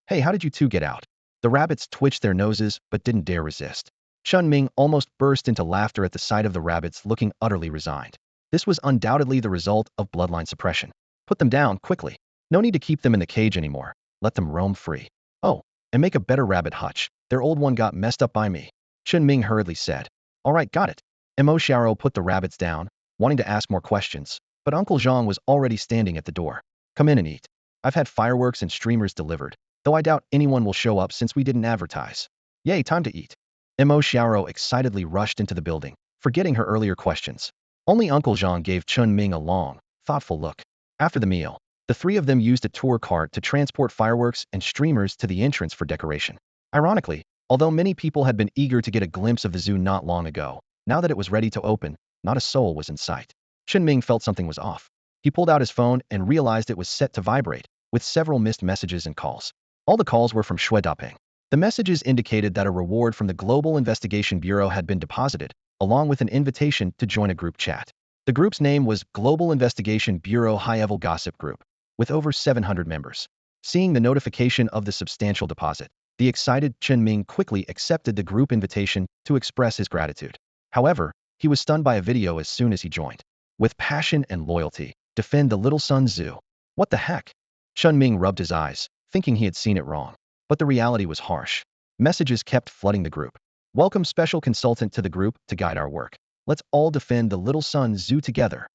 "Hey, how did you 2 get out?" The rabbits twitched their noses but didn't dare resist. Chen Ming almost burst into laughter at the sight of the rabbits looking utterly resigned. This was undoubtedly the result of bloodline suppression. "Put them down, quickly. No need to keep them in the cage anymore. Let them roam free. Oh, and make a better rabbit hutch. Their old one got messed up by me," Chen Ming hurriedly said. "All right, got it." Mo Xiaoro put the rabbits down, wanting to ask more questions, but Uncle Zhang was already standing at the door. "Come in and eat. I've had fireworks and streamers delivered, though I doubt anyone will show up since we didn't advertise. Yay, time to eat." Mo Xiaoro excitedly rushed into the building, forgetting her earlier questions. Only Uncle Zhang gave Chen Ming a long, thoughtful look. After the meal, the 3 of them used a tour cart to transport fireworks and streamers to the entrance for decoration. Ironically, although many people had been eager to get a glimpse of the zoo not long ago, now that it was ready to open, not a soul was in sight. Chen Ming felt something was off. He pulled out his phone and realized it was set to vibrate, with several missed messages and calls. All the calls were from Shui Daping. The messages indicated that a reward from the Global Investigation Bureau had been deposited, along with an invitation to join a group chat. The group's name was Global Investigation Bureau High-Level Gossip Group, with over 700 members. Seeing the notification of the substantial deposit, the excited Chen Ming quickly accepted the group invitation to express his gratitude. However, he was stunned by a video as soon as he joined. "With passion and loyalty, defend the Little Sun Zoo." What the heck? Chen Ming rubbed his eyes, thinking he had seen it wrong. But the reality was harsh. Messages kept flooding the group. Welcome special consultant to the group to guide our work. Let's all defend the Little Sun Zoo together.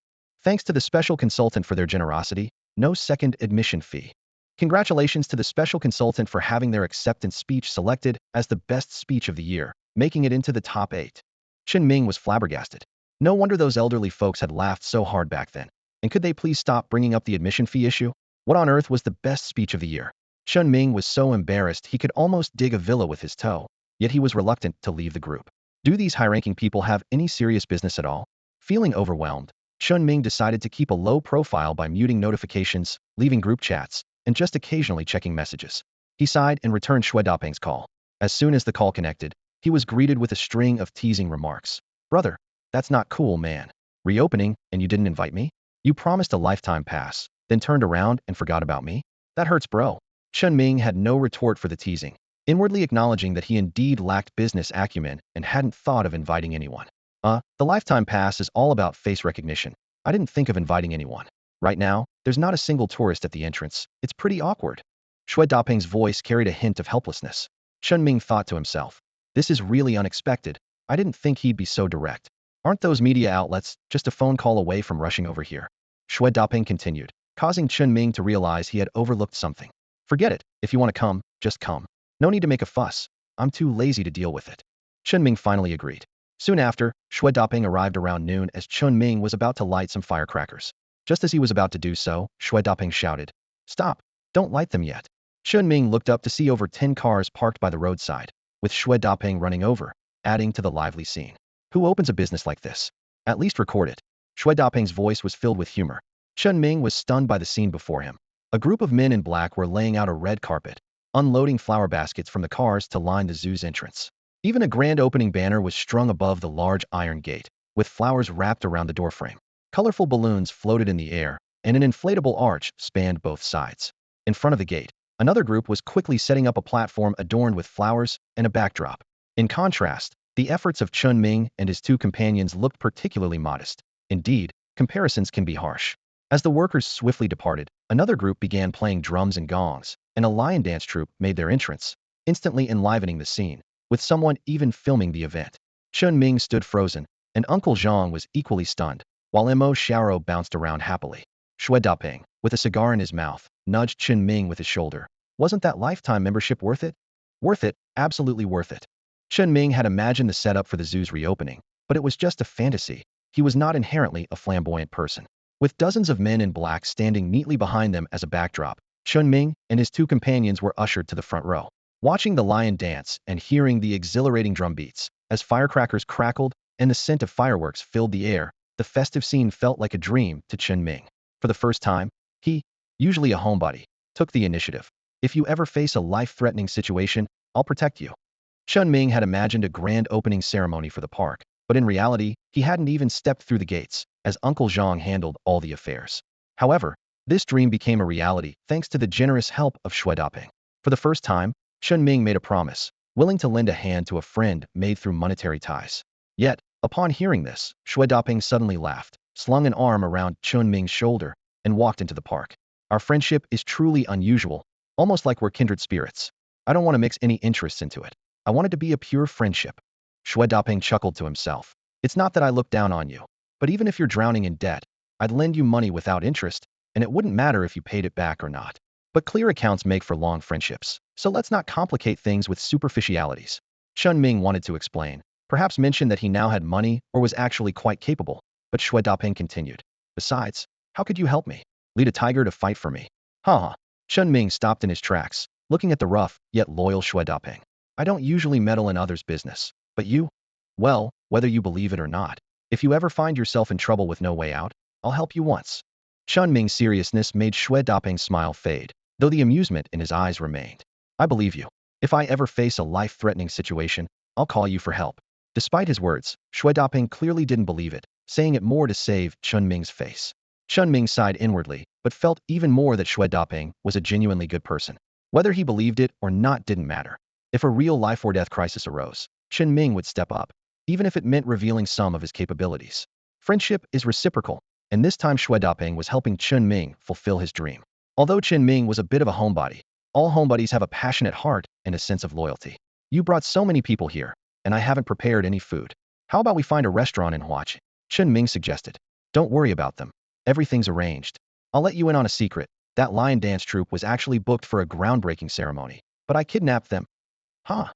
Thanks to the special consultant for their generosity, no second admission fee. Congratulations to the special consultant for having their acceptance speech selected as the best speech of the year, making it into the top 8. Chen Ming was flabbergasted. No wonder those elderly folks had laughed so hard back then. And could they please stop bringing up the admission fee issue? What on earth was the best speech of the year? Chen Ming was so embarrassed he could almost dig a villa with his toe, yet he was reluctant to leave the group. Do these high-ranking people have any serious business at all? Feeling overwhelmed, Chen Ming decided to keep a low profile by muting notifications, leaving group chats, and just occasionally checking messages. He sighed and returned Shui Dapeng's call. As soon as the call connected, he was greeted with a string of teasing remarks. Brother, that's not cool, man. Reopening, and you didn't invite me? You promised a lifetime pass, then turned around and forgot about me? That hurts, bro. Chen Ming had no retort for the teasing, inwardly acknowledging that he indeed lacked business acumen and hadn't thought of inviting anyone. The lifetime pass is all about face recognition. I didn't think of inviting anyone. Right now, there's not a single tourist at the entrance. It's pretty awkward. Shui Dapeng's voice carried a hint of helplessness. Chen Ming thought to himself, this is really unexpected. I didn't think he'd be so direct. Aren't those media outlets just a phone call away from rushing over here? Shui Dapeng continued, causing Chen Ming to realize he had overlooked something. Forget it. If you want to come, just come. No need to make a fuss. I'm too lazy to deal with it. Chen Ming finally agreed. Soon after, Shui Dapeng arrived around noon as Chen Ming was about to light some firecrackers. Just as he was about to do so, Shui Dapeng shouted, "Stop! Don't light them yet." Chen Ming looked up to see over 10 cars parked by the roadside, with Shui Dapeng running over, adding to the lively scene. Who opens a business like this? At least record it. Shui Dapeng's voice was filled with humor. Chen Ming was stunned by the scene before him. A group of men in black were laying out a red carpet, unloading flower baskets from the cars to line the zoo's entrance. Even a grand opening banner was strung above the large iron gate, with flowers wrapped around the doorframe. Colorful balloons floated in the air, and an inflatable arch spanned both sides. In front of the gate, another group was quickly setting up a platform adorned with flowers and a backdrop. In contrast, the efforts of Chen Ming and his 2 companions looked particularly modest. Indeed, comparisons can be harsh. As the workers swiftly departed, another group began playing drums and gongs, and a lion dance troupe made their entrance, instantly enlivening the scene, with someone even filming the event. Chen Ming stood frozen, and Uncle Zhang was equally stunned, while Mo Xiao bounced around happily. Shui Dapeng, with a cigar in his mouth, nudged Chen Ming with his shoulder. Wasn't that lifetime membership worth it? Worth it, absolutely worth it. Chen Ming had imagined the setup for the zoo's reopening, but it was just a fantasy. He was not inherently a flamboyant person. With dozens of men in black standing neatly behind them as a backdrop, Chen Ming and his 2 companions were ushered to the front row. Watching the lion dance and hearing the exhilarating drum beats, as firecrackers crackled and the scent of fireworks filled the air, the festive scene felt like a dream to Chen Ming. For the first time, he, usually a homebody, took the initiative. If you ever face a life-threatening situation, I'll protect you. Chen Ming had imagined a grand opening ceremony for the park, but in reality, he hadn't even stepped through the gates, as Uncle Zhang handled all the affairs. However, this dream became a reality thanks to the generous help of Shui Dapeng. For the first time, Chen Ming made a promise, willing to lend a hand to a friend made through monetary ties. Yet, upon hearing this, Shui Dapeng suddenly laughed, slung an arm around Chen Ming's shoulder, and walked into the park. Our friendship is truly unusual, almost like we're kindred spirits. I don't want to mix any interests into it. I want it to be a pure friendship. Shui Dapeng chuckled to himself. It's not that I look down on you, but even if you're drowning in debt, I'd lend you money without interest, and it wouldn't matter if you paid it back or not. But clear accounts make for long friendships, so let's not complicate things with superficialities. Chen Ming wanted to explain, perhaps mention that he now had money or was actually quite capable, but Shui Dapeng continued. Besides, how could you help me? Lead a tiger to fight for me? Haha. Chen Ming stopped in his tracks, looking at the rough, yet loyal Shui Dapeng. I don't usually meddle in others' business, but you? Well, whether you believe it or not, if you ever find yourself in trouble with no way out, I'll help you once. Chen Ming's seriousness made Shui Dapeng's smile fade, though the amusement in his eyes remained. I believe you. If I ever face a life-threatening situation, I'll call you for help. Despite his words, Shui Dapeng clearly didn't believe it, saying it more to save Chen Ming's face. Chen Ming sighed inwardly, but felt even more that Shui Dapeng was a genuinely good person. Whether he believed it or not didn't matter. If a real life-or-death crisis arose, Chen Ming would step up, even if it meant revealing some of his capabilities. Friendship is reciprocal, and this time Shui Dapeng was helping Chen Ming fulfill his dream. Although Chen Ming was a bit of a homebody, All homebuddies have a passionate heart and a sense of loyalty. You brought so many people here, and I haven't prepared any food. How about we find a restaurant and watch? Chen Ming suggested. Don't worry about them. Everything's arranged. I'll let you in on a secret. That lion dance troupe was actually booked for a groundbreaking ceremony, but I kidnapped them. Huh?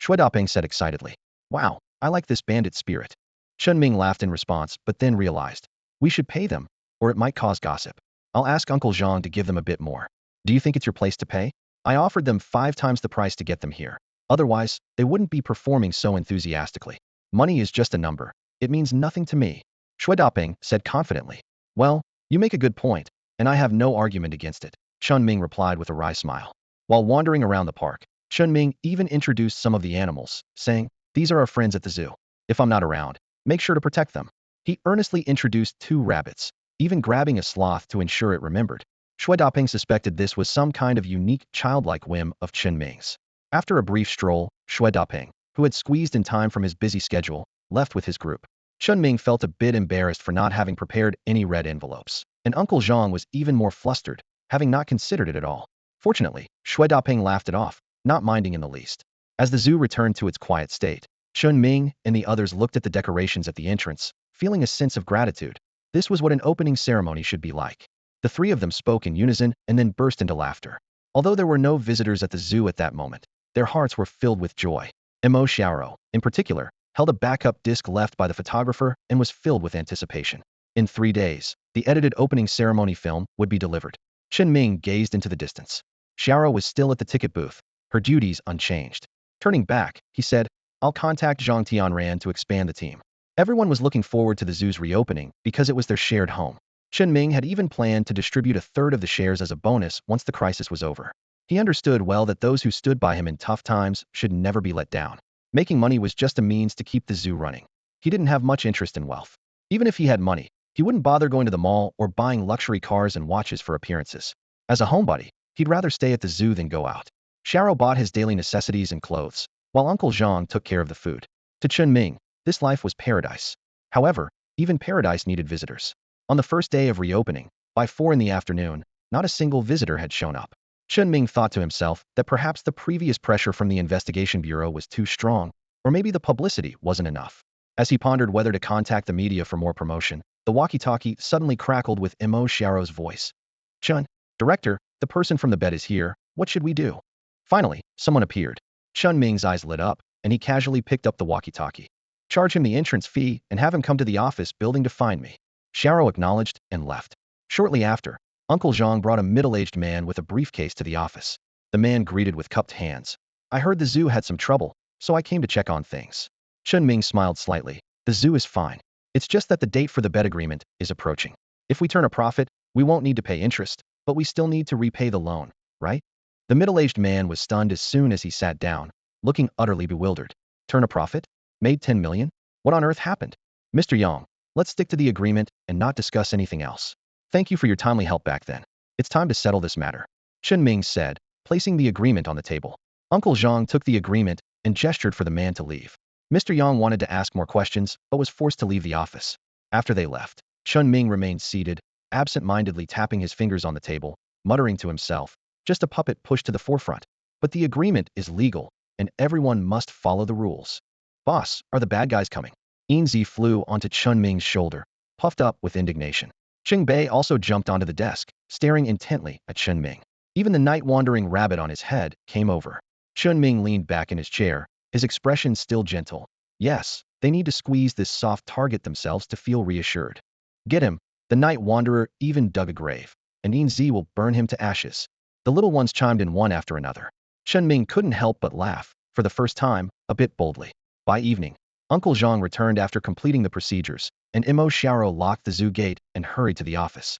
Shuedaping said excitedly. Wow, I like this bandit spirit. Chen Ming laughed in response, but then realized. We should pay them, or it might cause gossip. I'll ask Uncle Zhang to give them a bit more. Do you think it's your place to pay? I offered them 5 times the price to get them here. Otherwise, they wouldn't be performing so enthusiastically. Money is just a number. It means nothing to me. Shuedaping said confidently. Well, you make a good point, and I have no argument against it. Chen Ming replied with a wry smile. While wandering around the park, Chen Ming even introduced some of the animals, saying, these are our friends at the zoo. If I'm not around, make sure to protect them. He earnestly introduced 2 rabbits, even grabbing a sloth to ensure it remembered. Shuedaping suspected this was some kind of unique childlike whim of Chen Ming's. After a brief stroll, Shuedaping, who had squeezed in time from his busy schedule, left with his group. Chen Ming felt a bit embarrassed for not having prepared any red envelopes, and Uncle Zhang was even more flustered, having not considered it at all. Fortunately, Shuedaping laughed it off, not minding in the least. As the zoo returned to its quiet state, Chen Ming and the others looked at the decorations at the entrance, feeling a sense of gratitude. This was what an opening ceremony should be like. The 3 of them spoke in unison and then burst into laughter. Although there were no visitors at the zoo at that moment, their hearts were filled with joy. Mo Xiaoro, in particular, held a backup disc left by the photographer and was filled with anticipation. In 3 days, the edited opening ceremony film would be delivered. Chen Ming gazed into the distance. Xiaoro was still at the ticket booth, her duties unchanged. Turning back, he said, I'll contact Zhang Tianran to expand the team. Everyone was looking forward to the zoo's reopening because it was their shared home. Chen Ming had even planned to distribute a third of the shares as a bonus once the crisis was over. He understood well that those who stood by him in tough times should never be let down. Making money was just a means to keep the zoo running. He didn't have much interest in wealth. Even if he had money, he wouldn't bother going to the mall or buying luxury cars and watches for appearances. As a homebody, he'd rather stay at the zoo than go out. Xiaoro bought his daily necessities and clothes, while Uncle Zhang took care of the food. To Chen Ming, this life was paradise. However, even paradise needed visitors. On the first day of reopening, by 4 in the afternoon, not a single visitor had shown up. Chen Ming thought to himself that perhaps the previous pressure from the investigation bureau was too strong, or maybe the publicity wasn't enough. As he pondered whether to contact the media for more promotion, the walkie-talkie suddenly crackled with Mo Xiaoro's voice. Chen, director, the person from the bed is here, what should we do? Finally, someone appeared. Chen Ming's eyes lit up, and he casually picked up the walkie-talkie. Charge him the entrance fee and have him come to the office building to find me. Xiaoro acknowledged and left. Shortly after, Uncle Zhang brought a middle-aged man with a briefcase to the office. The man greeted with cupped hands. I heard the zoo had some trouble, so I came to check on things. Chen Ming smiled slightly. The zoo is fine. It's just that the date for the bed agreement is approaching. If we turn a profit, we won't need to pay interest, but we still need to repay the loan, right? The middle-aged man was stunned as soon as he sat down, looking utterly bewildered. Turn a profit? Made 10 million? What on earth happened? Mr. Yang, let's stick to the agreement and not discuss anything else. Thank you for your timely help back then. It's time to settle this matter. Chen Ming said, placing the agreement on the table. Uncle Zhang took the agreement and gestured for the man to leave. Mr. Yang wanted to ask more questions, but was forced to leave the office. After they left, Chen Ming remained seated, absent-mindedly tapping his fingers on the table, muttering to himself, just a puppet pushed to the forefront. But the agreement is legal, and everyone must follow the rules. Boss, are the bad guys coming? Enzy flew onto Chen Ming's shoulder, puffed up with indignation. Qing Bei also jumped onto the desk, staring intently at Chen Ming. Even the night-wandering rabbit on his head came over. Chen Ming leaned back in his chair, his expression still gentle. Yes, they need to squeeze this soft target themselves to feel reassured. Get him. The night wanderer even dug a grave, and Enzy will burn him to ashes. The little ones chimed in one after another. Chen Ming couldn't help but laugh, for the first time, a bit boldly. By evening, Uncle Zhang returned after completing the procedures, and Mo Xiaoro locked the zoo gate and hurried to the office.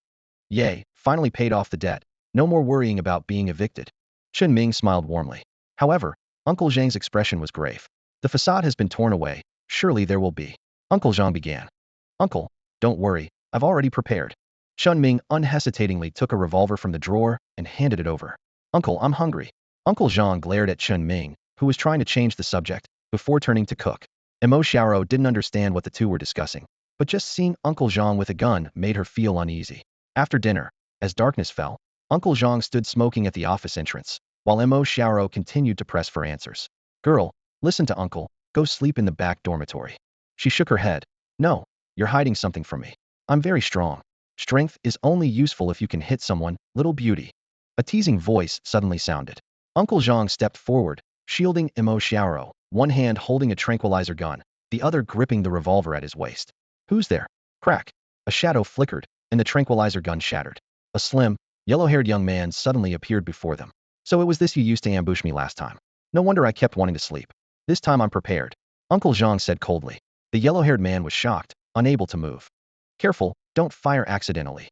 Yay, finally paid off the debt. No more worrying about being evicted. Chen Ming smiled warmly. However, Uncle Zhang's expression was grave. The facade has been torn away. Surely there will be. Uncle Zhang began. Uncle, don't worry, I've already prepared. Chen Ming unhesitatingly took a revolver from the drawer and handed it over. Uncle, I'm hungry. Uncle Zhang glared at Chen Ming, who was trying to change the subject, before turning to cook. Mo Xiaoro didn't understand what the two were discussing, but just seeing Uncle Zhang with a gun made her feel uneasy. After dinner, as darkness fell, Uncle Zhang stood smoking at the office entrance. while Mo Xiaoro continued to press for answers. Girl, listen to uncle, go sleep in the back dormitory. She shook her head. No, you're hiding something from me. I'm very strong. Strength is only useful if you can hit someone, little beauty. A teasing voice suddenly sounded. Uncle Zhang stepped forward, shielding Mo Xiaoro, one hand holding a tranquilizer gun, the other gripping the revolver at his waist. Who's there? Crack. A shadow flickered, and the tranquilizer gun shattered. A slim, yellow-haired young man suddenly appeared before them. So it was this you used to ambush me last time. No wonder I kept wanting to sleep. This time I'm prepared. Uncle Zhang said coldly. The yellow-haired man was shocked, unable to move. Careful, don't fire accidentally.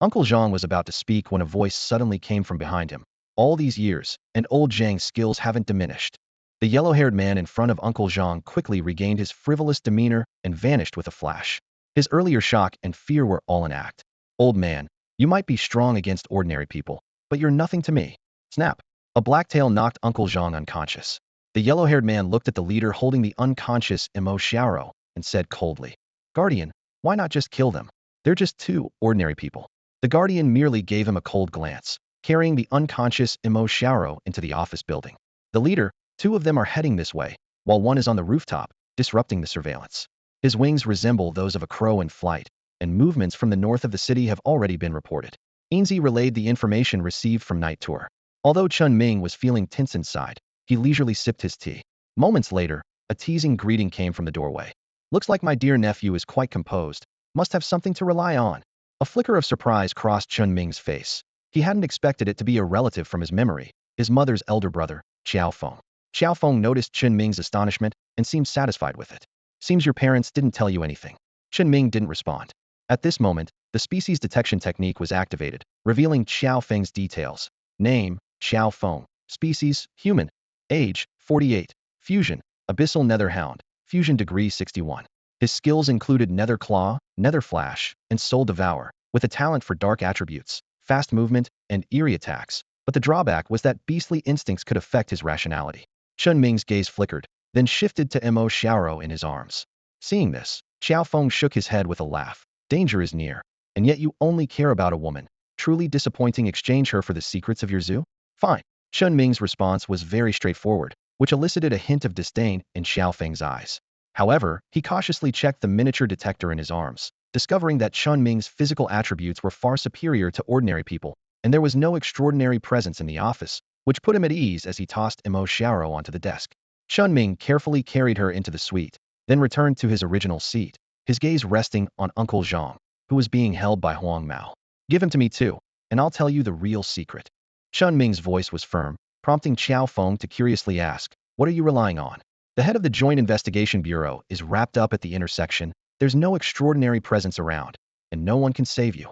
Uncle Zhang was about to speak when a voice suddenly came from behind him. All these years, and old Zhang's skills haven't diminished. The yellow-haired man in front of Uncle Zhang quickly regained his frivolous demeanor and vanished with a flash. His earlier shock and fear were all an act. Old man, you might be strong against ordinary people, but you're nothing to me. Snap. A blacktail knocked Uncle Zhang unconscious. The yellow-haired man looked at the leader holding the unconscious Mo Xiaoro and said coldly, Guardian, why not just kill them? They're just two ordinary people. The Guardian merely gave him a cold glance, carrying the unconscious Mo Xiaoro into the office building. The leader, two of them are heading this way, while one is on the rooftop, disrupting the surveillance. His wings resemble those of a crow in flight, and movements from the north of the city have already been reported. Enzy relayed the information received from Night Tour. Although Chen Ming was feeling tense inside, he leisurely sipped his tea. Moments later, a teasing greeting came from the doorway. Looks like my dear nephew is quite composed, must have something to rely on. A flicker of surprise crossed Chen Ming's face. He hadn't expected it to be a relative from his memory, his mother's elder brother, Xiao Feng. Xiao Feng noticed Chen Ming's astonishment and seemed satisfied with it. Seems your parents didn't tell you anything. Chen Ming didn't respond. At this moment, the species detection technique was activated, revealing Xiao Feng's details. Name, Xiao Feng. Species, human. Age, 48. Fusion, abyssal nether hound. Fusion degree 61. His skills included nether claw, nether flash, and soul devour, with a talent for dark attributes, fast movement, and eerie attacks. But the drawback was that beastly instincts could affect his rationality. Chen Ming's gaze flickered, then shifted to Mo Xiaoro in his arms. Seeing this, Xiao Feng shook his head with a laugh. Danger is near, and yet you only care about a woman. Truly disappointing. Exchange her for the secrets of your zoo? Fine. Chen Ming's response was very straightforward, which elicited a hint of disdain in Xiao Feng's eyes. However, he cautiously checked the miniature detector in his arms, discovering that Chen Ming's physical attributes were far superior to ordinary people, and there was no extraordinary presence in the office, which put him at ease as he tossed Mo Xiaoro onto the desk. Chen Ming carefully carried her into the suite, then returned to his original seat, his gaze resting on Uncle Zhang, who was being held by Huang Mao. Give him to me too, and I'll tell you the real secret. Chen Ming's voice was firm, prompting Xiao Feng to curiously ask, what are you relying on? The head of the Joint Investigation Bureau is wrapped up at the intersection. There's no extraordinary presence around, and no one can save you.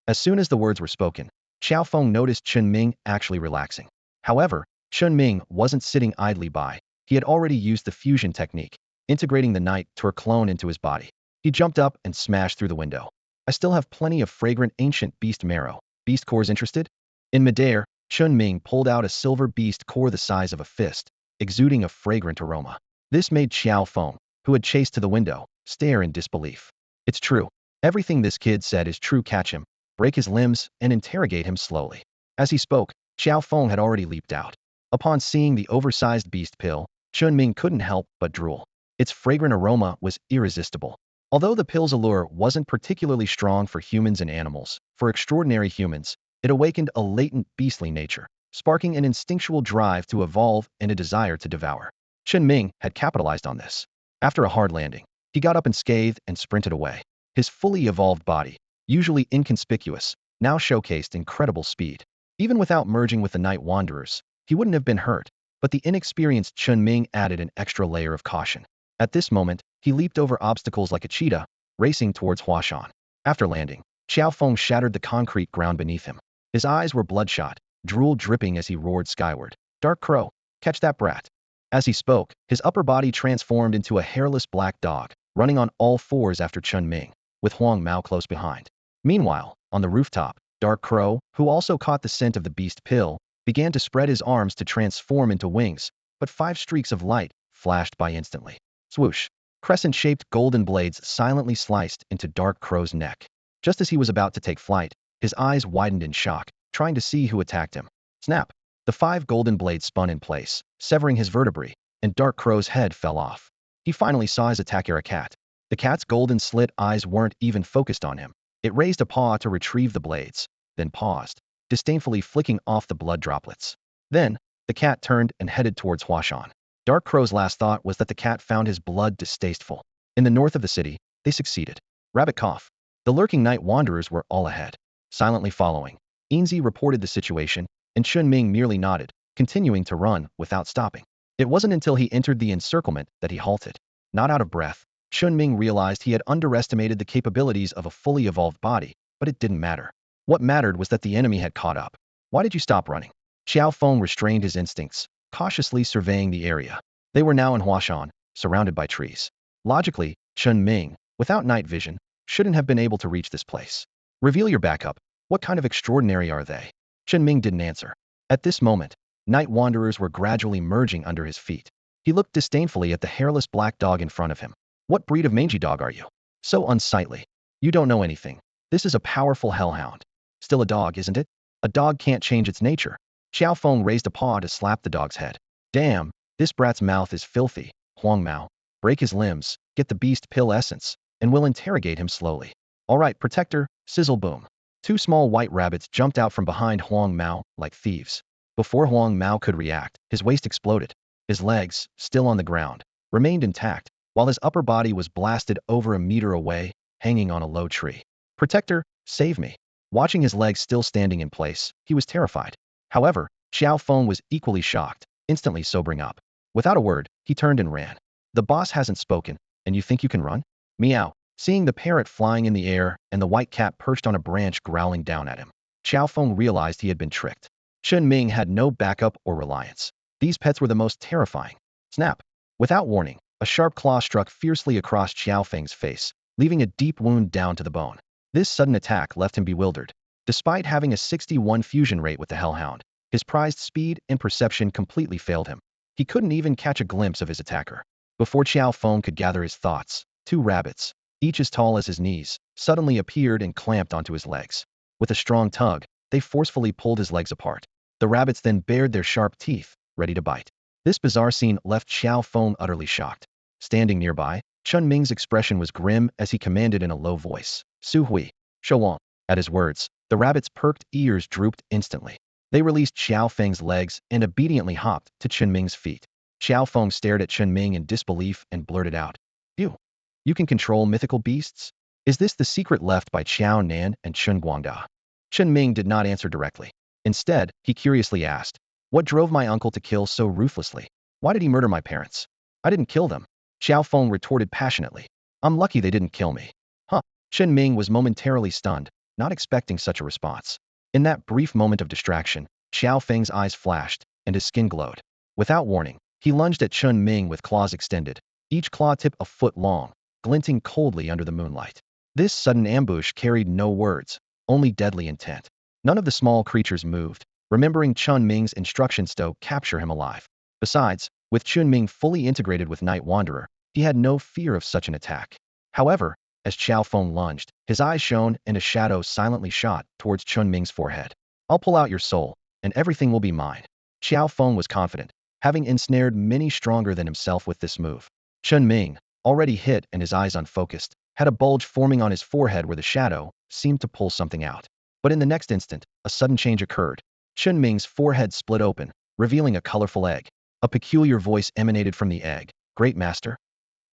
As soon as the words were spoken, Xiao Feng noticed Chen Ming actually relaxing. However, Chen Ming wasn't sitting idly by. He had already used the fusion technique, integrating the Night Tour clone into his body. He jumped up and smashed through the window. I still have plenty of fragrant ancient beast marrow. Beast cores interested? In midair, Chen Ming pulled out a silver beast core the size of a fist, exuding a fragrant aroma. This made Xiao Feng, who had chased to the window, stare in disbelief. It's true. Everything this kid said is true. Catch him, break his limbs, and interrogate him slowly. As he spoke, Xiao Feng had already leaped out. Upon seeing the oversized beast pill, Chen Ming couldn't help but drool. Its fragrant aroma was irresistible. Although the pill's allure wasn't particularly strong for humans and animals, for extraordinary humans, it awakened a latent beastly nature, sparking an instinctual drive to evolve and a desire to devour. Chen Ming had capitalized on this. After a hard landing, he got up unscathed and sprinted away. His fully evolved body, usually inconspicuous, now showcased incredible speed. Even without merging with the Night Wanderers, he wouldn't have been hurt, but the inexperienced Chen Ming added an extra layer of caution. At this moment, he leaped over obstacles like a cheetah, racing towards Huashan. After landing, Xiao Feng shattered the concrete ground beneath him. His eyes were bloodshot, drool dripping as he roared skyward. Dark Crow, catch that brat. As he spoke, his upper body transformed into a hairless black dog, running on all fours after Chen Ming, with Huang Mao close behind. Meanwhile, on the rooftop, Dark Crow, who also caught the scent of the beast pill, began to spread his arms to transform into wings, but 5 streaks of light flashed by instantly. Swoosh. Crescent-shaped golden blades silently sliced into Dark Crow's neck. Just as he was about to take flight, his eyes widened in shock, trying to see who attacked him. Snap. The 5 golden blades spun in place, severing his vertebrae, and Dark Crow's head fell off. He finally saw his attacker, a cat. The cat's golden slit eyes weren't even focused on him. It raised a paw to retrieve the blades, then paused, disdainfully flicking off the blood droplets. Then, the cat turned and headed towards Huashan. Dark Crow's last thought was that the cat found his blood distasteful. In the north of the city, they succeeded. Rabbit cough. The lurking night wanderers were all ahead, silently following. Enzy reported the situation, and Chen Ming merely nodded, continuing to run without stopping. It wasn't until he entered the encirclement that he halted. Not out of breath, Chen Ming realized he had underestimated the capabilities of a fully evolved body, but it didn't matter. What mattered was that the enemy had caught up. Why did you stop running? Xiao Feng restrained his instincts, cautiously surveying the area. They were now in Huashan, surrounded by trees. Logically, Chen Ming, without night vision, shouldn't have been able to reach this place. Reveal your backup. What kind of extraordinary are they? Chen Ming didn't answer. At this moment, night wanderers were gradually merging under his feet. He looked disdainfully at the hairless black dog in front of him. What breed of mangy dog are you? So unsightly. You don't know anything. This is a powerful hellhound. Still a dog, isn't it? A dog can't change its nature. Xiao Feng raised a paw to slap the dog's head. Damn, this brat's mouth is filthy. Huang Mao. Break his limbs, get the beast pill essence, and we'll interrogate him slowly. All right, protector, sizzle boom. 2 small white rabbits jumped out from behind Huang Mao like thieves. Before Huang Mao could react, his waist exploded. His legs, still on the ground, remained intact, while his upper body was blasted over a meter away, hanging on a low tree. Protector, save me. Watching his legs still standing in place, he was terrified. However, Xiao Feng was equally shocked, instantly sobering up. Without a word, he turned and ran. The boss hasn't spoken, and you think you can run? Meow. Seeing the parrot flying in the air and the white cat perched on a branch growling down at him, Xiao Feng realized he had been tricked. Chen Ming had no backup or reliance. These pets were the most terrifying. Snap. Without warning, a sharp claw struck fiercely across Xiao Feng's face, leaving a deep wound down to the bone. This sudden attack left him bewildered. Despite having a 61 fusion rate with the hellhound, his prized speed and perception completely failed him. He couldn't even catch a glimpse of his attacker. Before Xiao Feng could gather his thoughts, 2 rabbits, each as tall as his knees, suddenly appeared and clamped onto his legs. With a strong tug, they forcefully pulled his legs apart. The rabbits then bared their sharp teeth, ready to bite. This bizarre scene left Xiao Feng utterly shocked. Standing nearby, Chen Ming's expression was grim as he commanded in a low voice, Su Hui, Shouwang. At his words, the rabbits' perked ears drooped instantly. They released Xiao Feng's legs and obediently hopped to Chen Ming's feet. Xiao Feng stared at Chen Ming in disbelief and blurted out, You can control mythical beasts? Is this the secret left by Qiao Nan and Chen Guangda? Chen Ming did not answer directly. Instead, he curiously asked, What drove my uncle to kill so ruthlessly? Why did he murder my parents? I didn't kill them. Xiao Feng retorted passionately. I'm lucky they didn't kill me. Huh. Chen Ming was momentarily stunned, not expecting such a response. In that brief moment of distraction, Xiao Feng's eyes flashed, and his skin glowed. Without warning, he lunged at Chen Ming with claws extended, each claw tip a foot long, glinting coldly under the moonlight. This sudden ambush carried no words, only deadly intent. None of the small creatures moved, remembering Chen Ming's instructions to capture him alive. Besides, with Chen Ming fully integrated with Night Wanderer, he had no fear of such an attack. However, as Xiao Feng lunged, his eyes shone and a shadow silently shot towards Chen Ming's forehead. I'll pull out your soul, and everything will be mine. Xiao Feng was confident, having ensnared many stronger than himself with this move. Chen Ming, already hit and his eyes unfocused, had a bulge forming on his forehead where the shadow seemed to pull something out. But in the next instant, a sudden change occurred. Chen Ming's forehead split open, revealing a colorful egg. A peculiar voice emanated from the egg. Great master?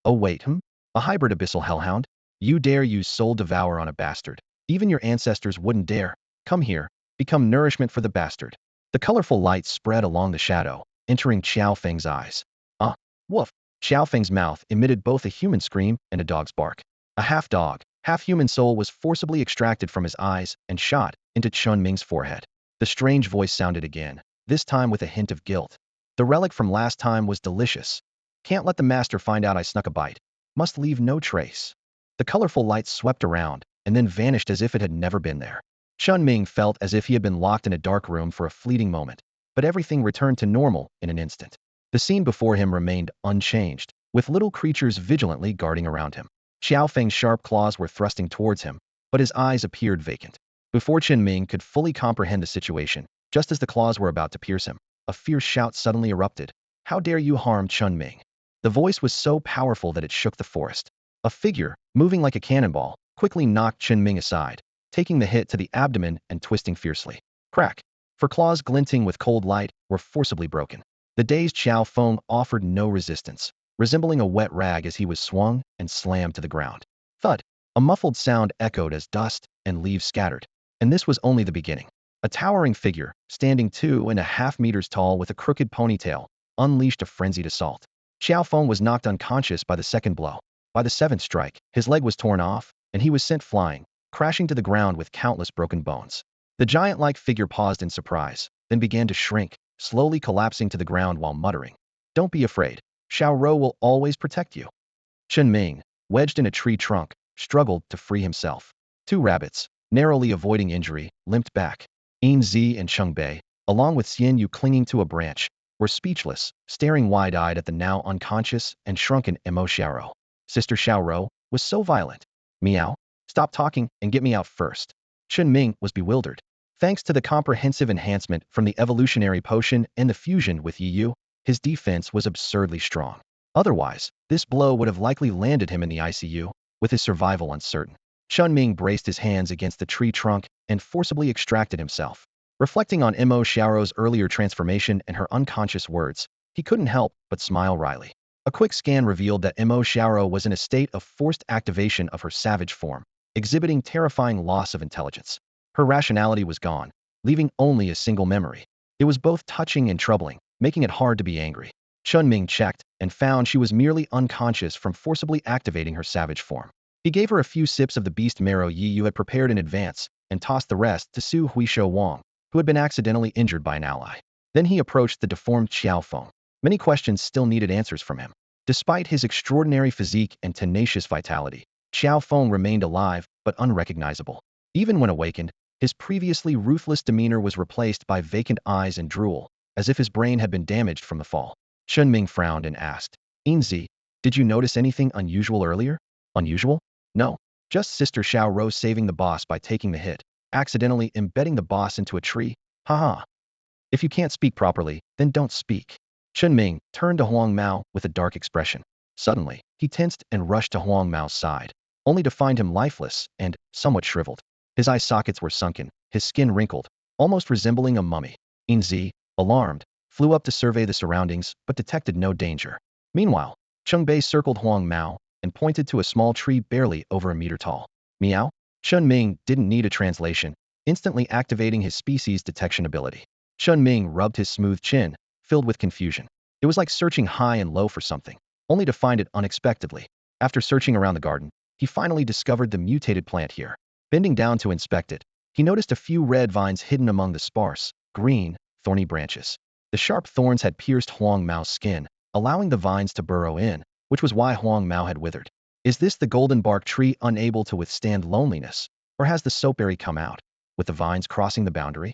Oh wait, A hybrid abyssal hellhound? You dare use soul devour on a bastard? Even your ancestors wouldn't dare. Come here, become nourishment for the bastard. The colorful light spread along the shadow, entering Xiao Feng's eyes. Woof. Xiao Feng's mouth emitted both a human scream and a dog's bark. A half-dog, half-human soul was forcibly extracted from his eyes and shot into Chen Ming's forehead. The strange voice sounded again, this time with a hint of guilt. The relic from last time was delicious. Can't let the master find out I snuck a bite. Must leave no trace. The colorful light swept around and then vanished as if it had never been there. Chen Ming felt as if he had been locked in a dark room for a fleeting moment, but everything returned to normal in an instant. The scene before him remained unchanged, with little creatures vigilantly guarding around him. Xiao Feng's sharp claws were thrusting towards him, but his eyes appeared vacant. Before Chen Ming could fully comprehend the situation, Just as the claws were about to pierce him, a fierce shout suddenly erupted. How dare you harm Chen Ming? The voice was so powerful that it shook the forest. A figure, moving like a cannonball, quickly knocked Chen Ming aside, taking the hit to the abdomen and twisting fiercely. Crack! For claws glinting with cold light were forcibly broken. The dazed Xiao Feng offered no resistance, resembling a wet rag as he was swung and slammed to the ground. Thud! A muffled sound echoed as dust and leaves scattered. And this was only the beginning. A towering figure, standing 2.5 meters tall with a crooked ponytail, unleashed a frenzied assault. Xiao Feng was knocked unconscious by the second blow. By the seventh strike, his leg was torn off, and he was sent flying, crashing to the ground with countless broken bones. The giant-like figure paused in surprise, then began to shrink, slowly collapsing to the ground while muttering, "Don't be afraid. Xiao Rou will always protect you." Chen Ming, wedged in a tree trunk, struggled to free himself. Two rabbits, narrowly avoiding injury, limped back. Enzy and Cheng Bei, along with Xian Yu clinging to a branch, were speechless, staring wide-eyed at the now unconscious and shrunken Mo Xiaorou. Sister Xiaorou was so violent. Meow. Stop talking and get me out first. Chen Ming was bewildered. Thanks to the comprehensive enhancement from the evolutionary potion and the fusion with Yu, his defense was absurdly strong. Otherwise, this blow would have likely landed him in the ICU, with his survival uncertain. Chen Ming braced his hands against the tree trunk and forcibly extracted himself. Reflecting on Mo Xiaorou's earlier transformation and her unconscious words, he couldn't help but smile wryly. A quick scan revealed that Mo Xiaorou was in a state of forced activation of her savage form, exhibiting terrifying loss of intelligence. Her rationality was gone, leaving only a single memory. It was both touching and troubling, making it hard to be angry. Chen Ming checked and found she was merely unconscious from forcibly activating her savage form. He gave her a few sips of the beast marrow Yu had prepared in advance and tossed the rest to Su Huishou Wang, who had been accidentally injured by an ally. Then he approached the deformed Xiao Feng. Many questions still needed answers from him. Despite his extraordinary physique and tenacious vitality, Xiao Feng remained alive but unrecognizable. Even when awakened, his previously ruthless demeanor was replaced by vacant eyes and drool, as if his brain had been damaged from the fall. Chen Ming frowned and asked, "Enzy, did you notice anything unusual earlier?" "Unusual? No. Just Sister Xiao Rou saving the boss by taking the hit, accidentally embedding the boss into a tree. Haha. If you can't speak properly, then don't speak." Chen Ming turned to Huang Mao with a dark expression. Suddenly, he tensed and rushed to Huang Mao's side, only to find him lifeless and somewhat shriveled. His eye sockets were sunken, his skin wrinkled, almost resembling a mummy. Enzy, alarmed, flew up to survey the surroundings but detected no danger. Meanwhile, Cheng Bei circled Huang Mao and pointed to a small tree barely over a meter tall. Meow? Chen Ming didn't need a translation, instantly activating his species detection ability. Chen Ming rubbed his smooth chin, filled with confusion. It was like searching high and low for something, only to find it unexpectedly. After searching around the garden, he finally discovered the mutated plant here. Bending down to inspect it, he noticed a few red vines hidden among the sparse, green, thorny branches. The sharp thorns had pierced Huang Mao's skin, allowing the vines to burrow in, which was why Huang Mao had withered. Is this the golden bark tree unable to withstand loneliness, or has the soapberry come out, with the vines crossing the boundary?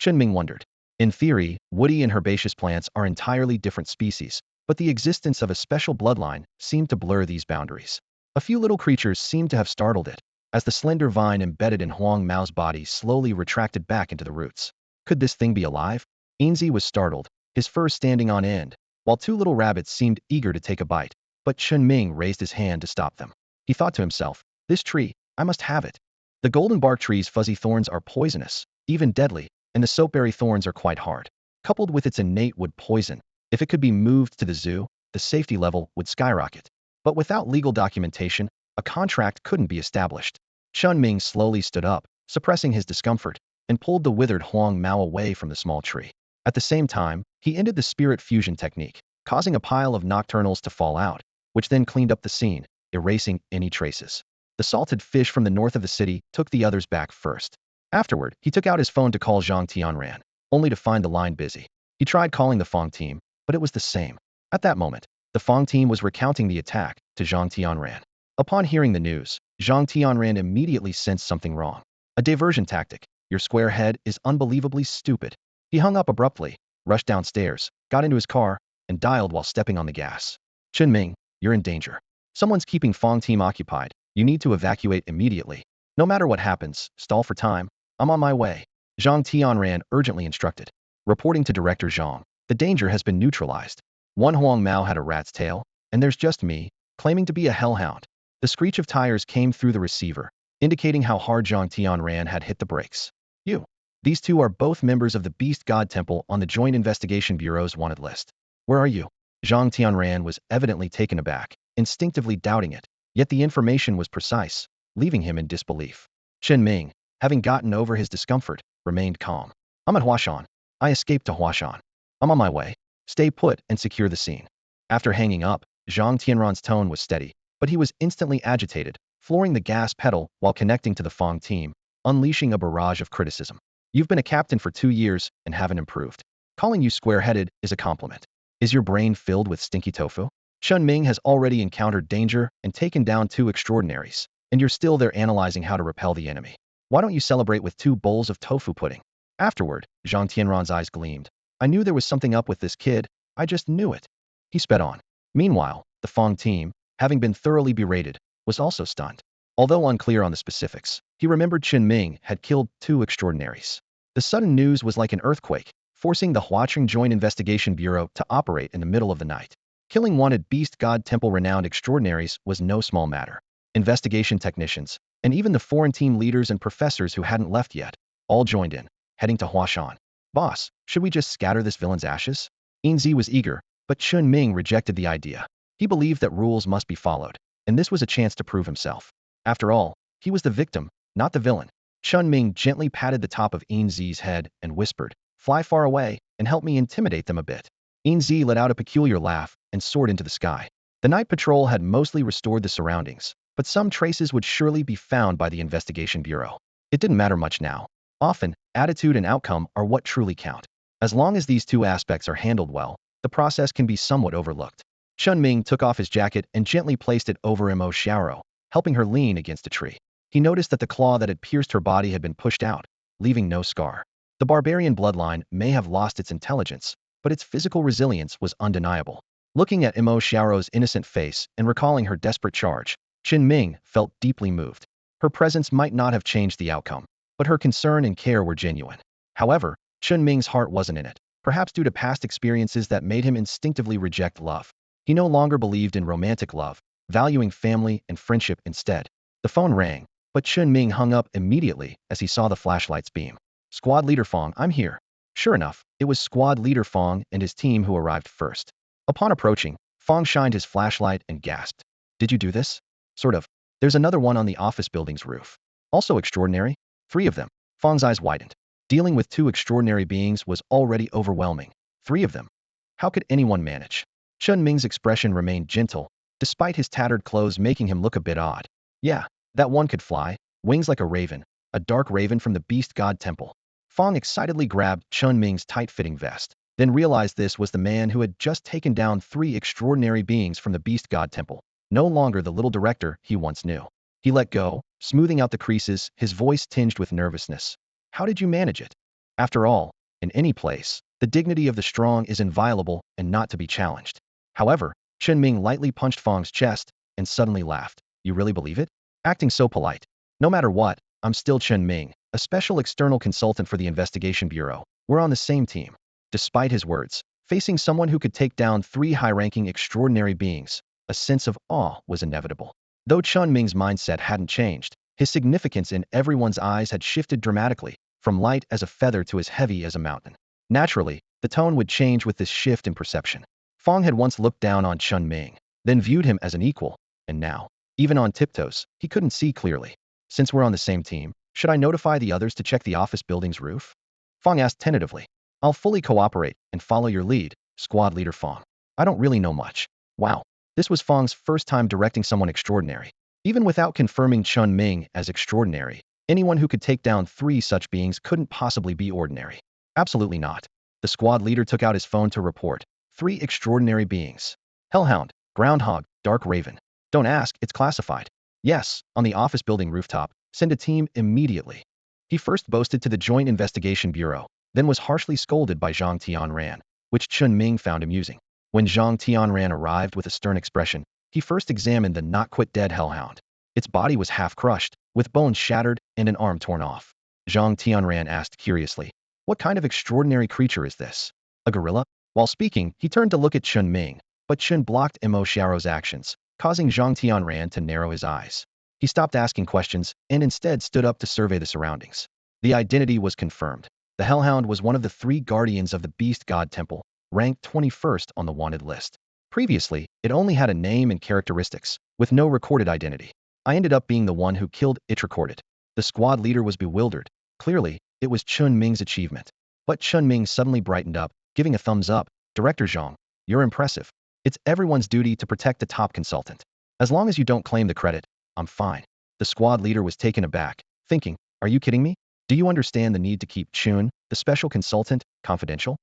Chinming wondered. In theory, woody and herbaceous plants are entirely different species, but the existence of a special bloodline seemed to blur these boundaries. A few little creatures seemed to have startled it, as the slender vine embedded in Huang Mao's body slowly retracted back into the roots. Could this thing be alive? Enzy was startled, his fur standing on end, while two little rabbits seemed eager to take a bite, but Chen Ming raised his hand to stop them. He thought to himself, this tree, I must have it. The golden bark tree's fuzzy thorns are poisonous, even deadly, and the soapberry thorns are quite hard. Coupled with its innate wood poison, if it could be moved to the zoo, the safety level would skyrocket. But without legal documentation, a contract couldn't be established. Chen Ming slowly stood up, suppressing his discomfort, and pulled the withered Huang Mao away from the small tree. At the same time, he ended the spirit fusion technique, causing a pile of nocturnals to fall out, which then cleaned up the scene, erasing any traces. The salted fish from the north of the city took the others back first. Afterward, he took out his phone to call Zhang Tianran, only to find the line busy. He tried calling the Fong team, but it was the same. At that moment, the Fong team was recounting the attack to Zhang Tianran. Upon hearing the news, Zhang Tianran immediately sensed something wrong. A diversion tactic. Your square head is unbelievably stupid. He hung up abruptly, rushed downstairs, got into his car, and dialed while stepping on the gas. Chinming, you're in danger. Someone's keeping Fong team occupied. You need to evacuate immediately. No matter what happens, stall for time. I'm on my way. Zhang Tianran urgently instructed. Reporting to Director Zhang, the danger has been neutralized. One Huang Mao had a rat's tail, and there's just me, claiming to be a hellhound. The screech of tires came through the receiver, indicating how hard Zhang Tianran had hit the brakes. You. These two are both members of the Beast God Temple on the Joint Investigation Bureau's wanted list. Where are you? Zhang Tianran was evidently taken aback, instinctively doubting it, yet the information was precise, leaving him in disbelief. Chen Ming, having gotten over his discomfort, remained calm. I'm at Huashan. I escaped to Huashan. I'm on my way. Stay put and secure the scene. After hanging up, Zhang Tianran's tone was steady, but he was instantly agitated, flooring the gas pedal while connecting to the Fong team, unleashing a barrage of criticism. You've been a captain for 2 years and haven't improved. Calling you square-headed is a compliment. Is your brain filled with stinky tofu? Chen Ming has already encountered danger and taken down 2 extraordinaries, and you're still there analyzing how to repel the enemy. Why don't you celebrate with 2 bowls of tofu pudding? Afterward, Zhang Tianran's eyes gleamed. I knew there was something up with this kid. I just knew it. He sped on. Meanwhile, the Fong team, having been thoroughly berated, was also stunned. Although unclear on the specifics, he remembered Chinming had killed 2 extraordinaries. The sudden news was like an earthquake, forcing the Huacheng Joint Investigation Bureau to operate in the middle of the night. Killing wanted Beast God Temple renowned extraordinaries was no small matter. Investigation technicians, and even the foreign team leaders and professors who hadn't left yet, all joined in, heading to Huashan. Boss, should we just scatter this villain's ashes? Enzy was eager, but Chen Ming rejected the idea. He believed that rules must be followed, and this was a chance to prove himself. After all, he was the victim, not the villain. Chen Ming gently patted the top of Enzy's head and whispered, fly far away and help me intimidate them a bit. Enzy let out a peculiar laugh and soared into the sky. The night patrol had mostly restored the surroundings, but some traces would surely be found by the Investigation Bureau. It didn't matter much now. Often, attitude and outcome are what truly count. As long as these 2 aspects are handled well, the process can be somewhat overlooked. Chen Ming took off his jacket and gently placed it over Mo Xiaoro, helping her lean against a tree. He noticed that the claw that had pierced her body had been pushed out, leaving no scar. The barbarian bloodline may have lost its intelligence, but its physical resilience was undeniable. Looking at Mo Xiaoro's innocent face and recalling her desperate charge, Chen Ming felt deeply moved. Her presence might not have changed the outcome, but her concern and care were genuine. However, Chen Ming's heart wasn't in it, perhaps due to past experiences that made him instinctively reject love. He no longer believed in romantic love, valuing family and friendship instead. The phone rang, but Chen Ming hung up immediately as he saw the flashlight's beam. Squad Leader Fong, I'm here. Sure enough, it was Squad Leader Fong and his team who arrived first. Upon approaching, Fong shined his flashlight and gasped. Did you do this? Sort of. There's another one on the office building's roof. Also extraordinary. 3 of them. Fong's eyes widened. Dealing with 2 extraordinary beings was already overwhelming. 3 of them. How could anyone manage? Chen Ming's expression remained gentle, despite his tattered clothes making him look a bit odd. Yeah, that one could fly, wings like a dark raven from the Beast God Temple. Fong excitedly grabbed Chen Ming's tight-fitting vest, then realized this was the man who had just taken down 3 extraordinary beings from the Beast God Temple, no longer the little director he once knew. He let go, smoothing out the creases, his voice tinged with nervousness. How did you manage it? After all, in any place, the dignity of the strong is inviolable and not to be challenged. However, Chen Ming lightly punched Fong's chest and suddenly laughed. You really believe it? Acting so polite. No matter what, I'm still Chen Ming, a special external consultant for the Investigation Bureau. We're on the same team. Despite his words, facing someone who could take down 3 high-ranking extraordinary beings, a sense of awe was inevitable. Though Chen Ming's mindset hadn't changed, his significance in everyone's eyes had shifted dramatically, from light as a feather to as heavy as a mountain. Naturally, the tone would change with this shift in perception. Fong had once looked down on Chen Ming, then viewed him as an equal, and now, even on tiptoes, he couldn't see clearly. Since we're on the same team, should I notify the others to check the office building's roof? Fong asked tentatively. I'll fully cooperate and follow your lead, Squad Leader Fong. I don't really know much. Wow. This was Fong's first time directing someone extraordinary. Even without confirming Chen Ming as extraordinary, anyone who could take down 3 such beings couldn't possibly be ordinary. Absolutely not. The squad leader took out his phone to report. 3 extraordinary beings. Hellhound, Groundhog, Dark Raven. Don't ask, it's classified. Yes, on the office building rooftop. Send a team immediately. He first boasted to the Joint Investigation Bureau, then was harshly scolded by Zhang Tianran, which Chen Ming found amusing. When Zhang Tianran arrived with a stern expression, he first examined the not-quite-dead hellhound. Its body was half crushed, with bones shattered and an arm torn off. Zhang Tianran asked curiously. What kind of extraordinary creature is this? A gorilla? While speaking, he turned to look at Chen Ming, but Chen blocked Mo Xiao's actions, causing Zhang Tianran to narrow his eyes. He stopped asking questions and instead stood up to survey the surroundings. The identity was confirmed. The Hellhound was one of the 3 guardians of the Beast God Temple, ranked 21st on the wanted list. Previously, it only had a name and characteristics, with no recorded identity. I ended up being the one who killed it recorded. The squad leader was bewildered. Clearly, it was Chen Ming's achievement. But Chen Ming suddenly brightened up, giving a thumbs up. Director Zhang, you're impressive. It's everyone's duty to protect the top consultant. As long as you don't claim the credit, I'm fine. The squad leader was taken aback, thinking, are you kidding me? Do you understand the need to keep Chun, the special consultant, confidential?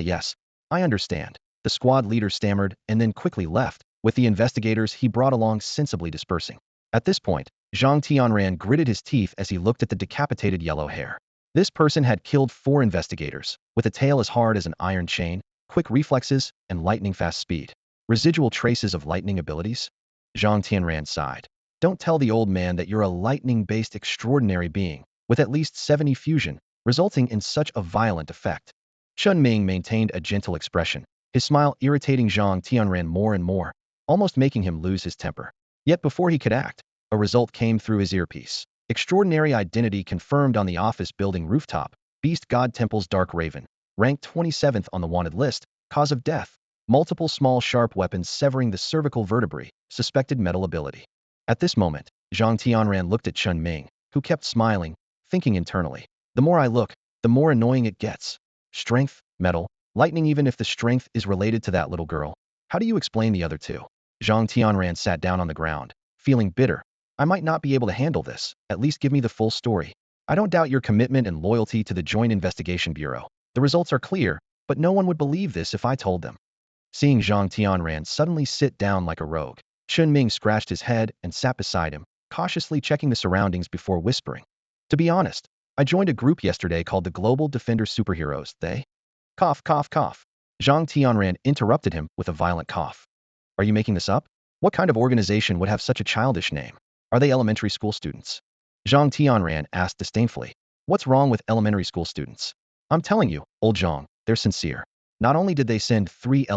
Yes. I understand. The squad leader stammered and then quickly left, with the investigators he brought along sensibly dispersing. At this point, Zhang Tianran gritted his teeth as he looked at the decapitated yellow hair. This person had killed 4 investigators, with a tail as hard as an iron chain, quick reflexes, and lightning-fast speed. Residual traces of lightning abilities? Zhang Tianran sighed. Don't tell the old man that you're a lightning-based extraordinary being, with at least 70 fusion, resulting in such a violent effect. Chen Ming maintained a gentle expression, his smile irritating Zhang Tianran more and more, almost making him lose his temper. Yet before he could act, a result came through his earpiece. Extraordinary identity confirmed on the office building rooftop, Beast God Temple's Dark Raven, ranked 27th on the wanted list, cause of death, multiple small sharp weapons severing the cervical vertebrae, suspected metal ability. At this moment, Zhang Tianran looked at Chen Ming, who kept smiling, thinking internally. The more I look, the more annoying it gets. Strength, metal, lightning even if the strength is related to that little girl. How do you explain the other 2? Zhang Tianran sat down on the ground, feeling bitter. I might not be able to handle this, at least give me the full story. I don't doubt your commitment and loyalty to the Joint Investigation Bureau. The results are clear, but no one would believe this if I told them. Seeing Zhang Tianran suddenly sit down like a rogue, Chen Ming scratched his head and sat beside him, cautiously checking the surroundings before whispering. To be honest, I joined a group yesterday called the Global Defender Superheroes. They? Cough, cough, cough. Zhang Tianran interrupted him with a violent cough. Are you making this up? What kind of organization would have such a childish name? Are they elementary school students? Zhang Tianran asked disdainfully. What's wrong with elementary school students? I'm telling you, old Zhang, they're sincere. Not only did they send 3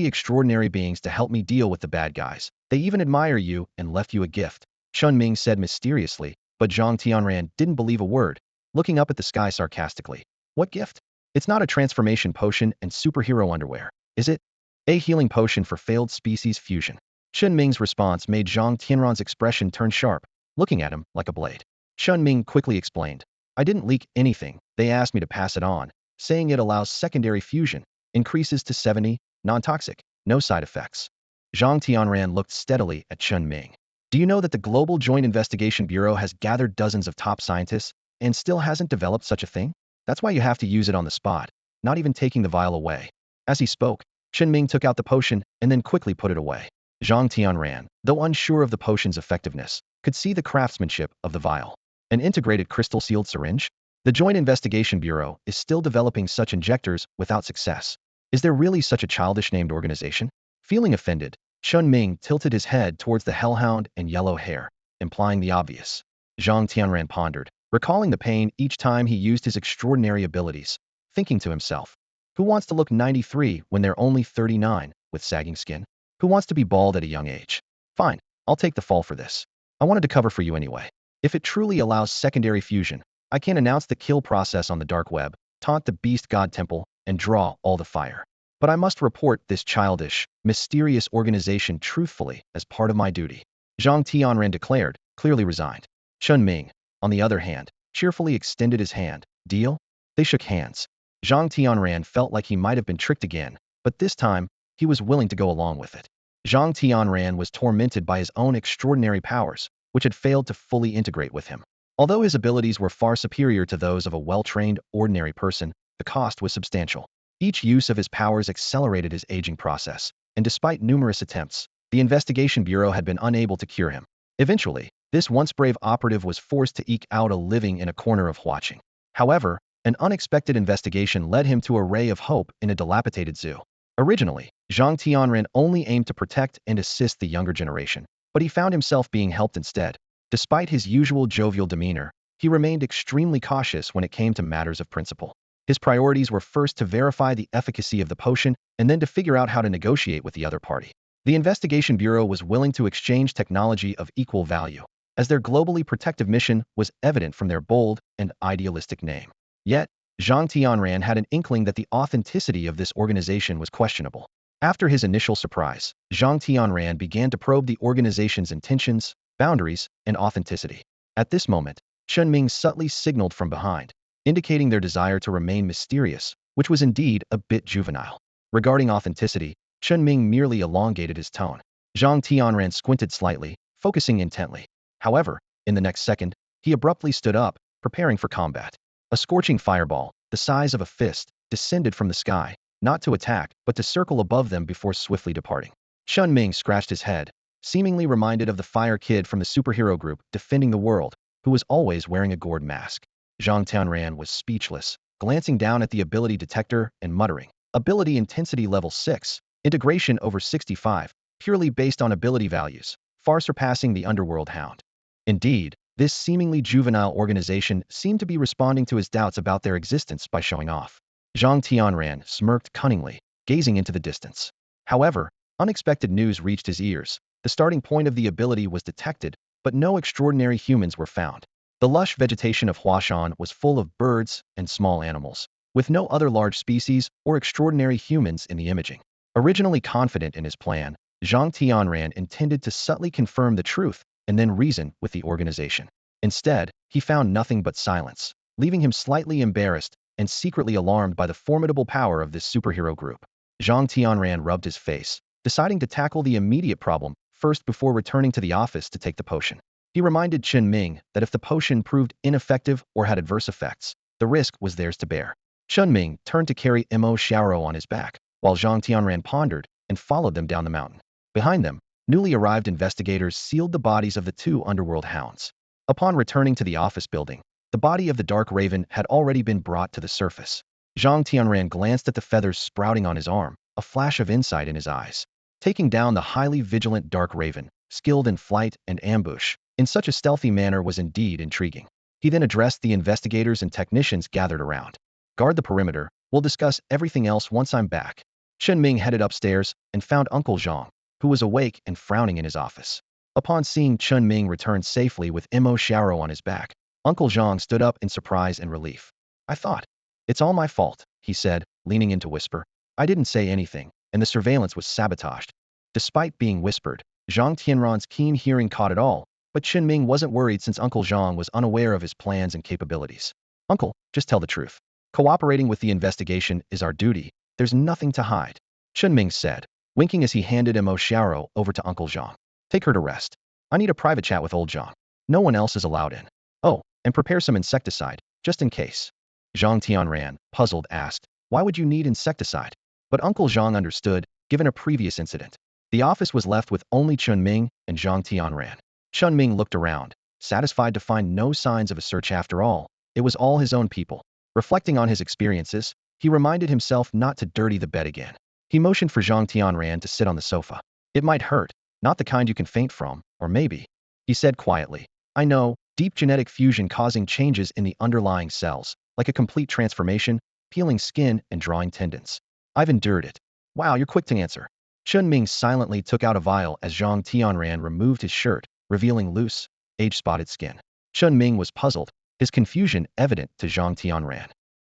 extraordinary beings to help me deal with the bad guys, they even admire you and left you a gift, Chen Ming said mysteriously, but Zhang Tianran didn't believe a word, looking up at the sky sarcastically. What gift? It's not a transformation potion and superhero underwear, is it? A healing potion for failed species fusion. Chen Ming's response made Zhang Tianran's expression turn sharp, looking at him like a blade. Chen Ming quickly explained. I didn't leak anything, they asked me to pass it on, saying it allows secondary fusion, increases to 70, non-toxic, no side effects. Zhang Tianran looked steadily at Chen Ming. Do you know that the Global Joint Investigation Bureau has gathered dozens of top scientists and still hasn't developed such a thing? That's why you have to use it on the spot, not even taking the vial away. As he spoke, Chen Ming took out the potion and then quickly put it away. Zhang Tianran, though unsure of the potion's effectiveness, could see the craftsmanship of the vial. An integrated crystal-sealed syringe? The Joint Investigation Bureau is still developing such injectors without success. Is there really such a childish-named organization? Feeling offended, Chen Ming tilted his head towards the hellhound and yellow hair, implying the obvious. Zhang Tianran pondered, recalling the pain each time he used his extraordinary abilities, thinking to himself, who wants to look 93 when they're only 39, with sagging skin? Who wants to be bald at a young age? Fine, I'll take the fall for this. I wanted to cover for you anyway. If it truly allows secondary fusion, I can announce the kill process on the dark web, taunt the Beast God Temple, and draw all the fire. But I must report this childish, mysterious organization truthfully as part of my duty. Zhang Tianran declared, clearly resigned. Chen Ming, on the other hand, cheerfully extended his hand. Deal? They shook hands. Zhang Tianran felt like he might have been tricked again, but this time, he was willing to go along with it. Zhang Tianran was tormented by his own extraordinary powers, which had failed to fully integrate with him. Although his abilities were far superior to those of a well-trained, ordinary person, the cost was substantial. Each use of his powers accelerated his aging process, and despite numerous attempts, the Investigation Bureau had been unable to cure him. Eventually, this once brave operative was forced to eke out a living in a corner of Huaqing. However, an unexpected investigation led him to a ray of hope in a dilapidated zoo. Originally, Zhang Tianran only aimed to protect and assist the younger generation, but he found himself being helped instead. Despite his usual jovial demeanor, he remained extremely cautious when it came to matters of principle. His priorities were first to verify the efficacy of the potion and then to figure out how to negotiate with the other party. The investigation bureau was willing to exchange technology of equal value, as their globally protective mission was evident from their bold and idealistic name. Yet, Zhang Tianran had an inkling that the authenticity of this organization was questionable. After his initial surprise, Zhang Tianran began to probe the organization's intentions, boundaries, and authenticity. At this moment, Chen Ming subtly signaled from behind, indicating their desire to remain mysterious, which was indeed a bit juvenile. Regarding authenticity, Chen Ming merely elongated his tone. Zhang Tianran squinted slightly, focusing intently. However, in the next second, he abruptly stood up, preparing for combat. A scorching fireball, the size of a fist, descended from the sky, not to attack, but to circle above them before swiftly departing. Chen Ming scratched his head, seemingly reminded of the Fire Kid from the superhero group defending the world, who was always wearing a gourd mask. Zhang Tianran was speechless, glancing down at the ability detector and muttering, "Ability intensity level 6, integration over 65, purely based on ability values, far surpassing the underworld hound." Indeed, this seemingly juvenile organization seemed to be responding to his doubts about their existence by showing off. Zhang Tianran smirked cunningly, gazing into the distance. However, unexpected news reached his ears. The starting point of the ability was detected, but no extraordinary humans were found. The lush vegetation of Huashan was full of birds and small animals, with no other large species or extraordinary humans in the imaging. Originally confident in his plan, Zhang Tianran intended to subtly confirm the truth and then reason with the organization. Instead, he found nothing but silence, leaving him slightly embarrassed and secretly alarmed by the formidable power of this superhero group. Zhang Tianran rubbed his face, deciding to tackle the immediate problem first before returning to the office to take the potion. He reminded Chen Ming that if the potion proved ineffective or had adverse effects, the risk was theirs to bear. Chen Ming turned to carry Mo Xiaoro on his back, while Zhang Tianran pondered and followed them down the mountain. Behind them, newly arrived investigators sealed the bodies of the two underworld hounds. Upon returning to the office building, the body of the dark raven had already been brought to the surface. Zhang Tianran glanced at the feathers sprouting on his arm, a flash of insight in his eyes. Taking down the highly vigilant dark raven, skilled in flight and ambush, in such a stealthy manner was indeed intriguing. He then addressed the investigators and technicians gathered around. "Guard the perimeter, we'll discuss everything else once I'm back." Chen Ming headed upstairs and found Uncle Zhang, who was awake and frowning in his office. Upon seeing Chen Ming return safely with Mo Xiaoro on his back, Uncle Zhang stood up in surprise and relief. "I thought. It's all my fault," he said, leaning in to whisper. "I didn't say anything, and the surveillance was sabotaged." Despite being whispered, Zhang Tianran's keen hearing caught it all, but Chen Ming wasn't worried since Uncle Zhang was unaware of his plans and capabilities. "Uncle, just tell the truth. Cooperating with the investigation is our duty. There's nothing to hide," Chen Ming said, winking as he handed Mo Xiaoro over to Uncle Zhang. "Take her to rest. I need a private chat with old Zhang. No one else is allowed in. Oh, and prepare some insecticide, just in case." Zhang Tianran, puzzled, asked, "Why would you need insecticide?" But Uncle Zhang understood, given a previous incident. The office was left with only Chen Ming and Zhang Tianran. Chen Ming looked around, satisfied to find no signs of a search after all. It was all his own people. Reflecting on his experiences, he reminded himself not to dirty the bed again. He motioned for Zhang Tianran to sit on the sofa. "It might hurt, not the kind you can faint from, or maybe," he said quietly. "I know, deep genetic fusion causing changes in the underlying cells, like a complete transformation, peeling skin and drawing tendons. I've endured it." "Wow, you're quick to answer." Chen Ming silently took out a vial as Zhang Tianran removed his shirt, revealing loose, age-spotted skin. Chen Ming was puzzled, his confusion evident to Zhang Tianran.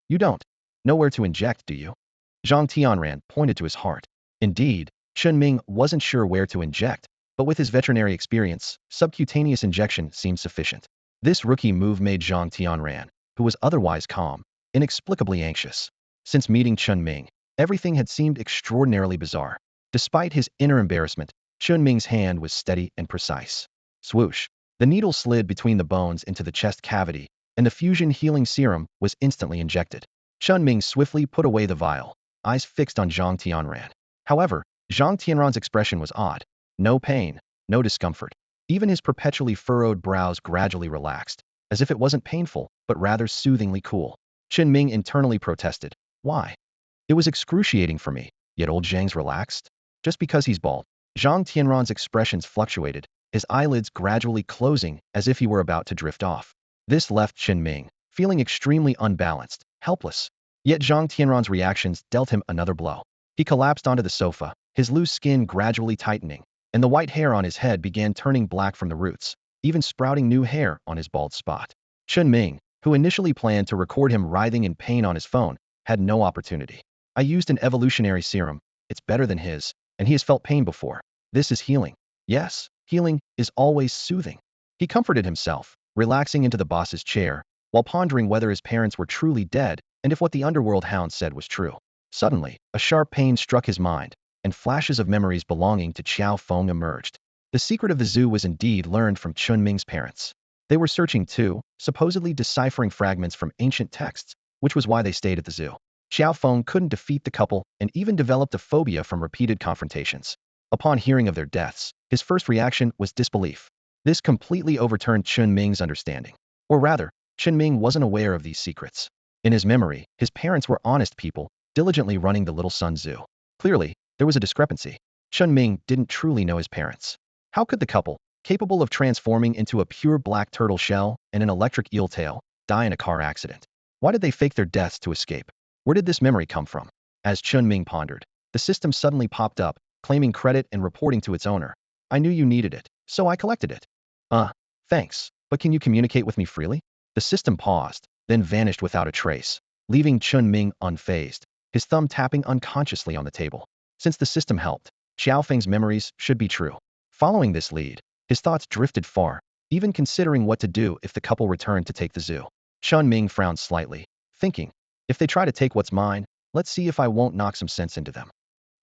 "You don't know where to inject, do you?" Zhang Tianran pointed to his heart. Indeed, Chen Ming wasn't sure where to inject, but with his veterinary experience, subcutaneous injection seemed sufficient. This rookie move made Zhang Tianran, who was otherwise calm, inexplicably anxious. Since meeting Chen Ming, everything had seemed extraordinarily bizarre. Despite his inner embarrassment, Chen Ming's hand was steady and precise. Swoosh. The needle slid between the bones into the chest cavity, and the fusion healing serum was instantly injected. Chen Ming swiftly put away the vial, eyes fixed on Zhang Tianran. However, Zhang Tianran's expression was odd. No pain, no discomfort. Even his perpetually furrowed brows gradually relaxed, as if it wasn't painful, but rather soothingly cool. Chen Ming internally protested. "Why? It was excruciating for me." Yet old Zhang's relaxed? Just because he's bald. Zhang Tianran's expressions fluctuated, his eyelids gradually closing as if he were about to drift off. This left Chen Ming feeling extremely unbalanced, helpless. Yet Zhang Tianran's reactions dealt him another blow. He collapsed onto the sofa, his loose skin gradually tightening, and the white hair on his head began turning black from the roots, even sprouting new hair on his bald spot. Chen Ming, who initially planned to record him writhing in pain on his phone, had no opportunity. I used an evolutionary serum. It's better than his, and he has felt pain before. This is healing. Yes, healing is always soothing. He comforted himself, relaxing into the boss's chair, while pondering whether his parents were truly dead and if what the underworld hound said was true. Suddenly, a sharp pain struck his mind, and flashes of memories belonging to Qiao Feng emerged. The secret of the zoo was indeed learned from Chen Ming's parents. They were searching too, supposedly deciphering fragments from ancient texts, which was why they stayed at the zoo. Qiao Feng couldn't defeat the couple and even developed a phobia from repeated confrontations. Upon hearing of their deaths, his first reaction was disbelief. This completely overturned Chen Ming's understanding. Or rather, Chen Ming wasn't aware of these secrets. In his memory, his parents were honest people, diligently running the Little Sun Zoo. Clearly, there was a discrepancy. Chen Ming didn't truly know his parents. How could the couple, capable of transforming into a pure black turtle shell and an electric eel tail, die in a car accident? Why did they fake their deaths to escape? Where did this memory come from? As Chen Ming pondered, the system suddenly popped up, claiming credit and reporting to its owner. I knew you needed it, so I collected it. Thanks, but can you communicate with me freely? The system paused, then vanished without a trace, leaving Chen Ming unfazed, his thumb tapping unconsciously on the table. Since the system helped, Xiao Feng's memories should be true. Following this lead, his thoughts drifted far, even considering what to do if the couple returned to take the zoo. Chen Ming frowned slightly, thinking, if they try to take what's mine, let's see if I won't knock some sense into them.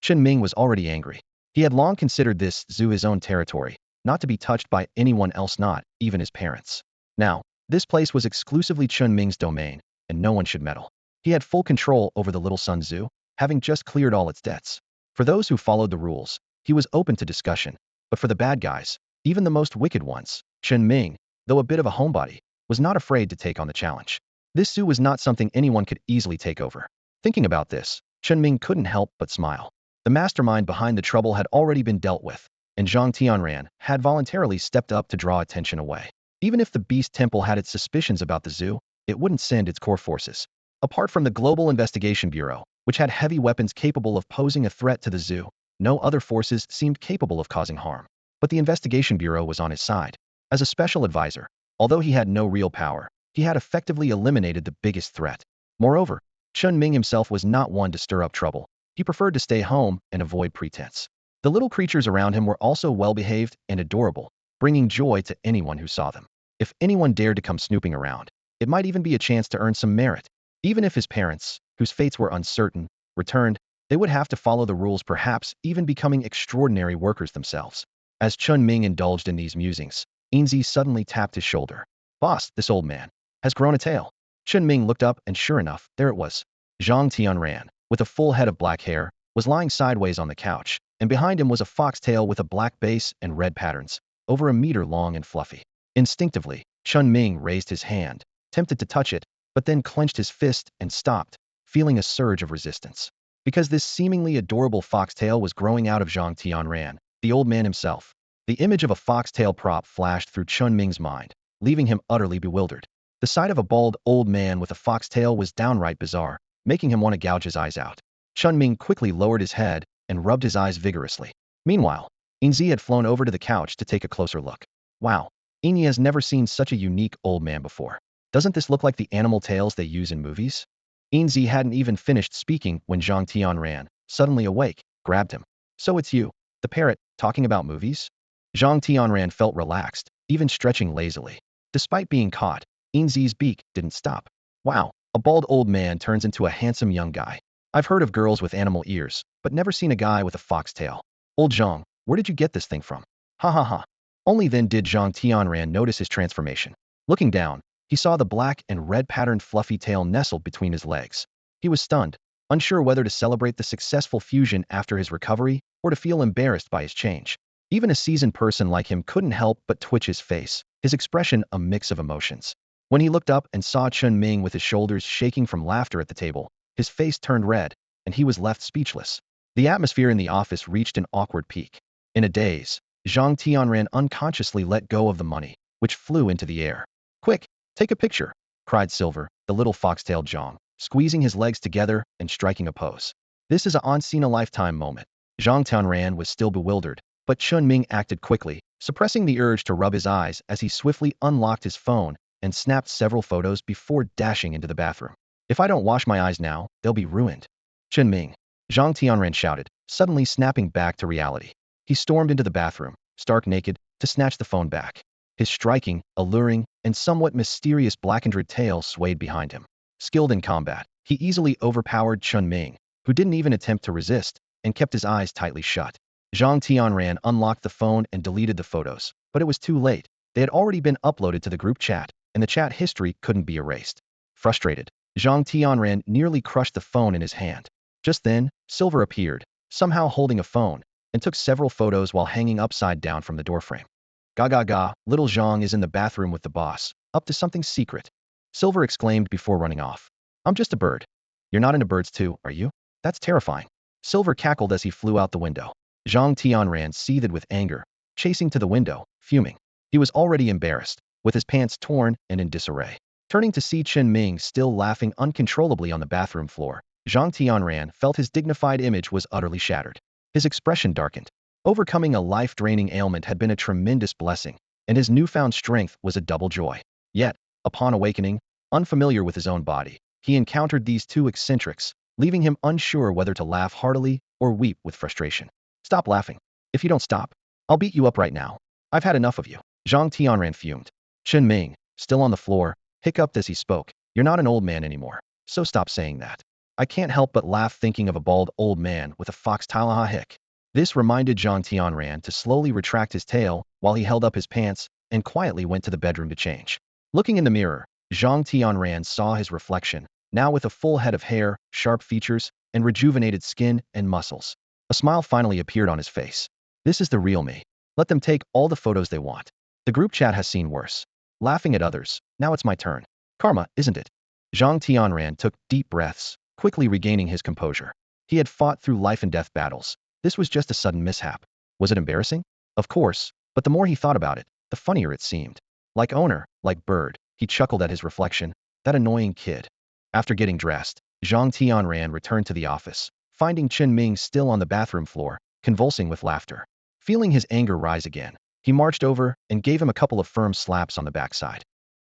Chen Ming was already angry. He had long considered this zoo his own territory, not to be touched by anyone else, not even his parents. Now, this place was exclusively Chen Ming's domain, and no one should meddle. He had full control over the Little Sun Zoo, having just cleared all its debts. For those who followed the rules, he was open to discussion, but for the bad guys, even the most wicked ones, Chen Ming, though a bit of a homebody, was not afraid to take on the challenge. This zoo was not something anyone could easily take over. Thinking about this, Chen Ming couldn't help but smile. The mastermind behind the trouble had already been dealt with, and Zhang Tianran had voluntarily stepped up to draw attention away. Even if the Beast Temple had its suspicions about the zoo, it wouldn't send its core forces. Apart from the Global Investigation Bureau, which had heavy weapons capable of posing a threat to the zoo, no other forces seemed capable of causing harm. But the Investigation Bureau was on his side. As a special advisor, although he had no real power, he had effectively eliminated the biggest threat. Moreover, Chen Ming himself was not one to stir up trouble. He preferred to stay home and avoid pretense. The little creatures around him were also well-behaved and adorable, bringing joy to anyone who saw them. If anyone dared to come snooping around, it might even be a chance to earn some merit. Even if his parents, whose fates were uncertain, returned, they would have to follow the rules, perhaps even becoming extraordinary workers themselves. As Chen Ming indulged in these musings, Enzy suddenly tapped his shoulder. Boss, this old man has grown a tail. Chen Ming looked up and sure enough, there it was. Zhang Tianran, with a full head of black hair, was lying sideways on the couch, and behind him was a foxtail with a black base and red patterns, over a meter long and fluffy. Instinctively, Chen Ming raised his hand, tempted to touch it, but then clenched his fist and stopped, feeling a surge of resistance. Because this seemingly adorable foxtail was growing out of Zhang Tianran, the old man himself. The image of a foxtail prop flashed through Chen Ming's mind, leaving him utterly bewildered. The sight of a bald old man with a foxtail was downright bizarre, making him want to gouge his eyes out. Chen Ming quickly lowered his head and rubbed his eyes vigorously. Meanwhile, Enzy had flown over to the couch to take a closer look. Wow, Enzy has never seen such a unique old man before. Doesn't this look like the animal tails they use in movies? Enzy hadn't even finished speaking when Zhang Tianran, suddenly awake, grabbed him. So it's you, the parrot, talking about movies? Zhang Tianran felt relaxed, even stretching lazily. Despite being caught, Enzy's beak didn't stop. Wow, a bald old man turns into a handsome young guy. I've heard of girls with animal ears, but never seen a guy with a foxtail. Old Zhang, where did you get this thing from? Ha ha ha. Only then did Zhang Tianran notice his transformation. Looking down, he saw the black and red patterned fluffy tail nestled between his legs. He was stunned, unsure whether to celebrate the successful fusion after his recovery or to feel embarrassed by his change. Even a seasoned person like him couldn't help but twitch his face, his expression a mix of emotions. When he looked up and saw Chen Ming with his shoulders shaking from laughter at the table, his face turned red, and he was left speechless. The atmosphere in the office reached an awkward peak. In a daze, Zhang Tianran unconsciously let go of the money, which flew into the air. Quick, Take a picture, cried Silver, the little fox-tailed Zhang, squeezing his legs together and striking a pose. This is a on-seen-a-lifetime moment. Zhang Tianran was still bewildered, but Chen Ming acted quickly, suppressing the urge to rub his eyes as he swiftly unlocked his phone and snapped several photos before dashing into the bathroom. If I don't wash my eyes now, they'll be ruined. Chen Ming, Zhang Tianran shouted, suddenly snapping back to reality. He stormed into the bathroom, stark naked, to snatch the phone back. His striking, alluring, and somewhat mysterious black-and-red tail swayed behind him. Skilled in combat, he easily overpowered Chen Ming, who didn't even attempt to resist, and kept his eyes tightly shut. Zhang Tianran unlocked the phone and deleted the photos, but it was too late. They had already been uploaded to the group chat, and the chat history couldn't be erased. Frustrated, Zhang Tianran nearly crushed the phone in his hand. Just then, Silver appeared, somehow holding a phone, and took several photos while hanging upside down from the doorframe. Ga, little Zhang is in the bathroom with the boss, up to something secret. Silver exclaimed before running off. I'm just a bird. You're not into birds too, are you? That's terrifying. Silver cackled as he flew out the window. Zhang Tianran seethed with anger, chasing to the window, fuming. He was already embarrassed, with his pants torn and in disarray. Turning to see Chen Ming still laughing uncontrollably on the bathroom floor, Zhang Tianran felt his dignified image was utterly shattered. His expression darkened. Overcoming a life-draining ailment had been a tremendous blessing, and his newfound strength was a double joy. Yet, upon awakening, unfamiliar with his own body, he encountered these two eccentrics, leaving him unsure whether to laugh heartily or weep with frustration. Stop laughing. If you don't stop, I'll beat you up right now. I've had enough of you. Zhang Tianran fumed. Chen Ming, still on the floor, hiccuped as he spoke. You're not an old man anymore, so stop saying that. I can't help but laugh thinking of a bald old man with a fox-tail hick. This reminded Zhang Tianran to slowly retract his tail while he held up his pants and quietly went to the bedroom to change. Looking in the mirror, Zhang Tianran saw his reflection, now with a full head of hair, sharp features, and rejuvenated skin and muscles. A smile finally appeared on his face. This is the real me. Let them take all the photos they want. The group chat has seen worse. Laughing at others, now it's my turn. Karma, isn't it? Zhang Tianran took deep breaths, quickly regaining his composure. He had fought through life and death battles. This was just a sudden mishap. Was it embarrassing? Of course, but the more he thought about it, the funnier it seemed. Like owner, like bird, he chuckled at his reflection. That annoying kid. After getting dressed, Zhang Tianran returned to the office, finding Chen Ming still on the bathroom floor, convulsing with laughter. Feeling his anger rise again, he marched over and gave him a couple of firm slaps on the backside.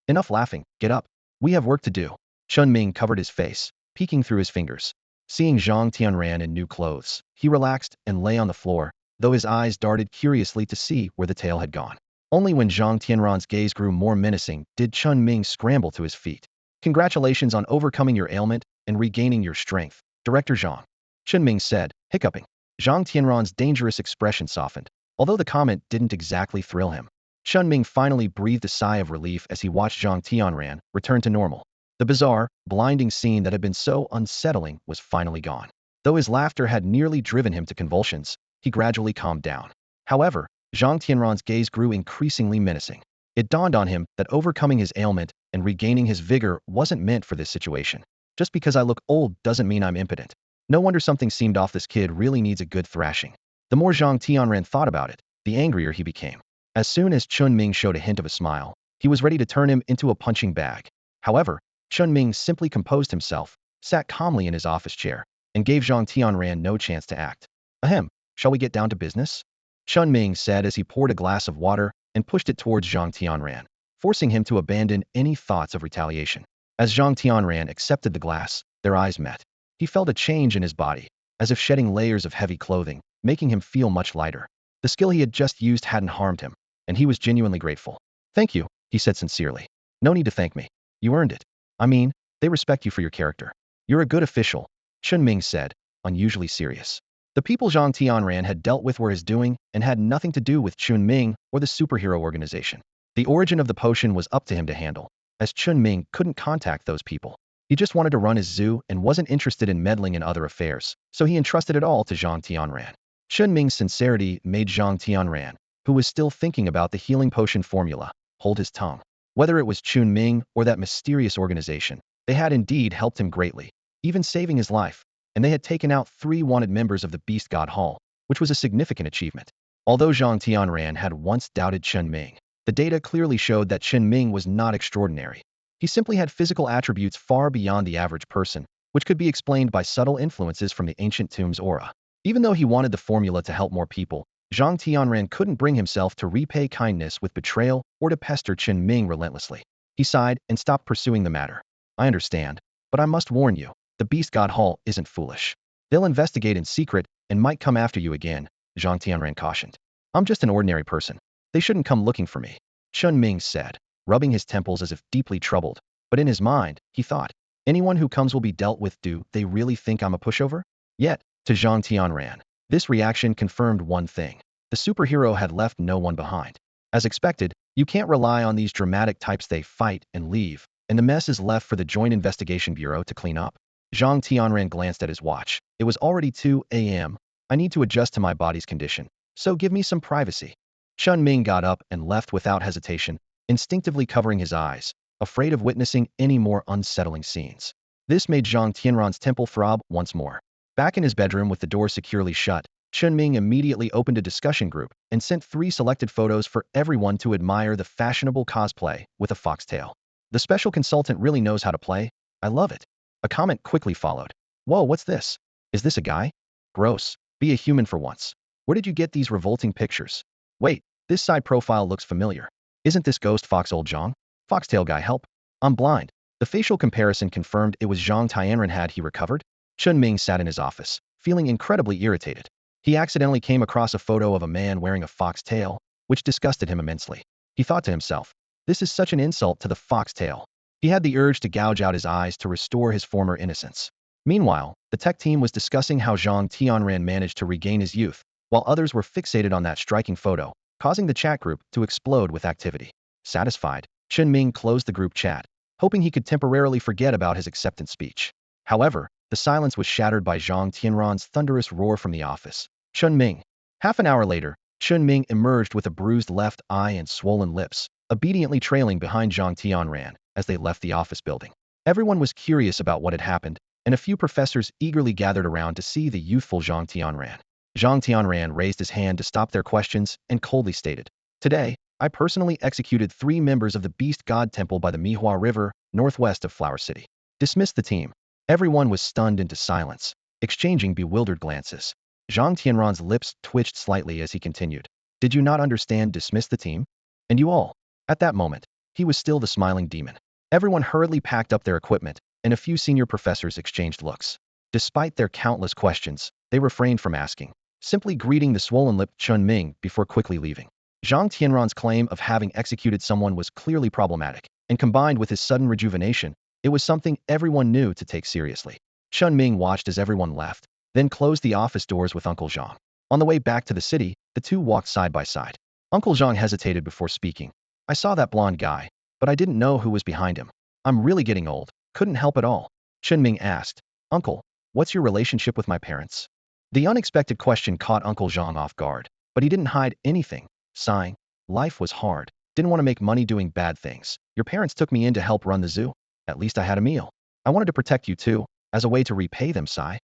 Enough laughing, get up. We have work to do. Chen Ming covered his face, peeking through his fingers. Seeing Zhang Tianran in new clothes, he relaxed and lay on the floor, though his eyes darted curiously to see where the tail had gone. Only when Zhang Tianran's gaze grew more menacing did Chen Ming scramble to his feet. Congratulations on overcoming your ailment and regaining your strength, Director Zhang. Chen Ming said, hiccuping. Zhang Tianran's dangerous expression softened, although the comment didn't exactly thrill him. Chen Ming finally breathed a sigh of relief as he watched Zhang Tianran return to normal. The bizarre, blinding scene that had been so unsettling was finally gone. Though his laughter had nearly driven him to convulsions, he gradually calmed down. However, Zhang Tianran's gaze grew increasingly menacing. It dawned on him that overcoming his ailment and regaining his vigor wasn't meant for this situation. Just because I look old doesn't mean I'm impotent. No wonder something seemed off. This kid really needs a good thrashing. The more Zhang Tianran thought about it, the angrier he became. As soon as Chen Ming showed a hint of a smile, he was ready to turn him into a punching bag. However, Chen Ming simply composed himself, sat calmly in his office chair, and gave Zhang Tianran no chance to act. Ahem, shall we get down to business? Chen Ming said as he poured a glass of water and pushed it towards Zhang Tianran, forcing him to abandon any thoughts of retaliation. As Zhang Tianran accepted the glass, their eyes met. He felt a change in his body, as if shedding layers of heavy clothing, making him feel much lighter. The skill he had just used hadn't harmed him, and he was genuinely grateful. Thank you, he said sincerely. No need to thank me. You earned it. I mean, they respect you for your character. You're a good official, Chen Ming said, unusually serious. The people Zhang Tianran had dealt with were his doing and had nothing to do with Chen Ming or the superhero organization. The origin of the potion was up to him to handle, as Chen Ming couldn't contact those people. He just wanted to run his zoo and wasn't interested in meddling in other affairs, so he entrusted it all to Zhang Tianran. Chen Ming's sincerity made Zhang Tianran, who was still thinking about the healing potion formula, hold his tongue. Whether it was Chen Ming or that mysterious organization, they had indeed helped him greatly, even saving his life, and they had taken out 3 wanted members of the Beast God Hall, which was a significant achievement. Although Zhang Tianran had once doubted Chen Ming, the data clearly showed that Chen Ming was not extraordinary. He simply had physical attributes far beyond the average person, which could be explained by subtle influences from the ancient tomb's aura. Even though he wanted the formula to help more people, Zhang Tianran couldn't bring himself to repay kindness with betrayal or to pester Chen Ming relentlessly. He sighed and stopped pursuing the matter. I understand, but I must warn you, the Beast God Hall isn't foolish. They'll investigate in secret and might come after you again, Zhang Tianran cautioned. I'm just an ordinary person. They shouldn't come looking for me, Chen Ming said, rubbing his temples as if deeply troubled. But in his mind, he thought, anyone who comes will be dealt with. Do they really think I'm a pushover? Yet, to Zhang Tianran, this reaction confirmed one thing. The superhero had left no one behind. As expected, you can't rely on these dramatic types. They fight and leave, and the mess is left for the Joint Investigation Bureau to clean up. Zhang Tianran glanced at his watch. It was already 2 a.m. I need to adjust to my body's condition, so give me some privacy. Chen Ming got up and left without hesitation, instinctively covering his eyes, afraid of witnessing any more unsettling scenes. This made Zhang Tianran's temple throb once more. Back in his bedroom with the door securely shut, Chen Ming immediately opened a discussion group and sent 3 selected photos for everyone to admire the fashionable cosplay with a foxtail. The special consultant really knows how to play. I love it. A comment quickly followed. Whoa, what's this? Is this a guy? Gross. Be a human for once. Where did you get these revolting pictures? Wait, this side profile looks familiar. Isn't this ghost fox old Zhang? Foxtail guy, help. I'm blind. The facial comparison confirmed it was Zhang Tianran. Had he recovered? Chen Ming sat in his office, feeling incredibly irritated. He accidentally came across a photo of a man wearing a foxtail, which disgusted him immensely. He thought to himself, this is such an insult to the foxtail. He had the urge to gouge out his eyes to restore his former innocence. Meanwhile, the tech team was discussing how Zhang Tianran managed to regain his youth, while others were fixated on that striking photo, causing the chat group to explode with activity. Satisfied, Chen Ming closed the group chat, hoping he could temporarily forget about his acceptance speech. However, the silence was shattered by Zhang Tianran's thunderous roar from the office. Chen Ming. Half an hour later, Chen Ming emerged with a bruised left eye and swollen lips, obediently trailing behind Zhang Tianran as they left the office building. Everyone was curious about what had happened, and a few professors eagerly gathered around to see the youthful Zhang Tianran. Zhang Tianran raised his hand to stop their questions and coldly stated, today, I personally executed 3 members of the Beast God Temple by the Mihua River, northwest of Flower City. Dismiss the team. Everyone was stunned into silence, exchanging bewildered glances. Zhang Tianran's lips twitched slightly as he continued. Did you not understand dismiss the team? And you all? At that moment, he was still the smiling demon. Everyone hurriedly packed up their equipment, and a few senior professors exchanged looks. Despite their countless questions, they refrained from asking, simply greeting the swollen-lipped Chen Ming before quickly leaving. Zhang Tianran's claim of having executed someone was clearly problematic, and combined with his sudden rejuvenation, it was something everyone knew to take seriously. Chen Ming watched as everyone left, then closed the office doors with Uncle Zhang. On the way back to the city, the two walked side by side. Uncle Zhang hesitated before speaking. I saw that blonde guy, but I didn't know who was behind him. I'm really getting old. Couldn't help at all. Chen Ming asked, Uncle, what's your relationship with my parents? The unexpected question caught Uncle Zhang off guard, but he didn't hide anything, sighing. Life was hard. Didn't want to make money doing bad things. Your parents took me in to help run the zoo. At least I had a meal. I wanted to protect you too, as a way to repay them, Sai.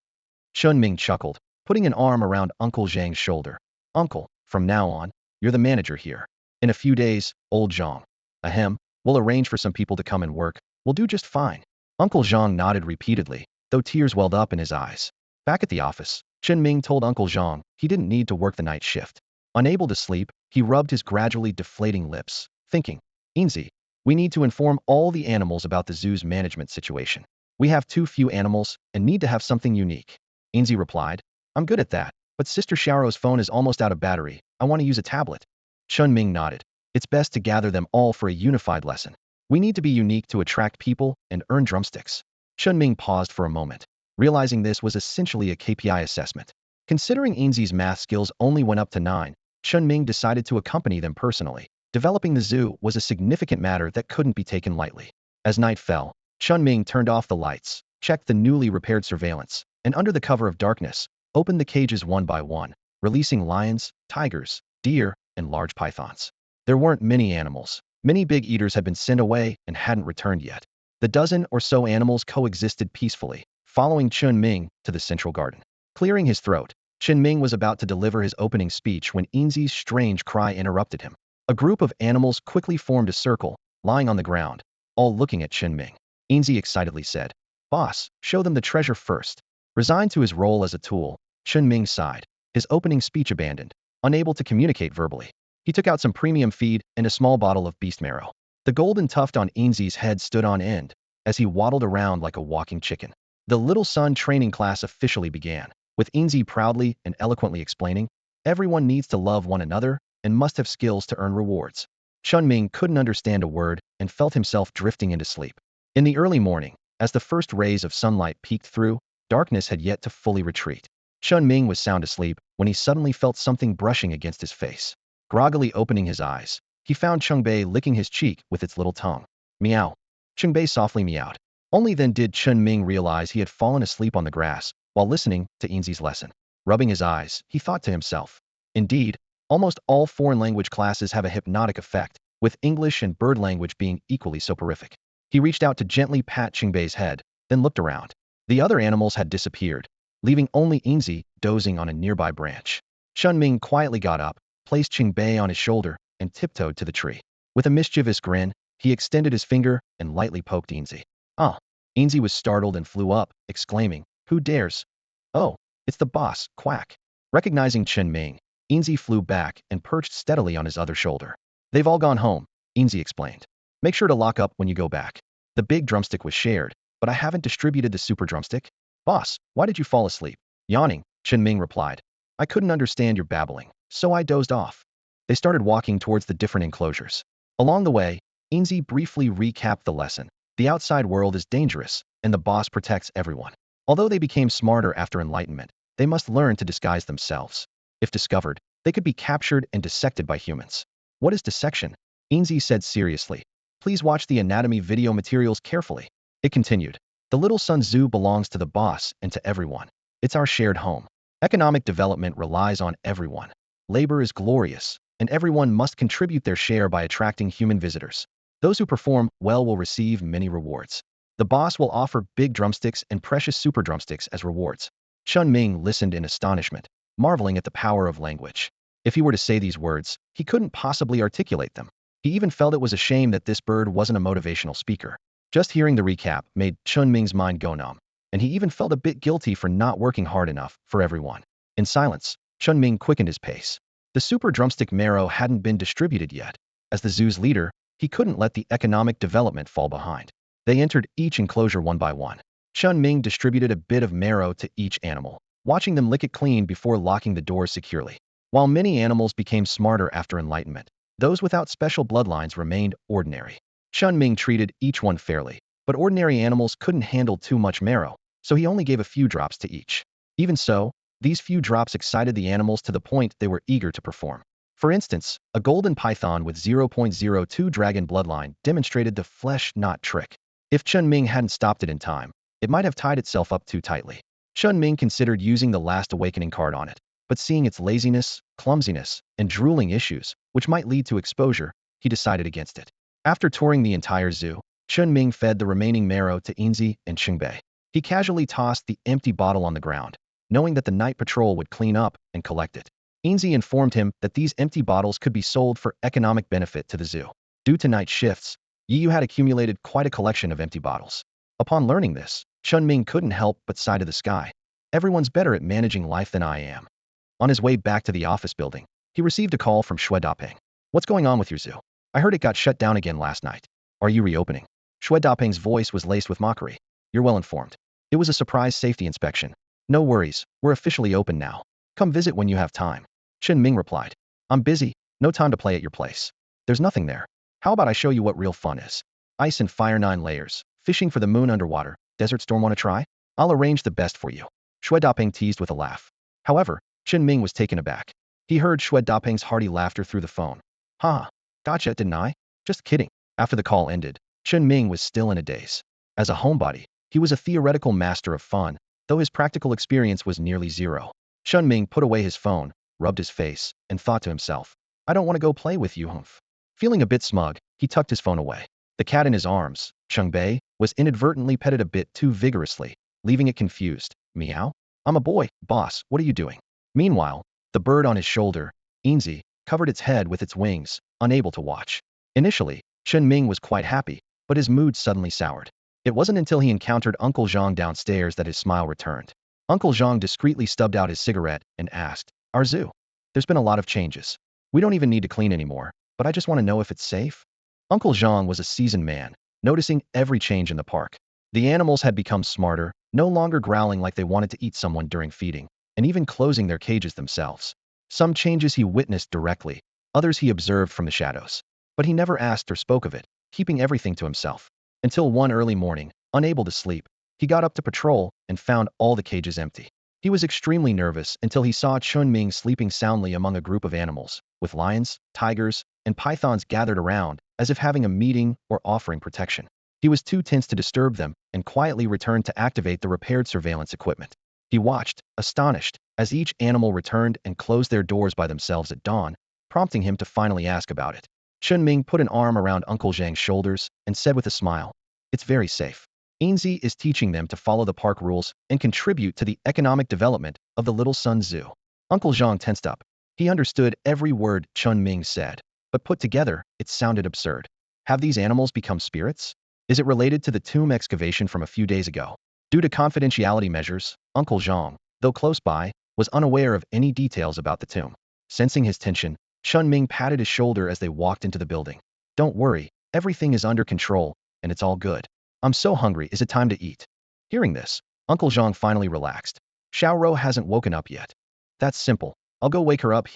Chen Ming chuckled, putting an arm around Uncle Zhang's shoulder. Uncle, from now on, you're the manager here. In a few days, old Zhang. Ahem, we'll arrange for some people to come and work. We'll do just fine. Uncle Zhang nodded repeatedly, though tears welled up in his eyes. Back at the office, Chen Ming told Uncle Zhang he didn't need to work the night shift. Unable to sleep, he rubbed his gradually deflating lips, thinking, Enzy, we need to inform all the animals about the zoo's management situation. We have too few animals and need to have something unique. Enzy replied, I'm good at that, but Sister Xiao's phone is almost out of battery. I want to use a tablet. Chen Ming nodded. It's best to gather them all for a unified lesson. We need to be unique to attract people and earn drumsticks. Chen Ming paused for a moment, realizing this was essentially a KPI assessment. Considering Enzy's math skills only went up to 9, Chen Ming decided to accompany them personally. Developing the zoo was a significant matter that couldn't be taken lightly. As night fell, Chen Ming turned off the lights, checked the newly repaired surveillance, and under the cover of darkness, opened the cages one by one, releasing lions, tigers, deer, and large pythons. There weren't many animals. Many big eaters had been sent away and hadn't returned yet. The dozen or so animals coexisted peacefully, following Chen Ming to the central garden. Clearing his throat, Chen Ming was about to deliver his opening speech when Enzy's strange cry interrupted him. A group of animals quickly formed a circle, lying on the ground, all looking at Chen Ming. Enzy excitedly said, "Boss, show them the treasure first." Resigned to his role as a tool, Chen Ming sighed, his opening speech abandoned, unable to communicate verbally. He took out some premium feed and a small bottle of beast marrow. The golden tuft on Enzy's head stood on end as he waddled around like a walking chicken. The little son training class officially began, with Enzy proudly and eloquently explaining, "Everyone needs to love one another and must have skills to earn rewards." Chinming couldn't understand a word and felt himself drifting into sleep. In the early morning, as the first rays of sunlight peeked through, darkness had yet to fully retreat. Chinming was sound asleep when he suddenly felt something brushing against his face. Groggily opening his eyes, he found Chungbei licking his cheek with its little tongue. Meow. Chungbei softly meowed. Only then did Chinming realize he had fallen asleep on the grass while listening to Enzy's lesson. Rubbing his eyes, he thought to himself. Indeed, almost all foreign language classes have a hypnotic effect, with English and bird language being equally soporific. He reached out to gently pat Chingbei's head, then looked around. The other animals had disappeared, leaving only Enzy dozing on a nearby branch. Chinming quietly got up, placed Chingbei on his shoulder, and tiptoed to the tree. With a mischievous grin, he extended his finger and lightly poked Enzy. "Ah!" Enzy was startled and flew up, exclaiming, "Who dares?" "Oh, it's the boss, quack." Recognizing Chinming, Enzy flew back and perched steadily on his other shoulder. "They've all gone home," Enzy explained. "Make sure to lock up when you go back." The big drumstick was shared, but I haven't distributed the super drumstick. "Boss, why did you fall asleep?" Yawning, Chinming replied. "I couldn't understand your babbling, so I dozed off." They started walking towards the different enclosures. Along the way, Enzy briefly recapped the lesson. The outside world is dangerous, and the boss protects everyone. Although they became smarter after enlightenment, they must learn to disguise themselves. If discovered, they could be captured and dissected by humans. "What is dissection?" Enzy said seriously. "Please watch the anatomy video materials carefully." It continued. "The little Sun Tzu belongs to the boss and to everyone. It's our shared home. Economic development relies on everyone. Labor is glorious, and everyone must contribute their share by attracting human visitors. Those who perform well will receive many rewards. The boss will offer big drumsticks and precious super drumsticks as rewards." Chinming listened in astonishment, marveling at the power of language. If he were to say these words, he couldn't possibly articulate them. He even felt it was a shame that this bird wasn't a motivational speaker. Just hearing the recap made Chinming's mind go numb, and he even felt a bit guilty for not working hard enough for everyone. In silence, Chinming quickened his pace. The super drumstick marrow hadn't been distributed yet. As the zoo's leader, he couldn't let the economic development fall behind. They entered each enclosure one by one. Chinming distributed a bit of marrow to each animal, watching them lick it clean before locking the doors securely. While many animals became smarter after enlightenment, those without special bloodlines remained ordinary. Chinming treated each one fairly, but ordinary animals couldn't handle too much marrow, so he only gave a few drops to each. Even so, these few drops excited the animals to the point they were eager to perform. For instance, a golden python with 0.02 dragon bloodline demonstrated the flesh-knot trick. If Chinming hadn't stopped it in time, it might have tied itself up too tightly. Chinming considered using the last awakening card on it, but seeing its laziness, clumsiness, and drooling issues, which might lead to exposure, he decided against it. After touring the entire zoo, Chinming fed the remaining marrow to Enzy and Chingbei. He casually tossed the empty bottle on the ground, knowing that the night patrol would clean up and collect it. Enzy informed him that these empty bottles could be sold for economic benefit to the zoo. Due to night shifts, Yu had accumulated quite a collection of empty bottles. Upon learning this, Chinming couldn't help but sigh to the sky. Everyone's better at managing life than I am. On his way back to the office building, he received a call from Xue Dapeng. "What's going on with your zoo? I heard it got shut down again last night. Are you reopening?" Xue Dapeng's voice was laced with mockery. "You're well informed. It was a surprise safety inspection. No worries, we're officially open now. Come visit when you have time." Chen Ming replied. "I'm busy, no time to play at your place. There's nothing there. How about I show you what real fun is? Ice and fire 9 layers, fishing for the moon underwater, desert storm, wanna try? I'll arrange the best for you." Xue Dapeng teased with a laugh. However, Chen Ming was taken aback. He heard Xue Dapeng's hearty laughter through the phone. "Haha, gotcha, didn't I? Just kidding." After the call ended, Chen Ming was still in a daze. As a homebody, he was a theoretical master of fun, though his practical experience was nearly zero. Chen Ming put away his phone, rubbed his face, and thought to himself, "I don't want to go play with you, humph." Feeling a bit smug, he tucked his phone away. The cat in his arms, Chengbei, was inadvertently petted a bit too vigorously, leaving it confused. "Meow? I'm a boy, boss, what are you doing?" Meanwhile, the bird on his shoulder, Enzy, covered its head with its wings, unable to watch. Initially, Chen Ming was quite happy, but his mood suddenly soured. It wasn't until he encountered Uncle Zhang downstairs that his smile returned. Uncle Zhang discreetly stubbed out his cigarette and asked, "Our zoo? There's been a lot of changes. We don't even need to clean anymore, but I just want to know if it's safe." Uncle Zhang was a seasoned man, noticing every change in the park. The animals had become smarter, no longer growling like they wanted to eat someone during feeding, and even closing their cages themselves. Some changes he witnessed directly, others he observed from the shadows. But he never asked or spoke of it, keeping everything to himself. Until one early morning, unable to sleep, he got up to patrol and found all the cages empty. He was extremely nervous until he saw Chen Ming sleeping soundly among a group of animals, with lions, tigers, and pythons gathered around, as if having a meeting or offering protection. He was too tense to disturb them and quietly returned to activate the repaired surveillance equipment. He watched, astonished, as each animal returned and closed their doors by themselves at dawn, prompting him to finally ask about it. Chen Ming put an arm around Uncle Zhang's shoulders and said with a smile, "It's very safe. Enzy is teaching them to follow the park rules and contribute to the economic development of the Little Sun Zoo." Uncle Zhang tensed up. He understood every word Chen Ming said, but put together, it sounded absurd. Have these animals become spirits? Is it related to the tomb excavation from a few days ago? Due to confidentiality measures, Uncle Zhang, though close by, was unaware of any details about the tomb. Sensing his tension, Chen Ming patted his shoulder as they walked into the building. "Don't worry, everything is under control, and it's all good. I'm so hungry, is it time to eat?" Hearing this, Uncle Zhang finally relaxed. "Xiaoro hasn't woken up yet." "That's simple. I'll go wake her up,"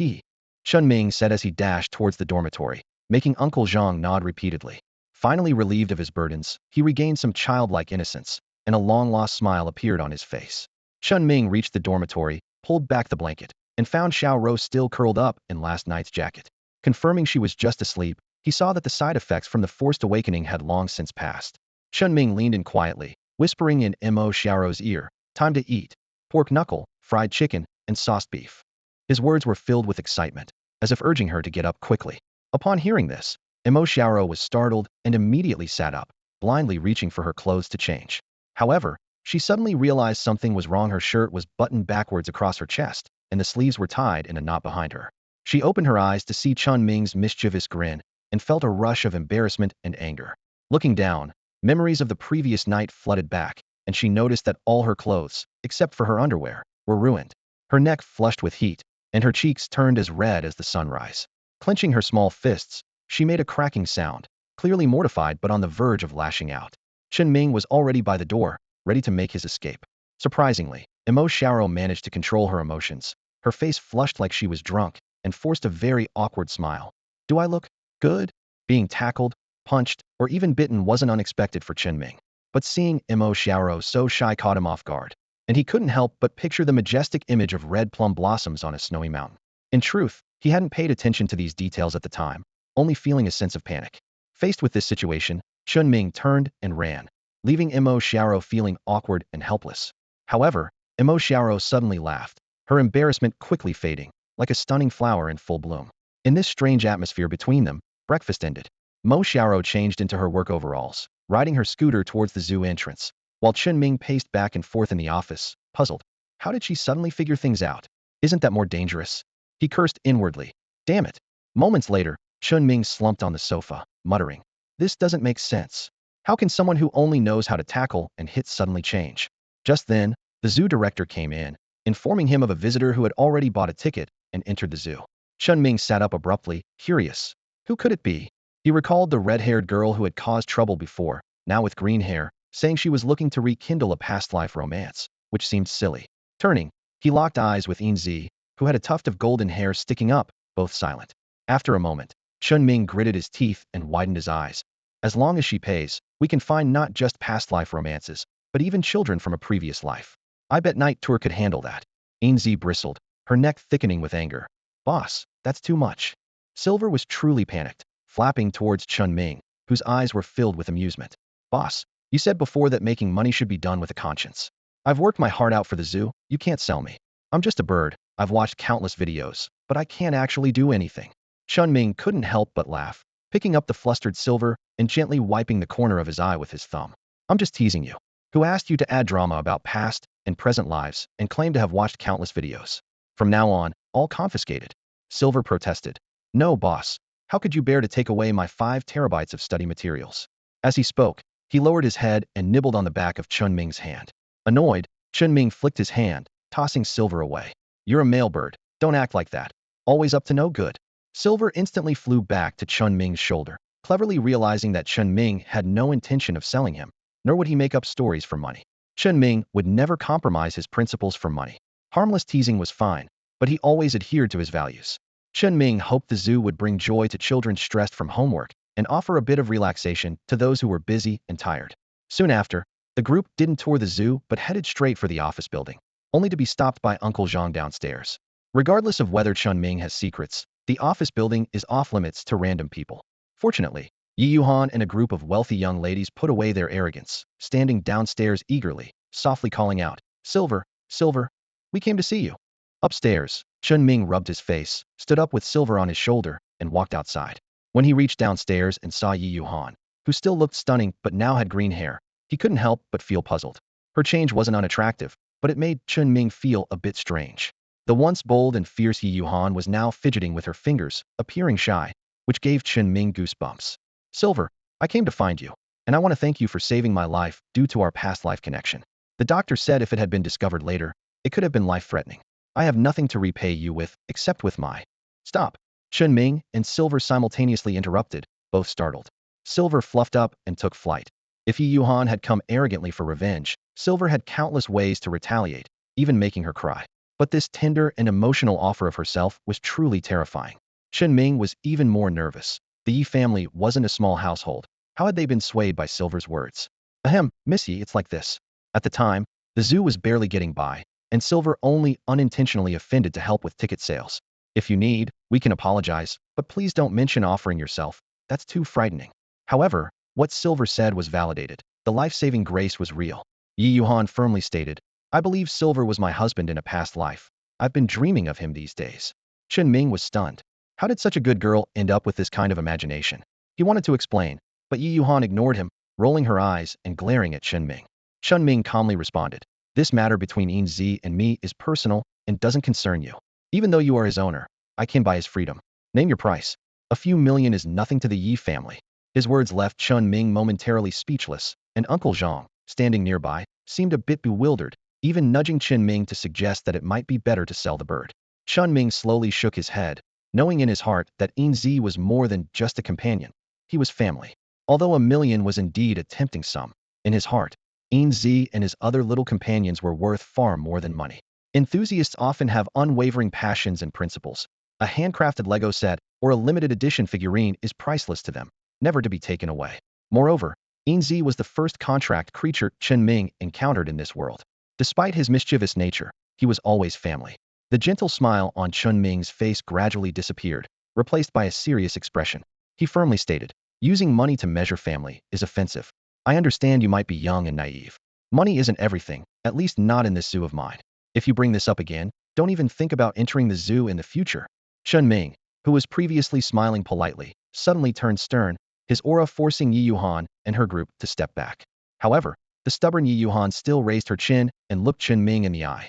Chen Ming said as he dashed towards the dormitory, making Uncle Zhang nod repeatedly. Finally relieved of his burdens, he regained some childlike innocence, and a long-lost smile appeared on his face. Chen Ming reached the dormitory, pulled back the blanket, and found Xiaoro still curled up in last night's jacket. Confirming she was just asleep, he saw that the side effects from the forced awakening had long since passed. Chen Ming leaned in quietly, whispering in Mo Xiaoro's ear, "Time to eat. Pork knuckle, fried chicken, and sauced beef." His words were filled with excitement, as if urging her to get up quickly. Upon hearing this, Mo Xiaoro was startled and immediately sat up, blindly reaching for her clothes to change. However, she suddenly realized something was wrong. Her shirt was buttoned backwards across her chest, and the sleeves were tied in a knot behind her. She opened her eyes to see Chen Ming's mischievous grin and felt a rush of embarrassment and anger. Looking down, memories of the previous night flooded back, and she noticed that all her clothes, except for her underwear, were ruined. Her neck flushed with heat, and her cheeks turned as red as the sunrise. Clenching her small fists, she made a cracking sound, clearly mortified but on the verge of lashing out. Chen Ming was already by the door, ready to make his escape. Surprisingly, Mo Xiaoro managed to control her emotions. Her face flushed like she was drunk, and forced a very awkward smile. "Do I look good?" Being tackled, punched, or even bitten wasn't unexpected for Chen Ming. But seeing Mo Xiaoro so shy caught him off guard, and he couldn't help but picture the majestic image of red plum blossoms on a snowy mountain. In truth, he hadn't paid attention to these details at the time, only feeling a sense of panic. Faced with this situation, Chen Ming turned and ran, leaving Mo Xiaoro feeling awkward and helpless. However, Mo Xiaoro suddenly laughed, her embarrassment quickly fading, like a stunning flower in full bloom. In this strange atmosphere between them, breakfast ended. Mo Xiaoro changed into her work overalls, riding her scooter towards the zoo entrance, while Chen Ming paced back and forth in the office, puzzled. How did she suddenly figure things out? Isn't that more dangerous? He cursed inwardly. Damn it. Moments later, Chen Ming slumped on the sofa, muttering, "This doesn't make sense. How can someone who only knows how to tackle and hit suddenly change?" Just then, the zoo director came in, informing him of a visitor who had already bought a ticket and entered the zoo. Chen Ming sat up abruptly, curious. Who could it be? He recalled the red-haired girl who had caused trouble before, now with green hair, saying she was looking to rekindle a past life romance, which seemed silly. Turning, he locked eyes with Enzy, who had a tuft of golden hair sticking up, both silent. After a moment, Chen Ming gritted his teeth and widened his eyes. "As long as she pays, we can find not just past life romances, but even children from a previous life. I bet Night Tour could handle that." Enzy bristled, her neck thickening with anger. "Boss, that's too much." Silver was truly panicked, flapping towards Chen Ming, whose eyes were filled with amusement. "Boss, you said before that making money should be done with a conscience. I've worked my heart out for the zoo, you can't sell me. I'm just a bird, I've watched countless videos, but I can't actually do anything." Chen Ming couldn't help but laugh, picking up the flustered Silver and gently wiping the corner of his eye with his thumb. "I'm just teasing you. Who asked you to add drama about past and present lives and claim to have watched countless videos? From now on, all confiscated." Silver protested. "No, boss. How could you bear to take away my 5 terabytes of study materials?" As he spoke, he lowered his head and nibbled on the back of Chen Ming's hand. Annoyed, Chen Ming flicked his hand, tossing Silver away. You're a male bird. Don't act like that. Always up to no good. Silver instantly flew back to Chen Ming's shoulder, cleverly realizing that Chen Ming had no intention of selling him, nor would he make up stories for money. Chen Ming would never compromise his principles for money. Harmless teasing was fine, but he always adhered to his values. Chen Ming hoped the zoo would bring joy to children stressed from homework and offer a bit of relaxation to those who were busy and tired. Soon after, the group didn't tour the zoo but headed straight for the office building, only to be stopped by Uncle Zhang downstairs. Regardless of whether Chen Ming has secrets, the office building is off-limits to random people. Fortunately, Yi Yuhan and a group of wealthy young ladies put away their arrogance, standing downstairs eagerly, softly calling out, Silver, Silver, we came to see you. Upstairs, Chen Ming rubbed his face, stood up with Silver on his shoulder, and walked outside. When he reached downstairs and saw Yi Yuhan, who still looked stunning but now had green hair, he couldn't help but feel puzzled. Her change wasn't unattractive, but it made Chen Ming feel a bit strange. The once bold and fierce Yi Yuhan was now fidgeting with her fingers, appearing shy, which gave Chen Ming goosebumps. Silver, I came to find you, and I want to thank you for saving my life due to our past life connection. The doctor said if it had been discovered later, it could have been life-threatening. I have nothing to repay you with, except with my... Stop. Chen Ming and Silver simultaneously interrupted, both startled. Silver fluffed up and took flight. If Yi Yuhan had come arrogantly for revenge, Silver had countless ways to retaliate, even making her cry. But this tender and emotional offer of herself was truly terrifying. Chen Ming was even more nervous. The Yi family wasn't a small household. How had they been swayed by Silver's words? Ahem, Miss Yi, it's like this. At the time, the zoo was barely getting by, and Silver only unintentionally offended to help with ticket sales. If you need, we can apologize, but please don't mention offering yourself. That's too frightening. However, what Silver said was validated. The life-saving grace was real. Yi Yuhan firmly stated, I believe Silver was my husband in a past life. I've been dreaming of him these days. Chen Ming was stunned. How did such a good girl end up with this kind of imagination? He wanted to explain, but Yi Yuhan ignored him, rolling her eyes and glaring at Chen Ming. Chen Ming calmly responded, this matter between Enzy and me is personal and doesn't concern you. Even though you are his owner, I can buy his freedom. Name your price. A few million is nothing to the Yi family. His words left Chen Ming momentarily speechless, and Uncle Zhang, standing nearby, seemed a bit bewildered, even nudging Chen Ming to suggest that it might be better to sell the bird. Chen Ming slowly shook his head, knowing in his heart that Enzy was more than just a companion. He was family. Although a million was indeed a tempting sum, in his heart, Enzy and his other little companions were worth far more than money. Enthusiasts often have unwavering passions and principles. A handcrafted Lego set or a limited edition figurine is priceless to them, never to be taken away. Moreover, Enzy was the first contract creature Chen Ming encountered in this world. Despite his mischievous nature, he was always family. The gentle smile on Chen Ming's face gradually disappeared, replaced by a serious expression. He firmly stated, using money to measure family is offensive. I understand you might be young and naive. Money isn't everything, at least not in this zoo of mine. If you bring this up again, don't even think about entering the zoo in the future. Chen Ming, who was previously smiling politely, suddenly turned stern, his aura forcing Yi Yuhan and her group to step back. However, the stubborn Yi Yuhan still raised her chin and looked Chen Ming in the eye.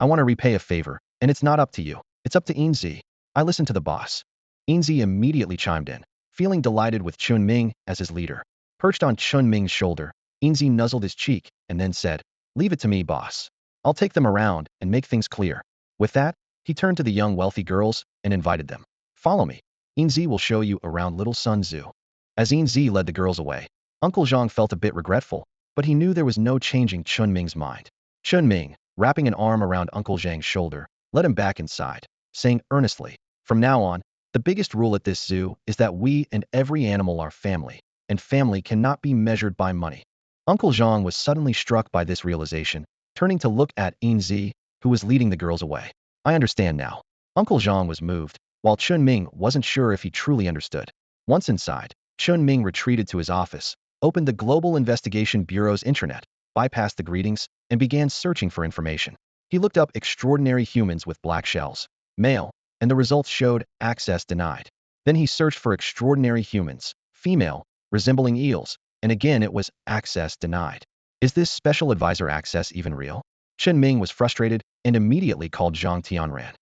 I want to repay a favor, and it's not up to you. It's up to Enzy. I listen to the boss. Enzy immediately chimed in, feeling delighted with Chen Ming as his leader. Perched on Chen Ming's shoulder, Enzy nuzzled his cheek and then said, leave it to me, boss. I'll take them around and make things clear. With that, he turned to the young wealthy girls and invited them. Follow me. Enzy will show you around Little Sun Zoo. As Enzy led the girls away, Uncle Zhang felt a bit regretful, but he knew there was no changing Chen Ming's mind. Chen Ming, wrapping an arm around Uncle Zhang's shoulder, led him back inside, saying earnestly, from now on, the biggest rule at this zoo is that we and every animal are family, and family cannot be measured by money. Uncle Zhang was suddenly struck by this realization, turning to look at Enzy, who was leading the girls away. I understand now. Uncle Zhang was moved, while Chen Ming wasn't sure if he truly understood. Once inside, Chen Ming retreated to his office, opened the Global Investigation Bureau's intranet, bypassed the greetings, and began searching for information. He looked up extraordinary humans with black shells, male, and the results showed access denied. Then he searched for extraordinary humans, female, resembling eels, and again it was access denied. Is this special advisor access even real? Chen Ming was frustrated and immediately called Zhang Tianran.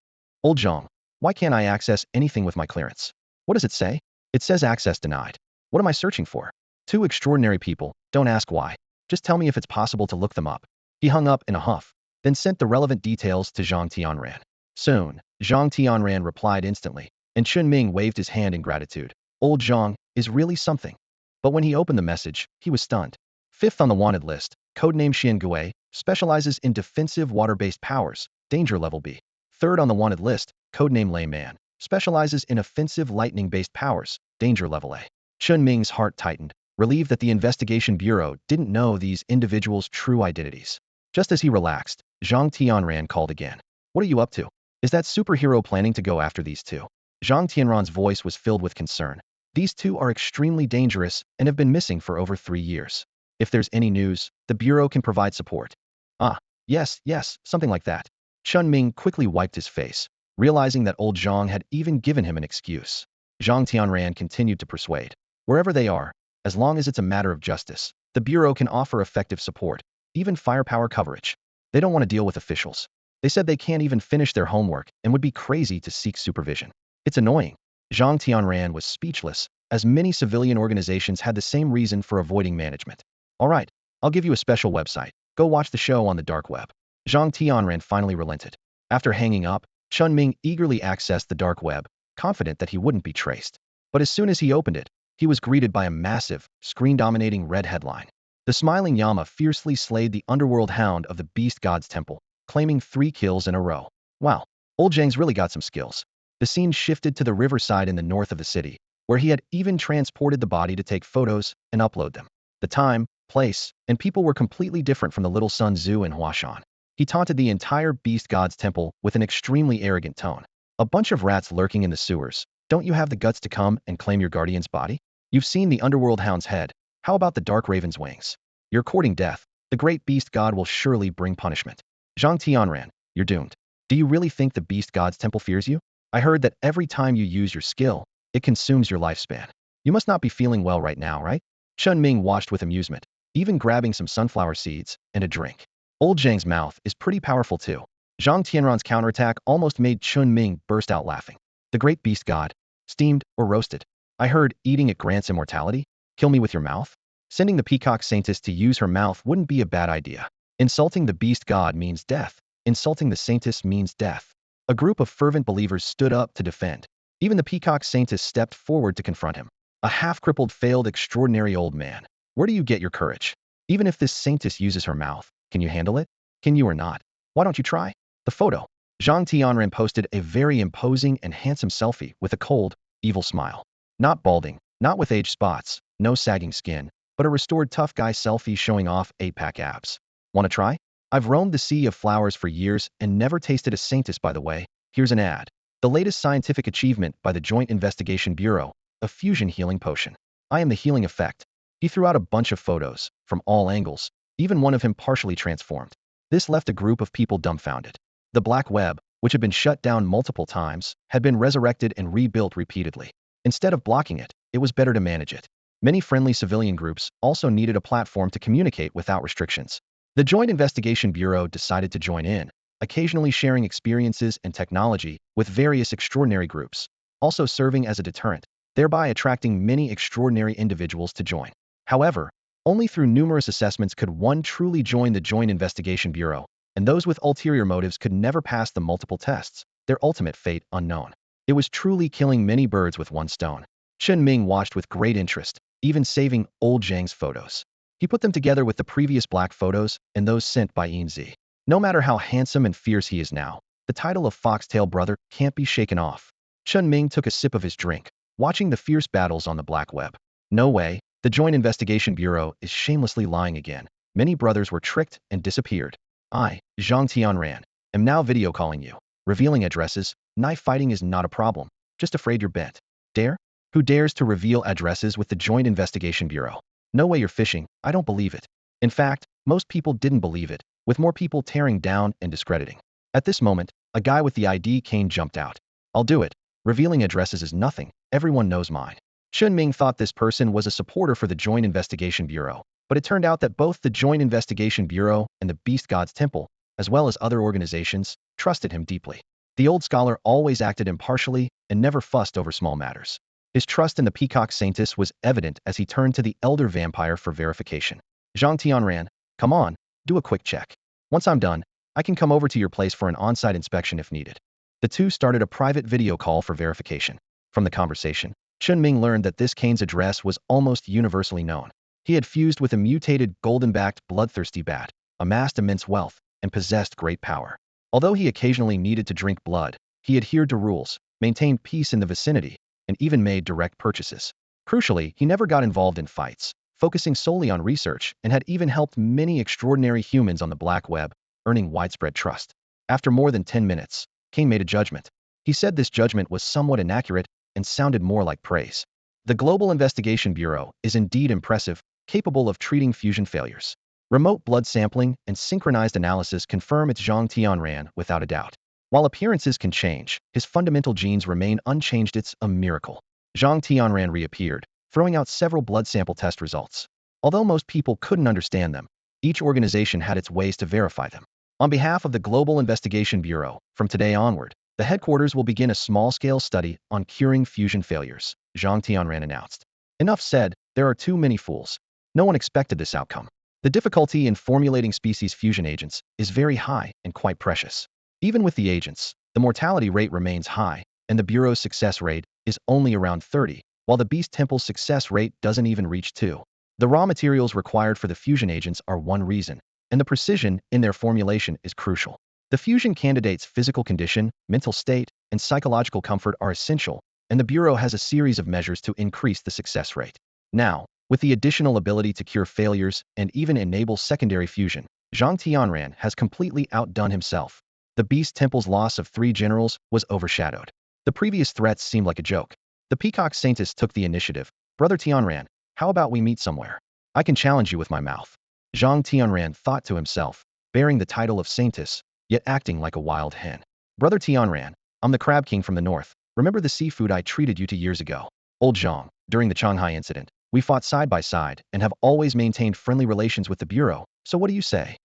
Old Zhang, why can't I access anything with my clearance? What does it say? It says access denied. What am I searching for? Two extraordinary people, don't ask why. Just tell me if it's possible to look them up. He hung up in a huff, then sent the relevant details to Zhang Tianran. Soon, Zhang Tianran replied instantly, and Chen Ming waved his hand in gratitude. Old Zhang is really something. But when he opened the message, he was stunned. Fifth on the wanted list, codename Xian Gui, specializes in defensive water-based powers, danger level B. Third on the wanted list, codename Layman, specializes in offensive lightning-based powers, danger level A. Chen Ming's heart tightened, relieved that the investigation bureau didn't know these individuals' true identities. Just as he relaxed, Zhang Tianran called again. What are you up to? Is that superhero planning to go after these two? Zhang Tianran's voice was filled with concern. These two are extremely dangerous and have been missing for over 3 years. If there's any news, the bureau can provide support. Ah, yes, something like that. Chen Ming quickly wiped his face, realizing that old Zhang had even given him an excuse. Zhang Tianran continued to persuade. Wherever they are, as long as it's a matter of justice, the bureau can offer effective support, even firepower coverage. They don't want to deal with officials. They said they can't even finish their homework and would be crazy to seek supervision. It's annoying. Zhang Tianran was speechless, as many civilian organizations had the same reason for avoiding management. All right, I'll give you a special website. Go watch the show on the dark web. Zhang Tianran finally relented. After hanging up, Chen Ming eagerly accessed the dark web, confident that he wouldn't be traced. But as soon as he opened it, he was greeted by a massive, screen-dominating red headline. The smiling Yama fiercely slayed the underworld hound of the beast god's temple, claiming 3 kills in a row. Wow, old Zhang's really got some skills. The scene shifted to the riverside in the north of the city, where he had even transported the body to take photos and upload them. The time, place, and people were completely different from the little Sun Tzu in Huashan. He taunted the entire beast god's temple with an extremely arrogant tone. A bunch of rats lurking in the sewers. Don't you have the guts to come and claim your guardian's body? You've seen the underworld hound's head. How about the dark raven's wings? You're courting death. The great beast god will surely bring punishment. Zhang Tianran, you're doomed. Do you really think the beast god's temple fears you? I heard that every time you use your skill, it consumes your lifespan. You must not be feeling well right now, right? Chen Ming watched with amusement, even grabbing some sunflower seeds and a drink. Old Zhang's mouth is pretty powerful too. Zhang Tianran's counterattack almost made Chen Ming burst out laughing. The great beast god, steamed or roasted. I heard eating it grants immortality? Kill me with your mouth? Sending the peacock saintess to use her mouth wouldn't be a bad idea. Insulting the beast god means death. Insulting the saintess means death. A group of fervent believers stood up to defend. Even the peacock saintess stepped forward to confront him. A half-crippled, failed, extraordinary old man. Where do you get your courage? Even if this saintess uses her mouth, can you handle it? Can you or not? Why don't you try? The photo. Zhang Tianran posted a very imposing and handsome selfie with a cold, evil smile. Not balding, not with age spots, no sagging skin, but a restored tough guy selfie showing off 8-pack abs. Wanna try? I've roamed the sea of flowers for years and never tasted a saintess, by the way. Here's an ad. The latest scientific achievement by the Joint Investigation Bureau, a fusion healing potion. I am the healing effect. He threw out a bunch of photos, from all angles, even one of him partially transformed. This left a group of people dumbfounded. The black web, which had been shut down multiple times, had been resurrected and rebuilt repeatedly. Instead of blocking it, it was better to manage it. Many friendly civilian groups also needed a platform to communicate without restrictions. The Joint Investigation Bureau decided to join in, occasionally sharing experiences and technology with various extraordinary groups, also serving as a deterrent, thereby attracting many extraordinary individuals to join. However, only through numerous assessments could one truly join the Joint Investigation Bureau, and those with ulterior motives could never pass the multiple tests, their ultimate fate unknown. It was truly killing many birds with one stone. Chen Ming watched with great interest, even saving old Zhang's photos. He put them together with the previous black photos and those sent by Enzy. No matter how handsome and fierce he is now, the title of Foxtail Brother can't be shaken off. Chen Ming took a sip of his drink, watching the fierce battles on the black web. No way, the Joint Investigation Bureau is shamelessly lying again. Many brothers were tricked and disappeared. I, Zhang Tianran, am now video calling you. Revealing addresses, knife fighting is not a problem. Just afraid you're bent. Dare? Who dares to reveal addresses with the Joint Investigation Bureau? No way you're fishing, I don't believe it. In fact, most people didn't believe it, with more people tearing down and discrediting. At this moment, a guy with the ID cane jumped out. I'll do it. Revealing addresses is nothing, everyone knows mine. Chen Ming thought this person was a supporter for the Joint Investigation Bureau, but it turned out that both the Joint Investigation Bureau and the Beast God's Temple, as well as other organizations, trusted him deeply. The old scholar always acted impartially and never fussed over small matters. His trust in the peacock saintess was evident as he turned to the elder vampire for verification. Zhang Tianran, come on, do a quick check. Once I'm done, I can come over to your place for an on-site inspection if needed. The two started a private video call for verification. From the conversation, Chen Ming learned that this Cain's address was almost universally known. He had fused with a mutated, golden-backed, bloodthirsty bat, amassed immense wealth, and possessed great power. Although he occasionally needed to drink blood, he adhered to rules, maintained peace in the vicinity, and even made direct purchases. Crucially, he never got involved in fights, focusing solely on research, and had even helped many extraordinary humans on the black web, earning widespread trust. After more than 10 minutes, Cain made a judgment. He said this judgment was somewhat inaccurate and sounded more like praise. The Global Investigation Bureau is indeed impressive, capable of treating fusion failures. Remote blood sampling and synchronized analysis confirm it's Zhang Tianran without a doubt. While appearances can change, his fundamental genes remain unchanged. It's a miracle. Zhang Tianran reappeared, throwing out several blood sample test results. Although most people couldn't understand them, each organization had its ways to verify them. On behalf of the Global Investigation Bureau, from today onward, the headquarters will begin a small-scale study on curing fusion failures, Zhang Tianran announced. Enough said, there are too many fools. No one expected this outcome. The difficulty in formulating species fusion agents is very high and quite precious. Even with the agents, the mortality rate remains high, and the Bureau's success rate is only around 30, while the Beast Temple's success rate doesn't even reach 2. The raw materials required for the fusion agents are one reason, and the precision in their formulation is crucial. The fusion candidate's physical condition, mental state, and psychological comfort are essential, and the Bureau has a series of measures to increase the success rate. Now, with the additional ability to cure failures and even enable secondary fusion, Zhang Tianran has completely outdone himself. The Beast Temple's loss of 3 generals was overshadowed. The previous threats seemed like a joke. The Peacock Saintess took the initiative. Brother Tianran, how about we meet somewhere? I can challenge you with my mouth. Zhang Tianran thought to himself, bearing the title of Saintess, yet acting like a wild hen. Brother Tianran, I'm the Crab King from the north. Remember the seafood I treated you to years ago? Old Zhang, during the Shanghai incident, we fought side by side and have always maintained friendly relations with the Bureau, so what do you say?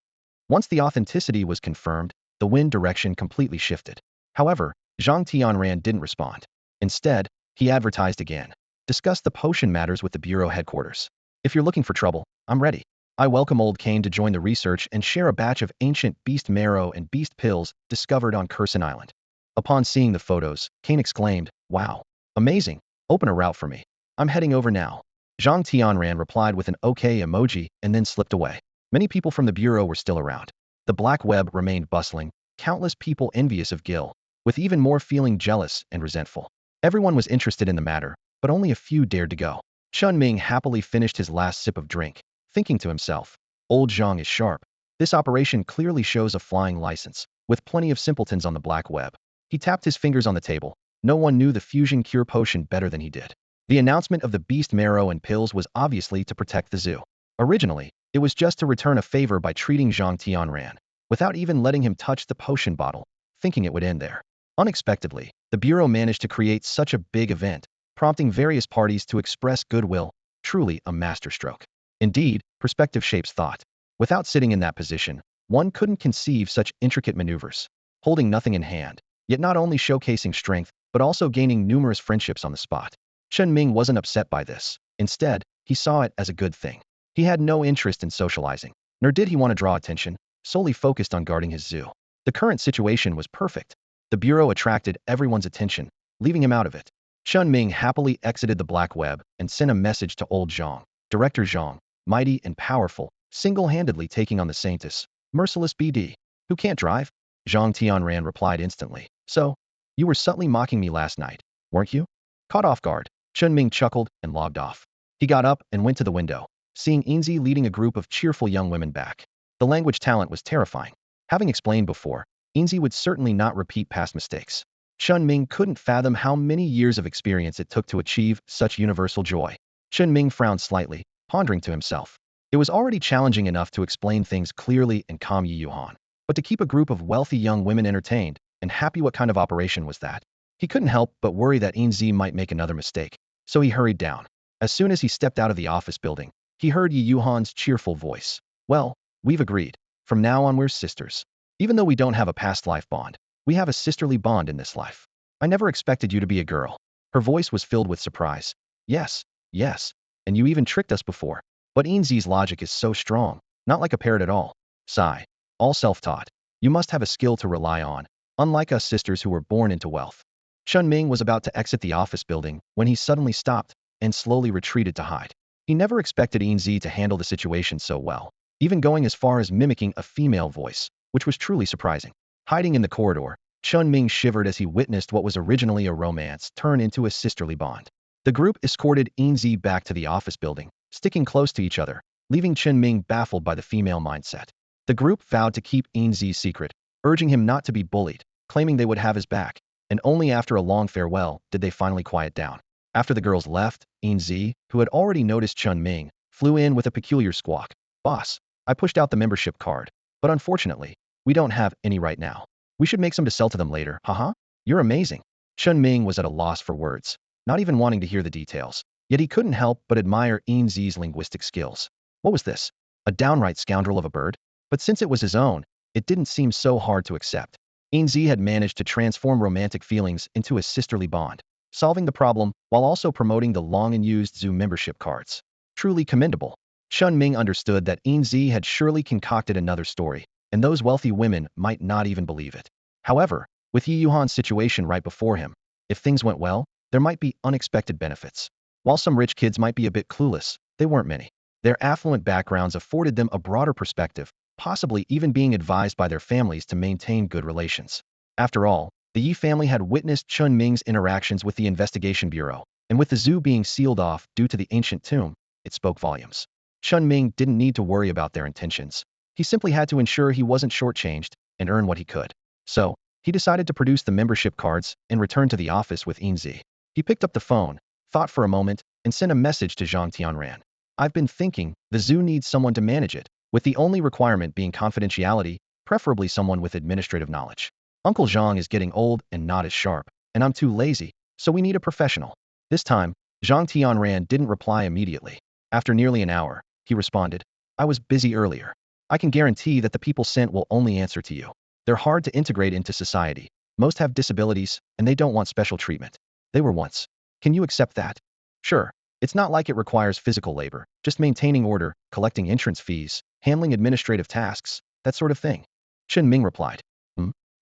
Once the authenticity was confirmed, the wind direction completely shifted. However, Zhang Tianran didn't respond. Instead, he advertised again. Discuss the potion matters with the Bureau headquarters. If you're looking for trouble, I'm ready. I welcome Old Cain to join the research and share a batch of ancient beast marrow and beast pills discovered on Curson Island. Upon seeing the photos, Cain exclaimed, wow, amazing, open a route for me. I'm heading over now. Zhang Tianran replied with an okay emoji and then slipped away. Many people from the Bureau were still around. The black web remained bustling, countless people envious of Gil, with even more feeling jealous and resentful. Everyone was interested in the matter, but only a few dared to go. Chen Ming happily finished his last sip of drink, thinking to himself, old Zhang is sharp. This operation clearly shows a flying license, with plenty of simpletons on the black web. He tapped his fingers on the table. No one knew the fusion cure potion better than he did. The announcement of the beast marrow and pills was obviously to protect the zoo. Originally, it was just to return a favor by treating Zhang Tianran, without even letting him touch the potion bottle, thinking it would end there. Unexpectedly, the Bureau managed to create such a big event, prompting various parties to express goodwill, truly a masterstroke. Indeed, perspective shapes thought. Without sitting in that position, one couldn't conceive such intricate maneuvers. Holding nothing in hand, yet not only showcasing strength, but also gaining numerous friendships on the spot. Chen Ming wasn't upset by this. Instead, he saw it as a good thing. He had no interest in socializing, nor did he want to draw attention, solely focused on guarding his zoo. The current situation was perfect. The Bureau attracted everyone's attention, leaving him out of it. Chen Ming happily exited the black web and sent a message to old Zhang. Director Zhang, mighty and powerful, single-handedly taking on the Saintess, merciless BD. Who can't drive? Zhang Tianran replied instantly. So, you were subtly mocking me last night, weren't you? Caught off guard, Chen Ming chuckled and logged off. He got up and went to the window, seeing Enzy leading a group of cheerful young women back. The language talent was terrifying. Having explained before, Enzy would certainly not repeat past mistakes. Chen Ming couldn't fathom how many years of experience it took to achieve such universal joy. Chen Ming frowned slightly, pondering to himself. It was already challenging enough to explain things clearly and calm Yi Yuhan. But to keep a group of wealthy young women entertained and happy, what kind of operation was that? He couldn't help but worry that Enzy might make another mistake. So he hurried down. As soon as he stepped out of the office building, he heard Yi Yuhan's cheerful voice. Well, we've agreed. From now on we're sisters. Even though we don't have a past life bond, we have a sisterly bond in this life. I never expected you to be a girl. Her voice was filled with surprise. Yes, yes, and you even tricked us before. But Enzy's logic is so strong, not like a parrot at all. Sigh. All self-taught. You must have a skill to rely on, unlike us sisters who were born into wealth. Chen Ming was about to exit the office building when he suddenly stopped and slowly retreated to hide. He never expected Enzy to handle the situation so well, even going as far as mimicking a female voice, which was truly surprising. Hiding in the corridor, Chen Ming shivered as he witnessed what was originally a romance turn into a sisterly bond. The group escorted Enzy back to the office building, sticking close to each other, leaving Chen Ming baffled by the female mindset. The group vowed to keep Enzy's secret, urging him not to be bullied, claiming they would have his back, and only after a long farewell did they finally quiet down. After the girls left, Enzy, who had already noticed Chen Ming, flew in with a peculiar squawk. Boss, I pushed out the membership card, but unfortunately, we don't have any right now. We should make some to sell to them later, haha. You're amazing. Chen Ming was at a loss for words, not even wanting to hear the details. Yet he couldn't help but admire Enzy's linguistic skills. What was this? A downright scoundrel of a bird? But since it was his own, it didn't seem so hard to accept. Enzy had managed to transform romantic feelings into a sisterly bond, solving the problem while also promoting the long-unused zoo membership cards. Truly commendable. Chen Ming understood that Enzy had surely concocted another story, and those wealthy women might not even believe it. However, with Yi Yuhan's situation right before him, if things went well, there might be unexpected benefits. While some rich kids might be a bit clueless, they weren't many. Their affluent backgrounds afforded them a broader perspective, possibly even being advised by their families to maintain good relations. After all, the Yi family had witnessed Chen Ming's interactions with the investigation bureau, and with the zoo being sealed off due to the ancient tomb, it spoke volumes. Chen Ming didn't need to worry about their intentions. He simply had to ensure he wasn't shortchanged and earn what he could. So, he decided to produce the membership cards and return to the office with Enzy. He picked up the phone, thought for a moment, and sent a message to Zhang Tianran. I've been thinking, the zoo needs someone to manage it, with the only requirement being confidentiality, preferably someone with administrative knowledge. Uncle Zhang is getting old and not as sharp, and I'm too lazy, so we need a professional. This time, Zhang Tianran didn't reply immediately. After nearly an hour, he responded, I was busy earlier. I can guarantee that the people sent will only answer to you. They're hard to integrate into society. Most have disabilities, and they don't want special treatment. They were once. Can you accept that? Sure. It's not like it requires physical labor, just maintaining order, collecting entrance fees, handling administrative tasks, that sort of thing. Chen Ming replied.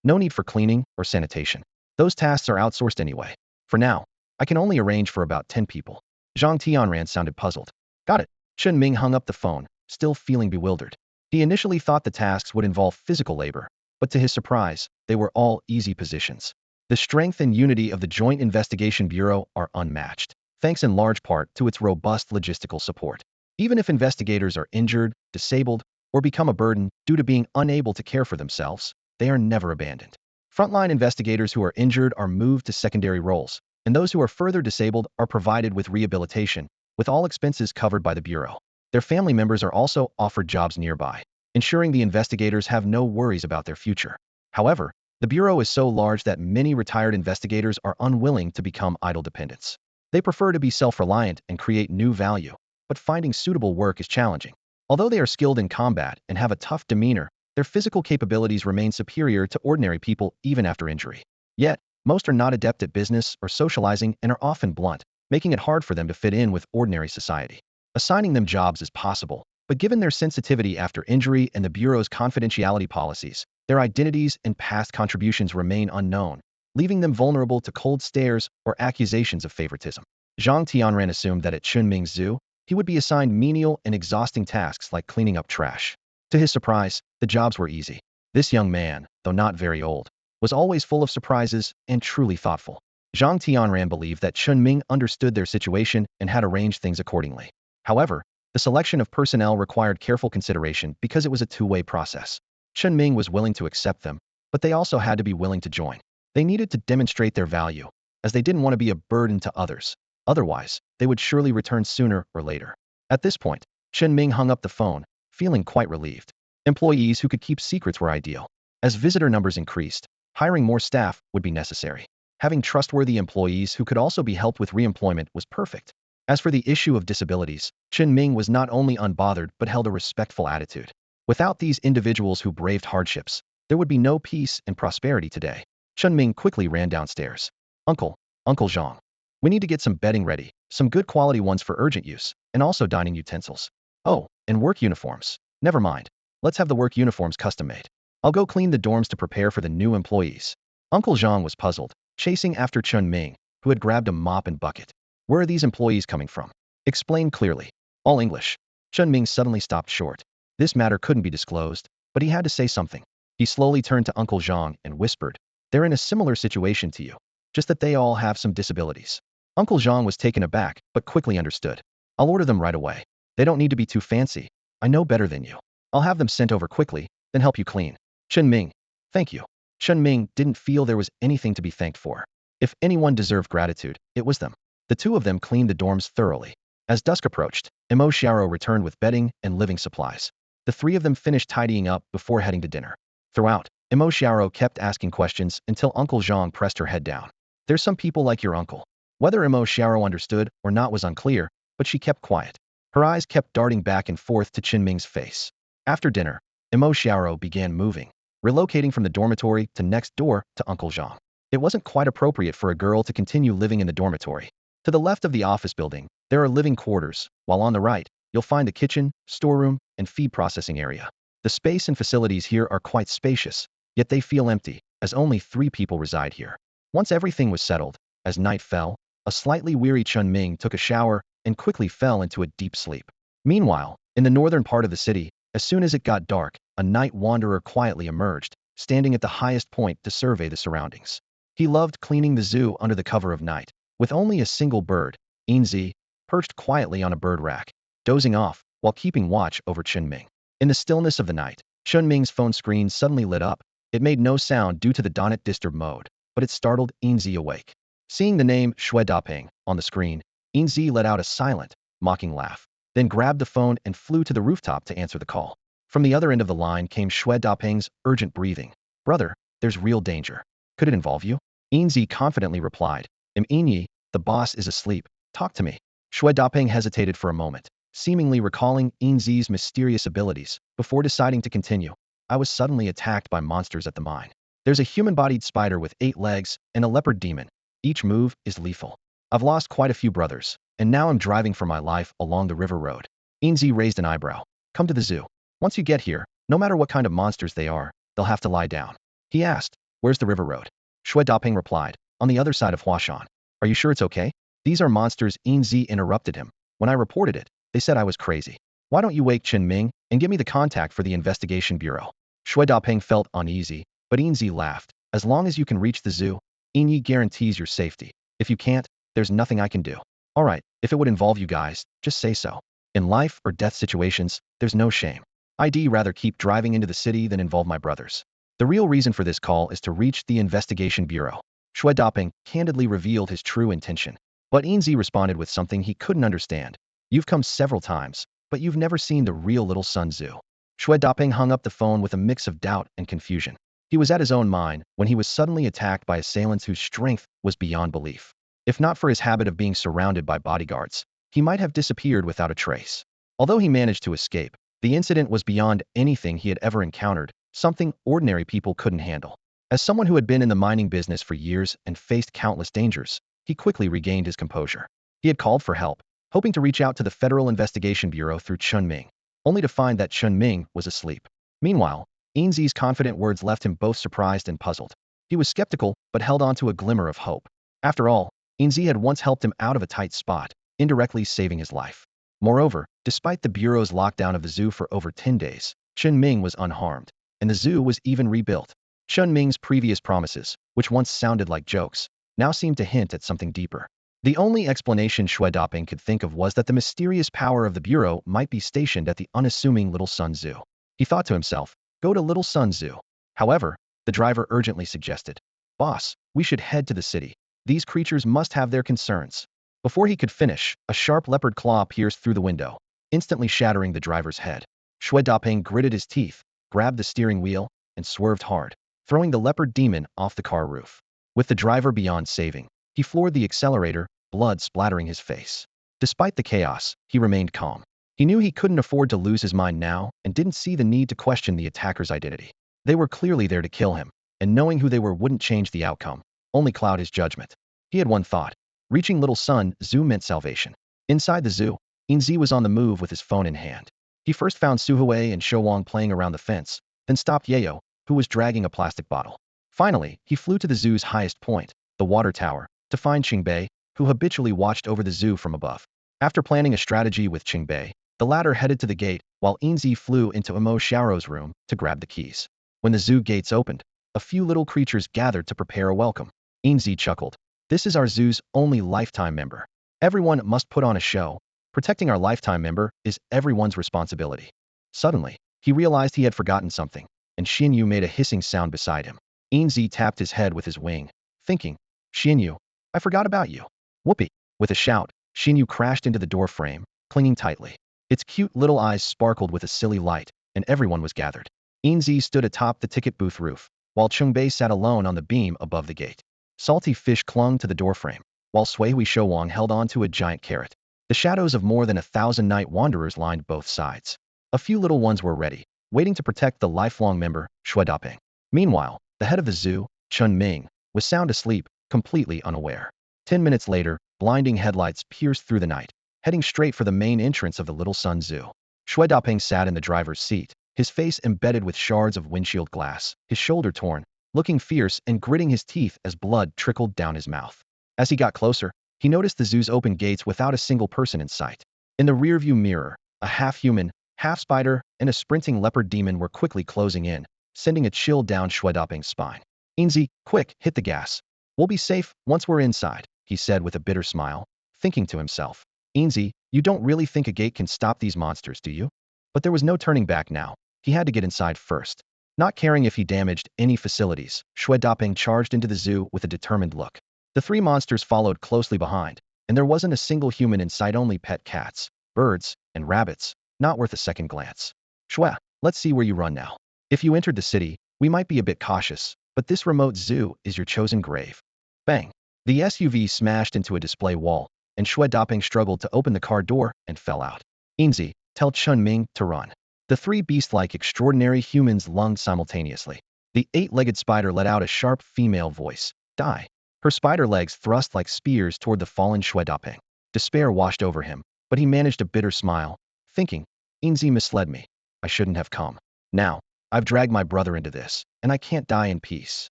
No need for cleaning or sanitation. Those tasks are outsourced anyway. For now, I can only arrange for about 10 people. Zhang Tianran sounded puzzled. Got it. Chen Ming hung up the phone, still feeling bewildered. He initially thought the tasks would involve physical labor, but to his surprise, they were all easy positions. The strength and unity of the Joint Investigation Bureau are unmatched, thanks in large part to its robust logistical support. Even if investigators are injured, disabled, or become a burden due to being unable to care for themselves, they are never abandoned. Frontline investigators who are injured are moved to secondary roles, and those who are further disabled are provided with rehabilitation, with all expenses covered by the Bureau. Their family members are also offered jobs nearby, ensuring the investigators have no worries about their future. However, the Bureau is so large that many retired investigators are unwilling to become idle dependents. They prefer to be self-reliant and create new value, but finding suitable work is challenging. Although they are skilled in combat and have a tough demeanor, their physical capabilities remain superior to ordinary people even after injury. Yet, most are not adept at business or socializing and are often blunt, making it hard for them to fit in with ordinary society. Assigning them jobs is possible, but given their sensitivity after injury and the Bureau's confidentiality policies, their identities and past contributions remain unknown, leaving them vulnerable to cold stares or accusations of favoritism. Zhang Tianran assumed that at Chinming's zoo, he would be assigned menial and exhausting tasks like cleaning up trash. To his surprise, the jobs were easy. This young man, though not very old, was always full of surprises and truly thoughtful. Zhang Tianran believed that Chen Ming understood their situation and had arranged things accordingly. However, the selection of personnel required careful consideration because it was a two-way process. Chen Ming was willing to accept them, but they also had to be willing to join. They needed to demonstrate their value, as they didn't want to be a burden to others. Otherwise, they would surely return sooner or later. At this point, Chen Ming hung up the phone, feeling quite relieved. Employees who could keep secrets were ideal. As visitor numbers increased, hiring more staff would be necessary. Having trustworthy employees who could also be helped with reemployment was perfect. As for the issue of disabilities, Chen Ming was not only unbothered but held a respectful attitude. Without these individuals who braved hardships, there would be no peace and prosperity today. Chen Ming quickly ran downstairs. Uncle Zhang. We need to get some bedding ready, some good quality ones for urgent use, and also dining utensils. Oh, and work uniforms. Never mind. Let's have the work uniforms custom made. I'll go clean the dorms to prepare for the new employees. Uncle Zhang was puzzled, chasing after Chen Ming, who had grabbed a mop and bucket. Where are these employees coming from? Explain clearly. All English. Chen Ming suddenly stopped short. This matter couldn't be disclosed, but he had to say something. He slowly turned to Uncle Zhang and whispered, "They're in a similar situation to you, just that they all have some disabilities." Uncle Zhang was taken aback, but quickly understood. "I'll order them right away. They don't need to be too fancy. I know better than you. I'll have them sent over quickly, then help you clean." Chinming. Thank you. Chinming didn't feel there was anything to be thanked for. If anyone deserved gratitude, it was them. The two of them cleaned the dorms thoroughly. As dusk approached, Imo Xiao returned with bedding and living supplies. The three of them finished tidying up before heading to dinner. Throughout, Imo Xiao kept asking questions until Uncle Zhang pressed her head down. "There's some people like your uncle." Whether Imo Xiao understood or not was unclear, but she kept quiet. Her eyes kept darting back and forth to Chinming's face. After dinner, Imo Xiao began moving, relocating from the dormitory to next door to Uncle Zhang. It wasn't quite appropriate for a girl to continue living in the dormitory. To the left of the office building, there are living quarters, while on the right, you'll find the kitchen, storeroom, and feed processing area. The space and facilities here are quite spacious, yet they feel empty, as only 3 people reside here. Once everything was settled, as night fell, a slightly weary Chen Ming took a shower and quickly fell into a deep sleep. Meanwhile, in the northern part of the city, as soon as it got dark, a night wanderer quietly emerged, standing at the highest point to survey the surroundings. He loved cleaning the zoo under the cover of night, with only a single bird, Enzy, perched quietly on a bird rack, dozing off while keeping watch over Chinming. In the stillness of the night, Chinming's phone screen suddenly lit up. It made no sound due to the do not disturb mode, but it startled Enzy awake. Seeing the name Shui Daping on the screen, Enzy let out a silent, mocking laugh, then grabbed the phone and flew to the rooftop to answer the call. From the other end of the line came Shui Daping's urgent breathing. "Brother, there's real danger. Could it involve you?" Enzy confidently replied, "Enyi, the boss is asleep. Talk to me." Shui Daping hesitated for a moment, seemingly recalling Enzy's mysterious abilities, before deciding to continue. "I was suddenly attacked by monsters at the mine. There's a human-bodied spider with 8 legs and a leopard demon. Each move is lethal. I've lost quite a few brothers, and now I'm driving for my life along the river road." Enzy raised an eyebrow. "Come to the zoo. Once you get here, no matter what kind of monsters they are, they'll have to lie down." He asked, "Where's the river road?" Shui Daping replied, "On the other side of Huashan." "Are you sure it's okay?" "These are monsters." Enzy interrupted him. "When I reported it, they said I was crazy. Why don't you wake Chen Ming and give me the contact for the investigation bureau?" Shui Daping felt uneasy, but Enzy laughed. "As long as you can reach the zoo, Enyi guarantees your safety. If you can't, there's nothing I can do." "All right, if it would involve you guys, just say so. In life or death situations, there's no shame. I'd rather keep driving into the city than involve my brothers. The real reason for this call is to reach the investigation bureau." Shui Daping candidly revealed his true intention. But Enzy responded with something he couldn't understand. "You've come several times, but you've never seen the real Little Sun Zoo." Shui Daping hung up the phone with a mix of doubt and confusion. He was at his own mind when he was suddenly attacked by assailants whose strength was beyond belief. If not for his habit of being surrounded by bodyguards, he might have disappeared without a trace. Although he managed to escape, the incident was beyond anything he had ever encountered, something ordinary people couldn't handle. As someone who had been in the mining business for years and faced countless dangers, he quickly regained his composure. He had called for help, hoping to reach out to the Federal Investigation Bureau through Chen Ming, only to find that Chen Ming was asleep. Meanwhile, Enzy's confident words left him both surprised and puzzled. He was skeptical, but held on to a glimmer of hope. After all, Enzy had once helped him out of a tight spot, indirectly saving his life. Moreover, despite the Bureau's lockdown of the zoo for over 10 days, Chen Ming was unharmed, and the zoo was even rebuilt. Chen Ming's previous promises, which once sounded like jokes, now seemed to hint at something deeper. The only explanation Shui Daping could think of was that the mysterious power of the Bureau might be stationed at the unassuming Little Sun Zoo. He thought to himself, "Go to Little Sun Zoo." However, the driver urgently suggested, "Boss, we should head to the city. These creatures must have their concerns." Before he could finish, a sharp leopard claw pierced through the window, instantly shattering the driver's head. Shui Daping gritted his teeth, grabbed the steering wheel, and swerved hard, throwing the leopard demon off the car roof. With the driver beyond saving, he floored the accelerator, blood splattering his face. Despite the chaos, he remained calm. He knew he couldn't afford to lose his mind now and didn't see the need to question the attacker's identity. They were clearly there to kill him, and knowing who they were wouldn't change the outcome, only cloud his judgment. He had one thought. Reaching little son Zhu meant salvation. Inside the zoo, Enzy was on the move with his phone in hand. He first found Suhui and Shouwang playing around the fence, then stopped Yayo, who was dragging a plastic bottle. Finally, he flew to the zoo's highest point, the water tower, to find Qingbei, who habitually watched over the zoo from above. After planning a strategy with Qingbei, the latter headed to the gate, while Enzy flew into Imo Xiaoro's room to grab the keys. When the zoo gates opened, a few little creatures gathered to prepare a welcome. Enzy chuckled. This is our zoo's only lifetime member. Everyone must put on a show. Protecting our lifetime member is everyone's responsibility. Suddenly, he realized he had forgotten something, and Xinyu made a hissing sound beside him. Enzy tapped his head with his wing, thinking, Xinyu, I forgot about you. Whoopee! With a shout, Xinyu crashed into the door frame, clinging tightly. Its cute little eyes sparkled with a silly light, and everyone was gathered. Enzy stood atop the ticket booth roof, while Qingbei sat alone on the beam above the gate. Salty fish clung to the doorframe, while Suihui Shouwang held on to a giant carrot. The shadows of more than 1,000 night wanderers lined both sides. A few little ones were ready, waiting to protect the lifelong member, Shui Daping. Meanwhile, the head of the zoo, Chen Ming, was sound asleep, completely unaware. 10 minutes later, blinding headlights pierced through the night, heading straight for the main entrance of the Little Sun Zoo. Shui Daping sat in the driver's seat, his face embedded with shards of windshield glass, his shoulder torn, looking fierce and gritting his teeth as blood trickled down his mouth. As he got closer, he noticed the zoo's open gates without a single person in sight. In the rearview mirror, a half-human, half-spider, and a sprinting leopard demon were quickly closing in, sending a chill down Shui Daping's spine. Enzy, quick, hit the gas. We'll be safe once we're inside, he said with a bitter smile, thinking to himself. Enzy, you don't really think a gate can stop these monsters, do you? But there was no turning back now. He had to get inside first. Not caring if he damaged any facilities, Shui Daping charged into the zoo with a determined look. The three monsters followed closely behind, and there wasn't a single human in sight, only pet cats, birds, and rabbits, not worth a second glance. Shui, let's see where you run now. If you entered the city, we might be a bit cautious, but this remote zoo is your chosen grave. Bang! The SUV smashed into a display wall, and Shui Daping struggled to open the car door and fell out. Enzy, tell Chen Ming to run. The three beast-like extraordinary humans lunged simultaneously. The eight-legged spider let out a sharp female voice. Die. Her spider legs thrust like spears toward the fallen Shui Daping. Despair washed over him, but he managed a bitter smile, thinking, Enzy misled me. I shouldn't have come. Now, I've dragged my brother into this, and I can't die in peace.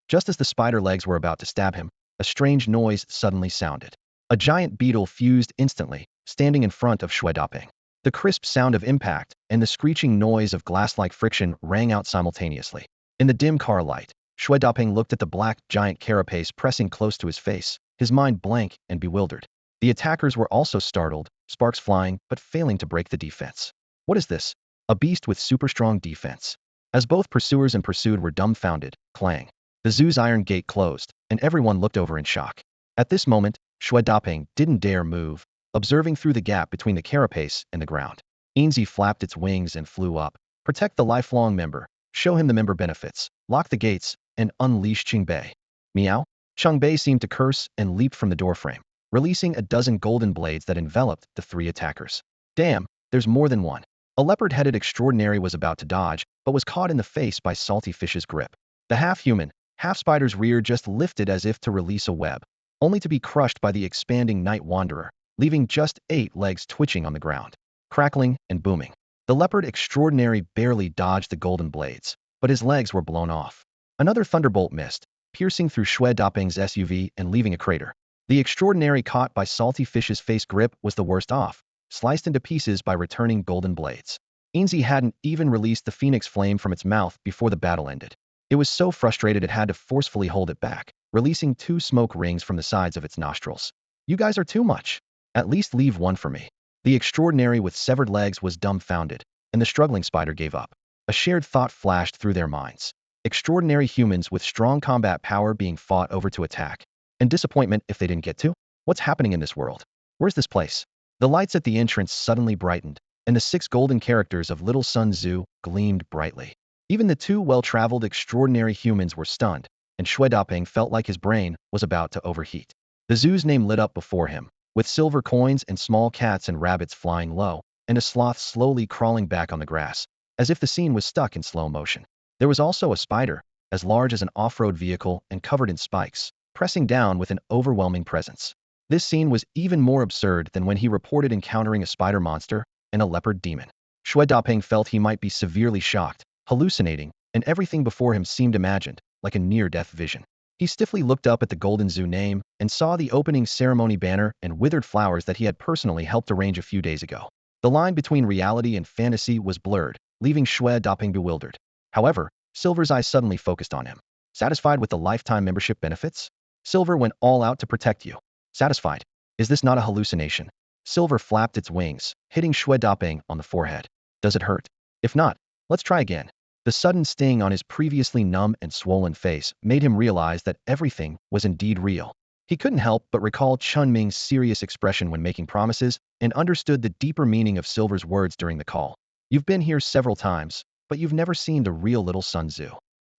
Just as the spider legs were about to stab him, a strange noise suddenly sounded. A giant beetle fused instantly, standing in front of Shui Daping. The crisp sound of impact and the screeching noise of glass-like friction rang out simultaneously. In the dim car light, Shui Daping looked at the black, giant carapace pressing close to his face, his mind blank and bewildered. The attackers were also startled, sparks flying, but failing to break the defense. What is this? A beast with super strong defense. As both pursuers and pursued were dumbfounded, clang. The zoo's iron gate closed, and everyone looked over in shock. At this moment, Shui Daping didn't dare move, observing through the gap between the carapace and the ground. Enzy flapped its wings and flew up. Protect the lifelong member, show him the member benefits, lock the gates, and unleash Qingbei. Meow? Qingbei seemed to curse and leaped from the doorframe, releasing a dozen golden blades that enveloped the three attackers. Damn, there's more than one. A leopard-headed extraordinary was about to dodge, but was caught in the face by Salty Fish's grip. The half-human, half-spider's rear just lifted as if to release a web, only to be crushed by the expanding night wanderer, leaving just 8 legs twitching on the ground, crackling and booming. The leopard extraordinary barely dodged the golden blades, but his legs were blown off. Another thunderbolt missed, piercing through Shui Daping's SUV and leaving a crater. The extraordinary caught by Salty Fish's face grip was the worst off, sliced into pieces by returning golden blades. Enzy hadn't even released the phoenix flame from its mouth before the battle ended. It was so frustrated it had to forcefully hold it back, releasing 2 smoke rings from the sides of its nostrils. You guys are too much. At least leave one for me. The extraordinary with severed legs was dumbfounded, and the struggling spider gave up. A shared thought flashed through their minds. Extraordinary humans with strong combat power being fought over to attack. And disappointment if they didn't get to? What's happening in this world? Where's this place? The lights at the entrance suddenly brightened, and the 6 golden characters of Little Sun Zoo gleamed brightly. Even the 2 well-traveled extraordinary humans were stunned, and Shui Daping felt like his brain was about to overheat. The zoo's name lit up before him, with silver coins and small cats and rabbits flying low, and a sloth slowly crawling back on the grass, as if the scene was stuck in slow motion. There was also a spider, as large as an off-road vehicle and covered in spikes, pressing down with an overwhelming presence. This scene was even more absurd than when he reported encountering a spider monster and a leopard demon. Xue Daping felt he might be severely shocked, hallucinating, and everything before him seemed imagined, like a near-death vision. He stiffly looked up at the Golden Zoo name and saw the opening ceremony banner and withered flowers that he had personally helped arrange a few days ago. The line between reality and fantasy was blurred, leaving Xue Daping bewildered. However, Silver's eyes suddenly focused on him. Satisfied with the lifetime membership benefits? Silver went all out to protect you. Satisfied. Is this not a hallucination? Silver flapped its wings, hitting Xue Daping on the forehead. Does it hurt? If not, let's try again. The sudden sting on his previously numb and swollen face made him realize that everything was indeed real. He couldn't help but recall Chen Ming's serious expression when making promises and understood the deeper meaning of Silver's words during the call. You've been here several times, but you've never seen the real little Sun Tzu.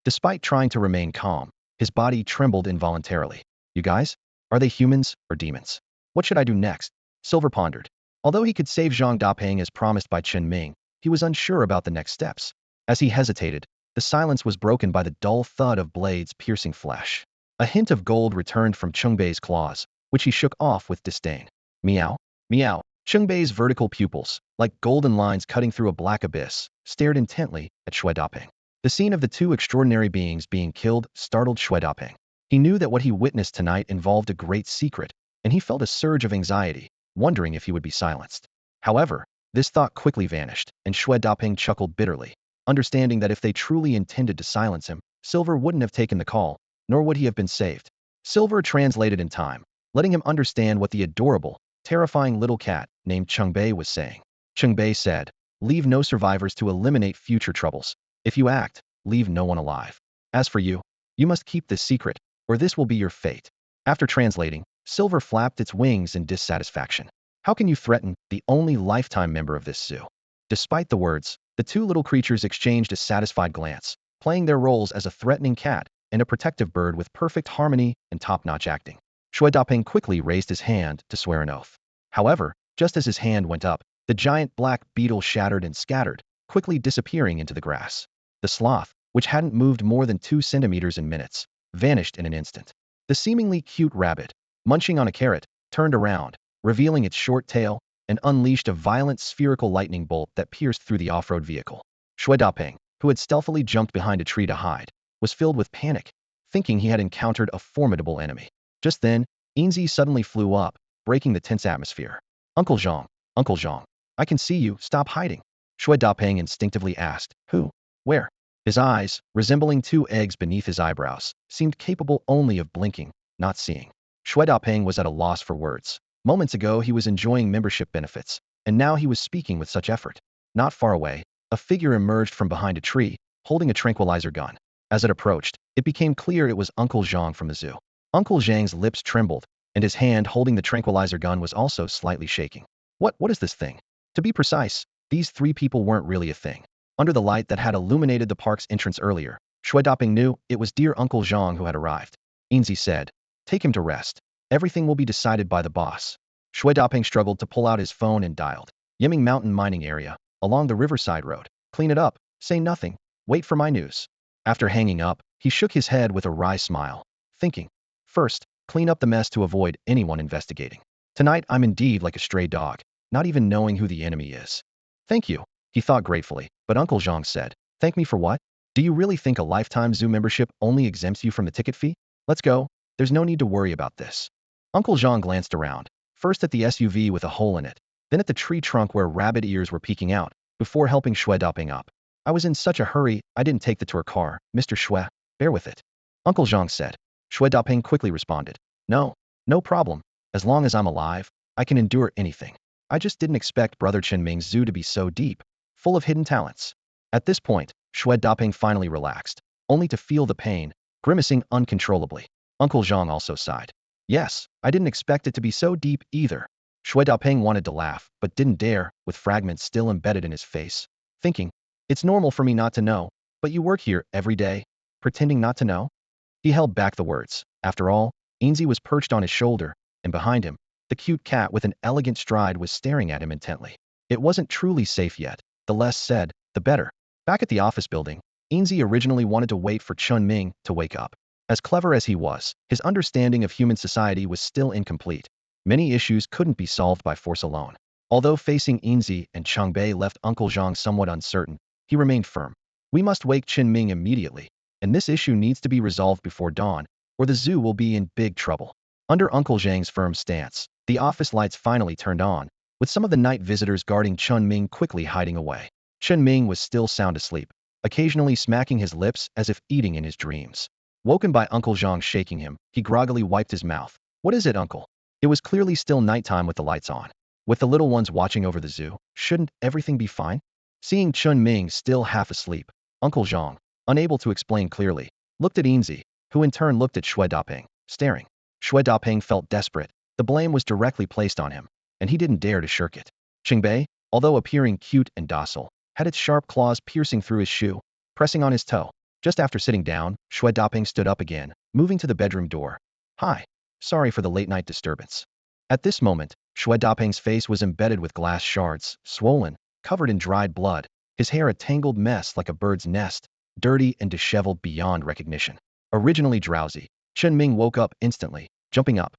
Despite trying to remain calm, his body trembled involuntarily. You guys? Are they humans or demons? What should I do next? Silver pondered. Although he could save Zhang Daping as promised by Chen Ming, he was unsure about the next steps. As he hesitated, the silence was broken by the dull thud of blades piercing flesh. A hint of gold returned from Chungbei's claws, which he shook off with disdain. Meow, meow. Chungbei's vertical pupils, like golden lines cutting through a black abyss, stared intently at Xue Daping. The scene of the two extraordinary beings being killed startled Xue Daping. He knew that what he witnessed tonight involved a great secret, and he felt a surge of anxiety, wondering if he would be silenced. However, this thought quickly vanished, and Xue Daping chuckled bitterly, understanding that if they truly intended to silence him, Silver wouldn't have taken the call, nor would he have been saved. Silver translated in time, letting him understand what the adorable, terrifying little cat named Chungbei was saying. Chungbei said, "Leave no survivors to eliminate future troubles. If you act, leave no one alive. As for you, you must keep this secret, or this will be your fate." After translating, Silver flapped its wings in dissatisfaction. How can you threaten the only lifetime member of this zoo? Despite the words, the two little creatures exchanged a satisfied glance, playing their roles as a threatening cat and a protective bird with perfect harmony and top-notch acting. Xue Daping quickly raised his hand to swear an oath. However, just as his hand went up, the giant black beetle shattered and scattered, quickly disappearing into the grass. The sloth, which hadn't moved more than 2 centimeters in minutes, vanished in an instant. The seemingly cute rabbit, munching on a carrot, turned around, revealing its short tail, and unleashed a violent spherical lightning bolt that pierced through the off-road vehicle. Xue Daping, who had stealthily jumped behind a tree to hide, was filled with panic, thinking he had encountered a formidable enemy. Just then, Enzy suddenly flew up, breaking the tense atmosphere. Uncle Zhang, I can see you, stop hiding. Xue Daping instinctively asked, who? Where? His eyes, resembling 2 eggs beneath his eyebrows, seemed capable only of blinking, not seeing. Xue Daping was at a loss for words. Moments ago he was enjoying membership benefits, and now he was speaking with such effort. Not far away, a figure emerged from behind a tree, holding a tranquilizer gun. As it approached, it became clear it was Uncle Zhang from the zoo. Uncle Zhang's lips trembled, and his hand holding the tranquilizer gun was also slightly shaking. What is this thing? To be precise, these 3 people weren't really a thing. Under the light that had illuminated the park's entrance earlier, Xue Daping knew it was dear Uncle Zhang who had arrived. Enzy said, "Take him to rest. Everything will be decided by the boss." Xue Daping struggled to pull out his phone and dialed. Yiming Mountain Mining Area, along the Riverside Road. Clean it up, say nothing, wait for my news. After hanging up, he shook his head with a wry smile, thinking, first, clean up the mess to avoid anyone investigating. Tonight I'm indeed like a stray dog, not even knowing who the enemy is. Thank you, he thought gratefully, but Uncle Zhang said, thank me for what? Do you really think a lifetime zoo membership only exempts you from the ticket fee? Let's go, there's no need to worry about this. Uncle Zhang glanced around, first at the SUV with a hole in it, then at the tree trunk where rabbit ears were peeking out, before helping Xue Daping up. I was in such a hurry, I didn't take the tour car, Mr. Xue, bear with it. Uncle Zhang said. Xue Daping quickly responded. No problem. As long as I'm alive, I can endure anything. I just didn't expect Brother Chinming's zoo to be so deep, full of hidden talents. At this point, Xue Daping finally relaxed, only to feel the pain, grimacing uncontrollably. Uncle Zhang also sighed. Yes, I didn't expect it to be so deep either. Xue Daping wanted to laugh, but didn't dare, with fragments still embedded in his face, thinking, it's normal for me not to know, but you work here every day, pretending not to know? He held back the words. After all, Enzy was perched on his shoulder, and behind him, the cute cat with an elegant stride was staring at him intently. It wasn't truly safe yet. The less said, the better. Back at the office building, Enzy originally wanted to wait for Chen Ming to wake up. As clever as he was, his understanding of human society was still incomplete. Many issues couldn't be solved by force alone. Although facing Enzy and Changbei left Uncle Zhang somewhat uncertain, he remained firm. We must wake Chinming immediately, and this issue needs to be resolved before dawn, or the zoo will be in big trouble. Under Uncle Zhang's firm stance, the office lights finally turned on, with some of the night visitors guarding Chen Ming quickly hiding away. Chen Ming was still sound asleep, occasionally smacking his lips as if eating in his dreams. Woken by Uncle Zhang shaking him, he groggily wiped his mouth. What is it, Uncle? It was clearly still nighttime with the lights on. With the little ones watching over the zoo, shouldn't everything be fine? Seeing Chen Ming still half asleep, Uncle Zhang, unable to explain clearly, looked at Enzy, who in turn looked at Xue Daping, staring. Xue Daping felt desperate. The blame was directly placed on him, and he didn't dare to shirk it. Qingbei, although appearing cute and docile, had its sharp claws piercing through his shoe, pressing on his toe. Just after sitting down, Xue Daping stood up again, moving to the bedroom door. Hi. Sorry for the late-night disturbance. At this moment, Xue Daping's face was embedded with glass shards, swollen, covered in dried blood, his hair a tangled mess like a bird's nest, dirty and disheveled beyond recognition. Originally drowsy, Chen Ming woke up instantly, jumping up.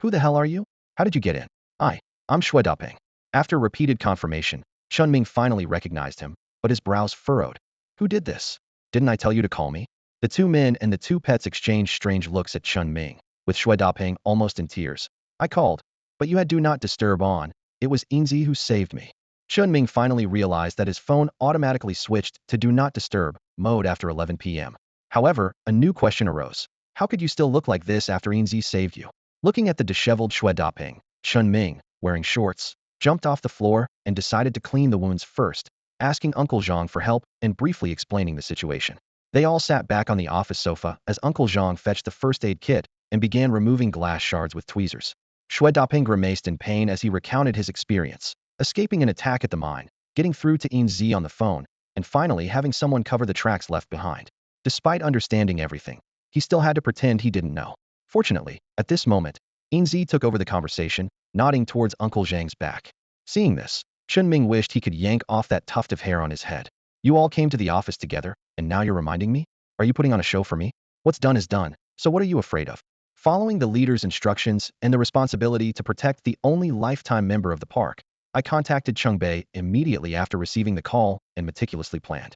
Who the hell are you? How did you get in? I'm Xue Daping. After repeated confirmation, Chen Ming finally recognized him, but his brows furrowed. Who did this? Didn't I tell you to call me? The two men and the two pets exchanged strange looks at Chen Ming, with Xue Daping almost in tears. I called, but you had do not disturb on. It was Enzy who saved me. Chen Ming finally realized that his phone automatically switched to do not disturb mode after 11 p.m. However, a new question arose. How could you still look like this after Enzy saved you? Looking at the disheveled Xue Daping, Chen Ming, wearing shorts, jumped off the floor and decided to clean the wounds first, asking Uncle Zhang for help and briefly explaining the situation. They all sat back on the office sofa as Uncle Zhang fetched the first aid kit and began removing glass shards with tweezers. Xue Daping grimaced in pain as he recounted his experience, escaping an attack at the mine, getting through to Enzy on the phone, and finally having someone cover the tracks left behind. Despite understanding everything, he still had to pretend he didn't know. Fortunately, at this moment, Enzy took over the conversation, nodding towards Uncle Zhang's back. Seeing this, Chen Ming wished he could yank off that tuft of hair on his head. You all came to the office together, and now you're reminding me? Are you putting on a show for me? What's done is done, so what are you afraid of? Following the leader's instructions and the responsibility to protect the only lifetime member of the park, I contacted Changbei immediately after receiving the call and meticulously planned.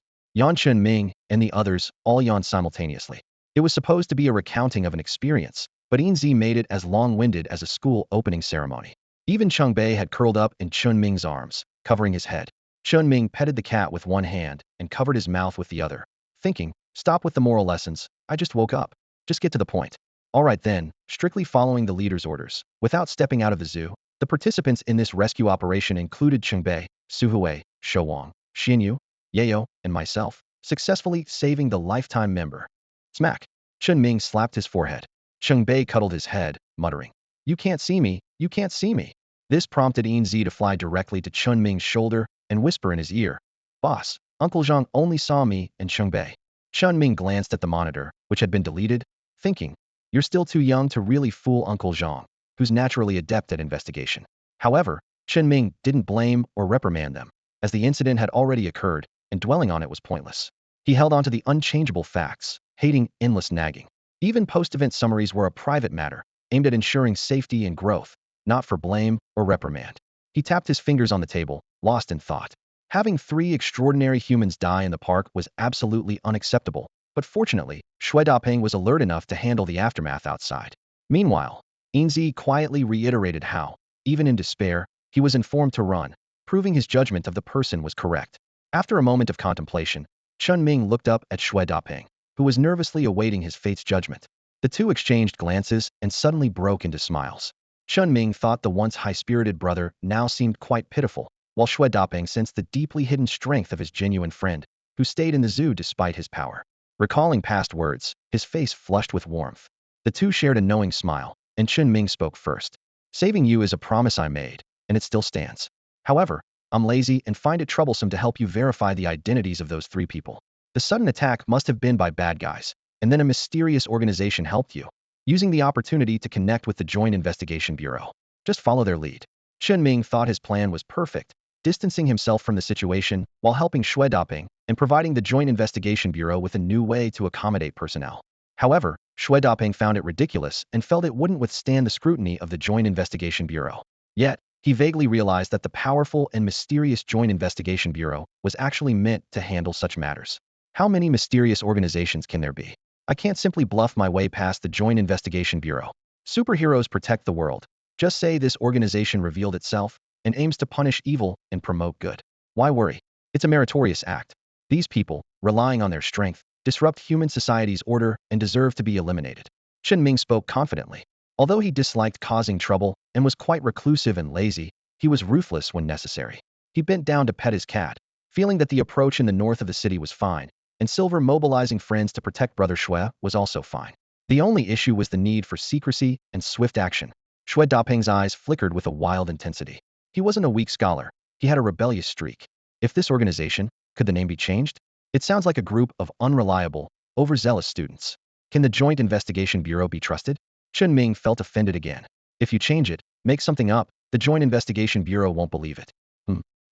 Chen Ming and the others all yawned simultaneously. It was supposed to be a recounting of an experience, but Enzy made it as long-winded as a school opening ceremony. Even Changbei had curled up in Chen Ming's arms, covering his head. Chen Ming petted the cat with one hand and covered his mouth with the other, thinking, stop with the moral lessons, I just woke up. Just get to the point. All right then, strictly following the leader's orders. Without stepping out of the zoo, the participants in this rescue operation included Chengbei, Suhui, Shouwang, Xinyu, Yeo, and myself, successfully saving the lifetime member. Smack! Chen Ming slapped his forehead. Chengbei cuddled his head, muttering, You can't see me, you can't see me. This prompted Enzy to fly directly to Chen Ming's shoulder and whisper in his ear, Boss, Uncle Zhang only saw me and Chengbei. Chen Ming glanced at the monitor, which had been deleted, thinking, You're still too young to really fool Uncle Zhang, who's naturally adept at investigation. However, Chen Ming didn't blame or reprimand them, as the incident had already occurred, and dwelling on it was pointless. He held on to the unchangeable facts, hating endless nagging. Even post-event summaries were a private matter, aimed at ensuring safety and growth, not for blame or reprimand. He tapped his fingers on the table, lost in thought. Having 3 extraordinary humans die in the park was absolutely unacceptable, but fortunately, Xue Daping was alert enough to handle the aftermath outside. Meanwhile, Enzy quietly reiterated how, even in despair, he was informed to run, proving his judgment of the person was correct. After a moment of contemplation, Chen Ming looked up at Xue Daping, who was nervously awaiting his fate's judgment. The two exchanged glances and suddenly broke into smiles. Chen Ming thought the once high-spirited brother now seemed quite pitiful, while Xue Daping sensed the deeply hidden strength of his genuine friend, who stayed in the zoo despite his power. Recalling past words, his face flushed with warmth. The two shared a knowing smile, and Chen Ming spoke first. Saving you is a promise I made, and it still stands. However, I'm lazy and find it troublesome to help you verify the identities of those 3 people. The sudden attack must have been by bad guys, and then a mysterious organization helped you, using the opportunity to connect with the Joint Investigation Bureau. Just follow their lead. Chen Ming thought his plan was perfect, distancing himself from the situation while helping Xue Daping and providing the Joint Investigation Bureau with a new way to accommodate personnel. However, Shui Daping found it ridiculous and felt it wouldn't withstand the scrutiny of the Joint Investigation Bureau. Yet, he vaguely realized that the powerful and mysterious Joint Investigation Bureau was actually meant to handle such matters. How many mysterious organizations can there be? I can't simply bluff my way past the Joint Investigation Bureau. Superheroes protect the world. Just say this organization revealed itself and aims to punish evil and promote good. Why worry? It's a meritorious act. These people, relying on their strength, disrupt human society's order and deserve to be eliminated. Chen Ming spoke confidently. Although he disliked causing trouble and was quite reclusive and lazy, he was ruthless when necessary. He bent down to pet his cat, feeling that the approach in the north of the city was fine, and Silver mobilizing friends to protect Brother Shui was also fine. The only issue was the need for secrecy and swift action. Shui Daping's eyes flickered with a wild intensity. He wasn't a weak scholar. He had a rebellious streak. If this organization, could the name be changed? It sounds like a group of unreliable, overzealous students. Can the Joint Investigation Bureau be trusted? Chen Ming felt offended again. If you change it, make something up, the Joint Investigation Bureau won't believe it.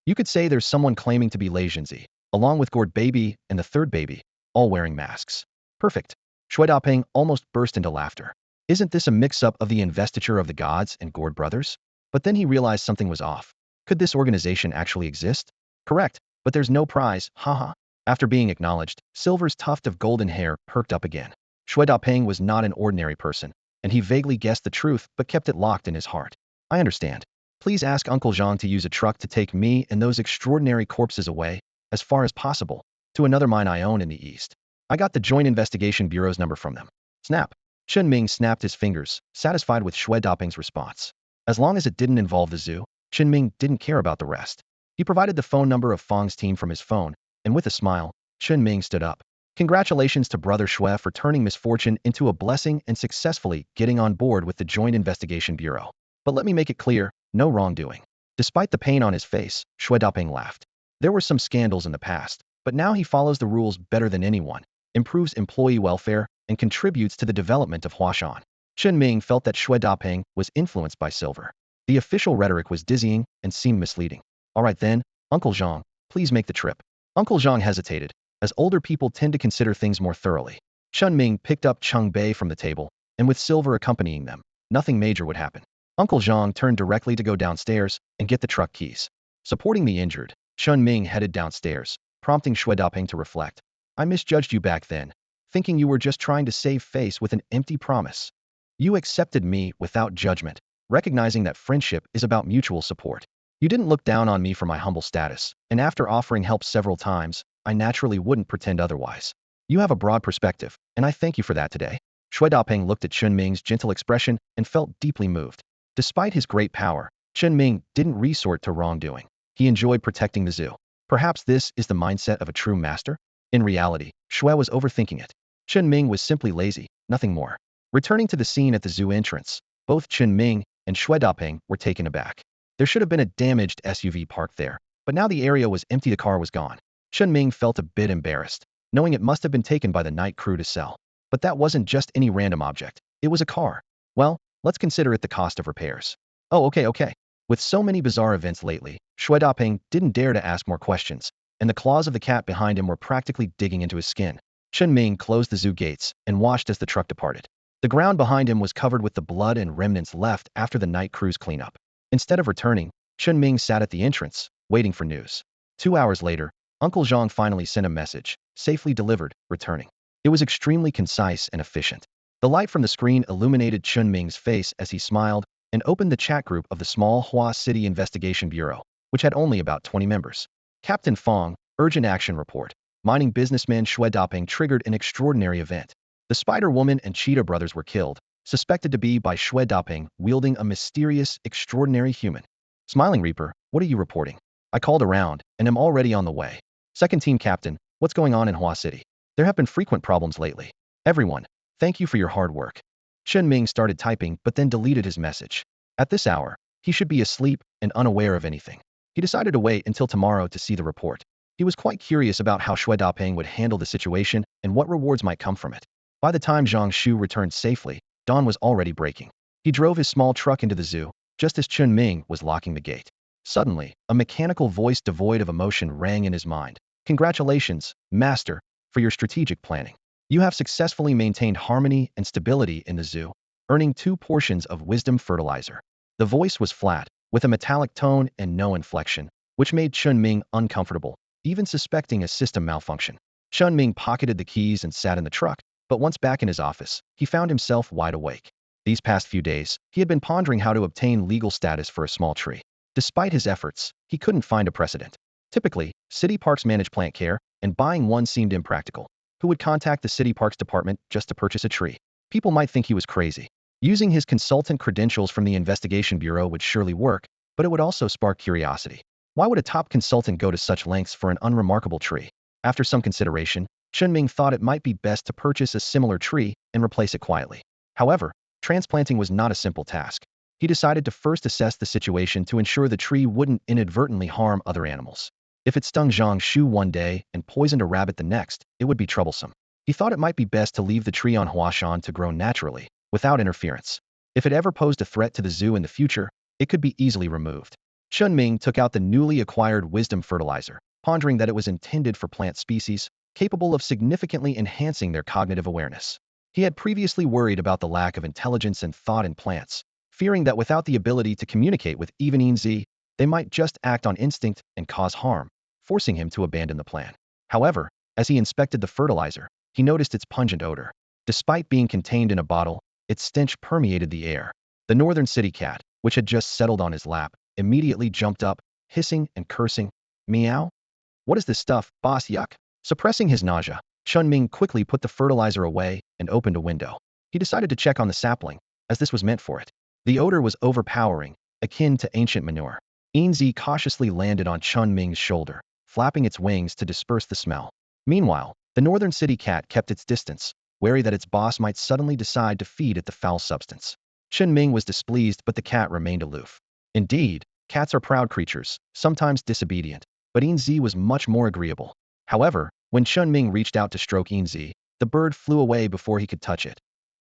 You could say there's someone claiming to be Enzy, along with Gourd Baby and the third baby, all wearing masks. Perfect. Shui Daping almost burst into laughter. Isn't this a mix-up of the investiture of the gods and Gourd brothers? But then he realized something was off. Could this organization actually exist? Correct, but there's no prize, haha. After being acknowledged, Silver's tuft of golden hair perked up again. Shui Daping was not an ordinary person, and he vaguely guessed the truth but kept it locked in his heart. I understand. Please ask Uncle Zhang to use a truck to take me and those extraordinary corpses away, as far as possible, to another mine I own in the east. I got the Joint Investigation Bureau's number from them. Snap. Chen Ming snapped his fingers, satisfied with Shui Daping's response. As long as it didn't involve the zoo, Chen Ming didn't care about the rest. He provided the phone number of Fang's team from his phone, and with a smile, Chen Ming stood up. Congratulations to Brother Shui for turning misfortune into a blessing and successfully getting on board with the Joint Investigation Bureau. But let me make it clear, no wrongdoing. Despite the pain on his face, Shui Daping laughed. There were some scandals in the past, but now he follows the rules better than anyone, improves employee welfare, and contributes to the development of Huashan. Chen Ming felt that Shui Daping was influenced by Silver. The official rhetoric was dizzying and seemed misleading. All right then, Uncle Zhang, please make the trip. Uncle Zhang hesitated, as older people tend to consider things more thoroughly. Chen Ming picked up Cheng Bei from the table, and with Silver accompanying them, nothing major would happen. Uncle Zhang turned directly to go downstairs and get the truck keys. Supporting the injured, Chen Ming headed downstairs, prompting Shui Daping to reflect. I misjudged you back then, thinking you were just trying to save face with an empty promise. You accepted me without judgment, recognizing that friendship is about mutual support. You didn't look down on me for my humble status, and after offering help several times, I naturally wouldn't pretend otherwise. You have a broad perspective, and I thank you for that today. Shui Daping looked at Chen Ming's gentle expression and felt deeply moved. Despite his great power, Chen Ming didn't resort to wrongdoing. He enjoyed protecting the zoo. Perhaps this is the mindset of a true master? In reality, Shui was overthinking it. Chen Ming was simply lazy, nothing more. Returning to the scene at the zoo entrance, both Chen Ming and Shui Daping were taken aback. There should have been a damaged SUV parked there, but now the area was empty, the car was gone. Chen Ming felt a bit embarrassed, knowing it must have been taken by the night crew to sell. But that wasn't just any random object. It was a car. Well, let's consider it the cost of repairs. Oh, okay. With so many bizarre events lately, Shui Daping didn't dare to ask more questions, and the claws of the cat behind him were practically digging into his skin. Chen Ming closed the zoo gates and watched as the truck departed. The ground behind him was covered with the blood and remnants left after the night crew's cleanup. Instead of returning, Chen Ming sat at the entrance, waiting for news. 2 hours later, Uncle Zhang finally sent a message, safely delivered, returning. It was extremely concise and efficient. The light from the screen illuminated Chen Ming's face as he smiled and opened the chat group of the small Hua City Investigation Bureau, which had only about 20 members. Captain Fong, urgent action report. Mining businessman Shui Daping triggered an extraordinary event. The Spider Woman and Cheetah brothers were killed, suspected to be by Shui Daping wielding a mysterious, extraordinary human. Smiling Reaper, what are you reporting? I called around and am already on the way. Second team captain, what's going on in Hua City? There have been frequent problems lately. Everyone, thank you for your hard work. Chen Ming started typing but then deleted his message. At this hour, he should be asleep and unaware of anything. He decided to wait until tomorrow to see the report. He was quite curious about how Shui Daping would handle the situation and what rewards might come from it. By the time Zhang Shu returned safely, dawn was already breaking. He drove his small truck into the zoo, just as Chen Ming was locking the gate. Suddenly, a mechanical voice devoid of emotion rang in his mind. Congratulations, Master, for your strategic planning. You have successfully maintained harmony and stability in the zoo, earning 2 portions of wisdom fertilizer. The voice was flat, with a metallic tone and no inflection, which made Chen Ming uncomfortable, even suspecting a system malfunction. Chen Ming pocketed the keys and sat in the truck, but once back in his office, he found himself wide awake. These past few days, he had been pondering how to obtain legal status for a small tree. Despite his efforts, he couldn't find a precedent. Typically, city parks manage plant care, and buying one seemed impractical. Who would contact the city parks department just to purchase a tree? People might think he was crazy. Using his consultant credentials from the investigation bureau would surely work, but it would also spark curiosity. Why would a top consultant go to such lengths for an unremarkable tree? After some consideration, Chinming thought it might be best to purchase a similar tree and replace it quietly. However, transplanting was not a simple task. He decided to first assess the situation to ensure the tree wouldn't inadvertently harm other animals. If it stung Zhang Shu one day and poisoned a rabbit the next, it would be troublesome. He thought it might be best to leave the tree on Huashan to grow naturally, without interference. If it ever posed a threat to the zoo in the future, it could be easily removed. Chen Ming took out the newly acquired wisdom fertilizer, pondering that it was intended for plant species, capable of significantly enhancing their cognitive awareness. He had previously worried about the lack of intelligence and thought in plants, fearing that without the ability to communicate with even Enzy, they might just act on instinct and cause harm, forcing him to abandon the plan. However, as he inspected the fertilizer, he noticed its pungent odor. Despite being contained in a bottle, its stench permeated the air. The northern city cat, which had just settled on his lap, immediately jumped up, hissing and cursing. Meow? What is this stuff, boss? Yuck. Suppressing his nausea, Chen Ming quickly put the fertilizer away and opened a window. He decided to check on the sapling, as this was meant for it. The odor was overpowering, akin to ancient manure. Enzy cautiously landed on Chen Ming's shoulder, flapping its wings to disperse the smell. Meanwhile, the northern city cat kept its distance, wary that its boss might suddenly decide to feed it the foul substance. Chen Ming was displeased, but the cat remained aloof. Indeed, cats are proud creatures, sometimes disobedient, but Enzy was much more agreeable. However, when Chen Ming reached out to stroke Enzy, the bird flew away before he could touch it.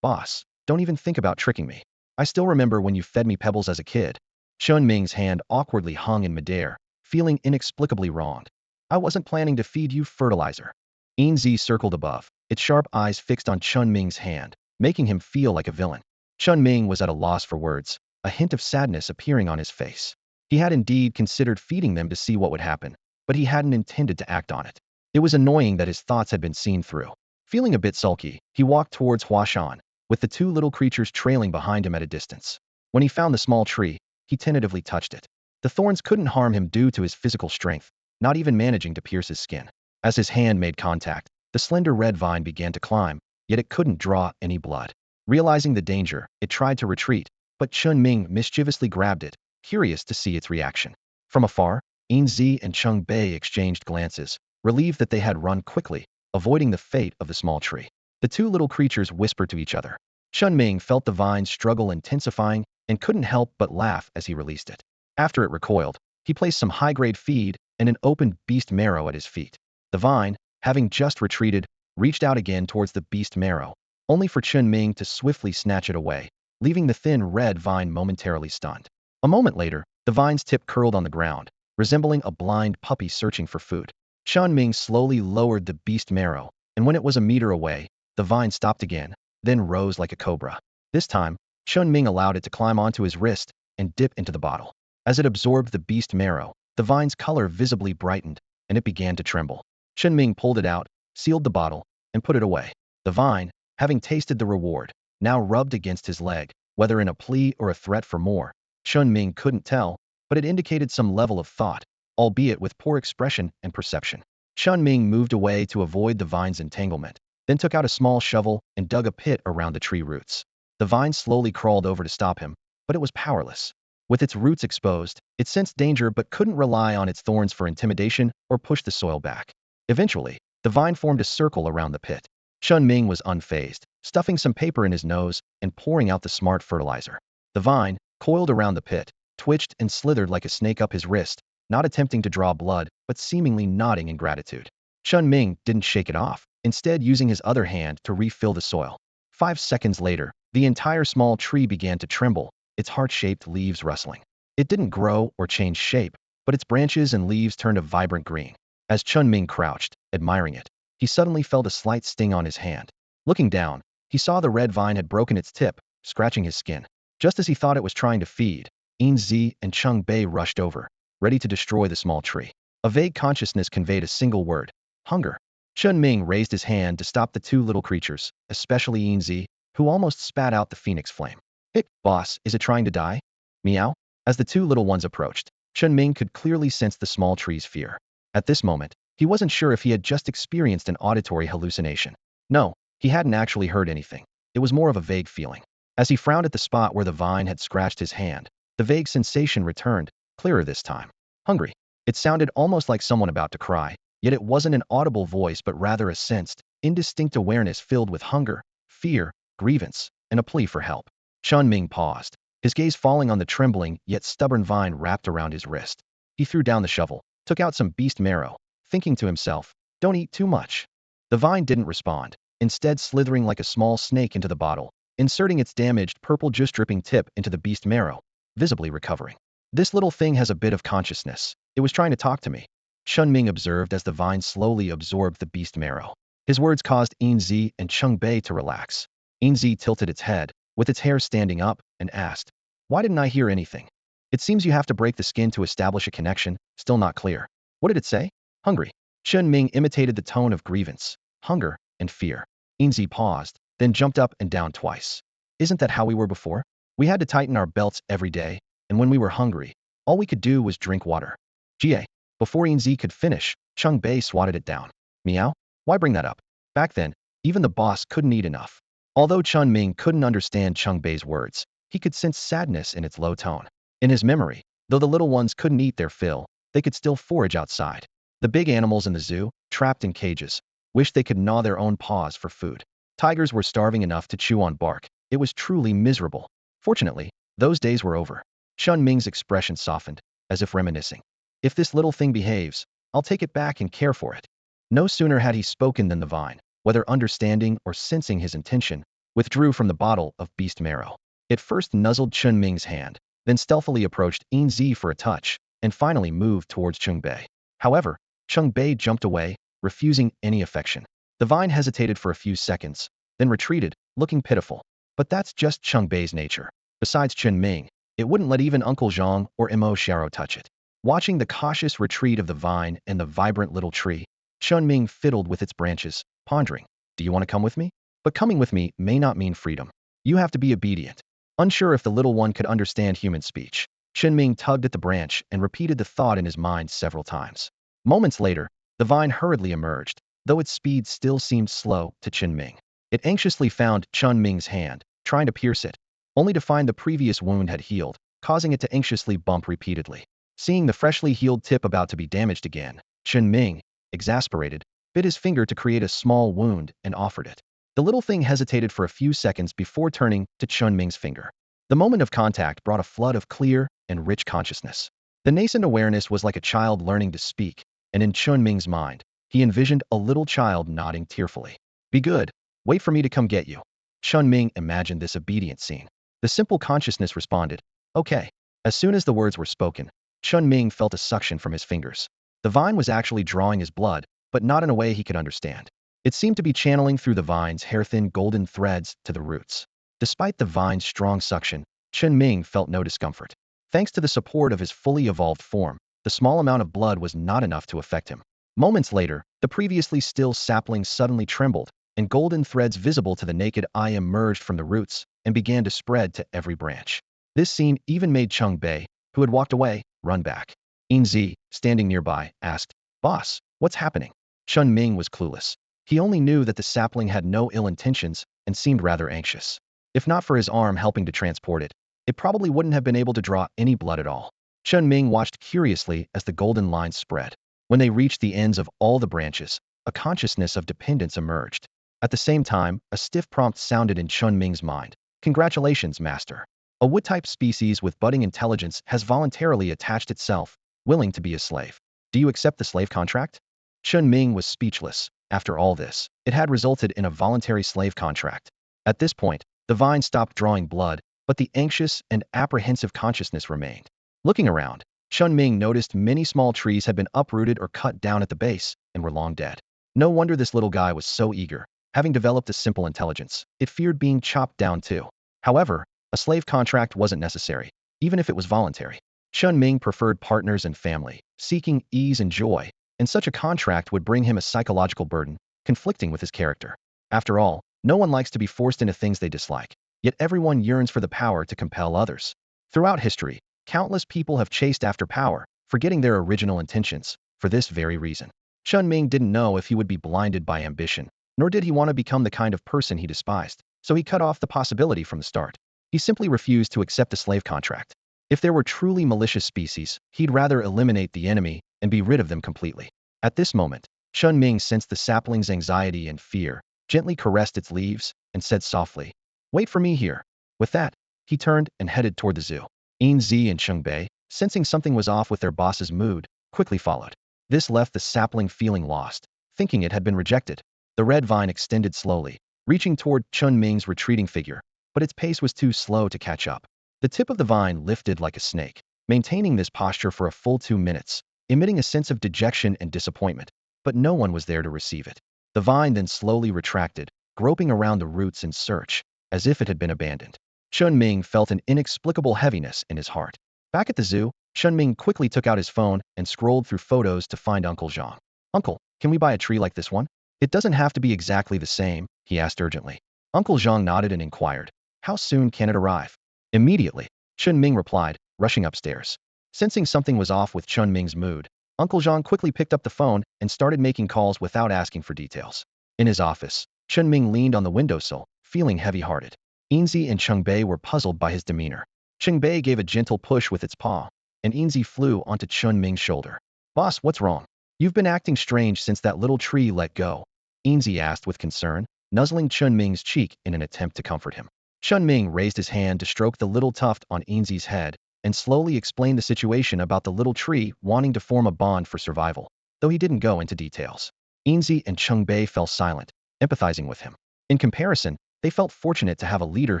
Boss, don't even think about tricking me. I still remember when you fed me pebbles as a kid. Chen Ming's hand awkwardly hung in midair, feeling inexplicably wronged. I wasn't planning to feed you fertilizer. Enzy circled above, its sharp eyes fixed on Chen Ming's hand, making him feel like a villain. Chen Ming was at a loss for words, a hint of sadness appearing on his face. He had indeed considered feeding them to see what would happen, but he hadn't intended to act on it. It was annoying that his thoughts had been seen through. Feeling a bit sulky, he walked towards Huashan, with the 2 little creatures trailing behind him at a distance. When he found the small tree, he tentatively touched it. The thorns couldn't harm him due to his physical strength, not even managing to pierce his skin. As his hand made contact, the slender red vine began to climb, yet it couldn't draw any blood. Realizing the danger, it tried to retreat, but Chen Ming mischievously grabbed it, curious to see its reaction. From afar, Enzy and Cheng Bei exchanged glances, relieved that they had run quickly, avoiding the fate of the small tree. The 2 little creatures whispered to each other. Chen Ming felt the vine's struggle intensifying and couldn't help but laugh as he released it. After it recoiled, he placed some high-grade feed and an opened beast marrow at his feet. The vine, having just retreated, reached out again towards the beast marrow, only for Chen Ming to swiftly snatch it away, leaving the thin red vine momentarily stunned. A moment later, the vine's tip curled on the ground, resembling a blind puppy searching for food. Chen Ming slowly lowered the beast marrow, and when it was a meter away, the vine stopped again, then rose like a cobra. This time, Chen Ming allowed it to climb onto his wrist and dip into the bottle. As it absorbed the beast marrow, the vine's color visibly brightened, and it began to tremble. Chen Ming pulled it out, sealed the bottle, and put it away. The vine, having tasted the reward, now rubbed against his leg, whether in a plea or a threat for more. Chen Ming couldn't tell, but it indicated some level of thought, albeit with poor expression and perception. Chen Ming moved away to avoid the vine's entanglement, then took out a small shovel and dug a pit around the tree roots. The vine slowly crawled over to stop him, but it was powerless. With its roots exposed, it sensed danger but couldn't rely on its thorns for intimidation or push the soil back. Eventually, the vine formed a circle around the pit. Chen Ming was unfazed, stuffing some paper in his nose and pouring out the smart fertilizer. The vine, coiled around the pit, twitched and slithered like a snake up his wrist, not attempting to draw blood, but seemingly nodding in gratitude. Chen Ming didn't shake it off, instead using his other hand to refill the soil. 5 seconds later, the entire small tree began to tremble, its heart-shaped leaves rustling. It didn't grow or change shape, but its branches and leaves turned a vibrant green. As Chen Ming crouched, admiring it, he suddenly felt a slight sting on his hand. Looking down, he saw the red vine had broken its tip, scratching his skin. Just as he thought it was trying to feed, Enzy and Cheng Bei rushed over, ready to destroy the small tree. A vague consciousness conveyed a single word: hunger. Chen Ming raised his hand to stop the two little creatures, especially Enzy, who almost spat out the phoenix flame. "Hic, boss, is it trying to die?" Meow. As the two little ones approached, Chen Ming could clearly sense the small tree's fear. At this moment, he wasn't sure if he had just experienced an auditory hallucination. No, he hadn't actually heard anything. It was more of a vague feeling. As he frowned at the spot where the vine had scratched his hand, the vague sensation returned, clearer this time. Hungry. It sounded almost like someone about to cry, yet it wasn't an audible voice but rather a sensed, indistinct awareness filled with hunger, fear, grievance, and a plea for help. Chen Ming paused, his gaze falling on the trembling yet stubborn vine wrapped around his wrist. He threw down the shovel, took out some beast marrow, thinking to himself, "Don't eat too much." The vine didn't respond, instead slithering like a small snake into the bottle, inserting its damaged purple juice dripping tip into the beast marrow, visibly recovering. "This little thing has a bit of consciousness. It was trying to talk to me," Chen Ming observed as the vine slowly absorbed the beast marrow. His words caused Enzy and Cheng Bei to relax. Enzy tilted its head, with its hair standing up, and asked, "Why didn't I hear anything?" "It seems you have to break the skin to establish a connection, still not clear." "What did it say?" "Hungry." Chen Ming imitated the tone of grievance, hunger, and fear. Enzy paused, then jumped up and down twice. "Isn't that how we were before? We had to tighten our belts every day, and when we were hungry, all we could do was drink water." "Ga." Before Enzy could finish, Cheng Bei swatted it down. "Meow? Why bring that up? Back then, even the boss couldn't eat enough." Although Chen Ming couldn't understand Cheng Bei's words, he could sense sadness in its low tone. In his memory, though the little ones couldn't eat their fill, they could still forage outside. The big animals in the zoo, trapped in cages, wished they could gnaw their own paws for food. Tigers were starving enough to chew on bark. It was truly miserable. Fortunately, those days were over. Chen Ming's expression softened, as if reminiscing. "If this little thing behaves, I'll take it back and care for it." No sooner had he spoken than the vine, whether understanding or sensing his intention, withdrew from the bottle of beast marrow. It first nuzzled Chen Ming's hand, then stealthily approached Enzy for a touch, and finally moved towards Cheng Bei. However, Cheng Bei jumped away, refusing any affection. The vine hesitated for a few seconds, then retreated, looking pitiful. But that's just Cheng Bei's nature. Besides Chen Ming, it wouldn't let even Uncle Zhang or Mo Xiao touch it. Watching the cautious retreat of the vine and the vibrant little tree, Chen Ming fiddled with its branches, pondering, "Do you want to come with me?" But coming with me may not mean freedom. You have to be obedient. Unsure if the little one could understand human speech, Chen Ming tugged at the branch and repeated the thought in his mind several times. Moments later, the vine hurriedly emerged, though its speed still seemed slow to Chen Ming. It anxiously found Chen Ming's hand, trying to pierce it, only to find the previous wound had healed, causing it to anxiously bump repeatedly. Seeing the freshly healed tip about to be damaged again, Chen Ming, exasperated, bit his finger to create a small wound and offered it. The little thing hesitated for a few seconds before turning to Chen Ming's finger. The moment of contact brought a flood of clear and rich consciousness. The nascent awareness was like a child learning to speak, and in Chen Ming's mind, he envisioned a little child nodding tearfully. "Be good. Wait for me to come get you." Chen Ming imagined this obedient scene. The simple consciousness responded, "Okay." As soon as the words were spoken, Chen Ming felt a suction from his fingers. The vine was actually drawing his blood, but not in a way he could understand. It seemed to be channeling through the vine's hair-thin golden threads to the roots. Despite the vine's strong suction, Chen Ming felt no discomfort. Thanks to the support of his fully evolved form, the small amount of blood was not enough to affect him. Moments later, the previously still sapling suddenly trembled, and golden threads visible to the naked eye emerged from the roots and began to spread to every branch. This scene even made Cheng Bei, who had walked away, run back. Enzy, standing nearby, asked, "Boss, what's happening?" Chen Ming was clueless. He only knew that the sapling had no ill intentions and seemed rather anxious. If not for his arm helping to transport it, it probably wouldn't have been able to draw any blood at all. Chen Ming watched curiously as the golden lines spread. When they reached the ends of all the branches, a consciousness of dependence emerged. At the same time, a stiff prompt sounded in Chen Ming's mind. "Congratulations, Master. A wood-type species with budding intelligence has voluntarily attached itself, willing to be a slave. Do you accept the slave contract?" Chen Ming was speechless. After all this, it had resulted in a voluntary slave contract. At this point, the vine stopped drawing blood, but the anxious and apprehensive consciousness remained. Looking around, Chen Ming noticed many small trees had been uprooted or cut down at the base and were long dead. No wonder this little guy was so eager. Having developed a simple intelligence, it feared being chopped down too. However, a slave contract wasn't necessary, even if it was voluntary. Chen Ming preferred partners and family, seeking ease and joy, and such a contract would bring him a psychological burden, conflicting with his character. After all, no one likes to be forced into things they dislike, yet everyone yearns for the power to compel others. Throughout history, countless people have chased after power, forgetting their original intentions, for this very reason. Chen Ming didn't know if he would be blinded by ambition, nor did he want to become the kind of person he despised, so he cut off the possibility from the start. He simply refused to accept a slave contract. If there were truly malicious species, he'd rather eliminate the enemy and be rid of them completely. At this moment, Chen Ming sensed the sapling's anxiety and fear, gently caressed its leaves, and said softly, "Wait for me here." With that, he turned and headed toward the zoo. Enzy and Chengbai, sensing something was off with their boss's mood, quickly followed. This left the sapling feeling lost, thinking it had been rejected. The red vine extended slowly, reaching toward Chen Ming's retreating figure, but its pace was too slow to catch up. The tip of the vine lifted like a snake, maintaining this posture for a full 2 minutes, emitting a sense of dejection and disappointment, but no one was there to receive it. The vine then slowly retracted, groping around the roots in search, as if it had been abandoned. Chen Ming felt an inexplicable heaviness in his heart. Back at the zoo, Chen Ming quickly took out his phone and scrolled through photos to find Uncle Zhang. "Uncle, can we buy a tree like this one? It doesn't have to be exactly the same," he asked urgently. Uncle Zhang nodded and inquired, "How soon can it arrive?" "Immediately," Chen Ming replied, rushing upstairs. Sensing something was off with Chen Ming's mood, Uncle Zhang quickly picked up the phone and started making calls without asking for details. In his office, Chen Ming leaned on the windowsill, feeling heavy-hearted. Enzy and Chengbai were puzzled by his demeanor. Chengbai gave a gentle push with its paw, and Enzy flew onto Chen Ming's shoulder. "Boss, what's wrong? You've been acting strange since that little tree let go," Enzy asked with concern, nuzzling Chen Ming's cheek in an attempt to comfort him. Chen Ming raised his hand to stroke the little tuft on Enzy's head and slowly explained the situation about the little tree wanting to form a bond for survival, though he didn't go into details. Enzy and Chengbai fell silent, empathizing with him. In comparison, they felt fortunate to have a leader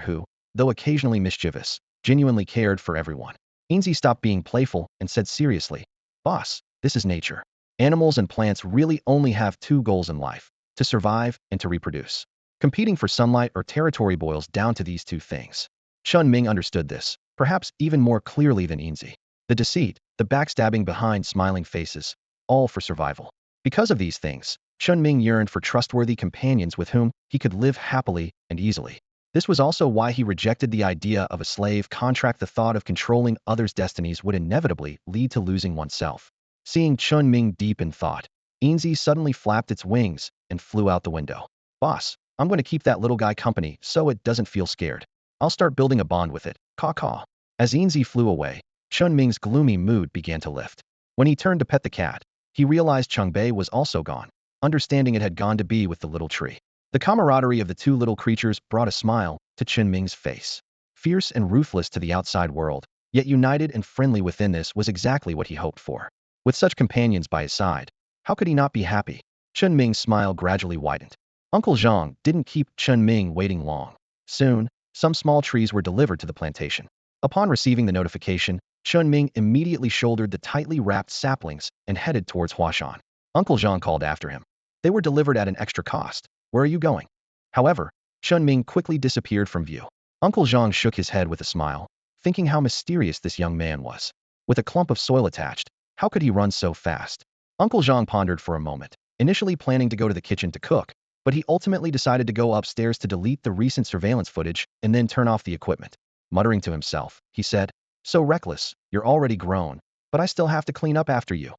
who, though occasionally mischievous, genuinely cared for everyone. Enzy stopped being playful and said seriously, "Boss, this is nature. Animals and plants really only have two goals in life: to survive and to reproduce. Competing for sunlight or territory boils down to these two things." Chen Ming understood this, perhaps even more clearly than Enzy. The deceit, the backstabbing behind smiling faces, all for survival. Because of these things, Chen Ming yearned for trustworthy companions with whom he could live happily and easily. This was also why he rejected the idea of a slave contract. The thought of controlling others' destinies would inevitably lead to losing oneself. Seeing Chen Ming deep in thought, Enzy suddenly flapped its wings and flew out the window. "Boss, I'm going to keep that little guy company so it doesn't feel scared. I'll start building a bond with it. Caw-caw." As Enzy flew away, Chen Ming's gloomy mood began to lift. When he turned to pet the cat, he realized Chengbai was also gone, understanding it had gone to be with the little tree. The camaraderie of the two little creatures brought a smile to Chen Ming's face. Fierce and ruthless to the outside world, yet united and friendly within, this was exactly what he hoped for. With such companions by his side, how could he not be happy? Chen Ming's smile gradually widened. Uncle Zhang didn't keep Chen Ming waiting long. Soon, some small trees were delivered to the plantation. Upon receiving the notification, Chen Ming immediately shouldered the tightly wrapped saplings and headed towards Huashan. Uncle Zhang called after him. "They were delivered at an extra cost. Where are you going?" However, Chen Ming quickly disappeared from view. Uncle Zhang shook his head with a smile, thinking how mysterious this young man was. With a clump of soil attached, how could he run so fast? Uncle Zhang pondered for a moment, initially planning to go to the kitchen to cook, but he ultimately decided to go upstairs to delete the recent surveillance footage and then turn off the equipment. Muttering to himself, he said, "So reckless, you're already grown, but I still have to clean up after you."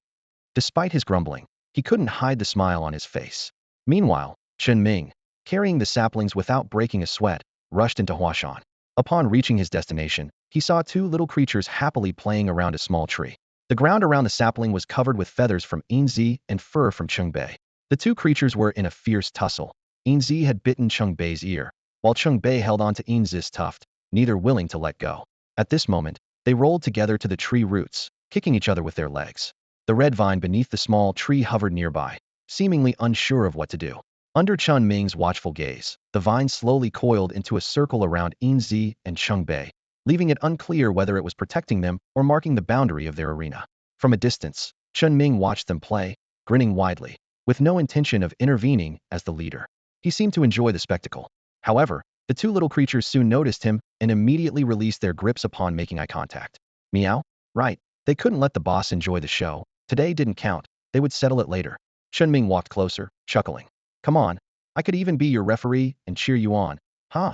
Despite his grumbling, he couldn't hide the smile on his face. Meanwhile, Chen Ming, carrying the saplings without breaking a sweat, rushed into Huashan. Upon reaching his destination, he saw two little creatures happily playing around a small tree. The ground around the sapling was covered with feathers from Enzy and fur from Chengbai. The two creatures were in a fierce tussle. Enzy had bitten Chengbay's ear, while Chengbai held on to Enzy's tuft, neither willing to let go. At this moment, they rolled together to the tree roots, kicking each other with their legs. The red vine beneath the small tree hovered nearby, seemingly unsure of what to do. Under Chen Ming's watchful gaze, the vine slowly coiled into a circle around Enzy and Chengbai, leaving it unclear whether it was protecting them or marking the boundary of their arena. From a distance, Chen Ming watched them play, grinning widely. with no intention of intervening as the leader. He seemed to enjoy the spectacle. However, the two little creatures soon noticed him and immediately released their grips upon making eye contact. Meow? Right. They couldn't let the boss enjoy the show. Today didn't count. They would settle it later. Chen Ming walked closer, chuckling. Come on. I could even be your referee and cheer you on. Huh?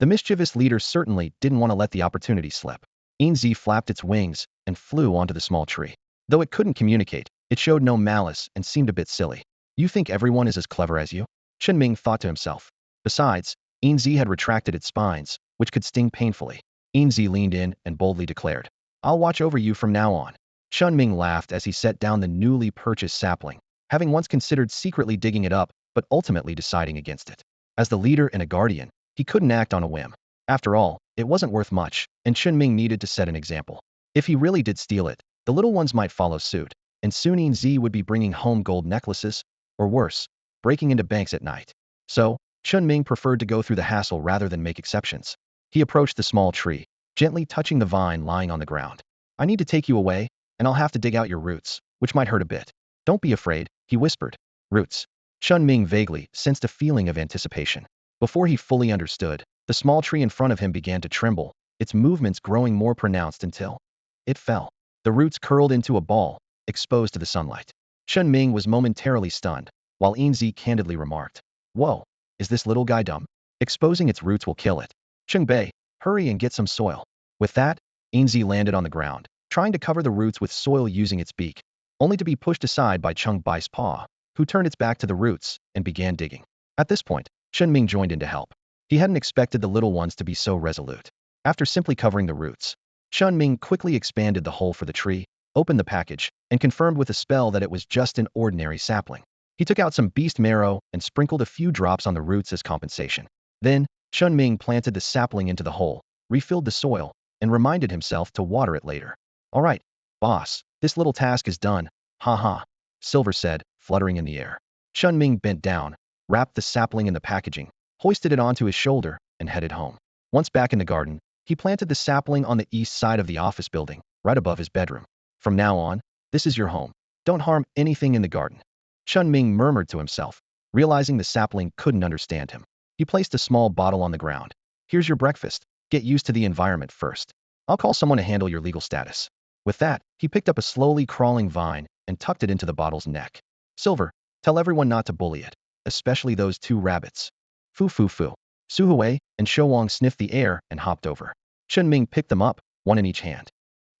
The mischievous leader certainly didn't want to let the opportunity slip. Enzy flapped its wings and flew onto the small tree. Though it couldn't communicate, it showed no malice and seemed a bit silly. You think everyone is as clever as you? Chinming thought to himself. Besides, Enzy had retracted its spines, which could sting painfully. Enzy leaned in and boldly declared, I'll watch over you from now on. Chinming laughed as he set down the newly purchased sapling, having once considered secretly digging it up, but ultimately deciding against it. As the leader and a guardian, he couldn't act on a whim. After all, it wasn't worth much, and Chinming needed to set an example. If he really did steal it, the little ones might follow suit, and soon Enzy would be bringing home gold necklaces, or worse, breaking into banks at night. So, Chinming preferred to go through the hassle rather than make exceptions. He approached the small tree, gently touching the vine lying on the ground. I need to take you away, and I'll have to dig out your roots, which might hurt a bit. Don't be afraid, he whispered. Roots. Chinming vaguely sensed a feeling of anticipation. Before he fully understood, the small tree in front of him began to tremble, its movements growing more pronounced until it fell. The roots curled into a ball, exposed to the sunlight. Chen Ming was momentarily stunned, while Enzy candidly remarked, Whoa, is this little guy dumb? Exposing its roots will kill it. Cheng Bei, hurry and get some soil. With that, Enzy landed on the ground, trying to cover the roots with soil using its beak, only to be pushed aside by Cheng Bai's paw, who turned its back to the roots and began digging. At this point, Chen Ming joined in to help. He hadn't expected the little ones to be so resolute. After simply covering the roots, Chen Ming quickly expanded the hole for the tree, opened the package, and confirmed with a spell that it was just an ordinary sapling. He took out some beast marrow and sprinkled a few drops on the roots as compensation. Then, Chen Ming planted the sapling into the hole, refilled the soil, and reminded himself to water it later. All right, boss, this little task is done. Ha ha, Silver said, fluttering in the air. Chen Ming bent down, wrapped the sapling in the packaging, hoisted it onto his shoulder, and headed home. Once back in the garden, he planted the sapling on the east side of the office building, right above his bedroom. From now on, this is your home. Don't harm anything in the garden. Chen Ming murmured to himself, realizing the sapling couldn't understand him. He placed a small bottle on the ground. Here's your breakfast. Get used to the environment first. I'll call someone to handle your legal status. With that, he picked up a slowly crawling vine and tucked it into the bottle's neck. Silver, tell everyone not to bully it, especially those two rabbits. Fu fu fu. Su Hui and Shou Wang sniffed the air and hopped over. Chen Ming picked them up, one in each hand.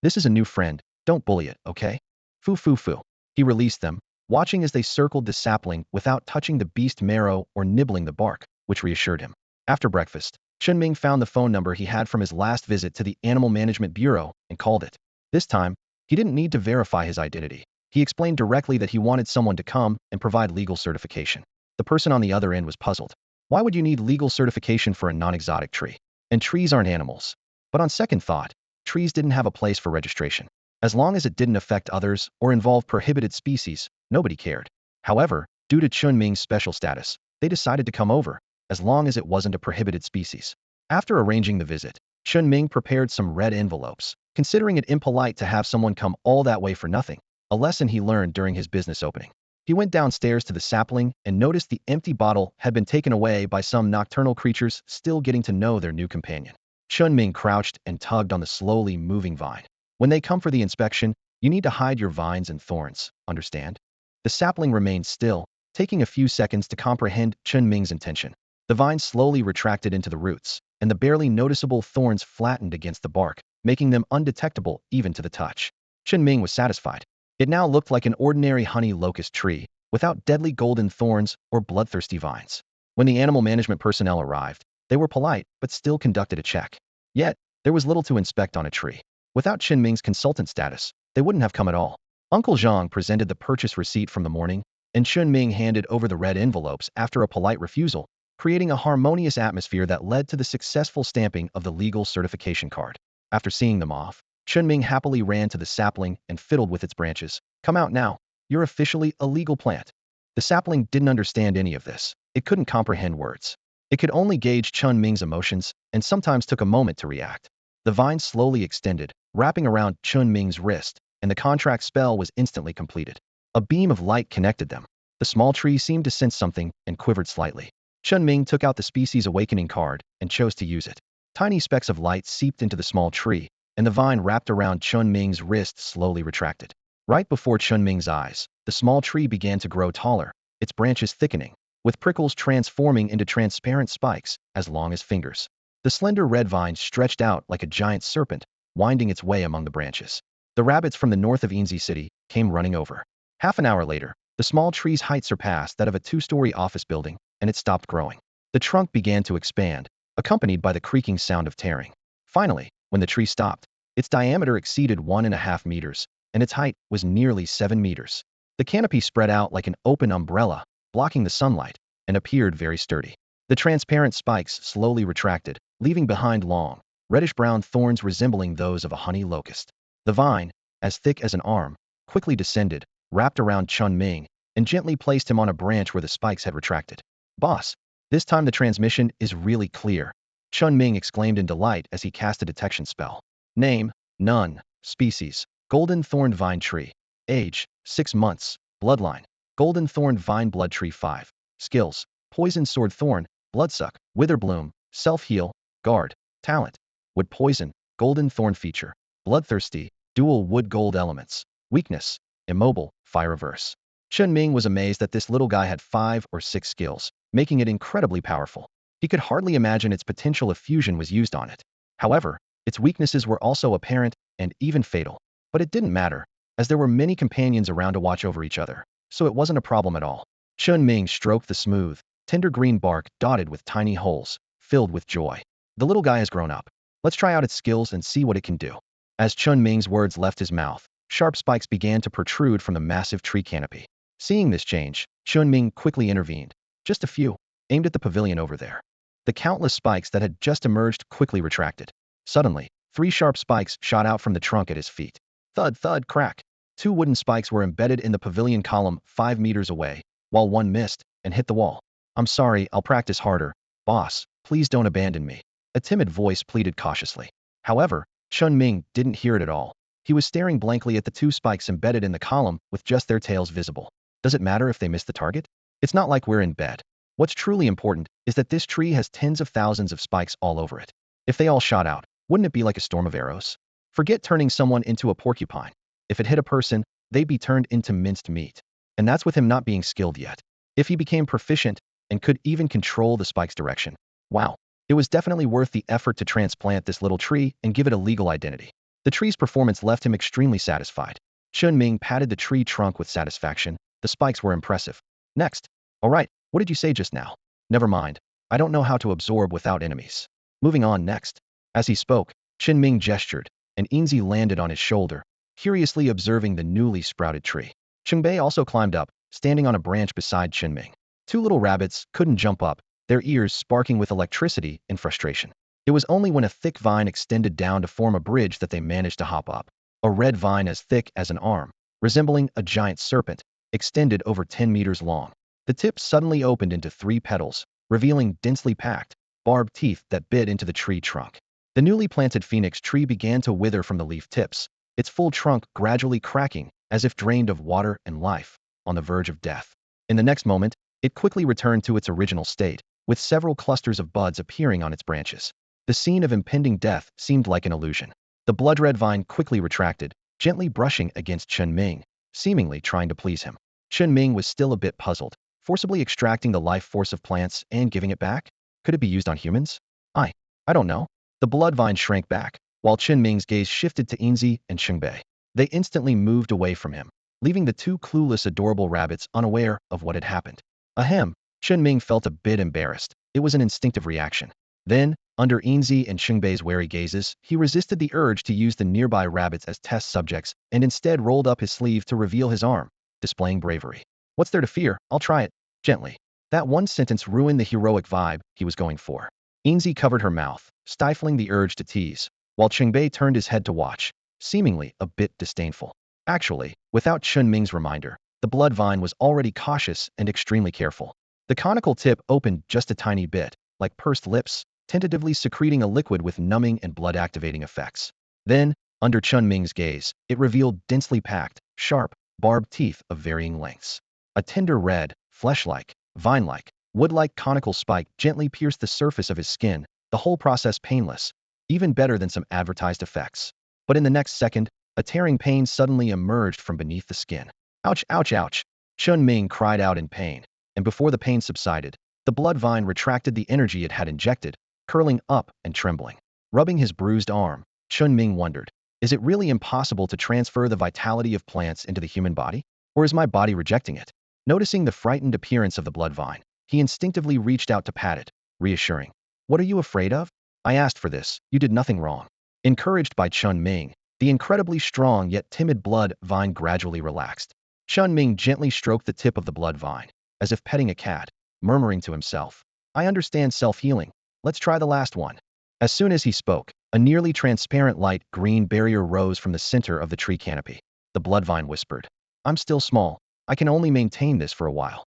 This is a new friend. Don't bully it, okay? Fu fu fu. He released them, watching as they circled the sapling without touching the beast marrow or nibbling the bark, which reassured him. After breakfast, Chen Ming found the phone number he had from his last visit to the Animal Management Bureau and called it. This time, he didn't need to verify his identity. He explained directly that he wanted someone to come and provide legal certification. The person on the other end was puzzled. Why would you need legal certification for a non-exotic tree? And trees aren't animals. But on second thought, trees didn't have a place for registration. As long as it didn't affect others or involve prohibited species, nobody cared. However, due to Chen Ming's special status, they decided to come over, as long as it wasn't a prohibited species. After arranging the visit, Chen Ming prepared some red envelopes, considering it impolite to have someone come all that way for nothing, a lesson he learned during his business opening. He went downstairs to the sapling and noticed the empty bottle had been taken away by some nocturnal creatures still getting to know their new companion. Chen Ming crouched and tugged on the slowly moving vine. When they come for the inspection, you need to hide your vines and thorns, understand? The sapling remained still, taking a few seconds to comprehend Chen Ming's intention. The vine slowly retracted into the roots, and the barely noticeable thorns flattened against the bark, making them undetectable even to the touch. Chen Ming was satisfied. It now looked like an ordinary honey locust tree, without deadly golden thorns or bloodthirsty vines. When the animal management personnel arrived, they were polite but still conducted a check. Yet, there was little to inspect on a tree. Without Chen Ming's consultant status, they wouldn't have come at all. Uncle Zhang presented the purchase receipt from the morning, and Chen Ming handed over the red envelopes after a polite refusal, creating a harmonious atmosphere that led to the successful stamping of the legal certification card. After seeing them off, Chen Ming happily ran to the sapling and fiddled with its branches. Come out now. You're officially a legal plant. The sapling didn't understand any of this. It couldn't comprehend words. It could only gauge Chen Ming's emotions and sometimes took a moment to react. The vine slowly extended, wrapping around Chen Ming's wrist, and the contract spell was instantly completed. A beam of light connected them. The small tree seemed to sense something and quivered slightly. Chen Ming took out the species awakening card and chose to use it. Tiny specks of light seeped into the small tree, and the vine wrapped around Chen Ming's wrist slowly retracted. Right before Chen Ming's eyes, the small tree began to grow taller, its branches thickening, with prickles transforming into transparent spikes as long as fingers. The slender red vine stretched out like a giant serpent, winding its way among the branches. The rabbits from the north of Enzy city came running over. Half an hour later, the small tree's height surpassed that of a two-story office building, and it stopped growing. The trunk began to expand, accompanied by the creaking sound of tearing. Finally, when the tree stopped, its diameter exceeded 1.5 meters, and its height was nearly 7 meters. The canopy spread out like an open umbrella, blocking the sunlight, and appeared very sturdy. The transparent spikes slowly retracted, leaving behind long, reddish-brown thorns resembling those of a honey locust. The vine, as thick as an arm, quickly descended, wrapped around Chen Ming, and gently placed him on a branch where the spikes had retracted. "Boss, this time the transmission is really clear," Chen Ming exclaimed in delight as he cast a detection spell. "Name: none. Species: golden thorned vine tree. Age: 6 months. Bloodline: golden thorned vine blood tree 5. Skills: poison sword thorn, bloodsuck, wither bloom, self-heal, guard. Talent: wood poison, golden thorn feature, bloodthirsty, dual wood gold elements. Weakness: immobile, fire reverse." Chen Ming was amazed that this little guy had 5 or 6 skills, making it incredibly powerful. He could hardly imagine its potential if fusion was used on it. However, its weaknesses were also apparent and even fatal. But it didn't matter, as there were many companions around to watch over each other, so it wasn't a problem at all. Chen Ming stroked the smooth, tender green bark dotted with tiny holes, filled with joy. "The little guy has grown up. Let's try out its skills and see what it can do." As Chen Ming's words left his mouth, sharp spikes began to protrude from the massive tree canopy. Seeing this change, Chen Ming quickly intervened. "Just a few," aimed at the pavilion over there. The countless spikes that had just emerged quickly retracted. Suddenly, 3 sharp spikes shot out from the trunk at his feet. Thud, thud, crack. 2 wooden spikes were embedded in the pavilion column 5 meters away, while one missed and hit the wall. "I'm sorry, I'll practice harder. Boss, please don't abandon me," a timid voice pleaded cautiously. However, Chen Ming didn't hear it at all. He was staring blankly at the 2 spikes embedded in the column with just their tails visible. Does it matter if they miss the target? It's not like we're in bed. What's truly important is that this tree has tens of thousands of spikes all over it. If they all shot out, wouldn't it be like a storm of arrows? Forget turning someone into a porcupine. If it hit a person, they'd be turned into minced meat. And that's with him not being skilled yet. If he became proficient and could even control the spike's direction, wow, it was definitely worth the effort to transplant this little tree and give it a legal identity. The tree's performance left him extremely satisfied. Chen Ming patted the tree trunk with satisfaction. The spikes were impressive. "Next." "All right, what did you say just now?" "Never mind. I don't know how to absorb without enemies. Moving on next." As he spoke, Chen Ming gestured, and Enzy landed on his shoulder, curiously observing the newly sprouted tree. Chengbei also climbed up, standing on a branch beside Chen Ming. 2 little rabbits couldn't jump up, their ears sparking with electricity in frustration. It was only when a thick vine extended down to form a bridge that they managed to hop up. A red vine as thick as an arm, resembling a giant serpent, extended over 10 meters long. The tip suddenly opened into 3 petals, revealing densely packed, barbed teeth that bit into the tree trunk. The newly planted phoenix tree began to wither from the leaf tips, its full trunk gradually cracking as if drained of water and life, on the verge of death. In the next moment, it quickly returned to its original state, with several clusters of buds appearing on its branches. The scene of impending death seemed like an illusion. The blood-red vine quickly retracted, gently brushing against Chen Ming, seemingly trying to please him. Chen Ming was still a bit puzzled, forcibly extracting the life force of plants and giving it back? Could it be used on humans? I don't know. The blood vine shrank back, while Chen Ming's gaze shifted to Enzy and Chengbei. They instantly moved away from him, leaving the 2 clueless adorable rabbits unaware of what had happened. Ahem, Chen Ming felt a bit embarrassed. It was an instinctive reaction. Then, under Enzy and Chengbei's wary gazes, he resisted the urge to use the nearby rabbits as test subjects and instead rolled up his sleeve to reveal his arm, displaying bravery. "What's there to fear? I'll try it." Gently. That one sentence ruined the heroic vibe he was going for. Enzy covered her mouth, stifling the urge to tease, while Chengbei turned his head to watch, seemingly a bit disdainful. Actually, without Chen Ming's reminder, the blood vine was already cautious and extremely careful. The conical tip opened just a tiny bit, like pursed lips, tentatively secreting a liquid with numbing and blood-activating effects. Then, under Chen Ming's gaze, it revealed densely packed, sharp, barbed teeth of varying lengths. A tender red, flesh-like, vine-like, wood-like conical spike gently pierced the surface of his skin, the whole process painless, even better than some advertised effects. But in the next second, a tearing pain suddenly emerged from beneath the skin. Ouch, ouch, ouch! Chen Ming cried out in pain, and before the pain subsided, the blood vine retracted the energy it had injected, curling up and trembling. Rubbing his bruised arm, Chen Ming wondered, is it really impossible to transfer the vitality of plants into the human body? Or is my body rejecting it? Noticing the frightened appearance of the blood vine, he instinctively reached out to pat it, reassuring. What are you afraid of? I asked for this, you did nothing wrong. Encouraged by Chen Ming, the incredibly strong yet timid blood vine gradually relaxed. Chen Ming gently stroked the tip of the blood vine, as if petting a cat, murmuring to himself, I understand self-healing, let's try the last one. As soon as he spoke, a nearly transparent light green barrier rose from the center of the tree canopy. The blood vine whispered, I'm still small, I can only maintain this for a while.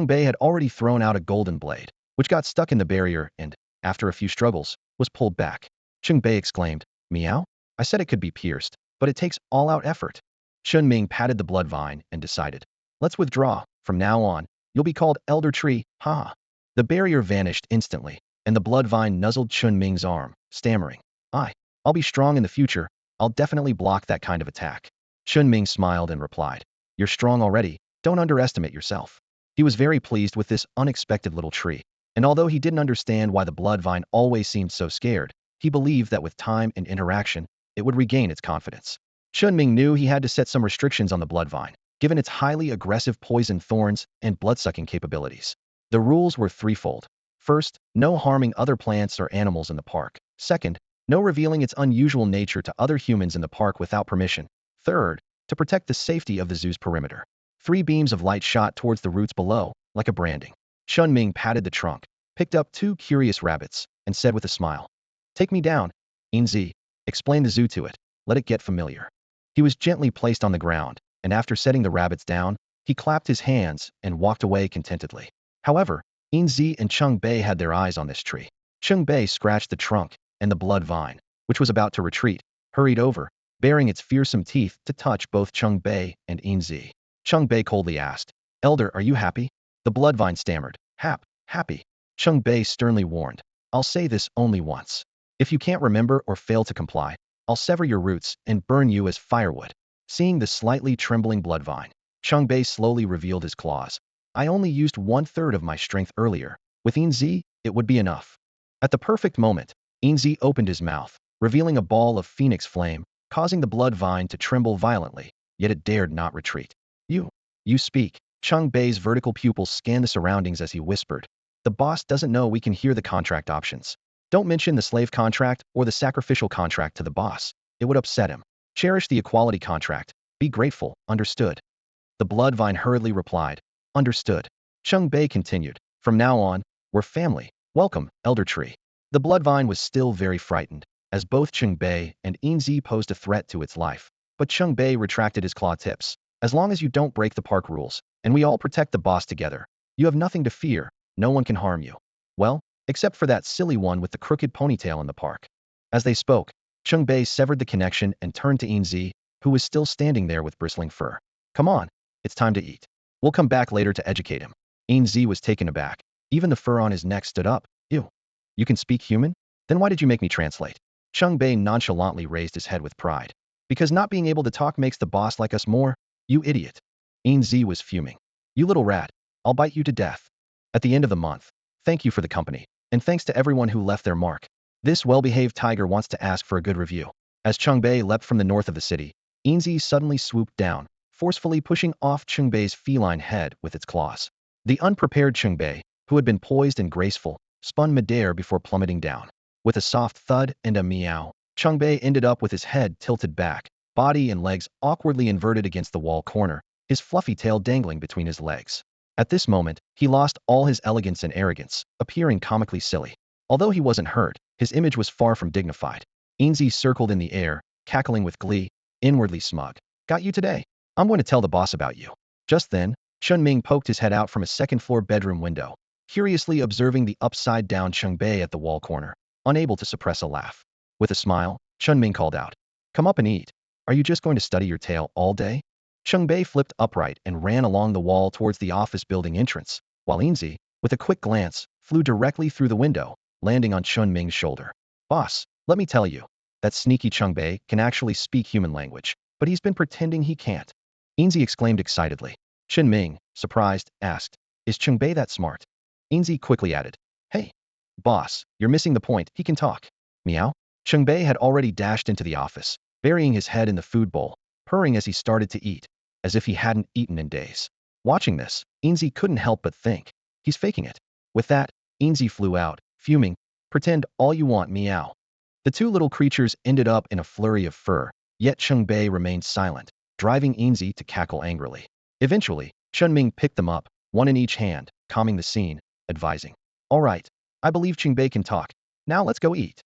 Bei had already thrown out a golden blade, which got stuck in the barrier and, after a few struggles, was pulled back. Bei exclaimed, Meow? I said it could be pierced, but it takes all-out effort. Ming patted the blood vine and decided, let's withdraw, from now on, you'll be called Elder Tree, ha. The barrier vanished instantly, and the blood vine nuzzled Ming's arm, stammering, I'll be strong in the future, I'll definitely block that kind of attack. Ming smiled and replied, you're strong already, don't underestimate yourself. He was very pleased with this unexpected little tree, and although he didn't understand why the blood vine always seemed so scared, he believed that with time and interaction, it would regain its confidence. Ming knew he had to set some restrictions on the blood vine, given its highly aggressive poison thorns and blood-sucking capabilities. The rules were threefold. First, no harming other plants or animals in the park. Second, no revealing its unusual nature to other humans in the park without permission. Third, to protect the safety of the zoo's perimeter. 3 beams of light shot towards the roots below, like a branding. Ming patted the trunk, picked up 2 curious rabbits, and said with a smile, take me down, Enzy. Explain the zoo to it, let it get familiar. He was gently placed on the ground, and after setting the rabbits down, he clapped his hands and walked away contentedly. However, Enzy and Bei had their eyes on this tree. Bei scratched the trunk, and the blood vine, which was about to retreat, hurried over, baring its fearsome teeth to touch both Bei and Enzy. Bei coldly asked, Elder, are you happy? The blood vine stammered, happy. Bei sternly warned, I'll say this only once. If you can't remember or fail to comply, I'll sever your roots and burn you as firewood. Seeing the slightly trembling blood vine, Bei slowly revealed his claws. I only used 1/3 of my strength earlier. With Enzy, it would be enough. At the perfect moment, Enzy opened his mouth, revealing a ball of phoenix flame, causing the blood vine to tremble violently, yet it dared not retreat. You speak. Bei's vertical pupils scanned the surroundings as he whispered. The boss doesn't know we can hear the contract options. Don't mention the slave contract or the sacrificial contract to the boss. It would upset him. Cherish the equality contract. Be grateful, understood. The blood vine hurriedly replied, understood. Bei continued, from now on, we're family. Welcome, Elder Tree. The blood vine was still very frightened, as both Bei and Enzy posed a threat to its life. But Bei retracted his claw tips. As long as you don't break the park rules, and we all protect the boss together, you have nothing to fear, no one can harm you. Well, except for that silly one with the crooked ponytail in the park. As they spoke, Bei severed the connection and turned to Enzy, who was still standing there with bristling fur. Come on, it's time to eat. We'll come back later to educate him. Enzy was taken aback. Even the fur on his neck stood up. Ew. You can speak human? Then why did you make me translate? Bei nonchalantly raised his head with pride. Because not being able to talk makes the boss like us more? You idiot. Enzy was fuming. You little rat. I'll bite you to death. At the end of the month, thank you for the company, and thanks to everyone who left their mark. This well-behaved tiger wants to ask for a good review. As Bei leapt from the north of the city, Enzy suddenly swooped down, forcefully pushing off Bei's feline head with its claws. The unprepared Bei, who had been poised and graceful, spun midair before plummeting down. With a soft thud and a meow, Bei ended up with his head tilted back, body and legs awkwardly inverted against the wall corner, his fluffy tail dangling between his legs. At this moment, he lost all his elegance and arrogance, appearing comically silly. Although he wasn't hurt, his image was far from dignified. Enzy circled in the air, cackling with glee, inwardly smug. Got you today. I'm going to tell the boss about you. Just then, Chen Ming poked his head out from a second-floor bedroom window, curiously observing the upside-down Bei at the wall corner, unable to suppress a laugh. With a smile, Chen Ming called out, come up and eat. Are you just going to study your tail all day? Bei flipped upright and ran along the wall towards the office building entrance, while Enzy, with a quick glance, flew directly through the window, landing on Chen Ming's shoulder. Boss, let me tell you, that sneaky Bei can actually speak human language, but he's been pretending he can't. Enzy exclaimed excitedly. Chen Ming, surprised, asked, is Bei that smart? Enzy quickly added, hey, boss, you're missing the point, he can talk. Meow? Bei had already dashed into the office, burying his head in the food bowl, purring as he started to eat, as if he hadn't eaten in days. Watching this, Enzy couldn't help but think, he's faking it. With that, Enzy flew out, fuming, pretend all you want, meow. The two little creatures ended up in a flurry of fur, yet Bei remained silent, driving Enzy to cackle angrily. Eventually, Ming picked them up, one in each hand, calming the scene, advising, all right, I believe Bei can talk. Now let's go eat.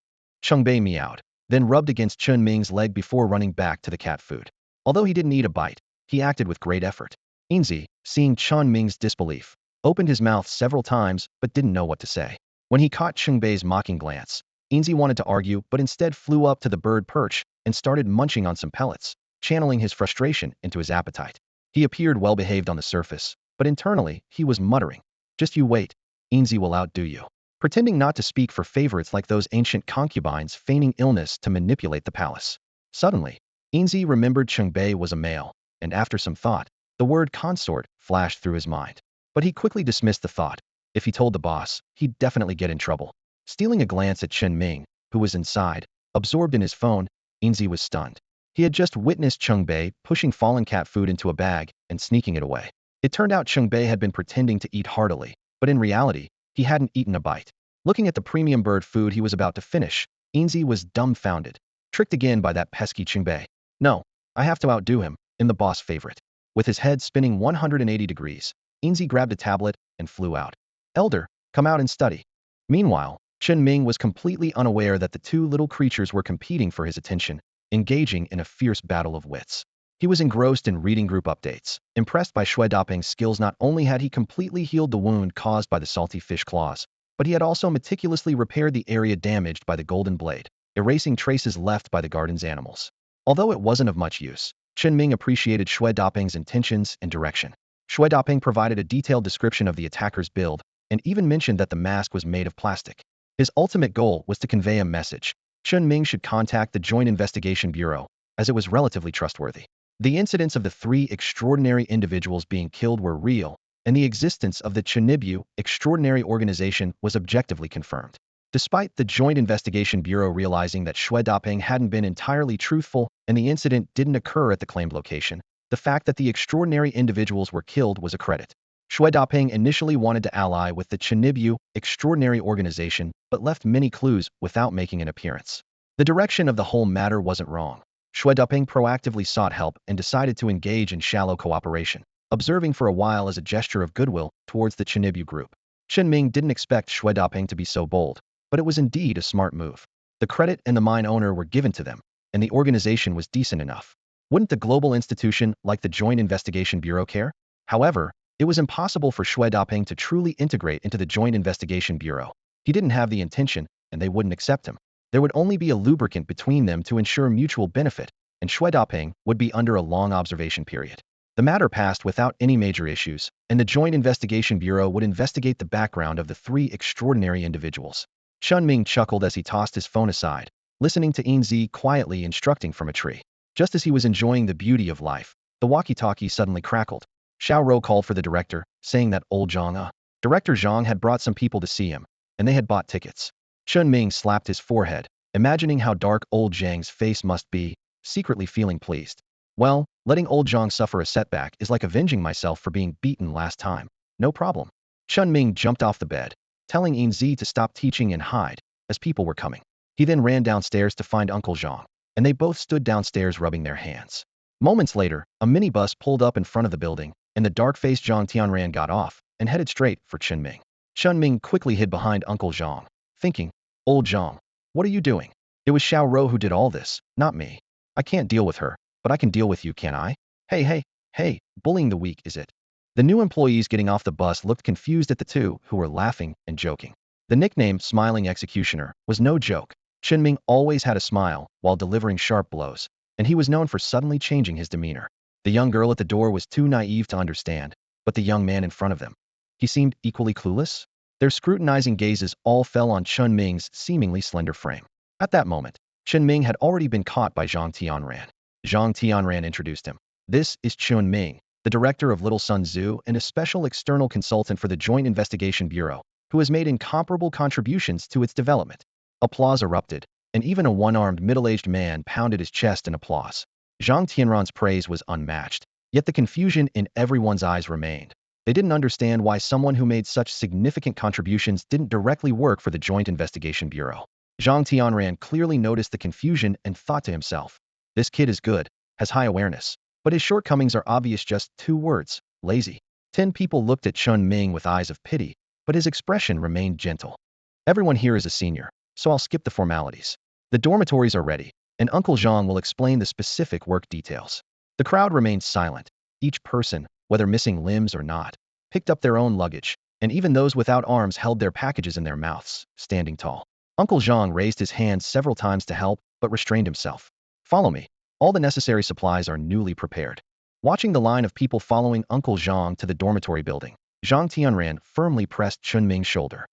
Bei meowed, then rubbed against Chen Ming's leg before running back to the cat food. Although he didn't eat a bite, he acted with great effort. Enzy, seeing Chen Ming's disbelief, opened his mouth several times but didn't know what to say. When he caught Bei's mocking glance, Enzy wanted to argue but instead flew up to the bird perch and started munching on some pellets, channeling his frustration into his appetite. He appeared well-behaved on the surface, but internally, he was muttering, just you wait, Enzy will outdo you. Pretending not to speak for favorites like those ancient concubines feigning illness to manipulate the palace. Suddenly, Enzy remembered Bei was a male, and after some thought, the word consort flashed through his mind. But he quickly dismissed the thought. If he told the boss, he'd definitely get in trouble. Stealing a glance at Chen Ming, who was inside, absorbed in his phone, Enzy was stunned. He had just witnessed Bei pushing fallen cat food into a bag and sneaking it away. It turned out Bei had been pretending to eat heartily, but in reality, he hadn't eaten a bite. Looking at the premium bird food he was about to finish, Enzy was dumbfounded, tricked again by that pesky Bei. No, I have to outdo him, in the boss favorite. With his head spinning 180 degrees, Enzy grabbed a tablet and flew out. Elder, come out and study. Meanwhile, Chen Ming was completely unaware that the two little creatures were competing for his attention, engaging in a fierce battle of wits. He was engrossed in reading group updates. Impressed by Shui Daping's skills, not only had he completely healed the wound caused by the salty fish claws, but he had also meticulously repaired the area damaged by the golden blade, erasing traces left by the garden's animals. Although it wasn't of much use, Chen Ming appreciated Shui Daping's intentions and direction. Shui Daping provided a detailed description of the attacker's build, and even mentioned that the mask was made of plastic. His ultimate goal was to convey a message. Chen Ming should contact the Joint Investigation Bureau, as it was relatively trustworthy. The incidents of the three extraordinary individuals being killed were real, and the existence of the Chinming extraordinary organization was objectively confirmed. Despite the Joint Investigation Bureau realizing that Shui Daping hadn't been entirely truthful and the incident didn't occur at the claimed location, the fact that the extraordinary individuals were killed was a credit. Shui Daping initially wanted to ally with the Chinming extraordinary organization, but left many clues without making an appearance. The direction of the whole matter wasn't wrong. Shui Daping proactively sought help and decided to engage in shallow cooperation, observing for a while as a gesture of goodwill towards the Chinming group. Chen Ming didn't expect Shui Daping to be so bold, but it was indeed a smart move. The credit and the mine owner were given to them, and the organization was decent enough. Wouldn't the global institution like the Joint Investigation Bureau care? However, it was impossible for Shui Daping to truly integrate into the Joint Investigation Bureau. He didn't have the intention, and they wouldn't accept him. There would only be a lubricant between them to ensure mutual benefit, and Shui Daping would be under a long observation period. The matter passed without any major issues, and the Joint Investigation Bureau would investigate the background of the three extraordinary individuals. Chen Ming chuckled as he tossed his phone aside, listening to Enzy quietly instructing from a tree. Just as he was enjoying the beauty of life, the walkie-talkie suddenly crackled. Xiao Rou called for the director, saying that old Zhang, Director Zhang had brought some people to see him, and they had bought tickets. Chen Ming slapped his forehead, imagining how dark old Zhang's face must be, secretly feeling pleased. Well, letting old Zhang suffer a setback is like avenging myself for being beaten last time. No problem. Chen Ming jumped off the bed, telling Enzy to stop teaching and hide, as people were coming. He then ran downstairs to find Uncle Zhang, and they both stood downstairs rubbing their hands. Moments later, a minibus pulled up in front of the building, and the dark-faced Zhang Tianran got off and headed straight for Chinming. Chen Ming quickly hid behind Uncle Zhang, thinking, old Zhang, what are you doing? It was Xiao Rou who did all this, not me. I can't deal with her, but I can deal with you, can I? Hey, bullying the weak, is it? The new employees getting off the bus looked confused at the two who were laughing and joking. The nickname Smiling Executioner was no joke. Chinming always had a smile while delivering sharp blows, and he was known for suddenly changing his demeanor. The young girl at the door was too naive to understand, but the young man in front of them, he seemed equally clueless. Their scrutinizing gazes all fell on Chen Ming's seemingly slender frame. At that moment, Chen Ming had already been caught by Zhang Tianran. Zhang Tianran introduced him. This is Chen Ming, the director of Little Sun Zoo and a special external consultant for the Joint Investigation Bureau, who has made incomparable contributions to its development. Applause erupted, and even a one-armed middle-aged man pounded his chest in applause. Zhang Tianran's praise was unmatched, yet the confusion in everyone's eyes remained. They didn't understand why someone who made such significant contributions didn't directly work for the Joint Investigation Bureau. Zhang Tianran clearly noticed the confusion and thought to himself, this kid is good, has high awareness, but his shortcomings are obvious. Just 2 words, lazy. 10 people looked at Chen Ming with eyes of pity, but his expression remained gentle. Everyone here is a senior, so I'll skip the formalities. The dormitories are ready, and Uncle Zhang will explain the specific work details. The crowd remained silent. Each person, whether missing limbs or not, picked up their own luggage, and even those without arms held their packages in their mouths, standing tall. Uncle Zhang raised his hand several times to help, but restrained himself. Follow me. All the necessary supplies are newly prepared. Watching the line of people following Uncle Zhang to the dormitory building, Zhang Tianran firmly pressed Chen Ming's shoulder.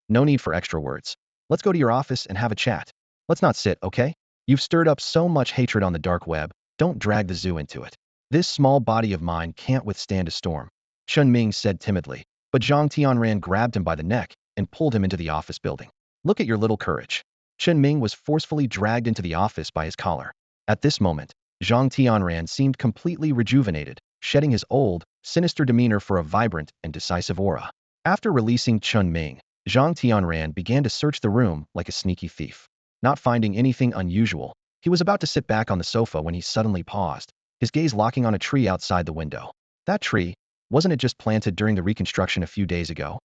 No need for extra words. Let's go to your office and have a chat. Let's not sit, okay? You've stirred up so much hatred on the dark web, don't drag the zoo into it. This small body of mine can't withstand a storm, Chen Ming said timidly, but Zhang Tianran grabbed him by the neck and pulled him into the office building. Look at your little courage. Chen Ming was forcefully dragged into the office by his collar. At this moment, Zhang Tianran seemed completely rejuvenated, shedding his old, sinister demeanor for a vibrant and decisive aura. After releasing Chen Ming, Zhang Tianran began to search the room like a sneaky thief. Not finding anything unusual, he was about to sit back on the sofa when he suddenly paused, his gaze locking on a tree outside the window. That tree, wasn't it just planted during the reconstruction a few days ago?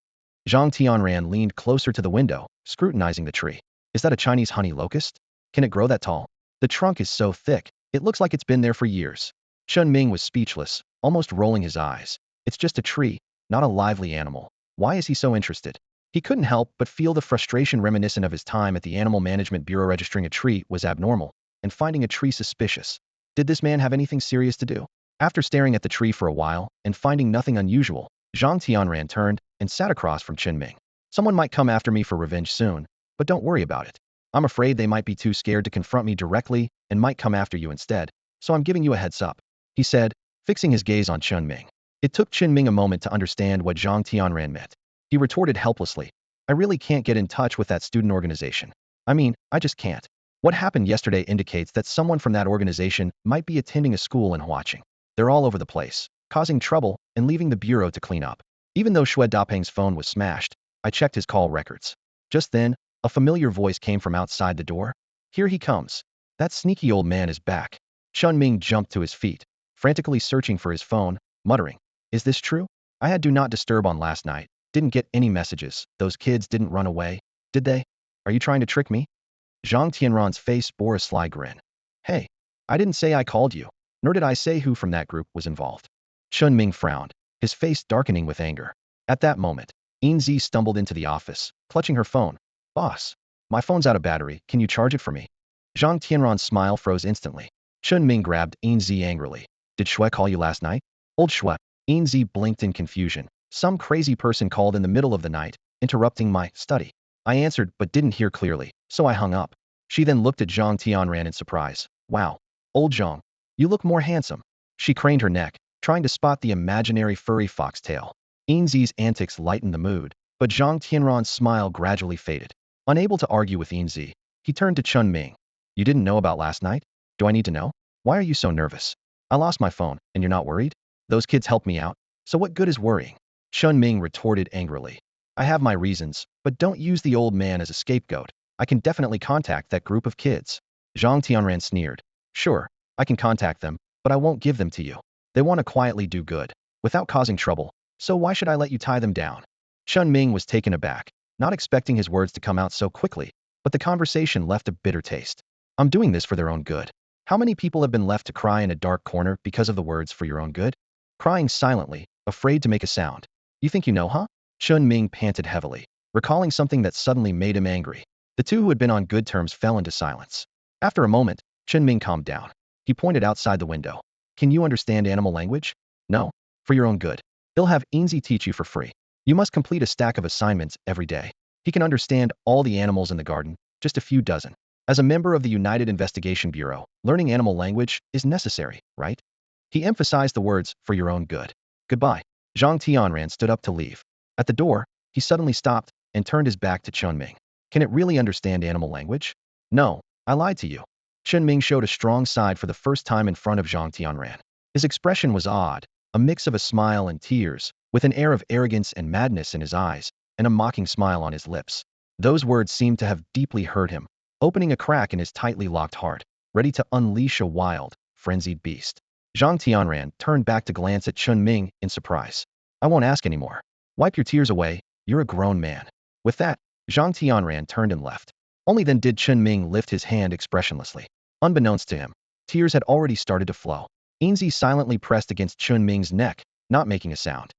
Zhang Tianran leaned closer to the window, scrutinizing the tree. Is that a Chinese honey locust? Can it grow that tall? The trunk is so thick, it looks like it's been there for years. Chen Ming was speechless, almost rolling his eyes. It's just a tree, not a lively animal. Why is he so interested? He couldn't help but feel the frustration reminiscent of his time at the Animal Management Bureau. Registering a tree was abnormal, and finding a tree suspicious. Did this man have anything serious to do? After staring at the tree for a while and finding nothing unusual, Zhang Tianran turned and sat across from Chen Ming. Someone might come after me for revenge soon, but don't worry about it. I'm afraid they might be too scared to confront me directly and might come after you instead, so I'm giving you a heads up, he said, fixing his gaze on Chen Ming. It took Chen Ming a moment to understand what Zhang Tianran meant. He retorted helplessly, I really can't get in touch with that student organization. I mean, I just can't. What happened yesterday indicates that someone from that organization might be attending a school and watching. They're all over the place, causing trouble and leaving the bureau to clean up. Even though Xue Dapeng's phone was smashed, I checked his call records. Just then, a familiar voice came from outside the door. Here he comes. That sneaky old man is back. Chen Ming jumped to his feet, frantically searching for his phone, muttering, is this true? I had do not disturb on last night. Didn't get any messages. Those kids didn't run away, did they? Are you trying to trick me? Zhang Tianran's face bore a sly grin. Hey, I didn't say I called you, nor did I say who from that group was involved. Chen Ming frowned, his face darkening with anger. At that moment, Enzy stumbled into the office, clutching her phone. Boss, my phone's out of battery, can you charge it for me? Zhang Tianran's smile froze instantly. Chen Ming grabbed Enzy angrily. Did Xue call you last night? Old Xue. Enzy blinked in confusion. Some crazy person called in the middle of the night, interrupting my study. I answered but didn't hear clearly, so I hung up. She then looked at Zhang Tianran in surprise. Wow, old Zhang, you look more handsome. She craned her neck, trying to spot the imaginary furry foxtail. Enzy's antics lightened the mood, but Zhang Tianran's smile gradually faded. Unable to argue with Enzy, he turned to Chen Ming. You didn't know about last night? Do I need to know? Why are you so nervous? I lost my phone, and you're not worried? Those kids helped me out, so what good is worrying? Chen Ming retorted angrily. I have my reasons, but don't use the old man as a scapegoat. I can definitely contact that group of kids. Zhang Tianran sneered. Sure, I can contact them, but I won't give them to you. They want to quietly do good, without causing trouble, so why should I let you tie them down? Chen Ming was taken aback, not expecting his words to come out so quickly, but the conversation left a bitter taste. I'm doing this for their own good. How many people have been left to cry in a dark corner because of the words for your own good? Crying silently, afraid to make a sound. You think you know, huh? Chen Ming panted heavily, recalling something that suddenly made him angry. The two who had been on good terms fell into silence. After a moment, Chen Ming calmed down. He pointed outside the window. Can you understand animal language? No. For your own good. He'll have Enzy teach you for free. You must complete a stack of assignments every day. He can understand all the animals in the garden, just a few dozen. As a member of the United Investigation Bureau, learning animal language is necessary, right? He emphasized the words, for your own good. Goodbye. Zhang Tianran stood up to leave. At the door, he suddenly stopped and turned his back to Chen Ming. Can it really understand animal language? No, I lied to you. Chen Ming showed a strong side for the first time in front of Zhang Tianran. His expression was odd, a mix of a smile and tears, with an air of arrogance and madness in his eyes, and a mocking smile on his lips. Those words seemed to have deeply hurt him, opening a crack in his tightly locked heart, ready to unleash a wild, frenzied beast. Zhang Tianran turned back to glance at Chen Ming in surprise. I won't ask anymore. Wipe your tears away, you're a grown man. With that, Zhang Tianran turned and left. Only then did Chen Ming lift his hand expressionlessly. Unbeknownst to him, tears had already started to flow. Enzy silently pressed against Chen Ming's neck, not making a sound.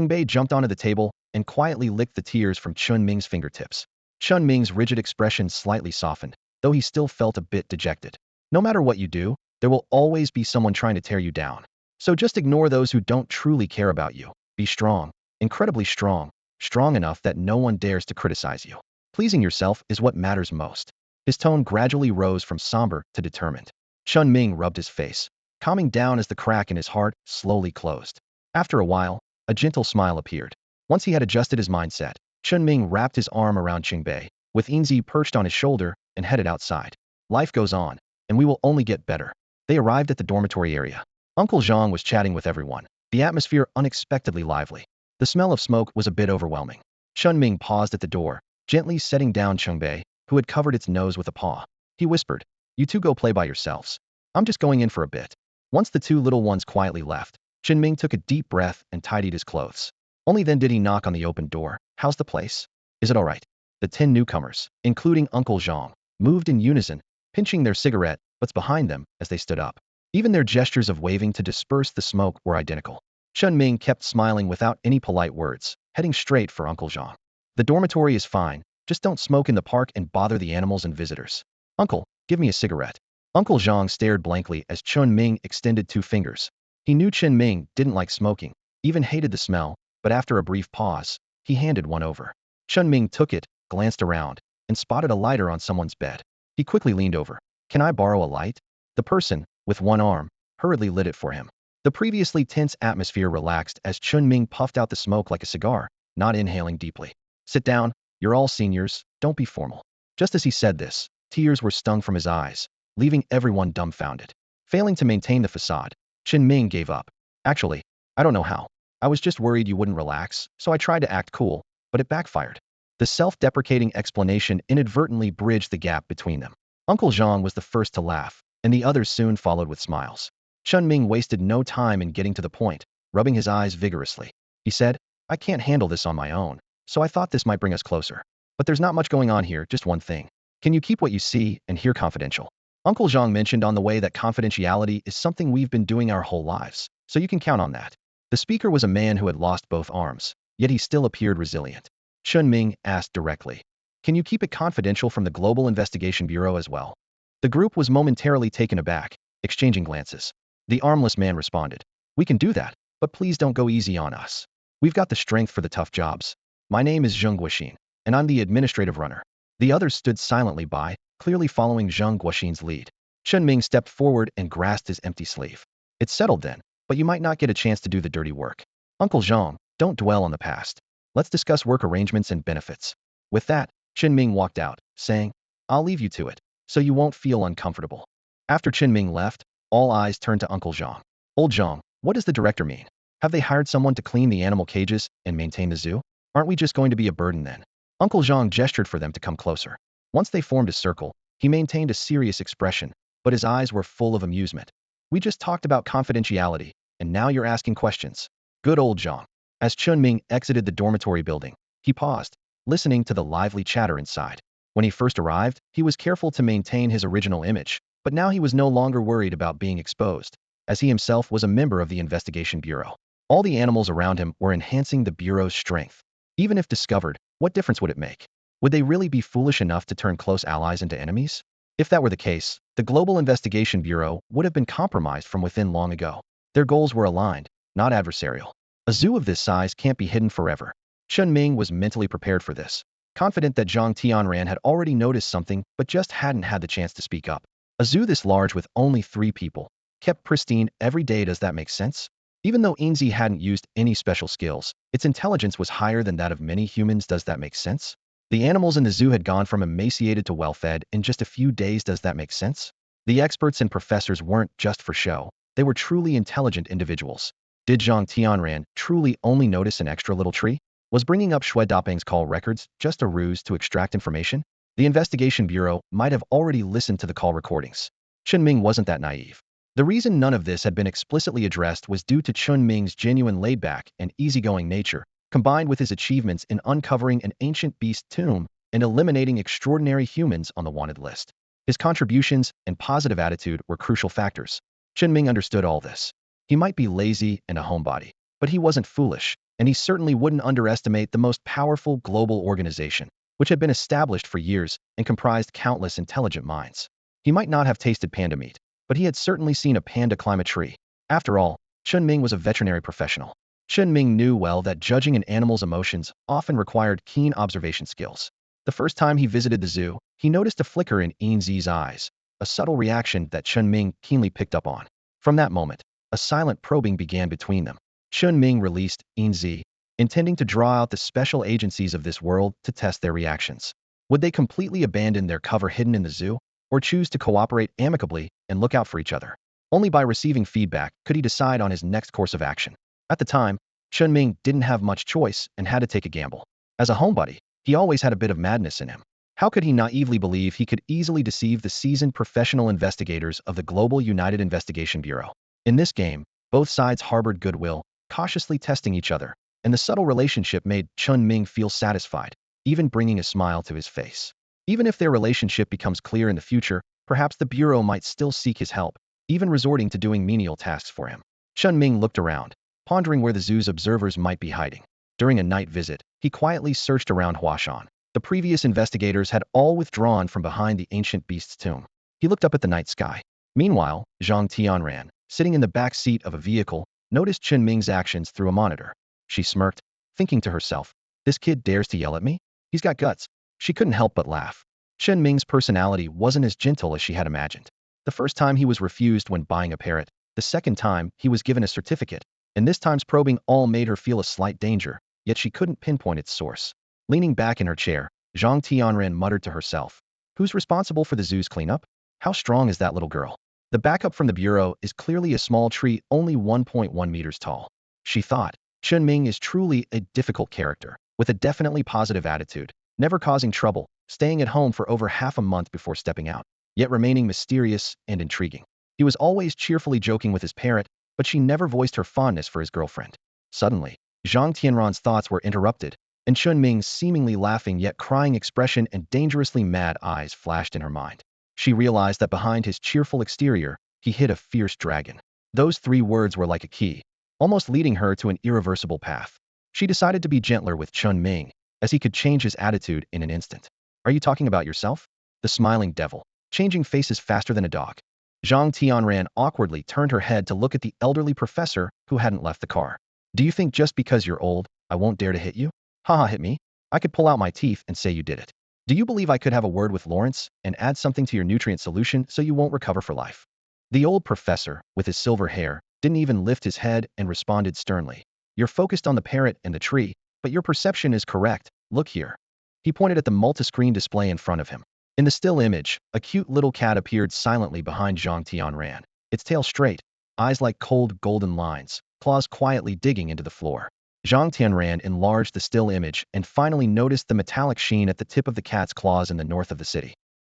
Bei jumped onto the table and quietly licked the tears from Chen Ming's fingertips. Chen Ming's rigid expression slightly softened, though he still felt a bit dejected. No matter what you do, there will always be someone trying to tear you down. So just ignore those who don't truly care about you. Be strong, incredibly strong, strong enough that no one dares to criticize you. Pleasing yourself is what matters most. His tone gradually rose from somber to determined. Chen Ming rubbed his face, calming down as the crack in his heart slowly closed. After a while, a gentle smile appeared. Once he had adjusted his mindset, Chen Ming wrapped his arm around Bei, with Enzy perched on his shoulder, and headed outside. Life goes on, and we will only get better. They arrived at the dormitory area. Uncle Zhang was chatting with everyone, the atmosphere unexpectedly lively. The smell of smoke was a bit overwhelming. Chen Ming paused at the door, gently setting down Bei, who had covered its nose with a paw. He whispered, you two go play by yourselves. I'm just going in for a bit. Once the two little ones quietly left, Chinming took a deep breath and tidied his clothes. Only then did he knock on the open door. How's the place? Is it all right? The 10 newcomers, including Uncle Zhang, moved in unison, pinching their cigarette butts behind them as they stood up. Even their gestures of waving to disperse the smoke were identical. Chen Ming kept smiling without any polite words, heading straight for Uncle Zhang. The dormitory is fine, just don't smoke in the park and bother the animals and visitors. Uncle, give me a cigarette. Uncle Zhang stared blankly as Chen Ming extended 2 fingers. He knew Chen Ming didn't like smoking, even hated the smell, but after a brief pause, he handed one over. Chen Ming took it, glanced around, and spotted a lighter on someone's bed. He quickly leaned over. Can I borrow a light? The person, with one arm, hurriedly lit it for him. The previously tense atmosphere relaxed as Chen Ming puffed out the smoke like a cigar, not inhaling deeply. Sit down, you're all seniors, don't be formal. Just as he said this, tears were stung from his eyes, leaving everyone dumbfounded. Failing to maintain the facade, Chen Ming gave up. Actually, I don't know how. I was just worried you wouldn't relax, so I tried to act cool, but it backfired. The self-deprecating explanation inadvertently bridged the gap between them. Uncle Zhang was the first to laugh, and the others soon followed with smiles. Chen Ming wasted no time in getting to the point, rubbing his eyes vigorously. He said, I can't handle this on my own, so I thought this might bring us closer. But there's not much going on here, just one thing. Can you keep what you see and hear confidential? Uncle Zhang mentioned on the way that confidentiality is something we've been doing our whole lives, so you can count on that. The speaker was a man who had lost both arms, yet he still appeared resilient. Chen Ming asked directly, can you keep it confidential from the Global Investigation Bureau as well? The group was momentarily taken aback, exchanging glances. The armless man responded, we can do that, but please don't go easy on us. We've got the strength for the tough jobs. My name is Zheng Guoxin, and I'm the administrative runner. The others stood silently by, clearly following Zheng Guoxin's lead. Chen Ming stepped forward and grasped his empty sleeve. It's settled then, but you might not get a chance to do the dirty work. Uncle Zhang, don't dwell on the past. Let's discuss work arrangements and benefits. With that, Chen Ming walked out, saying, I'll leave you to it, so you won't feel uncomfortable. After Chen Ming left, all eyes turned to Uncle Zhang. Old Zhang, what does the director mean? Have they hired someone to clean the animal cages and maintain the zoo? Aren't we just going to be a burden then? Uncle Zhang gestured for them to come closer. Once they formed a circle, he maintained a serious expression, but his eyes were full of amusement. We just talked about confidentiality, and now you're asking questions. Good old Zhang. As Chen Ming exited the dormitory building, he paused, listening to the lively chatter inside. When he first arrived, he was careful to maintain his original image, but now he was no longer worried about being exposed, as he himself was a member of the Investigation Bureau. All the animals around him were enhancing the Bureau's strength. Even if discovered, what difference would it make? Would they really be foolish enough to turn close allies into enemies? If that were the case, the Global Investigation Bureau would have been compromised from within long ago. Their goals were aligned, not adversarial. A zoo of this size can't be hidden forever. Chen Ming was mentally prepared for this, confident that Zhang Tianran had already noticed something but just hadn't had the chance to speak up. A zoo this large with only 3 people, kept pristine every day, does that make sense? Even though Enzy hadn't used any special skills, its intelligence was higher than that of many humans, does that make sense? The animals in the zoo had gone from emaciated to well-fed in just a few days, does that make sense? The experts and professors weren't just for show, they were truly intelligent individuals. Did Zhang Tianran truly only notice an extra little tree? Was bringing up Shui Dapeng's call records just a ruse to extract information? The investigation bureau might have already listened to the call recordings. Chinming wasn't that naive. The reason none of this had been explicitly addressed was due to Chinming's genuine laid-back and easygoing nature, combined with his achievements in uncovering an ancient beast tomb and eliminating extraordinary humans on the wanted list. His contributions and positive attitude were crucial factors. Chinming understood all this. He might be lazy and a homebody, but he wasn't foolish, and he certainly wouldn't underestimate the most powerful global organization, which had been established for years and comprised countless intelligent minds. He might not have tasted panda meat, but he had certainly seen a panda climb a tree. After all, Chen Ming was a veterinary professional. Chen Ming knew well that judging an animal's emotions often required keen observation skills. The first time he visited the zoo, he noticed a flicker in Enzy's eyes, a subtle reaction that Chen Ming keenly picked up on. From that moment, a silent probing began between them. Chen Ming released Enzy, intending to draw out the special agencies of this world to test their reactions. Would they completely abandon their cover hidden in the zoo, or choose to cooperate amicably and look out for each other? Only by receiving feedback could he decide on his next course of action. At the time, Chen Ming didn't have much choice and had to take a gamble. As a homebody, he always had a bit of madness in him. How could he naively believe he could easily deceive the seasoned professional investigators of the Global United Investigation Bureau? In this game, both sides harbored goodwill, cautiously testing each other, and the subtle relationship made Chen Ming feel satisfied, even bringing a smile to his face. Even if their relationship becomes clear in the future, perhaps the Bureau might still seek his help, even resorting to doing menial tasks for him. Chen Ming looked around, pondering where the zoo's observers might be hiding. During a night visit, he quietly searched around Huashan. The previous investigators had all withdrawn from behind the ancient beast's tomb. He looked up at the night sky. Meanwhile, Zhang Tianran, sitting in the back seat of a vehicle, noticed Chen Ming's actions through a monitor. She smirked, thinking to herself, "This kid dares to yell at me? He's got guts." She couldn't help but laugh. Chen Ming's personality wasn't as gentle as she had imagined. The first time he was refused when buying a parrot, the second time he was given a certificate, and this time's probing all made her feel a slight danger, yet she couldn't pinpoint its source. Leaning back in her chair, Zhang Tianran muttered to herself, "Who's responsible for the zoo's cleanup? How strong is that little girl? The backup from the Bureau is clearly a small tree only 1.1 meters tall." She thought, Chen Ming is truly a difficult character, with a definitely positive attitude, never causing trouble, staying at home for over half a month before stepping out, yet remaining mysterious and intriguing. He was always cheerfully joking with his parrot, but she never voiced her fondness for his girlfriend. Suddenly, Zhang Tianran's thoughts were interrupted, and Chen Ming's seemingly laughing yet crying expression and dangerously mad eyes flashed in her mind. She realized that behind his cheerful exterior, he hid a fierce dragon. Those 3 words were like a key, almost leading her to an irreversible path. She decided to be gentler with Chen Ming, as he could change his attitude in an instant. "Are you talking about yourself?" The smiling devil, changing faces faster than a dog. Zhang Tianran awkwardly turned her head to look at the elderly professor who hadn't left the car. "Do you think just because you're old, I won't dare to hit you? Haha, hit me? I could pull out my teeth and say you did it. Do you believe I could have a word with Lawrence and add something to your nutrient solution so you won't recover for life?" The old professor, with his silver hair, didn't even lift his head and responded sternly, "You're focused on the parrot and the tree, but your perception is correct. Look here." He pointed at the multi-screen display in front of him. In the still image, a cute little cat appeared silently behind Zhang Tianran, its tail straight, eyes like cold golden lines, claws quietly digging into the floor. Zhang Tianran enlarged the still image and finally noticed the metallic sheen at the tip of the cat's claws in the north of the city.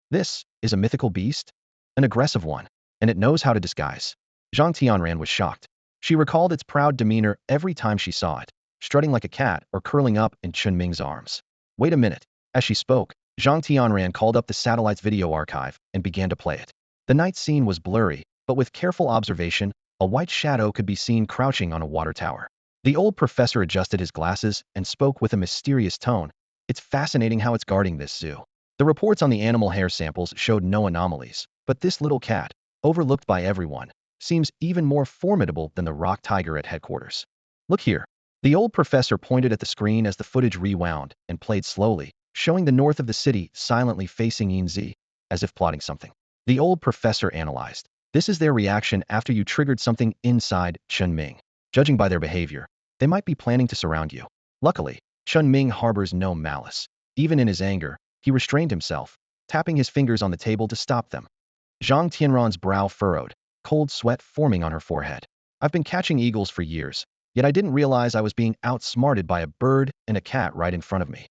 This is a mythical beast? An aggressive one, and it knows how to disguise. Zhang Tianran was shocked. She recalled its proud demeanor every time she saw it, strutting like a cat or curling up in Chen Ming's arms. "Wait a minute." As she spoke, Zhang Tianran called up the satellite's video archive and began to play it. The night scene was blurry, but with careful observation, a white shadow could be seen crouching on a water tower. The old professor adjusted his glasses and spoke with a mysterious tone. "It's fascinating how it's guarding this zoo. The reports on the animal hair samples showed no anomalies, but this little cat, overlooked by everyone, seems even more formidable than the rock tiger at headquarters. Look here. The old professor pointed at the screen as the footage rewound and played slowly, showing the north of the city silently facing Enzy, as if plotting something. The old professor analyzed. This is their reaction after you triggered something inside Chen Ming. Judging by their behavior, they might be planning to surround you. Luckily, Chen Ming harbors no malice. Even in his anger, he restrained himself, tapping his fingers on the table to stop them. Zhang Tianran's brow furrowed, cold sweat forming on her forehead. I've been catching eagles for years, yet I didn't realize I was being outsmarted by a bird and a cat right in front of me.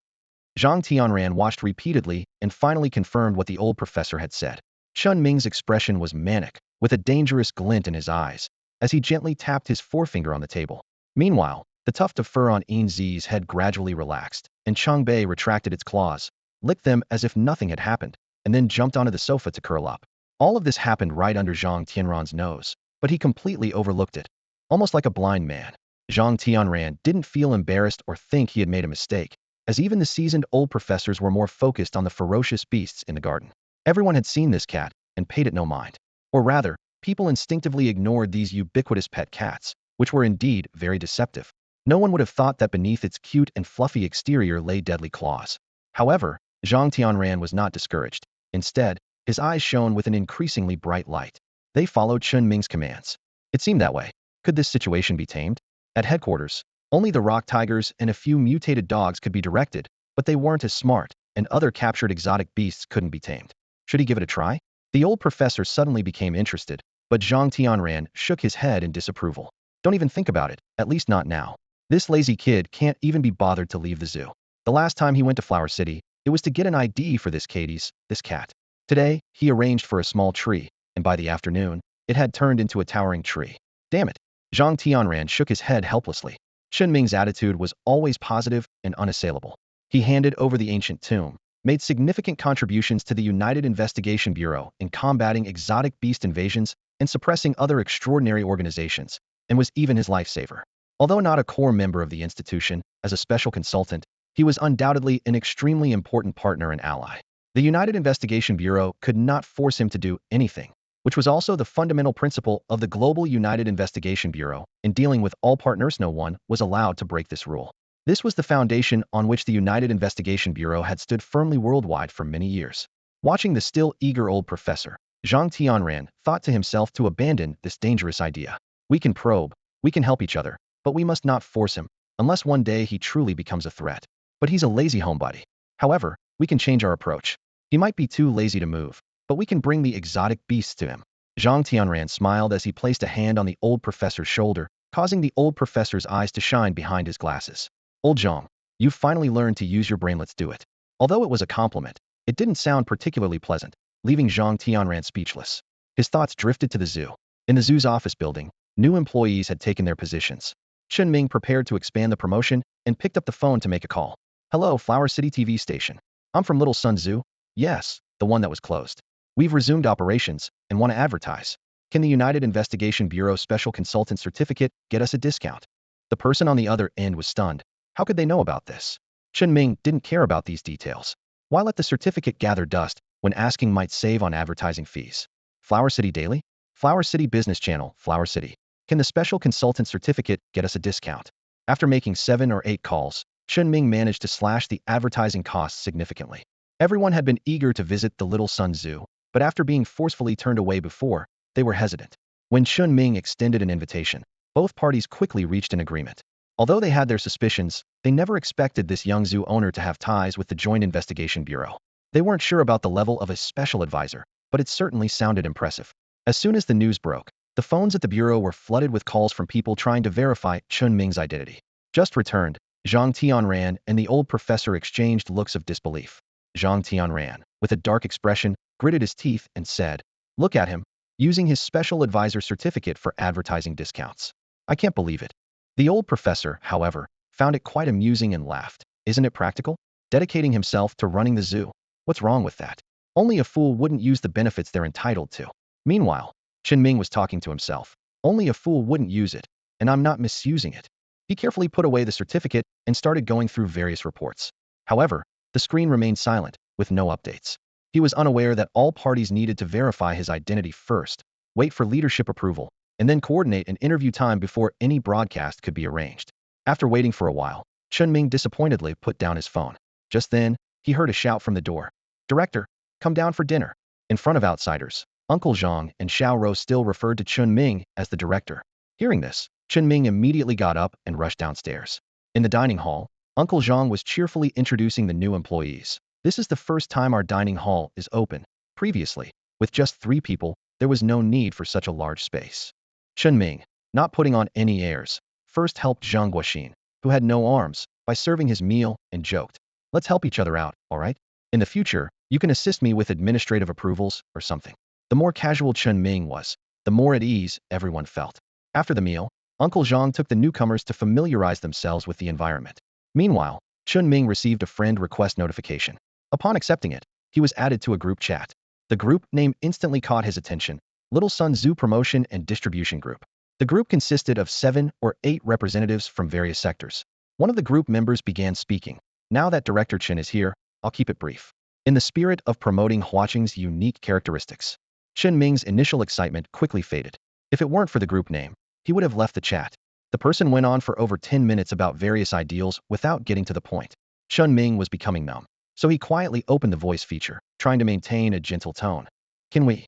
Zhang Tianran watched repeatedly and finally confirmed what the old professor had said. Chen Ming's expression was manic, with a dangerous glint in his eyes, as he gently tapped his forefinger on the table. Meanwhile, the tuft of fur on Enzy's head gradually relaxed, and Changbai retracted its claws, licked them as if nothing had happened, and then jumped onto the sofa to curl up. All of this happened right under Zhang Tianran's nose, but he completely overlooked it. Almost like a blind man, Zhang Tianran didn't feel embarrassed or think he had made a mistake, as even the seasoned old professors were more focused on the ferocious beasts in the garden. Everyone had seen this cat and paid it no mind. Or rather, people instinctively ignored these ubiquitous pet cats, which were indeed very deceptive. No one would have thought that beneath its cute and fluffy exterior lay deadly claws. However, Zhang Tianran was not discouraged. Instead, his eyes shone with an increasingly bright light. They followed Chen Ming's commands. It seemed that way. Could this situation be tamed? At headquarters, only the rock tigers and a few mutated dogs could be directed, but they weren't as smart, and other captured exotic beasts couldn't be tamed. Should he give it a try? The old professor suddenly became interested, but Zhang Tianran shook his head in disapproval. Don't even think about it, at least not now. This lazy kid can't even be bothered to leave the zoo. The last time he went to Flower City, it was to get an ID for this cat. Today, he arranged for a small tree, and by the afternoon, it had turned into a towering tree. Damn it. Zhang Tianran shook his head helplessly. Chen Ming's attitude was always positive and unassailable. He handed over the ancient tomb, made significant contributions to the United Investigation Bureau in combating exotic beast invasions and suppressing other extraordinary organizations, and was even his lifesaver. Although not a core member of the institution, as a special consultant, he was undoubtedly an extremely important partner and ally. The United Investigation Bureau could not force him to do anything, which was also the fundamental principle of the Global United Investigation Bureau. In dealing with all partners, no one was allowed to break this rule. This was the foundation on which the United Investigation Bureau had stood firmly worldwide for many years. Watching the still eager old professor, Zhang Tianran thought to himself to abandon this dangerous idea. We can probe, we can help each other, but we must not force him, unless one day he truly becomes a threat. But he's a lazy homebody. However, we can change our approach. He might be too lazy to move, but we can bring the exotic beasts to him. Zhang Tianran smiled as he placed a hand on the old professor's shoulder, causing the old professor's eyes to shine behind his glasses. Old Zhang, you've finally learned to use your brain, let's do it. Although it was a compliment, it didn't sound particularly pleasant, leaving Zhang Tianran speechless. His thoughts drifted to the zoo. In the zoo's office building, new employees had taken their positions. Chinming prepared to expand the promotion and picked up the phone to make a call. Hello, Flower City TV station. I'm from Little Sun Zoo. Yes, the one that was closed. We've resumed operations and want to advertise. Can the United Investigation Bureau Special Consultant Certificate get us a discount? The person on the other end was stunned. How could they know about this? Chen Ming didn't care about these details. Why let the certificate gather dust when asking might save on advertising fees? Flower City Daily? Flower City Business Channel, Flower City. Can the Special Consultant Certificate get us a discount? After making 7 or 8 calls, Chen Ming managed to slash the advertising costs significantly. Everyone had been eager to visit the Little Sun Zoo, but after being forcefully turned away before, they were hesitant. When Chen Ming extended an invitation, both parties quickly reached an agreement. Although they had their suspicions, they never expected this young zoo owner to have ties with the Joint Investigation Bureau. They weren't sure about the level of a special advisor, but it certainly sounded impressive. As soon as the news broke, the phones at the bureau were flooded with calls from people trying to verify Chen Ming's identity. Just returned, Zhang Tianran and the old professor exchanged looks of disbelief. Zhang Tianran, with a dark expression, gritted his teeth and said, "Look at him, using his special advisor certificate for advertising discounts. I can't believe it." The old professor, however, found it quite amusing and laughed. Isn't it practical? Dedicating himself to running the zoo. What's wrong with that? Only a fool wouldn't use the benefits they're entitled to. Meanwhile, Chinming was talking to himself. Only a fool wouldn't use it, and I'm not misusing it. He carefully put away the certificate and started going through various reports. However, the screen remained silent, with no updates. He was unaware that all parties needed to verify his identity first. wait for leadership approval, and then coordinate an interview time before any broadcast could be arranged. After waiting for a while, Chen Ming disappointedly put down his phone. Just then, he heard a shout from the door. "Director, come down for dinner." In front of outsiders, Uncle Zhang and Xiao Rou still referred to Chen Ming as the director. Hearing this, Chen Ming immediately got up and rushed downstairs. In the dining hall, Uncle Zhang was cheerfully introducing the new employees. "This is the first time our dining hall is open. Previously, with just 3 people, there was no need for such a large space." Chen Ming, not putting on any airs, first helped Zhang Guoxin, who had no arms, by serving his meal and joked, "Let's help each other out, all right? In the future, you can assist me with administrative approvals or something." The more casual Chen Ming was, the more at ease everyone felt. After the meal, Uncle Zhang took the newcomers to familiarize themselves with the environment. Meanwhile, Chen Ming received a friend request notification. Upon accepting it, he was added to a group chat. The group name instantly caught his attention: Little Sun Zoo Promotion and Distribution Group. The group consisted of 7 or 8 representatives from various sectors. One of the group members began speaking. "Now that Director Chen is here, I'll keep it brief. In the spirit of promoting Huaqing's unique characteristics." Chen Ming's initial excitement quickly faded. If it weren't for the group name, he would have left the chat. The person went on for over 10 minutes about various ideals without getting to the point. Chen Ming was becoming numb, so he quietly opened the voice feature, trying to maintain a gentle tone. "Can we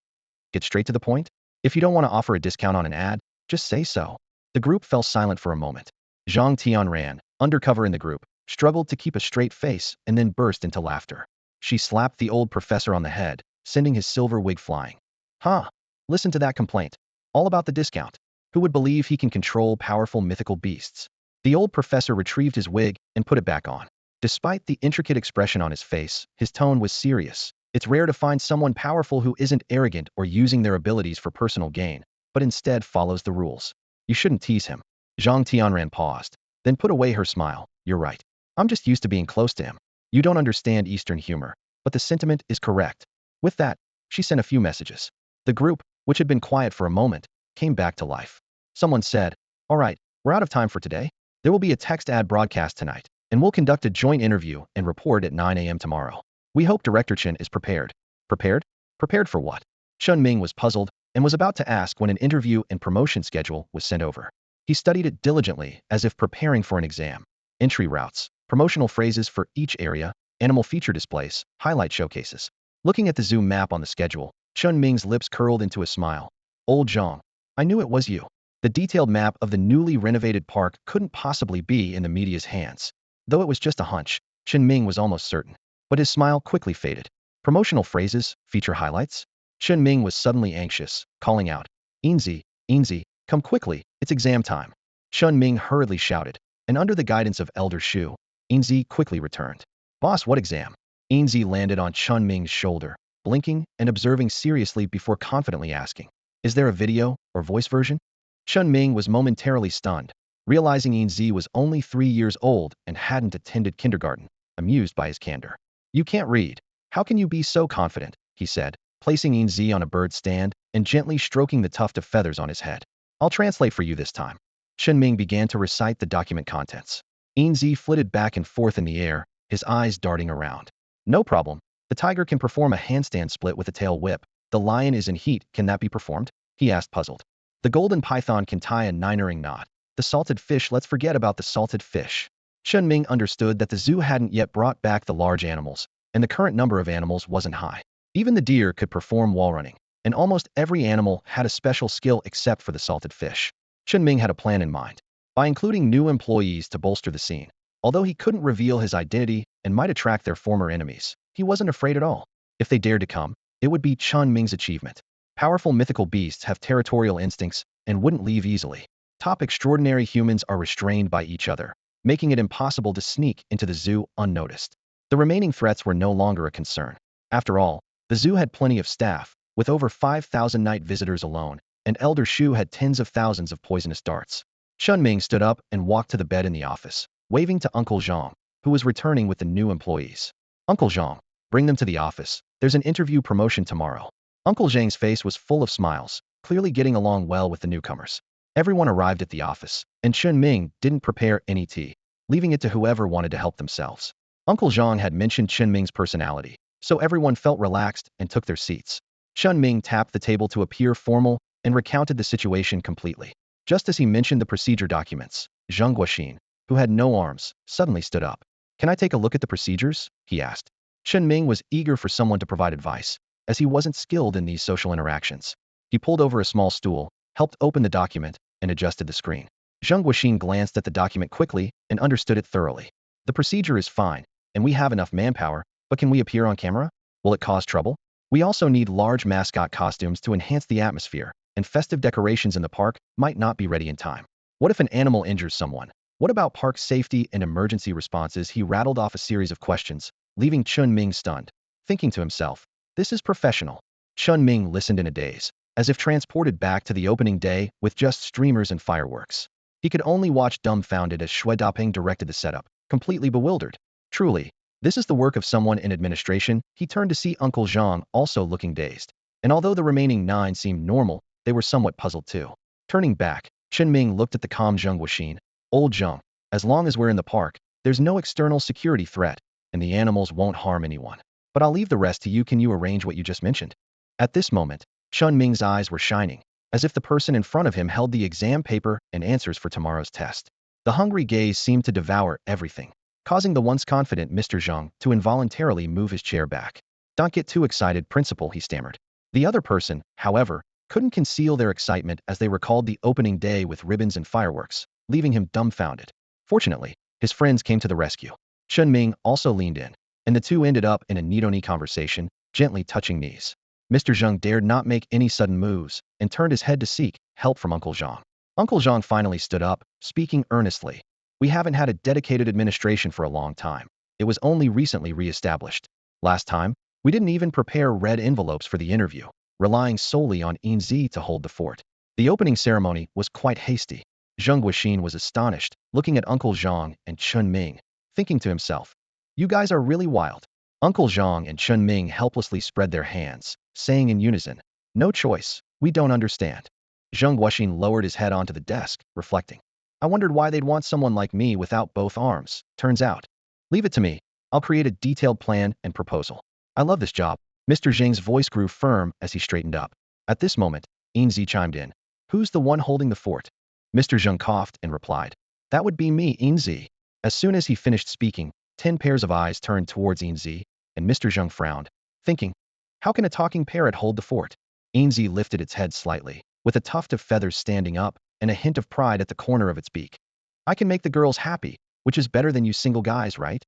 get straight to the point? If you don't want to offer a discount on an ad, just say so." The group fell silent for a moment. Zhang Tianran, undercover in the group, struggled to keep a straight face and then burst into laughter. She slapped the old professor on the head, sending his silver wig flying. "Huh? Listen to that complaint. All about the discount. Who would believe he can control powerful mythical beasts?" The old professor retrieved his wig and put it back on. Despite the intricate expression on his face, his tone was serious. It's rare to find someone powerful who isn't arrogant or using their abilities for personal gain, but instead follows the rules. "You shouldn't tease him." Zhang Tianran paused, then put away her smile. "You're right. I'm just used to being close to him. You don't understand Eastern humor, but the sentiment is correct." With that, she sent a few messages. The group, which had been quiet for a moment, came back to life. Someone said, "All right, we're out of time for today. There will be a text ad broadcast tonight, and we'll conduct a joint interview and report at 9 a.m. tomorrow. We hope Director Chen is prepared." Prepared? Prepared for what? Chen Ming was puzzled and was about to ask when an interview and promotion schedule was sent over. He studied it diligently, as if preparing for an exam. Entry routes, promotional phrases for each area, animal feature displays, highlight showcases. Looking at the zoo map on the schedule, Chen Ming's lips curled into a smile. "Old Zhang, I knew it was you." The detailed map of the newly renovated park couldn't possibly be in the media's hands. Though it was just a hunch, Chen Ming was almost certain. But his smile quickly faded. Promotional phrases, feature highlights? Chen Ming was suddenly anxious, calling out, "Enzy, Enzy, come quickly, it's exam time." Chen Ming hurriedly shouted, and under the guidance of Elder Shu, Enzy quickly returned. "Boss, what exam?" Enzy landed on Chen Ming's shoulder, blinking and observing seriously before confidently asking, "Is there a video or voice version?" Chen Ming was momentarily stunned, realizing Enzy was only 3 years old and hadn't attended kindergarten, amused by his candor. "You can't read. How can you be so confident?" he said, placing Enzy on a bird stand and gently stroking the tuft of feathers on his head. "I'll translate for you this time." Chen Ming began to recite the document contents. Enzy flitted back and forth in the air, his eyes darting around. "No problem. The tiger can perform a handstand split with a tail whip. The lion is in heat. Can that be performed?" he asked, puzzled. "The golden python can tie a 9-ring knot. The salted fish, let's forget about the salted fish." Chen Ming understood that the zoo hadn't yet brought back the large animals, and the current number of animals wasn't high. Even the deer could perform wall running, and almost every animal had a special skill except for the salted fish. Chen Ming had a plan in mind. By including new employees to bolster the scene, although he couldn't reveal his identity and might attract their former enemies, he wasn't afraid at all. If they dared to come, it would be Chen Ming's achievement. Powerful mythical beasts have territorial instincts and wouldn't leave easily. Top extraordinary humans are restrained by each other, making it impossible to sneak into the zoo unnoticed. The remaining threats were no longer a concern. After all, the zoo had plenty of staff, with over 5,000 night visitors alone, and Elder Shu had tens of thousands of poisonous darts. Chen Ming stood up and walked to the bed in the office, waving to Uncle Zhang, who was returning with the new employees. "Uncle Zhang, bring them to the office. There's an interview promotion tomorrow." Uncle Zhang's face was full of smiles, clearly getting along well with the newcomers. Everyone arrived at the office, and Chen Ming didn't prepare any tea, leaving it to whoever wanted to help themselves. Uncle Zhang had mentioned Chen Ming's personality, so everyone felt relaxed and took their seats. Chen Ming tapped the table to appear formal and recounted the situation completely. Just as he mentioned the procedure documents, Zheng Guoxin, who had no arms, suddenly stood up. "Can I take a look at the procedures?" he asked. Chen Ming was eager for someone to provide advice, as he wasn't skilled in these social interactions. He pulled over a small stool, helped open the document, and adjusted the screen. Zheng Guoxin glanced at the document quickly and understood it thoroughly. "The procedure is fine, and we have enough manpower, but can we appear on camera? Will it cause trouble? We also need large mascot costumes to enhance the atmosphere, and festive decorations in the park might not be ready in time. What if an animal injures someone? What about park safety and emergency responses?" He rattled off a series of questions, leaving Chen Ming stunned, thinking to himself, "This is professional." Chen Ming listened in a daze, as if transported back to the opening day with just streamers and fireworks. He could only watch dumbfounded as Shui Daping directed the setup, completely bewildered. Truly, this is the work of someone in administration. He turned to see Uncle Zhang also looking dazed. And although the remaining 9 seemed normal, they were somewhat puzzled too. Turning back, Chen Ming looked at the calm Zheng Guoxin. "Old Zheng, as long as we're in the park, there's no external security threat, and the animals won't harm anyone. But I'll leave the rest to you. Can you arrange what you just mentioned?" At this moment, Chen Ming's eyes were shining, as if the person in front of him held the exam paper and answers for tomorrow's test. The hungry gaze seemed to devour everything, causing the once confident Mr. Zhang to involuntarily move his chair back. "Don't get too excited, Principal," he stammered. The other person, however, couldn't conceal their excitement as they recalled the opening day with ribbons and fireworks, leaving him dumbfounded. Fortunately, his friends came to the rescue. Chen Ming also leaned in, and the two ended up in a knee-to-knee conversation, gently touching knees. Mr. Zhang dared not make any sudden moves and turned his head to seek help from Uncle Zhang. Uncle Zhang finally stood up, speaking earnestly. "We haven't had a dedicated administration for a long time. It was only recently re-established. Last time, we didn't even prepare red envelopes for the interview, relying solely on Enzy to hold the fort. The opening ceremony was quite hasty." Zheng Guoxin was astonished, looking at Uncle Zhang and Chen Ming, thinking to himself, "You guys are really wild." Uncle Zhang and Chen Ming helplessly spread their hands, saying in unison, "No choice, we don't understand." Zheng Guoxin lowered his head onto the desk, reflecting. "I wondered why they'd want someone like me without both arms. Turns out. Leave it to me. I'll create a detailed plan and proposal. I love this job." Mr. Zheng's voice grew firm as he straightened up. At this moment, Enzy chimed in. "Who's the one holding the fort?" Mr. Zheng coughed and replied, "That would be me, Enzy." As soon as he finished speaking, 10 pairs of eyes turned towards Enzy, and Mr. Zheng frowned, thinking, "How can a talking parrot hold the fort?" Enzy lifted its head slightly, with a tuft of feathers standing up and a hint of pride at the corner of its beak. "I can make the girls happy, which is better than you single guys, right?"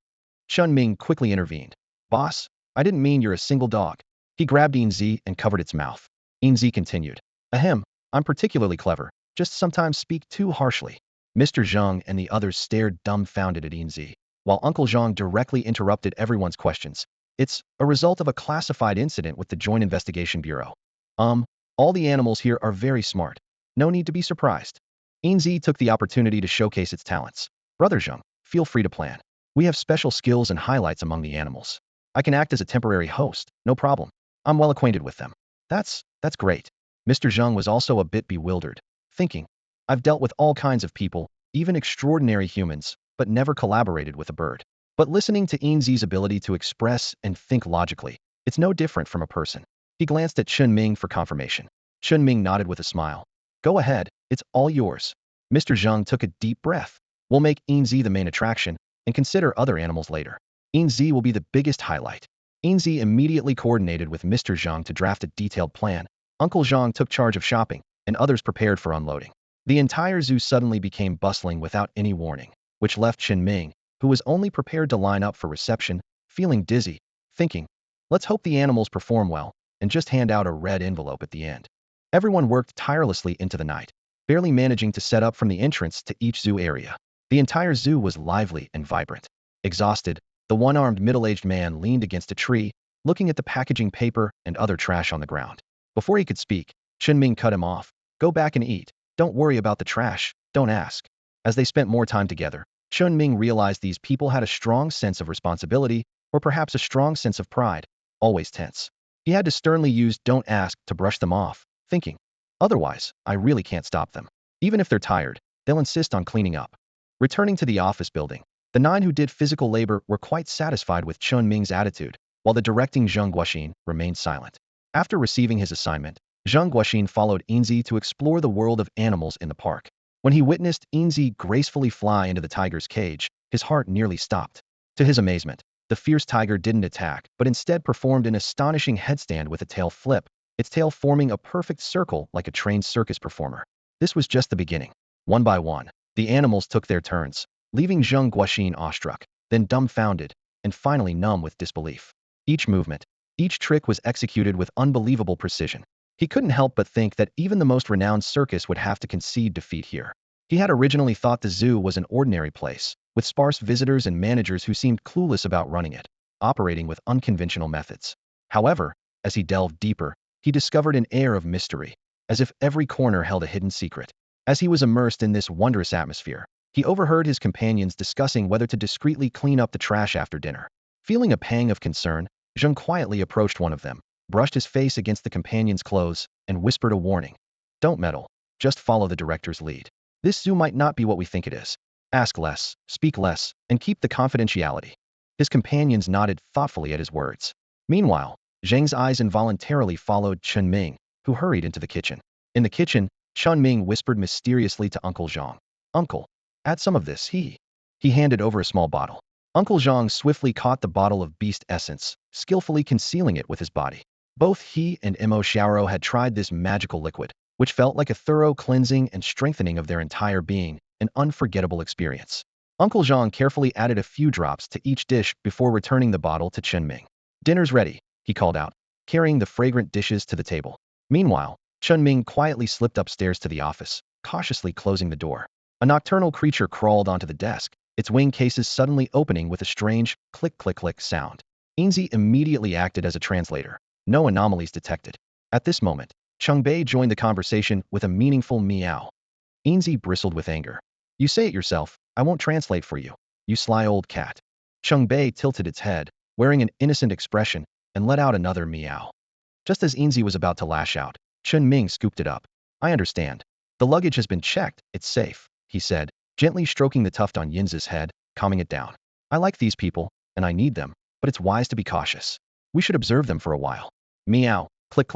Chen Ming quickly intervened. "Boss, I didn't mean you're a single dog." He grabbed Enzy and covered its mouth. Enzy continued, "Ahem, I'm particularly clever, just sometimes speak too harshly." Mr. Zheng and the others stared dumbfounded at Enzy, while Uncle Zhang directly interrupted everyone's questions. "It's a result of a classified incident with the Joint Investigation Bureau. All the animals here are very smart. No need to be surprised." Enzy took the opportunity to showcase its talents. "Brother Zheng, feel free to plan. We have special skills and highlights among the animals. I can act as a temporary host, no problem. I'm well acquainted with them." That's great." Mr. Zheng was also a bit bewildered, thinking, "I've dealt with all kinds of people, even extraordinary humans, but never collaborated with a bird." But listening to Enzy's ability to express and think logically, it's no different from a person. He glanced at Chen Ming for confirmation. Chen Ming nodded with a smile. "Go ahead, it's all yours." Mr. Zheng took a deep breath. "We'll make Enzy the main attraction, and consider other animals later. Enzy will be the biggest highlight." Enzy immediately coordinated with Mr. Zhang to draft a detailed plan. Uncle Zhang took charge of shopping, and others prepared for unloading. The entire zoo suddenly became bustling without any warning, which left Chen Ming, who was only prepared to line up for reception, feeling dizzy, thinking, "Let's hope the animals perform well, and just hand out a red envelope at the end." Everyone worked tirelessly into the night, barely managing to set up from the entrance to each zoo area. The entire zoo was lively and vibrant. Exhausted, the one-armed middle-aged man leaned against a tree, looking at the packaging paper and other trash on the ground. Before he could speak, Chinming cut him off. "Go back and eat. Don't worry about the trash, don't ask." As they spent more time together, Chen Ming realized these people had a strong sense of responsibility, or perhaps a strong sense of pride, always tense. He had to sternly use "don't ask" to brush them off, thinking, "Otherwise, I really can't stop them. Even if they're tired, they'll insist on cleaning up." Returning to the office building, the 9 who did physical labor were quite satisfied with Chen Ming's attitude, while the directing Zheng Guoxin remained silent. After receiving his assignment, Zhang Guoxin followed Enzy to explore the world of animals in the park. When he witnessed Enzy gracefully fly into the tiger's cage, his heart nearly stopped. To his amazement, the fierce tiger didn't attack, but instead performed an astonishing headstand with a tail flip, its tail forming a perfect circle like a trained circus performer. This was just the beginning. One by one, the animals took their turns, leaving Zhang Guoxin awestruck, then dumbfounded, and finally numb with disbelief. Each movement, each trick was executed with unbelievable precision. He couldn't help but think that even the most renowned circus would have to concede defeat here. He had originally thought the zoo was an ordinary place, with sparse visitors and managers who seemed clueless about running it, operating with unconventional methods. However, as he delved deeper, he discovered an air of mystery, as if every corner held a hidden secret. As he was immersed in this wondrous atmosphere, he overheard his companions discussing whether to discreetly clean up the trash after dinner. Feeling a pang of concern, Zheng quietly approached one of them, brushed his face against the companion's clothes, and whispered a warning. Don't meddle. Just follow the director's lead. This zoo might not be what we think it is. Ask less, speak less, and keep the confidentiality. His companions nodded thoughtfully at his words. Meanwhile, Zheng's eyes involuntarily followed Chen Ming, who hurried into the kitchen. In the kitchen, Chen Ming whispered mysteriously to Uncle Zhang. Uncle, add some of this, He handed over a small bottle. Uncle Zhang swiftly caught the bottle of beast essence, skillfully concealing it with his body. Both he and Mo Xiaoro had tried this magical liquid, which felt like a thorough cleansing and strengthening of their entire being, an unforgettable experience. Uncle Zhang carefully added a few drops to each dish before returning the bottle to Chinming. Dinner's ready, he called out, carrying the fragrant dishes to the table. Meanwhile, Chinming quietly slipped upstairs to the office, cautiously closing the door. A nocturnal creature crawled onto the desk, its wing cases suddenly opening with a strange click-click-click sound. Enzy immediately acted as a translator. No anomalies detected. At this moment, Chengbai joined the conversation with a meaningful meow. Enzy bristled with anger. You say it yourself, I won't translate for you. You sly old cat. Chengbai tilted its head, wearing an innocent expression, and let out another meow. Just as Enzy was about to lash out, Chen Ming scooped it up. I understand. The luggage has been checked, it's safe, he said, gently stroking the tuft on Yinz's head, calming it down. I like these people, and I need them, but it's wise to be cautious. We should observe them for a while. Meow, click.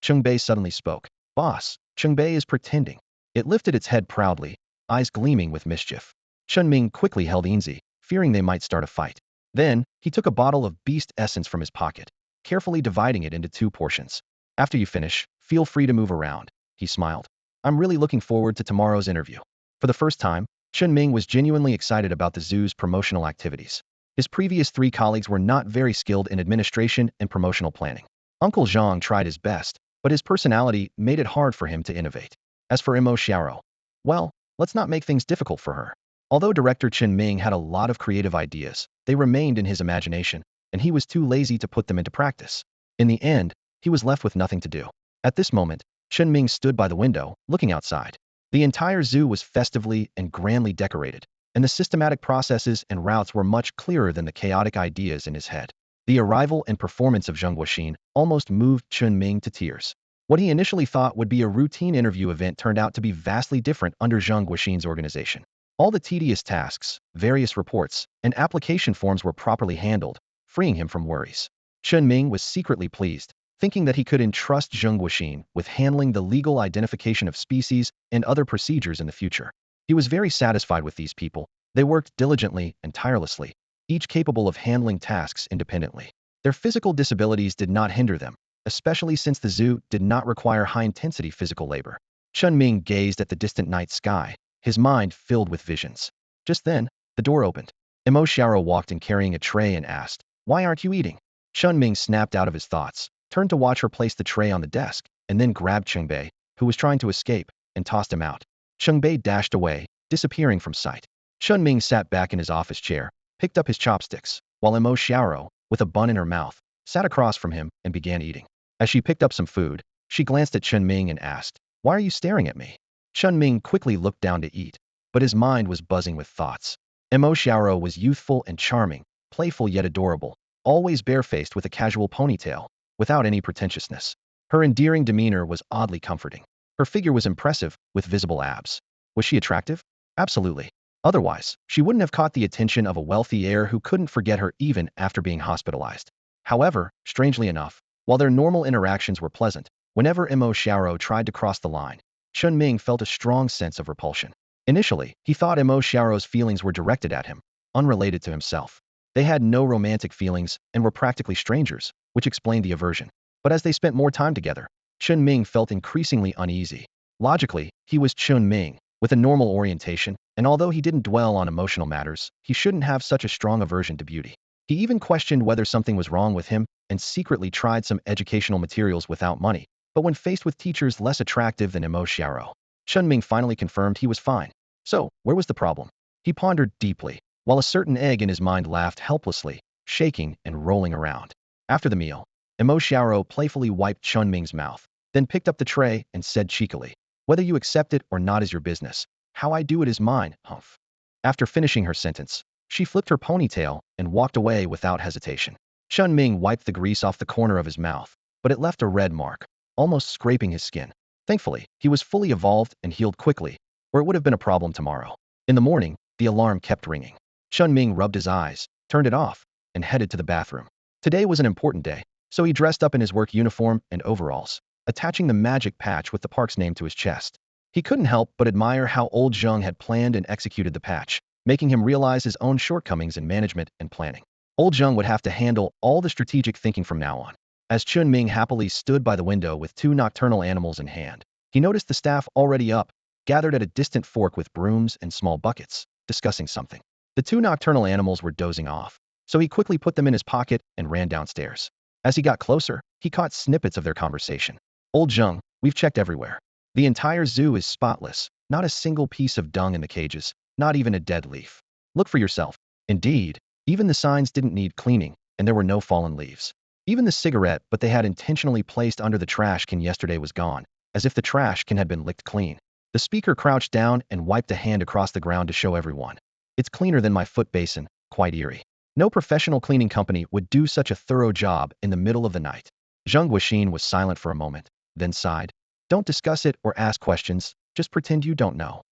Chengbai suddenly spoke. Boss, Chengbai is pretending. It lifted its head proudly, eyes gleaming with mischief. Chinming quickly held Enzy, fearing they might start a fight. Then, he took a bottle of beast essence from his pocket, carefully dividing it into 2 portions. After you finish, feel free to move around, he smiled. I'm really looking forward to tomorrow's interview. For the first time, Chen Ming was genuinely excited about the zoo's promotional activities. His previous 3 colleagues were not very skilled in administration and promotional planning. Uncle Zhang tried his best, but his personality made it hard for him to innovate. As for Mo Xiaoro, well, let's not make things difficult for her. Although director Chen Ming had a lot of creative ideas, they remained in his imagination, and he was too lazy to put them into practice. In the end, he was left with nothing to do. At this moment, Chen Ming stood by the window, looking outside. The entire zoo was festively and grandly decorated, and the systematic processes and routes were much clearer than the chaotic ideas in his head. The arrival and performance of Zheng Guoxin almost moved Chen Ming to tears. What he initially thought would be a routine interview event turned out to be vastly different under Zheng Guoxin's organization. All the tedious tasks, various reports, and application forms were properly handled, freeing him from worries. Chen Ming was secretly pleased, thinking that he could entrust Zheng Guoxin with handling the legal identification of species and other procedures in the future. He was very satisfied with these people. They worked diligently and tirelessly, each capable of handling tasks independently. Their physical disabilities did not hinder them, especially since the zoo did not require high-intensity physical labor. Chen Ming gazed at the distant night sky, his mind filled with visions. Just then, the door opened. Mo Xiaoro walked in carrying a tray and asked, Why aren't you eating? Chen Ming snapped out of his thoughts, turned to watch her place the tray on the desk, and then grabbed Chengbei, who was trying to escape, and tossed him out. Chengbei dashed away, disappearing from sight. Chen Ming sat back in his office chair, picked up his chopsticks, while Mo Xiaoro, with a bun in her mouth, sat across from him and began eating. As she picked up some food, she glanced at Chen Ming and asked, Why are you staring at me? Chen Ming quickly looked down to eat, but his mind was buzzing with thoughts. Mo Xiaoro was youthful and charming, playful yet adorable, always barefaced with a casual ponytail, without any pretentiousness. Her endearing demeanor was oddly comforting. Her figure was impressive, with visible abs. Was she attractive? Absolutely. Otherwise, she wouldn't have caught the attention of a wealthy heir who couldn't forget her even after being hospitalized. However, strangely enough, while their normal interactions were pleasant, Whenever Mo Xiaoro tried to cross the line, Chen Ming felt a strong sense of repulsion. Initially, he thought Mo Xiaoro's feelings were directed at him, unrelated to himself. They had no romantic feelings and were practically strangers, which explained the aversion. But as they spent more time together, Chen Ming felt increasingly uneasy. Logically, he was Chen Ming, with a normal orientation, and although he didn't dwell on emotional matters, he shouldn't have such a strong aversion to beauty. He even questioned whether something was wrong with him and secretly tried some educational materials without money. But when faced with teachers less attractive than Mo Xiaoro, Chen Ming finally confirmed he was fine. So, where was the problem? He pondered deeply, while a certain egg in his mind laughed helplessly, shaking and rolling around. After the meal, Mo Xiaoro playfully wiped Chen Ming's mouth, then picked up the tray and said cheekily, "Whether you accept it or not is your business. How I do it is mine, humph." After finishing her sentence, she flipped her ponytail and walked away without hesitation. Chen Ming wiped the grease off the corner of his mouth, but it left a red mark, almost scraping his skin. Thankfully, he was fully evolved and healed quickly, or it would have been a problem tomorrow. In the morning, the alarm kept ringing. Chen Ming rubbed his eyes, turned it off, and headed to the bathroom. Today was an important day, so he dressed up in his work uniform and overalls, attaching the magic patch with the park's name to his chest. He couldn't help but admire how old Zheng had planned and executed the patch, making him realize his own shortcomings in management and planning. Old Zheng would have to handle all the strategic thinking from now on. As Chen Ming happily stood by the window with 2 nocturnal animals in hand, he noticed the staff already up, gathered at a distant fork with brooms and small buckets, discussing something. The 2 nocturnal animals were dozing off, so he quickly put them in his pocket and ran downstairs. As he got closer, he caught snippets of their conversation. "Old Zheng, we've checked everywhere. The entire zoo is spotless, not a single piece of dung in the cages, not even a dead leaf. Look for yourself." Indeed, even the signs didn't need cleaning, and there were no fallen leaves. Even the cigarette but they had intentionally placed under the trash can yesterday was gone, as if the trash can had been licked clean. The speaker crouched down and wiped a hand across the ground to show everyone. "It's cleaner than my foot basin, quite eerie. No professional cleaning company would do such a thorough job in the middle of the night." Zheng Guoxin was silent for a moment, then sighed. "Don't discuss it or ask questions, just pretend you don't know."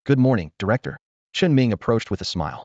"Good morning, Director." Chen Ming approached with a smile.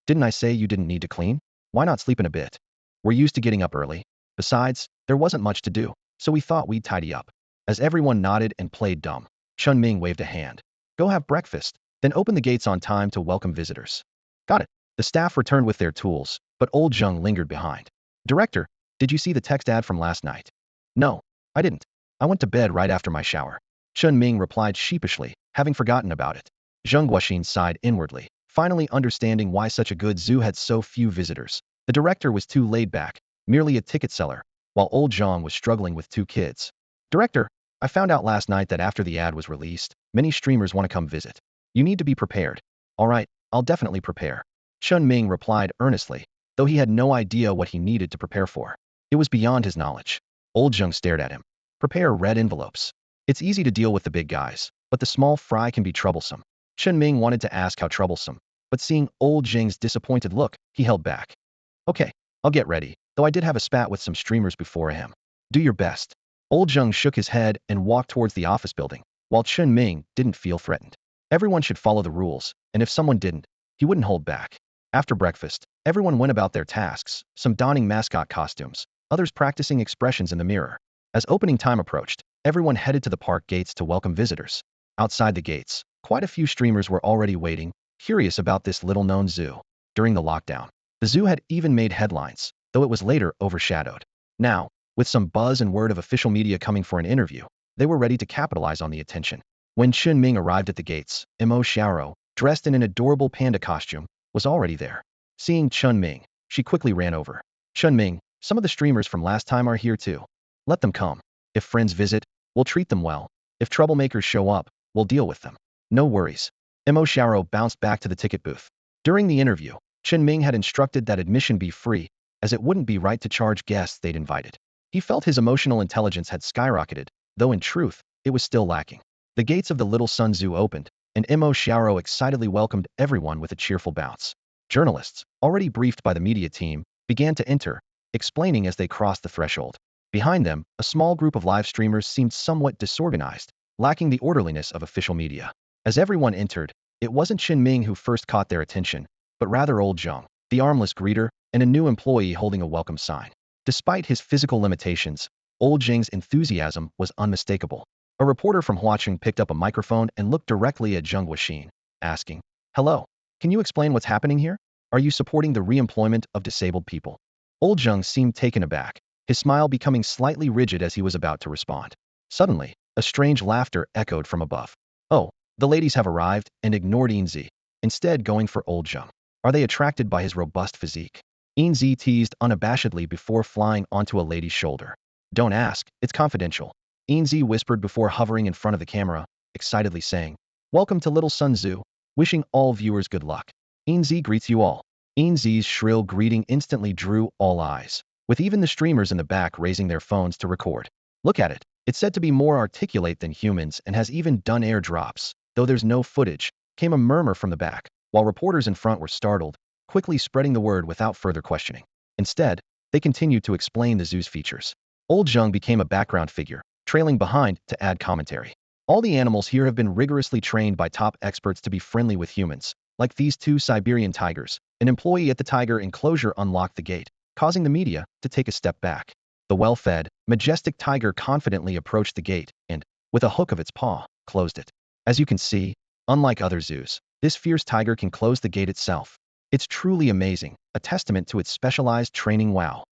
"Didn't I say you didn't need to clean? Why not sleep in a bit? We're used to getting up early. Besides, there wasn't much to do, so we thought we'd tidy up." As everyone nodded and played dumb, Chen Ming waved a hand. "Go have breakfast, then open the gates on time to welcome visitors." "Got it." The staff returned with their tools, but old Zheng lingered behind. "Director, did you see the text ad from last night?" "No, I didn't. I went to bed right after my shower." Chen Ming replied sheepishly, having forgotten about it. Zheng Guoxin sighed inwardly, finally understanding why such a good zoo had so few visitors. The director was too laid back, merely a ticket seller, while old Zhang was struggling with 2 kids. "Director, I found out last night that after the ad was released, many streamers want to come visit. You need to be prepared." "All right, I'll definitely prepare." Chen Ming replied earnestly, though he had no idea what he needed to prepare for. It was beyond his knowledge. Old Zheng stared at him. "Prepare red envelopes. It's easy to deal with the big guys, but the small fry can be troublesome." Chen Ming wanted to ask how troublesome, but seeing old Zheng's disappointed look, he held back. "Okay, I'll get ready, though I did have a spat with some streamers before him." "Do your best." Old Zheng shook his head and walked towards the office building, while Chen Ming didn't feel threatened. Everyone should follow the rules, and if someone didn't, he wouldn't hold back. After breakfast, everyone went about their tasks, some donning mascot costumes, others practicing expressions in the mirror. As opening time approached, everyone headed to the park gates to welcome visitors. Outside the gates, quite a few streamers were already waiting, curious about this little-known zoo. During the lockdown, the zoo had even made headlines, though it was later overshadowed. Now, with some buzz and word of official media coming for an interview, they were ready to capitalize on the attention. When Chen Ming arrived at the gates, Mo Xiaoro, dressed in an adorable panda costume, was already there. Seeing Chen Ming, she quickly ran over. "Chen Ming, some of the streamers from last time are here too. Let them come. If friends visit, we'll treat them well. If troublemakers show up, we'll deal with them." "No worries." Mo Xiaoro bounced back to the ticket booth. During the interview, Chen Ming had instructed that admission be free, as it wouldn't be right to charge guests they'd invited. He felt his emotional intelligence had skyrocketed, though in truth, it was still lacking. The gates of the Little Sun Zoo opened, and Mo Xiaoro excitedly welcomed everyone with a cheerful bounce. Journalists, already briefed by the media team, began to enter, explaining as they crossed the threshold. Behind them, a small group of live streamers seemed somewhat disorganized, lacking the orderliness of official media. As everyone entered, it wasn't Chinming who first caught their attention, but rather old Zheng, the armless greeter, and a new employee holding a welcome sign. Despite his physical limitations, Old Jing's enthusiasm was unmistakable. A reporter from Huaqing picked up a microphone and looked directly at Zheng Wuxin, asking, "Hello, can you explain what's happening here? Are you supporting the re-employment of disabled people?" Old Zheng seemed taken aback, his smile becoming slightly rigid as he was about to respond. Suddenly, a strange laughter echoed from above. "Oh, the ladies have arrived," and ignored Enzy, instead going for Old Zheng. "Are they attracted by his robust physique?" Enzy teased unabashedly before flying onto a lady's shoulder. "Don't ask, it's confidential," Enzy whispered before hovering in front of the camera, excitedly saying, "Welcome to Little Sun Zoo, wishing all viewers good luck. Enzy greets you all." Enzy's shrill greeting instantly drew all eyes, with even the streamers in the back raising their phones to record. "Look at it. It's said to be more articulate than humans and has even done airdrops, though there's no footage," came a murmur from the back, while reporters in front were startled, quickly spreading the word without further questioning. Instead, they continued to explain the zoo's features. Old Zheng became a background figure, trailing behind to add commentary. "All the animals here have been rigorously trained by top experts to be friendly with humans, like these two Siberian tigers." An employee at the tiger enclosure unlocked the gate, causing the media to take a step back. The well-fed, majestic tiger confidently approached the gate and, with a hook of its paw, closed it. As you can see, unlike other zoos, this fierce tiger can close the gate itself. "It's truly amazing, a testament to its specialized training." Wow.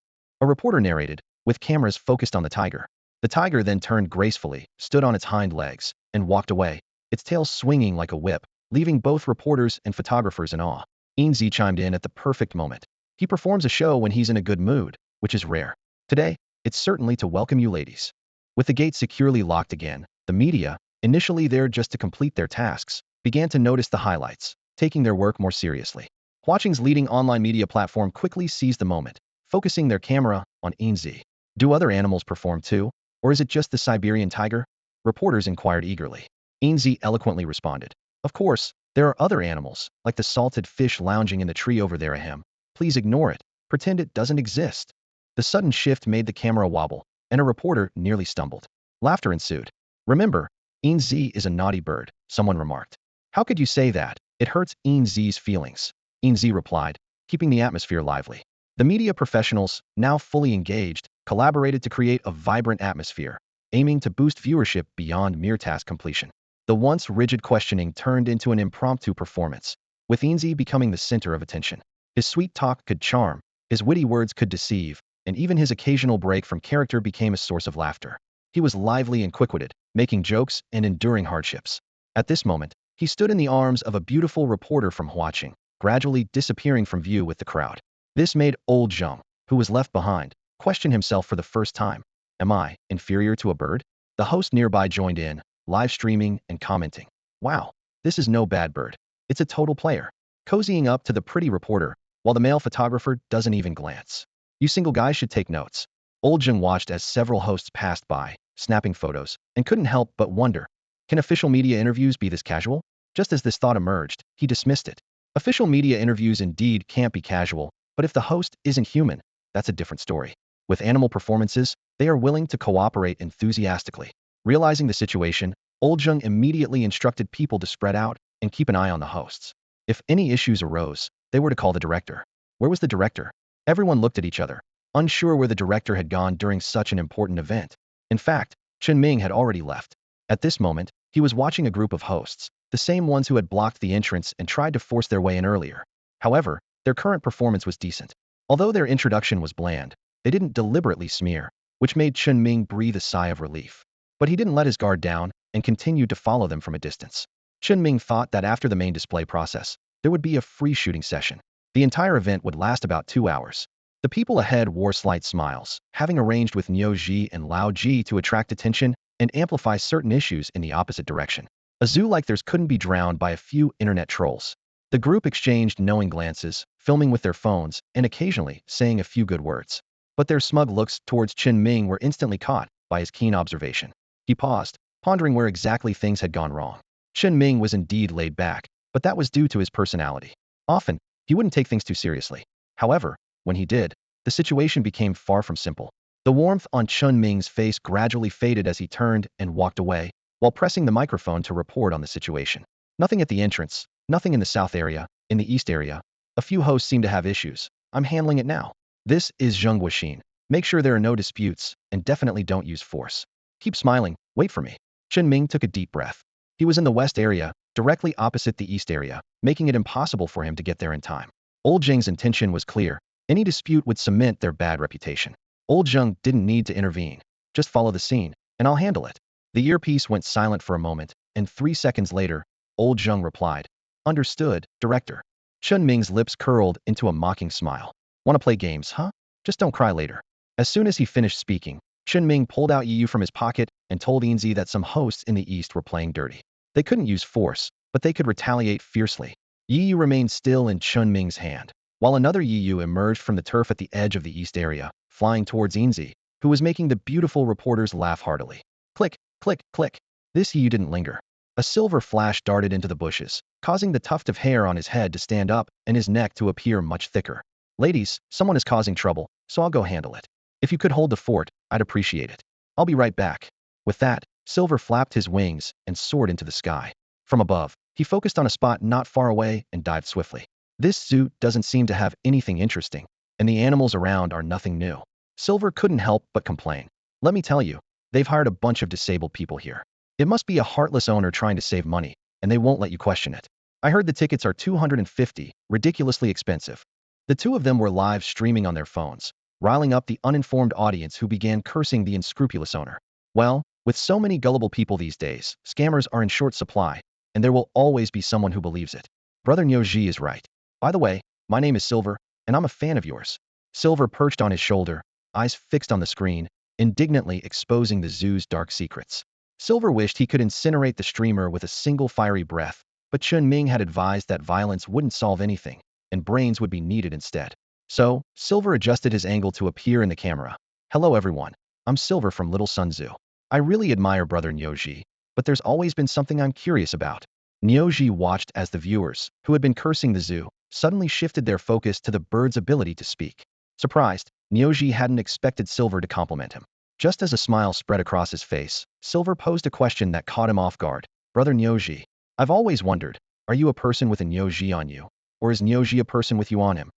A reporter narrated, with cameras focused on the tiger. The tiger then turned gracefully, stood on its hind legs, and walked away, its tail swinging like a whip, leaving both reporters and photographers in awe. Enzy chimed in at the perfect moment. "He performs a show when he's in a good mood, which is rare. Today, it's certainly to welcome you ladies." With the gate securely locked again, the media, initially there just to complete their tasks, began to notice the highlights, taking their work more seriously. Huaqing's leading online media platform quickly seized the moment, focusing their camera on Enzy. "Do other animals perform too, or is it just the Siberian tiger?" Reporters inquired eagerly. Enzy eloquently responded, "Of course, there are other animals, like the salted fish lounging in the tree over there. Ahem. Please ignore it. Pretend it doesn't exist." The sudden shift made the camera wobble, and a reporter nearly stumbled. Laughter ensued. "Remember, Enzy is a naughty bird," someone remarked. "How could you say that? It hurts Enzy's feelings." Enzy replied, keeping the atmosphere lively. The media professionals, now fully engaged, collaborated to create a vibrant atmosphere, aiming to boost viewership beyond mere task completion. The once rigid questioning turned into an impromptu performance, with Enzy becoming the center of attention. His sweet talk could charm, his witty words could deceive, and even his occasional break from character became a source of laughter. He was lively and quick-witted, making jokes and enduring hardships. At this moment, he stood in the arms of a beautiful reporter from Huaqing, gradually disappearing from view with the crowd. This made Old Zheng, who was left behind, question himself for the first time. "Am I inferior to a bird?" The host nearby joined in, live streaming and commenting. "Wow, this is no bad bird. It's a total player." Cozying up to the pretty reporter, while the male photographer doesn't even glance. "You single guys should take notes." Old Zheng watched as several hosts passed by, snapping photos, and couldn't help but wonder, can official media interviews be this casual? Just as this thought emerged, he dismissed it. Official media interviews indeed can't be casual, but if the host isn't human, that's a different story. With animal performances, they are willing to cooperate enthusiastically. Realizing the situation, Old Zheng immediately instructed people to spread out and keep an eye on the hosts. If any issues arose, they were to call the director. Where was the director? Everyone looked at each other, unsure where the director had gone during such an important event. In fact, Chen Ming had already left. At this moment, he was watching a group of hosts, the same ones who had blocked the entrance and tried to force their way in earlier. However, their current performance was decent. Although their introduction was bland, they didn't deliberately smear, which made Chen Ming breathe a sigh of relief. But he didn't let his guard down and continued to follow them from a distance. Chen Ming thought that after the main display process, there would be a free shooting session. The entire event would last about 2 hours. The people ahead wore slight smiles, having arranged with Niu Ji and Lao Ji to attract attention and amplify certain issues in the opposite direction. A zoo like theirs couldn't be drowned by a few internet trolls. The group exchanged knowing glances, filming with their phones, and occasionally saying a few good words. But their smug looks towards Chinming were instantly caught by his keen observation. He paused, pondering where exactly things had gone wrong. Chinming was indeed laid back, but that was due to his personality. Often, he wouldn't take things too seriously. However, when he did, the situation became far from simple. The warmth on Chinming's face gradually faded as he turned and walked away, while pressing the microphone to report on the situation. "Nothing at the entrance, nothing in the south area, in the east area. A few hosts seem to have issues. I'm handling it now." This is Zheng Wuxin, Make sure there are no disputes, and definitely don't use force. Keep smiling, wait for me. Chen Ming took a deep breath. He was in the west area, directly opposite the east area, making it impossible for him to get there in time. Old Zheng's intention was clear. Any dispute would cement their bad reputation. Old Zheng didn't need to intervene. Just follow the scene, and I'll handle it. The earpiece went silent for a moment, and 3 seconds later, Old Zheng replied, "Understood, Director." Chen Ming's lips curled into a mocking smile. "Want to play games, huh? Just don't cry later." As soon as he finished speaking, Chen Ming pulled out Yu from his pocket and told Enzy that some hosts in the east were playing dirty. They couldn't use force, but they could retaliate fiercely. Yu remained still in Chen Ming's hand, while another Yu emerged from the turf at the edge of the east area, flying towards Enzy, who was making the beautiful reporters laugh heartily. Click, click, click. This Yu didn't linger. A silver flash darted into the bushes, causing the tuft of hair on his head to stand up and his neck to appear much thicker. "Ladies, someone is causing trouble, so I'll go handle it. If you could hold the fort, I'd appreciate it. I'll be right back." With that, Silver flapped his wings and soared into the sky. From above, he focused on a spot not far away and dived swiftly. This zoo doesn't seem to have anything interesting, and the animals around are nothing new. Silver couldn't help but complain. "Let me tell you, they've hired a bunch of disabled people here. It must be a heartless owner trying to save money, and they won't let you question it. I heard the tickets are 250, ridiculously expensive." The two of them were live streaming on their phones, riling up the uninformed audience who began cursing the unscrupulous owner. Well, with so many gullible people these days, scammers are in short supply, and there will always be someone who believes it. Brother Nyoji is right. By the way, my name is Silver, and I'm a fan of yours. Silver perched on his shoulder, eyes fixed on the screen, indignantly exposing the zoo's dark secrets. Silver wished he could incinerate the streamer with a single fiery breath, but Chen Ming had advised that violence wouldn't solve anything, and brains would be needed instead. So, Silver adjusted his angle to appear in the camera. "Hello everyone, I'm Silver from Little Sun Zoo. I really admire Brother Nyoji, but there's always been something I'm curious about." Nyoji watched as the viewers, who had been cursing the zoo, suddenly shifted their focus to the bird's ability to speak. Surprised, Nyoji hadn't expected Silver to compliment him. Just as a smile spread across his face, Silver posed a question that caught him off guard. "Brother Nyoji, I've always wondered, are you a person with a Nyoji on you, or is Nyoji a person with you on him?"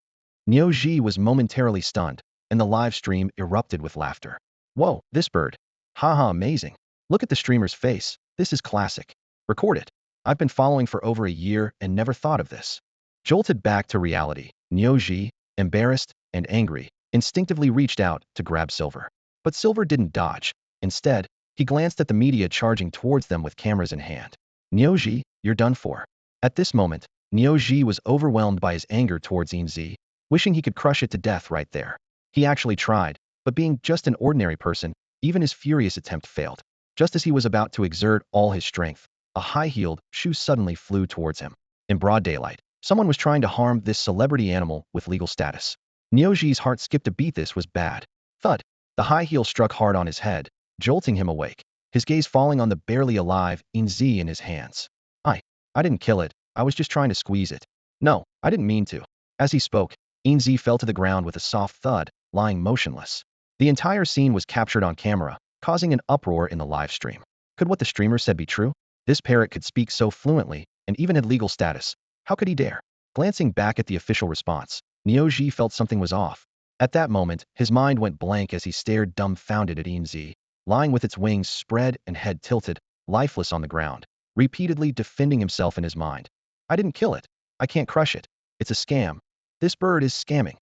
Nyoji was momentarily stunned, and the live stream erupted with laughter. "Whoa, this bird. Haha, amazing. Look at the streamer's face. This is classic. Record it. I've been following for over a year and never thought of this." Jolted back to reality, Nyoji, embarrassed and angry, instinctively reached out to grab Silver. But Silver didn't dodge. Instead, he glanced at the media charging towards them with cameras in hand. "Nyoji, you're done for." At this moment, Nyoji was overwhelmed by his anger towards Enzy, wishing he could crush it to death right there. He actually tried, but being just an ordinary person, even his furious attempt failed. Just as he was about to exert all his strength, a high-heeled shoe suddenly flew towards him. In broad daylight, someone was trying to harm this celebrity animal with legal status. Nyoji's heart skipped a beat. This was bad. Thud. The high heel struck hard on his head, jolting him awake, his gaze falling on the barely alive Enzy in his hands. I didn't kill it. I was just trying to squeeze it. No, I didn't mean to." As he spoke, Enzy fell to the ground with a soft thud, lying motionless. The entire scene was captured on camera, causing an uproar in the live stream. Could what the streamer said be true? This parrot could speak so fluently, and even had legal status. How could he dare? Glancing back at the official response, Nyoji felt something was off. At that moment, his mind went blank as he stared dumbfounded at Enzy, lying with its wings spread and head tilted, lifeless on the ground, repeatedly defending himself in his mind. "I didn't kill it. I can't crush it. It's a scam. This bird is scamming."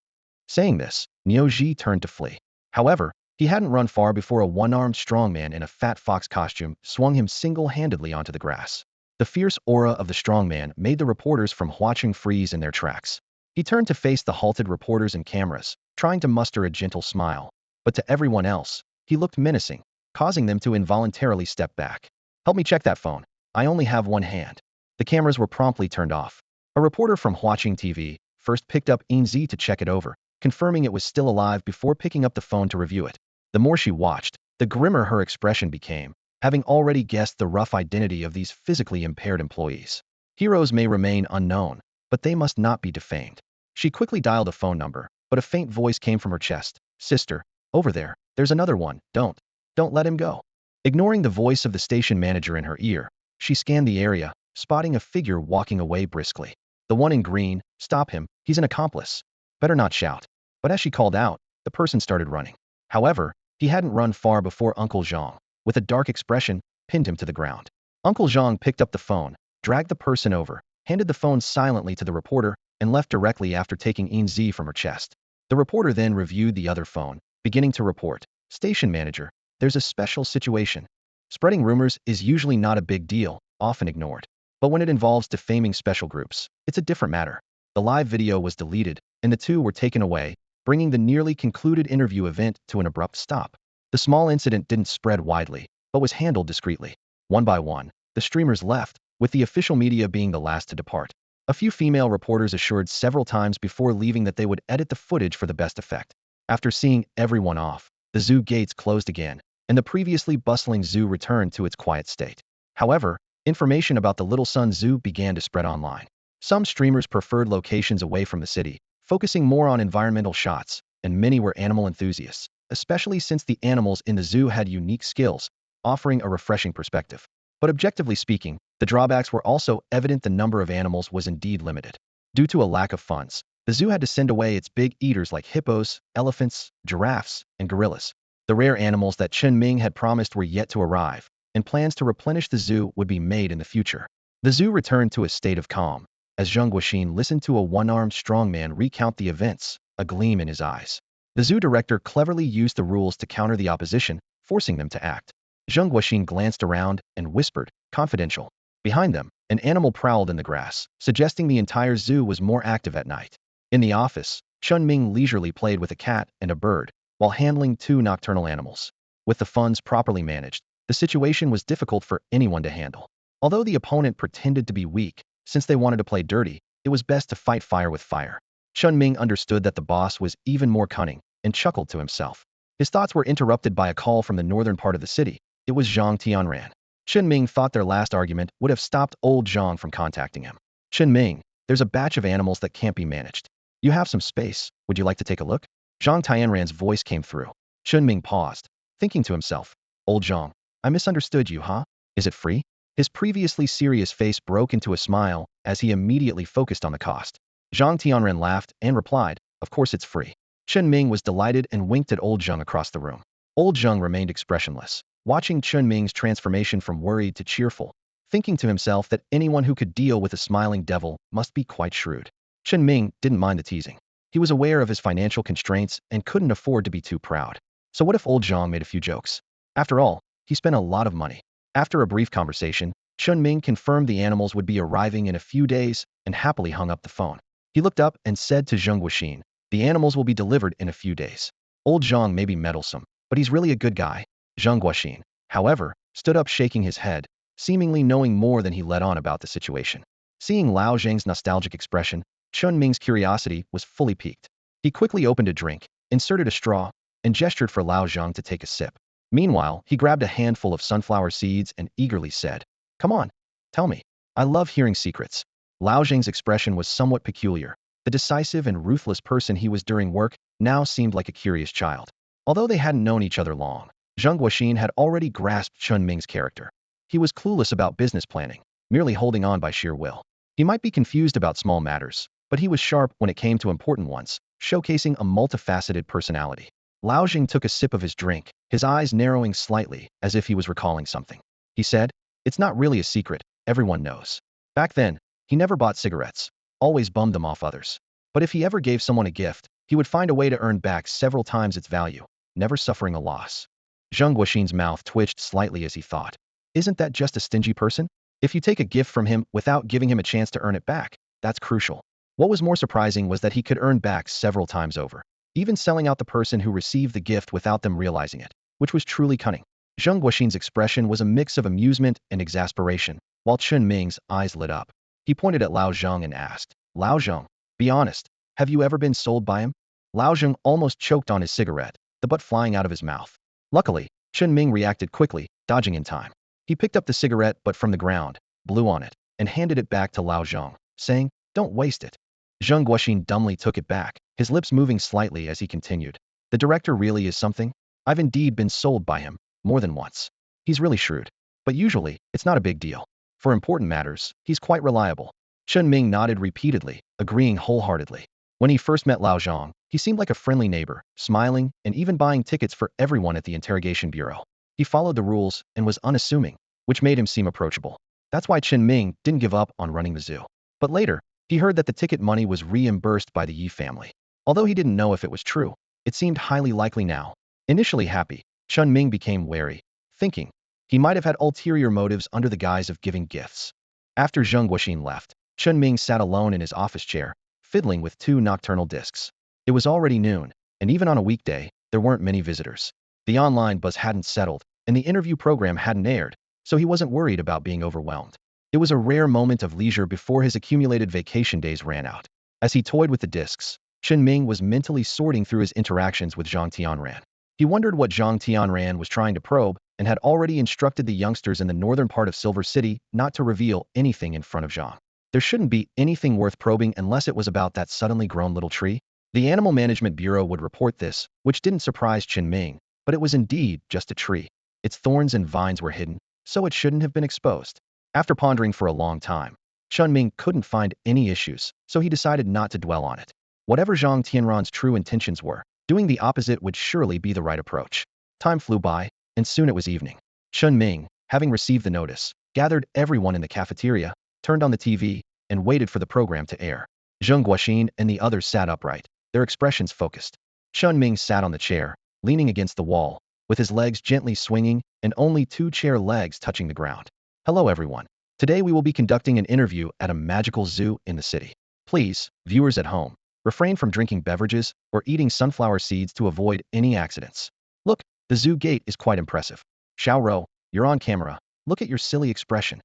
Saying this, Nyoji turned to flee. However, he hadn't run far before a one-armed strongman in a fat fox costume swung him single-handedly onto the grass. The fierce aura of the strongman made the reporters from Huacheng freeze in their tracks. He turned to face the halted reporters and cameras, trying to muster a gentle smile. But to everyone else, he looked menacing, causing them to involuntarily step back. "Help me check that phone. I only have one hand." The cameras were promptly turned off. A reporter from Huacheng TV first picked up Enzy to check it over, confirming it was still alive before picking up the phone to review it. The more she watched, the grimmer her expression became, having already guessed the rough identity of these physically impaired employees. Heroes may remain unknown, but they must not be defamed. She quickly dialed a phone number, but a faint voice came from her chest. "Sister, over there, there's another one. Don't let him go." Ignoring the voice of the station manager in her ear, she scanned the area, spotting a figure walking away briskly. "The one in green, stop him, he's an accomplice." "Better not shout." But as she called out, the person started running. However, he hadn't run far before Uncle Zhang, with a dark expression, pinned him to the ground. Uncle Zhang picked up the phone, dragged the person over, handed the phone silently to the reporter, and left directly after taking Enzy from her chest. The reporter then reviewed the other phone, beginning to report, "Station manager, there's a special situation. Spreading rumors is usually not a big deal, often ignored. But when it involves defaming special groups, it's a different matter." The live video was deleted, and the two were taken away, bringing the nearly concluded interview event to an abrupt stop. The small incident didn't spread widely, but was handled discreetly. One by one, the streamers left, with the official media being the last to depart. A few female reporters assured several times before leaving that they would edit the footage for the best effect. After seeing everyone off, the zoo gates closed again, and the previously bustling zoo returned to its quiet state. However, information about the Little Sun Zoo began to spread online. Some streamers preferred locations away from the city, focusing more on environmental shots, and many were animal enthusiasts, especially since the animals in the zoo had unique skills, offering a refreshing perspective. But objectively speaking, the drawbacks were also evident. The number of animals was indeed limited. Due to a lack of funds, the zoo had to send away its big eaters like hippos, elephants, giraffes, and gorillas. The rare animals that Chen Ming had promised were yet to arrive, and plans to replenish the zoo would be made in the future. The zoo returned to a state of calm, as Zhang Guoxin listened to a one-armed strongman recount the events, a gleam in his eyes. The zoo director cleverly used the rules to counter the opposition, forcing them to act. Zhang Guoxin glanced around and whispered, "Confidential." Behind them, an animal prowled in the grass, suggesting the entire zoo was more active at night. In the office, Chen Ming leisurely played with a cat and a bird, while handling two nocturnal animals. With the funds properly managed, the situation was difficult for anyone to handle. Although the opponent pretended to be weak, since they wanted to play dirty, it was best to fight fire with fire. Chen Ming understood that the boss was even more cunning, and chuckled to himself. His thoughts were interrupted by a call from the northern part of the city. It was Zhang Tianran. Chen Ming thought their last argument would have stopped old Zhang from contacting him. "Chen Ming, there's a batch of animals that can't be managed. You have some space, would you like to take a look?" Zhang Tianran's voice came through. Chen Ming paused, thinking to himself, "Old Zhang, I misunderstood you, huh? Is it free?" His previously serious face broke into a smile as he immediately focused on the cost. Zhang Tianran laughed and replied, "Of course it's free." Chen Ming was delighted and winked at old Zhang across the room. Old Zhang remained expressionless, watching Chen Ming's transformation from worried to cheerful, thinking to himself that anyone who could deal with a smiling devil must be quite shrewd. Chen Ming didn't mind the teasing. He was aware of his financial constraints and couldn't afford to be too proud. So what if old Zhang made a few jokes? After all, he spent a lot of money. After a brief conversation, Chen Ming confirmed the animals would be arriving in a few days and happily hung up the phone. He looked up and said to Zhang Guoxin, "The animals will be delivered in a few days." Old Zhang may be meddlesome, but he's really a good guy. Zhang Guoxin, however, stood up shaking his head, seemingly knowing more than he let on about the situation. Seeing Lao Zhang's nostalgic expression, Chen Ming's curiosity was fully piqued. He quickly opened a drink, inserted a straw, and gestured for Lao Zhang to take a sip. Meanwhile, he grabbed a handful of sunflower seeds and eagerly said, "Come on, tell me. I love hearing secrets." Lao Zhang's expression was somewhat peculiar. The decisive and ruthless person he was during work now seemed like a curious child. Although they hadn't known each other long, Zhang Guoxin had already grasped Chen Ming's character. He was clueless about business planning, merely holding on by sheer will. He might be confused about small matters, but he was sharp when it came to important ones, showcasing a multifaceted personality. Lao Jing took a sip of his drink, his eyes narrowing slightly, as if he was recalling something. He said, "It's not really a secret, everyone knows. Back then, he never bought cigarettes, always bummed them off others. But if he ever gave someone a gift, he would find a way to earn back several times its value, never suffering a loss." Zhang Guoxin's mouth twitched slightly as he thought, "Isn't that just a stingy person? If you take a gift from him without giving him a chance to earn it back, that's crucial." What was more surprising was that he could earn back several times over, even selling out the person who received the gift without them realizing it, which was truly cunning. Zhang Guoxin's expression was a mix of amusement and exasperation, while Chen Ming's eyes lit up. He pointed at Lao Zhang and asked, "Lao Zhang, be honest, have you ever been sold by him?" Lao Zhang almost choked on his cigarette, the butt flying out of his mouth. Luckily, Chen Ming reacted quickly, dodging in time. He picked up the cigarette but from the ground, blew on it, and handed it back to Lao Zhang, saying, "Don't waste it." Zhang Guoxin dumbly took it back, his lips moving slightly as he continued, "The director really is something. I've indeed been sold by him, more than once. He's really shrewd. But usually, it's not a big deal. For important matters, he's quite reliable." Chen Ming nodded repeatedly, agreeing wholeheartedly. When he first met Lao Zhang, he seemed like a friendly neighbor, smiling and even buying tickets for everyone at the interrogation bureau. He followed the rules and was unassuming, which made him seem approachable. That's why Chen Ming didn't give up on running the zoo. But later, he heard that the ticket money was reimbursed by the Yi family. Although he didn't know if it was true, it seemed highly likely now. Initially happy, Chen Ming became wary, thinking he might have had ulterior motives under the guise of giving gifts. After Zheng Guoxin left, Chen Ming sat alone in his office chair, fiddling with two nocturnal discs. It was already noon, and even on a weekday, there weren't many visitors. The online buzz hadn't settled, and the interview program hadn't aired, so he wasn't worried about being overwhelmed. It was a rare moment of leisure before his accumulated vacation days ran out. As he toyed with the discs, Chen Ming was mentally sorting through his interactions with Zhang Tianran. He wondered what Zhang Tianran was trying to probe and had already instructed the youngsters in the northern part of Silver City not to reveal anything in front of Zhang. There shouldn't be anything worth probing unless it was about that suddenly grown little tree. The Animal Management Bureau would report this, which didn't surprise Chen Ming, but it was indeed just a tree. Its thorns and vines were hidden, so it shouldn't have been exposed. After pondering for a long time, Chen Ming couldn't find any issues, so he decided not to dwell on it. Whatever Zhang Tianran's true intentions were, doing the opposite would surely be the right approach. Time flew by, and soon it was evening. Chen Ming, having received the notice, gathered everyone in the cafeteria, turned on the TV, and waited for the program to air. Zheng Guoxin and the others sat upright, their expressions focused. Chen Ming sat on the chair, leaning against the wall, with his legs gently swinging and only two chair legs touching the ground. Hello everyone. Today we will be conducting an interview at a magical zoo in the city. Please, viewers at home, refrain from drinking beverages or eating sunflower seeds to avoid any accidents. Look, the zoo gate is quite impressive. Xiao Rou, you're on camera. Look at your silly expression.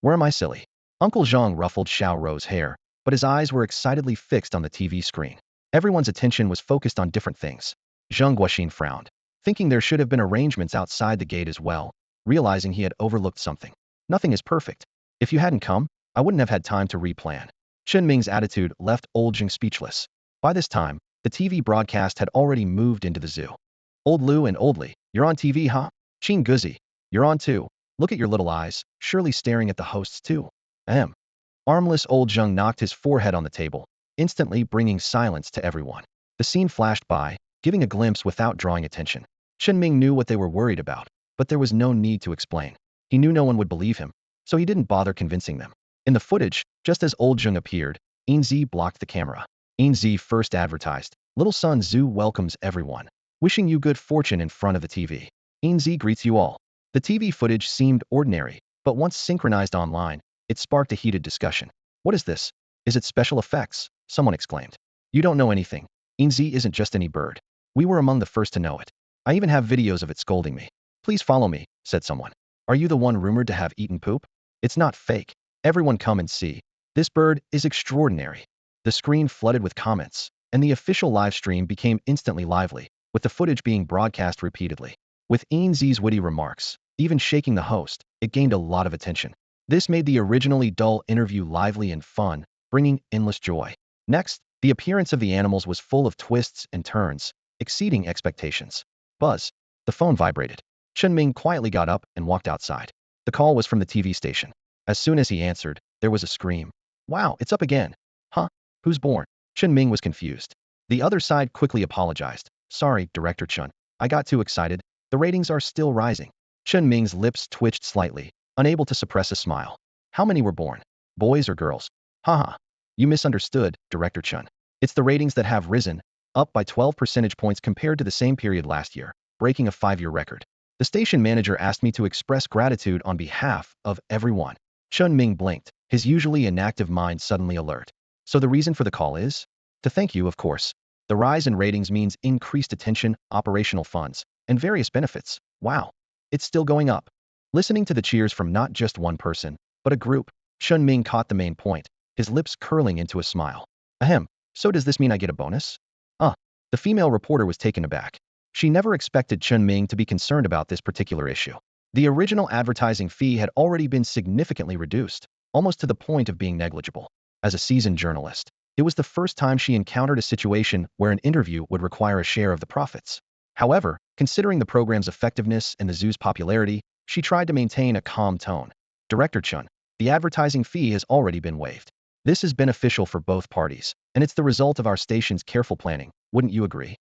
Where am I silly? Uncle Zhang ruffled Xiao Rou's hair, but his eyes were excitedly fixed on the TV screen. Everyone's attention was focused on different things. Zheng Guoxin frowned, thinking there should have been arrangements outside the gate as well, realizing he had overlooked something. Nothing is perfect. If you hadn't come, I wouldn't have had time to replan. Chen Ming's attitude left old Zheng speechless. By this time, the TV broadcast had already moved into the zoo. Old Lu and Old Li, you're on TV, huh? Qin Guzi, you're on too. Look at your little eyes, surely staring at the hosts too. Ahem. Armless old Zheng knocked his forehead on the table, instantly bringing silence to everyone. The scene flashed by, giving a glimpse without drawing attention. Chen Ming knew what they were worried about, but there was no need to explain. He knew no one would believe him, so he didn't bother convincing them. In the footage, just as old Zheng appeared, Enzy blocked the camera. Enzy first advertised, "Little Sun Zoo welcomes everyone, wishing you good fortune in front of the TV. Enzy greets you all." The TV footage seemed ordinary, but once synchronized online, it sparked a heated discussion. "What is this? Is it special effects?" someone exclaimed. "You don't know anything. Enzy isn't just any bird. We were among the first to know it. I even have videos of it scolding me." "Please follow me," said someone. "Are you the one rumored to have eaten poop? It's not fake. Everyone come and see. This bird is extraordinary." The screen flooded with comments, and the official live stream became instantly lively, with the footage being broadcast repeatedly. With Enzy's witty remarks, even shaking the host, it gained a lot of attention. This made the originally dull interview lively and fun, bringing endless joy. Next, the appearance of the animals was full of twists and turns, exceeding expectations. Buzz. The phone vibrated. Chen Ming quietly got up and walked outside. The call was from the TV station. As soon as he answered, there was a scream. "Wow, it's up again." "Huh? Who's born?" Chen Ming was confused. The other side quickly apologized. "Sorry, Director Chen. I got too excited. The ratings are still rising." Chen Ming's lips twitched slightly, unable to suppress a smile. "How many were born? Boys or girls?" "Haha. You misunderstood, Director Chen. It's the ratings that have risen, up by 12 percentage points compared to the same period last year, breaking a 5-year record. The station manager asked me to express gratitude on behalf of everyone." Chen Ming blinked, his usually inactive mind suddenly alert. "So the reason for the call is?" "To thank you, of course. The rise in ratings means increased attention, operational funds, and various benefits. Wow. It's still going up." Listening to the cheers from not just one person, but a group, Chen Ming caught the main point, his lips curling into a smile. "Ahem, so does this mean I get a bonus?" The female reporter was taken aback. She never expected Chen Ming to be concerned about this particular issue. The original advertising fee had already been significantly reduced, almost to the point of being negligible. As a seasoned journalist, it was the first time she encountered a situation where an interview would require a share of the profits. However, considering the program's effectiveness and the zoo's popularity, she tried to maintain a calm tone. "Director Chen, the advertising fee has already been waived. This is beneficial for both parties, and it's the result of our station's careful planning. Wouldn't you agree?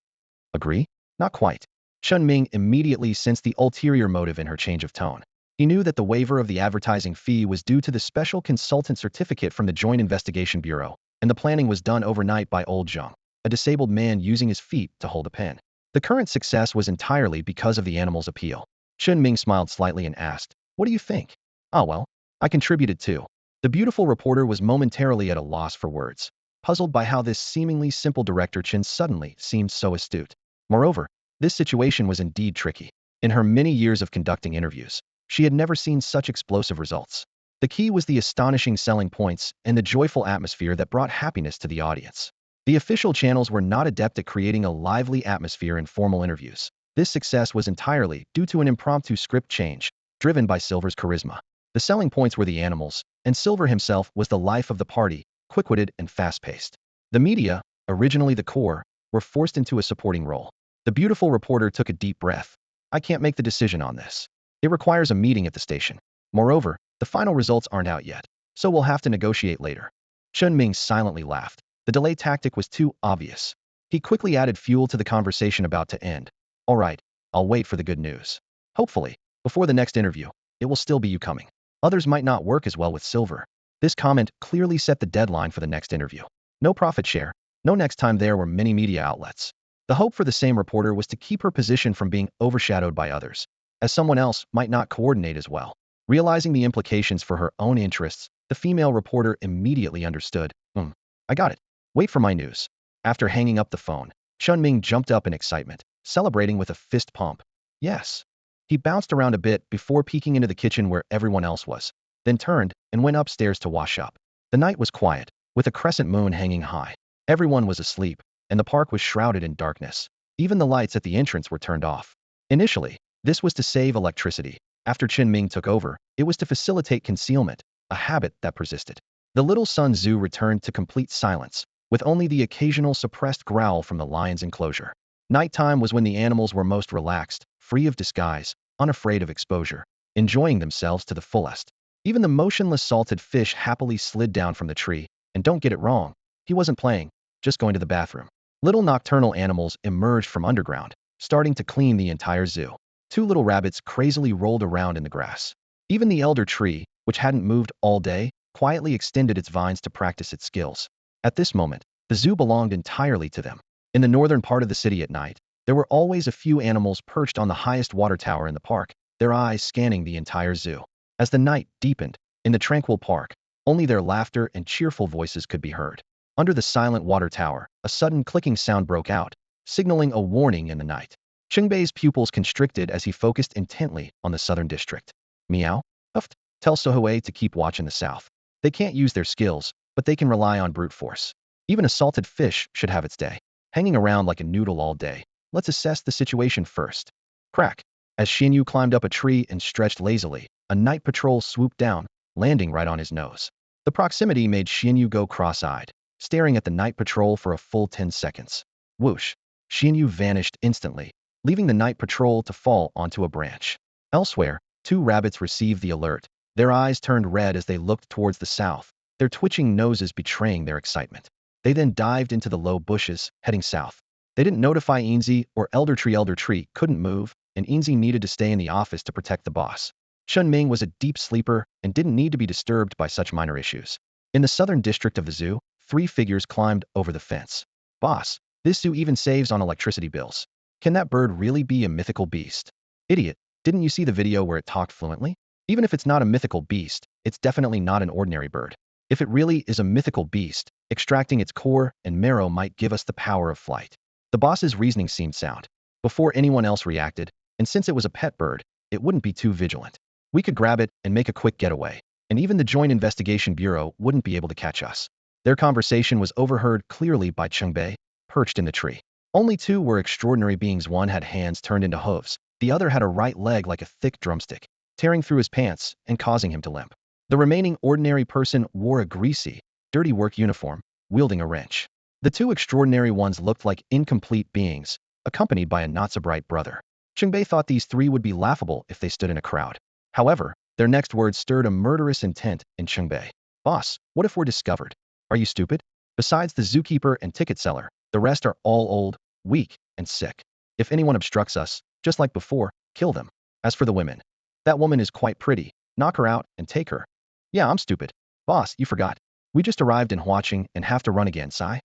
Agree? Not quite. Chen Ming immediately sensed the ulterior motive in her change of tone. He knew that the waiver of the advertising fee was due to the special consultant certificate from the Joint Investigation Bureau, and the planning was done overnight by old Zhang, a disabled man using his feet to hold a pen. The current success was entirely because of the animal's appeal. Chen Ming smiled slightly and asked, "What do you think?" "Ah well, I contributed too." The beautiful reporter was momentarily at a loss for words, puzzled by how this seemingly simple director Chen suddenly seemed so astute. Moreover, this situation was indeed tricky. In her many years of conducting interviews, she had never seen such explosive results. The key was the astonishing selling points and the joyful atmosphere that brought happiness to the audience. The official channels were not adept at creating a lively atmosphere in formal interviews. This success was entirely due to an impromptu script change, driven by Silver's charisma. The selling points were the animals, and Silver himself was the life of the party, quick-witted and fast-paced. The media, originally the core, were forced into a supporting role. The beautiful reporter took a deep breath. "I can't make the decision on this. It requires a meeting at the station. Moreover, the final results aren't out yet, so we'll have to negotiate later." Chen Ming silently laughed. The delay tactic was too obvious. He quickly added fuel to the conversation about to end. "All right, I'll wait for the good news. Hopefully, before the next interview, it will still be you coming. Others might not work as well with Silver." This comment clearly set the deadline for the next interview. No profit share, no next time. There were many media outlets. The hope for the same reporter was to keep her position from being overshadowed by others, as someone else might not coordinate as well. Realizing the implications for her own interests, the female reporter immediately understood. I got it. Wait for my news." After hanging up the phone, Chinming jumped up in excitement, celebrating with a fist pump. "Yes." He bounced around a bit before peeking into the kitchen where everyone else was, then turned and went upstairs to wash up. The night was quiet, with a crescent moon hanging high. Everyone was asleep, and the park was shrouded in darkness. Even the lights at the entrance were turned off. Initially, this was to save electricity. After Chinming took over, it was to facilitate concealment, a habit that persisted. The Little Sun Zoo returned to complete silence, with only the occasional suppressed growl from the lion's enclosure. Nighttime was when the animals were most relaxed, free of disguise, unafraid of exposure, enjoying themselves to the fullest. Even the motionless salted fish happily slid down from the tree, and don't get it wrong, he wasn't playing, just going to the bathroom. Little nocturnal animals emerged from underground, starting to clean the entire zoo. Two little rabbits crazily rolled around in the grass. Even the elder tree, which hadn't moved all day, quietly extended its vines to practice its skills. At this moment, the zoo belonged entirely to them. In the northern part of the city at night, there were always a few animals perched on the highest water tower in the park, their eyes scanning the entire zoo. As the night deepened, in the tranquil park, only their laughter and cheerful voices could be heard. Under the silent water tower, a sudden clicking sound broke out, signaling a warning in the night. Chengbei's pupils constricted as he focused intently on the southern district. "Meow? Huft. Tell Sohue to keep watch in the south. They can't use their skills, but they can rely on brute force. Even a salted fish should have its day. Hanging around like a noodle all day. Let's assess the situation first." Crack. As Xianyu climbed up a tree and stretched lazily, a night patrol swooped down, landing right on his nose. The proximity made Xianyu go cross-eyed, staring at the night patrol for a full 10 seconds. Whoosh. Xianyu vanished instantly, leaving the night patrol to fall onto a branch. Elsewhere, two rabbits received the alert. Their eyes turned red as they looked towards the south, their twitching noses betraying their excitement. They then dived into the low bushes, heading south. They didn't notify Enzy or Elder Tree couldn't move, and Enzy needed to stay in the office to protect the boss. Chen Ming was a deep sleeper and didn't need to be disturbed by such minor issues. In the southern district of the zoo, three figures climbed over the fence. "Boss, this zoo even saves on electricity bills. Can that bird really be a mythical beast?" "Idiot, didn't you see the video where it talked fluently? Even if it's not a mythical beast, it's definitely not an ordinary bird. If it really is a mythical beast, extracting its core and marrow might give us the power of flight." The boss's reasoning seemed sound. Before anyone else reacted, and since it was a pet bird, it wouldn't be too vigilant. "We could grab it and make a quick getaway, and even the Joint Investigation Bureau wouldn't be able to catch us." Their conversation was overheard clearly by Chengbei, perched in the tree. Only two were extraordinary beings. One had hands turned into hooves, the other had a right leg like a thick drumstick, tearing through his pants and causing him to limp. The remaining ordinary person wore a greasy, dirty work uniform, wielding a wrench. The two extraordinary ones looked like incomplete beings, accompanied by a not-so-bright brother. Chengbei thought these three would be laughable if they stood in a crowd. However, their next words stirred a murderous intent in Chengbei. "Boss, what if we're discovered? Are you stupid? Besides the zookeeper and ticket seller, the rest are all old, weak, and sick. If anyone obstructs us, just like before, kill them. As for the women, that woman is quite pretty. Knock her out and take her. Yeah, I'm stupid. Boss, you forgot. We just arrived in Huaching and have to run again, Sai.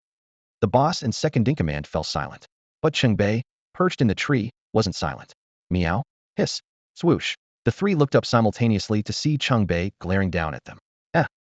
The boss and second-in-command fell silent. But Cheng Bei, perched in the tree, wasn't silent. Meow, hiss, swoosh. The three looked up simultaneously to see Cheng Bei glaring down at them.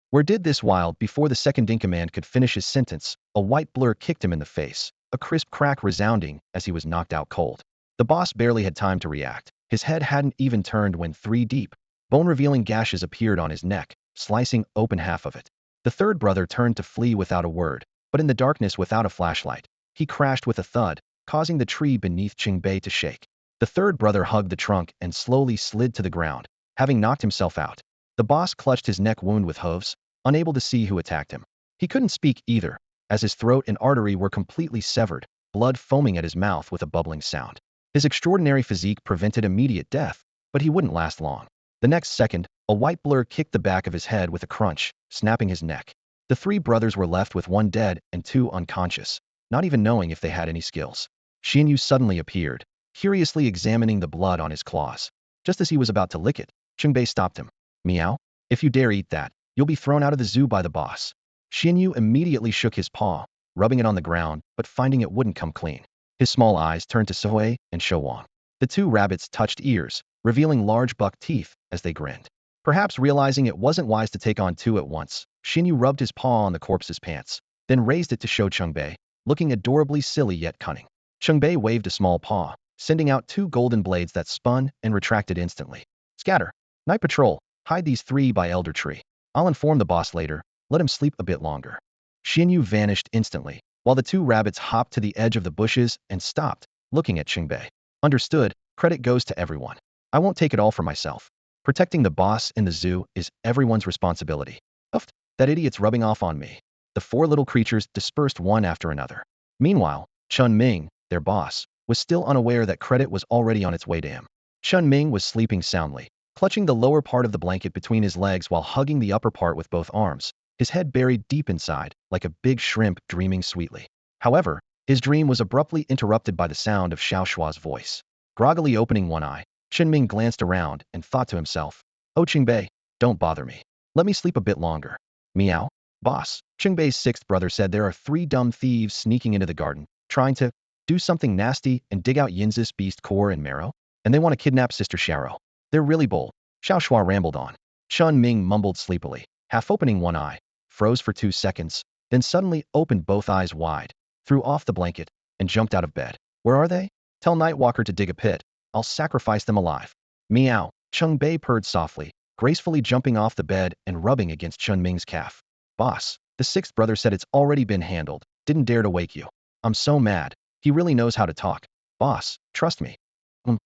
Where did this while before the second-in-command could finish his sentence, a white blur kicked him in the face, a crisp crack resounding as he was knocked out cold. The boss barely had time to react. His head hadn't even turned when three deep, bone-revealing gashes appeared on his neck, slicing open half of it. The third brother turned to flee without a word, but in the darkness without a flashlight, he crashed with a thud, causing the tree beneath Cheng Bei to shake. The third brother hugged the trunk and slowly slid to the ground, having knocked himself out. The boss clutched his neck wound with hooves, unable to see who attacked him. He couldn't speak either, as his throat and artery were completely severed, blood foaming at his mouth with a bubbling sound. His extraordinary physique prevented immediate death, but he wouldn't last long. The next second, a white blur kicked the back of his head with a crunch, snapping his neck. The three brothers were left with one dead and two unconscious, not even knowing if they had any skills. Xianyu suddenly appeared, curiously examining the blood on his claws. Just as he was about to lick it, Cheng Bei stopped him. Meow? If you dare eat that, you'll be thrown out of the zoo by the boss. Xianyu immediately shook his paw, rubbing it on the ground, but finding it wouldn't come clean. His small eyes turned to Sohui and Shouwang. The two rabbits touched ears, revealing large buck teeth as they grinned. Perhaps realizing it wasn't wise to take on two at once, Xianyu rubbed his paw on the corpse's pants, then raised it to show Cheng Bei, looking adorably silly yet cunning. Cheng Bei waved a small paw, sending out two golden blades that spun and retracted instantly. Scatter. Night patrol. Hide these three by elder tree. I'll inform the boss later. Let him sleep a bit longer. Xianyu vanished instantly, while the two rabbits hopped to the edge of the bushes and stopped, looking at Cheng Bei. Understood, credit goes to everyone. I won't take it all for myself. Protecting the boss in the zoo is everyone's responsibility. Uff, that idiot's rubbing off on me. The four little creatures dispersed one after another. Meanwhile, Chen Ming, their boss, was still unaware that credit was already on its way to him. Chen Ming was sleeping soundly, clutching the lower part of the blanket between his legs while hugging the upper part with both arms, his head buried deep inside, like a big shrimp dreaming sweetly. However, his dream was abruptly interrupted by the sound of Xiao Shua's voice. Groggily opening one eye, Chinming glanced around and thought to himself, "Oh Qingbei, don't bother me. Let me sleep a bit longer." Meow. Boss, Qingbei's sixth brother said there are three dumb thieves sneaking into the garden, trying to do something nasty and dig out Yinzi's beast core and marrow, and they want to kidnap Sister Xiao. They're really bold. Xiao Shua rambled on. Chen Ming mumbled sleepily, half opening one eye, froze for 2 seconds, then suddenly opened both eyes wide, threw off the blanket, and jumped out of bed. Where are they? Tell Nightwalker to dig a pit. I'll sacrifice them alive. Meow. Cheng Bei purred softly, gracefully jumping off the bed and rubbing against Chen Ming's calf. Boss, the sixth brother said it's already been handled. Didn't dare to wake you. I'm so mad. He really knows how to talk. Boss, trust me.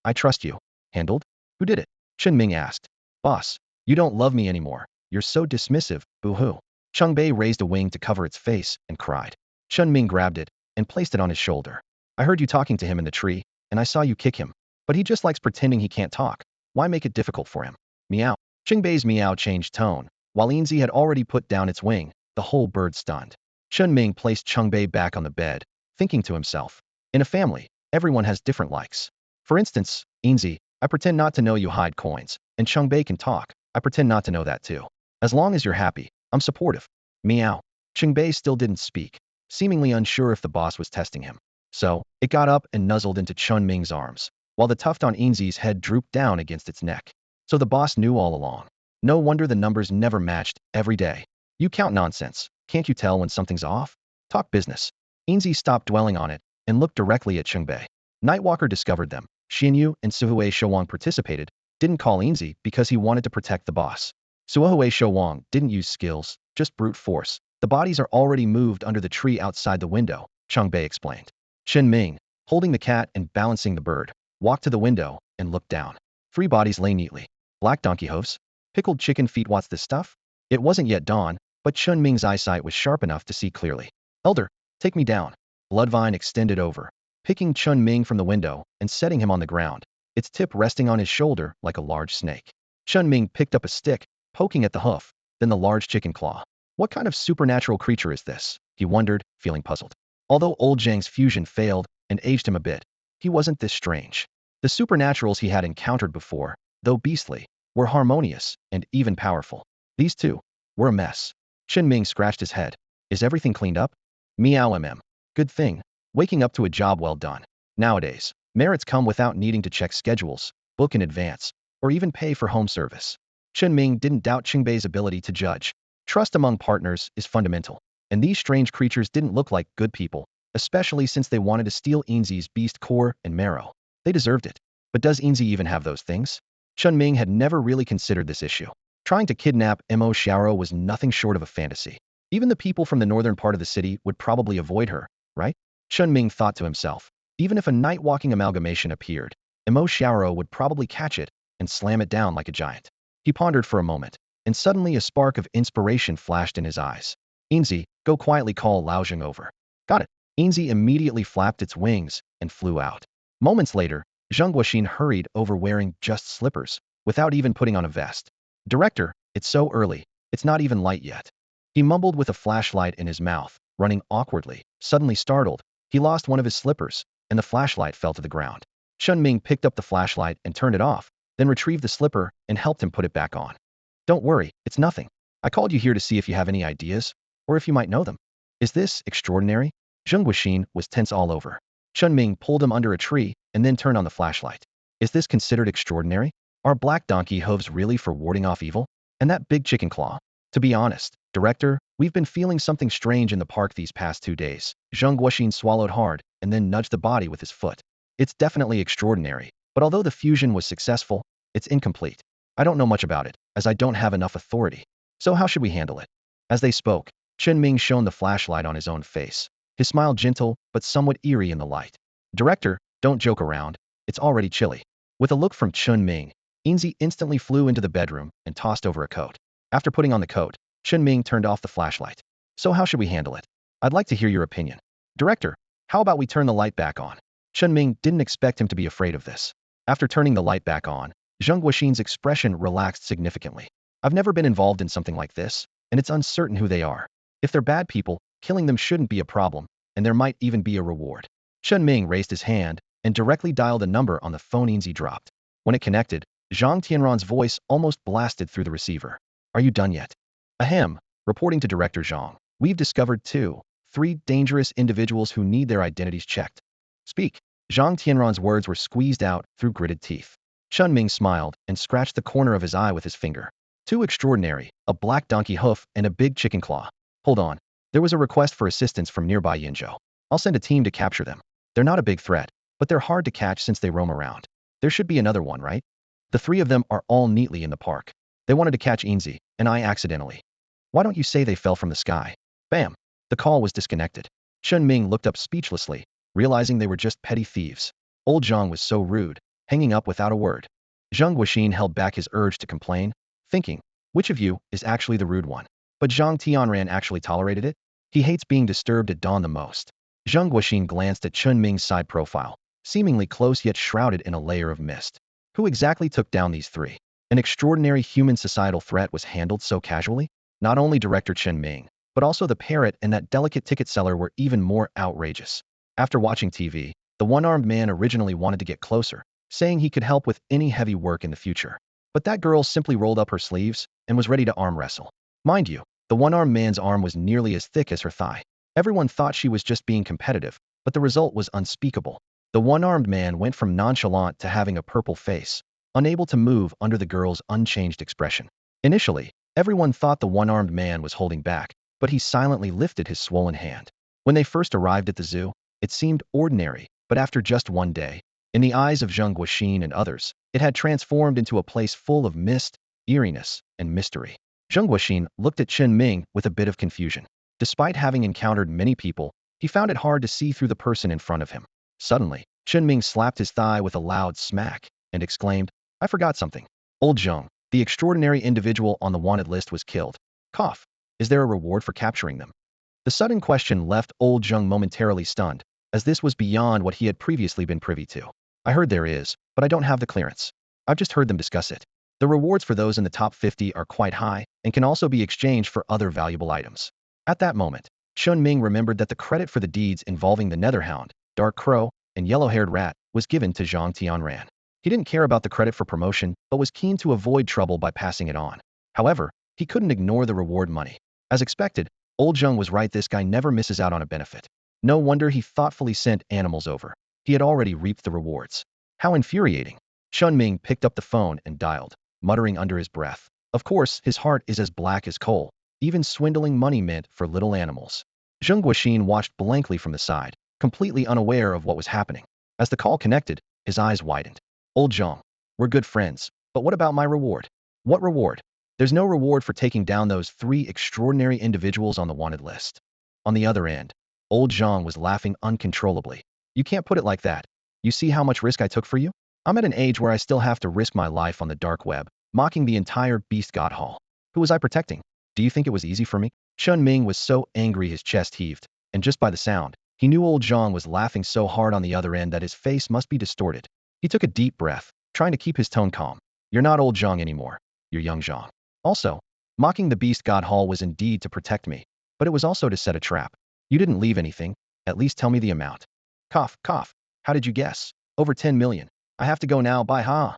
I trust you. Handled? Who did it? Chen Ming asked. Boss, you don't love me anymore. You're so dismissive, boo-hoo. Cheng Bei raised a wing to cover its face and cried. Chen Ming grabbed it and placed it on his shoulder. I heard you talking to him in the tree, and I saw you kick him. But he just likes pretending he can't talk. Why make it difficult for him? Meow. Cheng Bei's meow changed tone. While Enzy had already put down its wing, the whole bird stunned. Chen Ming placed Cheng Bei back on the bed, thinking to himself, in a family, everyone has different likes. For instance, Enzy, I pretend not to know you hide coins, and Cheng Bei can talk. I pretend not to know that too. As long as you're happy, I'm supportive. Meow. Cheng Bei still didn't speak, seemingly unsure if the boss was testing him. So, it got up and nuzzled into Chen Ming's arms, while the tuft on Enzy's head drooped down against its neck. So the boss knew all along. No wonder the numbers never matched, every day. You count nonsense. Can't you tell when something's off? Talk business. Enzy stopped dwelling on it and looked directly at Cheng Bei. Nightwalker discovered them. Xianyu and Suhui Shouwang participated, didn't call Enzy because he wanted to protect the boss. Suhui Shouwang didn't use skills, just brute force. The bodies are already moved under the tree outside the window, Cheng Bei explained. Chen Ming, holding the cat and balancing the bird, walked to the window and looked down. 3 bodies lay neatly. Black donkey hoofs? Pickled chicken feet, what's this stuff? It wasn't yet dawn, but Chen Ming's eyesight was sharp enough to see clearly. Elder, take me down. Bloodvine extended over, picking Chen Ming from the window and setting him on the ground, its tip resting on his shoulder like a large snake. Chen Ming picked up a stick, poking at the hoof, then the large chicken claw. What kind of supernatural creature is this? He wondered, feeling puzzled. Although old Zhang's fusion failed and aged him a bit, he wasn't this strange. The supernaturals he had encountered before, though beastly, were harmonious and even powerful. These two were a mess. Chen Ming scratched his head. Is everything cleaned up? Meow mm. Good thing. Waking up to a job well done. Nowadays, merits come without needing to check schedules, book in advance, or even pay for home service. Chen Ming didn't doubt Qingbei's ability to judge. Trust among partners is fundamental, and these strange creatures didn't look like good people, especially since they wanted to steal Enzy's beast core and marrow. They deserved it. But does Enzy even have those things? Chen Ming had never really considered this issue. Trying to kidnap Mo Xiaoro was nothing short of a fantasy. Even the people from the northern part of the city would probably avoid her, right? Chen Ming thought to himself. Even if a night-walking amalgamation appeared, Mo Xiaoro would probably catch it and slam it down like a giant. He pondered for a moment, and suddenly a spark of inspiration flashed in his eyes. Enzy, go quietly call Lao Zheng over. Got it. Enzy immediately flapped its wings and flew out. Moments later, Zheng Guoxin hurried over wearing just slippers, without even putting on a vest. Director, it's so early, it's not even light yet. He mumbled with a flashlight in his mouth, running awkwardly. Suddenly startled, he lost one of his slippers, and the flashlight fell to the ground. Chen Ming picked up the flashlight and turned it off, then retrieved the slipper and helped him put it back on. Don't worry, it's nothing. I called you here to see if you have any ideas, or if you might know them. Is this extraordinary? Zheng Guoxin was tense all over. Chen Ming pulled him under a tree and then turned on the flashlight. Is this considered extraordinary? Are black donkey hooves really for warding off evil? And that big chicken claw? To be honest, Director, we've been feeling something strange in the park these past 2 days. Zheng Guoxin swallowed hard and then nudged the body with his foot. It's definitely extraordinary, but although the fusion was successful, it's incomplete. I don't know much about it, as I don't have enough authority. So how should we handle it? As they spoke, Chen Ming shone the flashlight on his own face. His smile gentle, but somewhat eerie in the light. Director, don't joke around. It's already chilly. With a look from Chen Ming, Enzy instantly flew into the bedroom and tossed over a coat. After putting on the coat, Chen Ming turned off the flashlight. So how should we handle it? I'd like to hear your opinion. Director, how about we turn the light back on? Chen Ming didn't expect him to be afraid of this. After turning the light back on, Zheng Guoxin's expression relaxed significantly. I've never been involved in something like this, and it's uncertain who they are. If they're bad people, killing them shouldn't be a problem, and there might even be a reward. Chen Ming raised his hand and directly dialed a number on the phone Enzy dropped. When it connected, Zhang Tianran's voice almost blasted through the receiver. Are you done yet? Ahem, reporting to Director Zhang. We've discovered 3 dangerous individuals who need their identities checked. Speak. Zhang Tianran's words were squeezed out through gritted teeth. Chen Ming smiled and scratched the corner of his eye with his finger. 2 extraordinary, a black donkey hoof and a big chicken claw. Hold on. There was a request for assistance from nearby Yinzhou. I'll send a team to capture them. They're not a big threat, but they're hard to catch since they roam around. There should be another one, right? The 3 of them are all neatly in the park. They wanted to catch Enzy, and I accidentally. Why don't you say they fell from the sky? Bam! The call was disconnected. Chen Ming looked up speechlessly, realizing they were just petty thieves. Old Zhang was so rude, hanging up without a word. Zheng Guoxin held back his urge to complain, thinking, which of you is actually the rude one? But Zhang Tianran actually tolerated it? He hates being disturbed at dawn the most. Zheng Guoxin glanced at Chen Ming's side profile, seemingly close yet shrouded in a layer of mist. Who exactly took down these 3? An extraordinary human societal threat was handled so casually? Not only Director Chen Ming, but also the parrot and that delicate ticket seller were even more outrageous. After watching TV, the one-armed man originally wanted to get closer, saying he could help with any heavy work in the future. But that girl simply rolled up her sleeves and was ready to arm wrestle. Mind you, the one-armed man's arm was nearly as thick as her thigh. Everyone thought she was just being competitive, but the result was unspeakable. The one-armed man went from nonchalant to having a purple face, unable to move under the girl's unchanged expression. Initially, everyone thought the one-armed man was holding back, but he silently lifted his swollen hand. When they first arrived at the zoo, it seemed ordinary, but after just 1 day, in the eyes of Zheng Guoxin and others, it had transformed into a place full of mist, eeriness, and mystery. Zheng Guoxin looked at Chen Ming with a bit of confusion. Despite having encountered many people, he found it hard to see through the person in front of him. Suddenly, Chen Ming slapped his thigh with a loud smack and exclaimed, I forgot something. Old Zheng, the extraordinary individual on the wanted list was killed. Cough. Is there a reward for capturing them? The sudden question left old Zheng momentarily stunned, as this was beyond what he had previously been privy to. I heard there is, but I don't have the clearance. I've just heard them discuss it. The rewards for those in the top 50 are quite high and can also be exchanged for other valuable items. At that moment, Chen Ming remembered that the credit for the deeds involving the Netherhound, Dark Crow, and Yellow-Haired Rat was given to Zhang Tianran. He didn't care about the credit for promotion, but was keen to avoid trouble by passing it on. However, he couldn't ignore the reward money. As expected, old Zhang was right, this guy never misses out on a benefit. No wonder he thoughtfully sent animals over. He had already reaped the rewards. How infuriating. Chen Ming picked up the phone and dialed, muttering under his breath. Of course, his heart is as black as coal. Even swindling money meant for little animals. Zheng Guoxin watched blankly from the side, completely unaware of what was happening. As the call connected, his eyes widened. Old Zhang, we're good friends, but what about my reward? What reward? There's no reward for taking down those 3 extraordinary individuals on the wanted list. On the other end, old Zhang was laughing uncontrollably. You can't put it like that. You see how much risk I took for you? I'm at an age where I still have to risk my life on the dark web, mocking the entire Beast God Hall. Who was I protecting? Do you think it was easy for me? Chen Ming was so angry his chest heaved, and just by the sound, he knew old Zhang was laughing so hard on the other end that his face must be distorted. He took a deep breath, trying to keep his tone calm. You're not old Zhang anymore. You're young Zhang. Also, mocking the Beast God Hall was indeed to protect me, but it was also to set a trap. You didn't leave anything. At least tell me the amount. Cough, cough. How did you guess? Over 10 million. I have to go now, bye ha.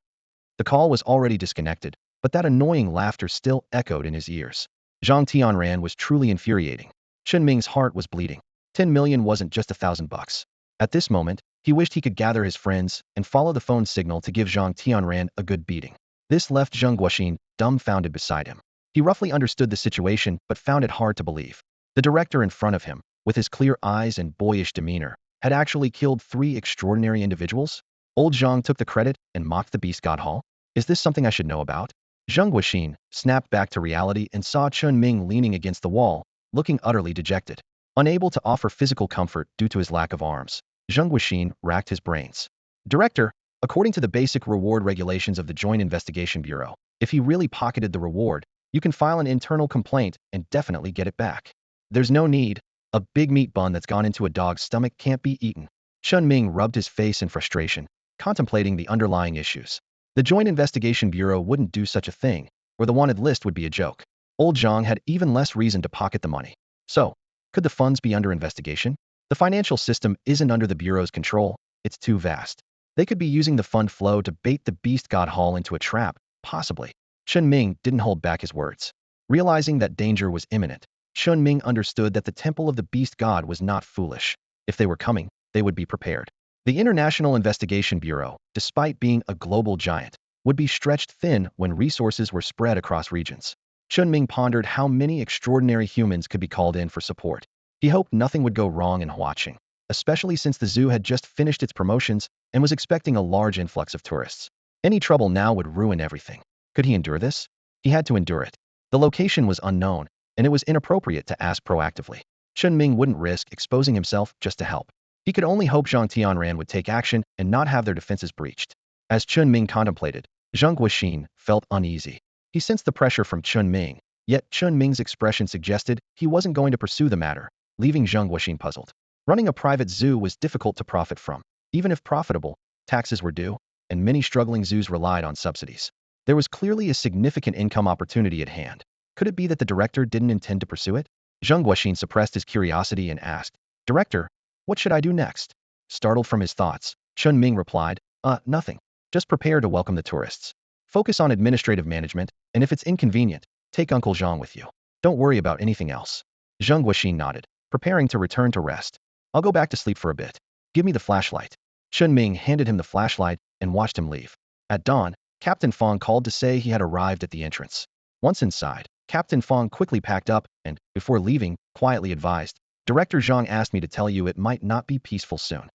The call was already disconnected, but that annoying laughter still echoed in his ears. Zhang Tianran was truly infuriating. Chen Ming's heart was bleeding. 10 million wasn't just $1,000. At this moment, he wished he could gather his friends and follow the phone signal to give Zhang Tianran a good beating. This left Zheng Guoxin dumbfounded beside him. He roughly understood the situation but found it hard to believe. The director in front of him, with his clear eyes and boyish demeanor, had actually killed 3 extraordinary individuals? Old Zhang took the credit and mocked the Beast God Hall? Is this something I should know about? Zheng Guoxin snapped back to reality and saw Chen Ming leaning against the wall, looking utterly dejected. Unable to offer physical comfort due to his lack of arms, Zheng Guoxin racked his brains. Director, according to the basic reward regulations of the Joint Investigation Bureau, if he really pocketed the reward, you can file an internal complaint and definitely get it back. There's no need. A big meat bun that's gone into a dog's stomach can't be eaten. Chen Ming rubbed his face in frustration, contemplating the underlying issues. The Joint Investigation Bureau wouldn't do such a thing, or the wanted list would be a joke. Old Zhang had even less reason to pocket the money. So, could the funds be under investigation? The financial system isn't under the Bureau's control. It's too vast. They could be using the fund flow to bait the Beast God Hall into a trap, possibly. Chen Ming didn't hold back his words. Realizing that danger was imminent, Chen Ming understood that the Temple of the Beast God was not foolish. If they were coming, they would be prepared. The International Investigation Bureau, despite being a global giant, would be stretched thin when resources were spread across regions. Chen Ming pondered how many extraordinary humans could be called in for support. He hoped nothing would go wrong in Huaqing, especially since the zoo had just finished its promotions and was expecting a large influx of tourists. Any trouble now would ruin everything. Could he endure this? He had to endure it. The location was unknown, and it was inappropriate to ask proactively. Chen Ming wouldn't risk exposing himself just to help. He could only hope Zhang Tianran would take action and not have their defenses breached. As Chen Ming contemplated, Zheng Guoxin felt uneasy. He sensed the pressure from Chen Ming, yet Chen Ming's expression suggested he wasn't going to pursue the matter, leaving Zheng Guoxin puzzled. Running a private zoo was difficult to profit from. Even if profitable, taxes were due, and many struggling zoos relied on subsidies. There was clearly a significant income opportunity at hand. Could it be that the director didn't intend to pursue it? Zheng Guoxin suppressed his curiosity and asked, Director, what should I do next? Startled from his thoughts, Chen Ming replied, nothing. Just prepare to welcome the tourists. Focus on administrative management, and if it's inconvenient, take Uncle Zhang with you. Don't worry about anything else. Zheng Guoxin nodded, preparing to return to rest. I'll go back to sleep for a bit. Give me the flashlight. Chen Ming handed him the flashlight and watched him leave. At dawn, Captain Fong called to say he had arrived at the entrance. Once inside, Captain Fong quickly packed up and, before leaving, quietly advised, Director Zhang asked me to tell you it might not be peaceful soon.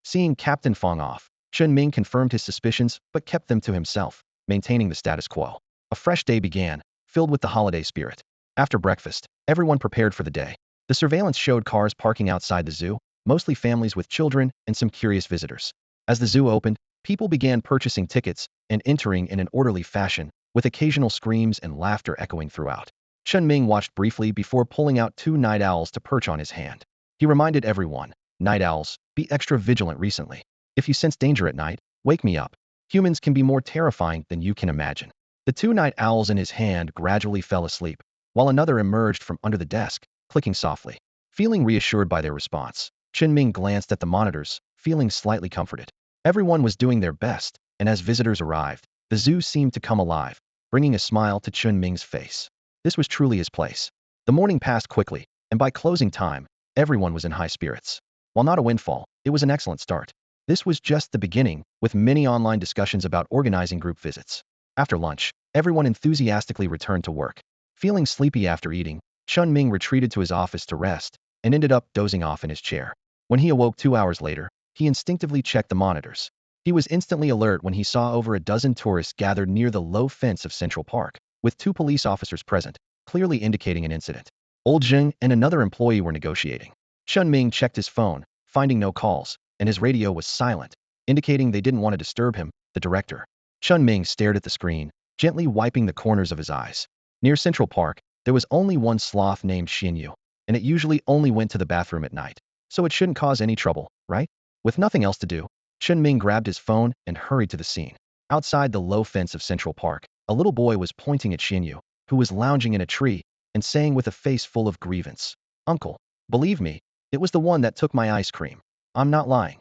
Seeing Captain Fong off, Chen Ming confirmed his suspicions but kept them to himself, maintaining the status quo. A fresh day began, filled with the holiday spirit. After breakfast, everyone prepared for the day. The surveillance showed cars parking outside the zoo, mostly families with children and some curious visitors. As the zoo opened, people began purchasing tickets and entering in an orderly fashion, with occasional screams and laughter echoing throughout. Chen Ming watched briefly before pulling out 2 night owls to perch on his hand. He reminded everyone, night owls, be extra vigilant recently. If you sense danger at night, wake me up. Humans can be more terrifying than you can imagine. The two night owls in his hand gradually fell asleep, while another emerged from under the desk, clicking softly. Feeling reassured by their response, Chen Ming glanced at the monitors, feeling slightly comforted. Everyone was doing their best, and as visitors arrived, the zoo seemed to come alive, bringing a smile to Chen Ming's face. This was truly his place. The morning passed quickly, and by closing time, everyone was in high spirits. While not a windfall, it was an excellent start. This was just the beginning, with many online discussions about organizing group visits. After lunch, everyone enthusiastically returned to work. Feeling sleepy after eating, Chen Ming retreated to his office to rest and ended up dozing off in his chair. When he awoke 2 hours later, he instinctively checked the monitors. He was instantly alert when he saw over a dozen tourists gathered near the low fence of Central Park, with 2 police officers present, clearly indicating an incident. Old Zheng and another employee were negotiating. Chen Ming checked his phone, finding no calls, and his radio was silent, indicating they didn't want to disturb him, the director. Chen Ming stared at the screen, gently wiping the corners of his eyes. Near Central Park, there was only one sloth named Xianyu, and it usually only went to the bathroom at night, so it shouldn't cause any trouble, right? With nothing else to do, Chen Ming grabbed his phone and hurried to the scene. Outside the low fence of Central Park, a little boy was pointing at Xianyu, who was lounging in a tree, and saying with a face full of grievance, "Uncle, believe me, it was the one that took my ice cream. I'm not lying."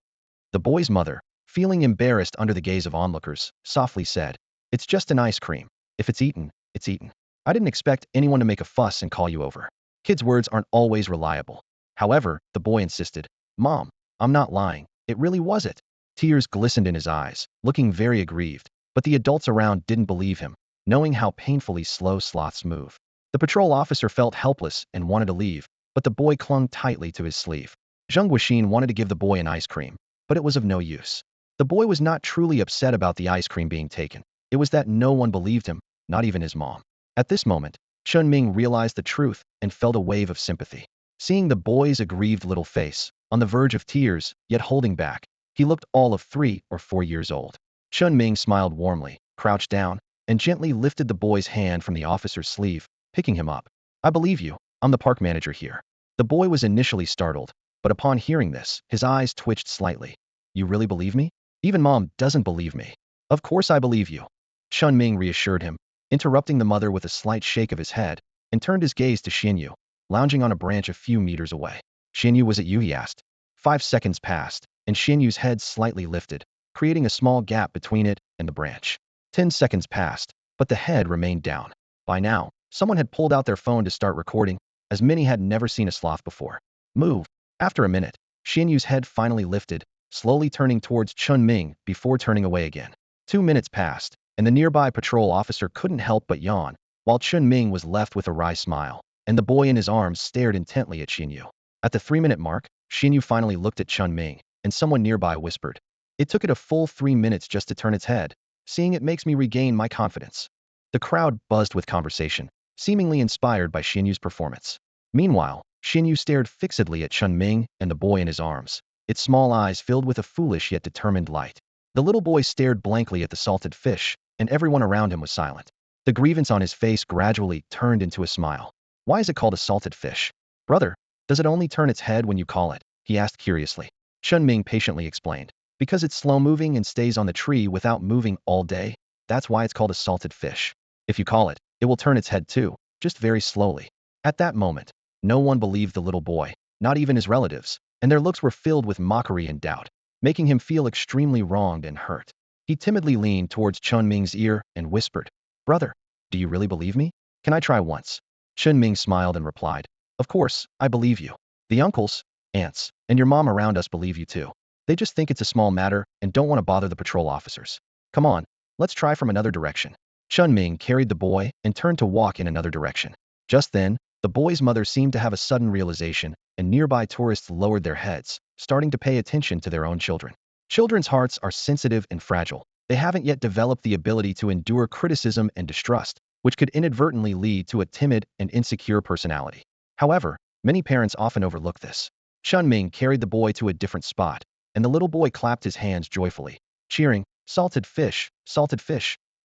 The boy's mother, feeling embarrassed under the gaze of onlookers, softly said, "It's just an ice cream. If it's eaten, it's eaten. I didn't expect anyone to make a fuss and call you over." Kids' words aren't always reliable. However, the boy insisted, "Mom, I'm not lying. It really was it." Tears glistened in his eyes, looking very aggrieved, but the adults around didn't believe him, knowing how painfully slow sloths move. The patrol officer felt helpless and wanted to leave, but the boy clung tightly to his sleeve. Zheng Guoxin wanted to give the boy an ice cream, but it was of no use. The boy was not truly upset about the ice cream being taken. It was that no one believed him, not even his mom. At this moment, Chen Ming realized the truth and felt a wave of sympathy. Seeing the boy's aggrieved little face, on the verge of tears, yet holding back, he looked all of 3 or 4 years old. Chen Ming smiled warmly, crouched down, and gently lifted the boy's hand from the officer's sleeve, picking him up. "I believe you. I'm the park manager here." The boy was initially startled, but upon hearing this, his eyes twitched slightly. "You really believe me? Even Mom doesn't believe me." "Of course I believe you," Chen Ming reassured him, interrupting the mother with a slight shake of his head, and turned his gaze to Xianyu, lounging on a branch a few meters away. "Xianyu, was it you?" he asked. 5 seconds passed, and Xianyu's head slightly lifted, creating a small gap between it and the branch. 10 seconds passed, but the head remained down. By now, someone had pulled out their phone to start recording, as many had never seen a sloth before. "Move." After a minute, Xianyu's head finally lifted, slowly turning towards Chen Ming before turning away again. 2 minutes passed, and the nearby patrol officer couldn't help but yawn, while Chen Ming was left with a wry smile, and the boy in his arms stared intently at Xianyu. At the 3-minute mark, Xianyu finally looked at Chen Ming, and someone nearby whispered, "It took it a full 3 minutes just to turn its head. Seeing it makes me regain my confidence." The crowd buzzed with conversation, seemingly inspired by Xianyu's performance. Meanwhile, Xianyu stared fixedly at Chen Ming and the boy in his arms, its small eyes filled with a foolish yet determined light. The little boy stared blankly at the salted fish, and everyone around him was silent. The grievance on his face gradually turned into a smile. "Why is it called a salted fish? Brother, does it only turn its head when you call it?" he asked curiously. Chen Ming patiently explained. "Because it's slow-moving and stays on the tree without moving all day, that's why it's called a salted fish. If you call it, it will turn its head too, just very slowly." At that moment, no one believed the little boy, not even his relatives, and their looks were filled with mockery and doubt, making him feel extremely wronged and hurt. He timidly leaned towards Chen Ming's ear and whispered, "Brother, do you really believe me? Can I try once?" Chen Ming smiled and replied, "Of course, I believe you. The uncles, aunts, and your mom around us believe you too. They just think it's a small matter and don't want to bother the patrol officers. Come on, let's try from another direction." Chen Ming carried the boy and turned to walk in another direction. Just then, the boy's mother seemed to have a sudden realization, and nearby tourists lowered their heads, starting to pay attention to their own children. Children's hearts are sensitive and fragile. They haven't yet developed the ability to endure criticism and distrust, which could inadvertently lead to a timid and insecure personality. However, many parents often overlook this. Chen Ming carried the boy to a different spot, and the little boy clapped his hands joyfully, cheering, salted fish,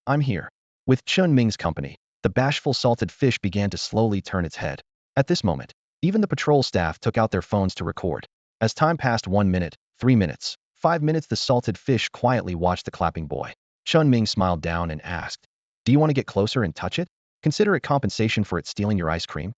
I'm here." With Chen Ming's company, the bashful salted fish began to slowly turn its head. At this moment, even the patrol staff took out their phones to record. As time passed 1 minute, 3 minutes, 5 minutes, the salted fish quietly watched the clapping boy. Chen Ming smiled down and asked, Do you want to get closer and touch it? Consider it compensation for it stealing your ice cream?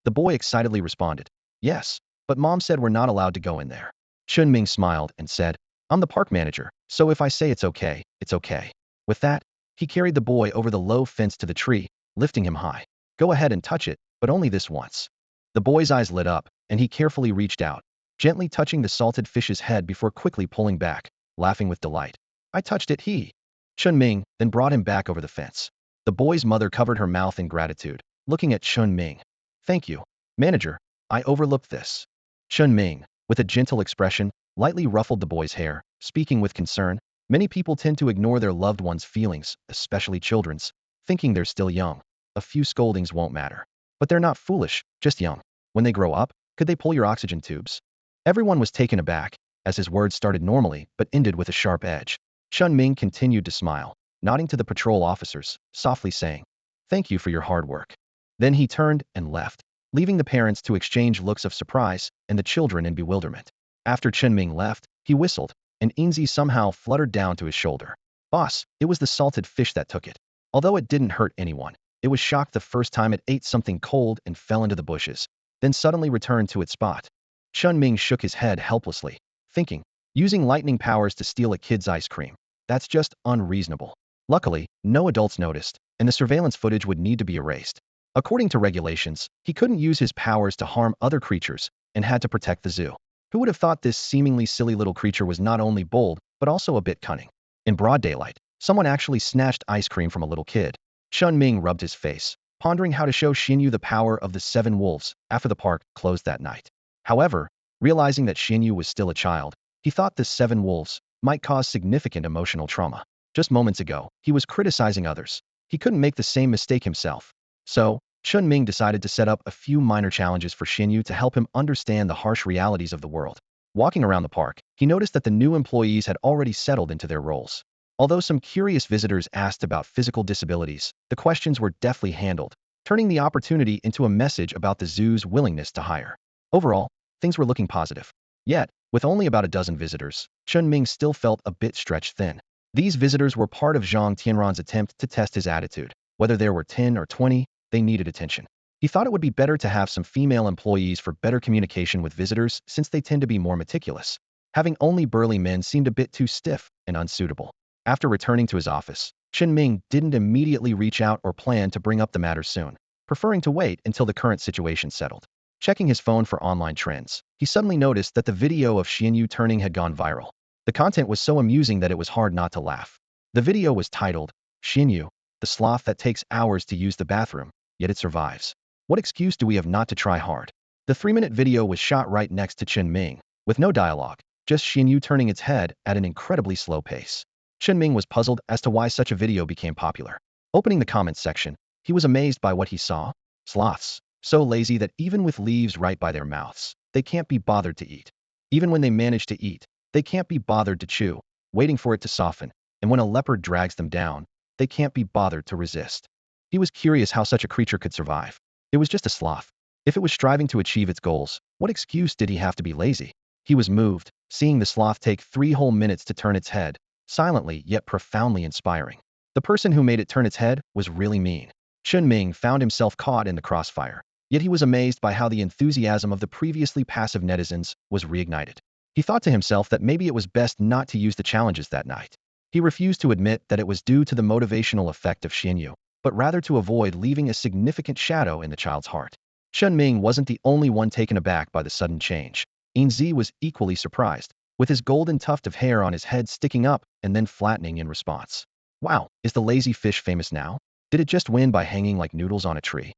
The boy excitedly responded, yes, but Mom said we're not allowed to go in there. Chen Ming smiled and said, I'm the park manager, so if I say it's okay, it's okay. With that, he carried the boy over the low fence to the tree, lifting him high. Go ahead and touch it, but only this once. The boy's eyes lit up, and he carefully reached out, gently touching the salted fish's head before quickly pulling back, laughing with delight. I touched it, Chen Ming then brought him back over the fence. The boy's mother covered her mouth in gratitude, looking at Chen Ming. Thank you, manager. I overlooked this. Chen Ming, with a gentle expression, lightly ruffled the boy's hair, speaking with concern. Many people tend to ignore their loved ones' feelings, especially children's, thinking they're still young. A few scoldings won't matter. But they're not foolish, just young. When they grow up, could they pull your oxygen tubes? Everyone was taken aback, as his words started normally but ended with a sharp edge. Chen Ming continued to smile, nodding to the patrol officers, softly saying, thank you for your hard work. Then he turned and left, leaving the parents to exchange looks of surprise and the children in bewilderment. After Chen Ming left, he whistled, and Enzy somehow fluttered down to his shoulder. Boss, it was the salted fish that took it. Although it didn't hurt anyone, it was shocked the first time it ate something cold and fell into the bushes, then suddenly returned to its spot. Chen Ming shook his head helplessly, thinking, using lightning powers to steal a kid's ice cream. That's just unreasonable. Luckily, no adults noticed, and the surveillance footage would need to be erased. According to regulations, he couldn't use his powers to harm other creatures and had to protect the zoo. Who would have thought this seemingly silly little creature was not only bold, but also a bit cunning? In broad daylight, someone actually snatched ice cream from a little kid. Chen Ming rubbed his face, pondering how to show Xinyu the power of the 7 wolves after the park closed that night. However, realizing that Xinyu was still a child, he thought the 7 wolves might cause significant emotional trauma. Just moments ago, he was criticizing others. He couldn't make the same mistake himself. So, Chen Ming decided to set up a few minor challenges for Xinyu to help him understand the harsh realities of the world. Walking around the park, he noticed that the new employees had already settled into their roles. Although some curious visitors asked about physical disabilities, the questions were deftly handled, turning the opportunity into a message about the zoo's willingness to hire. Overall, things were looking positive. Yet, with only about a dozen visitors, Chen Ming still felt a bit stretched thin. These visitors were part of Zhang Tianran's attempt to test his attitude. Whether there were 10 or 20, they needed attention. He thought it would be better to have some female employees for better communication with visitors since they tend to be more meticulous. Having only burly men seemed a bit too stiff and unsuitable. After returning to his office, Chen Ming didn't immediately reach out or plan to bring up the matter soon, preferring to wait until the current situation settled. Checking his phone for online trends, he suddenly noticed that the video of Xinyu turning had gone viral. The content was so amusing that it was hard not to laugh. The video was titled, Xinyu, the sloth that takes hours to use the bathroom, yet it survives. What excuse do we have not to try hard? The 3-minute video was shot right next to Chen Ming, with no dialogue, just Xinyu turning its head at an incredibly slow pace. Chen Ming was puzzled as to why such a video became popular. Opening the comments section, he was amazed by what he saw. Sloths, so lazy that even with leaves right by their mouths, they can't be bothered to eat. Even when they manage to eat, they can't be bothered to chew, waiting for it to soften, and when a leopard drags them down, they can't be bothered to resist. He was curious how such a creature could survive. It was just a sloth. If it was striving to achieve its goals, what excuse did he have to be lazy? He was moved, seeing the sloth take 3 whole minutes to turn its head, silently yet profoundly inspiring. The person who made it turn its head was really mean. Chen Ming found himself caught in the crossfire, yet he was amazed by how the enthusiasm of the previously passive netizens was reignited. He thought to himself that maybe it was best not to use the challenges that night. He refused to admit that it was due to the motivational effect of Xinyu, but rather to avoid leaving a significant shadow in the child's heart. Chen Ming wasn't the only one taken aback by the sudden change. Enzy was equally surprised, with his golden tuft of hair on his head sticking up and then flattening in response. Wow, is the lazy fish famous now? Did it just win by hanging like noodles on a tree?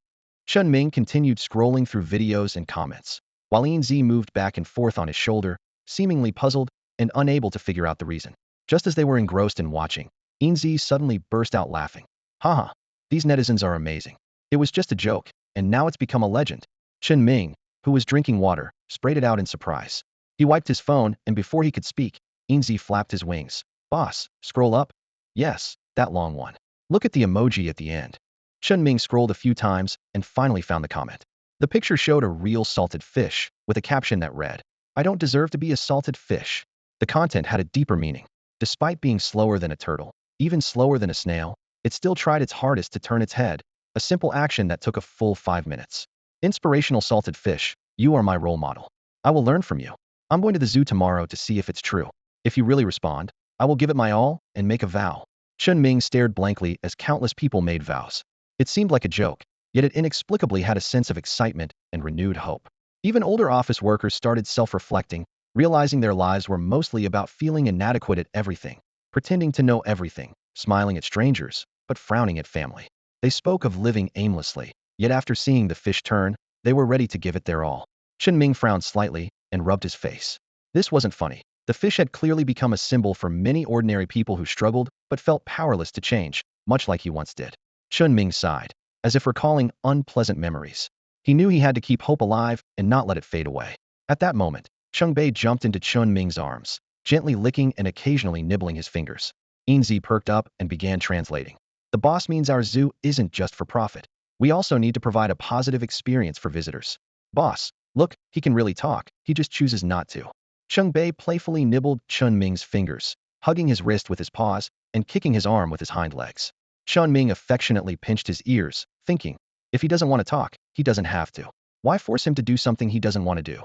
Chen Ming continued scrolling through videos and comments, while Enzy moved back and forth on his shoulder, seemingly puzzled and unable to figure out the reason. Just as they were engrossed in watching, Enzy suddenly burst out laughing. Haha, these netizens are amazing. It was just a joke, and now it's become a legend. Chen Ming, who was drinking water, sprayed it out in surprise. He wiped his phone, and before he could speak, Enzy flapped his wings. Boss, scroll up. Yes, that long one. Look at the emoji at the end. Chen Ming scrolled a few times and finally found the comment. The picture showed a real salted fish, with a caption that read, I don't deserve to be a salted fish. The content had a deeper meaning. Despite being slower than a turtle, even slower than a snail, It still tried its hardest to turn its head, a simple action that took a full 5 minutes. Inspirational salted fish, you are my role model. I will learn from you. I'm going to the zoo tomorrow to see if it's true. If you really respond, I will give it my all and make a vow. Chen Ming stared blankly as countless people made vows. It seemed like a joke, yet it inexplicably had a sense of excitement and renewed hope. Even older office workers started self-reflecting, realizing their lives were mostly about feeling inadequate at everything, pretending to know everything, smiling at strangers, but frowning at family. They spoke of living aimlessly, yet after seeing the fish turn, they were ready to give it their all. Chen Ming frowned slightly and rubbed his face. This wasn't funny. The fish had clearly become a symbol for many ordinary people who struggled but felt powerless to change, much like he once did. Chen Ming sighed, as if recalling unpleasant memories. He knew he had to keep hope alive and not let it fade away. At that moment, Bei jumped into Chen Ming's arms, gently licking and occasionally nibbling his fingers. Enzy perked up and began translating. The boss means our zoo isn't just for profit. We also need to provide a positive experience for visitors. Boss, look, he can really talk, he just chooses not to. Bei playfully nibbled Chen Ming's fingers, hugging his wrist with his paws and kicking his arm with his hind legs. Chen Ming affectionately pinched his ears, thinking, if he doesn't want to talk, he doesn't have to. Why force him to do something he doesn't want to do?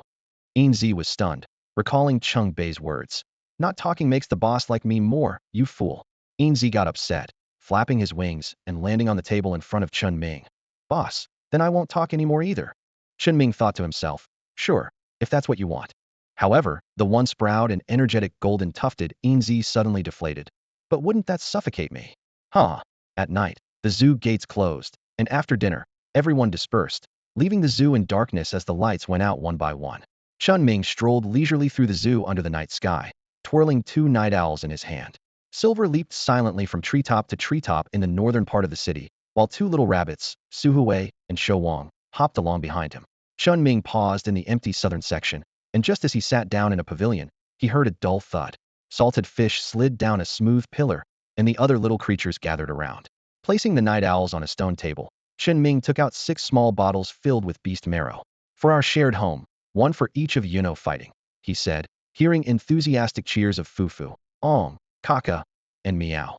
Enzy was stunned, recalling Bei's words. Not talking makes the boss like me more, you fool. Enzy got upset, flapping his wings and landing on the table in front of Chen Ming. Boss, then I won't talk anymore either. Chen Ming thought to himself, sure, if that's what you want. However, the once proud and energetic golden tufted Enzy suddenly deflated. But wouldn't that suffocate me? Huh. At night, the zoo gates closed, and after dinner, everyone dispersed, leaving the zoo in darkness as the lights went out one by one. Chen Ming strolled leisurely through the zoo under the night sky, twirling 2 night owls in his hand. Silver leaped silently from treetop to treetop in the northern part of the city, while 2 little rabbits, Su Hui and Shou Wang, hopped along behind him. Chen Ming paused in the empty southern section, and just as he sat down in a pavilion, he heard a dull thud. Salted fish slid down a smooth pillar, and the other little creatures gathered around. Placing the night owls on a stone table, Chen Ming took out 6 small bottles filled with beast marrow. For our shared home, one for each of you know fighting, he said, hearing enthusiastic cheers of Fufu, Ong, Kaka, and Meow.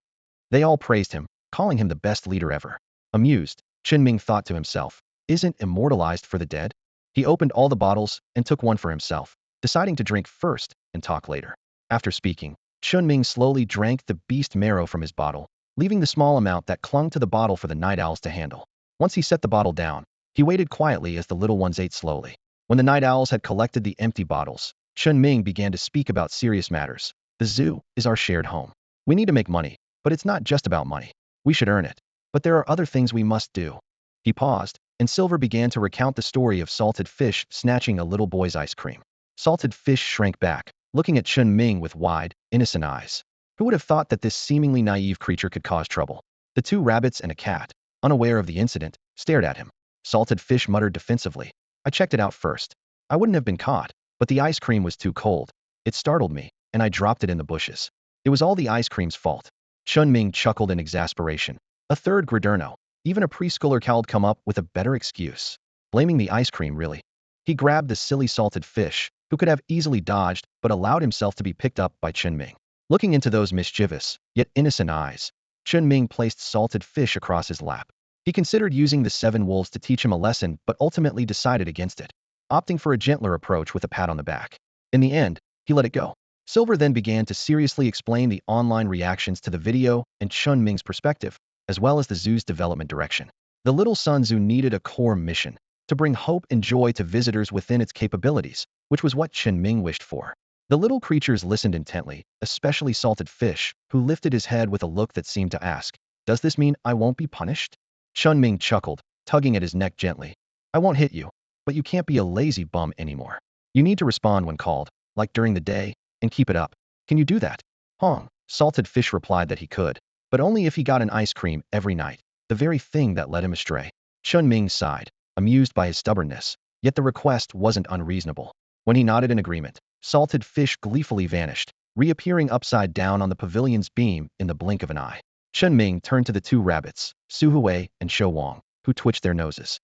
They all praised him, calling him the best leader ever. Amused, Chen Ming thought to himself, isn't immortalized for the dead? He opened all the bottles and took one for himself, deciding to drink first and talk later. After speaking, Chen Ming slowly drank the beast marrow from his bottle, leaving the small amount that clung to the bottle for the night owls to handle. Once he set the bottle down, he waited quietly as the little ones ate slowly. When the night owls had collected the empty bottles, Chen Ming began to speak about serious matters. The zoo is our shared home. We need to make money, but it's not just about money. We should earn it. But there are other things we must do. He paused, and Silver began to recount the story of salted fish snatching a little boy's ice cream. Salted fish shrank back, looking at Chen Ming with wide, innocent eyes. Who would have thought that this seemingly naive creature could cause trouble? The 2 rabbits and a cat, unaware of the incident, stared at him. Salted fish muttered defensively. I checked it out first. I wouldn't have been caught, but the ice cream was too cold. It startled me, and I dropped it in the bushes. It was all the ice cream's fault. Chen Ming chuckled in exasperation. A third Gradurno, even a preschooler cow'd come up with a better excuse. Blaming the ice cream, really. He grabbed the silly salted fish, who could have easily dodged but allowed himself to be picked up by Chen Ming. Looking into those mischievous, yet innocent eyes, Chen Ming placed salted fish across his lap. He considered using the 7 wolves to teach him a lesson but ultimately decided against it, opting for a gentler approach with a pat on the back. In the end, he let it go. Silver then began to seriously explain the online reactions to the video and Chen Ming's perspective, as well as the zoo's development direction. The Little Sun Zoo needed a core mission, to bring hope and joy to visitors within its capabilities, which was what Chen Ming wished for. The little creatures listened intently, especially salted fish, who lifted his head with a look that seemed to ask, does this mean I won't be punished? Chen Ming chuckled, tugging at his neck gently. I won't hit you, but you can't be a lazy bum anymore. You need to respond when called, like during the day, and keep it up. Can you do that? Hong, salted fish replied that he could, but only if he got an ice cream every night, the very thing that led him astray. Chen Ming sighed, amused by his stubbornness, yet the request wasn't unreasonable. When he nodded in agreement, salted fish gleefully vanished, reappearing upside down on the pavilion's beam in the blink of an eye. Chen Ming turned to the 2 rabbits, Su Hui and Shou Wang, who twitched their noses.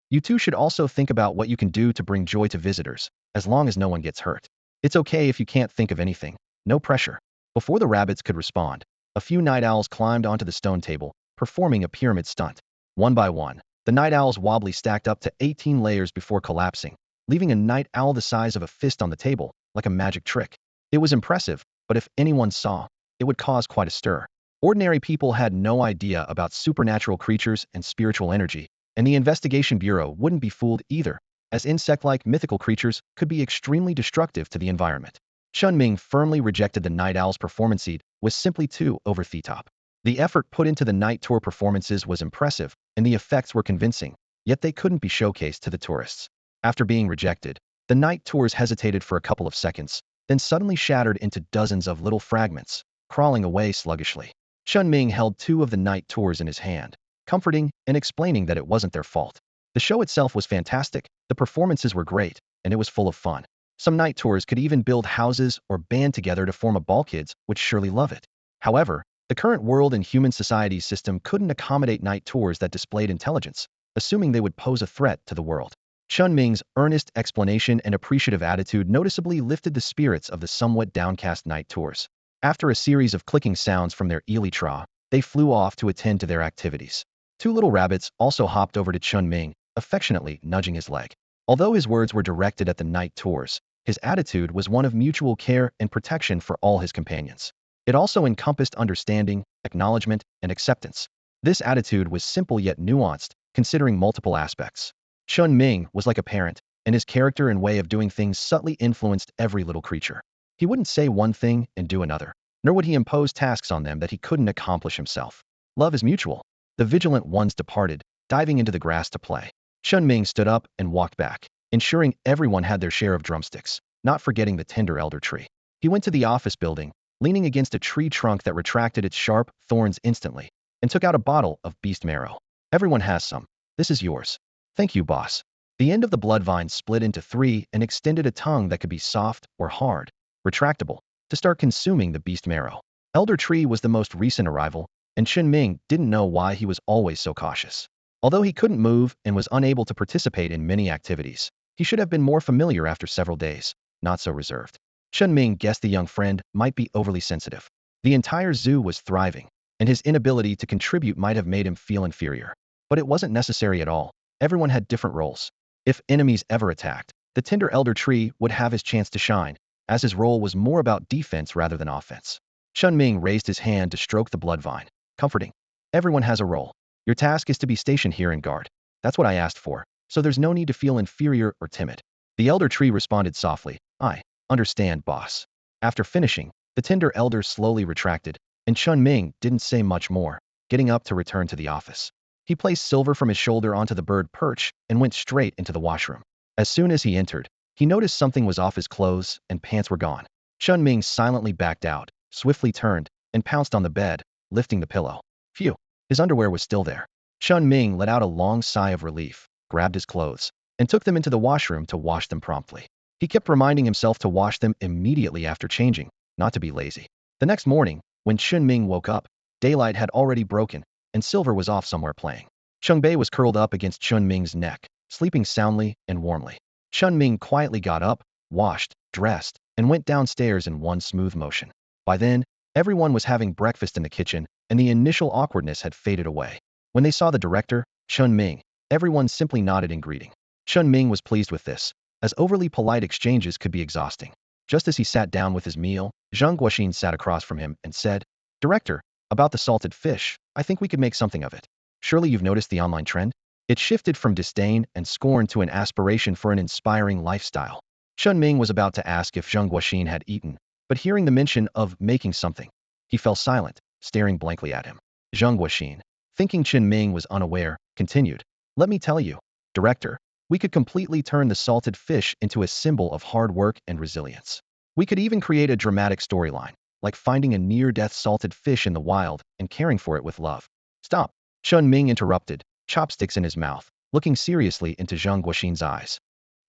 You 2 should also think about what you can do to bring joy to visitors, as long as no one gets hurt. It's okay if you can't think of anything. No pressure. Before the rabbits could respond, a few night owls climbed onto the stone table, performing a pyramid stunt. One by one, the night owls wobbly stacked up to 18 layers before collapsing, leaving a night owl the size of a fist on the table, like a magic trick. It was impressive, but if anyone saw, it would cause quite a stir. Ordinary people had no idea about supernatural creatures and spiritual energy, and the investigation bureau wouldn't be fooled either, as insect-like mythical creatures could be extremely destructive to the environment. Chen Ming firmly rejected the night owl's performance. It was simply too over the top. The effort put into the night tour performances was impressive, and the effects were convincing, yet they couldn't be showcased to the tourists. After being rejected, the night tours hesitated for a couple of seconds, then suddenly shattered into dozens of little fragments, crawling away sluggishly. Chen Ming held two of the night tours in his hand, comforting and explaining that it wasn't their fault. The show itself was fantastic, the performances were great, and it was full of fun. Some night tours could even build houses or band together to form a ball. Kids would surely love it. However, the current world and human society's system couldn't accommodate night tours that displayed intelligence, assuming they would pose a threat to the world. Chen Ming's earnest explanation and appreciative attitude noticeably lifted the spirits of the somewhat downcast night tours. After a series of clicking sounds from their elytra, they flew off to attend to their activities. Two little rabbits also hopped over to Chen Ming, affectionately nudging his leg. Although his words were directed at the night tours, his attitude was one of mutual care and protection for all his companions. It also encompassed understanding, acknowledgement, and acceptance. This attitude was simple yet nuanced, considering multiple aspects. Chen Ming was like a parent, and his character and way of doing things subtly influenced every little creature. He wouldn't say one thing and do another, nor would he impose tasks on them that he couldn't accomplish himself. Love is mutual. The vigilant ones departed, diving into the grass to play. Chen Ming stood up and walked back, ensuring everyone had their share of drumsticks, not forgetting the tender elder tree. He went to the office building, leaning against a tree trunk that retracted its sharp thorns instantly, and took out a bottle of beast marrow. Everyone has some. This is yours. Thank you, boss. The end of the bloodvine split into three and extended a tongue that could be soft or hard, retractable, to start consuming the beast marrow. Elder Tree was the most recent arrival, and Chinming didn't know why he was always so cautious. Although he couldn't move and was unable to participate in many activities, he should have been more familiar after several days, not so reserved. Chinming guessed the young friend might be overly sensitive. The entire zoo was thriving, and his inability to contribute might have made him feel inferior. But it wasn't necessary at all. Everyone had different roles. If enemies ever attacked, the tender elder tree would have his chance to shine, as his role was more about defense rather than offense. Chinming raised his hand to stroke the bloodvine, comforting. Everyone has a role. Your task is to be stationed here and guard. That's what I asked for, so there's no need to feel inferior or timid. The elder tree responded softly, I understand, boss. After finishing, the tender elder slowly retracted, and Chinming didn't say much more, getting up to return to the office. He placed Silver from his shoulder onto the bird perch and went straight into the washroom. As soon as he entered, he noticed something was off. His clothes and pants were gone. Chinming silently backed out, swiftly turned, and pounced on the bed, lifting the pillow. Phew, his underwear was still there. Chinming let out a long sigh of relief, grabbed his clothes, and took them into the washroom to wash them promptly. He kept reminding himself to wash them immediately after changing, not to be lazy. The next morning, when Chinming woke up, daylight had already broken, and Silver was off somewhere playing. Chungbei was curled up against Chinming's neck, sleeping soundly and warmly. Chinming quietly got up, washed, dressed, and went downstairs in one smooth motion. By then, everyone was having breakfast in the kitchen, and the initial awkwardness had faded away. When they saw the director, Chinming, everyone simply nodded in greeting. Chinming was pleased with this, as overly polite exchanges could be exhausting. Just as he sat down with his meal, Zhang Guoxin sat across from him and said, Director, about the salted fish, I think we could make something of it. Surely you've noticed the online trend? It shifted from disdain and scorn to an aspiration for an inspiring lifestyle. Chenming was about to ask if Zhang Guoxin had eaten, but hearing the mention of making something, he fell silent, staring blankly at him. Zhang Guoxin, thinking Chenming was unaware, continued, Let me tell you, Director, we could completely turn the salted fish into a symbol of hard work and resilience. We could even create a dramatic storyline, like finding a near-death salted fish in the wild and caring for it with love. Stop, Chen Ming interrupted, chopsticks in his mouth, looking seriously into Zhang Guoxin's eyes.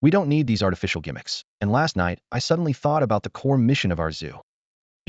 We don't need these artificial gimmicks, and last night, I suddenly thought about the core mission of our zoo.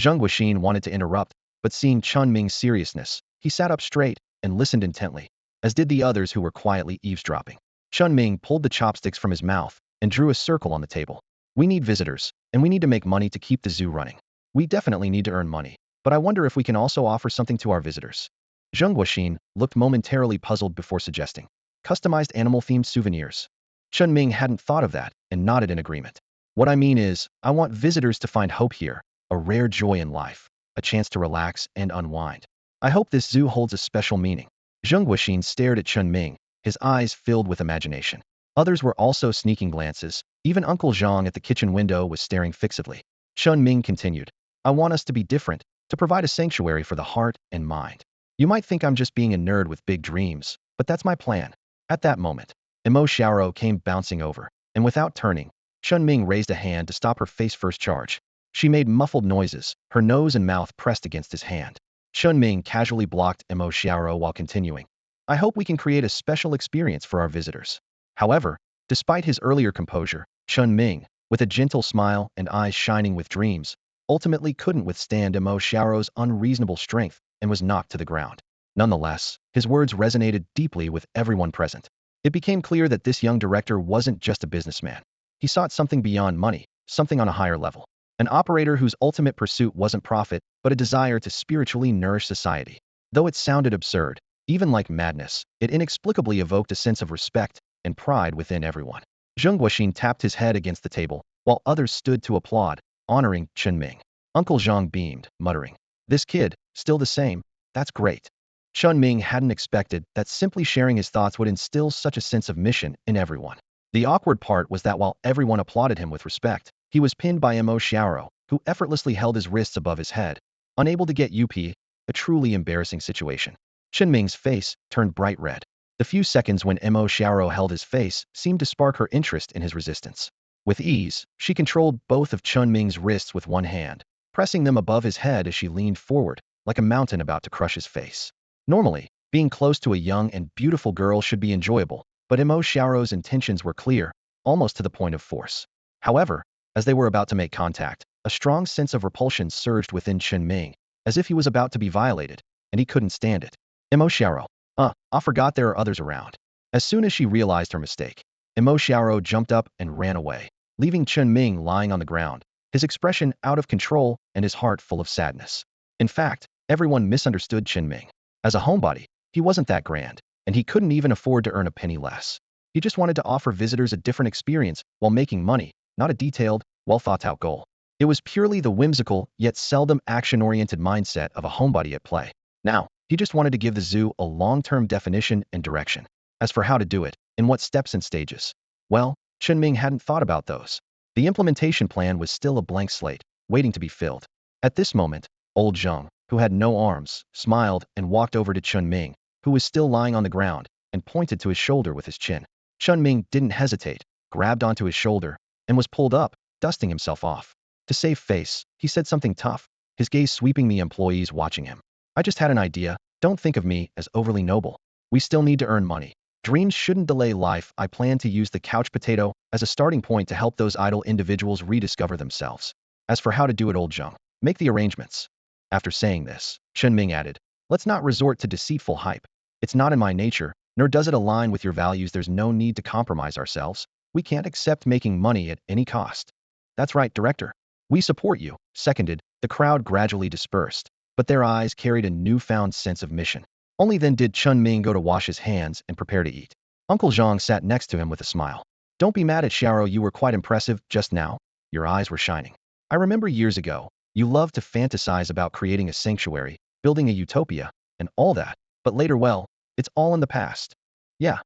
Zhang Guoxin wanted to interrupt, but seeing Chen Ming's seriousness, he sat up straight and listened intently, as did the others who were quietly eavesdropping. Chen Ming pulled the chopsticks from his mouth and drew a circle on the table. We need visitors, and we need to make money to keep the zoo running. We definitely need to earn money, but I wonder if we can also offer something to our visitors. Zheng Guoxin looked momentarily puzzled before suggesting. Customized animal-themed souvenirs. Chen Ming hadn't thought of that and nodded in agreement. What I mean is, I want visitors to find hope here, a rare joy in life, a chance to relax and unwind. I hope this zoo holds a special meaning. Zheng Guoxin stared at Chen Ming, his eyes filled with imagination. Others were also sneaking glances. Even Uncle Zhang at the kitchen window was staring fixedly. Chen Ming continued, I want us to be different, to provide a sanctuary for the heart and mind. You might think I'm just being a nerd with big dreams, but that's my plan. At that moment, Emo Xiaoro came bouncing over, and without turning, Chen Ming raised a hand to stop her face-first charge. She made muffled noises, her nose and mouth pressed against his hand. Chen Ming casually blocked Emo Xiaoro while continuing. I hope we can create a special experience for our visitors. However, despite his earlier composure, Chen Ming, with a gentle smile and eyes shining with dreams, ultimately couldn't withstand Emo Xiaoro's unreasonable strength and was knocked to the ground. Nonetheless, his words resonated deeply with everyone present. It became clear that this young director wasn't just a businessman. He sought something beyond money, something on a higher level. An operator whose ultimate pursuit wasn't profit, but a desire to spiritually nourish society. Though it sounded absurd, even like madness, it inexplicably evoked a sense of respect and pride within everyone. Zheng Guoxin tapped his head against the table, while others stood to applaud, honoring Chen Ming. Uncle Zhang beamed, muttering, this kid, still the same, that's great. Chen Ming hadn't expected that simply sharing his thoughts would instill such a sense of mission in everyone. The awkward part was that while everyone applauded him with respect, he was pinned by Emo Xiaoro, who effortlessly held his wrists above his head, unable to get UP, a truly embarrassing situation. Chen Ming's face turned bright red. The few seconds when Emo Xiaoro held his face seemed to spark her interest in his resistance. With ease, she controlled both of Chen Ming's wrists with one hand, pressing them above his head as she leaned forward, like a mountain about to crush his face. Normally, being close to a young and beautiful girl should be enjoyable, but Emo Xiaoro's intentions were clear, almost to the point of force. However, as they were about to make contact, a strong sense of repulsion surged within Chen Ming, as if he was about to be violated, and he couldn't stand it. Emo Xiaoro. I forgot there are others around. As soon as she realized her mistake, Emo Xiaoro jumped up and ran away, leaving Chen Ming lying on the ground, his expression out of control and his heart full of sadness. In fact, everyone misunderstood Chen Ming. As a homebody, he wasn't that grand, and he couldn't even afford to earn a penny less. He just wanted to offer visitors a different experience while making money, not a detailed, well-thought-out goal. It was purely the whimsical, yet seldom action-oriented mindset of a homebody at play. Now, he just wanted to give the zoo a long-term definition and direction. As for how to do it, in what steps and stages, well, Chen Ming hadn't thought about those. The implementation plan was still a blank slate, waiting to be filled. At this moment, old Zheng, who had no arms, smiled and walked over to Chen Ming, who was still lying on the ground, and pointed to his shoulder with his chin. Chen Ming didn't hesitate, grabbed onto his shoulder, and was pulled up, dusting himself off. To save face, he said something tough, his gaze sweeping the employees watching him. I just had an idea, don't think of me as overly noble. We still need to earn money. Dreams shouldn't delay life. I plan to use the couch potato as a starting point to help those idle individuals rediscover themselves. As for how to do it, old Zheng, make the arrangements. After saying this, Chen Ming added, let's not resort to deceitful hype. It's not in my nature, nor does it align with your values. There's no need to compromise ourselves. We can't accept making money at any cost. That's right, director. We support you, seconded. The crowd gradually dispersed, but their eyes carried a newfound sense of mission. Only then did Chen Ming go to wash his hands and prepare to eat. Uncle Zhang sat next to him with a smile. Don't be mad at Xiaoro, you were quite impressive just now. Your eyes were shining. I remember years ago, you loved to fantasize about creating a sanctuary, building a utopia, and all that, but later, well, it's all in the past. Yeah,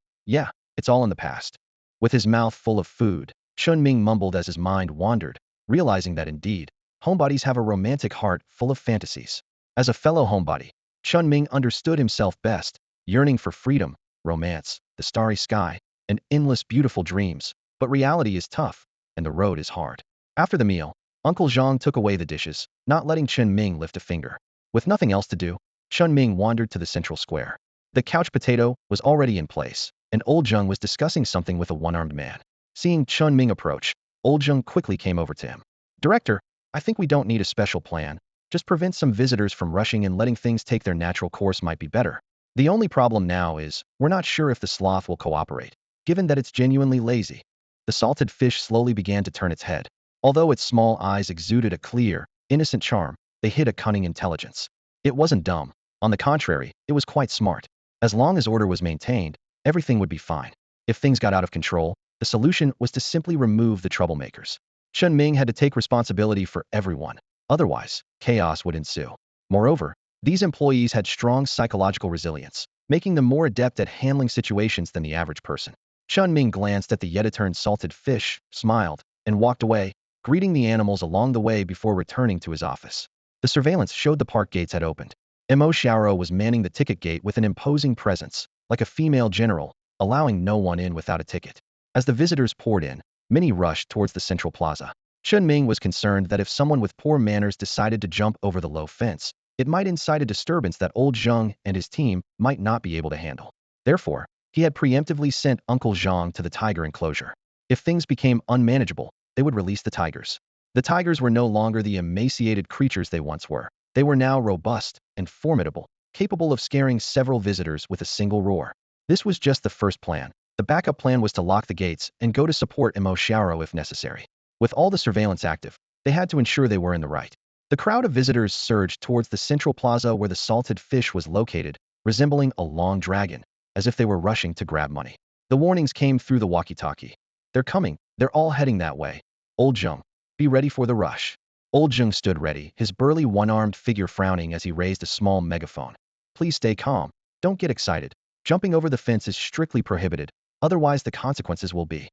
it's all in the past. With his mouth full of food, Chen Ming mumbled as his mind wandered, realizing that indeed, homebodies have a romantic heart full of fantasies. As a fellow homebody, Chen Ming understood himself best, yearning for freedom, romance, the starry sky, and endless beautiful dreams, but reality is tough, and the road is hard. After the meal, Uncle Zhang took away the dishes, not letting Chen Ming lift a finger. With nothing else to do, Chen Ming wandered to the central square. The couch potato was already in place, and old Zheng was discussing something with a one-armed man. Seeing Chen Ming approach, old Zheng quickly came over to him. Director, I think we don't need a special plan. Just prevent some visitors from rushing and letting things take their natural course might be better. The only problem now is, we're not sure if the sloth will cooperate, given that it's genuinely lazy. The salted fish slowly began to turn its head. Although its small eyes exuded a clear, innocent charm, they hid a cunning intelligence. It wasn't dumb, On the contrary, it was quite smart. As long as order was maintained, everything would be fine. If things got out of control, the solution was to simply remove the troublemakers. Chen Ming had to take responsibility for everyone. Otherwise, chaos would ensue. Moreover, these employees had strong psychological resilience, making them more adept at handling situations than the average person. Chen Ming glanced at the yet-eterned salted fish, smiled, and walked away, greeting the animals along the way before returning to his office. The surveillance showed the park gates had opened. Mo Xiaoro was manning the ticket gate with an imposing presence, like a female general, allowing no one in without a ticket. As the visitors poured in, many rushed towards the central plaza. Chen Ming was concerned that if someone with poor manners decided to jump over the low fence, it might incite a disturbance that old Zheng and his team might not be able to handle. Therefore, he had preemptively sent Uncle Zhang to the tiger enclosure. If things became unmanageable, they would release the tigers. The tigers were no longer the emaciated creatures they once were. They were now robust and formidable, capable of scaring several visitors with a single roar. This was just the first plan. The backup plan was to lock the gates and go to support Mo Xiaoro if necessary. With all the surveillance active, they had to ensure they were in the right. The crowd of visitors surged towards the central plaza where the salted fish was located, resembling a long dragon, as if they were rushing to grab money. The warnings came through the walkie-talkie. They're coming. They're all heading that way. Old Zheng, be ready for the rush. Old Zheng stood ready, his burly one-armed figure frowning as he raised a small megaphone. Please stay calm. Don't get excited. Jumping over the fence is strictly prohibited, otherwise the consequences will be.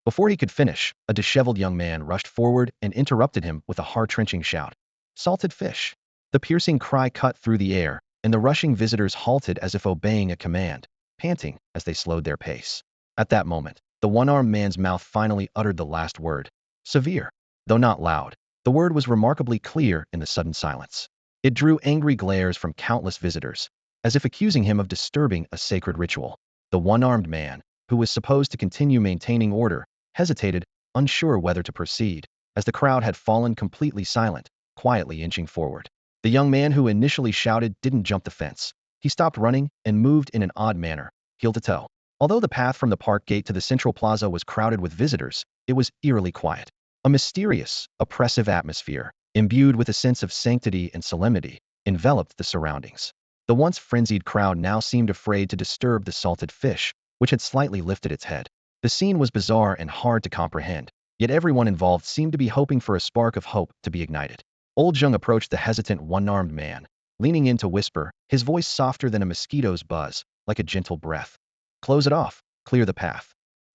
Before he could finish, a disheveled young man rushed forward and interrupted him with a heart-wrenching shout. Salted fish. The piercing cry cut through the air, and the rushing visitors halted as if obeying a command, panting as they slowed their pace. At that moment, the one-armed man's mouth finally uttered the last word. Severe. Though not loud, the word was remarkably clear in the sudden silence. It drew angry glares from countless visitors, as if accusing him of disturbing a sacred ritual. The one-armed man, who was supposed to continue maintaining order, hesitated, unsure whether to proceed, as the crowd had fallen completely silent, quietly inching forward. The young man who initially shouted didn't jump the fence. He stopped running and moved in an odd manner, heel to toe. Although the path from the park gate to the central plaza was crowded with visitors, it was eerily quiet. A mysterious, oppressive atmosphere, imbued with a sense of sanctity and solemnity, enveloped the surroundings. The once frenzied crowd now seemed afraid to disturb the salted fish, which had slightly lifted its head. The scene was bizarre and hard to comprehend, yet everyone involved seemed to be hoping for a spark of hope to be ignited. Old Zheng approached the hesitant one-armed man, leaning in to whisper, his voice softer than a mosquito's buzz, like a gentle breath. Close it off. Clear the path.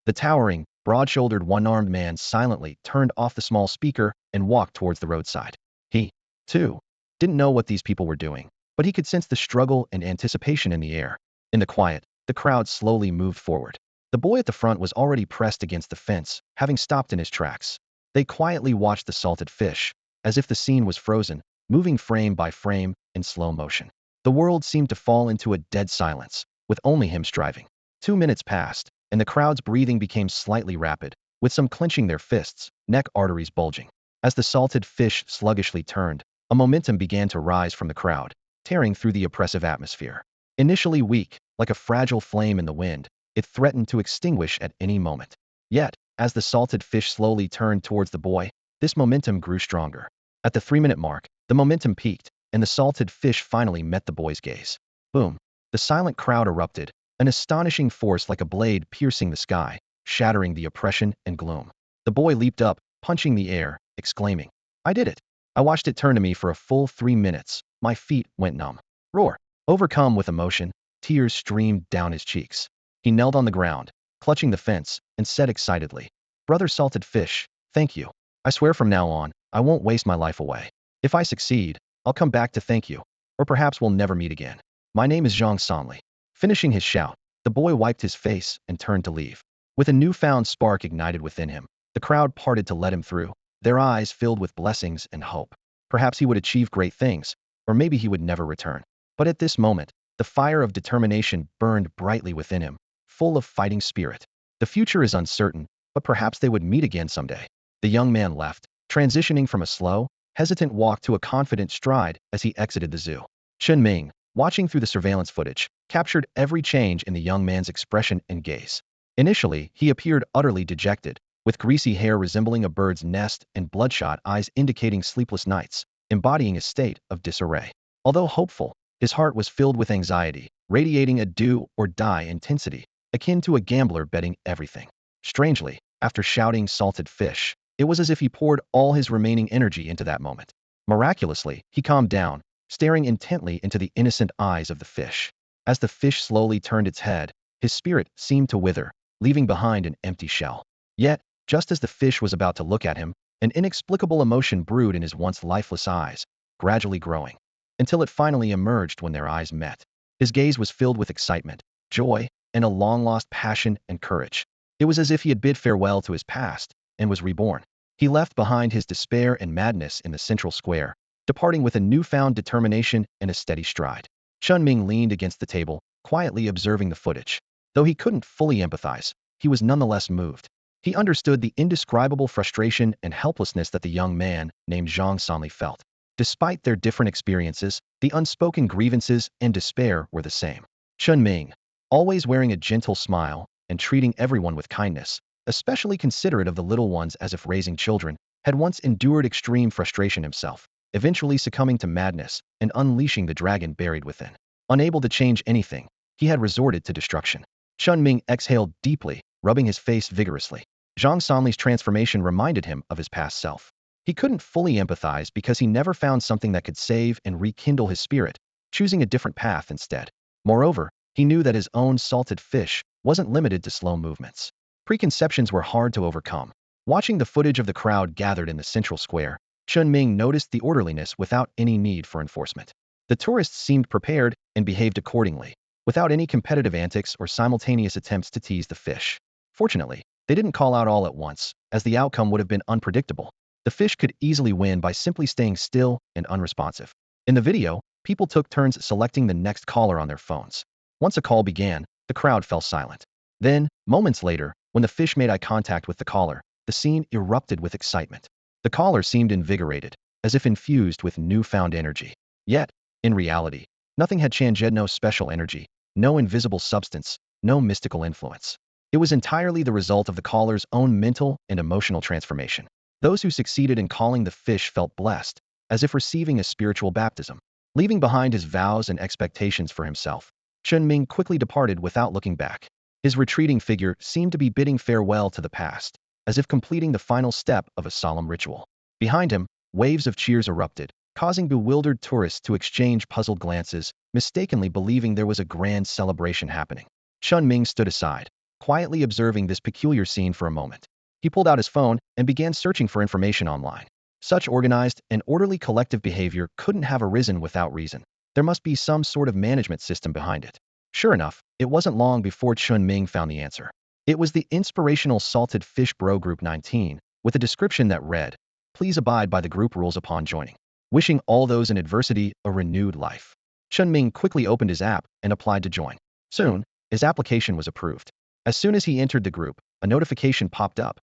The towering, broad-shouldered one-armed man silently turned off the small speaker and walked towards the roadside. He, too, didn't know what these people were doing, but he could sense the struggle and anticipation in the air. In the quiet, the crowd slowly moved forward. The boy at the front was already pressed against the fence, having stopped in his tracks. They quietly watched the salted fish, as if the scene was frozen, moving frame by frame in slow motion. The world seemed to fall into a dead silence, with only him striving. 2 minutes passed, and the crowd's breathing became slightly rapid, with some clenching their fists, neck arteries bulging. As the salted fish sluggishly turned, a momentum began to rise from the crowd, tearing through the oppressive atmosphere. Initially weak, like a fragile flame in the wind, it threatened to extinguish at any moment. Yet, as the salted fish slowly turned towards the boy, this momentum grew stronger. At the 3-minute mark, the momentum peaked, and the salted fish finally met the boy's gaze. Boom! The silent crowd erupted, an astonishing force like a blade piercing the sky, shattering the oppression and gloom. The boy leaped up, punching the air, exclaiming, I did it! I watched it turn to me for a full 3 minutes. My feet went numb. Roar! Overcome with emotion, tears streamed down his cheeks. He knelt on the ground, clutching the fence, and said excitedly, Brother Salted Fish, thank you. I swear from now on, I won't waste my life away. If I succeed, I'll come back to thank you. Or perhaps we'll never meet again. My name is Zhang Sanli. Finishing his shout, the boy wiped his face and turned to leave. With a newfound spark ignited within him, the crowd parted to let him through, their eyes filled with blessings and hope. Perhaps he would achieve great things, or maybe he would never return. But at this moment, the fire of determination burned brightly within him, full of fighting spirit. The future is uncertain, but perhaps they would meet again someday. The young man left, transitioning from a slow, hesitant walk to a confident stride as he exited the zoo. Chen Ming, watching through the surveillance footage, captured every change in the young man's expression and gaze. Initially, he appeared utterly dejected, with greasy hair resembling a bird's nest and bloodshot eyes indicating sleepless nights, embodying a state of disarray. Although hopeful, His heart was filled with anxiety, radiating a do-or-die intensity, akin to a gambler betting everything. Strangely, after shouting salted fish, it was as if he poured all his remaining energy into that moment. Miraculously, he calmed down, staring intently into the innocent eyes of the fish. As the fish slowly turned its head, his spirit seemed to wither, leaving behind an empty shell. Yet, just as the fish was about to look at him, an inexplicable emotion brewed in his once lifeless eyes, gradually growing, until it finally emerged when their eyes met. His gaze was filled with excitement, joy, and a long-lost passion and courage. It was as if he had bid farewell to his past and was reborn. He left behind his despair and madness in the central square, departing with a newfound determination and a steady stride. Chen Ming leaned against the table, quietly observing the footage. Though he couldn't fully empathize, he was nonetheless moved. He understood the indescribable frustration and helplessness that the young man named Zhang Sanli felt. Despite their different experiences, the unspoken grievances and despair were the same. Chen Ming, always wearing a gentle smile and treating everyone with kindness, especially considerate of the little ones as if raising children, had once endured extreme frustration himself, eventually succumbing to madness and unleashing the dragon buried within. Unable to change anything, he had resorted to destruction. Chen Ming exhaled deeply, rubbing his face vigorously. Zhang Sanli's transformation reminded him of his past self. He couldn't fully empathize because he never found something that could save and rekindle his spirit, choosing a different path instead. Moreover, he knew that his own salted fish wasn't limited to slow movements. Preconceptions were hard to overcome. Watching the footage of the crowd gathered in the central square, Chen Ming noticed the orderliness without any need for enforcement. The tourists seemed prepared and behaved accordingly, without any competitive antics or simultaneous attempts to tease the fish. Fortunately, they didn't call out all at once, as the outcome would have been unpredictable. The fish could easily win by simply staying still and unresponsive. In the video, people took turns selecting the next caller on their phones. Once a call began, the crowd fell silent. Then, moments later, when the fish made eye contact with the caller, the scene erupted with excitement. The caller seemed invigorated, as if infused with newfound energy. Yet, in reality, nothing had changed. No special energy, no invisible substance, no mystical influence. It was entirely the result of the caller's own mental and emotional transformation. Those who succeeded in calling the fish felt blessed, as if receiving a spiritual baptism. Leaving behind his vows and expectations for himself, Chen Ming quickly departed without looking back. His retreating figure seemed to be bidding farewell to the past, as if completing the final step of a solemn ritual. Behind him, waves of cheers erupted, causing bewildered tourists to exchange puzzled glances, mistakenly believing there was a grand celebration happening. Chen Ming stood aside, quietly observing this peculiar scene for a moment. He pulled out his phone and began searching for information online. Such organized and orderly collective behavior couldn't have arisen without reason. There must be some sort of management system behind it. Sure enough, it wasn't long before Chen Ming found the answer. It was the inspirational Salted Fish Bro Group 19, with a description that read, "Please abide by the group rules upon joining. Wishing all those in adversity a renewed life." Chen Ming quickly opened his app and applied to join. Soon, his application was approved. As soon as he entered the group, a notification popped up.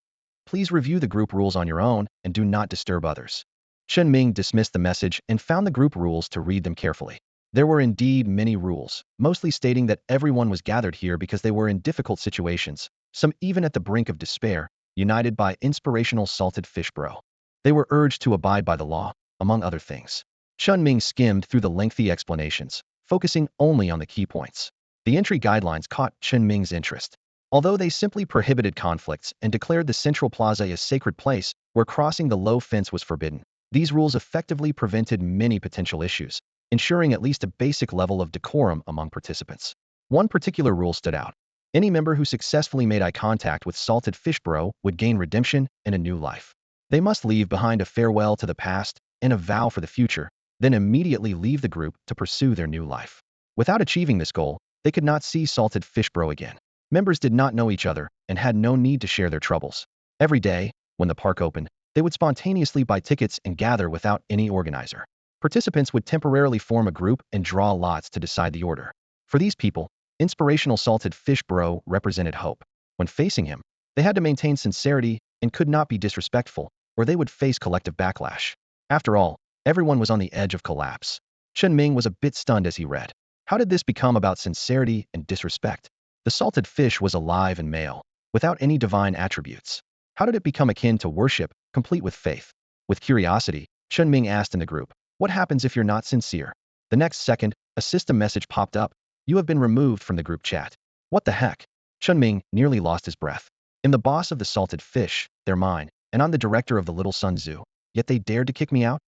"Please review the group rules on your own and do not disturb others." Chen Ming dismissed the message and found the group rules to read them carefully. There were indeed many rules, mostly stating that everyone was gathered here because they were in difficult situations, some even at the brink of despair, united by inspirational Salted Fish Bro. They were urged to abide by the law, among other things. Chen Ming skimmed through the lengthy explanations, focusing only on the key points. The entry guidelines caught Chen Ming's interest. Although they simply prohibited conflicts and declared the central plaza a sacred place where crossing the low fence was forbidden, these rules effectively prevented many potential issues, ensuring at least a basic level of decorum among participants. One particular rule stood out. Any member who successfully made eye contact with Salted Fish Bro would gain redemption and a new life. They must leave behind a farewell to the past and a vow for the future, then immediately leave the group to pursue their new life. Without achieving this goal, they could not see Salted Fish Bro again. Members did not know each other and had no need to share their troubles. Every day, when the park opened, they would spontaneously buy tickets and gather without any organizer. Participants would temporarily form a group and draw lots to decide the order. For these people, inspirational Salted Fish Bro represented hope. When facing him, they had to maintain sincerity and could not be disrespectful, or they would face collective backlash. After all, everyone was on the edge of collapse. Chen Ming was a bit stunned as he read. How did this become about sincerity and disrespect? The salted fish was alive and male, without any divine attributes. How did it become akin to worship, complete with faith? With curiosity, Chen Ming asked in the group, "What happens if you're not sincere?" The next second, A system message popped up. You have been removed from the group chat. What the heck? Chen Ming nearly lost his breath. I'm the boss of the salted fish, they're mine, and I'm the director of the Little Sun Zoo, yet they dared to kick me out?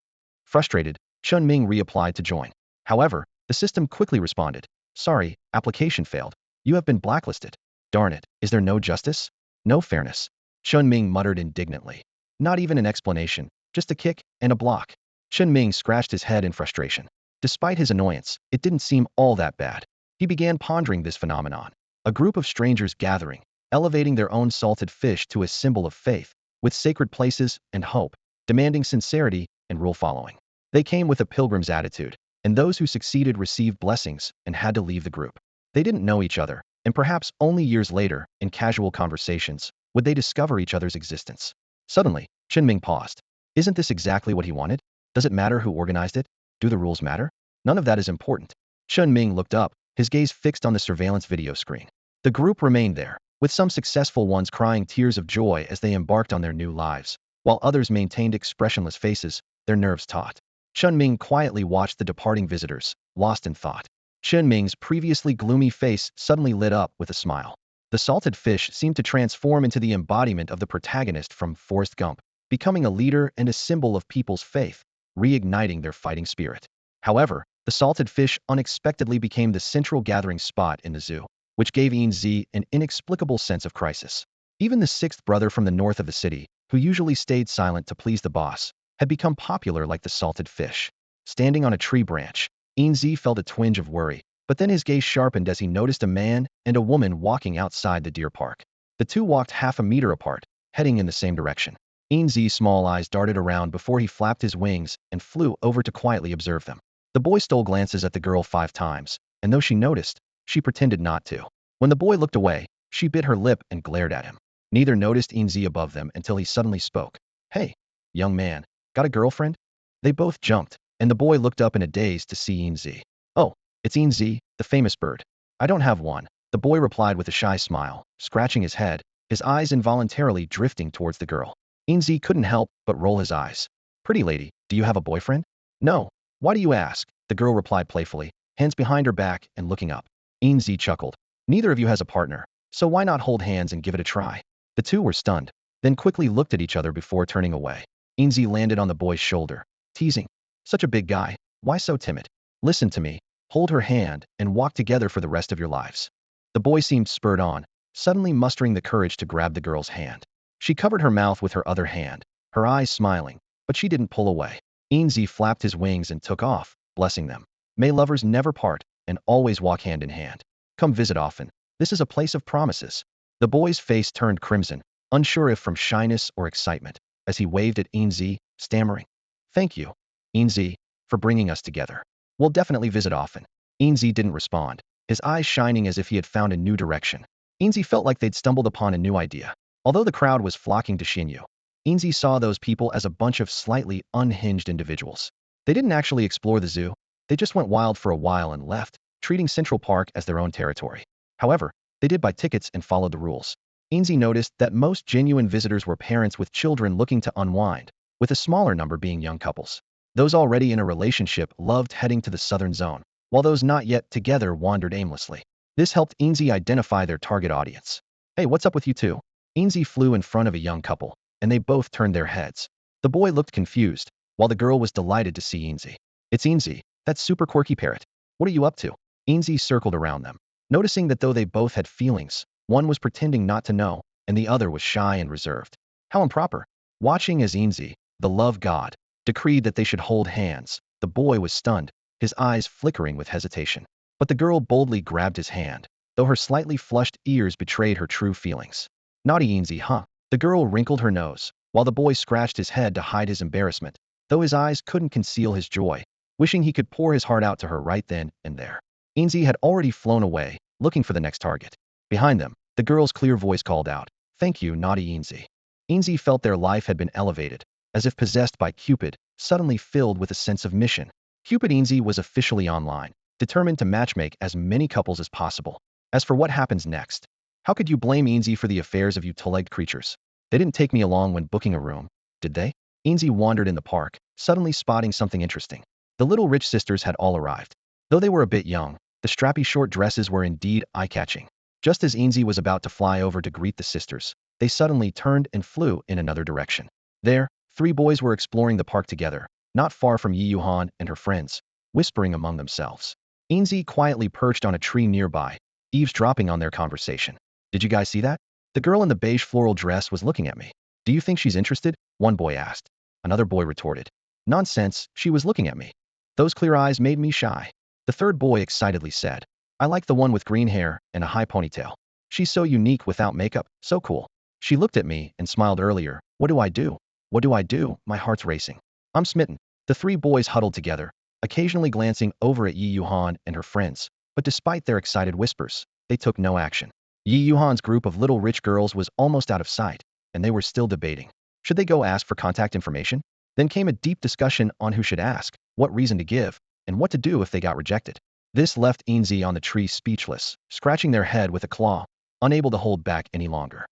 Frustrated, Chen Ming reapplied to join. However, the system quickly responded. Sorry, application failed. You have been blacklisted. Darn it, is there no justice? No fairness. Chen Ming muttered indignantly. Not even an explanation, just a kick and a block. Chen Ming scratched his head in frustration. Despite his annoyance, it didn't seem all that bad. He began pondering this phenomenon. A group of strangers gathering, elevating their own salted fish to a symbol of faith, with sacred places and hope, demanding sincerity and rule following. They came with a pilgrim's attitude, and those who succeeded received blessings and had to leave the group. They didn't know each other, and perhaps only years later, in casual conversations, would they discover each other's existence. Suddenly, Chinming paused. Isn't this exactly what he wanted? Does it matter who organized it? Do the rules matter? None of that is important. Chen Ming looked up, his gaze fixed on the surveillance video screen. The group remained there, with some successful ones crying tears of joy as they embarked on their new lives, while others maintained expressionless faces, their nerves taut. Chen Ming quietly watched the departing visitors, lost in thought. Chen Ming's previously gloomy face suddenly lit up with a smile. The salted fish seemed to transform into the embodiment of the protagonist from Forrest Gump, becoming a leader and a symbol of people's faith, reigniting their fighting spirit. However, the salted fish unexpectedly became the central gathering spot in the zoo, which gave Enzy an inexplicable sense of crisis. Even the sixth brother from the north of the city, who usually stayed silent to please the boss, had become popular like the salted fish. Standing on a tree branch, Enzy felt a twinge of worry, but then his gaze sharpened as he noticed a man and a woman walking outside the deer park. The two walked half a meter apart, heading in the same direction. Enzy's small eyes darted around before he flapped his wings and flew over to quietly observe them. The boy stole glances at the girl 5 times, and though she noticed, she pretended not to. When the boy looked away, she bit her lip and glared at him. Neither noticed Enzy above them until he suddenly spoke. Hey, young man, got a girlfriend? They both jumped, and the boy looked up in a daze to see Enzy. Oh, it's Enzy, the famous bird. I don't have one, the boy replied with a shy smile, scratching his head, his eyes involuntarily drifting towards the girl. Enzy couldn't help but roll his eyes. Pretty lady, do you have a boyfriend? No. Why do you ask? The girl replied playfully, hands behind her back and looking up. Enzy chuckled. Neither of you has a partner, so why not hold hands and give it a try? The two were stunned, then quickly looked at each other before turning away. Enzy landed on the boy's shoulder, teasing. Such a big guy, why so timid? Listen to me, hold her hand, and walk together for the rest of your lives. The boy seemed spurred on, suddenly mustering the courage to grab the girl's hand. She covered her mouth with her other hand, her eyes smiling, but she didn't pull away. Enzy flapped his wings and took off, blessing them. May lovers never part, and always walk hand in hand. Come visit often. This is a place of promises. The boy's face turned crimson, unsure if from shyness or excitement, as he waved at Enzy, stammering. Thank you, Enzy, for bringing us together. We'll definitely visit often. Enzy didn't respond, his eyes shining as if he had found a new direction. Enzy felt like they'd stumbled upon a new idea. Although the crowd was flocking to Xinyu, Enzy saw those people as a bunch of slightly unhinged individuals. They didn't actually explore the zoo, they just went wild for a while and left, treating Central Park as their own territory. However, they did buy tickets and followed the rules. Enzy noticed that most genuine visitors were parents with children looking to unwind, with a smaller number being young couples. Those already in a relationship loved heading to the southern zone, while those not yet together wandered aimlessly. This helped Enzy identify their target audience. Hey, what's up with you two? Enzy flew in front of a young couple, and they both turned their heads. The boy looked confused, while the girl was delighted to see Enzy. It's Enzy, that super quirky parrot. What are you up to? Enzy circled around them, noticing that though they both had feelings, one was pretending not to know, and the other was shy and reserved. How improper. Watching as Enzy, the love god, decreed that they should hold hands, the boy was stunned, his eyes flickering with hesitation. But the girl boldly grabbed his hand, though her slightly flushed ears betrayed her true feelings. Naughty Enzy, huh? The girl wrinkled her nose, while the boy scratched his head to hide his embarrassment, though his eyes couldn't conceal his joy, wishing he could pour his heart out to her right then and there. Enzy had already flown away, looking for the next target. Behind them, the girl's clear voice called out, "Thank you, naughty Enzy." Enzy felt their life had been elevated, as if possessed by Cupid, suddenly filled with a sense of mission. Cupid Enzy was officially online, determined to matchmake as many couples as possible. As for what happens next, how could you blame Enzy for the affairs of you two-legged creatures? They didn't take me along when booking a room, did they? Enzy wandered in the park, suddenly spotting something interesting. The little rich sisters had all arrived. Though they were a bit young, the strappy short dresses were indeed eye-catching. Just as Enzy was about to fly over to greet the sisters, they suddenly turned and flew in another direction. There, three boys were exploring the park together, not far from Yi Yuhan and her friends, whispering among themselves. Enzy quietly perched on a tree nearby, eavesdropping on their conversation. Did you guys see that? The girl in the beige floral dress was looking at me. Do you think she's interested? One boy asked. Another boy retorted. Nonsense, she was looking at me. Those clear eyes made me shy. The third boy excitedly said. I like the one with green hair and a high ponytail. She's so unique without makeup, so cool. She looked at me and smiled earlier. What do I do? What do I do? My heart's racing. I'm smitten. The three boys huddled together, occasionally glancing over at Yi Yuhan and her friends, but despite their excited whispers, they took no action. Yi Yuhan's group of little rich girls was almost out of sight, and they were still debating. Should they go ask for contact information? Then came a deep discussion on who should ask, what reason to give, and what to do if they got rejected. This left Enzy on the tree speechless, scratching their head with a claw, unable to hold back any longer.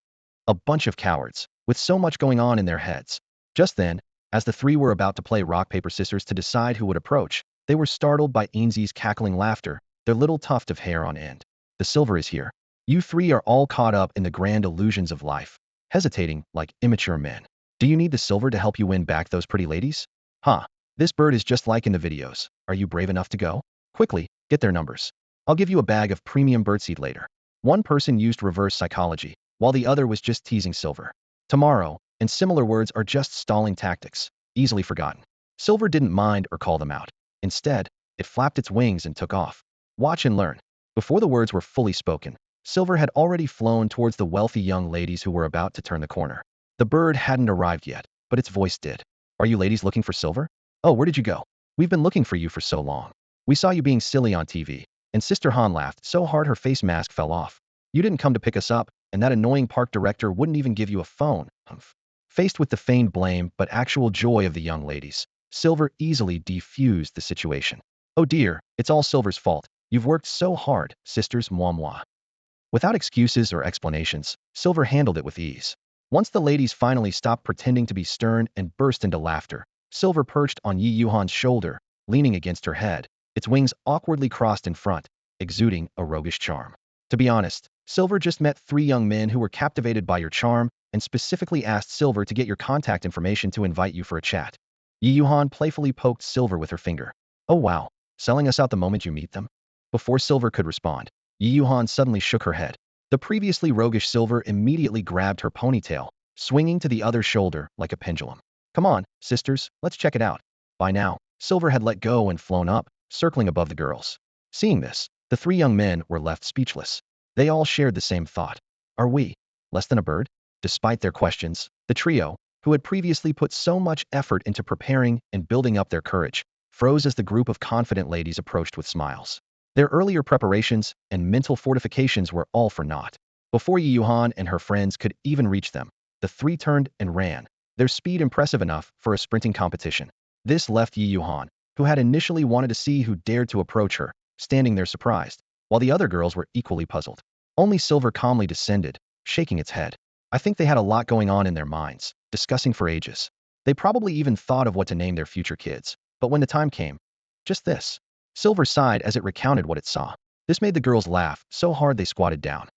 A bunch of cowards, with so much going on in their heads. Just then, as the three were about to play rock, paper, scissors to decide who would approach, they were startled by Enzy's cackling laughter, their little tuft of hair on end. The silver is here. You three are all caught up in the grand illusions of life, hesitating like immature men. Do you need the silver to help you win back those pretty ladies? Huh. This bird is just like in the videos. Are you brave enough to go? Quickly, get their numbers. I'll give you a bag of premium birdseed later. One person used reverse psychology, while the other was just teasing Silver. Tomorrow, and similar words are just stalling tactics, easily forgotten. Silver didn't mind or call them out. Instead, it flapped its wings and took off. Watch and learn. Before the words were fully spoken, Silver had already flown towards the wealthy young ladies who were about to turn the corner. The bird hadn't arrived yet, but its voice did. Are you ladies looking for Silver? Oh, where did you go? We've been looking for you for so long. We saw you being silly on TV. And Sister Han laughed so hard her face mask fell off. You didn't come to pick us up, and that annoying park director wouldn't even give you a phone. Humph. Faced with the feigned blame but actual joy of the young ladies, Silver easily defused the situation. Oh dear, it's all Silver's fault. You've worked so hard, sisters, moi moi. Without excuses or explanations, Silver handled it with ease. Once the ladies finally stopped pretending to be stern and burst into laughter, Silver perched on Yi Yuhan's shoulder, leaning against her head, its wings awkwardly crossed in front, exuding a roguish charm. To be honest, Silver just met three young men who were captivated by your charm and specifically asked Silver to get your contact information to invite you for a chat. Yi Yuhan playfully poked Silver with her finger. Oh wow, selling us out the moment you meet them? Before Silver could respond, Yi Yuhan suddenly shook her head. The previously roguish Silver immediately grabbed her ponytail, swinging to the other shoulder like a pendulum. Come on, sisters, let's check it out. By now, Silver had let go and flown up, circling above the girls. Seeing this, the three young men were left speechless. They all shared the same thought. Are we less than a bird? Despite their questions, the trio, who had previously put so much effort into preparing and building up their courage, froze as the group of confident ladies approached with smiles. Their earlier preparations and mental fortifications were all for naught. Before Yi Yuhan and her friends could even reach them, the three turned and ran, their speed impressive enough for a sprinting competition. This left Yi Yuhan, who had initially wanted to see who dared to approach her, standing there surprised, while the other girls were equally puzzled. Only Silver calmly descended, shaking its head. I think they had a lot going on in their minds, discussing for ages. They probably even thought of what to name their future kids, but when the time came, just this. Silver sighed as it recounted what it saw. This made the girls laugh so hard they squatted down.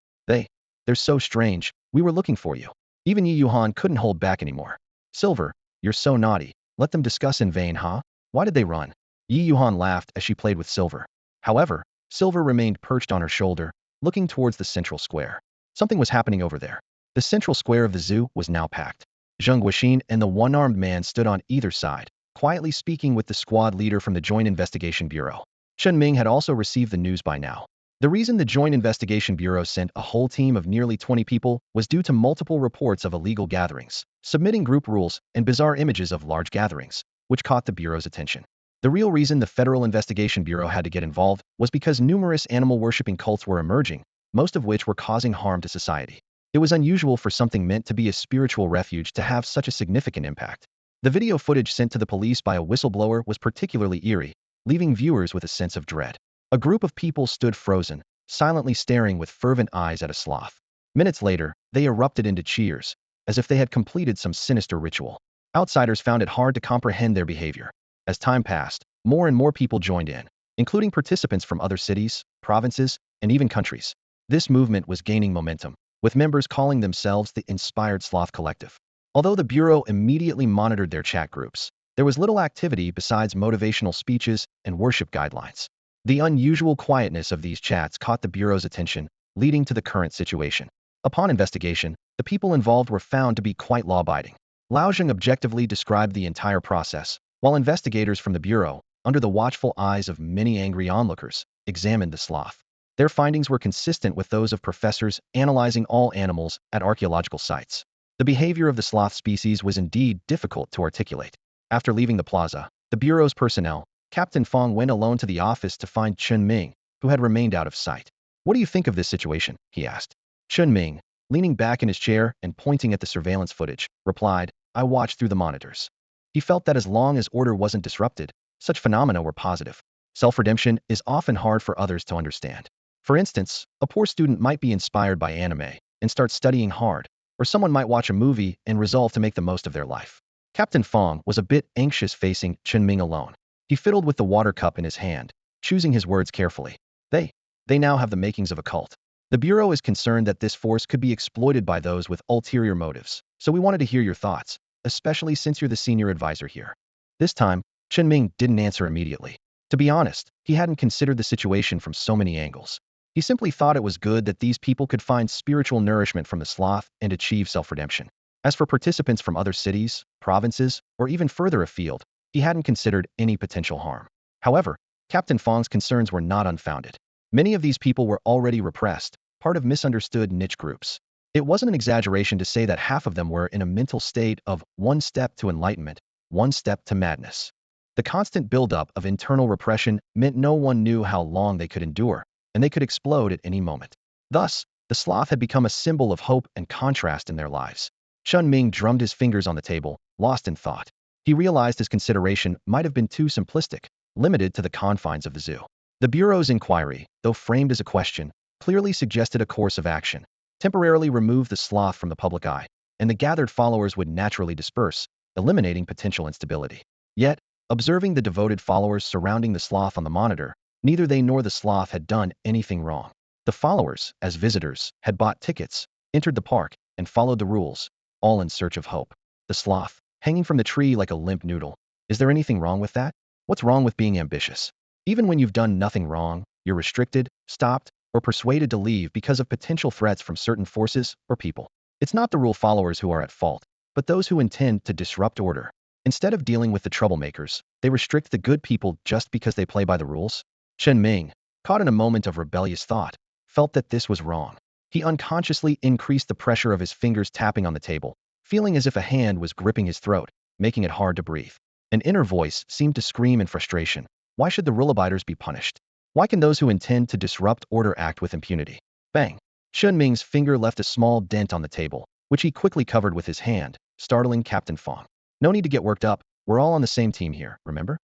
They're so strange. We were looking for you. Even Yi Yuhan couldn't hold back anymore. Silver, you're so naughty. Let them discuss in vain, huh? Why did they run? Yi Yuhan laughed as she played with Silver. However, Silver remained perched on her shoulder, looking towards the central square. Something was happening over there. The central square of the zoo was now packed. Zheng Guoxin and the one-armed man stood on either side, quietly speaking with the squad leader from the Joint Investigation Bureau. Chen Ming had also received the news by now. The reason the Joint Investigation Bureau sent a whole team of nearly 20 people was due to multiple reports of illegal gatherings, submitting group rules, and bizarre images of large gatherings, which caught the Bureau's attention. The real reason the Federal Investigation Bureau had to get involved was because numerous animal-worshipping cults were emerging, most of which were causing harm to society. It was unusual for something meant to be a spiritual refuge to have such a significant impact. The video footage sent to the police by a whistleblower was particularly eerie, leaving viewers with a sense of dread. A group of people stood frozen, silently staring with fervent eyes at a sloth. Minutes later, they erupted into cheers, as if they had completed some sinister ritual. Outsiders found it hard to comprehend their behavior. As time passed, more and more people joined in. including participants from other cities, provinces, and even countries. This movement was gaining momentum, with members calling themselves the Inspired Sloth Collective. Although the Bureau immediately monitored their chat groups, there was little activity besides motivational speeches and worship guidelines. The unusual quietness of these chats caught the Bureau's attention, leading to the current situation. Upon investigation, the people involved were found to be quite law-abiding. Laozheng objectively described the entire process, while investigators from the Bureau, under the watchful eyes of many angry onlookers, examined the sloth. Their findings were consistent with those of professors analyzing all animals at archaeological sites. The behavior of the sloth species was indeed difficult to articulate. After leaving the plaza, the Bureau's personnel, Captain Fong went alone to the office to find Chen Ming, who had remained out of sight. "What do you think of this situation?" he asked. Chen Ming, leaning back in his chair and pointing at the surveillance footage, replied, "I watched through the monitors." He felt that as long as order wasn't disrupted, such phenomena were positive. Self-redemption is often hard for others to understand. For instance, a poor student might be inspired by anime and start studying hard, or someone might watch a movie and resolve to make the most of their life. Captain Fong was a bit anxious facing Chinming alone. He fiddled with the water cup in his hand, choosing his words carefully. They now have the makings of a cult. The Bureau is concerned that this force could be exploited by those with ulterior motives, so we wanted to hear your thoughts, especially since you're the senior advisor here. This time, Chinming didn't answer immediately. To be honest, he hadn't considered the situation from so many angles. He simply thought it was good that these people could find spiritual nourishment from the sloth and achieve self-redemption. As for participants from other cities, provinces, or even further afield, he hadn't considered any potential harm. However, Captain Fong's concerns were not unfounded. Many of these people were already repressed, part of misunderstood niche groups. It wasn't an exaggeration to say that half of them were in a mental state of one step to enlightenment, one step to madness. The constant buildup of internal repression meant no one knew how long they could endure, and they could explode at any moment. Thus, the sloth had become a symbol of hope and contrast in their lives. Chen Ming drummed his fingers on the table, lost in thought. He realized his consideration might have been too simplistic, limited to the confines of the zoo. The Bureau's inquiry, though framed as a question, clearly suggested a course of action. Temporarily remove the sloth from the public eye, and the gathered followers would naturally disperse, eliminating potential instability. Yet, observing the devoted followers surrounding the sloth on the monitor, neither they nor the sloth had done anything wrong. The followers, as visitors, had bought tickets, entered the park, and followed the rules, all in search of hope. The sloth, hanging from the tree like a limp noodle. Is there anything wrong with that? What's wrong with being ambitious? Even when you've done nothing wrong, you're restricted, stopped, or persuaded to leave because of potential threats from certain forces or people. It's not the rule followers who are at fault, but those who intend to disrupt order. Instead of dealing with the troublemakers, they restrict the good people just because they play by the rules. Chen Ming, caught in a moment of rebellious thought, felt that this was wrong. He unconsciously increased the pressure of his fingers tapping on the table, feeling as if a hand was gripping his throat, making it hard to breathe. An inner voice seemed to scream in frustration. Why should the rule-abiders be punished? Why can those who intend to disrupt order act with impunity? Bang! Chen Ming's finger left a small dent on the table, which he quickly covered with his hand, startling Captain Fong. No need to get worked up, we're all on the same team here, remember?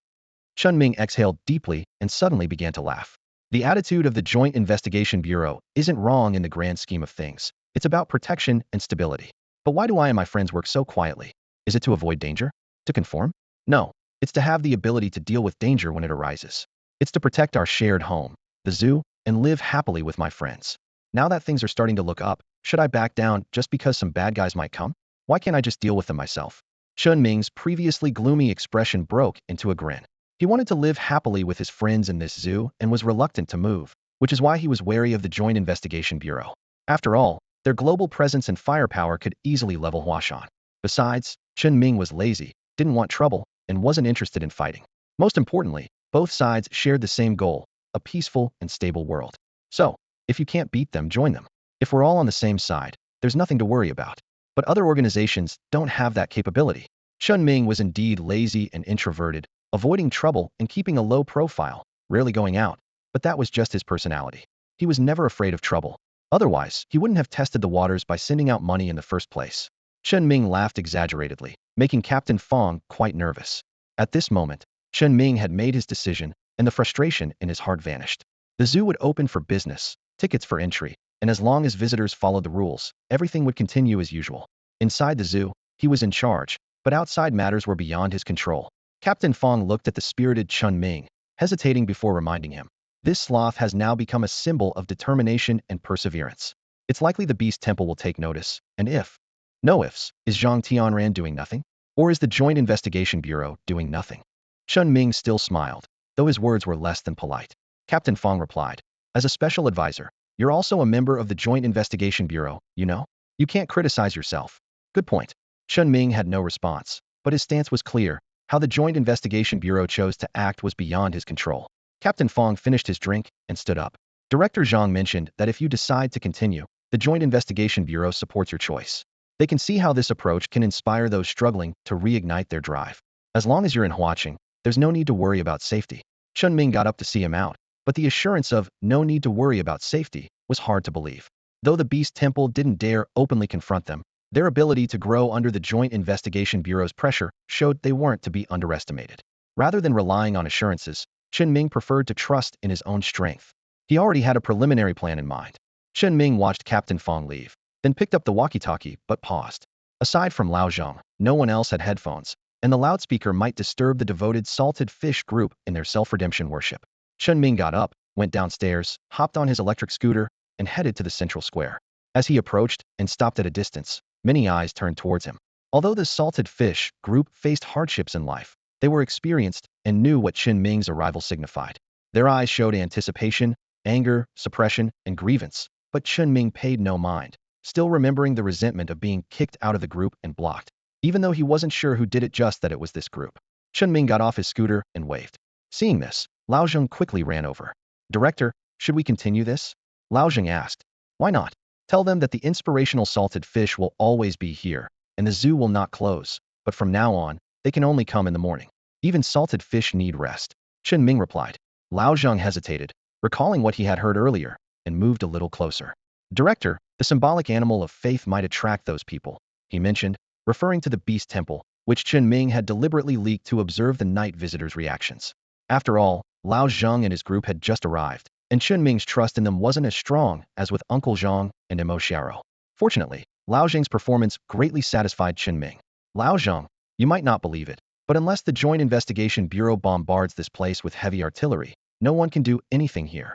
Chen Ming exhaled deeply and suddenly began to laugh. The attitude of the Joint Investigation Bureau isn't wrong in the grand scheme of things. It's about protection and stability. But why do I and my friends work so quietly? Is it to avoid danger? To conform? No. It's to have the ability to deal with danger when it arises. It's to protect our shared home, the zoo, and live happily with my friends. Now that things are starting to look up, should I back down just because some bad guys might come? Why can't I just deal with them myself? Chen Ming's previously gloomy expression broke into a grin. He wanted to live happily with his friends in this zoo and was reluctant to move, which is why he was wary of the Joint Investigation Bureau. After all, their global presence and firepower could easily level Huashan. Besides, Chen Ming was lazy, didn't want trouble, and wasn't interested in fighting. Most importantly, both sides shared the same goal, a peaceful and stable world. So, if you can't beat them, join them. If we're all on the same side, there's nothing to worry about. But other organizations don't have that capability. Chen Ming was indeed lazy and introverted, avoiding trouble and keeping a low profile, rarely going out, but that was just his personality. He was never afraid of trouble. Otherwise, he wouldn't have tested the waters by sending out money in the first place. Chen Ming laughed exaggeratedly, making Captain Fong quite nervous. At this moment, Chen Ming had made his decision, and the frustration in his heart vanished. The zoo would open for business, tickets for entry, and as long as visitors followed the rules, everything would continue as usual. Inside the zoo, he was in charge, but outside matters were beyond his control. Captain Fong looked at the spirited Chen Ming, hesitating before reminding him. This sloth has now become a symbol of determination and perseverance. It's likely the Beast Temple will take notice, and if, no ifs, is Zhang Tianran doing nothing? Or is the Joint Investigation Bureau doing nothing? Chen Ming still smiled, though his words were less than polite. Captain Fong replied, as a special advisor, you're also a member of the Joint Investigation Bureau, you know? You can't criticize yourself. Good point. Chen Ming had no response, but his stance was clear. How the Joint Investigation Bureau chose to act was beyond his control. Captain Fong finished his drink and stood up. Director Zhang mentioned that if you decide to continue, the Joint Investigation Bureau supports your choice. They can see how this approach can inspire those struggling to reignite their drive. As long as you're in Huaqing, there's no need to worry about safety. Chen Ming got up to see him out, but the assurance of no need to worry about safety was hard to believe. Though the Beast Temple didn't dare openly confront them, their ability to grow under the Joint Investigation Bureau's pressure showed they weren't to be underestimated. Rather than relying on assurances, Chen Ming preferred to trust in his own strength. He already had a preliminary plan in mind. Chen Ming watched Captain Fong leave, then picked up the walkie-talkie but paused. Aside from Lao Zhang, no one else had headphones, and the loudspeaker might disturb the devoted salted fish group in their self-redemption worship. Chen Ming got up, went downstairs, hopped on his electric scooter, and headed to the central square. As he approached and stopped at a distance, many eyes turned towards him. Although the salted fish group faced hardships in life, they were experienced and knew what Chen Ming's arrival signified. Their eyes showed anticipation, anger, suppression, and grievance, but Chen Ming paid no mind, still remembering the resentment of being kicked out of the group and blocked. Even though he wasn't sure who did it, just that it was this group. Chen Ming got off his scooter and waved. Seeing this, Lao Zhang quickly ran over. Director, should we continue this? Lao Zhang asked. Why not? Tell them that the inspirational salted fish will always be here, and the zoo will not close, but from now on, they can only come in the morning. Even salted fish need rest. Chen Ming replied. Lao Zhang hesitated, recalling what he had heard earlier, and moved a little closer. Director, the symbolic animal of faith might attract those people, he mentioned, referring to the Beast Temple, which Chen Ming had deliberately leaked to observe the night visitors' reactions. After all, Lao Zhang and his group had just arrived, and Chen Ming's trust in them wasn't as strong as with Uncle Zhang and Emo Xiao. Fortunately, Lao Zhang's performance greatly satisfied Chen Ming. Lao Zhang, you might not believe it, but unless the Joint Investigation Bureau bombards this place with heavy artillery, no one can do anything here.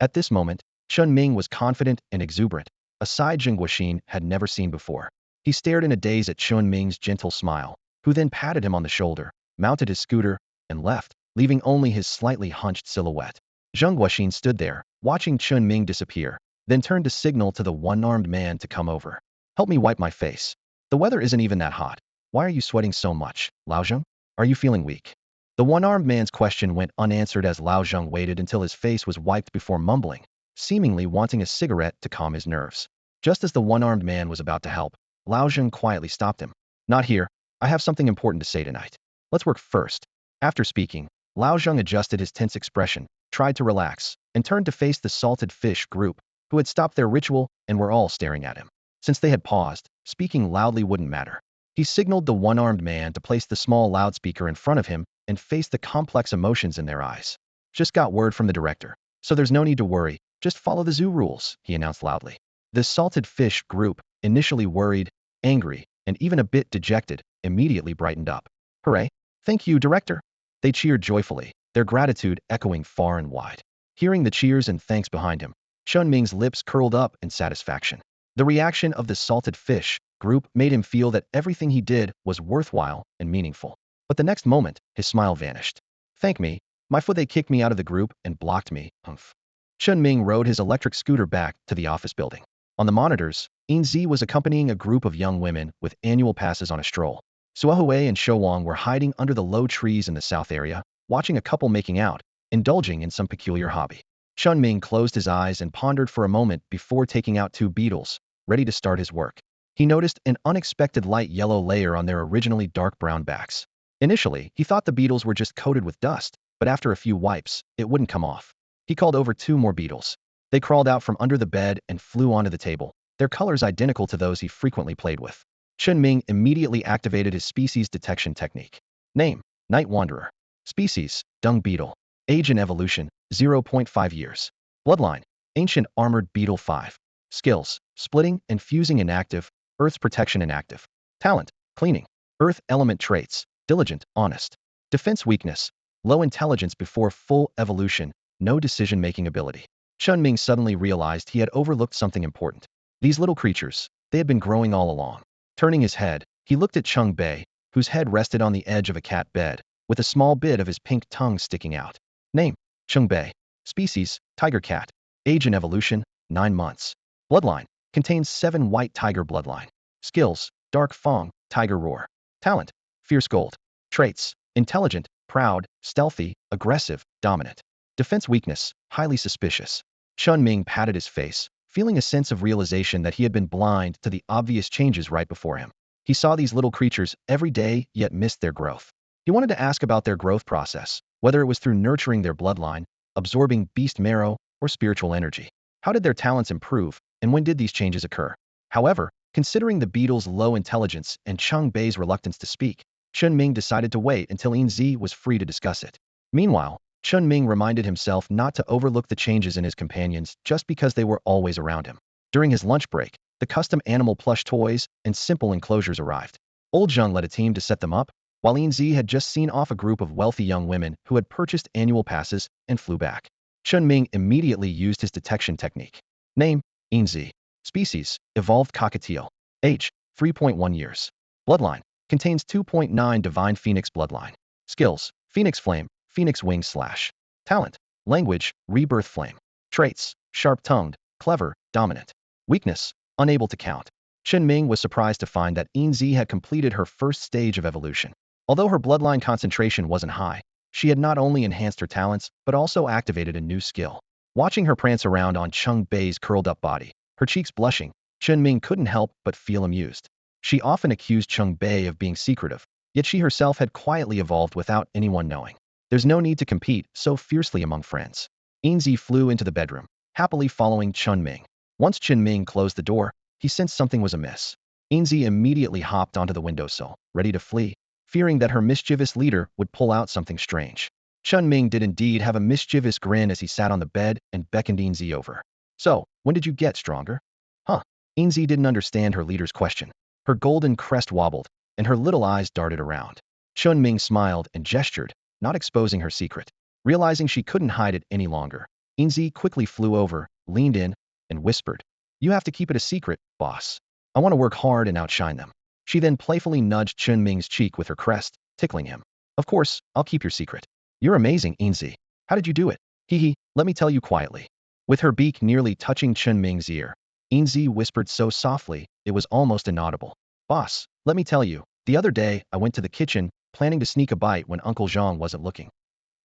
At this moment, Chen Ming was confident and exuberant, a side Zheng Guoxin had never seen before. He stared in a daze at Chen Ming's gentle smile, who then patted him on the shoulder, mounted his scooter, and left, leaving only his slightly hunched silhouette. Zheng Guoxin stood there, watching Chen Ming disappear, then turned to signal to the one-armed man to come over. Help me wipe my face. The weather isn't even that hot. Why are you sweating so much, Lao Zhang? Are you feeling weak? The one-armed man's question went unanswered as Lao Zhang waited until his face was wiped before mumbling, seemingly wanting a cigarette to calm his nerves. Just as the one-armed man was about to help, Lao Zhang quietly stopped him. Not here. I have something important to say tonight. Let's work first. After speaking, Lao Zhang adjusted his tense expression, tried to relax, and turned to face the salted fish group, who had stopped their ritual and were all staring at him. Since they had paused, speaking loudly wouldn't matter. He signaled the one-armed man to place the small loudspeaker in front of him and face the complex emotions in their eyes. Just got word from the director, so there's no need to worry, just follow the zoo rules, he announced loudly. The salted fish group, initially worried, angry, and even a bit dejected, immediately brightened up. Hooray! Thank you, director! They cheered joyfully, their gratitude echoing far and wide. Hearing the cheers and thanks behind him, Chen Ming's lips curled up in satisfaction. The reaction of the salted fish group made him feel that everything he did was worthwhile and meaningful. But the next moment, his smile vanished. Thank me. My foot, they kicked me out of the group and blocked me, humph. Chen Ming rode his electric scooter back to the office building. On the monitors, Enzy was accompanying a group of young women with annual passes on a stroll. Suohui and Shouwang were hiding under the low trees in the south area, watching a couple making out, indulging in some peculiar hobby. Chen Ming closed his eyes and pondered for a moment before taking out two beetles, ready to start his work. He noticed an unexpected light yellow layer on their originally dark brown backs. Initially, he thought the beetles were just coated with dust, but after a few wipes, it wouldn't come off. He called over two more beetles. They crawled out from under the bed and flew onto the table, their colors identical to those he frequently played with. Chen Ming immediately activated his species detection technique. Name: Night Wanderer. Species: Dung Beetle. Age and evolution: 0.5 years. Bloodline: Ancient Armored Beetle 5. Skills: Splitting and Fusing inactive, Earth's Protection inactive. Talent: Cleaning. Earth Element traits: Diligent, Honest. Defense weakness: low intelligence before full evolution, no decision-making ability. Chen Ming suddenly realized he had overlooked something important. These little creatures, they had been growing all along. Turning his head, he looked at Cheng Bei, whose head rested on the edge of a cat bed, with a small bit of his pink tongue sticking out. Name: Cheng Bei. Species: tiger cat. Age and evolution: 9 months. Bloodline: contains 7 white tiger bloodline. Skills: dark fong, tiger roar. Talent: fierce gold. Traits: intelligent, proud, stealthy, aggressive, dominant. Defense weakness: highly suspicious. Chen Ming patted his face, feeling a sense of realization that he had been blind to the obvious changes right before him. He saw these little creatures every day, yet missed their growth. He wanted to ask about their growth process, whether it was through nurturing their bloodline, absorbing beast marrow, or spiritual energy. How did their talents improve, and when did these changes occur? However, considering the beetle's low intelligence and Cheng Bei's reluctance to speak, Chen Ming decided to wait until Enzy was free to discuss it. Meanwhile, Chen Ming reminded himself not to overlook the changes in his companions just because they were always around him. During his lunch break, the custom animal plush toys and simple enclosures arrived. Old Zheng led a team to set them up, while Enzy had just seen off a group of wealthy young women who had purchased annual passes and flew back. Chen Ming immediately used his detection technique. Name: Enzy. Species: evolved cockatiel. Age: 3.1 years. Bloodline: contains 2.9 divine phoenix bloodline. Skills: phoenix flame, phoenix wing slash. Talent: language, rebirth flame. Traits: sharp-tongued, clever, dominant. Weakness: unable to count. Chen Ming was surprised to find that Enzy had completed her first stage of evolution. Although her bloodline concentration wasn't high, she had not only enhanced her talents, but also activated a new skill. Watching her prance around on Cheng Bei's curled-up body, her cheeks blushing, Chen Ming couldn't help but feel amused. She often accused Cheng Bei of being secretive, yet she herself had quietly evolved without anyone knowing. There's no need to compete so fiercely among friends. Enzy flew into the bedroom, happily following Chen Ming. Once Chen Ming closed the door, he sensed something was amiss. Enzy immediately hopped onto the windowsill, ready to flee, fearing that her mischievous leader would pull out something strange. Chen Ming did indeed have a mischievous grin as he sat on the bed and beckoned Enzy over. So, when did you get stronger? Huh? Enzy didn't understand her leader's question. Her golden crest wobbled, and her little eyes darted around. Chen Ming smiled and gestured, not exposing her secret. Realizing she couldn't hide it any longer, Enzy quickly flew over, leaned in, and whispered, "You have to keep it a secret, boss. I want to work hard and outshine them." She then playfully nudged Chen Ming's cheek with her crest, tickling him. "Of course, I'll keep your secret. You're amazing, Enzy. How did you do it? Hee hee, let me tell you quietly." With her beak nearly touching Chen Ming's ear, Enzy whispered so softly, it was almost inaudible. "Boss, let me tell you, the other day I went to the kitchen, planning to sneak a bite when Uncle Zhang wasn't looking.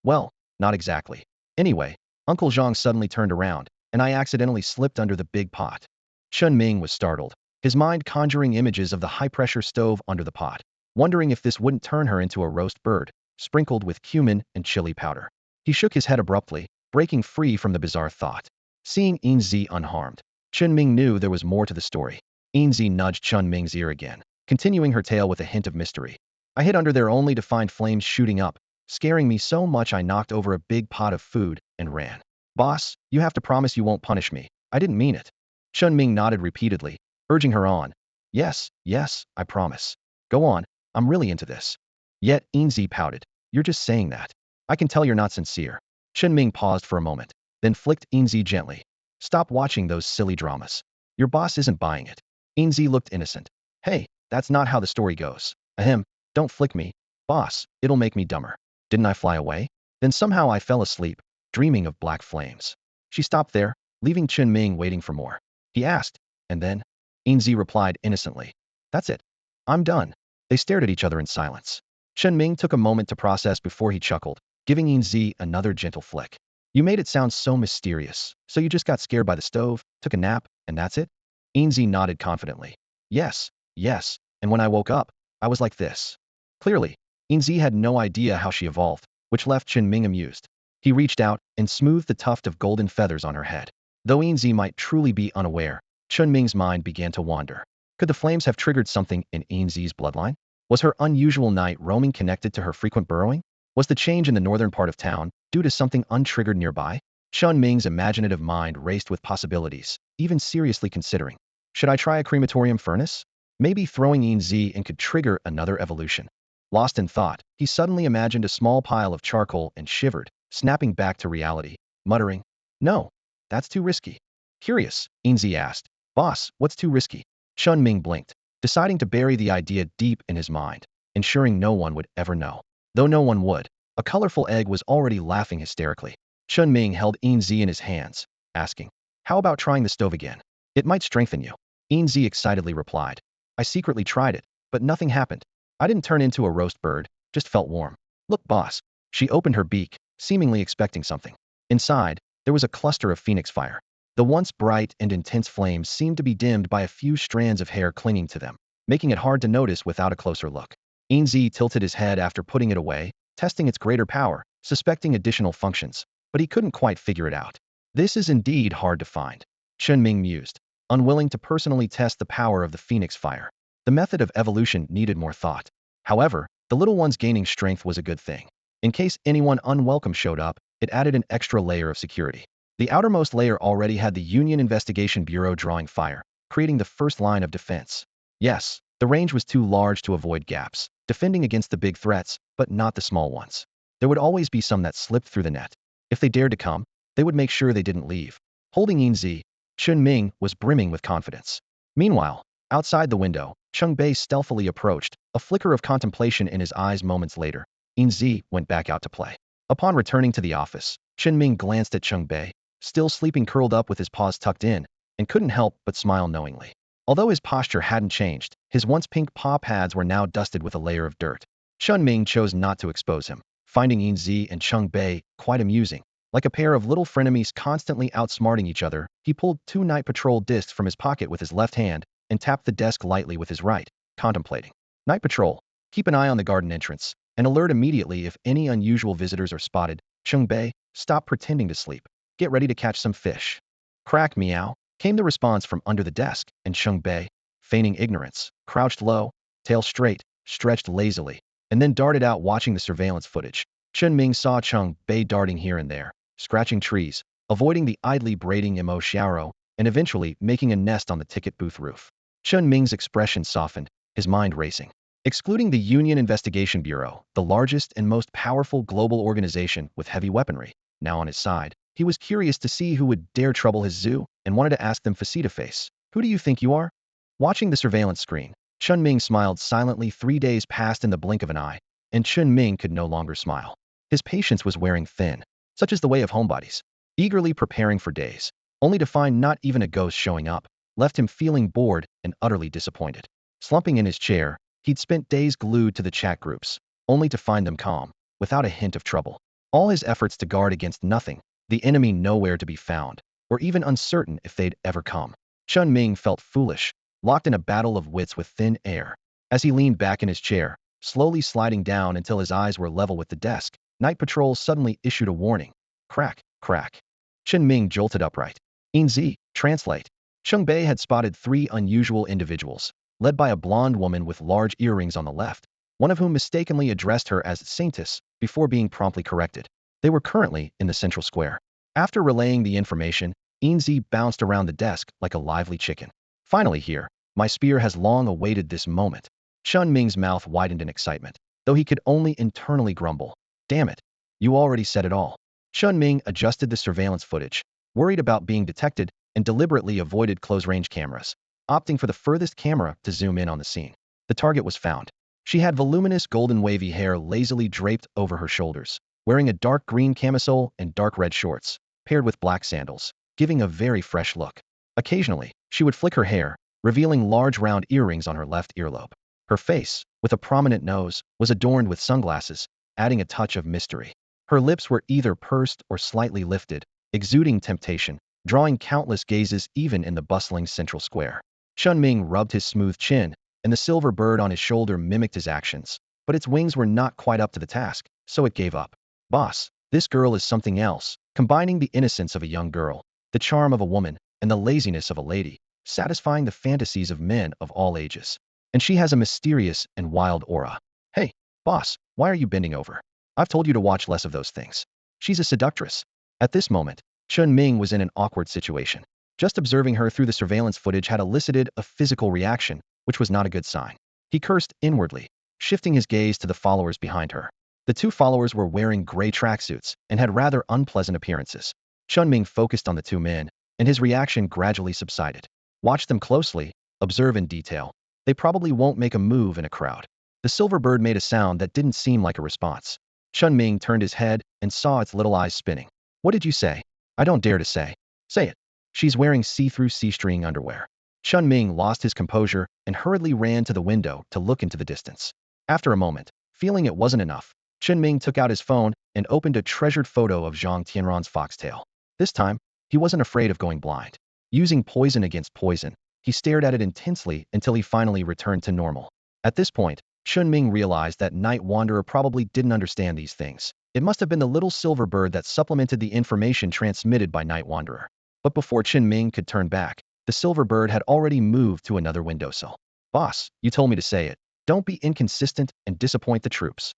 Well, not exactly. Anyway, Uncle Zhang suddenly turned around, and I accidentally slipped under the big pot." Chen Ming was startled, his mind conjuring images of the high-pressure stove under the pot, wondering if this wouldn't turn her into a roast bird, sprinkled with cumin and chili powder. He shook his head abruptly, breaking free from the bizarre thought. Seeing Enzy unharmed, Chen Ming knew there was more to the story. Enzy nudged Chen Ming's ear again, continuing her tale with a hint of mystery. "I hid under there only to find flames shooting up, scaring me so much I knocked over a big pot of food and ran. Boss, you have to promise you won't punish me. I didn't mean it." Chen Ming nodded repeatedly, urging her on. "Yes, yes, I promise. Go on, I'm really into this." Yet Enzy pouted. "You're just saying that. I can tell you're not sincere." Chen Ming paused for a moment, then flicked Enzy gently. "Stop watching those silly dramas. Your boss isn't buying it." Enzy looked innocent. "Hey, that's not how the story goes. Ahem, don't flick me. Boss, it'll make me dumber. Didn't I fly away? Then somehow I fell asleep, dreaming of black flames." She stopped there, leaving Chen Ming waiting for more. He asked, "And then?" Enzy replied innocently, "That's it. I'm done." They stared at each other in silence. Chen Ming took a moment to process before he chuckled, giving Enzy another gentle flick. "You made it sound so mysterious. So you just got scared by the stove, took a nap, and that's it?" Enzy nodded confidently. "Yes, yes, and when I woke up, I was like this." Clearly, Enzy had no idea how she evolved, which left Chen Ming amused. He reached out and smoothed the tuft of golden feathers on her head. Though Enzy might truly be unaware, Chen Ming's mind began to wander. Could the flames have triggered something in Enzy's bloodline? Was her unusual night roaming connected to her frequent burrowing? Was the change in the northern part of town due to something untriggered nearby? Chen Ming's imaginative mind raced with possibilities, even seriously considering, should I try a crematorium furnace? Maybe throwing Enzy in could trigger another evolution. Lost in thought, he suddenly imagined a small pile of charcoal and shivered, snapping back to reality, muttering, "No, that's too risky." Curious, Enzy asked, "Boss, what's too risky?" Chen Ming blinked, deciding to bury the idea deep in his mind, ensuring no one would ever know. Though no one would, a colorful egg was already laughing hysterically. Chen Ming held Enzy in his hands, asking, "How about trying the stove again? It might strengthen you." Enzy excitedly replied, "I secretly tried it, but nothing happened. I didn't turn into a roast bird, just felt warm." "Look, boss." She opened her beak, seemingly expecting something. Inside, there was a cluster of phoenix fire. The once bright and intense flames seemed to be dimmed by a few strands of hair clinging to them, making it hard to notice without a closer look. Enzy tilted his head after putting it away, testing its greater power, suspecting additional functions, but he couldn't quite figure it out. This is indeed hard to find. Chinming mused, unwilling to personally test the power of the phoenix fire. The method of evolution needed more thought. However, the little one's gaining strength was a good thing. In case anyone unwelcome showed up, it added an extra layer of security. The outermost layer already had the Union Investigation Bureau drawing fire, creating the first line of defense. Yes, the range was too large to avoid gaps, defending against the big threats, but not the small ones. There would always be some that slipped through the net. If they dared to come, they would make sure they didn't leave. Holding Enzy, Chen Ming was brimming with confidence. Meanwhile, outside the window, Cheng Bei stealthily approached, a flicker of contemplation in his eyes moments later. Enzy went back out to play. Upon returning to the office, Chen Ming glanced at Cheng Bei, still sleeping curled up with his paws tucked in, and couldn't help but smile knowingly. Although his posture hadn't changed, his once pink paw pads were now dusted with a layer of dirt. Chen Ming chose not to expose him, finding Enzy and Cheng Bei quite amusing. Like a pair of little frenemies constantly outsmarting each other, he pulled 2 night patrol discs from his pocket with his left hand and tapped the desk lightly with his right, contemplating. "Night patrol. Keep an eye on the garden entrance, and alert immediately if any unusual visitors are spotted. Cheng Bei, stop pretending to sleep. Get ready to catch some fish." "Crack meow," came the response from under the desk, and Cheng Bei, feigning ignorance, crouched low, tail straight, stretched lazily, and then darted out watching the surveillance footage. Chen Ming saw Cheng Bei darting here and there, scratching trees, avoiding the idly braiding Mo Xiaoro, and eventually making a nest on the ticket booth roof. Chen Ming's expression softened, his mind racing. Excluding the Union Investigation Bureau, the largest and most powerful global organization with heavy weaponry, now on his side, he was curious to see who would dare trouble his zoo and wanted to ask them face to face, "Who do you think you are?" Watching the surveillance screen, Chen Ming smiled silently. 3 days passed in the blink of an eye, and Chen Ming could no longer smile. His patience was wearing thin, such is the way of homebodies. Eagerly preparing for days, only to find not even a ghost showing up, left him feeling bored and utterly disappointed. Slumping in his chair, he'd spent days glued to the chat groups, only to find them calm, without a hint of trouble. All his efforts to guard against nothing, the enemy nowhere to be found, or even uncertain if they'd ever come. Chen Ming felt foolish, locked in a battle of wits with thin air. As he leaned back in his chair, slowly sliding down until his eyes were level with the desk, Night Patrol suddenly issued a warning. Crack, crack. Chen Ming jolted upright. Enzy, translate. Cheng Bei had spotted 3 unusual individuals, led by a blonde woman with large earrings on the left, one of whom mistakenly addressed her as Saintess before being promptly corrected. They were currently in the central square. After relaying the information, Enzy bounced around the desk like a lively chicken. "Finally here, my spear has long awaited this moment." Chen Ming's mouth widened in excitement, though he could only internally grumble. "Damn it, you already said it all." Chen Ming adjusted the surveillance footage, worried about being detected, and deliberately avoided close-range cameras, opting for the furthest camera to zoom in on the scene. The target was found. She had voluminous golden wavy hair lazily draped over her shoulders, wearing a dark green camisole and dark red shorts, paired with black sandals, giving a very fresh look. Occasionally, she would flick her hair, revealing large round earrings on her left earlobe. Her face, with a prominent nose, was adorned with sunglasses, adding a touch of mystery. Her lips were either pursed or slightly lifted, exuding temptation, drawing countless gazes even in the bustling central square. Chen Ming rubbed his smooth chin, and the silver bird on his shoulder mimicked his actions, but its wings were not quite up to the task, so it gave up. "Boss, this girl is something else, combining the innocence of a young girl, the charm of a woman, and the laziness of a lady, satisfying the fantasies of men of all ages. And she has a mysterious and wild aura. Hey, boss, why are you bending over? I've told you to watch less of those things. She's a seductress." At this moment, Chen Ming was in an awkward situation. Just observing her through the surveillance footage had elicited a physical reaction, which was not a good sign. He cursed inwardly, shifting his gaze to the followers behind her. The two followers were wearing gray tracksuits and had rather unpleasant appearances. Chinming focused on the two men, and his reaction gradually subsided. Watch them closely, observe in detail. They probably won't make a move in a crowd. The silver bird made a sound that didn't seem like a response. Chinming turned his head and saw its little eyes spinning. What did you say? I don't dare to say. Say it. She's wearing see-through C-string underwear. Chinming lost his composure and hurriedly ran to the window to look into the distance. After a moment, feeling it wasn't enough, Chinming took out his phone and opened a treasured photo of Zhang Tianran's foxtail. This time, he wasn't afraid of going blind. Using poison against poison, he stared at it intensely until he finally returned to normal. At this point, Chinming realized that Night Wanderer probably didn't understand these things. It must have been the little silver bird that supplemented the information transmitted by Night Wanderer. But before Chinming could turn back, the silver bird had already moved to another windowsill. Boss, you told me to say it. Don't be inconsistent and disappoint the troops.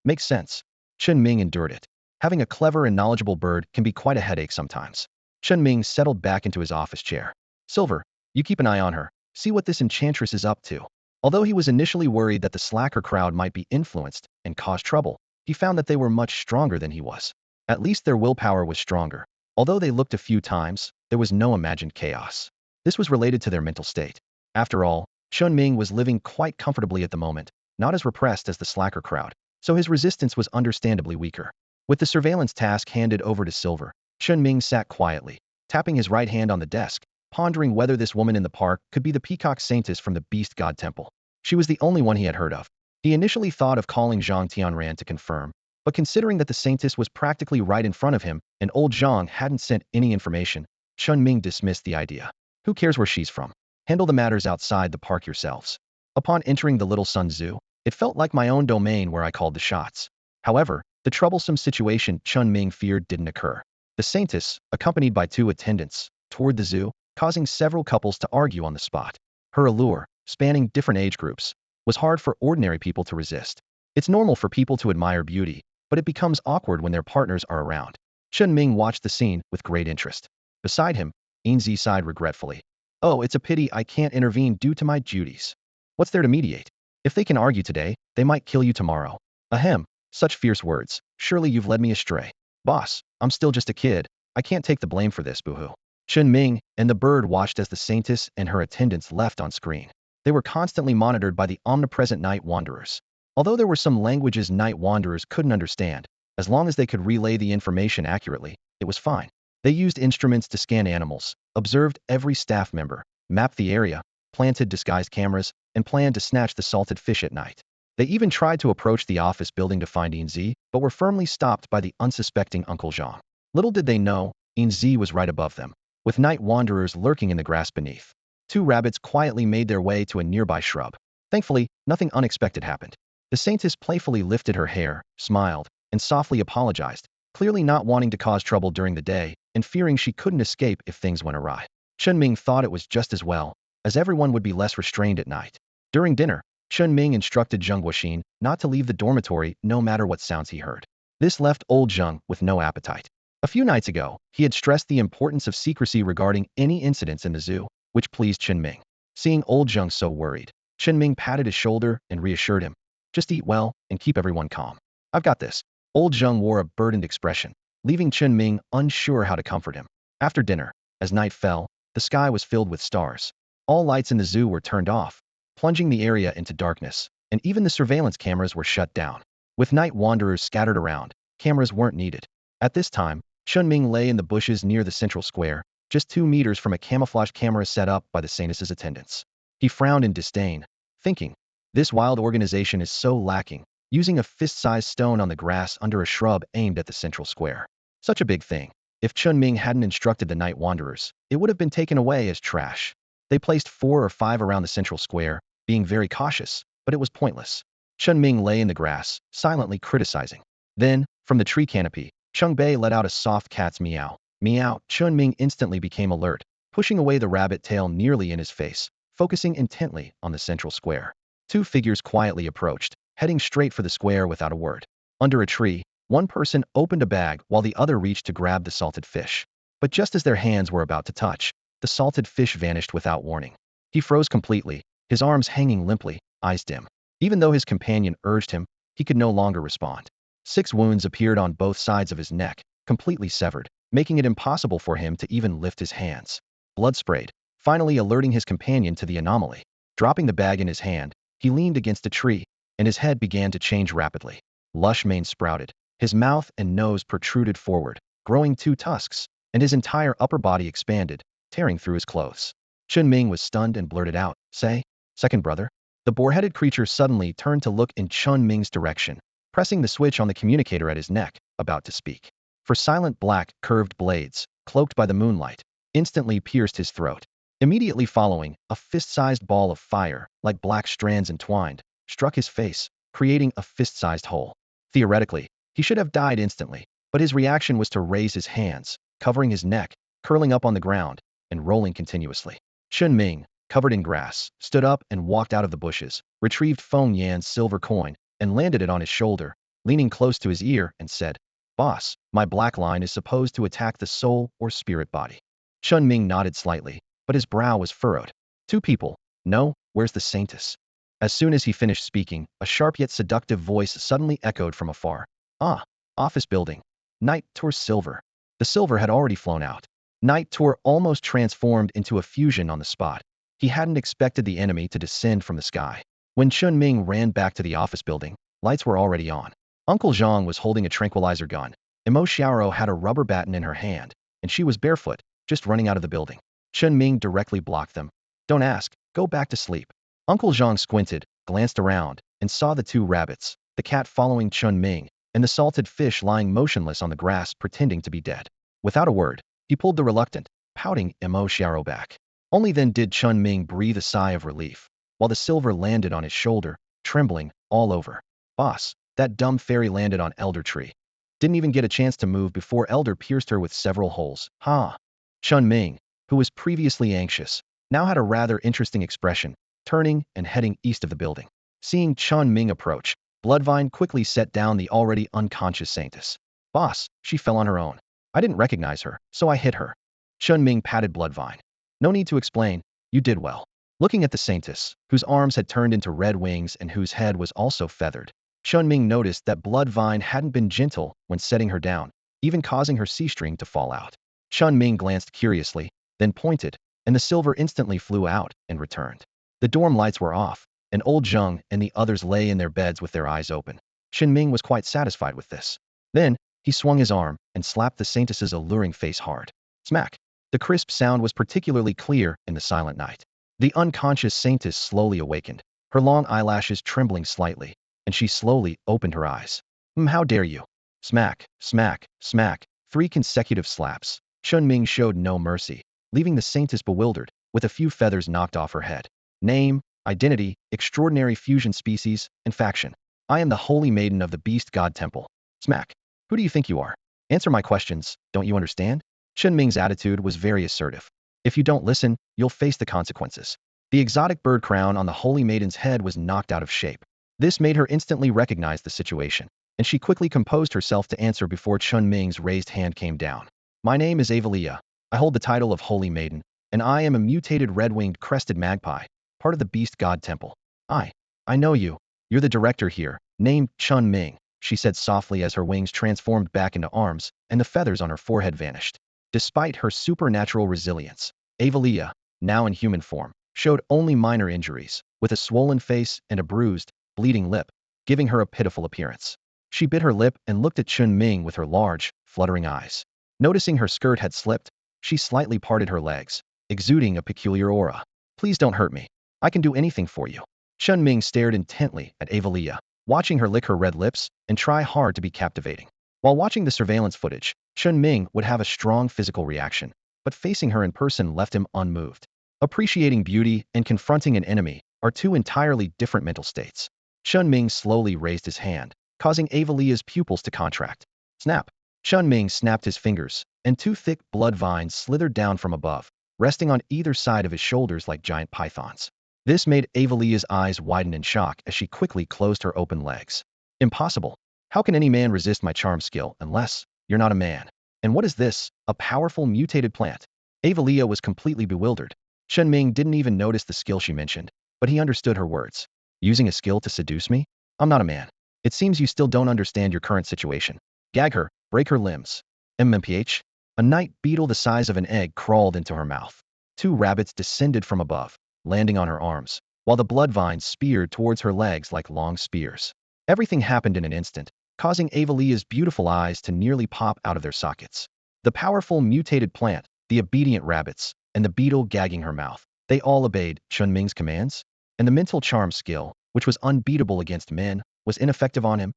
Makes sense. Chinming endured it. Having a clever and knowledgeable bird can be quite a headache sometimes. Chinming settled back into his office chair. Silver, you keep an eye on her. See what this enchantress is up to. Although he was initially worried that the slacker crowd might be influenced and cause trouble, he found that they were much stronger than he was. At least their willpower was stronger. Although they looked a few times, there was no imagined chaos. This was related to their mental state. After all, Chinming was living quite comfortably at the moment, not as repressed as the slacker crowd, so his resistance was understandably weaker. With the surveillance task handed over to Silver, Chinming sat quietly, tapping his right hand on the desk, pondering whether this woman in the park could be the peacock saintess from the beast god temple. She was the only one he had heard of. He initially thought of calling Zhang Tianran to confirm, but considering that the saintess was practically right in front of him and old Zhang hadn't sent any information, Chinming dismissed the idea. Who cares where she's from? Handle the matters outside the park yourselves. Upon entering the Little Sun Zoo, it felt like my own domain where I called the shots. However, the troublesome situation Chinming feared didn't occur. The saintess, accompanied by two attendants, toured the zoo, causing several couples to argue on the spot. Her allure, spanning different age groups, was hard for ordinary people to resist. It's normal for people to admire beauty, but it becomes awkward when their partners are around. Chinming watched the scene with great interest. Beside him, Enzy sighed regretfully. Oh, it's a pity I can't intervene due to my duties. What's there to mediate? If they can argue today, they might kill you tomorrow. Ahem, such fierce words. Surely you've led me astray. Boss, I'm still just a kid. I can't take the blame for this, boohoo. Chinming and the bird watched as the saintess and her attendants left on screen. They were constantly monitored by the omnipresent Night Wanderers. Although there were some languages Night Wanderers couldn't understand, as long as they could relay the information accurately, it was fine. They used instruments to scan animals, observed every staff member, mapped the area, planted disguised cameras, and planned to snatch the salted fish at night. They even tried to approach the office building to find Enzy, but were firmly stopped by the unsuspecting Uncle Zhang. Little did they know, Enzy was right above them, with Night Wanderers lurking in the grass beneath. Two rabbits quietly made their way to a nearby shrub. Thankfully, nothing unexpected happened. The saintess playfully lifted her hair, smiled, and softly apologized, clearly not wanting to cause trouble during the day and fearing she couldn't escape if things went awry. Chinming thought it was just as well, as everyone would be less restrained at night. During dinner, Chinming instructed Zheng Guoxin not to leave the dormitory no matter what sounds he heard. This left old Zheng with no appetite. A few nights ago, he had stressed the importance of secrecy regarding any incidents in the zoo, which pleased Chinming. Seeing old Zheng so worried, Chinming patted his shoulder and reassured him. Just eat well and keep everyone calm. I've got this. Old Zheng wore a burdened expression, leaving Chinming unsure how to comfort him. After dinner, as night fell, the sky was filled with stars. All lights in the zoo were turned off, plunging the area into darkness, and even the surveillance cameras were shut down. With Night Wanderers scattered around, cameras weren't needed. At this time, Chinming lay in the bushes near the central square, just 2 meters from a camouflage camera set up by the saintess's attendants. He frowned in disdain, thinking, this wild organization is so lacking, using a fist-sized stone on the grass under a shrub aimed at the central square. Such a big thing. If Chinming hadn't instructed the Night Wanderers, it would have been taken away as trash. They placed 4 or 5 around the central square, being very cautious, but it was pointless. Chinming lay in the grass, silently criticizing. Then, from the tree canopy, Chungbei let out a soft cat's meow. Meow. Chinming instantly became alert, pushing away the rabbit tail nearly in his face, focusing intently on the central square. 2 figures quietly approached, heading straight for the square without a word. Under a tree, one person opened a bag while the other reached to grab the salted fish. But just as their hands were about to touch, the salted fish vanished without warning. He froze completely, his arms hanging limply, eyes dim. Even though his companion urged him, he could no longer respond. 6 wounds appeared on both sides of his neck, completely severed, making it impossible for him to even lift his hands. Blood sprayed, finally alerting his companion to the anomaly. Dropping the bag in his hand, he leaned against a tree, and his head began to change rapidly. Lush mane sprouted, his mouth and nose protruded forward, growing 2 tusks, and his entire upper body expanded, tearing through his clothes. Chinming was stunned and blurted out, "Say, second brother?" The boar-headed creature suddenly turned to look in Chen Ming's direction, pressing the switch on the communicator at his neck, about to speak. For silent black, curved blades, cloaked by the moonlight, instantly pierced his throat. Immediately following, a fist-sized ball of fire, like black strands entwined, struck his face, creating a fist-sized hole. Theoretically, he should have died instantly, but his reaction was to raise his hands, covering his neck, curling up on the ground, and rolling continuously. Chen Ming, covered in grass, stood up and walked out of the bushes, retrieved Feng Yan's silver coin, and landed it on his shoulder, leaning close to his ear, and said, "Boss, my black line is supposed to attack the soul or spirit body." Chen Ming nodded slightly, but his brow was furrowed. 2 people. No, where's the saintess? As soon as he finished speaking, a sharp yet seductive voice suddenly echoed from afar. "Ah, office building. Night Tour silver." The silver had already flown out. Night Tour almost transformed into a fusion on the spot. He hadn't expected the enemy to descend from the sky. When Chen Ming ran back to the office building, lights were already on. Uncle Zhang was holding a tranquilizer gun. Imo Xiaoro had a rubber baton in her hand, and she was barefoot, just running out of the building. Chen Ming directly blocked them. "Don't ask, go back to sleep." Uncle Zhang squinted, glanced around, and saw the 2 rabbits, the cat following Chen Ming, and the salted fish lying motionless on the grass pretending to be dead. Without a word, he pulled the reluctant, pouting Imo Xiaoro back. Only then did Chen Ming breathe a sigh of relief, while the silver landed on his shoulder, trembling all over. "Boss, that dumb fairy landed on Elder Tree. Didn't even get a chance to move before Elder pierced her with several holes. Ha!" Chen Ming, who was previously anxious, now had a rather interesting expression, turning and heading east of the building. Seeing Chen Ming approach, Bloodvine quickly set down the already unconscious saintess. "Boss, she fell on her own. I didn't recognize her, so I hit her." Chen Ming patted Bloodvine. "No need to explain, you did well." Looking at the saintess, whose arms had turned into red wings and whose head was also feathered, Chen Ming noticed that Bloodvine hadn't been gentle when setting her down, even causing her C-string to fall out. Chen Ming glanced curiously, then pointed, and the silver instantly flew out and returned. The dorm lights were off, and old Zheng and the others lay in their beds with their eyes open. Chen Ming was quite satisfied with this. Then, he swung his arm and slapped the saintess's alluring face hard. Smack! The crisp sound was particularly clear in the silent night. The unconscious saintess slowly awakened, her long eyelashes trembling slightly, and she slowly opened her eyes. How dare you?" Smack, smack, smack, 3 consecutive slaps. Chen Ming showed no mercy, leaving the saintess bewildered, with a few feathers knocked off her head. "Name, identity, extraordinary fusion species, and faction. I am the Holy Maiden of the Beast God Temple." Smack. "Who do you think you are? Answer my questions, don't you understand?" Chen Ming's attitude was very assertive. "If you don't listen, you'll face the consequences." The exotic bird crown on the Holy Maiden's head was knocked out of shape. This made her instantly recognize the situation, and she quickly composed herself to answer before Chen Ming's raised hand came down. "My name is Avalia. I hold the title of Holy Maiden, and I am a mutated red-winged crested magpie, part of the Beast God Temple. I know you. You're the director here, named Chen Ming," she said softly as her wings transformed back into arms, and the feathers on her forehead vanished. Despite her supernatural resilience, Avalia, now in human form, showed only minor injuries, with a swollen face and a bruised, bleeding lip, giving her a pitiful appearance. She bit her lip and looked at Chen Ming with her large, fluttering eyes. Noticing her skirt had slipped, she slightly parted her legs, exuding a peculiar aura. "Please don't hurt me. I can do anything for you." Chen Ming stared intently at Avalia, watching her lick her red lips and try hard to be captivating. While watching the surveillance footage, Chen Ming would have a strong physical reaction, but facing her in person left him unmoved. Appreciating beauty and confronting an enemy are 2 entirely different mental states. Chen Ming slowly raised his hand, causing Avalia's pupils to contract. Snap! Chen Ming snapped his fingers, and 2 thick blood vines slithered down from above, resting on either side of his shoulders like giant pythons. This made Avalia's eyes widen in shock as she quickly closed her open legs. "Impossible. How can any man resist my charm skill unless you're not a man? And what is this? A powerful mutated plant?" Avalia was completely bewildered. Chen Ming didn't even notice the skill she mentioned, but he understood her words. Using a skill to seduce me? I'm not a man. It seems you still don't understand your current situation. Gag her, break her limbs. MMPH? A night beetle the size of an egg crawled into her mouth. Two rabbits descended from above, landing on her arms, while the blood vines speared towards her legs like long spears. Everything happened in an instant, causing Avalia's beautiful eyes to nearly pop out of their sockets. The powerful mutated plant, the obedient rabbits, and the beetle gagging her mouth. They all obeyed Chen Ming's commands, and the mental charm skill, which was unbeatable against men, was ineffective on him.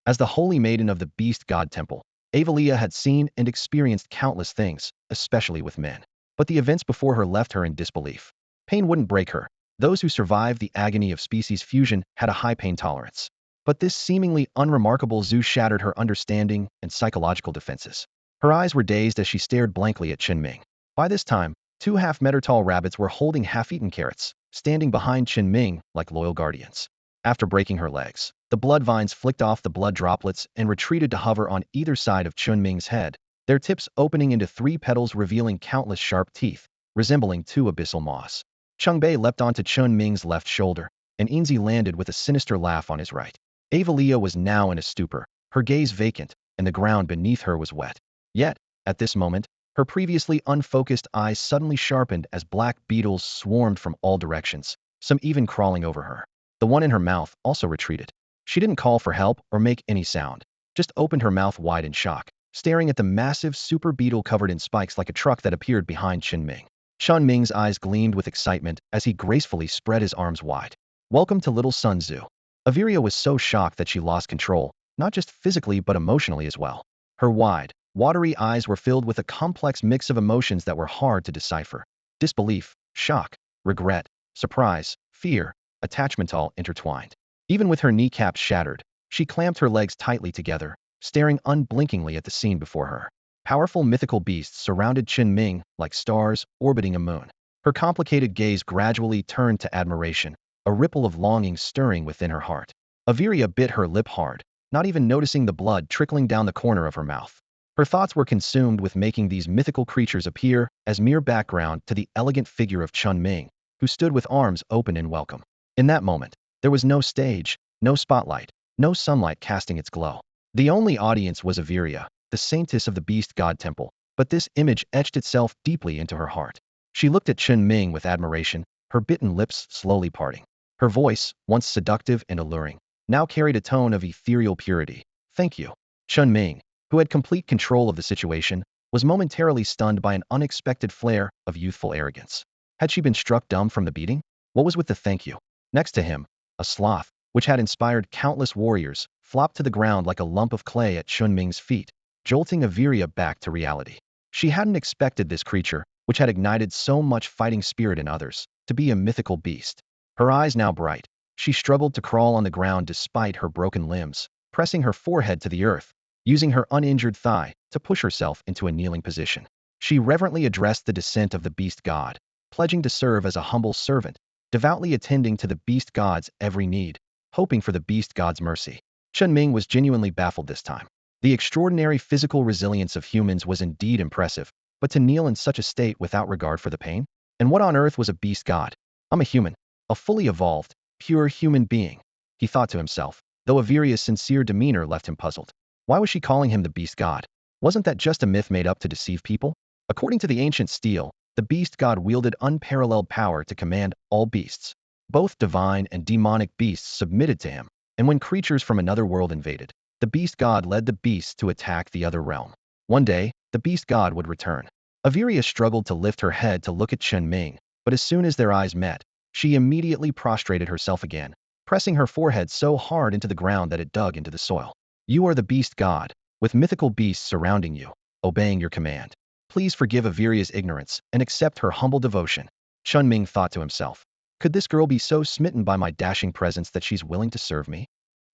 As the holy maiden of the beast god temple, Avalia had seen and experienced countless things, especially with men. But the events before her left her in disbelief. Pain wouldn't break her. Those who survived the agony of species fusion had a high pain tolerance. But this seemingly unremarkable zoo shattered her understanding and psychological defenses. Her eyes were dazed as she stared blankly at Chinming. By this time, two half-meter-tall rabbits were holding half-eaten carrots, standing behind Chinming like loyal guardians. After breaking her legs, the blood vines flicked off the blood droplets and retreated to hover on either side of Chinming's head, their tips opening into three petals revealing countless sharp teeth, resembling two abyssal maws. Chungbei leapt onto Chinming's left shoulder, and Enzy landed with a sinister laugh on his right. Avalia was now in a stupor, her gaze vacant, and the ground beneath her was wet. Yet, at this moment, her previously unfocused eyes suddenly sharpened as black beetles swarmed from all directions, some even crawling over her. The one in her mouth also retreated. She didn't call for help or make any sound, just opened her mouth wide in shock, staring at the massive super beetle covered in spikes like a truck that appeared behind Chinming. Chinming's eyes gleamed with excitement as he gracefully spread his arms wide. Welcome to Little Sun Zoo. Averia was so shocked that she lost control, not just physically but emotionally as well. Her wide, watery eyes were filled with a complex mix of emotions that were hard to decipher. Disbelief, shock, regret, surprise, fear, attachment all intertwined. Even with her kneecaps shattered, she clamped her legs tightly together, staring unblinkingly at the scene before her. Powerful mythical beasts surrounded Chinming like stars orbiting a moon. Her complicated gaze gradually turned to admiration, a ripple of longing stirring within her heart. Averia bit her lip hard, not even noticing the blood trickling down the corner of her mouth. Her thoughts were consumed with making these mythical creatures appear as mere background to the elegant figure of Chinming, who stood with arms open in welcome. In that moment, there was no stage, no spotlight, no sunlight casting its glow. The only audience was Averia, the saintess of the beast god temple, but this image etched itself deeply into her heart. She looked at Chinming with admiration, her bitten lips slowly parting. Her voice, once seductive and alluring, now carried a tone of ethereal purity. Thank you. Chinming, who had complete control of the situation, was momentarily stunned by an unexpected flare of youthful arrogance. Had she been struck dumb from the beating? What was with the thank you? Next to him, a sloth, which had inspired countless warriors, flopped to the ground like a lump of clay at Chinming's feet, jolting Averia back to reality. She hadn't expected this creature, which had ignited so much fighting spirit in others, to be a mythical beast. Her eyes now bright, she struggled to crawl on the ground despite her broken limbs, pressing her forehead to the earth, using her uninjured thigh to push herself into a kneeling position. She reverently addressed the descent of the beast god, pledging to serve as a humble servant, devoutly attending to the beast god's every need, hoping for the beast god's mercy. Chinming was genuinely baffled this time. The extraordinary physical resilience of humans was indeed impressive, but to kneel in such a state without regard for the pain? And what on earth was a beast god? I'm a human, a fully evolved, pure human being, he thought to himself, though Averia's sincere demeanor left him puzzled. Why was she calling him the beast god? Wasn't that just a myth made up to deceive people? According to the ancient stele, the beast god wielded unparalleled power to command all beasts. Both divine and demonic beasts submitted to him, and when creatures from another world invaded, the beast god led the beasts to attack the other realm. One day, the beast god would return. Averia struggled to lift her head to look at Chinming, but as soon as their eyes met, she immediately prostrated herself again, pressing her forehead so hard into the ground that it dug into the soil. You are the beast god, with mythical beasts surrounding you, obeying your command. Please forgive Averia's ignorance and accept her humble devotion. Chinming thought to himself. Could this girl be so smitten by my dashing presence that she's willing to serve me?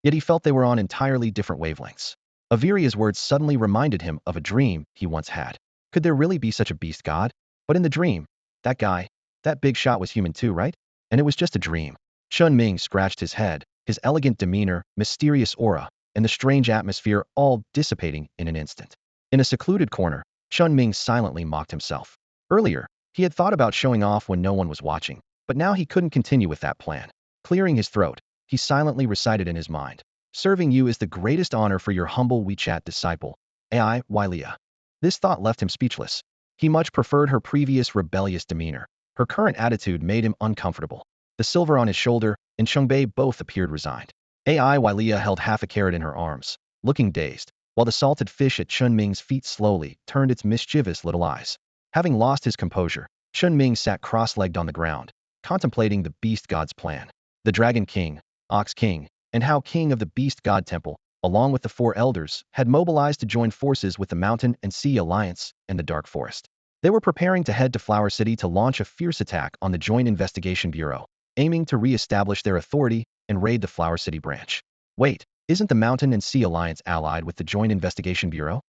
Yet he felt they were on entirely different wavelengths. Averia's words suddenly reminded him of a dream he once had. Could there really be such a beast god? But in the dream, that guy, that big shot was human too, right? And it was just a dream. Chinming scratched his head, his elegant demeanor, mysterious aura, and the strange atmosphere all dissipating in an instant. In a secluded corner, Chinming silently mocked himself. Earlier, he had thought about showing off when no one was watching, but now he couldn't continue with that plan. Clearing his throat, he silently recited in his mind. Serving you is the greatest honor for your humble WeChat disciple, AI Wylia. This thought left him speechless. He much preferred her previous rebellious demeanor. Her current attitude made him uncomfortable. The silver on his shoulder and Chungbei both appeared resigned. AI Wylia held half a carrot in her arms, looking dazed, while the salted fish at Chen Ming's feet slowly turned its mischievous little eyes. Having lost his composure, Chen Ming sat cross-legged on the ground, contemplating the beast god's plan. The Dragon King, Ox King, and Hao King of the Beast God Temple, along with the four elders, had mobilized to join forces with the Mountain and Sea Alliance and the Dark Forest. They were preparing to head to Flower City to launch a fierce attack on the Joint Investigation Bureau, aiming to re-establish their authority and raid the Flower City branch. Wait, isn't the Mountain and Sea Alliance allied with the Joint Investigation Bureau?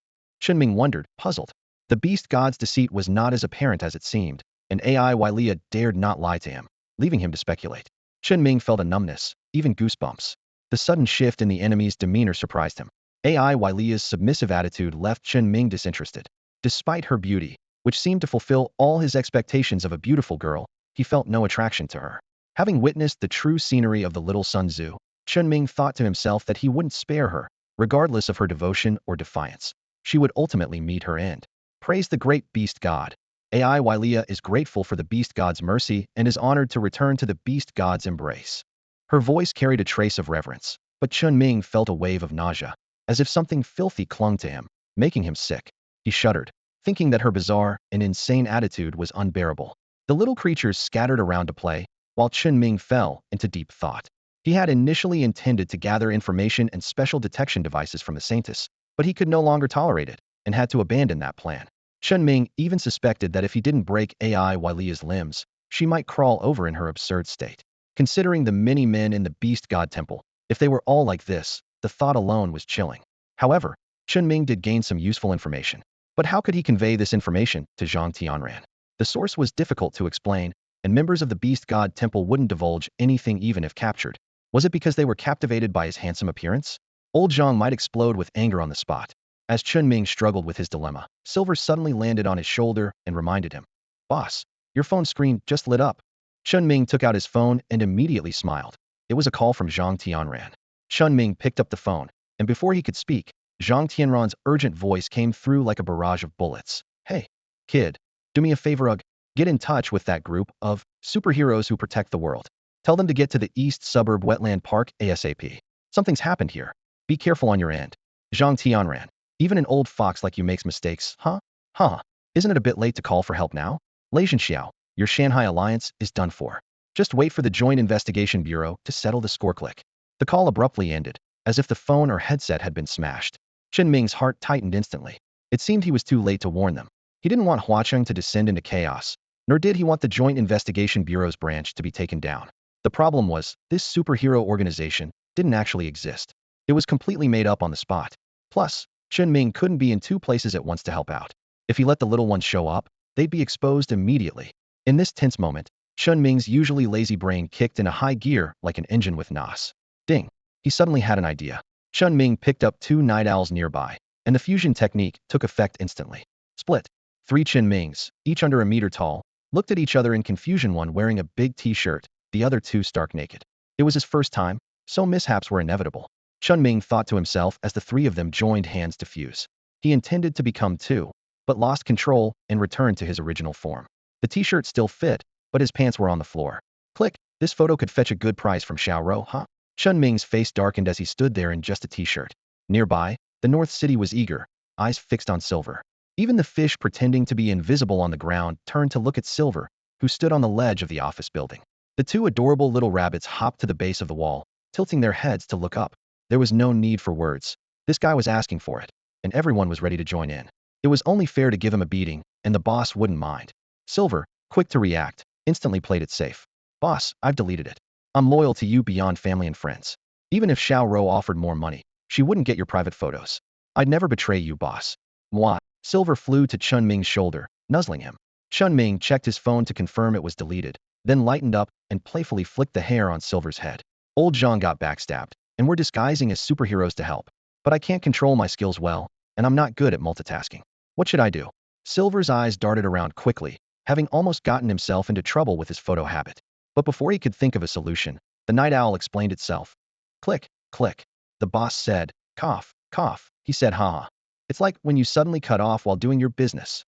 Chinming wondered, puzzled. The beast god's deceit was not as apparent as it seemed, and AI Wylia dared not lie to him, leaving him to speculate. Chinming felt a numbness, even goosebumps. The sudden shift in the enemy's demeanor surprised him. AI Wylia's submissive attitude left Chinming disinterested. Despite her beauty, which seemed to fulfill all his expectations of a beautiful girl, he felt no attraction to her. Having witnessed the true scenery of the Little Sun Zoo, Chinming thought to himself that he wouldn't spare her, regardless of her devotion or defiance. She would ultimately meet her end. Praise the great beast god. AI Wylia is grateful for the beast god's mercy and is honored to return to the beast god's embrace. Her voice carried a trace of reverence, but Chinming felt a wave of nausea, as if something filthy clung to him, making him sick. He shuddered, thinking that her bizarre and insane attitude was unbearable. The little creatures scattered around to play, while Chinming fell into deep thought. He had initially intended to gather information and special detection devices from the Saintus, but he could no longer tolerate it, and had to abandon that plan. Chinming even suspected that if he didn't break AI Wylia's limbs, she might crawl over in her absurd state. Considering the many men in the Beast God Temple, if they were all like this, the thought alone was chilling. However, Chinming did gain some useful information. But how could he convey this information to Zhang Tianran? The source was difficult to explain, and members of the Beast God Temple wouldn't divulge anything even if captured. Was it because they were captivated by his handsome appearance? Old Zhang might explode with anger on the spot. As Chinming struggled with his dilemma, Silver suddenly landed on his shoulder and reminded him, "Boss, your phone screen just lit up." Chinming took out his phone and immediately smiled. It was a call from Zhang Tianran. Chinming picked up the phone, and before he could speak, Zhang Tianran's urgent voice came through like a barrage of bullets. "Hey, kid, do me a favor, get in touch with that group of superheroes who protect the world. Tell them to get to the East Suburb Wetland Park ASAP. Something's happened here. Be careful on your end. Zhang Tianran. Even an old fox like you makes mistakes, huh? Huh. Isn't it a bit late to call for help now? Lei Xiao, your Shanghai alliance is done for. Just wait for the Joint Investigation Bureau to settle the score. Click." The call abruptly ended, as if the phone or headset had been smashed. Chinming's heart tightened instantly. It seemed he was too late to warn them. He didn't want Huacheng to descend into chaos, nor did he want the Joint Investigation Bureau's branch to be taken down. The problem was, this superhero organization didn't actually exist. It was completely made up on the spot. Plus, Chinming couldn't be in two places at once to help out. If he let the little ones show up, they'd be exposed immediately. In this tense moment, Chinming's usually lazy brain kicked into high gear like an engine with NOS. Ding! He suddenly had an idea. Chinming picked up two night owls nearby, and the fusion technique took effect instantly. Split. Three Chinmings, each under a meter tall, looked at each other in confusion, one wearing a big t-shirt, the other two stark naked. It was his first time, so mishaps were inevitable. Chinming thought to himself as the three of them joined hands to fuse. He intended to become two, but lost control and returned to his original form. The t-shirt still fit, but his pants were on the floor. Click, this photo could fetch a good price from Xiaoro, huh? Chinming's face darkened as he stood there in just a t-shirt. Nearby, the North City was eager, eyes fixed on Silver. Even the fish pretending to be invisible on the ground turned to look at Silver, who stood on the ledge of the office building. The two adorable little rabbits hopped to the base of the wall, tilting their heads to look up. There was no need for words. This guy was asking for it, and everyone was ready to join in. It was only fair to give him a beating, and the boss wouldn't mind. Silver, quick to react, instantly played it safe. "Boss, I've deleted it. I'm loyal to you beyond family and friends. Even if Xiao Ro offered more money, she wouldn't get your private photos. I'd never betray you, boss." Mwah. Silver flew to Chinming's shoulder, nuzzling him. Chinming checked his phone to confirm it was deleted, then lightened up and playfully flicked the hair on Silver's head. Old Zhang got backstabbed, and we're disguising as superheroes to help. But I can't control my skills well, and I'm not good at multitasking. What should I do? Silver's eyes darted around quickly, having almost gotten himself into trouble with his photo habit. But before he could think of a solution, The night owl explained itself. Click, click. The boss said. Cough, cough. He said, haha. It's like when you suddenly cut off while doing your business.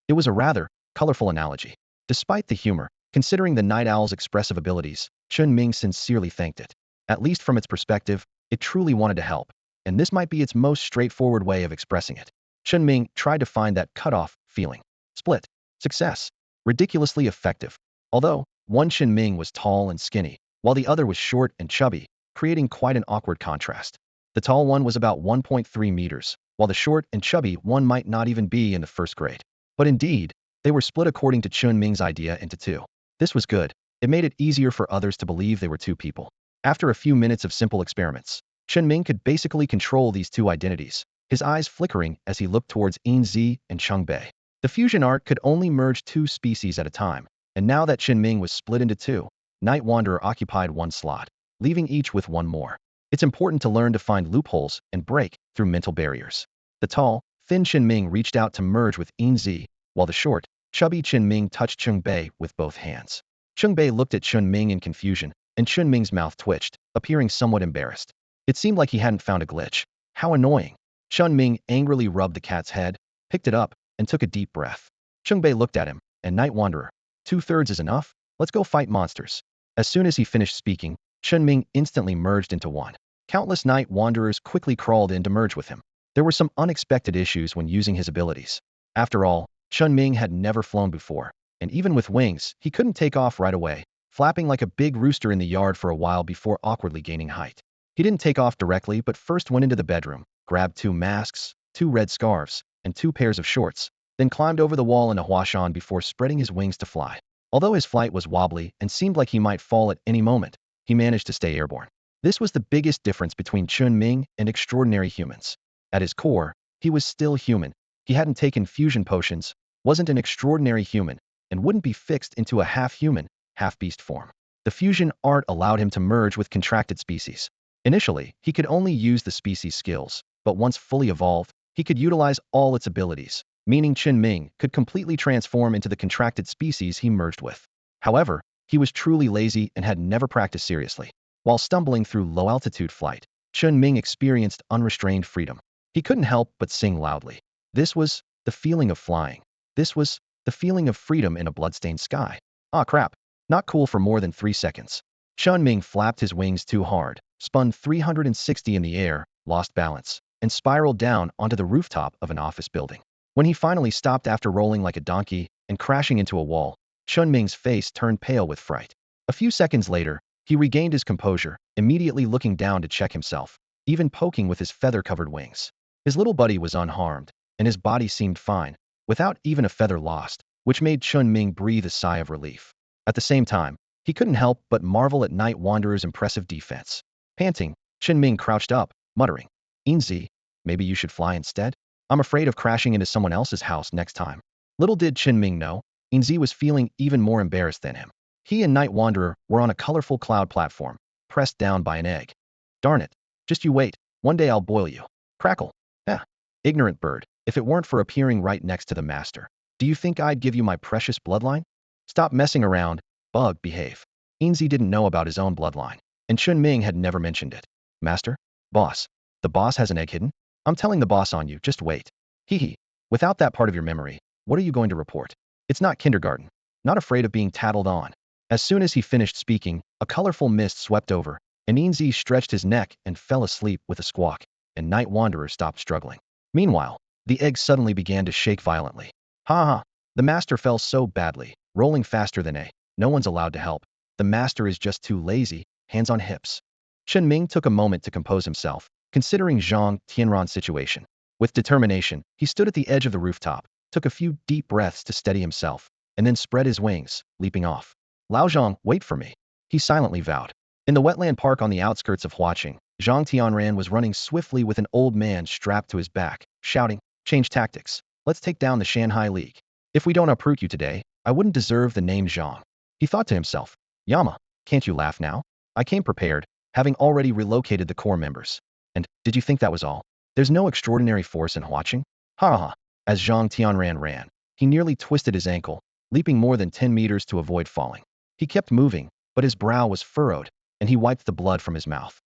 It was a rather colorful analogy. Despite the humor, considering the night owl's expressive abilities, Chen Ming sincerely thanked it. At least from its perspective, it truly wanted to help, and this might be its most straightforward way of expressing it. Chen Ming tried to find that cutoff feeling. Split. Success. Ridiculously effective. Although, one Chen Ming was tall and skinny, while the other was short and chubby, creating quite an awkward contrast. The tall one was about 1.3 meters, while the short and chubby one might not even be in the first grade. But indeed, they were split according to Chen Ming's idea into two. This was good. It made it easier for others to believe they were two people. After a few minutes of simple experiments, Chen Ming could basically control these two identities, his eyes flickering as he looked towards Enzy and Chungbei. The fusion art could only merge two species at a time, and now that Chen Ming was split into two, Night Wanderer occupied one slot, leaving each with one more. It's important to learn to find loopholes and break through mental barriers. The tall, thin Chen Ming reached out to merge with Enzy, while the short, chubby Chen Ming touched Chungbei with both hands. Chungbei looked at Chen Ming in confusion, and Chen Ming's mouth twitched, appearing somewhat embarrassed. It seemed like he hadn't found a glitch. How annoying. Chen Ming angrily rubbed the cat's head, picked it up, and took a deep breath. Chungbei looked at him, and Night Wanderer. 2/3 is enough? Let's go fight monsters. As soon as he finished speaking, Chen Ming instantly merged into one. Countless Night Wanderers quickly crawled in to merge with him. There were some unexpected issues when using his abilities. After all, Chen Ming had never flown before, and even with wings, he couldn't take off right away, flapping like a big rooster in the yard for a while before awkwardly gaining height. He didn't take off directly but first went into the bedroom, grabbed 2 masks, 2 red scarves, and 2 pairs of shorts, then climbed over the wall in a huashan before spreading his wings to fly. Although his flight was wobbly and seemed like he might fall at any moment, he managed to stay airborne. This was the biggest difference between Chen Ming and extraordinary humans. At his core, he was still human. He hadn't taken fusion potions, wasn't an extraordinary human, and wouldn't be fixed into a half-human, half-beast form. The fusion art allowed him to merge with contracted species. Initially, he could only use the species skills, but once fully evolved, he could utilize all its abilities, meaning Chen Ming could completely transform into the contracted species he merged with. However, he was truly lazy and had never practiced seriously. While stumbling through low-altitude flight, Chen Ming experienced unrestrained freedom. He couldn't help but sing loudly. This was the feeling of flying. This was the feeling of freedom in a bloodstained sky. Ah crap, not cool for more than 3 seconds. Chen Ming flapped his wings too hard, spun 360 in the air, lost balance, and spiraled down onto the rooftop of an office building. When he finally stopped after rolling like a donkey and crashing into a wall, Chen Ming's face turned pale with fright. A few seconds later, he regained his composure, immediately looking down to check himself, even poking with his feather-covered wings. His little buddy was unharmed, and his body seemed fine, without even a feather lost, which made Chen Ming breathe a sigh of relief. At the same time, he couldn't help but marvel at Night Wanderer's impressive defense. Panting, Chen Ming crouched up, muttering, Enzy, maybe you should fly instead? I'm afraid of crashing into someone else's house next time. Little did Chen Ming know, Enzy was feeling even more embarrassed than him. He and Night Wanderer were on a colorful cloud platform, pressed down by an egg. Darn it. Just you wait, one day I'll boil you. Crackle. Ignorant bird, if it weren't for appearing right next to the master, do you think I'd give you my precious bloodline? Stop messing around, bug, behave. Enzy didn't know about his own bloodline, and Chen Ming had never mentioned it. Master? Boss. The boss has an egg hidden? I'm telling the boss on you, just wait. Hee. Without that part of your memory, what are you going to report? It's not kindergarten. Not afraid of being tattled on. As soon as he finished speaking, a colorful mist swept over, and Enzy stretched his neck and fell asleep with a squawk, and Night Wanderer stopped struggling. Meanwhile, the egg suddenly began to shake violently. Ha. The master fell so badly, rolling faster than no one's allowed to help. The master is just too lazy, hands on hips. Chen Ming took a moment to compose himself, considering Zhang Tianran's situation. With determination, he stood at the edge of the rooftop, took a few deep breaths to steady himself, and then spread his wings, leaping off. Lao Zhang, wait for me, he silently vowed. In the wetland park on the outskirts of Huaqing, Zhang Tianran was running swiftly with an old man strapped to his back, shouting, change tactics. Let's take down the Shanghai League. If we don't uproot you today, I wouldn't deserve the name Zhang. He thought to himself, Yama, can't you laugh now? I came prepared, having already relocated the core members. And, did you think that was all? There's no extraordinary force in Huaqing? Ha. As Zhang Tianran ran, he nearly twisted his ankle, leaping more than 10 meters to avoid falling. He kept moving, but his brow was furrowed, and he wiped the blood from his mouth.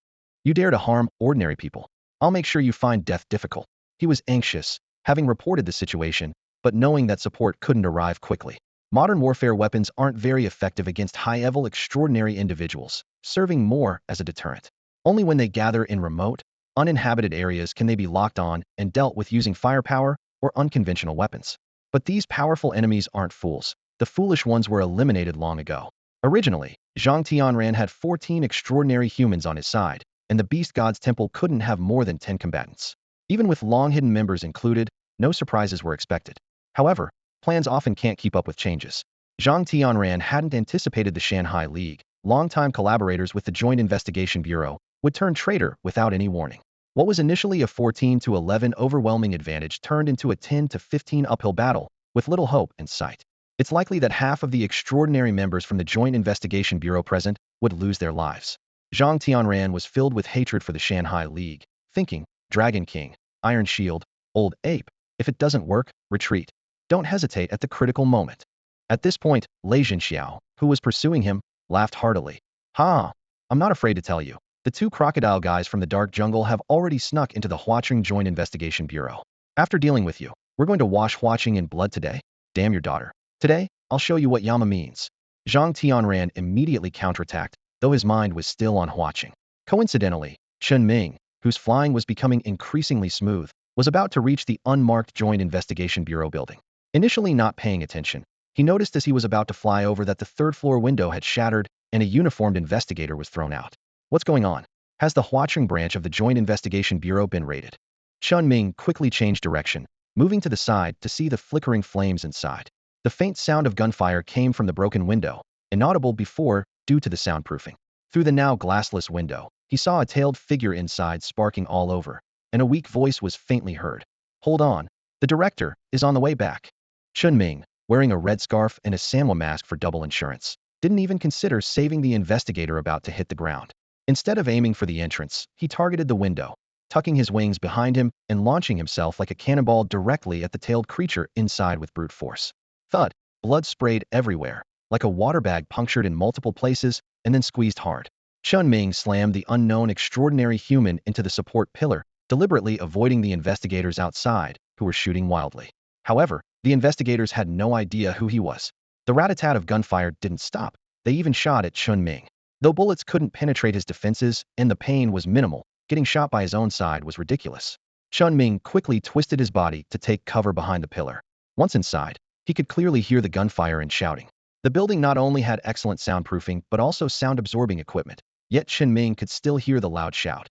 You dare to harm ordinary people. I'll make sure you find death difficult. He was anxious, having reported the situation, but knowing that support couldn't arrive quickly. Modern warfare weapons aren't very effective against high-level extraordinary individuals, serving more as a deterrent. Only when they gather in remote, uninhabited areas can they be locked on and dealt with using firepower or unconventional weapons. But these powerful enemies aren't fools. The foolish ones were eliminated long ago. Originally, Zhang Tianran had 14 extraordinary humans on his side, and the Beast God's temple couldn't have more than 10 combatants. Even with long-hidden members included, no surprises were expected. However, plans often can't keep up with changes. Zhang Tianran hadn't anticipated the Shanghai League, longtime collaborators with the Joint Investigation Bureau, would turn traitor without any warning. What was initially a 14-11 overwhelming advantage turned into a 10-15 uphill battle, with little hope in sight. It's likely that half of the extraordinary members from the Joint Investigation Bureau present would lose their lives. Zhang Tianran was filled with hatred for the Shanghai League, thinking, Dragon King, Iron Shield, Old Ape, if it doesn't work, retreat. Don't hesitate at the critical moment. At this point, Lei Jinxiao, who was pursuing him, laughed heartily. Ha! I'm not afraid to tell you. The two crocodile guys from the dark jungle have already snuck into the Huaqing Joint Investigation Bureau. After dealing with you, we're going to wash Huaqing in blood today. Damn your daughter. Today, I'll show you what Yama means. Zhang Tianran immediately counterattacked, though his mind was still on Huaqing. Coincidentally, Chen Ming, whose flying was becoming increasingly smooth, was about to reach the unmarked Joint Investigation Bureau building. Initially not paying attention, he noticed as he was about to fly over that the third-floor window had shattered and a uniformed investigator was thrown out. What's going on? Has the Huaqing branch of the Joint Investigation Bureau been raided? Chen Ming quickly changed direction, moving to the side to see the flickering flames inside. The faint sound of gunfire came from the broken window, inaudible before due to the soundproofing. Through the now glassless window, he saw a tailed figure inside sparking all over, and a weak voice was faintly heard. Hold on. The director is on the way back. Chen Ming, wearing a red scarf and a Sanwa mask for double insurance, didn't even consider saving the investigator about to hit the ground. Instead of aiming for the entrance, he targeted the window, tucking his wings behind him and launching himself like a cannonball directly at the tailed creature inside with brute force. Thud! Blood sprayed everywhere, like a water bag punctured in multiple places and then squeezed hard. Chen Ming slammed the unknown extraordinary human into the support pillar, deliberately avoiding the investigators outside, who were shooting wildly. However, the investigators had no idea who he was. The rat-a-tat of gunfire didn't stop. They even shot at Chen Ming. Though bullets couldn't penetrate his defenses and the pain was minimal, getting shot by his own side was ridiculous. Chen Ming quickly twisted his body to take cover behind the pillar. Once inside, he could clearly hear the gunfire and shouting. The building not only had excellent soundproofing but also sound-absorbing equipment, yet Chen Ming could still hear the loud shout.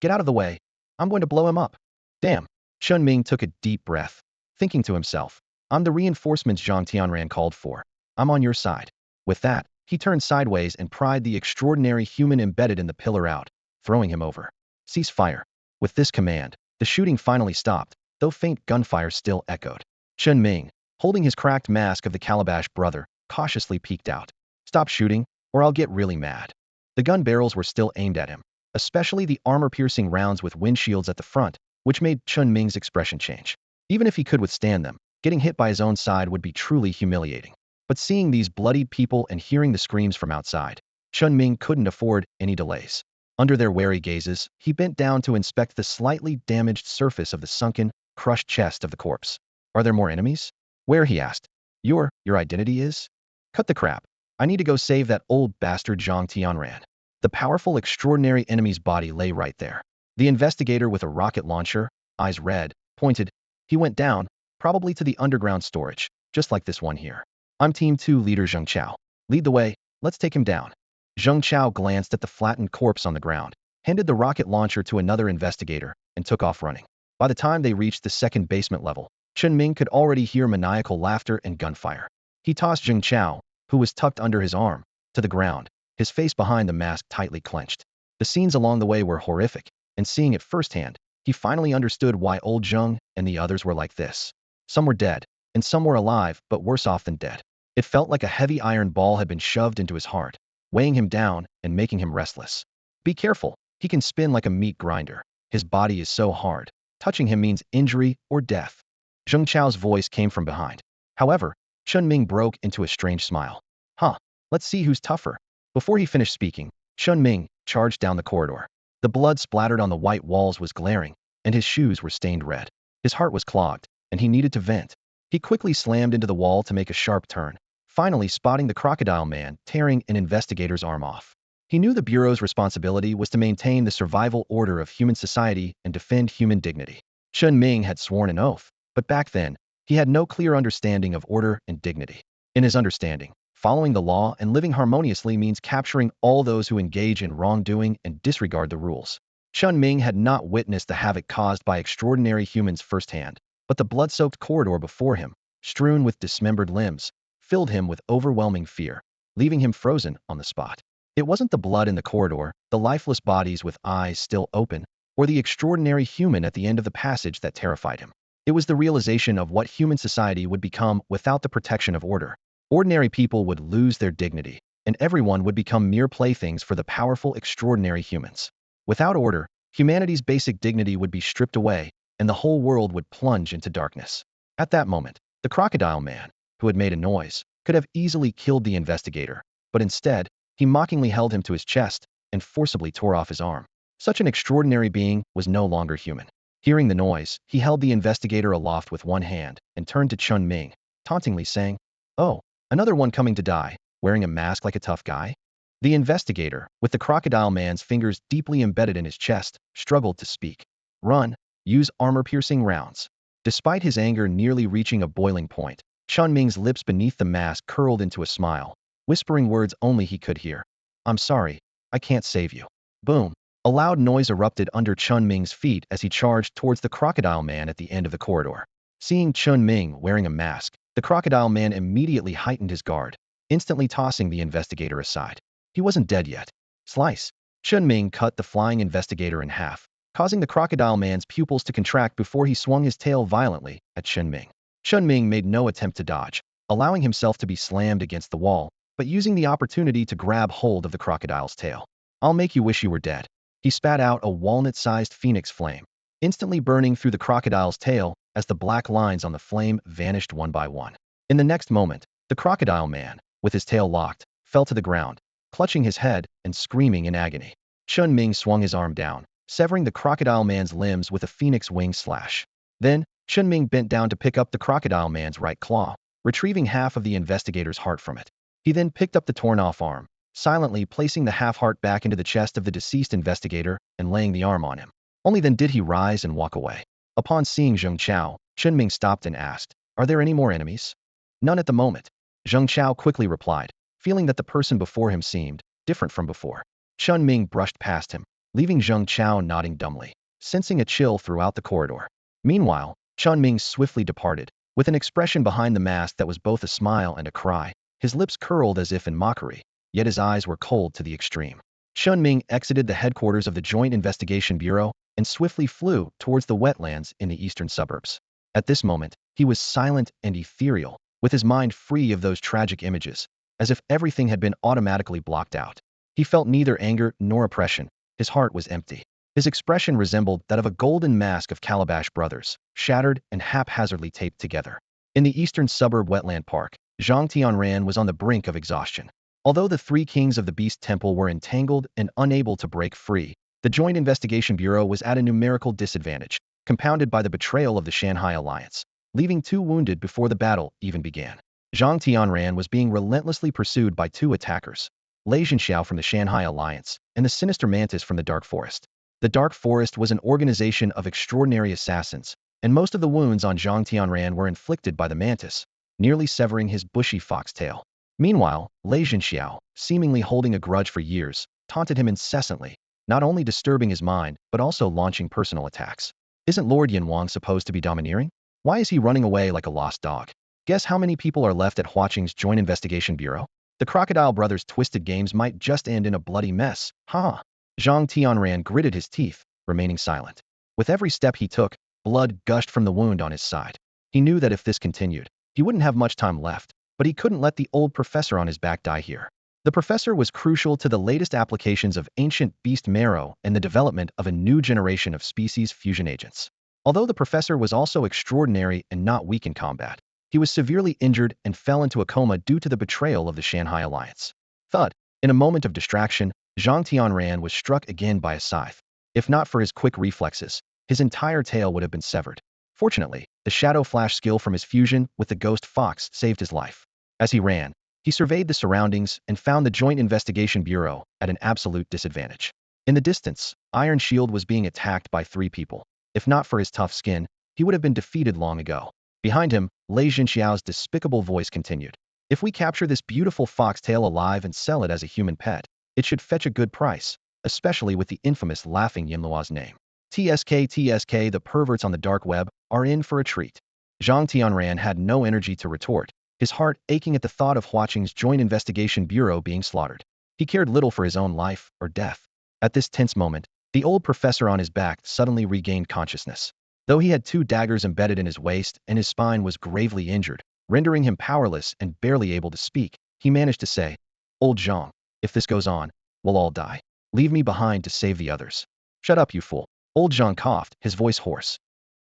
Get out of the way. I'm going to blow him up. Damn. Chen Ming took a deep breath, thinking to himself, I'm the reinforcements Zhang Tianran called for. I'm on your side. With that, he turned sideways and pried the extraordinary human embedded in the pillar out, throwing him over. Cease fire. With this command, the shooting finally stopped, though faint gunfire still echoed. Chen Ming, holding his cracked mask of the Calabash brother, cautiously peeked out. Stop shooting, or I'll get really mad. The gun barrels were still aimed at him, especially the armor-piercing rounds with windshields at the front, which made Chen Ming's expression change. Even if he could withstand them, getting hit by his own side would be truly humiliating. But seeing these bloodied people and hearing the screams from outside, Chen Ming couldn't afford any delays. Under their wary gazes, he bent down to inspect the slightly damaged surface of the sunken, crushed chest of the corpse. Are there more enemies? Where, he asked. Your identity is? Cut the crap. I need to go save that old bastard Zhang Tianran. The powerful, extraordinary enemy's body lay right there. The investigator with a rocket launcher, eyes red, pointed. He went down, probably to the underground storage, just like this one here. I'm Team 2 leader Zheng Chao. Lead the way, let's take him down. Zheng Chao glanced at the flattened corpse on the ground, handed the rocket launcher to another investigator, and took off running. By the time they reached the second basement level, Chen Ming could already hear maniacal laughter and gunfire. He tossed Zheng Chao, who was tucked under his arm, to the ground, his face behind the mask tightly clenched. The scenes along the way were horrific, and seeing it firsthand, he finally understood why old Zheng and the others were like this. Some were dead, and some were alive but worse off than dead. It felt like a heavy iron ball had been shoved into his heart, weighing him down and making him restless. Be careful, he can spin like a meat grinder. His body is so hard. Touching him means injury or death. Zheng Chao's voice came from behind. However, Chen Ming broke into a strange smile. Huh, let's see who's tougher. Before he finished speaking, Chen Ming charged down the corridor. The blood splattered on the white walls was glaring, and his shoes were stained red. His heart was clogged, and he needed to vent. He quickly slammed into the wall to make a sharp turn, finally spotting the crocodile man tearing an investigator's arm off. He knew the Bureau's responsibility was to maintain the survival order of human society and defend human dignity. Chen Ming had sworn an oath, but back then, he had no clear understanding of order and dignity. In his understanding, following the law and living harmoniously means capturing all those who engage in wrongdoing and disregard the rules. Chen Ming had not witnessed the havoc caused by extraordinary humans firsthand, but the blood-soaked corridor before him, strewn with dismembered limbs, filled him with overwhelming fear, leaving him frozen on the spot. It wasn't the blood in the corridor, the lifeless bodies with eyes still open, or the extraordinary human at the end of the passage that terrified him. It was the realization of what human society would become without the protection of order. Ordinary people would lose their dignity, and everyone would become mere playthings for the powerful, extraordinary humans. Without order, humanity's basic dignity would be stripped away, and the whole world would plunge into darkness. At that moment, the crocodile man, who had made a noise, could have easily killed the investigator, but instead, he mockingly held him to his chest and forcibly tore off his arm. Such an extraordinary being was no longer human. Hearing the noise, he held the investigator aloft with one hand and turned to Chen Ming, tauntingly saying, "Oh, another one coming to die, wearing a mask like a tough guy?" The investigator, with the crocodile man's fingers deeply embedded in his chest, struggled to speak. "Run. Use armor-piercing rounds." Despite his anger nearly reaching a boiling point, Chen Ming's lips beneath the mask curled into a smile, whispering words only he could hear. "I'm sorry. I can't save you." Boom. A loud noise erupted under Chen Ming's feet as he charged towards the crocodile man at the end of the corridor. Seeing Chen Ming wearing a mask, the crocodile man immediately heightened his guard, instantly tossing the investigator aside. He wasn't dead yet. Slice. Chen Ming cut the flying investigator in half, causing the crocodile man's pupils to contract before he swung his tail violently at Chen Ming. Chen Ming made no attempt to dodge, allowing himself to be slammed against the wall, but using the opportunity to grab hold of the crocodile's tail. "I'll make you wish you were dead." He spat out a walnut-sized phoenix flame, instantly burning through the crocodile's tail as the black lines on the flame vanished one by one. In the next moment, the crocodile man, with his tail locked, fell to the ground, clutching his head and screaming in agony. Chen Ming swung his arm down, severing the crocodile man's limbs with a phoenix wing slash. Then, Chen Ming bent down to pick up the crocodile man's right claw, retrieving half of the investigator's heart from it. He then picked up the torn-off arm, silently placing the half-heart back into the chest of the deceased investigator and laying the arm on him. Only then did he rise and walk away. Upon seeing Zheng Chao, Chen Ming stopped and asked, "Are there any more enemies?" "None at the moment." Zheng Chao quickly replied, feeling that the person before him seemed different from before. Chen Ming brushed past him, leaving Zheng Chao nodding dumbly, sensing a chill throughout the corridor. Meanwhile, Chen Ming swiftly departed, with an expression behind the mask that was both a smile and a cry. His lips curled as if in mockery, yet his eyes were cold to the extreme. Chen Ming exited the headquarters of the Joint Investigation Bureau and swiftly flew towards the wetlands in the eastern suburbs. At this moment, he was silent and ethereal, with his mind free of those tragic images, as if everything had been automatically blocked out. He felt neither anger nor oppression. His heart was empty. His expression resembled that of a golden mask of Calabash brothers, shattered and haphazardly taped together. In the eastern suburb wetland park, Zhang Tianran was on the brink of exhaustion. Although the three kings of the Beast Temple were entangled and unable to break free, the Joint Investigation Bureau was at a numerical disadvantage, compounded by the betrayal of the Shanghai Alliance, leaving two wounded before the battle even began. Zhang Tianran was being relentlessly pursued by two attackers, Lei Zhenxiao from the Shanghai Alliance and the sinister Mantis from the Dark Forest. The Dark Forest was an organization of extraordinary assassins, and most of the wounds on Zhang Tianran were inflicted by the Mantis, nearly severing his bushy foxtail. Meanwhile, Lei Zhenxiao, seemingly holding a grudge for years, taunted him incessantly, not only disturbing his mind, but also launching personal attacks. Isn't Lord Yanwang supposed to be domineering? Why is he running away like a lost dog? Guess how many people are left at Huaqing's Joint Investigation Bureau? The Crocodile Brothers' twisted games might just end in a bloody mess, huh? Zhang Tianran gritted his teeth, remaining silent. With every step he took, blood gushed from the wound on his side. He knew that if this continued, he wouldn't have much time left, but he couldn't let the old professor on his back die here. The professor was crucial to the latest applications of ancient beast marrow and the development of a new generation of species fusion agents. Although the professor was also extraordinary and not weak in combat, he was severely injured and fell into a coma due to the betrayal of the Shanghai Alliance. Thud. In a moment of distraction, Zhang Tianran was struck again by a scythe. If not for his quick reflexes, his entire tail would have been severed. Fortunately, the shadow flash skill from his fusion with the ghost fox saved his life. As he ran, he surveyed the surroundings and found the Joint Investigation Bureau at an absolute disadvantage. In the distance, Iron Shield was being attacked by 3 people. If not for his tough skin, he would have been defeated long ago. Behind him, Lei Jinxiao's despicable voice continued. If we capture this beautiful foxtail alive and sell it as a human pet, it should fetch a good price, especially with the infamous Laughing Yinluo's name. TSK, the perverts on the dark web are in for a treat. Zhang Tianran had no energy to retort, his heart aching at the thought of Huaqing's Joint Investigation Bureau being slaughtered. He cared little for his own life or death. At this tense moment, the old professor on his back suddenly regained consciousness. Though he had 2 daggers embedded in his waist and his spine was gravely injured, rendering him powerless and barely able to speak, he managed to say, "Old Zhang, if this goes on, we'll all die. Leave me behind to save the others." "Shut up, you fool." Old Zhang coughed, his voice hoarse.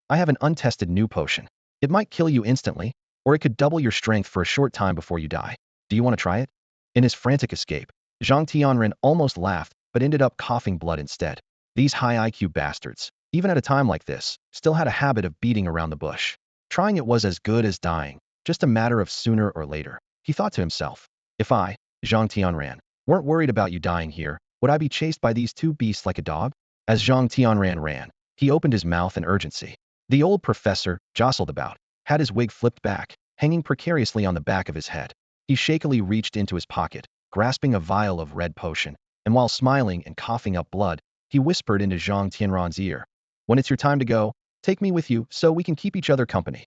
"I have an untested new potion. It might kill you instantly, or it could double your strength for a short time before you die. Do you want to try it?" In his frantic escape, Zhang Tianren almost laughed, but ended up coughing blood instead. These high IQ bastards, even at a time like this, still had a habit of beating around the bush. Trying it was as good as dying, just a matter of sooner or later. He thought to himself, if I, Zhang Tianran, weren't worried about you dying here, would I be chased by these 2 beasts like a dog? As Zhang Tianran ran, he opened his mouth in urgency. The old professor, jostled about, had his wig flipped back, hanging precariously on the back of his head. He shakily reached into his pocket, grasping a vial of red potion, and while smiling and coughing up blood, he whispered into Zhang Tianran's ear, "When it's your time to go, take me with you so we can keep each other company."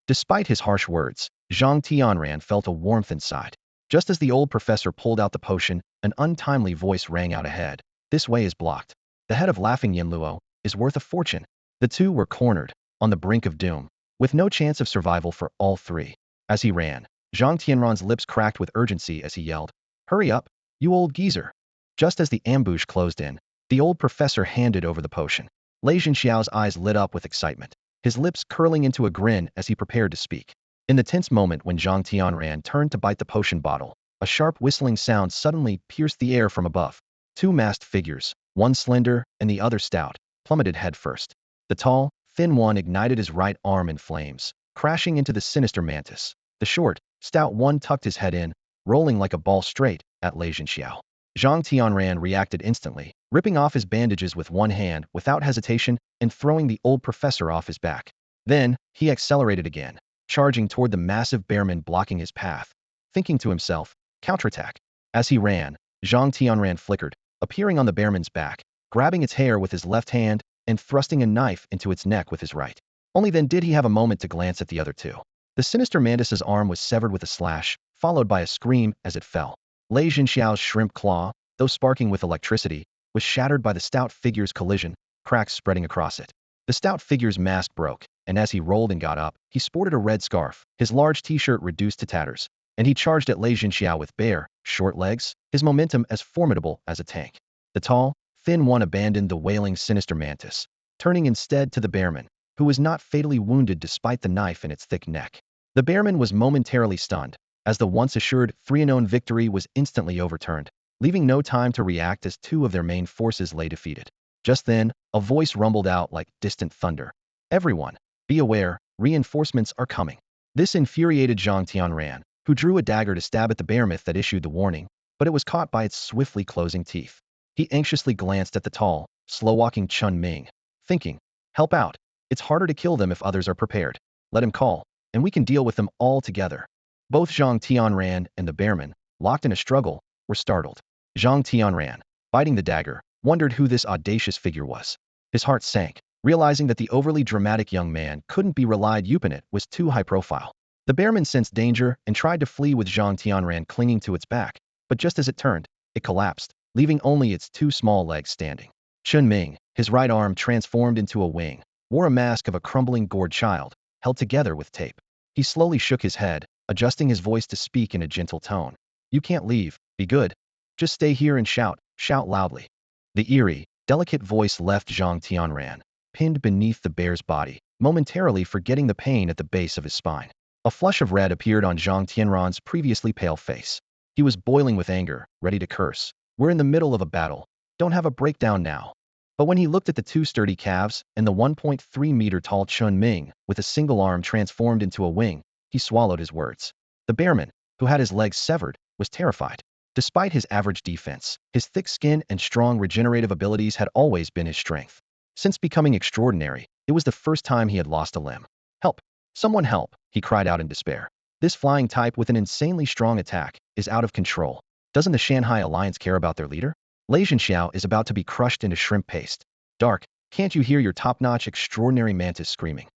Despite his harsh words, Zhang Tianran felt a warmth inside. Just as the old professor pulled out the potion, an untimely voice rang out ahead. "This way is blocked. The head of Laughing Yinluo is worth a fortune." The 2 were cornered, on the brink of doom, with no chance of survival for all 3. As he ran, Zhang Tianran's lips cracked with urgency as he yelled, "Hurry up, you old geezer." Just as the ambush closed in, the old professor handed over the potion. Lei Jinxiao's eyes lit up with excitement, his lips curling into a grin as he prepared to speak. In the tense moment when Zhang Tianran turned to bite the potion bottle, a sharp whistling sound suddenly pierced the air from above. 2 masked figures, one slender and the other stout, plummeted headfirst. The tall, thin one ignited his right arm in flames, crashing into the sinister mantis. The short, stout one tucked his head in, rolling like a ball straight at Lei Jinxiao. Zhang Tianran reacted instantly, ripping off his bandages with one hand without hesitation and throwing the old professor off his back. Then, he accelerated again, charging toward the massive bearman blocking his path, thinking to himself, counterattack. As he ran, Zhang Tianran flickered, appearing on the bearman's back, grabbing its hair with his left hand and thrusting a knife into its neck with his right. Only then did he have a moment to glance at the other 2. The sinister mantis's arm was severed with a slash, followed by a scream as it fell. Lei Jinxiao's shrimp claw, though sparking with electricity, was shattered by the stout figure's collision, cracks spreading across it. The stout figure's mask broke, and as he rolled and got up, he sported a red scarf, his large t-shirt reduced to tatters, and he charged at Lei Jinxiao with bare, short legs, his momentum as formidable as a tank. The tall, thin one abandoned the wailing sinister mantis, turning instead to the bearman, who was not fatally wounded despite the knife in its thick neck. The bearman was momentarily stunned, as the once assured 3-0 victory was instantly overturned, leaving no time to react as 2 of their main forces lay defeated. Just then, a voice rumbled out like distant thunder. "Everyone, be aware, reinforcements are coming." This infuriated Zhang Tianran, who drew a dagger to stab at the bearmouth that issued the warning, but it was caught by its swiftly closing teeth. He anxiously glanced at the tall, slow-walking Chen Ming, thinking, "Help out. It's harder to kill them if others are prepared. Let him call, and we can deal with them all together." Both Zhang Tianran and the bearman, locked in a struggle, were startled. Zhang Tianran, biting the dagger, wondered who this audacious figure was. His heart sank, realizing that the overly dramatic young man couldn't be relied upon. It was too high profile. The bearman sensed danger and tried to flee with Zhang Tianran clinging to its back, but just as it turned, it collapsed, leaving only its 2 small legs standing. Chen Ming, his right arm transformed into a wing, wore a mask of a crumbling gourd child, held together with tape. He slowly shook his head, adjusting his voice to speak in a gentle tone. "You can't leave, be good. Just stay here and shout loudly." The eerie, delicate voice left Zhang Tianran, pinned beneath the bear's body, momentarily forgetting the pain at the base of his spine. A flush of red appeared on Zhang Tianran's previously pale face. He was boiling with anger, ready to curse. We're in the middle of a battle. Don't have a breakdown now. But when he looked at the two sturdy calves and the 1.3-meter tall Chen Ming, with a single arm transformed into a wing, he swallowed his words. The bearman, who had his legs severed, was terrified. Despite his average defense, his thick skin and strong regenerative abilities had always been his strength. Since becoming extraordinary, it was the first time he had lost a limb. Help! Someone help! He cried out in despair. This flying type with an insanely strong attack is out of control. Doesn't the Shanghai Alliance care about their leader? Lei Zhenxiao is about to be crushed into shrimp paste. Dark, can't you hear your top-notch extraordinary mantis screaming?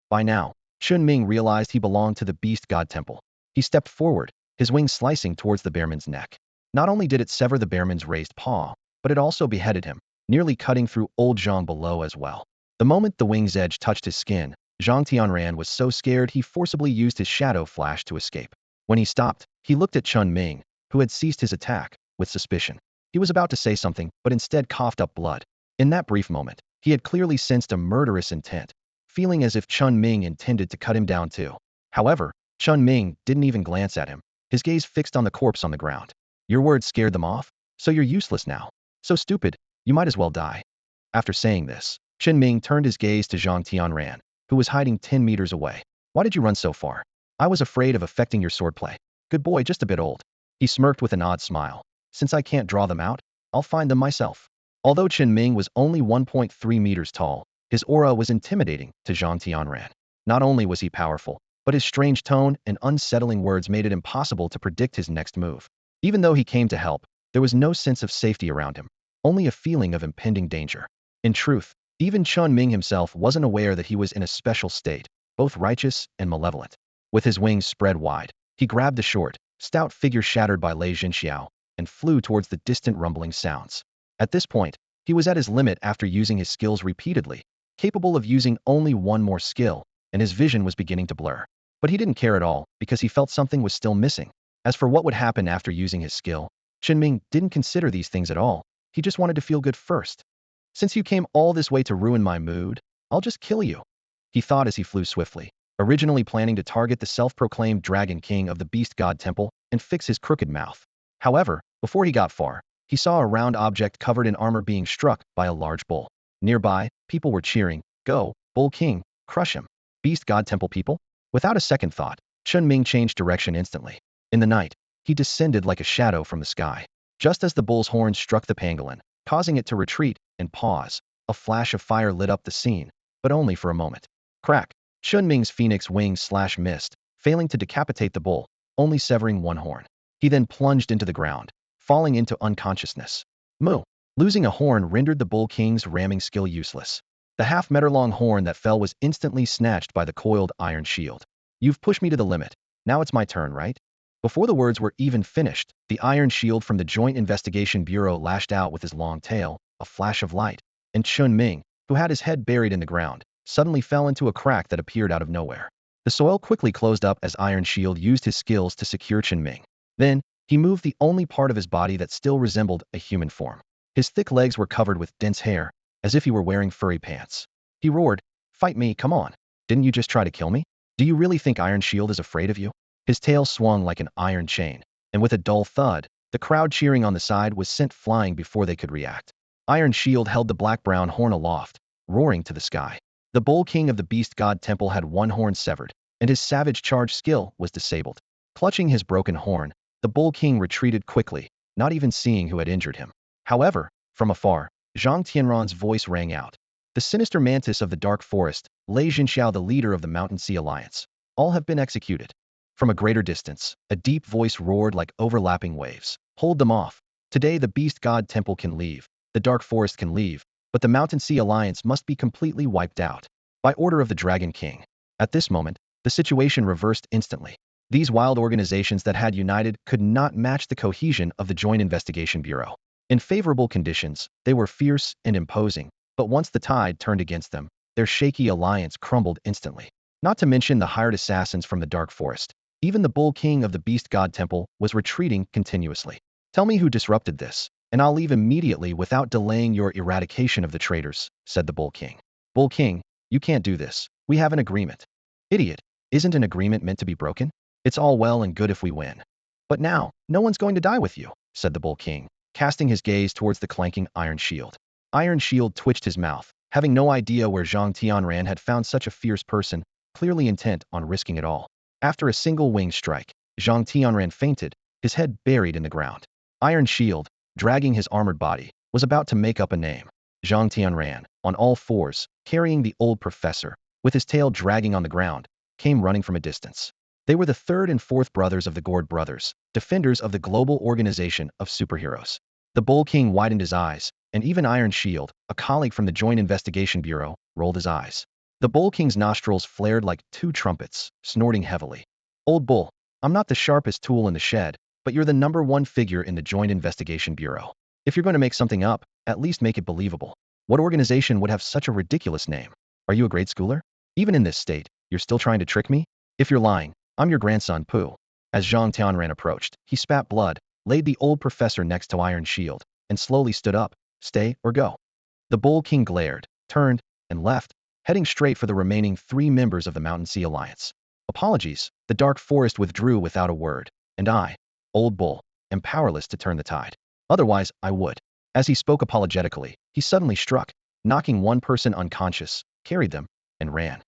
By now, Chen Ming realized he belonged to the beast god temple. He stepped forward, his wings slicing towards the bearman's neck. Not only did it sever the bearman's raised paw, but it also beheaded him, nearly cutting through old Zhang below as well. The moment the wing's edge touched his skin, Zhang Tianran was so scared he forcibly used his shadow flash to escape. When he stopped, he looked at Chen Ming, who had ceased his attack, with suspicion. He was about to say something, but instead coughed up blood. In that brief moment, he had clearly sensed a murderous intent, feeling as if Chen Ming intended to cut him down too. However, Chen Ming didn't even glance at him, his gaze fixed on the corpse on the ground. Your words scared them off? So you're useless now. So stupid, you might as well die. After saying this, Chen Ming turned his gaze to Zhang Tianran, who was hiding 10 meters away. Why did you run so far? I was afraid of affecting your swordplay. Good boy, just a bit old. He smirked with an odd smile. Since I can't draw them out, I'll find them myself. Although Chen Ming was only 1.3 meters tall, his aura was intimidating to Zhang Tianran. Not only was he powerful, but his strange tone and unsettling words made it impossible to predict his next move. Even though he came to help, there was no sense of safety around him, only a feeling of impending danger. In truth, even Chen Ming himself wasn't aware that he was in a special state, both righteous and malevolent. With his wings spread wide, he grabbed the short, stout figure shattered by Lei Zhenxiao and flew towards the distant rumbling sounds. At this point, he was at his limit after using his skills repeatedly, capable of using only one more skill, and his vision was beginning to blur. But he didn't care at all because he felt something was still missing. As for what would happen after using his skill, Chinming didn't consider these things at all. He just wanted to feel good first. Since you came all this way to ruin my mood, I'll just kill you, he thought as he flew swiftly, originally planning to target the self-proclaimed Dragon King of the Beast God Temple and fix his crooked mouth. However, before he got far, he saw a round object covered in armor being struck by a large bull. Nearby, people were cheering, "Go, Bull King, crush him." Beast God Temple people? Without a second thought, Chen Ming changed direction instantly. In the night, he descended like a shadow from the sky. Just as the bull's horns struck the pangolin, causing it to retreat and pause, a flash of fire lit up the scene, but only for a moment. Crack! Chen Ming's phoenix wings missed, failing to decapitate the bull, only severing one horn. He then plunged into the ground, falling into unconsciousness. Moo! Losing a horn rendered the Bull King's ramming skill useless. The half-meter-long horn that fell was instantly snatched by the coiled iron shield. You've pushed me to the limit. Now it's my turn, right? Before the words were even finished, the iron shield from the Joint Investigation Bureau lashed out with his long tail, a flash of light, and Chen Ming, who had his head buried in the ground, suddenly fell into a crack that appeared out of nowhere. The soil quickly closed up as Iron Shield used his skills to secure Chen Ming. Then, he moved the only part of his body that still resembled a human form. His thick legs were covered with dense hair, as if he were wearing furry pants. He roared, "Fight me, come on. Didn't you just try to kill me? Do you really think Iron Shield is afraid of you?" His tail swung like an iron chain, and with a dull thud, the crowd cheering on the side was sent flying before they could react. Iron Shield held the black-brown horn aloft, roaring to the sky. The Bull King of the Beast God Temple had one horn severed, and his savage charge skill was disabled. Clutching his broken horn, the Bull King retreated quickly, not even seeing who had injured him. However, from afar, Zhang Tianran's voice rang out. The sinister mantis of the dark forest, Lei Zhenxiao, the leader of the Mountain Sea Alliance, all have been executed. From a greater distance, a deep voice roared like overlapping waves. Hold them off. Today the Beast God Temple can leave, the dark forest can leave, but the Mountain Sea Alliance must be completely wiped out. By order of the Dragon King. At this moment, the situation reversed instantly. These wild organizations that had united could not match the cohesion of the Joint Investigation Bureau. In favorable conditions, they were fierce and imposing, but once the tide turned against them, their shaky alliance crumbled instantly. Not to mention the hired assassins from the Dark Forest. Even the Bull King of the Beast God Temple was retreating continuously. Tell me who disrupted this, and I'll leave immediately without delaying your eradication of the traitors, said the Bull King. Bull King, you can't do this. We have an agreement. Idiot, isn't an agreement meant to be broken? It's all well and good if we win. But now, no one's going to die with you, said the Bull King. casting his gaze towards the clanking iron shield. Iron Shield twitched his mouth, having no idea where Zhang Tianran had found such a fierce person, clearly intent on risking it all. After a single winged strike, Zhang Tianran fainted, his head buried in the ground. Iron Shield, dragging his armored body, was about to make up a name. Zhang Tianran, on all fours, carrying the old professor, with his tail dragging on the ground, came running from a distance. They were the third and fourth brothers of the Gord brothers, defenders of the global organization of superheroes. The Bull King widened his eyes, and even Iron Shield, a colleague from the Joint Investigation Bureau, rolled his eyes. The Bull King's nostrils flared like two trumpets, snorting heavily. Old Bull, I'm not the sharpest tool in the shed, but you're the #1 figure in the Joint Investigation Bureau. If you're going to make something up, at least make it believable. What organization would have such a ridiculous name? Are you a grade schooler? Even in this state, you're still trying to trick me? If you're lying, I'm your grandson, Pooh. As Zhang Tianran approached, he spat blood, laid the old professor next to Iron Shield, and slowly stood up. Stay or go. The Bull King glared, turned, and left, heading straight for the remaining 3 members of the Mountain Sea Alliance. Apologies, the Dark Forest withdrew without a word, and I, Old Bull, am powerless to turn the tide. Otherwise, I would. As he spoke apologetically, he suddenly struck, knocking one person unconscious, carried them, and ran.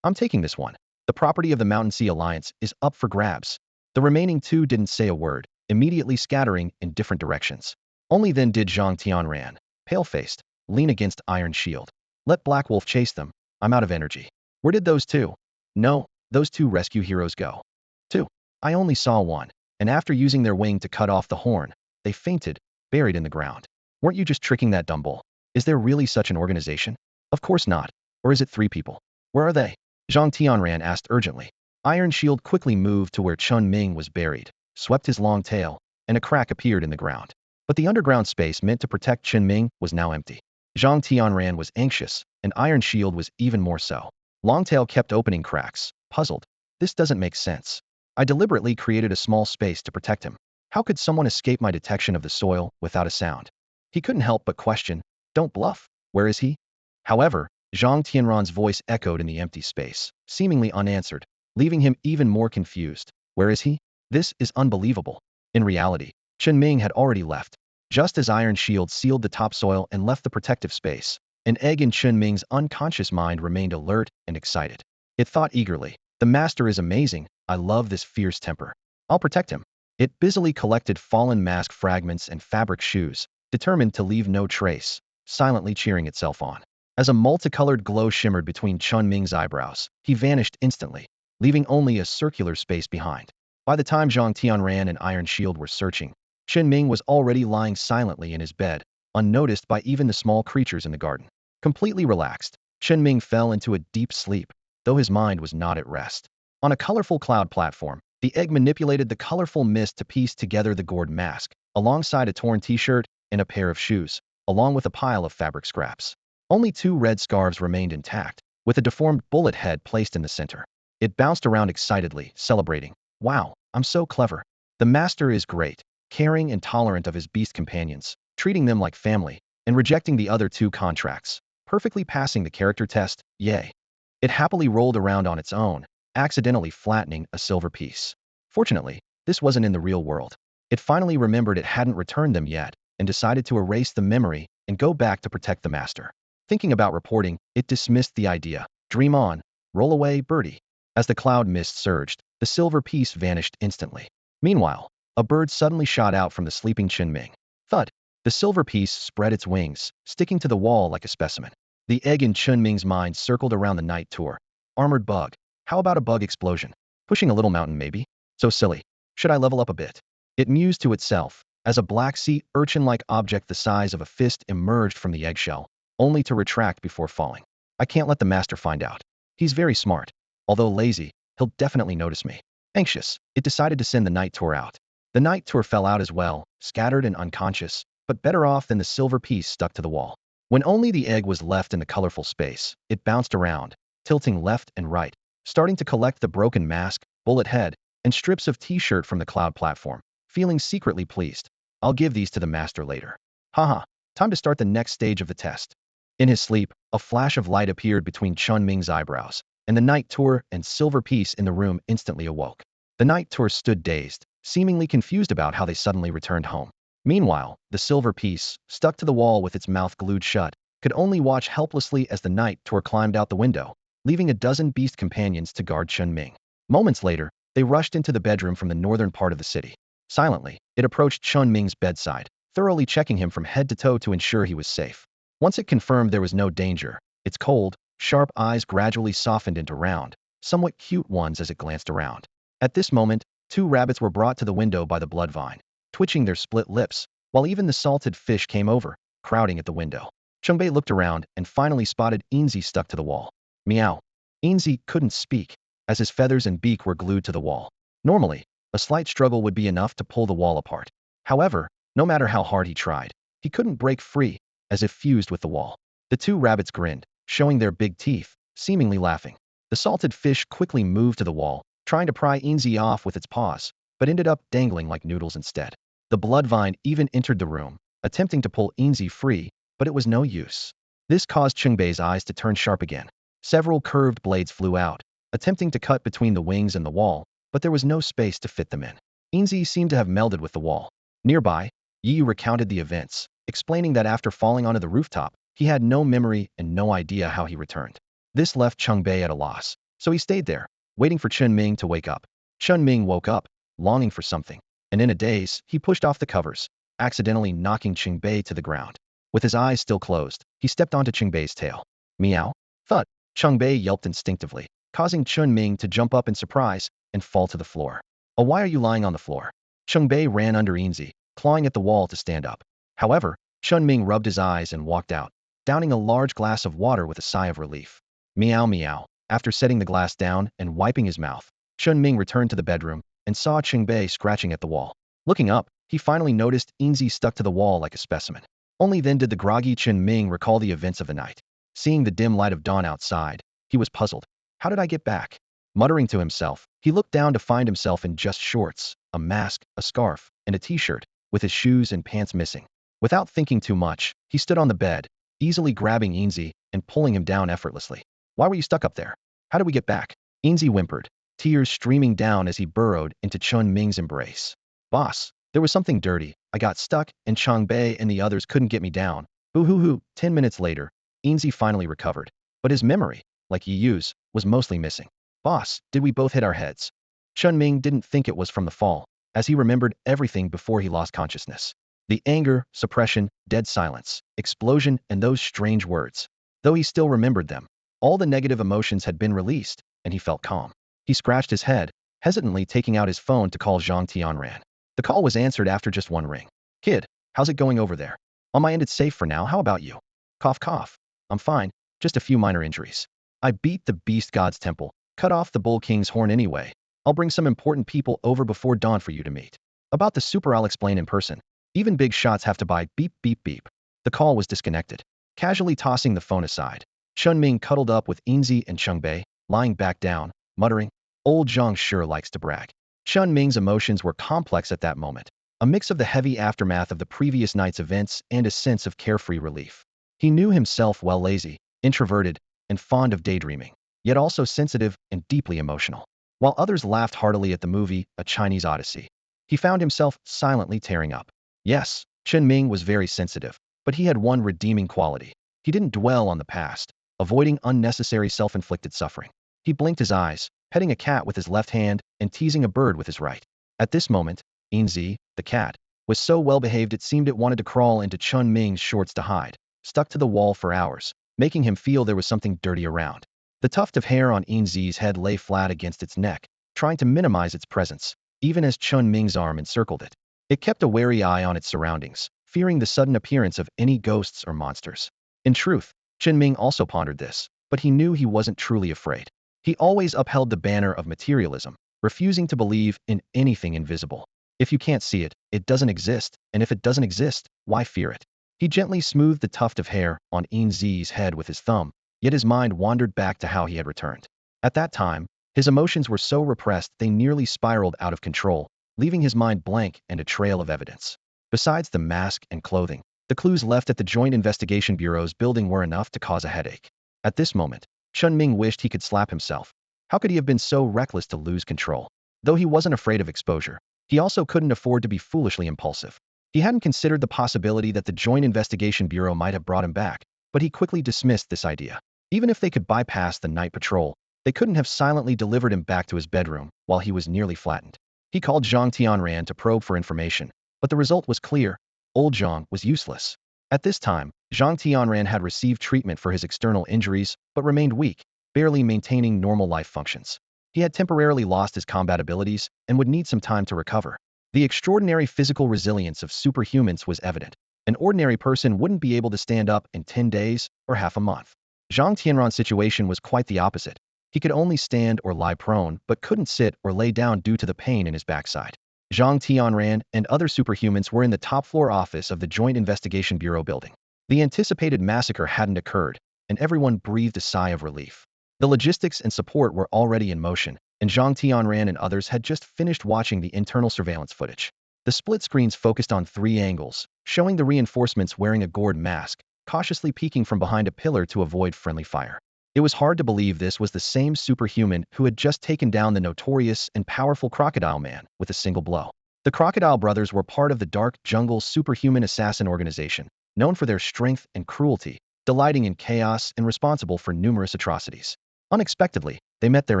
I'm taking this one. The property of the Mountain Sea Alliance is up for grabs. The remaining 2 didn't say a word, immediately scattering in different directions. Only then did Zhang Tianran, pale-faced, lean against Iron Shield. Let Black Wolf chase them. I'm out of energy. Where did those 2? No, those 2 rescue heroes go. 2. I only saw 1, and after using their wing to cut off the horn, they fainted, buried in the ground. Weren't you just tricking that dumb bull? Is there really such an organization? Of course not. Or is it 3 people? Where are they? Zhang Tianran asked urgently. Iron Shield quickly moved to where Chen Ming was buried, swept his long tail, and a crack appeared in the ground. But the underground space meant to protect Chen Ming was now empty. Zhang Tianran was anxious, and Iron Shield was even more so. Longtail kept opening cracks, puzzled. This doesn't make sense. I deliberately created a small space to protect him. How could someone escape my detection of the soil without a sound? He couldn't help but question, don't bluff. Where is he? However, Zhang Tianran's voice echoed in the empty space, seemingly unanswered, leaving him even more confused. Where is he? This is unbelievable. In reality, Chinming had already left. Just as Iron Shield sealed the topsoil and left the protective space, an egg in Chinming's unconscious mind remained alert and excited. It thought eagerly, the master is amazing, I love this fierce temper. I'll protect him. It busily collected fallen mask fragments and fabric shoes, determined to leave no trace, silently cheering itself on. As a multicolored glow shimmered between Chinming's eyebrows, he vanished instantly, leaving only a circular space behind. By the time Zhang Tianran and Iron Shield were searching, Chinming was already lying silently in his bed, unnoticed by even the small creatures in the garden. Completely relaxed, Chinming fell into a deep sleep, though his mind was not at rest. On a colorful cloud platform, the egg manipulated the colorful mist to piece together the gourd mask, alongside a torn t-shirt and a pair of shoes, along with a pile of fabric scraps. Only 2 red scarves remained intact, with a deformed bullet head placed in the center. It bounced around excitedly, celebrating. Wow, I'm so clever. The master is great, caring and tolerant of his beast companions, treating them like family, and rejecting the other 2 contracts, perfectly passing the character test, yay. It happily rolled around on its own, accidentally flattening a silver piece. Fortunately, this wasn't in the real world. It finally remembered it hadn't returned them yet, and decided to erase the memory and go back to protect the master. Thinking about reporting, it dismissed the idea. Dream on, roll away, birdie. As the cloud mist surged, the silver piece vanished instantly. Meanwhile, a bird suddenly shot out from the sleeping Chinming. Thud! The silver piece spread its wings, sticking to the wall like a specimen. The egg in Chinming's mind circled around the night tour. Armored bug. How about a bug explosion? Pushing a little mountain maybe? So silly. Should I level up a bit? It mused to itself, as a black sea urchin-like object the size of a fist emerged from the eggshell, only to retract before falling. I can't let the master find out. He's very smart. Although lazy, he'll definitely notice me. Anxious, it decided to send the night tour out. The night tour fell out as well, scattered and unconscious, but better off than the silver piece stuck to the wall. When only the egg was left in the colorful space, it bounced around, tilting left and right, starting to collect the broken mask, bullet head, and strips of t-shirt from the cloud platform, feeling secretly pleased. I'll give these to the master later. Haha, time to start the next stage of the test. In his sleep, a flash of light appeared between Chen Ming's eyebrows, and the night tour and silver piece in the room instantly awoke. The night tour stood dazed, seemingly confused about how they suddenly returned home. Meanwhile, the silver piece, stuck to the wall with its mouth glued shut, could only watch helplessly as the night tour climbed out the window, leaving a dozen beast companions to guard Chen Ming. Moments later, they rushed into the bedroom from the northern part of the city. Silently, it approached Chen Ming's bedside, thoroughly checking him from head to toe to ensure he was safe. Once it confirmed there was no danger, its cold, sharp eyes gradually softened into round, somewhat cute ones as it glanced around. At this moment, two rabbits were brought to the window by the bloodvine, twitching their split lips, while even the salted fish came over, crowding at the window. Chungbei looked around and finally spotted Enzy stuck to the wall. Meow. Enzy couldn't speak, as his feathers and beak were glued to the wall. Normally, a slight struggle would be enough to pull the wall apart. However, no matter how hard he tried, he couldn't break free, as if fused with the wall. The two rabbits grinned, showing their big teeth, seemingly laughing. The salted fish quickly moved to the wall, trying to pry Enzy off with its paws, but ended up dangling like noodles instead. The bloodvine even entered the room, attempting to pull Enzy free, but it was no use. This caused Chungbei's eyes to turn sharp again. Several curved blades flew out, attempting to cut between the wings and the wall, but there was no space to fit them in. Enzy seemed to have melded with the wall. Nearby, Yi recounted the events, explaining that after falling onto the rooftop, he had no memory and no idea how he returned. This left Chungbei at a loss, so he stayed there, waiting for Chen Ming to wake up. Chen Ming woke up, longing for something, and in a daze, he pushed off the covers, accidentally knocking Chungbei to the ground. With his eyes still closed, he stepped onto Chungbei's tail. Meow. Thud. Chungbei yelped instinctively, causing Chen Ming to jump up in surprise and fall to the floor. Oh, why are you lying on the floor? Chungbei ran under Enzy, clawing at the wall to stand up. However, Chen Ming rubbed his eyes and walked out, downing a large glass of water with a sigh of relief. Meow meow. After setting the glass down and wiping his mouth, Chen Ming returned to the bedroom and saw Chungbei scratching at the wall. Looking up, he finally noticed Enzy stuck to the wall like a specimen. Only then did the groggy Chen Ming recall the events of the night. Seeing the dim light of dawn outside, he was puzzled. How did I get back? Muttering to himself, he looked down to find himself in just shorts, a mask, a scarf, and a t-shirt, with his shoes and pants missing. Without thinking too much, he stood on the bed, easily grabbing Enzy and pulling him down effortlessly. Why were you stuck up there? How did we get back? Enzy whimpered, tears streaming down as he burrowed into Chen Ming's embrace. Boss, there was something dirty. I got stuck, and Chungbei and the others couldn't get me down. Boo-hoo-hoo. 10 minutes later, Enzy finally recovered, but his memory, like Yiyu's, was mostly missing. Boss, did we both hit our heads? Chen Ming didn't think it was from the fall, as he remembered everything before he lost consciousness. The anger, suppression, dead silence, explosion, and those strange words. Though he still remembered them, all the negative emotions had been released, and he felt calm. He scratched his head, hesitantly taking out his phone to call Zhang Tianran. The call was answered after just one ring. Kid, how's it going over there? On my end it's safe for now, how about you? Cough cough. I'm fine, just a few minor injuries. I beat the beast god's temple, cut off the bull king's horn anyway. I'll bring some important people over before dawn for you to meet. About the super I'll explain in person. Even big shots have to buy beep beep beep. The call was disconnected. Casually tossing the phone aside, Chen Ming cuddled up with Enzy and Chungbei, lying back down, muttering, old Zhang sure likes to brag. Chen Ming's emotions were complex at that moment, a mix of the heavy aftermath of the previous night's events and a sense of carefree relief. He knew himself well lazy, introverted, and fond of daydreaming, yet also sensitive and deeply emotional. While others laughed heartily at the movie, A Chinese Odyssey, he found himself silently tearing up. Yes, Chen Ming was very sensitive, but he had one redeeming quality. He didn't dwell on the past, avoiding unnecessary self-inflicted suffering. He blinked his eyes, petting a cat with his left hand and teasing a bird with his right. At this moment, Enzy, the cat, was so well-behaved it seemed it wanted to crawl into Chen Ming's shorts to hide, stuck to the wall for hours, making him feel there was something dirty around. The tuft of hair on Enzy's head lay flat against its neck, trying to minimize its presence, even as Chen Ming's arm encircled it. It kept a wary eye on its surroundings, fearing the sudden appearance of any ghosts or monsters. In truth, Chen Ming also pondered this, but he knew he wasn't truly afraid. He always upheld the banner of materialism, refusing to believe in anything invisible. If you can't see it, it doesn't exist, and if it doesn't exist, why fear it? He gently smoothed the tuft of hair on Enzy's head with his thumb, yet his mind wandered back to how he had returned. At that time, his emotions were so repressed they nearly spiraled out of control, leaving his mind blank and a trail of evidence. Besides the mask and clothing, the clues left at the Joint Investigation Bureau's building were enough to cause a headache. At this moment, Chen Ming wished he could slap himself. How could he have been so reckless to lose control? Though he wasn't afraid of exposure, he also couldn't afford to be foolishly impulsive. He hadn't considered the possibility that the Joint Investigation Bureau might have brought him back, but he quickly dismissed this idea. Even if they could bypass the night patrol, they couldn't have silently delivered him back to his bedroom while he was nearly flattened. He called Zhang Tianran to probe for information, but the result was clear. Old Zhang was useless. At this time, Zhang Tianran had received treatment for his external injuries, but remained weak, barely maintaining normal life functions. He had temporarily lost his combat abilities and would need some time to recover. The extraordinary physical resilience of superhumans was evident. An ordinary person wouldn't be able to stand up in 10 days or half a month. Zhang Tianran's situation was quite the opposite. He could only stand or lie prone, but couldn't sit or lay down due to the pain in his backside. Zhang Tianran and other superhumans were in the top-floor office of the Joint Investigation Bureau building. The anticipated massacre hadn't occurred, and everyone breathed a sigh of relief. The logistics and support were already in motion, and Zhang Tianran and others had just finished watching the internal surveillance footage. The split screens focused on 3 angles, showing the reinforcements wearing a gored mask, cautiously peeking from behind a pillar to avoid friendly fire. It was hard to believe this was the same superhuman who had just taken down the notorious and powerful Crocodile Man with a single blow. The Crocodile Brothers were part of the Dark Jungle Superhuman Assassin Organization, known for their strength and cruelty, delighting in chaos and responsible for numerous atrocities. Unexpectedly, they met their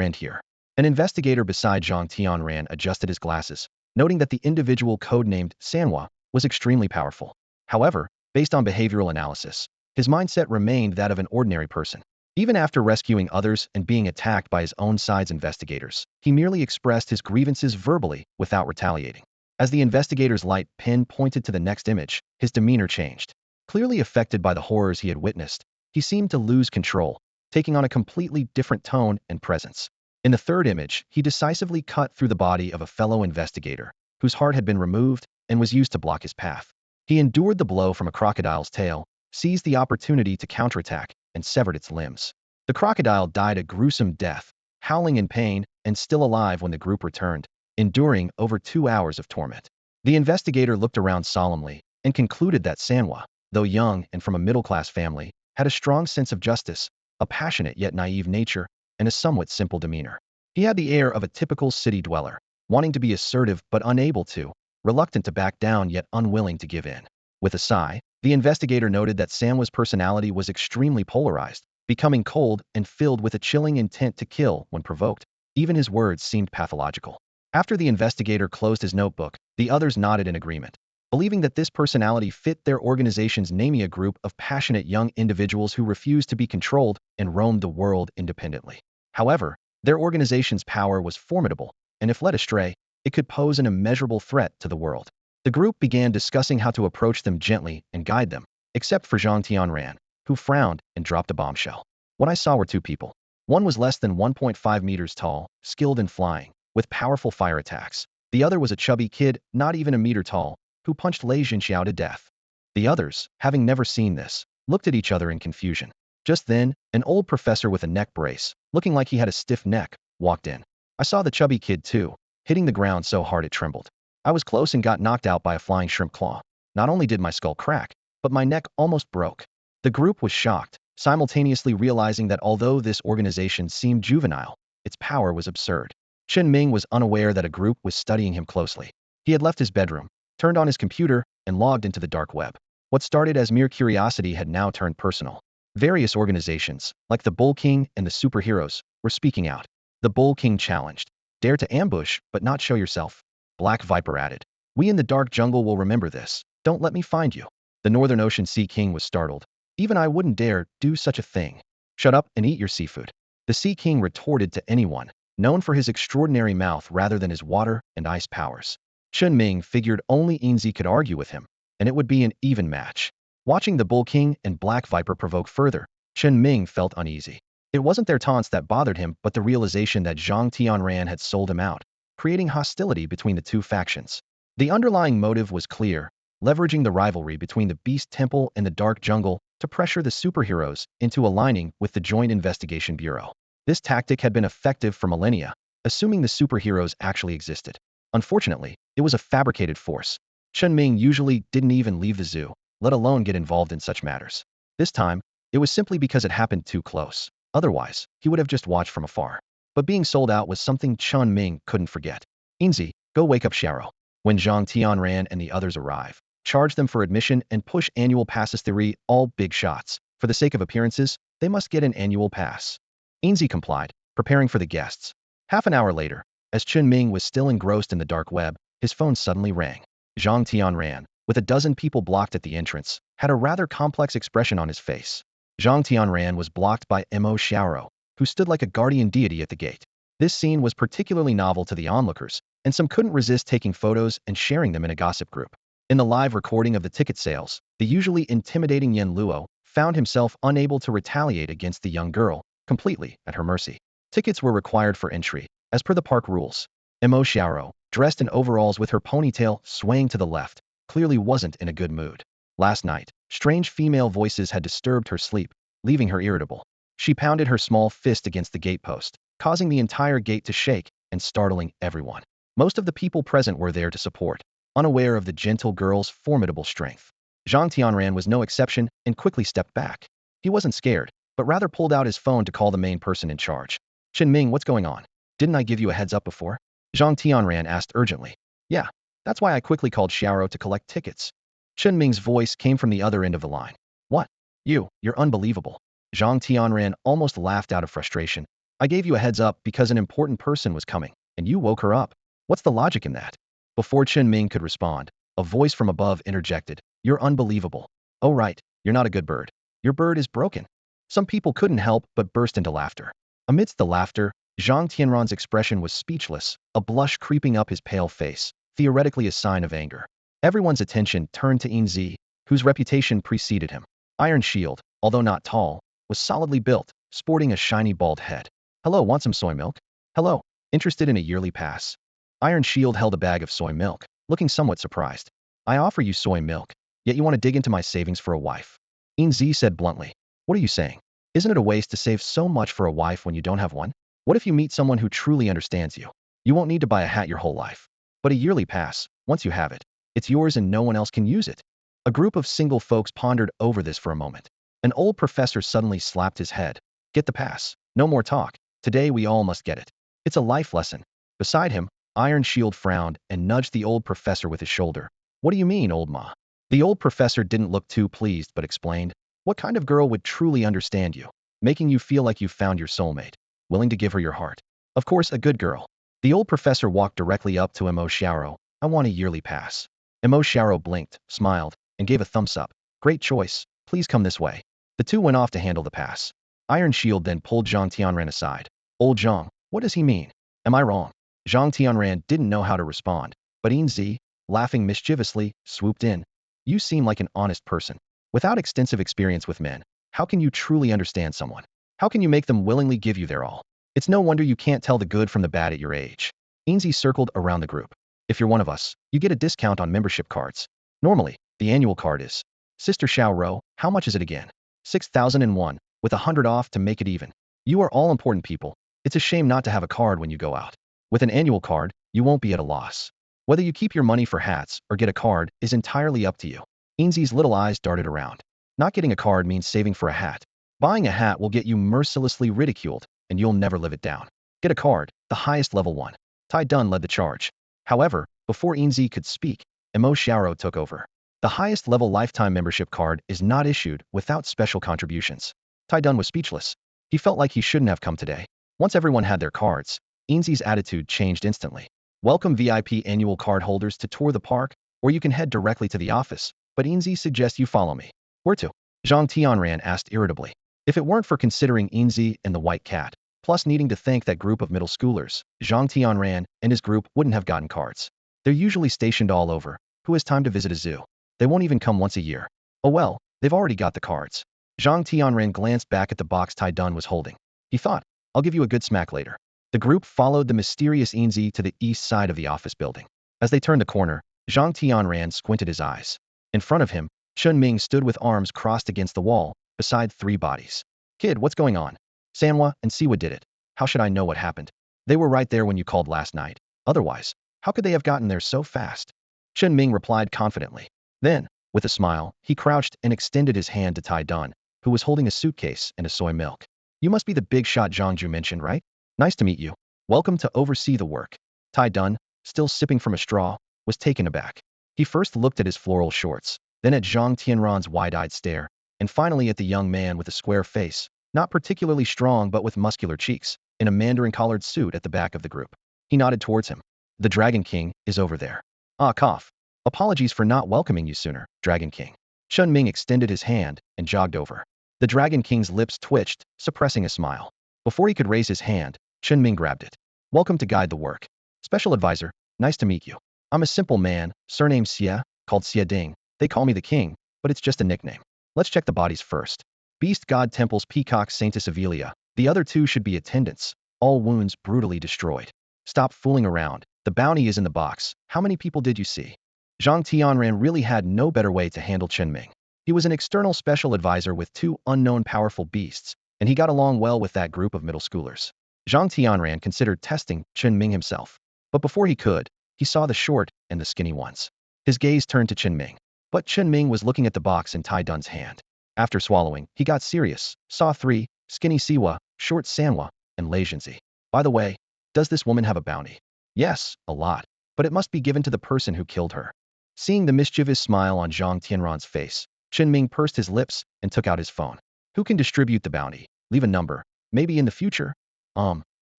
end here. An investigator beside Zhang Tianran adjusted his glasses, noting that the individual codenamed Sanhua was extremely powerful. However, based on behavioral analysis, his mindset remained that of an ordinary person. Even after rescuing others and being attacked by his own side's investigators, he merely expressed his grievances verbally without retaliating. As the investigator's light pen pointed to the next image, his demeanor changed. Clearly affected by the horrors he had witnessed, he seemed to lose control, taking on a completely different tone and presence. In the third image, he decisively cut through the body of a fellow investigator, whose heart had been removed and was used to block his path. He endured the blow from a crocodile's tail, seized the opportunity to counterattack, and severed its limbs. The crocodile died a gruesome death, howling in pain and still alive when the group returned, enduring over 2 hours of torment. The investigator looked around solemnly and concluded that Sanhua, though young and from a middle-class family, had a strong sense of justice, a passionate yet naive nature, and a somewhat simple demeanor. He had the air of a typical city dweller, wanting to be assertive but unable to, reluctant to back down yet unwilling to give in. With a sigh, the investigator noted that Sanhua's personality was extremely polarized, becoming cold and filled with a chilling intent to kill when provoked. Even his words seemed pathological. After the investigator closed his notebook, the others nodded in agreement, believing that this personality fit their organization's naming, a group of passionate young individuals who refused to be controlled and roamed the world independently. However, their organization's power was formidable, and if led astray, it could pose an immeasurable threat to the world. The group began discussing how to approach them gently and guide them, except for Zhang Tianran, who frowned and dropped a bombshell. What I saw were 2 people. One was less than 1.5 meters tall, skilled in flying, with powerful fire attacks. The other was a chubby kid, not even a meter tall, who punched Lei Jinxiao to death. The others, having never seen this, looked at each other in confusion. Just then, an old professor with a neck brace, looking like he had a stiff neck, walked in. I saw the chubby kid too, hitting the ground so hard it trembled. I was close and got knocked out by a flying shrimp claw. Not only did my skull crack, but my neck almost broke. The group was shocked, simultaneously realizing that although this organization seemed juvenile, its power was absurd. Chen Ming was unaware that a group was studying him closely. He had left his bedroom, turned on his computer, and logged into the dark web. What started as mere curiosity had now turned personal. Various organizations, like the Bull King and the Superheroes, were speaking out. The Bull King challenged, "Dare to ambush, but not show yourself." Black Viper added, "We in the dark jungle will remember this. Don't let me find you." The Northern Ocean Sea King was startled. "Even I wouldn't dare do such a thing. Shut up and eat your seafood." The Sea King retorted to anyone, known for his extraordinary mouth rather than his water and ice powers. Chen Ming figured only Enzy could argue with him, and it would be an even match. Watching the Bull King and Black Viper provoke further, Chen Ming felt uneasy. It wasn't their taunts that bothered him, but the realization that Zhang Tianran had sold him out, creating hostility between the 2 factions. The underlying motive was clear, leveraging the rivalry between the Beast Temple and the Dark Jungle to pressure the superheroes into aligning with the Joint Investigation Bureau. This tactic had been effective for millennia, assuming the superheroes actually existed. Unfortunately, it was a fabricated force. Chen Ming usually didn't even leave the zoo, let alone get involved in such matters. This time, it was simply because it happened too close. Otherwise, he would have just watched from afar. But being sold out was something Chen Ming couldn't forget. "Enzy, go wake up Xiao." When Zhang Tianran and the others arrived, charge them for admission, and push annual passes theory, all big shots. For the sake of appearances, they must get an annual pass. Enzy complied, preparing for the guests. Half an hour later, as Chen Ming was still engrossed in the dark web, his phone suddenly rang. Zhang Tianran, with a dozen people blocked at the entrance, had a rather complex expression on his face. Zhang Tianran was blocked by Mo Xiaoro, who stood like a guardian deity at the gate. This scene was particularly novel to the onlookers, and some couldn't resist taking photos and sharing them in a gossip group. In the live recording of the ticket sales, the usually intimidating Yen Luo found himself unable to retaliate against the young girl, completely at her mercy. Tickets were required for entry, as per the park rules. Mo Xiaoro, dressed in overalls with her ponytail swaying to the left, clearly wasn't in a good mood. Last night, strange female voices had disturbed her sleep, leaving her irritable. She pounded her small fist against the gatepost, causing the entire gate to shake and startling everyone. Most of the people present were there to support, unaware of the gentle girl's formidable strength. Zhang Tianran was no exception and quickly stepped back. He wasn't scared, but rather pulled out his phone to call the main person in charge. Chinming, what's going on? Didn't I give you a heads up before? Zhang Tianran asked urgently. Yeah, that's why I quickly called Xiaoro to collect tickets. Chinming's voice came from the other end of the line. What? You're unbelievable. Zhang Tianran almost laughed out of frustration. I gave you a heads up because an important person was coming, and you woke her up. What's the logic in that? Before Chen Ming could respond, a voice from above interjected. You're unbelievable. Oh right, you're not a good bird. Your bird is broken. Some people couldn't help but burst into laughter. Amidst the laughter, Zhang Tianran's expression was speechless, a blush creeping up his pale face, theoretically a sign of anger. Everyone's attention turned to Enzy, whose reputation preceded him. Iron Shield, although not tall, was solidly built, sporting a shiny bald head. Hello, want some soy milk? Hello, interested in a yearly pass? Iron Shield held a bag of soy milk, looking somewhat surprised. I offer you soy milk, yet you want to dig into my savings for a wife. Enzy said bluntly. What are you saying? Isn't it a waste to save so much for a wife when you don't have one? What if you meet someone who truly understands you? You won't need to buy a hat your whole life. But a yearly pass, once you have it, it's yours and no one else can use it. A group of single folks pondered over this for a moment. An old professor suddenly slapped his head. Get the pass. No more talk. Today we all must get it. It's a life lesson. Beside him, Iron Shield frowned and nudged the old professor with his shoulder. What do you mean, old ma? The old professor didn't look too pleased but explained. What kind of girl would truly understand you, making you feel like you've found your soulmate, willing to give her your heart? Of course, a good girl. The old professor walked directly up to Mo Xiaoro. I want a yearly pass. Mo Xiaoro blinked, smiled, and gave a thumbs up. Great choice. Please come this way. The two went off to handle the pass. Iron Shield then pulled Zhang Tianran aside. Old Zhang, what does he mean? Am I wrong? Zhang Tianran didn't know how to respond, but Enzy, laughing mischievously, swooped in. You seem like an honest person. Without extensive experience with men, how can you truly understand someone? How can you make them willingly give you their all? It's no wonder you can't tell the good from the bad at your age. Enzy circled around the group. If you're one of us, you get a discount on membership cards. Normally, the annual card is. Sister Xiaoro, how much is it again? 6,001, with 100 off to make it even. You are all important people. It's a shame not to have a card when you go out. With an annual card, you won't be at a loss. Whether you keep your money for hats or get a card is entirely up to you. Enzy's little eyes darted around. Not getting a card means saving for a hat. Buying a hat will get you mercilessly ridiculed, and you'll never live it down. Get a card, the highest level one. Tai Dun led the charge. However, before Enzy could speak, Mo Xiaoro took over. The highest level lifetime membership card is not issued without special contributions. Tai Dun was speechless. He felt like he shouldn't have come today. Once everyone had their cards, Enzy's attitude changed instantly. Welcome VIP annual card holders to tour the park, or you can head directly to the office, but Enzy suggests you follow me. Where to? Zhang Tianran asked irritably. If it weren't for considering Enzy and the white cat, plus needing to thank that group of middle schoolers, Zhang Tianran and his group wouldn't have gotten cards. They're usually stationed all over. Who has time to visit a zoo? They won't even come once a year. Oh well, they've already got the cards. Zhang Tianran glanced back at the box Tai Dun was holding. He thought, I'll give you a good smack later. The group followed the mysterious Enzy to the east side of the office building. As they turned the corner, Zhang Tianran squinted his eyes. In front of him, Chen Ming stood with arms crossed against the wall, beside three bodies. Kid, what's going on? Sanhua and Siwa did it. How should I know what happened? They were right there when you called last night. Otherwise, how could they have gotten there so fast? Chen Ming replied confidently. Then, with a smile, he crouched and extended his hand to Tai Dun, who was holding a suitcase and a soy milk. You must be the big shot Zhangju mentioned, right? Nice to meet you. Welcome to oversee the work. Tai Dun, still sipping from a straw, was taken aback. He first looked at his floral shorts, then at Zhang Tianran's wide-eyed stare, and finally at the young man with a square face, not particularly strong but with muscular cheeks, in a mandarin-collared suit at the back of the group. He nodded towards him. The Dragon King is over there. Ah, cough. Apologies for not welcoming you sooner, Dragon King. Chen Ming extended his hand and jogged over. The Dragon King's lips twitched, suppressing a smile. Before he could raise his hand, Chen Ming grabbed it. Welcome to guide the work. Special advisor, nice to meet you. I'm a simple man, surnamed Xie, called Xie Ding. They call me the king, but it's just a nickname. Let's check the bodies first. Beast God Temple's Peacock Saintess Avelia. The other two should be attendants. All wounds brutally destroyed. Stop fooling around. The bounty is in the box. How many people did you see? Zhang Tianran really had no better way to handle Chen Ming. He was an external special advisor with two unknown powerful beasts, and he got along well with that group of middle schoolers. Zhang Tianran considered testing Chen Ming himself. But before he could, he saw the short and the skinny ones. His gaze turned to Chen Ming. But Chen Ming was looking at the box in Tai Dun's hand. After swallowing, he got serious. Saw 3, skinny Siwa, short Sanwa, and Lei Jinzi. By the way, does this woman have a bounty? Yes, a lot. But it must be given to the person who killed her. Seeing the mischievous smile on Zhang Tianran's face, Chen Ming pursed his lips and took out his phone. Who can distribute the bounty? Leave a number. Maybe in the future?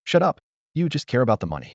Shut up. You just care about the money.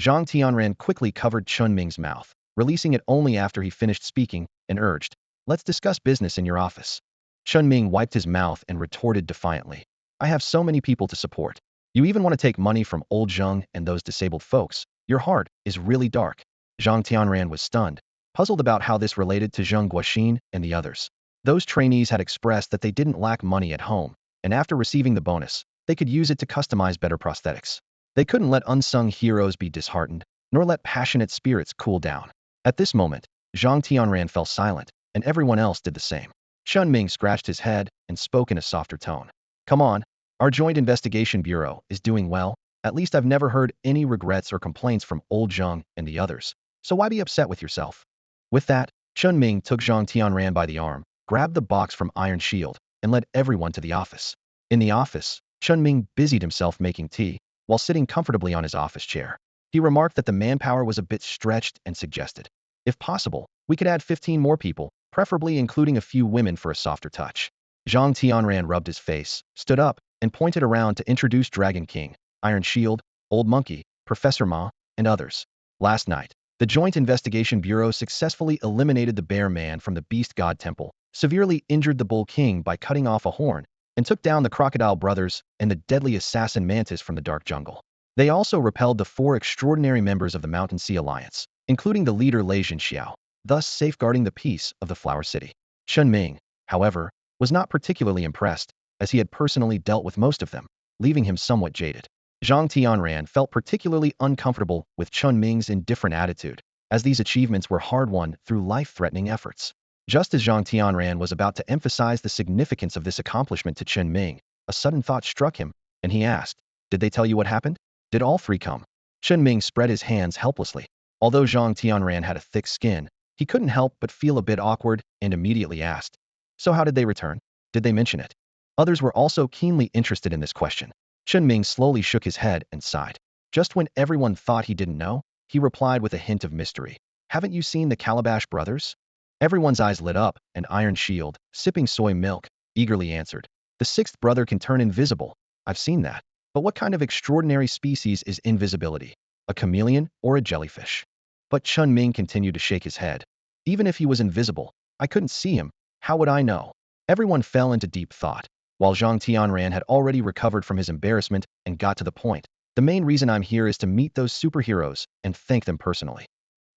Zhang Tianran quickly covered Chen Ming's mouth, releasing it only after he finished speaking, and urged, let's discuss business in your office. Chen Ming wiped his mouth and retorted defiantly. I have so many people to support. You even want to take money from old Zheng and those disabled folks. Your heart is really dark. Zhang Tianran was stunned, puzzled about how this related to Zheng Guoxin and the others. Those trainees had expressed that they didn't lack money at home, and after receiving the bonus, they could use it to customize better prosthetics. They couldn't let unsung heroes be disheartened, nor let passionate spirits cool down. At this moment, Zhang Tianran fell silent, and everyone else did the same. Chen Ming scratched his head and spoke in a softer tone. Come on, our Joint Investigation Bureau is doing well. At least I've never heard any regrets or complaints from old Zheng and the others, so why be upset with yourself? With that, Chen Ming took Zhang Tianran by the arm, grabbed the box from Iron Shield, and led everyone to the office. In the office, Chen Ming busied himself making tea, while sitting comfortably on his office chair. He remarked that the manpower was a bit stretched and suggested, if possible, we could add 15 more people, preferably including a few women for a softer touch. Zhang Tianran rubbed his face, stood up, and pointed around to introduce Dragon King, Iron Shield, Old Monkey, Professor Ma, and others. Last night, the Joint Investigation Bureau successfully eliminated the Bear Man from the Beast God Temple, severely injured the Bull King by cutting off a horn, and took down the Crocodile Brothers and the deadly assassin Mantis from the Dark Jungle. They also repelled the 4 extraordinary members of the Mountain Sea Alliance, including the leader Lei Jinxiao, thus safeguarding the peace of the Flower City. Chen Ming, however, was not particularly impressed, as he had personally dealt with most of them, leaving him somewhat jaded. Zhang Tianran felt particularly uncomfortable with Chen Ming's indifferent attitude, as these achievements were hard-won through life-threatening efforts. Just as Zhang Tianran was about to emphasize the significance of this accomplishment to Chen Ming, a sudden thought struck him, and he asked, did they tell you what happened? Did all 3 come? Chen Ming spread his hands helplessly. Although Zhang Tianran had a thick skin, he couldn't help but feel a bit awkward and immediately asked, so how did they return? Did they mention it? Others were also keenly interested in this question. Chen Ming slowly shook his head and sighed. Just when everyone thought he didn't know, he replied with a hint of mystery. Haven't you seen the Calabash brothers? Everyone's eyes lit up, and Iron Shield, sipping soy milk, eagerly answered. The 6th brother can turn invisible. I've seen that. But what kind of extraordinary species is invisibility? A chameleon or a jellyfish? But Chen Ming continued to shake his head. Even if he was invisible, I couldn't see him. How would I know? Everyone fell into deep thought, while Zhang Tianran had already recovered from his embarrassment and got to the point. The main reason I'm here is to meet those superheroes and thank them personally.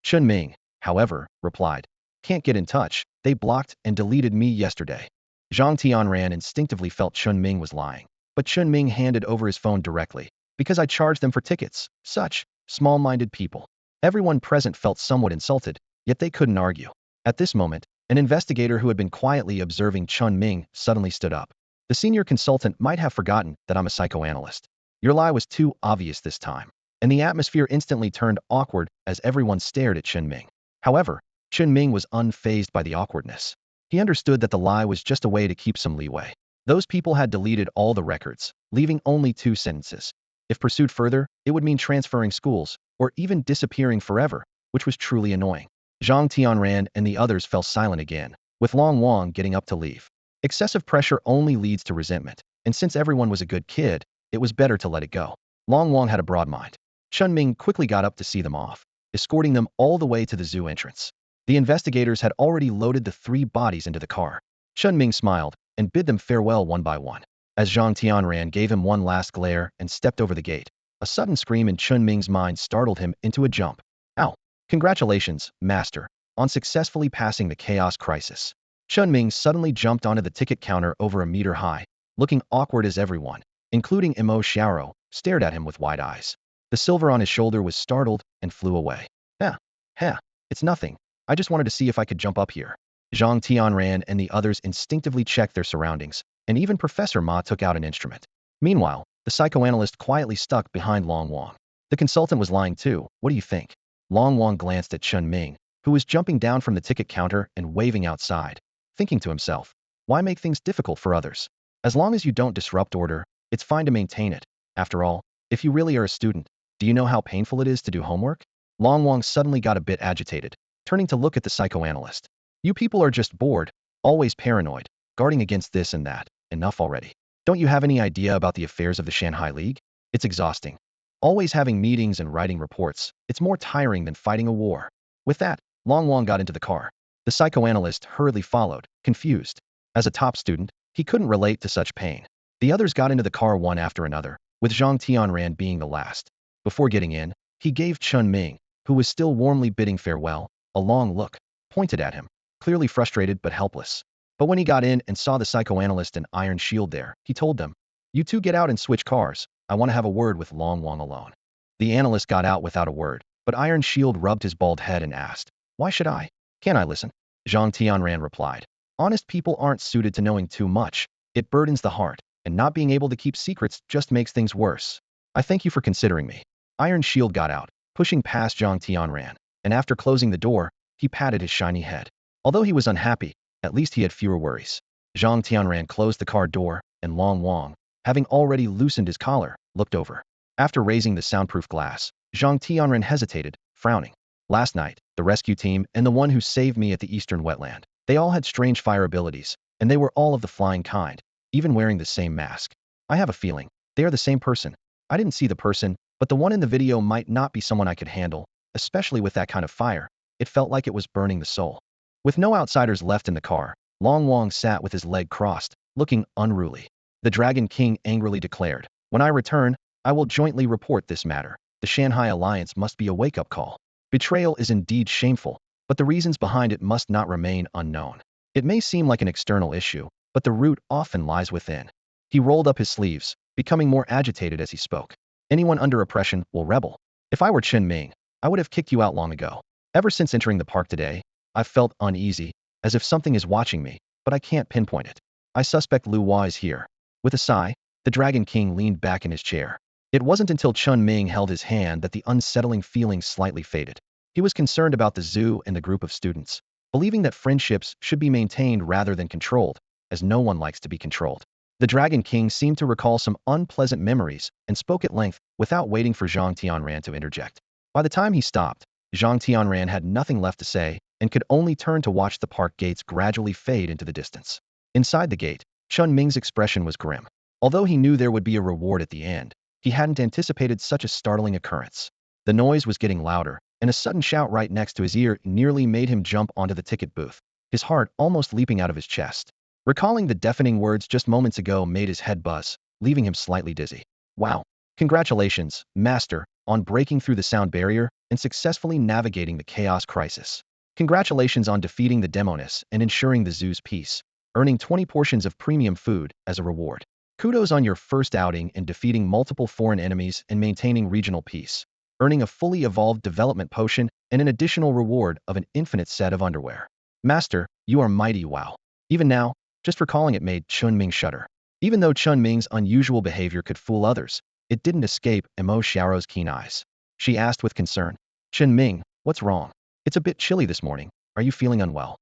Chen Ming, however, replied, can't get in touch. They blocked and deleted me yesterday. Zhang Tianran instinctively felt Chen Ming was lying, but Chen Ming handed over his phone directly. Because I charged them for tickets. Such small-minded people. Everyone present felt somewhat insulted, yet they couldn't argue. At this moment, an investigator who had been quietly observing Chen Ming suddenly stood up. The senior consultant might have forgotten that I'm a psychoanalyst. Your lie was too obvious this time. And the atmosphere instantly turned awkward as everyone stared at Chen Ming. However, Chen Ming was unfazed by the awkwardness. He understood that the lie was just a way to keep some leeway. Those people had deleted all the records, leaving only 2 sentences. If pursued further, it would mean transferring schools, or even disappearing forever, which was truly annoying. Zhang Tianran and the others fell silent again, with Long Wang getting up to leave. Excessive pressure only leads to resentment, and since everyone was a good kid, it was better to let it go. Long Wang had a broad mind. Chen Ming quickly got up to see them off, escorting them all the way to the zoo entrance. The investigators had already loaded the 3 bodies into the car. Chen Ming smiled and bid them farewell one by one. As Zhang Tianran gave him one last glare and stepped over the gate, a sudden scream in Chen Ming's mind startled him into a jump. Ow! Congratulations, master, on successfully passing the chaos crisis. Chen Ming suddenly jumped onto the ticket counter over a meter high, looking awkward as everyone, including Imo Xiao, stared at him with wide eyes. The silver on his shoulder was startled and flew away. Heh, it's nothing. I just wanted to see if I could jump up here. Zhang Tianran and the others instinctively checked their surroundings, and even Professor Ma took out an instrument. Meanwhile, the psychoanalyst quietly stuck behind Long Wang. The consultant was lying too. What do you think? Long Wang glanced at Chen Ming, who was jumping down from the ticket counter and waving outside, thinking to himself, why make things difficult for others? As long as you don't disrupt order, it's fine to maintain it. After all, if you really are a student, do you know how painful it is to do homework? Long Wang suddenly got a bit agitated, turning to look at the psychoanalyst. You people are just bored, always paranoid, guarding against this and that. Enough already. Don't you have any idea about the affairs of the Shanghai League? It's exhausting. Always having meetings and writing reports, it's more tiring than fighting a war. With that, Long Wang got into the car. The psychoanalyst hurriedly followed, confused. As a top student, he couldn't relate to such pain. The others got into the car one after another, with Zhang Tianran being the last. Before getting in, he gave Chen Ming, who was still warmly bidding farewell, a long look, pointed at him, clearly frustrated but helpless. But when he got in and saw the psychoanalyst and Iron Shield there, he told them, you two get out and switch cars. I want to have a word with Long Wang alone. The analyst got out without a word, but Iron Shield rubbed his bald head and asked, why should I? Can't I listen? Zhang Tianran replied, honest people aren't suited to knowing too much. It burdens the heart, and not being able to keep secrets just makes things worse. I thank you for considering me. Iron Shield got out, pushing past Zhang Tianran, and after closing the door, he patted his shiny head. Although he was unhappy, at least he had fewer worries. Zhang Tianran closed the car door, and Long Wang, having already loosened his collar, looked over. After raising the soundproof glass, Zhang Tianran hesitated, frowning. Last night, the rescue team and the one who saved me at the eastern wetland, they all had strange fire abilities, and they were all of the flying kind, even wearing the same mask. I have a feeling, they are the same person. I didn't see the person, but the one in the video might not be someone I could handle, especially with that kind of fire. It felt like it was burning the soul. With no outsiders left in the car, Long Wang sat with his leg crossed, looking unruly. The Dragon King angrily declared, when I return, I will jointly report this matter. The Shanghai Alliance must be a wake-up call. Betrayal is indeed shameful, but the reasons behind it must not remain unknown. It may seem like an external issue, but the root often lies within. He rolled up his sleeves, becoming more agitated as he spoke. Anyone under oppression will rebel. If I were Chen Ming, I would have kicked you out long ago. Ever since entering the park today, I've felt uneasy, as if something is watching me, but I can't pinpoint it. I suspect Lu Hua is here. With a sigh, the Dragon King leaned back in his chair. It wasn't until Chen Ming held his hand that the unsettling feeling slightly faded. He was concerned about the zoo and the group of students, believing that friendships should be maintained rather than controlled, as no one likes to be controlled. The Dragon King seemed to recall some unpleasant memories and spoke at length without waiting for Zhang Tianran to interject. By the time he stopped, Zhang Tianran had nothing left to say and could only turn to watch the park gates gradually fade into the distance. Inside the gate, Chen Ming's expression was grim. Although he knew there would be a reward at the end, he hadn't anticipated such a startling occurrence. The noise was getting louder, and a sudden shout right next to his ear nearly made him jump onto the ticket booth, his heart almost leaping out of his chest. Recalling the deafening words just moments ago made his head buzz, leaving him slightly dizzy. Wow. Congratulations, Master, on breaking through the sound barrier and successfully navigating the chaos crisis. Congratulations on defeating the demonished and ensuring the zoo's peace, earning 20 portions of premium food as a reward. Kudos on your first outing in defeating multiple foreign enemies and maintaining regional peace, earning a fully evolved development potion and an additional reward of an infinite set of underwear. Master, you are mighty. Wow. Even now, just recalling it made Chen Ming shudder. Even though Chen Ming's unusual behavior could fool others, it didn't escape Imo Xiao's keen eyes. She asked with concern, Chen Ming, what's wrong? It's a bit chilly this morning. Are you feeling unwell?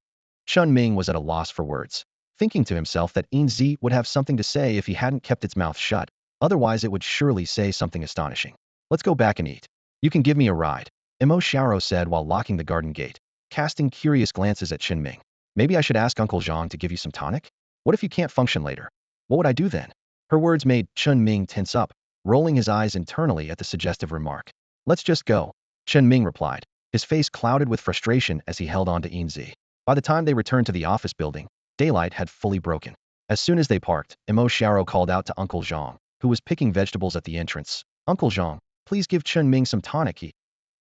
Chen Ming was at a loss for words, thinking to himself that Enzy would have something to say if he hadn't kept its mouth shut. Otherwise, it would surely say something astonishing. Let's go back and eat. You can give me a ride, Imo Xiao said while locking the garden gate. casting curious glances at Chen Ming. Maybe I should ask Uncle Zhang to give you some tonic? What if you can't function later? What would I do then? Her words made Chen Ming tense up, rolling his eyes internally at the suggestive remark. Let's just go, Chen Ming replied, his face clouded with frustration as he held on to Enzy. By the time they returned to the office building, daylight had fully broken. As soon as they parked, Emo Xiao called out to Uncle Zhang, who was picking vegetables at the entrance. Uncle Zhang, please give Chen Ming some tonic.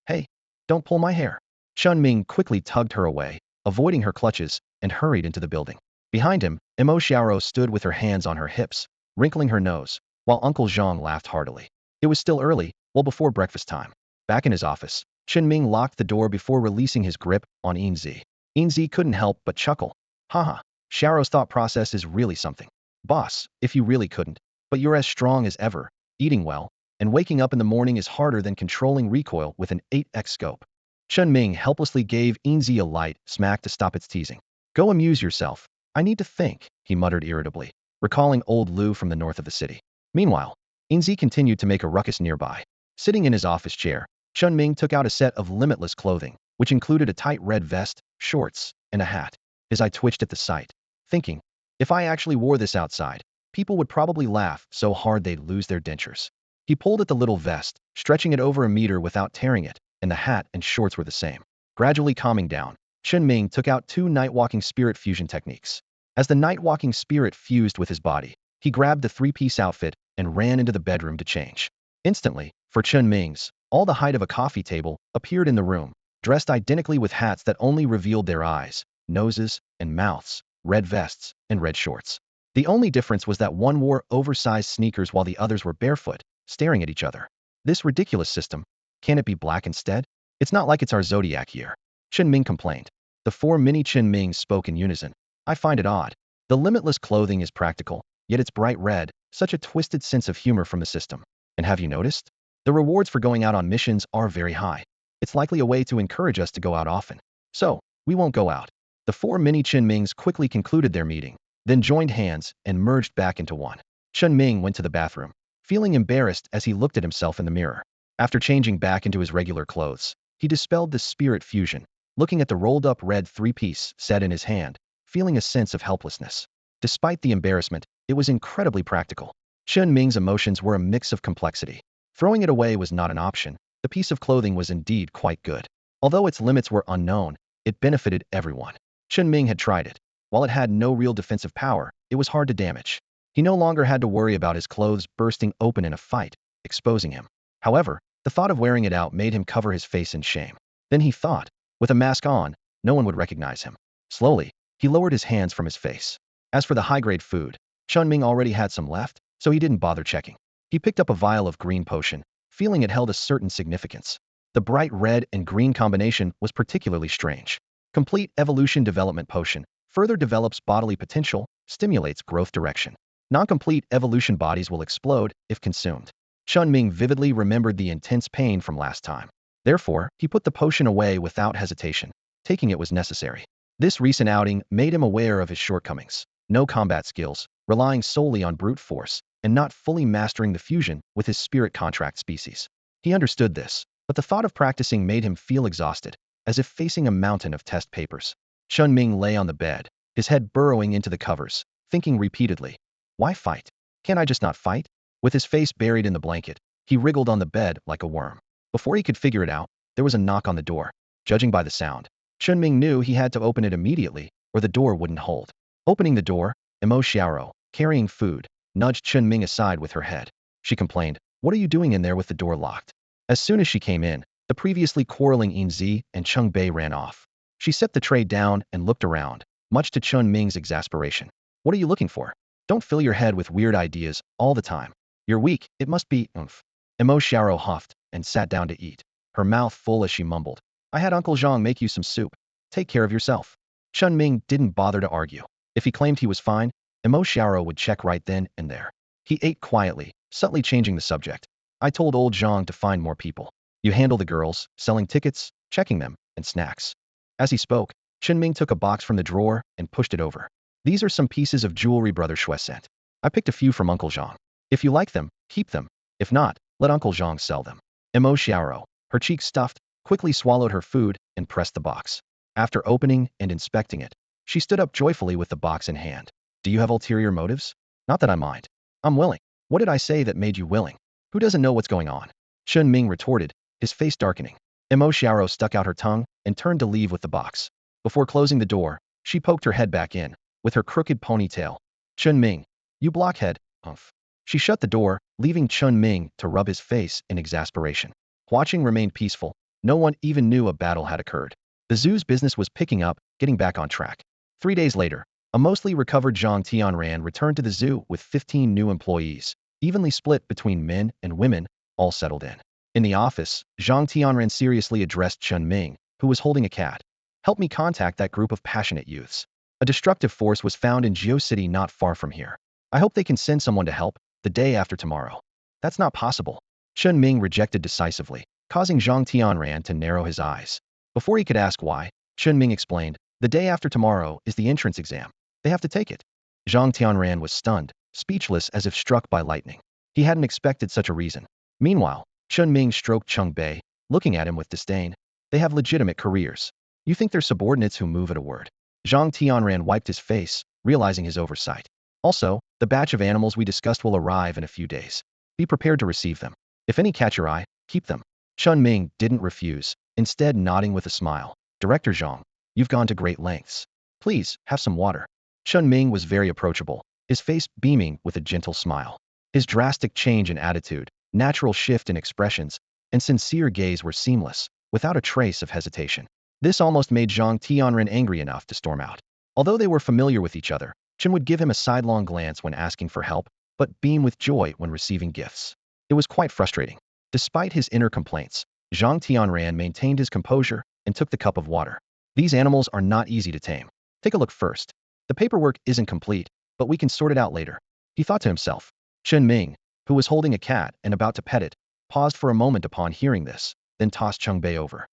Hey, don't pull my hair. Chen Ming quickly tugged her away, avoiding her clutches, and hurried into the building. Behind him, Emo Xiao stood with her hands on her hips, wrinkling her nose, while Uncle Zhang laughed heartily. It was still early, well before breakfast time. Back in his office, Chen Ming locked the door before releasing his grip on Enzy. Enzy couldn't help but chuckle. Haha, Xiao's thought process is really something. Boss, if you really couldn't, but you're as strong as ever, eating well, and waking up in the morning is harder than controlling recoil with an 8x scope. Chen Ming helplessly gave Enzy a light smack to stop its teasing. Go amuse yourself. I need to think, he muttered irritably, recalling old Lu from the north of the city. Meanwhile, Enzy continued to make a ruckus nearby. Sitting in his office chair, Chen Ming took out a set of limitless clothing, which included a tight red vest, shorts, and a hat. His eye twitched at the sight, thinking, if I actually wore this outside, people would probably laugh so hard they'd lose their dentures. He pulled at the little vest, stretching it over a meter without tearing it, and the hat and shorts were the same. Gradually calming down, Chen Ming took out 2 night-walking spirit fusion techniques. As the night-walking spirit fused with his body, he grabbed the 3-piece outfit and ran into the bedroom to change. Instantly, for Chen Ming's, all the height of a coffee table appeared in the room, dressed identically with hats that only revealed their eyes, noses, and mouths, red vests, and red shorts. The only difference was that one wore oversized sneakers while the others were barefoot, staring at each other. This ridiculous system. Can it be black instead? It's not like it's our zodiac year. Chen Ming complained. The 4 mini Chen Mings spoke in unison. I find it odd. The limitless clothing is practical, yet it's bright red, such a twisted sense of humor from the system. And have you noticed? The rewards for going out on missions are very high. It's likely a way to encourage us to go out often. So, we won't go out. The 4 mini Chen Mings quickly concluded their meeting, then joined hands and merged back into one. Chen Ming went to the bathroom, feeling embarrassed as he looked at himself in the mirror. After changing back into his regular clothes, he dispelled the spirit fusion, looking at the rolled-up red 3-piece set in his hand, feeling a sense of helplessness. Despite the embarrassment, it was incredibly practical. Chen Ming's emotions were a mix of complexity. Throwing it away was not an option. The piece of clothing was indeed quite good. Although its limits were unknown, it benefited everyone. Chen Ming had tried it. While it had no real defensive power, it was hard to damage. He no longer had to worry about his clothes bursting open in a fight, exposing him. However, the thought of wearing it out made him cover his face in shame. Then he thought, with a mask on, no one would recognize him. Slowly, he lowered his hands from his face. As for the high-grade food, Chen Ming already had some left, so he didn't bother checking. He picked up a vial of green potion, feeling it held a certain significance. The bright red and green combination was particularly strange. Complete Evolution Development Potion further develops bodily potential, stimulates growth direction. Non-complete evolution bodies will explode if consumed. Chen Ming vividly remembered the intense pain from last time. Therefore, he put the potion away without hesitation. Taking it was necessary. This recent outing made him aware of his shortcomings. No combat skills, relying solely on brute force, and not fully mastering the fusion with his spirit contract species. He understood this, but the thought of practicing made him feel exhausted, as if facing a mountain of test papers. Chen Ming lay on the bed, his head burrowing into the covers, thinking repeatedly, why fight? Can't I just not fight? With his face buried in the blanket, he wriggled on the bed like a worm. Before he could figure it out, there was a knock on the door. Judging by the sound, Chen Ming knew he had to open it immediately, or the door wouldn't hold. Opening the door, Emo Xiao, carrying food, nudged Chen Ming aside with her head. She complained, what are you doing in there with the door locked? As soon as she came in, the previously quarreling Enzy and Cheng Bei ran off. She set the tray down and looked around, much to Chen Ming's exasperation. What are you looking for? Don't fill your head with weird ideas all the time. You're weak, it must be, oomph. Emo Xiao huffed and sat down to eat, her mouth full as she mumbled. I had Uncle Zhang make you some soup. Take care of yourself. Chen Ming didn't bother to argue. If he claimed he was fine, Emo Xiao would check right then and there. He ate quietly, subtly changing the subject. I told old Zhang to find more people. You handle the girls, selling tickets, checking them, and snacks. As he spoke, Chen Ming took a box from the drawer and pushed it over. These are some pieces of jewelry Brother Shui sent. I picked a few from Uncle Zhang. If you like them, keep them. If not, let Uncle Zhang sell them. Emo Xiao, her cheeks stuffed, quickly swallowed her food and pressed the box. After opening and inspecting it, she stood up joyfully with the box in hand. Do you have ulterior motives? Not that I mind. I'm willing. What did I say that made you willing? Who doesn't know what's going on? Chen Ming retorted, his face darkening. Mo Xiaoro stuck out her tongue and turned to leave with the box. Before closing the door, she poked her head back in, with her crooked ponytail. Chen Ming, you blockhead, umph. She shut the door, leaving Chen Ming to rub his face in exasperation. Watching remained peaceful. No one even knew a battle had occurred. The zoo's business was picking up, getting back on track. 3 days later, a mostly recovered Zhang Tianran returned to the zoo with 15 new employees, evenly split between men and women, all settled in. In the office, Zhang Tianran seriously addressed Chen Ming, who was holding a cat. Help me contact that group of passionate youths. A destructive force was found in Geo City not far from here. I hope they can send someone to help, the day after tomorrow. That's not possible. Chen Ming rejected decisively, causing Zhang Tianran to narrow his eyes. Before he could ask why, Chen Ming explained, the day after tomorrow is the entrance exam. They have to take it. Zhang Tianran was stunned, speechless as if struck by lightning. He hadn't expected such a reason. Meanwhile, Chen Ming stroked Cheng Bei, looking at him with disdain. They have legitimate careers. You think they're subordinates who move at a word? Zhang Tianran wiped his face, realizing his oversight. Also, the batch of animals we discussed will arrive in a few days. Be prepared to receive them. If any catch your eye, keep them. Chen Ming didn't refuse, instead nodding with a smile. Director Zhang, you've gone to great lengths. Please, have some water. Chen Ming was very approachable, his face beaming with a gentle smile. His drastic change in attitude, natural shift in expressions, and sincere gaze were seamless, without a trace of hesitation. This almost made Zhang Tianren angry enough to storm out. Although they were familiar with each other, Chen would give him a sidelong glance when asking for help, but beam with joy when receiving gifts. It was quite frustrating. Despite his inner complaints, Zhang Tianran maintained his composure and took the cup of water. These animals are not easy to tame. Take a look first. The paperwork isn't complete, but we can sort it out later. He thought to himself. Chen Ming, who was holding a cat and about to pet it, paused for a moment upon hearing this, then tossed Cheng Bei over.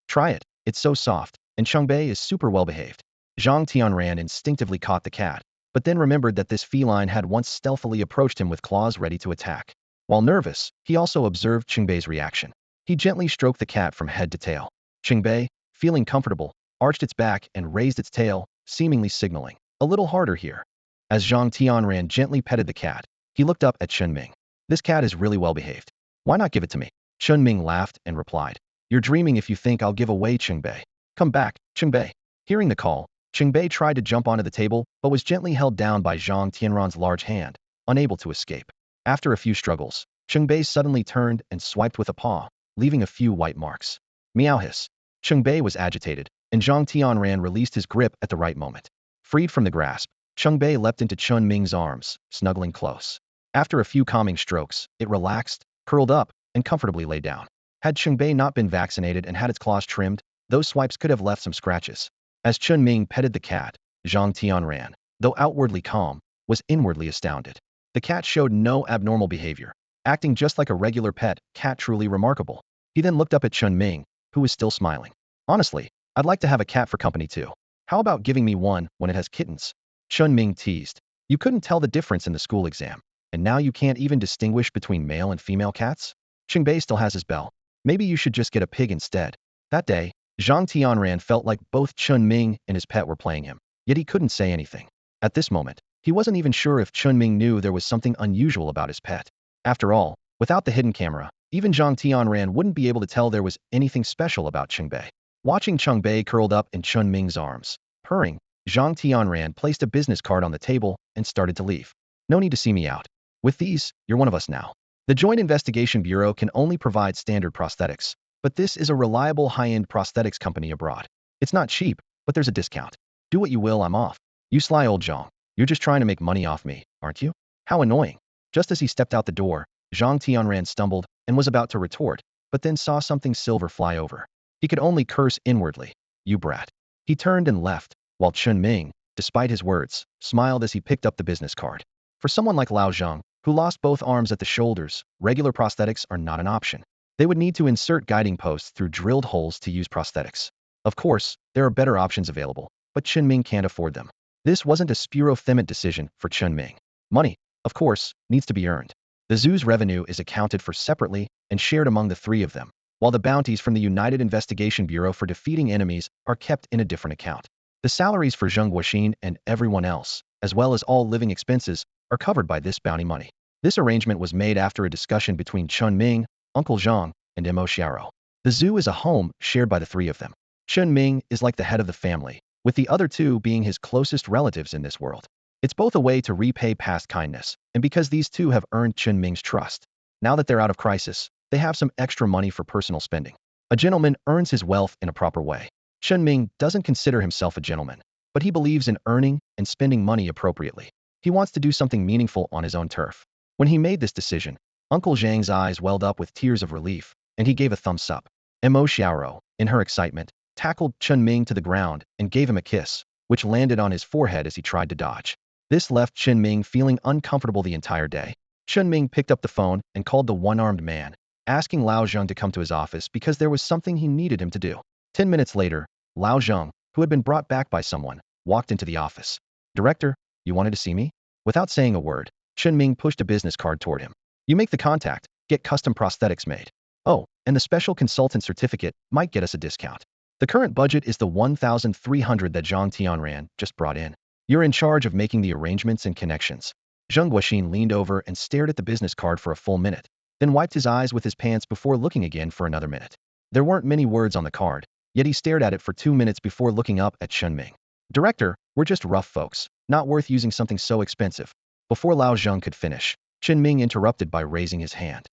Try it, it's so soft, and Cheng Bei is super well behaved. Zhang Tianran instinctively caught the cat, but then remembered that this feline had once stealthily approached him with claws ready to attack. While nervous, he also observed Cheng Bei's reaction. He gently stroked the cat from head to tail. Cheng Bei, feeling comfortable, arched its back and raised its tail, seemingly signaling, a little harder here. As Zhang Tianran gently petted the cat, he looked up at Chen Ming. This cat is really well behaved. Why not give it to me? Chen Ming laughed and replied. You're dreaming if you think I'll give away Cheng Bei. Come back, Cheng Bei. Hearing the call, Cheng Bei tried to jump onto the table, but was gently held down by Zhang Tianran's large hand, unable to escape. After a few struggles, Cheng Bei suddenly turned and swiped with a paw, leaving a few white marks. Meow hiss. Cheng Bei was agitated, and Zhang Tianran released his grip at the right moment. Freed from the grasp, Cheng Bei leapt into Chen Ming's arms, snuggling close. After a few calming strokes, it relaxed, curled up, and comfortably lay down. Had Cheng Bei not been vaccinated and had its claws trimmed, those swipes could have left some scratches. As Chen Ming petted the cat, Zhang Tianran, though outwardly calm, was inwardly astounded. The cat showed no abnormal behavior, acting just like a regular pet cat, truly remarkable. He then looked up at Chen Ming, who was still smiling. Honestly, I'd like to have a cat for company too. How about giving me one when it has kittens? Chen Ming teased. You couldn't tell the difference in the school exam, and now you can't even distinguish between male and female cats? Cheng Bei still has his bell. Maybe you should just get a pig instead. That day, Zhang Tianran felt like both Chen Ming and his pet were playing him, yet he couldn't say anything. At this moment, he wasn't even sure if Chen Ming knew there was something unusual about his pet. After all, without the hidden camera, even Zhang Tianran wouldn't be able to tell there was anything special about Cheng Bei. Watching Cheng Bei curled up in Chen Ming's arms, purring, Zhang Tianran placed a business card on the table and started to leave. No need to see me out. With these, you're one of us now. The Joint Investigation Bureau can only provide standard prosthetics, but this is a reliable high-end prosthetics company abroad. It's not cheap, but there's a discount. Do what you will, I'm off. You sly old Zhang. You're just trying to make money off me, aren't you? How annoying. Just as he stepped out the door, Zhang Tianran stumbled and was about to retort, but then saw something silver fly over. He could only curse inwardly. You brat. He turned and left, while Chen Ming, despite his words, smiled as he picked up the business card. For someone like Lao Zhang, who lost both arms at the shoulders, regular prosthetics are not an option. They would need to insert guiding posts through drilled holes to use prosthetics. Of course, there are better options available, but Chinming can't afford them. This wasn't a spur-of-the-moment decision for Chinming. Money, of course, needs to be earned. The zoo's revenue is accounted for separately and shared among the three of them, while the bounties from the United Investigation Bureau for defeating enemies are kept in a different account. The salaries for Zheng Guoxin and everyone else, as well as all living expenses, are covered by this bounty money. This arrangement was made after a discussion between Chen Ming, Uncle Zhang, and Mo Xiao. The zoo is a home shared by the three of them. Chen Ming is like the head of the family, with the other two being his closest relatives in this world. It's both a way to repay past kindness, and because these two have earned Chen Ming's trust. Now that they're out of crisis, they have some extra money for personal spending. A gentleman earns his wealth in a proper way. Chen Ming doesn't consider himself a gentleman, but he believes in earning and spending money appropriately. He wants to do something meaningful on his own turf. When he made this decision, Uncle Zhang's eyes welled up with tears of relief, and he gave a thumbs up. Mo Xiao, in her excitement, tackled Chen Ming to the ground and gave him a kiss, which landed on his forehead as he tried to dodge. This left Chen Ming feeling uncomfortable the entire day. Chen Ming picked up the phone and called the one-armed man, asking Lao Zheng to come to his office because there was something he needed him to do. 10 minutes later, Lao Zheng, who had been brought back by someone, walked into the office. "Director, you wanted to see me?" Without saying a word, Chen Ming pushed a business card toward him. "You make the contact, get custom prosthetics made. Oh, and the special consultant certificate might get us a discount. The current budget is the 1,300 that Zhang Tianran just brought in. You're in charge of making the arrangements and connections." Zheng Guoxin leaned over and stared at the business card for a full minute, then wiped his eyes with his pants before looking again for another minute. There weren't many words on the card, yet he stared at it for 2 minutes before looking up at Chen Ming. "Director, we're just rough folks, not worth using something so expensive." Before Lao Zheng could finish, Chen Ming interrupted by raising his hand.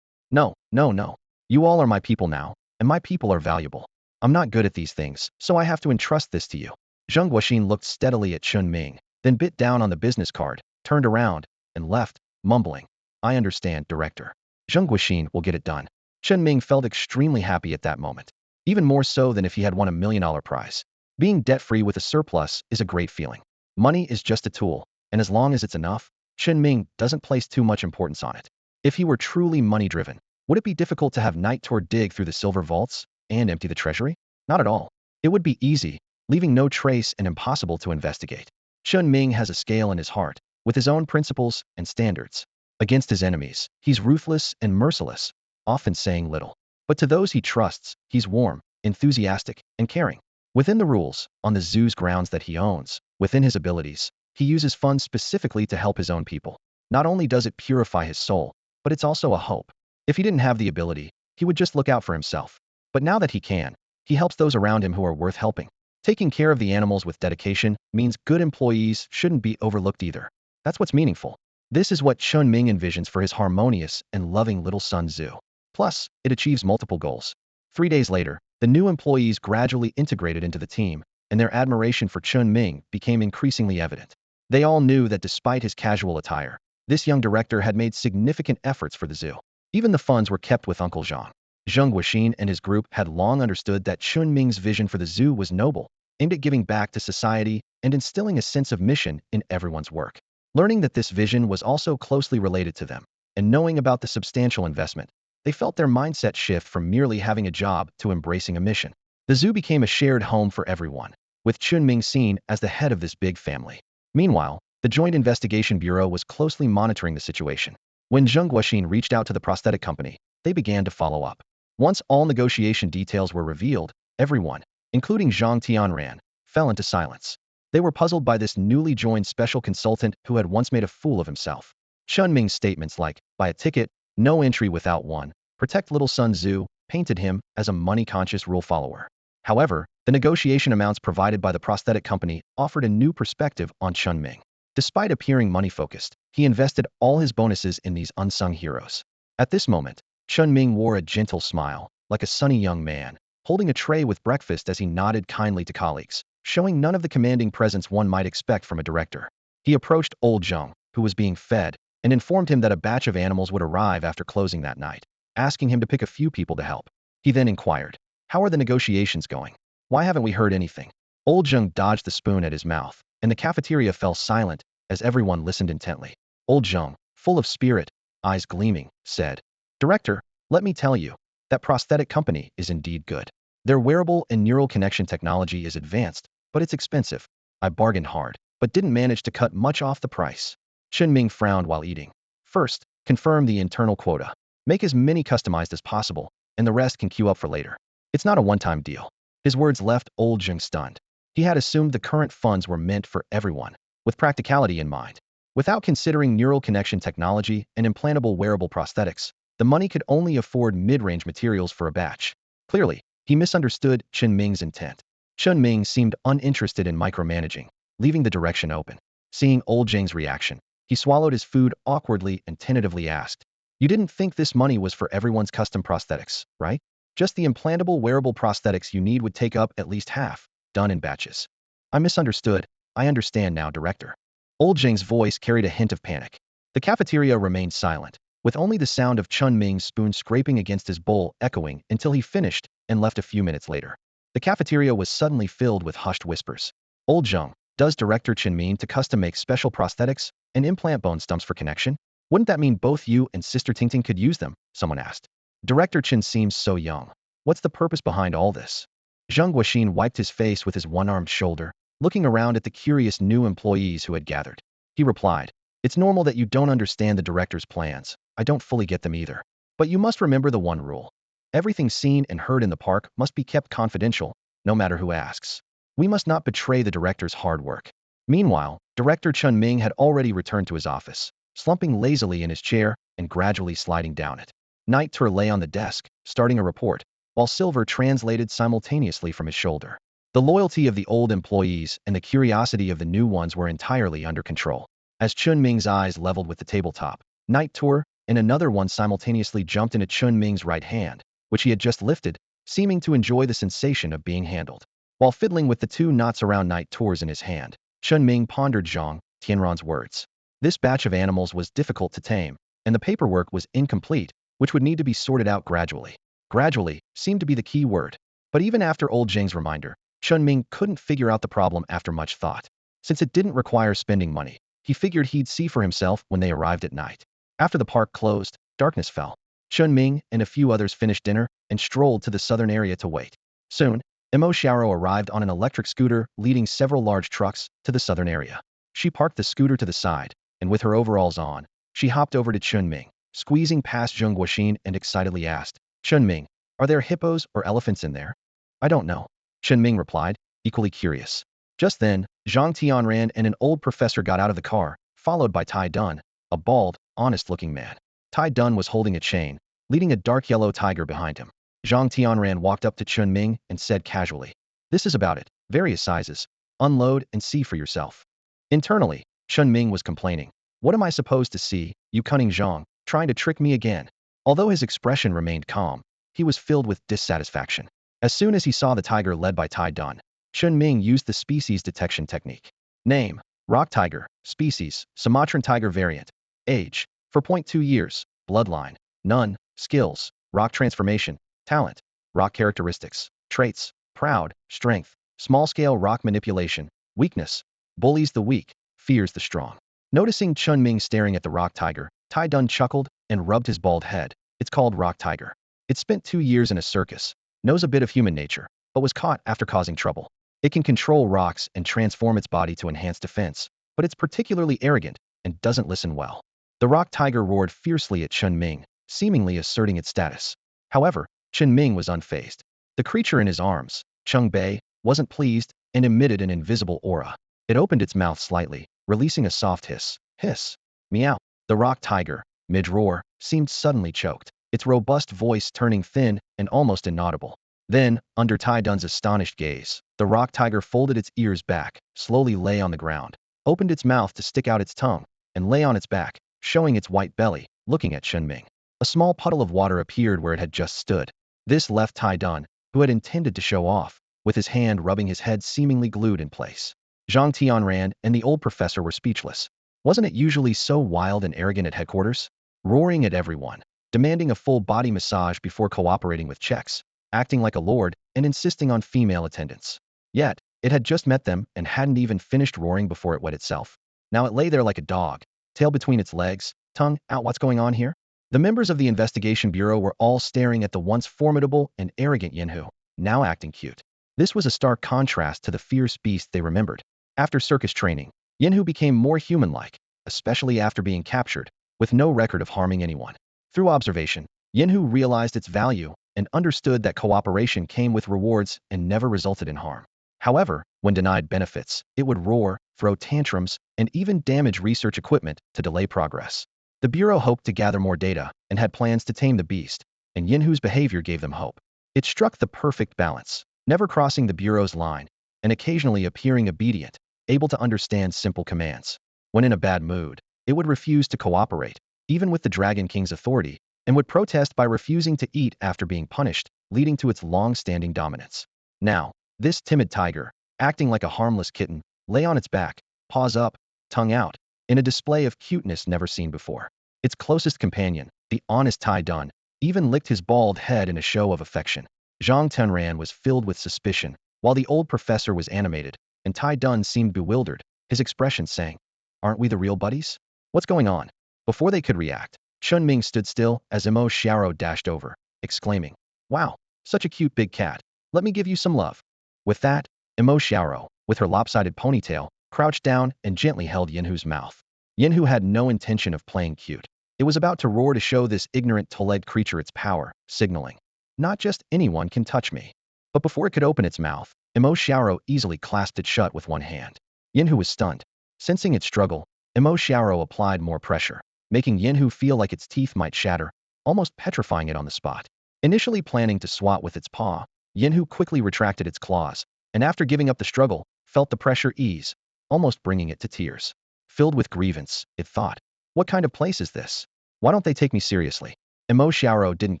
"No, no, no. You all are my people now, and my people are valuable. I'm not good at these things, so I have to entrust this to you." Zheng Guoxin looked steadily at Chen Ming, then bit down on the business card, turned around, and left, mumbling, "I understand, Director. Zheng Guoxin will get it done." Chen Ming felt extremely happy at that moment, even more so than if he had won $1 million prize. Being debt-free with a surplus is a great feeling. Money is just a tool, and as long as it's enough, Chen Ming doesn't place too much importance on it. If he were truly money-driven, would it be difficult to have Night Tour dig through the silver vaults and empty the treasury? Not at all. It would be easy, leaving no trace and impossible to investigate. Chen Ming has a scale in his heart, with his own principles and standards. Against his enemies, he's ruthless and merciless, often saying little. But to those he trusts, he's warm, enthusiastic, and caring. Within the rules, on the zoo's grounds that he owns, within his abilities, he uses funds specifically to help his own people. Not only does it purify his soul, but it's also a hope. If he didn't have the ability, he would just look out for himself. But now that he can, he helps those around him who are worth helping. Taking care of the animals with dedication means good employees shouldn't be overlooked either. That's what's meaningful. This is what Chen Ming envisions for his harmonious and loving little son zoo. Plus, it achieves multiple goals. 3 days later, the new employees gradually integrated into the team, and their admiration for Chen Ming became increasingly evident. They all knew that despite his casual attire, this young director had made significant efforts for the zoo. Even the funds were kept with Uncle Zhang. Zheng Guoxin and his group had long understood that Chen Ming's vision for the zoo was noble, aimed at giving back to society and instilling a sense of mission in everyone's work. Learning that this vision was also closely related to them, and knowing about the substantial investment, they felt their mindset shift from merely having a job to embracing a mission. The zoo became a shared home for everyone, with Chen Ming seen as the head of this big family. Meanwhile, the Joint Investigation Bureau was closely monitoring the situation. When Zheng Guoxin reached out to the prosthetic company, they began to follow up. Once all negotiation details were revealed, everyone, including Zhang Tianran, fell into silence. They were puzzled by this newly joined special consultant who had once made a fool of himself. Chen Ming's statements like, "Buy a ticket, no entry without one, protect Little Sun Zoo," painted him as a money-conscious rule follower. However, the negotiation amounts provided by the prosthetic company offered a new perspective on Chen Ming. Despite appearing money-focused, he invested all his bonuses in these unsung heroes. At this moment, Chen Ming wore a gentle smile, like a sunny young man, holding a tray with breakfast as he nodded kindly to colleagues, showing none of the commanding presence one might expect from a director. He approached old Zheng, who was being fed, and informed him that a batch of animals would arrive after closing that night, asking him to pick a few people to help. He then inquired, "How are the negotiations going? Why haven't we heard anything?" Old Zheng dodged the spoon at his mouth, and the cafeteria fell silent as everyone listened intently. Old Zheng, full of spirit, eyes gleaming, said, "Director, let me tell you, that prosthetic company is indeed good. Their wearable and neural connection technology is advanced, but it's expensive. I bargained hard, but didn't manage to cut much off the price." Chen Ming frowned while eating. "First, confirm the internal quota. Make as many customized as possible, and the rest can queue up for later. It's not a one-time deal. His words left old Zheng stunned. He had assumed the current funds were meant for everyone, with practicality in mind. Without considering neural connection technology and implantable wearable prosthetics, the money could only afford mid-range materials for a batch. Clearly, he misunderstood Chen Ming's intent. Chen Ming seemed uninterested in micromanaging, leaving the direction open. Seeing old Zheng's reaction, he swallowed his food awkwardly and tentatively asked, "You didn't think this money was for everyone's custom prosthetics, right? Just the implantable wearable prosthetics you need would take up at least half, done in batches." "I misunderstood. I understand now, Director." Old Zheng's voice carried a hint of panic. The cafeteria remained silent, with only the sound of Chen Ming's spoon scraping against his bowl echoing until he finished and left a few minutes later. The cafeteria was suddenly filled with hushed whispers. "Old Zheng, does Director Chen mean to custom-make special prosthetics and implant bone stumps for connection? Wouldn't that mean both you and Sister Tingting could use them?" someone asked. "Director Chen seems so young. What's the purpose behind all this?" Zhang Guoxin wiped his face with his one-armed shoulder, looking around at the curious new employees who had gathered. He replied, "It's normal that you don't understand the director's plans. I don't fully get them either. But you must remember the one rule. Everything seen and heard in the park must be kept confidential, no matter who asks. We must not betray the director's hard work." Meanwhile, Director Chen Ming had already returned to his office, slumping lazily in his chair and gradually sliding down it. Night Tur lay on the desk, starting a report, while Silver translated simultaneously from his shoulder. The loyalty of the old employees and the curiosity of the new ones were entirely under control. As Chen Ming's eyes leveled with the tabletop, Night Tur and another one simultaneously jumped into Chen Ming's right hand, which he had just lifted, seeming to enjoy the sensation of being handled. While fiddling with the two knots around Night Tur's in his hand, Chen Ming pondered Zhang Tianran's words. This batch of animals was difficult to tame, and the paperwork was incomplete, which would need to be sorted out gradually. Gradually seemed to be the key word. But even after old Zheng's reminder, Chen Ming couldn't figure out the problem after much thought. Since it didn't require spending money, he figured he'd see for himself when they arrived at night. After the park closed, darkness fell. Chen Ming and a few others finished dinner and strolled to the southern area to wait. Soon, Mo Xiaoro arrived on an electric scooter leading several large trucks to the southern area. She parked the scooter to the side, and with her overalls on, she hopped over to Chen Ming, squeezing past Zheng Guoxin and excitedly asked, "Chen Ming, are there hippos or elephants in there?" "I don't know," Chen Ming replied, equally curious. Just then, Zhang Tianran and an old professor got out of the car, followed by Tai Dun, a bald, honest-looking man. Tai Dun was holding a chain, leading a dark yellow tiger behind him. Zhang Tianran walked up to Chen Ming and said casually, "This is about it, various sizes. Unload and see for yourself." Internally, Chen Ming was complaining. "What am I supposed to see, you cunning Zhang, trying to trick me again?" Although his expression remained calm, he was filled with dissatisfaction. As soon as he saw the tiger led by Tai Dun, Chen Ming used the species detection technique. Name: Rock Tiger. Species: Sumatran Tiger variant. Age: 4.2 years. Bloodline: none. Skills: Rock transformation. Talent: Rock characteristics. Traits: proud, strength, small-scale rock manipulation. Weakness: bullies the weak, fears the strong. Noticing Chen Ming staring at the rock tiger, Tai Dun chuckled and rubbed his bald head. "It's called Rock Tiger. It spent 2 years in a circus, knows a bit of human nature, but was caught after causing trouble. It can control rocks and transform its body to enhance defense, but it's particularly arrogant and doesn't listen well." The rock tiger roared fiercely at Chen Ming, seemingly asserting its status. However, Chen Ming was unfazed. The creature in his arms, Cheng Bei, wasn't pleased and emitted an invisible aura. It opened its mouth slightly, releasing a soft hiss. Hiss. Meow. The rock tiger, mid-roar, seemed suddenly choked, its robust voice turning thin and almost inaudible. Then, under Tai Dun's astonished gaze, the rock tiger folded its ears back, slowly lay on the ground, opened its mouth to stick out its tongue, and lay on its back, showing its white belly, looking at Chen Ming. A small puddle of water appeared where it had just stood. This left Tai Dun, who had intended to show off, with his hand rubbing his head seemingly glued in place. Zhang Tianran and the old professor were speechless. Wasn't it usually so wild and arrogant at headquarters? Roaring at everyone, demanding a full body massage before cooperating with checks, acting like a lord and insisting on female attendance. Yet, it had just met them and hadn't even finished roaring before it wet itself. Now it lay there like a dog, tail between its legs, tongue out. What's going on here? The members of the investigation bureau were all staring at the once formidable and arrogant Yenhu, now acting cute. This was a stark contrast to the fierce beast they remembered. After circus training, Yenhu became more human-like, especially after being captured, with no record of harming anyone. Through observation, Yenhu realized its value and understood that cooperation came with rewards and never resulted in harm. However, when denied benefits, it would roar, throw tantrums, and even damage research equipment to delay progress. The Bureau hoped to gather more data and had plans to tame the beast, and Yinhu's behavior gave them hope. It struck the perfect balance, never crossing the Bureau's line, and occasionally appearing obedient, able to understand simple commands. When in a bad mood, it would refuse to cooperate, even with the Dragon King's authority, and would protest by refusing to eat after being punished, leading to its long-standing dominance. Now, this timid tiger, acting like a harmless kitten, lay on its back, paws up, tongue out, in a display of cuteness never seen before. Its closest companion, the honest Tai Dun, even licked his bald head in a show of affection. Zhang Tenran was filled with suspicion, while the old professor was animated, and Tai Dun seemed bewildered, his expression saying, "Aren't we the real buddies? What's going on?" Before they could react, Chen Ming stood still as Imo Xiao dashed over, exclaiming, "Wow, such a cute big cat. Let me give you some love." With that, Imo Xiao, with her lopsided ponytail, crouched down and gently held Yinhu's mouth. Yinhu had no intention of playing cute. It was about to roar to show this ignorant two-legged creature its power, signaling, "Not just anyone can touch me." But before it could open its mouth, Imo Xiao easily clasped it shut with one hand. Yinhu was stunned. Sensing its struggle, Imo Xiao applied more pressure, making Yinhu feel like its teeth might shatter, almost petrifying it on the spot. Initially planning to swat with its paw, Yinhu quickly retracted its claws, and after giving up the struggle, felt the pressure ease, almost bringing it to tears. Filled with grievance, it thought, "What kind of place is this? Why don't they take me seriously?" Imo Xiao didn't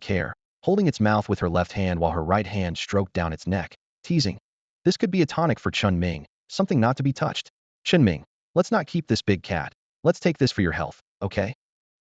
care, holding its mouth with her left hand while her right hand stroked down its neck, teasing, "This could be a tonic for Chen Ming, something not to be touched. Chen Ming, let's not keep this big cat. Let's take this for your health, okay?"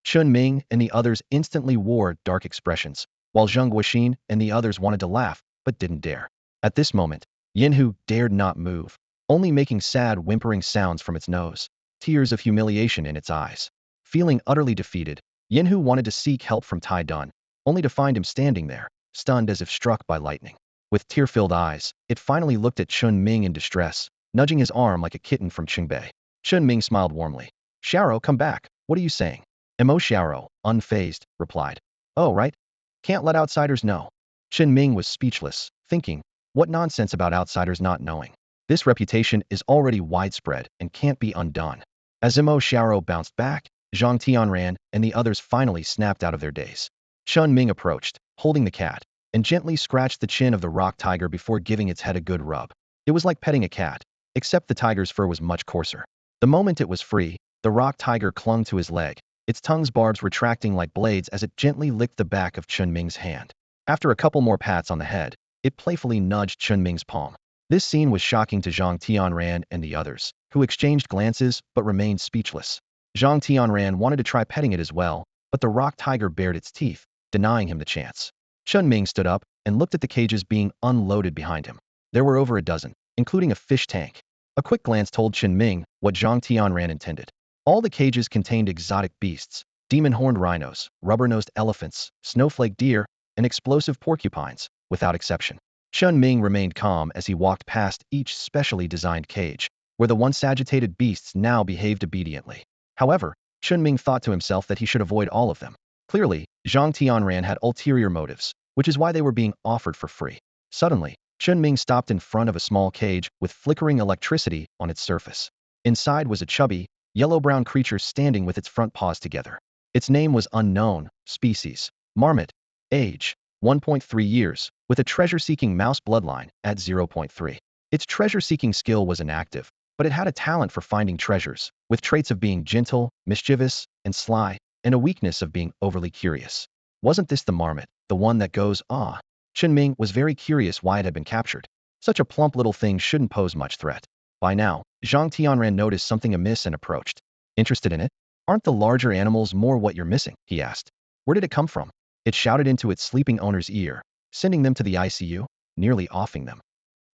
Chen Ming and the others instantly wore dark expressions, while Zheng Guoxin and the others wanted to laugh, but didn't dare. At this moment, Yinhu dared not move, only making sad whimpering sounds from its nose, tears of humiliation in its eyes. Feeling utterly defeated, Yinhu wanted to seek help from Tai Dun, only to find him standing there, stunned as if struck by lightning. With tear-filled eyes, it finally looked at Chen Ming in distress, nudging his arm like a kitten from Qingbei. Chen Ming smiled warmly. "Xiao, come back. What are you saying?" Imo Xiao, unfazed, replied, "Oh, right. Can't let outsiders know." Chen Ming was speechless, thinking, what nonsense about outsiders not knowing. This reputation is already widespread and can't be undone. As Imo Xiao bounced back, Zhang Tianran and the others finally snapped out of their daze. Chen Ming approached, holding the cat, and gently scratched the chin of the rock tiger before giving its head a good rub. It was like petting a cat, except the tiger's fur was much coarser. The moment it was free, the rock tiger clung to his leg, its tongue's barbs retracting like blades as it gently licked the back of Chen Ming's hand. After a couple more pats on the head, it playfully nudged Chen Ming's palm. This scene was shocking to Zhang Tianran and the others, who exchanged glances but remained speechless. Zhang Tianran wanted to try petting it as well, but the rock tiger bared its teeth, denying him the chance. Chen Ming stood up and looked at the cages being unloaded behind him. There were over a dozen, including a fish tank. A quick glance told Chen Ming what Zhang Tianran intended. All the cages contained exotic beasts, demon-horned rhinos, rubber-nosed elephants, snowflake deer, and explosive porcupines, without exception. Chen Ming remained calm as he walked past each specially designed cage, where the once agitated beasts now behaved obediently. However, Chen Ming thought to himself that he should avoid all of them. Clearly, Zhang Tianran had ulterior motives, which is why they were being offered for free. Suddenly, Chen Ming stopped in front of a small cage with flickering electricity on its surface. Inside was a chubby, yellow-brown creature standing with its front paws together. Its name was unknown, species, marmot, age, 1.3 years, with a treasure-seeking mouse bloodline at 0.3. Its treasure-seeking skill was inactive, but it had a talent for finding treasures, with traits of being gentle, mischievous, and sly, and a weakness of being overly curious. Wasn't this the marmot, the one that goes, "Ah"? Chen Ming was very curious why it had been captured. Such a plump little thing shouldn't pose much threat. By now, Zhang Tianran noticed something amiss and approached. "Interested in it? Aren't the larger animals more what you're missing?" he asked. "Where did it come from?" It shouted into its sleeping owner's ear, sending them to the ICU, nearly offing them.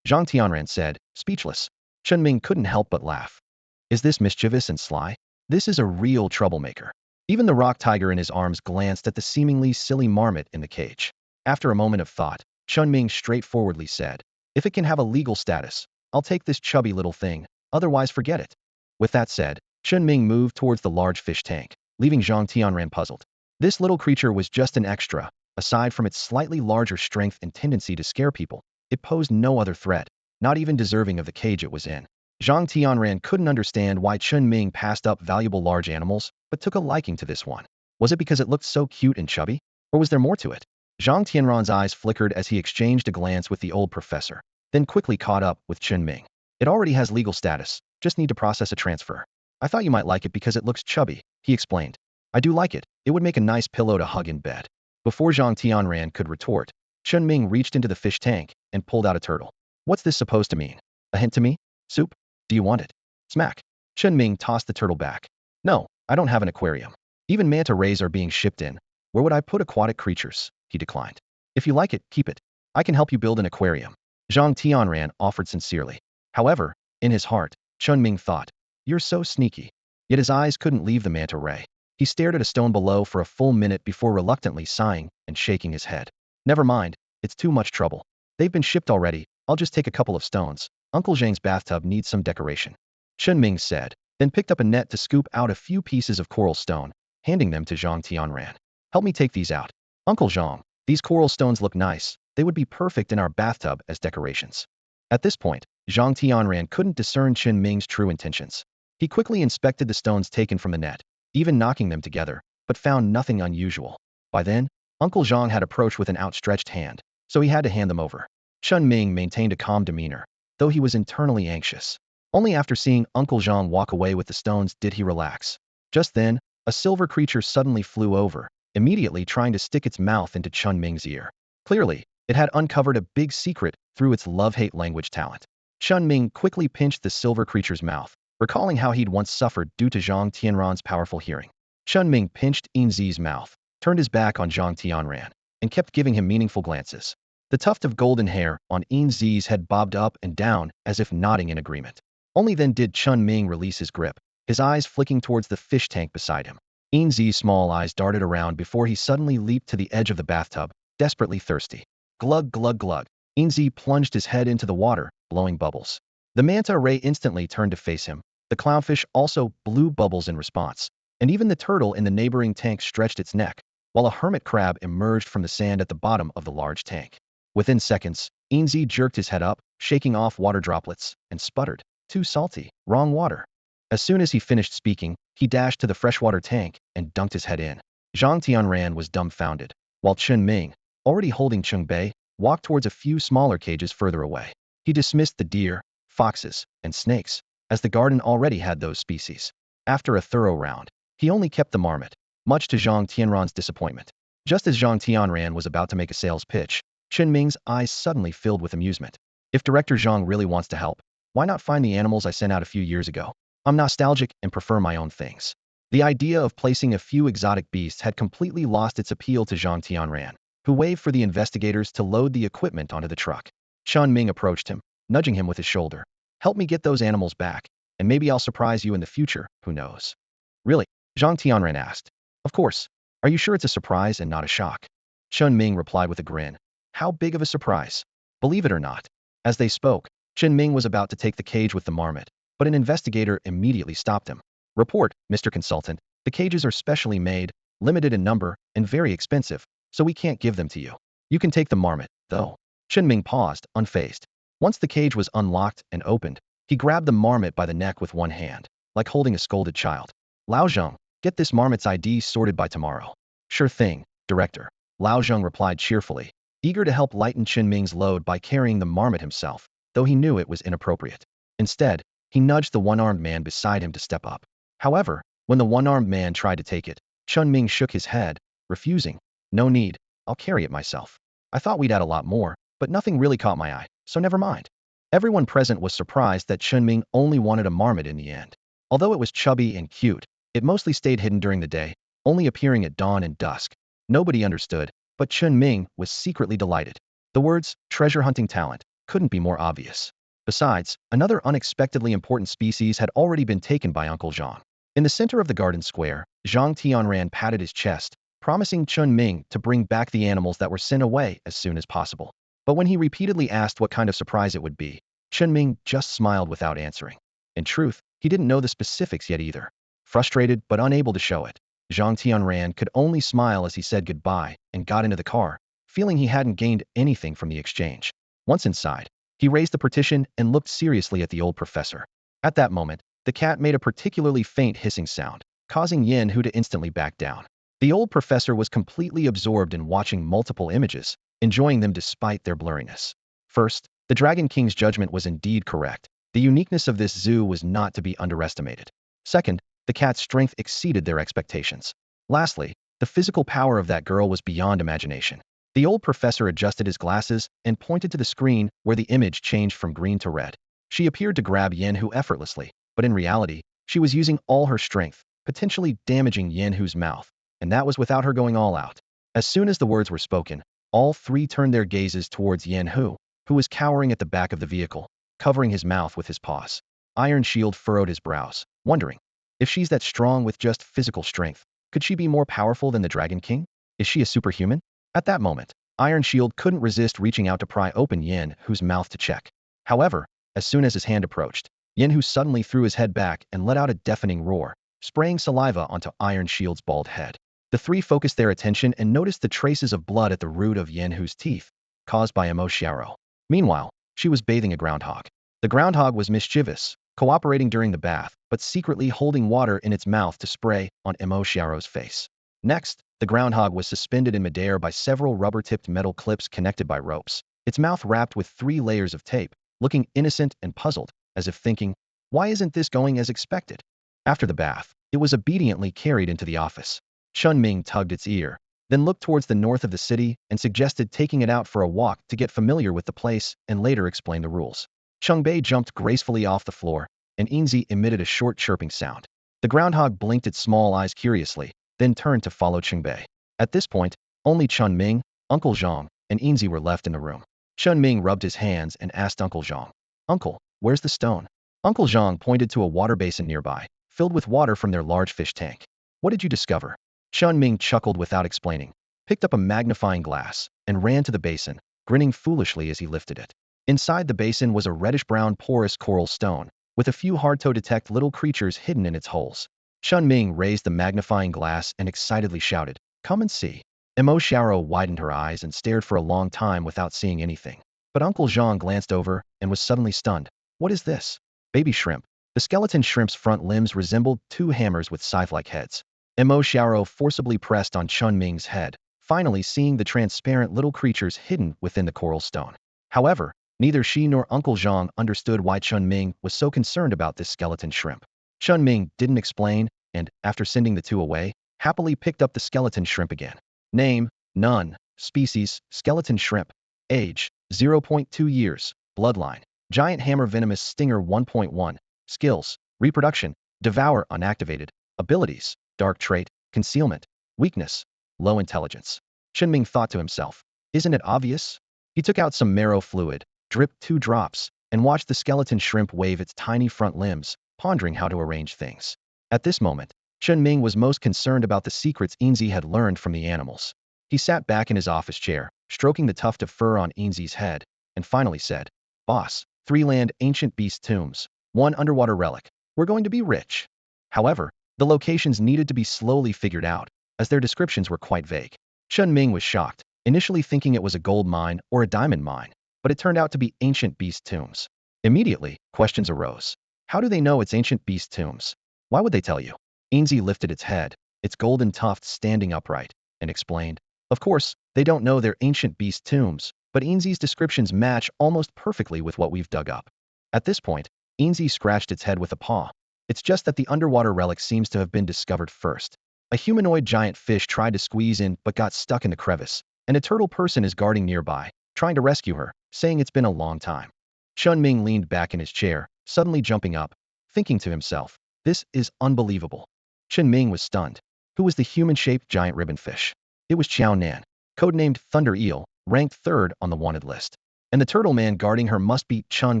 Zhang Tianran said, speechless. Chen Ming couldn't help but laugh. "Is this mischievous and sly? This is a real troublemaker." Even the rock tiger in his arms glanced at the seemingly silly marmot in the cage. After a moment of thought, Chen Ming straightforwardly said, "If it can have a legal status, I'll take this chubby little thing, otherwise forget it." With that said, Chen Ming moved towards the large fish tank, leaving Zhang Tianran puzzled. This little creature was just an extra, Aside from its slightly larger strength and tendency to scare people, it posed no other threat, not even deserving of the cage it was in. Zhang Tianran couldn't understand why Chen Ming passed up valuable large animals, but took a liking to this one. Was it because it looked so cute and chubby? Or was there more to it? Zhang Tianran's eyes flickered as he exchanged a glance with the old professor, then quickly caught up with Chen Ming. It already has legal status, just need to process a transfer. I thought you might like it because it looks chubby, he explained. I do like it, it would make a nice pillow to hug in bed. Before Zhang Tianran could retort, Chen Ming reached into the fish tank and pulled out a turtle. What's this supposed to mean? A hint to me? Soup? Do you want it? Smack. Chen Ming tossed the turtle back. No, I don't have an aquarium. Even manta rays are being shipped in. Where would I put aquatic creatures? He declined. If you like it, keep it. I can help you build an aquarium. Zhang Tianran offered sincerely. However, in his heart, Chen Ming thought, you're so sneaky. Yet his eyes couldn't leave the manta ray. He stared at a stone below for a full minute before reluctantly sighing and shaking his head. Never mind, it's too much trouble. They've been shipped already, I'll just take a couple of stones. Uncle Zhang's bathtub needs some decoration. Chen Ming said, then picked up a net to scoop out a few pieces of coral stone, handing them to Zhang Tianran. Help me take these out. Uncle Zhang, these coral stones look nice. They would be perfect in our bathtub as decorations. At this point, Zhang Tianran couldn't discern Chen Ming's true intentions. He quickly inspected the stones taken from the net, even knocking them together, but found nothing unusual. By then, Uncle Zhang had approached with an outstretched hand, so he had to hand them over. Chen Ming maintained a calm demeanor, though he was internally anxious. Only after seeing Uncle Zhang walk away with the stones did he relax. Just then, a silver creature suddenly flew over, immediately trying to stick its mouth into Chen Ming's ear. Clearly, it had uncovered a big secret through its love-hate language talent. Chen Ming quickly pinched the silver creature's mouth, recalling how he'd once suffered due to Zhang Tianran's powerful hearing. Chen Ming pinched Enzy's mouth, turned his back on Zhang Tianran, and kept giving him meaningful glances. The tuft of golden hair on Enzy's head bobbed up and down as if nodding in agreement. Only then did Chen Ming release his grip, his eyes flicking towards the fish tank beside him. Enzy's small eyes darted around before he suddenly leaped to the edge of the bathtub, desperately thirsty. Glug glug glug. Enzy plunged his head into the water, blowing bubbles. The manta ray instantly turned to face him. The clownfish also blew bubbles in response, and even the turtle in the neighboring tank stretched its neck, while a hermit crab emerged from the sand at the bottom of the large tank. Within seconds, Enzy jerked his head up, shaking off water droplets, and sputtered, too salty, wrong water. As soon as he finished speaking, he dashed to the freshwater tank and dunked his head in. Zhang Tianran was dumbfounded, while Chen Ming, already holding Cheng-bei, walked towards a few smaller cages further away. He dismissed the deer, foxes, and snakes, as the garden already had those species. After a thorough round, he only kept the marmot, much to Zhang Tianran's disappointment. Just as Zhang Tianran was about to make a sales pitch, Chen Ming's eyes suddenly filled with amusement. If Director Zhang really wants to help, why not find the animals I sent out a few years ago? I'm nostalgic and prefer my own things. The idea of placing a few exotic beasts had completely lost its appeal to Zhang Tianran, who waved for the investigators to load the equipment onto the truck. Chen Ming approached him, nudging him with his shoulder. Help me get those animals back, and maybe I'll surprise you in the future, who knows? Really? Zhang Tianran asked. Of course. Are you sure it's a surprise and not a shock? Chen Ming replied with a grin. How big of a surprise? Believe it or not. As they spoke, Chen Ming was about to take the cage with the marmot, but an investigator immediately stopped him. Report, Mr. Consultant, the cages are specially made, limited in number, and very expensive, so we can't give them to you. You can take the marmot, though. Chen Ming paused, unfazed. Once the cage was unlocked and opened, he grabbed the marmot by the neck with one hand, like holding a scolded child. Lao Zheng, get this marmot's ID sorted by tomorrow. Sure thing, Director. Lao Zheng replied cheerfully, eager to help lighten Chen Ming's load by carrying the marmot himself, though he knew it was inappropriate. Instead, he nudged the one-armed man beside him to step up. However, when the one-armed man tried to take it, Chen Ming shook his head, refusing. No need, I'll carry it myself. I thought we'd add a lot more, but nothing really caught my eye, so never mind. Everyone present was surprised that Chen Ming only wanted a marmot in the end. Although it was chubby and cute, it mostly stayed hidden during the day, only appearing at dawn and dusk. Nobody understood, but Chen Ming was secretly delighted. The words, treasure hunting talent, couldn't be more obvious. Besides, another unexpectedly important species had already been taken by Uncle Zhang. In the center of the garden square, Zhang Tianran patted his chest, promising Chen Ming to bring back the animals that were sent away as soon as possible. But when he repeatedly asked what kind of surprise it would be, Chen Ming just smiled without answering. In truth, he didn't know the specifics yet either. Frustrated but unable to show it, Zhang Tianran could only smile as he said goodbye and got into the car, feeling he hadn't gained anything from the exchange. Once inside, he raised the partition and looked seriously at the old professor. At that moment, the cat made a particularly faint hissing sound, causing Yin Hu to instantly back down. The old professor was completely absorbed in watching multiple images, enjoying them despite their blurriness. First, the Dragon King's judgment was indeed correct. The uniqueness of this zoo was not to be underestimated. Second, the cat's strength exceeded their expectations. Lastly, the physical power of that girl was beyond imagination. The old professor adjusted his glasses and pointed to the screen where the image changed from green to red. She appeared to grab Yin Hu effortlessly, but in reality, she was using all her strength, potentially damaging Yin Hu's mouth, and that was without her going all out. As soon as the words were spoken, all three turned their gazes towards Yin Hu, who was cowering at the back of the vehicle, covering his mouth with his paws. Iron Shield furrowed his brows, wondering, if she's that strong with just physical strength, could she be more powerful than the Dragon King? Is she a superhuman? At that moment, Iron Shield couldn't resist reaching out to pry open Yin Hu's mouth to check. However, as soon as his hand approached, Yin Hu suddenly threw his head back and let out a deafening roar, spraying saliva onto Iron Shield's bald head. The three focused their attention and noticed the traces of blood at the root of Yin Hu's teeth, caused by Emo Xiao. Meanwhile, she was bathing a groundhog. The groundhog was mischievous, cooperating during the bath, but secretly holding water in its mouth to spray on Emo Xiao's face. Next, the groundhog was suspended in midair by several rubber-tipped metal clips connected by ropes, its mouth wrapped with 3 layers of tape, looking innocent and puzzled, as if thinking, why isn't this going as expected? After the bath, it was obediently carried into the office. Chen Ming tugged its ear, then looked towards the north of the city and suggested taking it out for a walk to get familiar with the place and later explain the rules. Chungbei jumped gracefully off the floor, and Enzy emitted a short chirping sound. The groundhog blinked its small eyes curiously, then turned to follow Chungbei. At this point, only Chinming, Uncle Zhang, and Enzy were left in the room. Chinming rubbed his hands and asked Uncle Zhang, Uncle, where's the stone? Uncle Zhang pointed to a water basin nearby, filled with water from their large fish tank. What did you discover? Chinming chuckled without explaining, picked up a magnifying glass, and ran to the basin, grinning foolishly as he lifted it. Inside the basin was a reddish-brown porous coral stone, with a few hard-to-detect little creatures hidden in its holes. Chinming raised the magnifying glass and excitedly shouted, Come and see. Emo Xiao widened her eyes and stared for a long time without seeing anything. But Uncle Zhang glanced over and was suddenly stunned. What is this? Baby shrimp. The skeleton shrimp's front limbs resembled 2 hammers with scythe-like heads. Emo Xiao forcibly pressed on Chinming's head, finally seeing the transparent little creatures hidden within the coral stone. However, neither she nor Uncle Zhang understood why Chinming was so concerned about this skeleton shrimp. Chinming didn't explain, and, after sending the 2 away, happily picked up the skeleton shrimp again. Name, none. Species, skeleton shrimp. Age, 0.2 years. Bloodline, giant hammer venomous stinger 1.1. Skills, reproduction, devour unactivated. Abilities, dark trait, concealment. Weakness, low intelligence. Chinming thought to himself, isn't it obvious? He took out some marrow fluid, dripped 2 drops, and watched the skeleton shrimp wave its tiny front limbs, pondering how to arrange things. At this moment, Chinming was most concerned about the secrets Enzy had learned from the animals. He sat back in his office chair, stroking the tuft of fur on Enzy's head, and finally said, Boss, 3 land ancient beast tombs, 1 underwater relic. We're going to be rich. However, the locations needed to be slowly figured out, as their descriptions were quite vague. Chinming was shocked, initially thinking it was a gold mine or a diamond mine, but it turned out to be ancient beast tombs. Immediately, questions arose. How do they know it's ancient beast tombs? Why would they tell you? Enzy lifted its head, its golden tuft standing upright, and explained, Of course, they don't know they're ancient beast tombs, but Enzy's descriptions match almost perfectly with what we've dug up. At this point, Enzy scratched its head with a paw. It's just that the underwater relic seems to have been discovered first. A humanoid giant fish tried to squeeze in but got stuck in the crevice, and a turtle person is guarding nearby, trying to rescue her, saying it's been a long time. Chinming leaned back in his chair, suddenly jumping up, thinking to himself, this is unbelievable. Chinming was stunned. Who was the human-shaped giant ribbon fish? It was Qiao Nan, codenamed Thunder Eel, ranked 3rd on the wanted list. And the turtle man guarding her must be Chun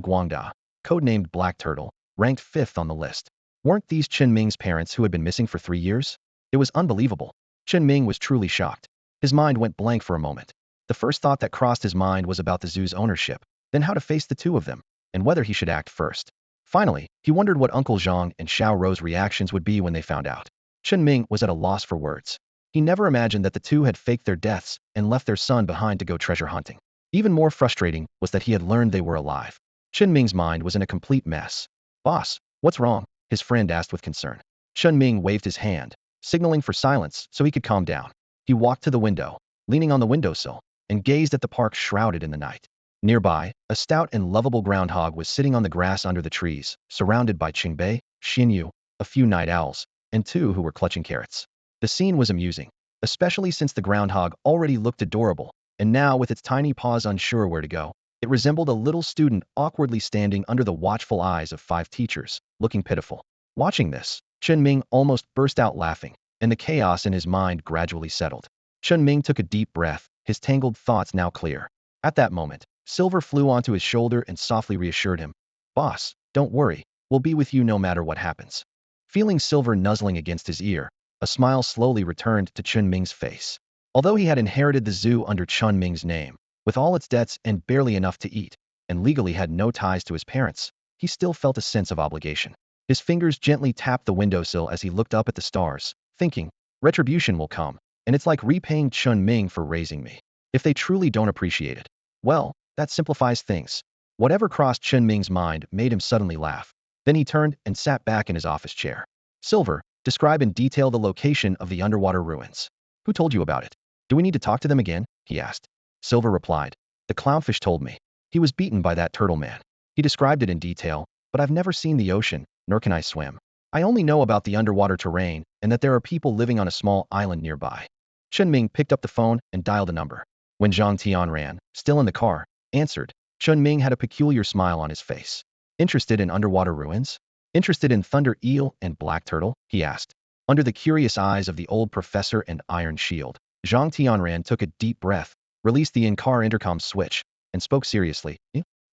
Guangda, codenamed Black Turtle, ranked 5th on the list. Weren't these Chinming's parents who had been missing for 3 years? It was unbelievable. Chinming was truly shocked. His mind went blank for a moment. The first thought that crossed his mind was about the zoo's ownership, then how to face the 2 of them, and whether he should act first. Finally, he wondered what Uncle Zhang and Xiao Rou's reactions would be when they found out. Chen Ming was at a loss for words. He never imagined that the two had faked their deaths and left their son behind to go treasure hunting. Even more frustrating was that he had learned they were alive. Chen Ming's mind was in a complete mess. Boss, what's wrong? His friend asked with concern. Chen Ming waved his hand, signaling for silence so he could calm down. He walked to the window, leaning on the windowsill, and gazed at the park shrouded in the night. Nearby, a stout and lovable groundhog was sitting on the grass under the trees, surrounded by Qingbei, Xinyu, a few night owls, and two who were clutching carrots. The scene was amusing, especially since the groundhog already looked adorable, and now with its tiny paws unsure where to go, it resembled a little student awkwardly standing under the watchful eyes of 5 teachers, looking pitiful. Watching this, Chen Ming almost burst out laughing, and the chaos in his mind gradually settled. Chen Ming took a deep breath, his tangled thoughts now clear. At that moment, Silver flew onto his shoulder and softly reassured him. Boss, don't worry, we'll be with you no matter what happens. Feeling Silver nuzzling against his ear, a smile slowly returned to Chen Ming's face. Although he had inherited the zoo under Chen Ming's name, with all its debts and barely enough to eat, and legally had no ties to his parents, he still felt a sense of obligation. His fingers gently tapped the windowsill as he looked up at the stars, thinking, retribution will come, and it's like repaying Chen Ming for raising me. If they truly don't appreciate it, well, that simplifies things. Whatever crossed Chen Ming's mind made him suddenly laugh. Then he turned and sat back in his office chair. Silver, describe in detail the location of the underwater ruins. Who told you about it? Do we need to talk to them again? He asked. Silver replied. The clownfish told me. He was beaten by that turtle man. He described it in detail, but I've never seen the ocean, nor can I swim. I only know about the underwater terrain and that there are people living on a small island nearby. Chen Ming picked up the phone and dialed a number. When Zhang Tianran, still in the car, answered, Chen Ming had a peculiar smile on his face. Interested in underwater ruins? Interested in thunder eel and black turtle? He asked. Under the curious eyes of the old professor and iron shield, Zhang Tianran took a deep breath, released the in-car intercom switch, and spoke seriously.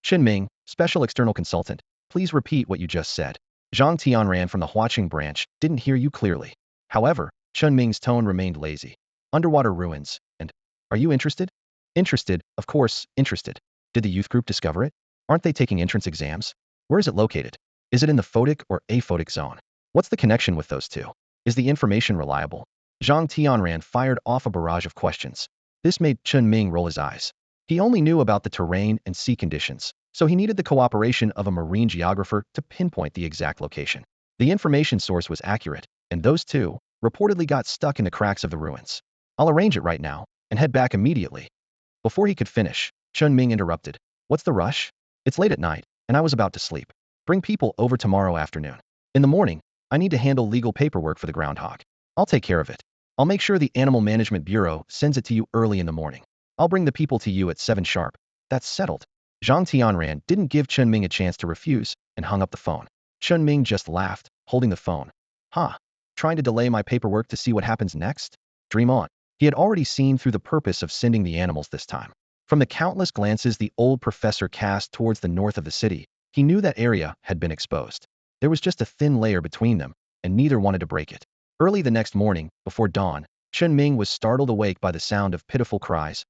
Chen Ming, special external consultant, please repeat what you just said. Zhang Tianran from the Huaqing branch didn't hear you clearly. However, Chen Ming's tone remained lazy. Underwater ruins, and are you interested? Interested, of course, interested. Did the youth group discover it? Aren't they taking entrance exams? Where is it located? Is it in the photic or aphotic zone? What's the connection with those two? Is the information reliable? Zhang Tianran fired off a barrage of questions. This made Chen Ming roll his eyes. He only knew about the terrain and sea conditions, so he needed the cooperation of a marine geographer to pinpoint the exact location. The information source was accurate, and those two reportedly got stuck in the cracks of the ruins. I'll arrange it right now and head back immediately. Before he could finish, Chen Ming interrupted. What's the rush? It's late at night, and I was about to sleep. Bring people over tomorrow afternoon. In the morning, I need to handle legal paperwork for the groundhog. I'll take care of it. I'll make sure the Animal Management Bureau sends it to you early in the morning. I'll bring the people to you at 7 sharp. That's settled. Zhang Tianran didn't give Chen Ming a chance to refuse and hung up the phone. Chen Ming just laughed, holding the phone. Huh? Trying to delay my paperwork to see what happens next? Dream on. He had already seen through the purpose of sending the animals this time. From the countless glances the old professor cast towards the north of the city, he knew that area had been exposed. There was just a thin layer between them, and neither wanted to break it. Early the next morning, before dawn, Chen Ming was startled awake by the sound of pitiful cries.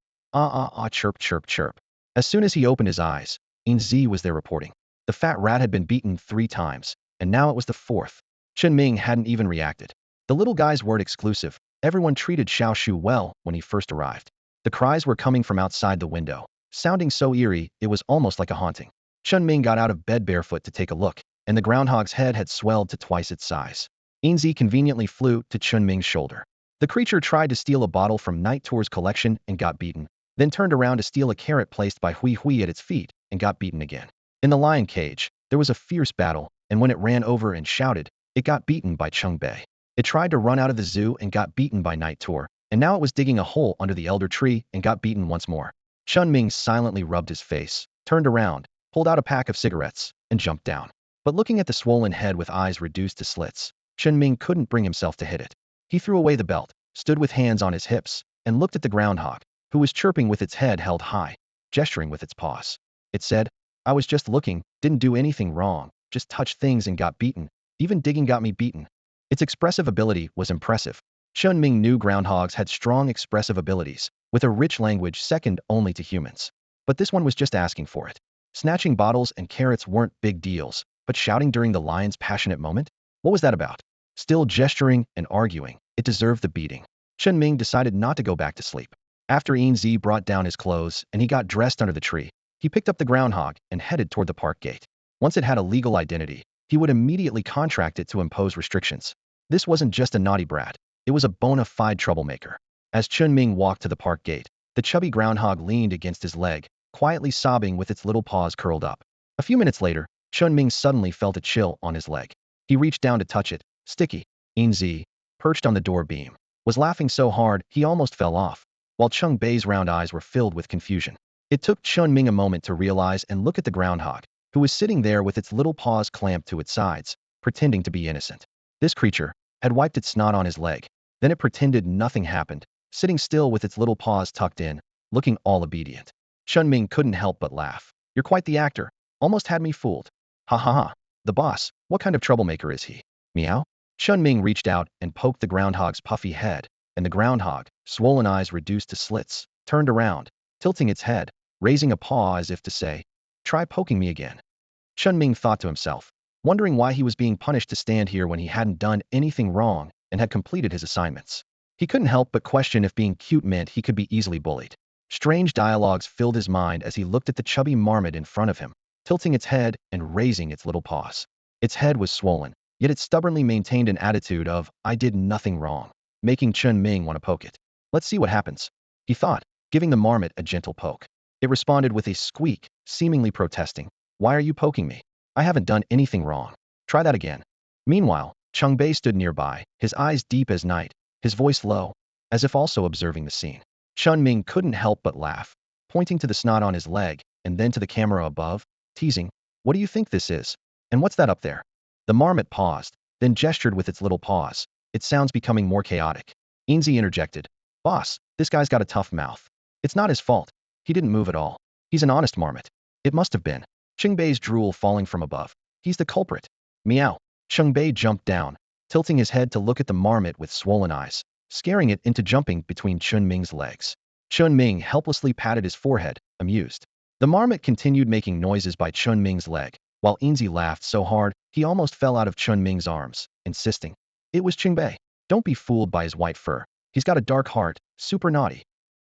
Chirp, chirp, chirp. As soon as he opened his eyes, Enzy was there reporting. The fat rat had been beaten 3 times, and now it was the 4th. Chen Ming hadn't even reacted. The little guys weren't exclusive. Everyone treated Xiao Shu well when he first arrived. The cries were coming from outside the window, sounding so eerie it was almost like a haunting. Chen Ming got out of bed barefoot to take a look, and the groundhog's head had swelled to twice its size. Enzy conveniently flew to Chen Ming's shoulder. The creature tried to steal a bottle from Night Tour's collection and got beaten, then turned around to steal a carrot placed by Hui Hui at its feet and got beaten again. In the lion cage, there was a fierce battle, and when it ran over and shouted, it got beaten by Cheng Bei. It tried to run out of the zoo and got beaten by Night Tour, and now it was digging a hole under the elder tree and got beaten once more. Chen Ming silently rubbed his face, turned around, pulled out a pack of cigarettes, and jumped down. But looking at the swollen head with eyes reduced to slits, Chen Ming couldn't bring himself to hit it. He threw away the belt, stood with hands on his hips, and looked at the groundhog, who was chirping with its head held high, gesturing with its paws. It said, I was just looking, didn't do anything wrong, just touched things and got beaten. Even digging got me beaten. Its expressive ability was impressive. Chen Ming knew groundhogs had strong expressive abilities, with a rich language second only to humans. But this one was just asking for it. Snatching bottles and carrots weren't big deals, but shouting during the lion's passionate moment? What was that about? still gesturing and arguing. It deserved the beating. Chen Ming decided not to go back to sleep. After Enzy brought down his clothes and he got dressed under the tree, he picked up the groundhog and headed toward the park gate. Once it had a legal identity, he would immediately contract it to impose restrictions. This wasn't just a naughty brat, it was a bona fide troublemaker. As Chen Ming walked to the park gate, the chubby groundhog leaned against his leg, quietly sobbing with its little paws curled up. A few minutes later, Chen Ming suddenly felt a chill on his leg. He reached down to touch it. Sticky. Enzy, perched on the door beam, was laughing so hard he almost fell off, while Cheng Bei's round eyes were filled with confusion. It took Chen Ming a moment to realize and look at the groundhog, who was sitting there with its little paws clamped to its sides, pretending to be innocent. This creature had wiped its snot on his leg. Then it pretended nothing happened, sitting still with its little paws tucked in, looking all obedient. Chen Ming couldn't help but laugh. You're quite the actor. Almost had me fooled. Ha ha ha. The boss, what kind of troublemaker is he? Meow? Chen Ming reached out and poked the groundhog's puffy head, and the groundhog, swollen eyes reduced to slits, turned around, tilting its head, raising a paw as if to say, try poking me again. Chen Ming thought to himself, wondering why he was being punished to stand here when he hadn't done anything wrong and had completed his assignments. He couldn't help but question if being cute meant he could be easily bullied. Strange dialogues filled his mind as he looked at the chubby marmot in front of him, tilting its head and raising its little paws. Its head was swollen, yet it stubbornly maintained an attitude of, I did nothing wrong, making Chen Ming want to poke it. Let's see what happens, he thought, giving the marmot a gentle poke. It responded with a squeak, seemingly protesting. Why are you poking me? I haven't done anything wrong. Try that again. Meanwhile, Cheng Bei stood nearby, his eyes deep as night, his voice low, as if also observing the scene. Chen Ming couldn't help but laugh, pointing to the snot on his leg, and then to the camera above, teasing, what do you think this is? And what's that up there? The marmot paused, then gestured with its little paws, its sounds becoming more chaotic. Enzy interjected, Boss, this guy's got a tough mouth. It's not his fault. He didn't move at all. He's an honest marmot. It must have been. Cheng Bei's drool falling from above. He's the culprit. Meow. Cheng Bei jumped down, tilting his head to look at the marmot with swollen eyes, scaring it into jumping between Chen Ming's legs. Chen Ming helplessly patted his forehead, amused. The marmot continued making noises by Chen Ming's leg, while Enzy laughed so hard he almost fell out of Chen Ming's arms, insisting, it was Cheng Bei. Don't be fooled by his white fur. He's got a dark heart, super naughty.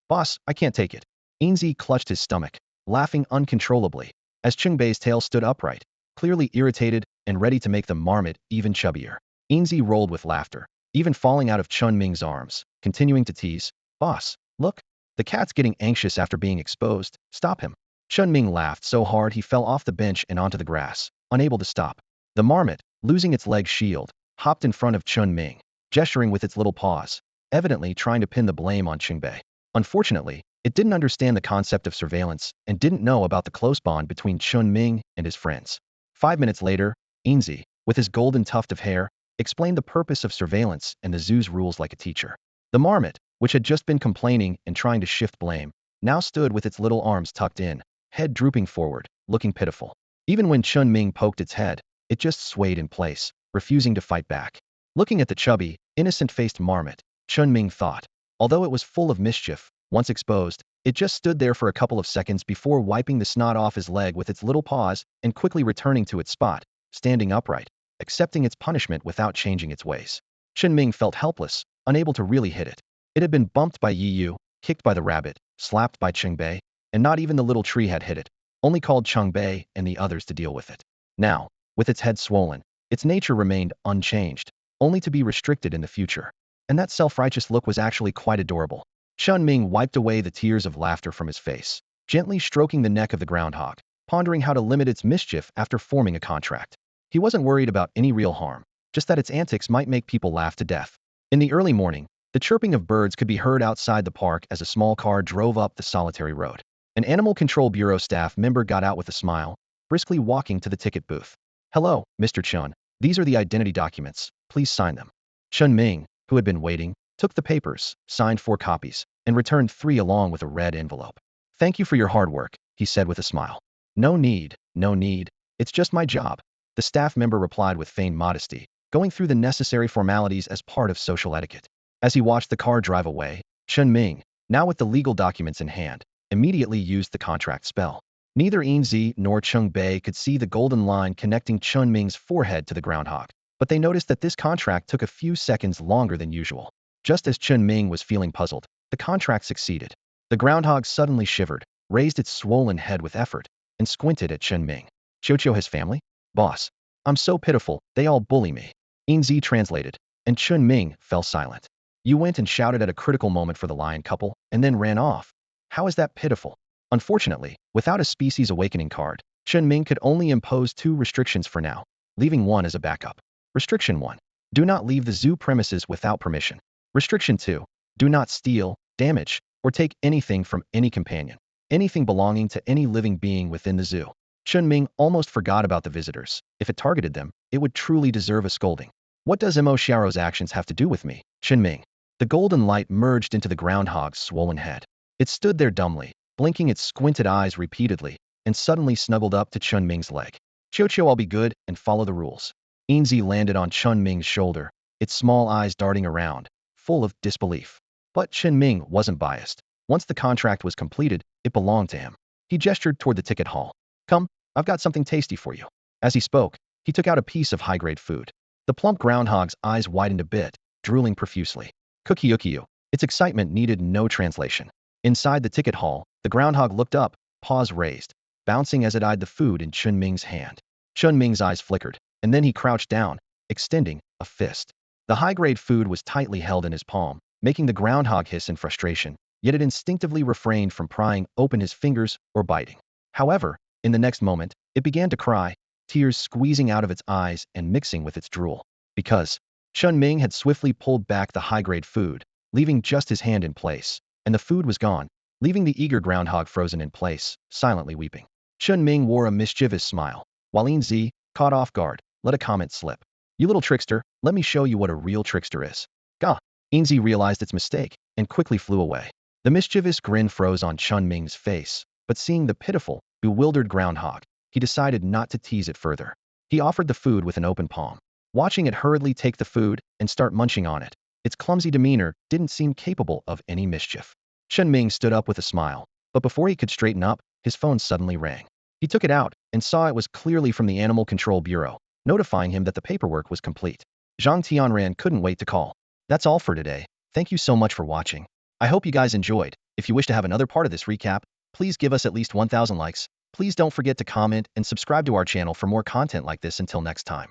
Boss, I can't take it. Enzy clutched his stomach, laughing uncontrollably, as Cheng Bei's tail stood upright, clearly irritated and ready to make the marmot even chubbier. Enzy rolled with laughter, even falling out of Chen Ming's arms, continuing to tease, Boss, look, the cat's getting anxious after being exposed, stop him. Chen Ming laughed so hard he fell off the bench and onto the grass, unable to stop. The marmot, losing its leg shield, hopped in front of Chen Ming, gesturing with its little paws, evidently trying to pin the blame on Cheng Bei. Unfortunately, it didn't understand the concept of surveillance and didn't know about the close bond between Chen Ming and his friends. 5 minutes later, Enzy, with his golden tuft of hair, explained the purpose of surveillance and the zoo's rules like a teacher. The marmot, which had just been complaining and trying to shift blame, now stood with its little arms tucked in, head drooping forward, looking pitiful. Even when Chen Ming poked its head, it just swayed in place, refusing to fight back. Looking at the chubby, innocent-faced marmot, Chen Ming thought, although it was full of mischief, once exposed, it just stood there for a couple of seconds before wiping the snot off his leg with its little paws and quickly returning to its spot, standing upright, accepting its punishment without changing its ways. Chen Ming felt helpless, unable to really hit it. It had been bumped by Yi Yu, kicked by the rabbit, slapped by Cheng Bei, and not even the little tree had hit it, only called Cheng Bei and the others to deal with it. Now, with its head swollen, its nature remained unchanged, only to be restricted in the future. And that self-righteous look was actually quite adorable. Chen Ming wiped away the tears of laughter from his face, gently stroking the neck of the groundhog, pondering how to limit its mischief after forming a contract. He wasn't worried about any real harm, just that its antics might make people laugh to death. In the early morning, the chirping of birds could be heard outside the park as a small car drove up the solitary road. An Animal Control Bureau staff member got out with a smile, briskly walking to the ticket booth. Hello, Mr. Chen. These are the identity documents. Please sign them. Chen Ming, who had been waiting, took the papers, signed 4 copies, and returned 3 along with a red envelope. Thank you for your hard work, he said with a smile. No need, no need. It's just my job, the staff member replied with feigned modesty, going through the necessary formalities as part of social etiquette. As he watched the car drive away, Chen Ming, now with the legal documents in hand, immediately used the contract spell. Neither Enzy nor Cheng Bei could see the golden line connecting Chen Ming's forehead to the groundhog. but they noticed that this contract took a few seconds longer than usual. Just as Chen Ming was feeling puzzled, the contract succeeded. The groundhog suddenly shivered, raised its swollen head with effort, and squinted at Chen Ming. Qiuqiu his family? Boss. I'm so pitiful, they all bully me. Enzy translated, and Chen Ming fell silent. You went and shouted at a critical moment for the lion couple, and then ran off. How is that pitiful? Unfortunately, without a species awakening card, Chen Ming could only impose 2 restrictions for now, leaving 1 as a backup. Restriction 1. Do not leave the zoo premises without permission. Restriction 2. Do not steal, damage, or take anything from any companion, anything belonging to any living being within the zoo. Chen Ming almost forgot about the visitors. If it targeted them, it would truly deserve a scolding. What does Mo Xiao's actions have to do with me, Chen Ming? The golden light merged into the groundhog's swollen head. It stood there dumbly, blinking its squinted eyes repeatedly, and suddenly snuggled up to Chen Ming's leg. Qiuqiu, I'll be good and follow the rules. Enzy landed on Chen Ming's shoulder, its small eyes darting around, full of disbelief. But Chen Ming wasn't biased. Once the contract was completed, it belonged to him. He gestured toward the ticket hall. Come, I've got something tasty for you. As he spoke, he took out a piece of high-grade food. The plump groundhog's eyes widened a bit, drooling profusely. Cookie-ukiu. Its excitement needed no translation. Inside the ticket hall, the groundhog looked up, paws raised, bouncing as it eyed the food in Chen Ming's hand. Chen Ming's eyes flickered, and then he crouched down, extending a fist. The high-grade food was tightly held in his palm, making the groundhog hiss in frustration, yet it instinctively refrained from prying open his fingers or biting. However, in the next moment, it began to cry, tears squeezing out of its eyes and mixing with its drool. Because Chen Ming had swiftly pulled back the high-grade food, leaving just his hand in place, and the food was gone, leaving the eager groundhog frozen in place, silently weeping. Chen Ming wore a mischievous smile, while Enzy, caught off guard, let a comment slip. You little trickster, let me show you what a real trickster is. Gah! Enzy realized its mistake, and quickly flew away. The mischievous grin froze on Chen Ming's face, but seeing the pitiful, bewildered groundhog, he decided not to tease it further. He offered the food with an open palm. Watching it hurriedly take the food and start munching on it, its clumsy demeanor didn't seem capable of any mischief. Chen Ming stood up with a smile, but before he could straighten up, his phone suddenly rang. He took it out and saw it was clearly from the Animal Control Bureau, notifying him that the paperwork was complete. Zhang Tianran couldn't wait to call. That's all for today. Thank you so much for watching. I hope you guys enjoyed. If you wish to have another part of this recap, please give us at least 1,000 likes. Please don't forget to comment and subscribe to our channel for more content like this. Until next time.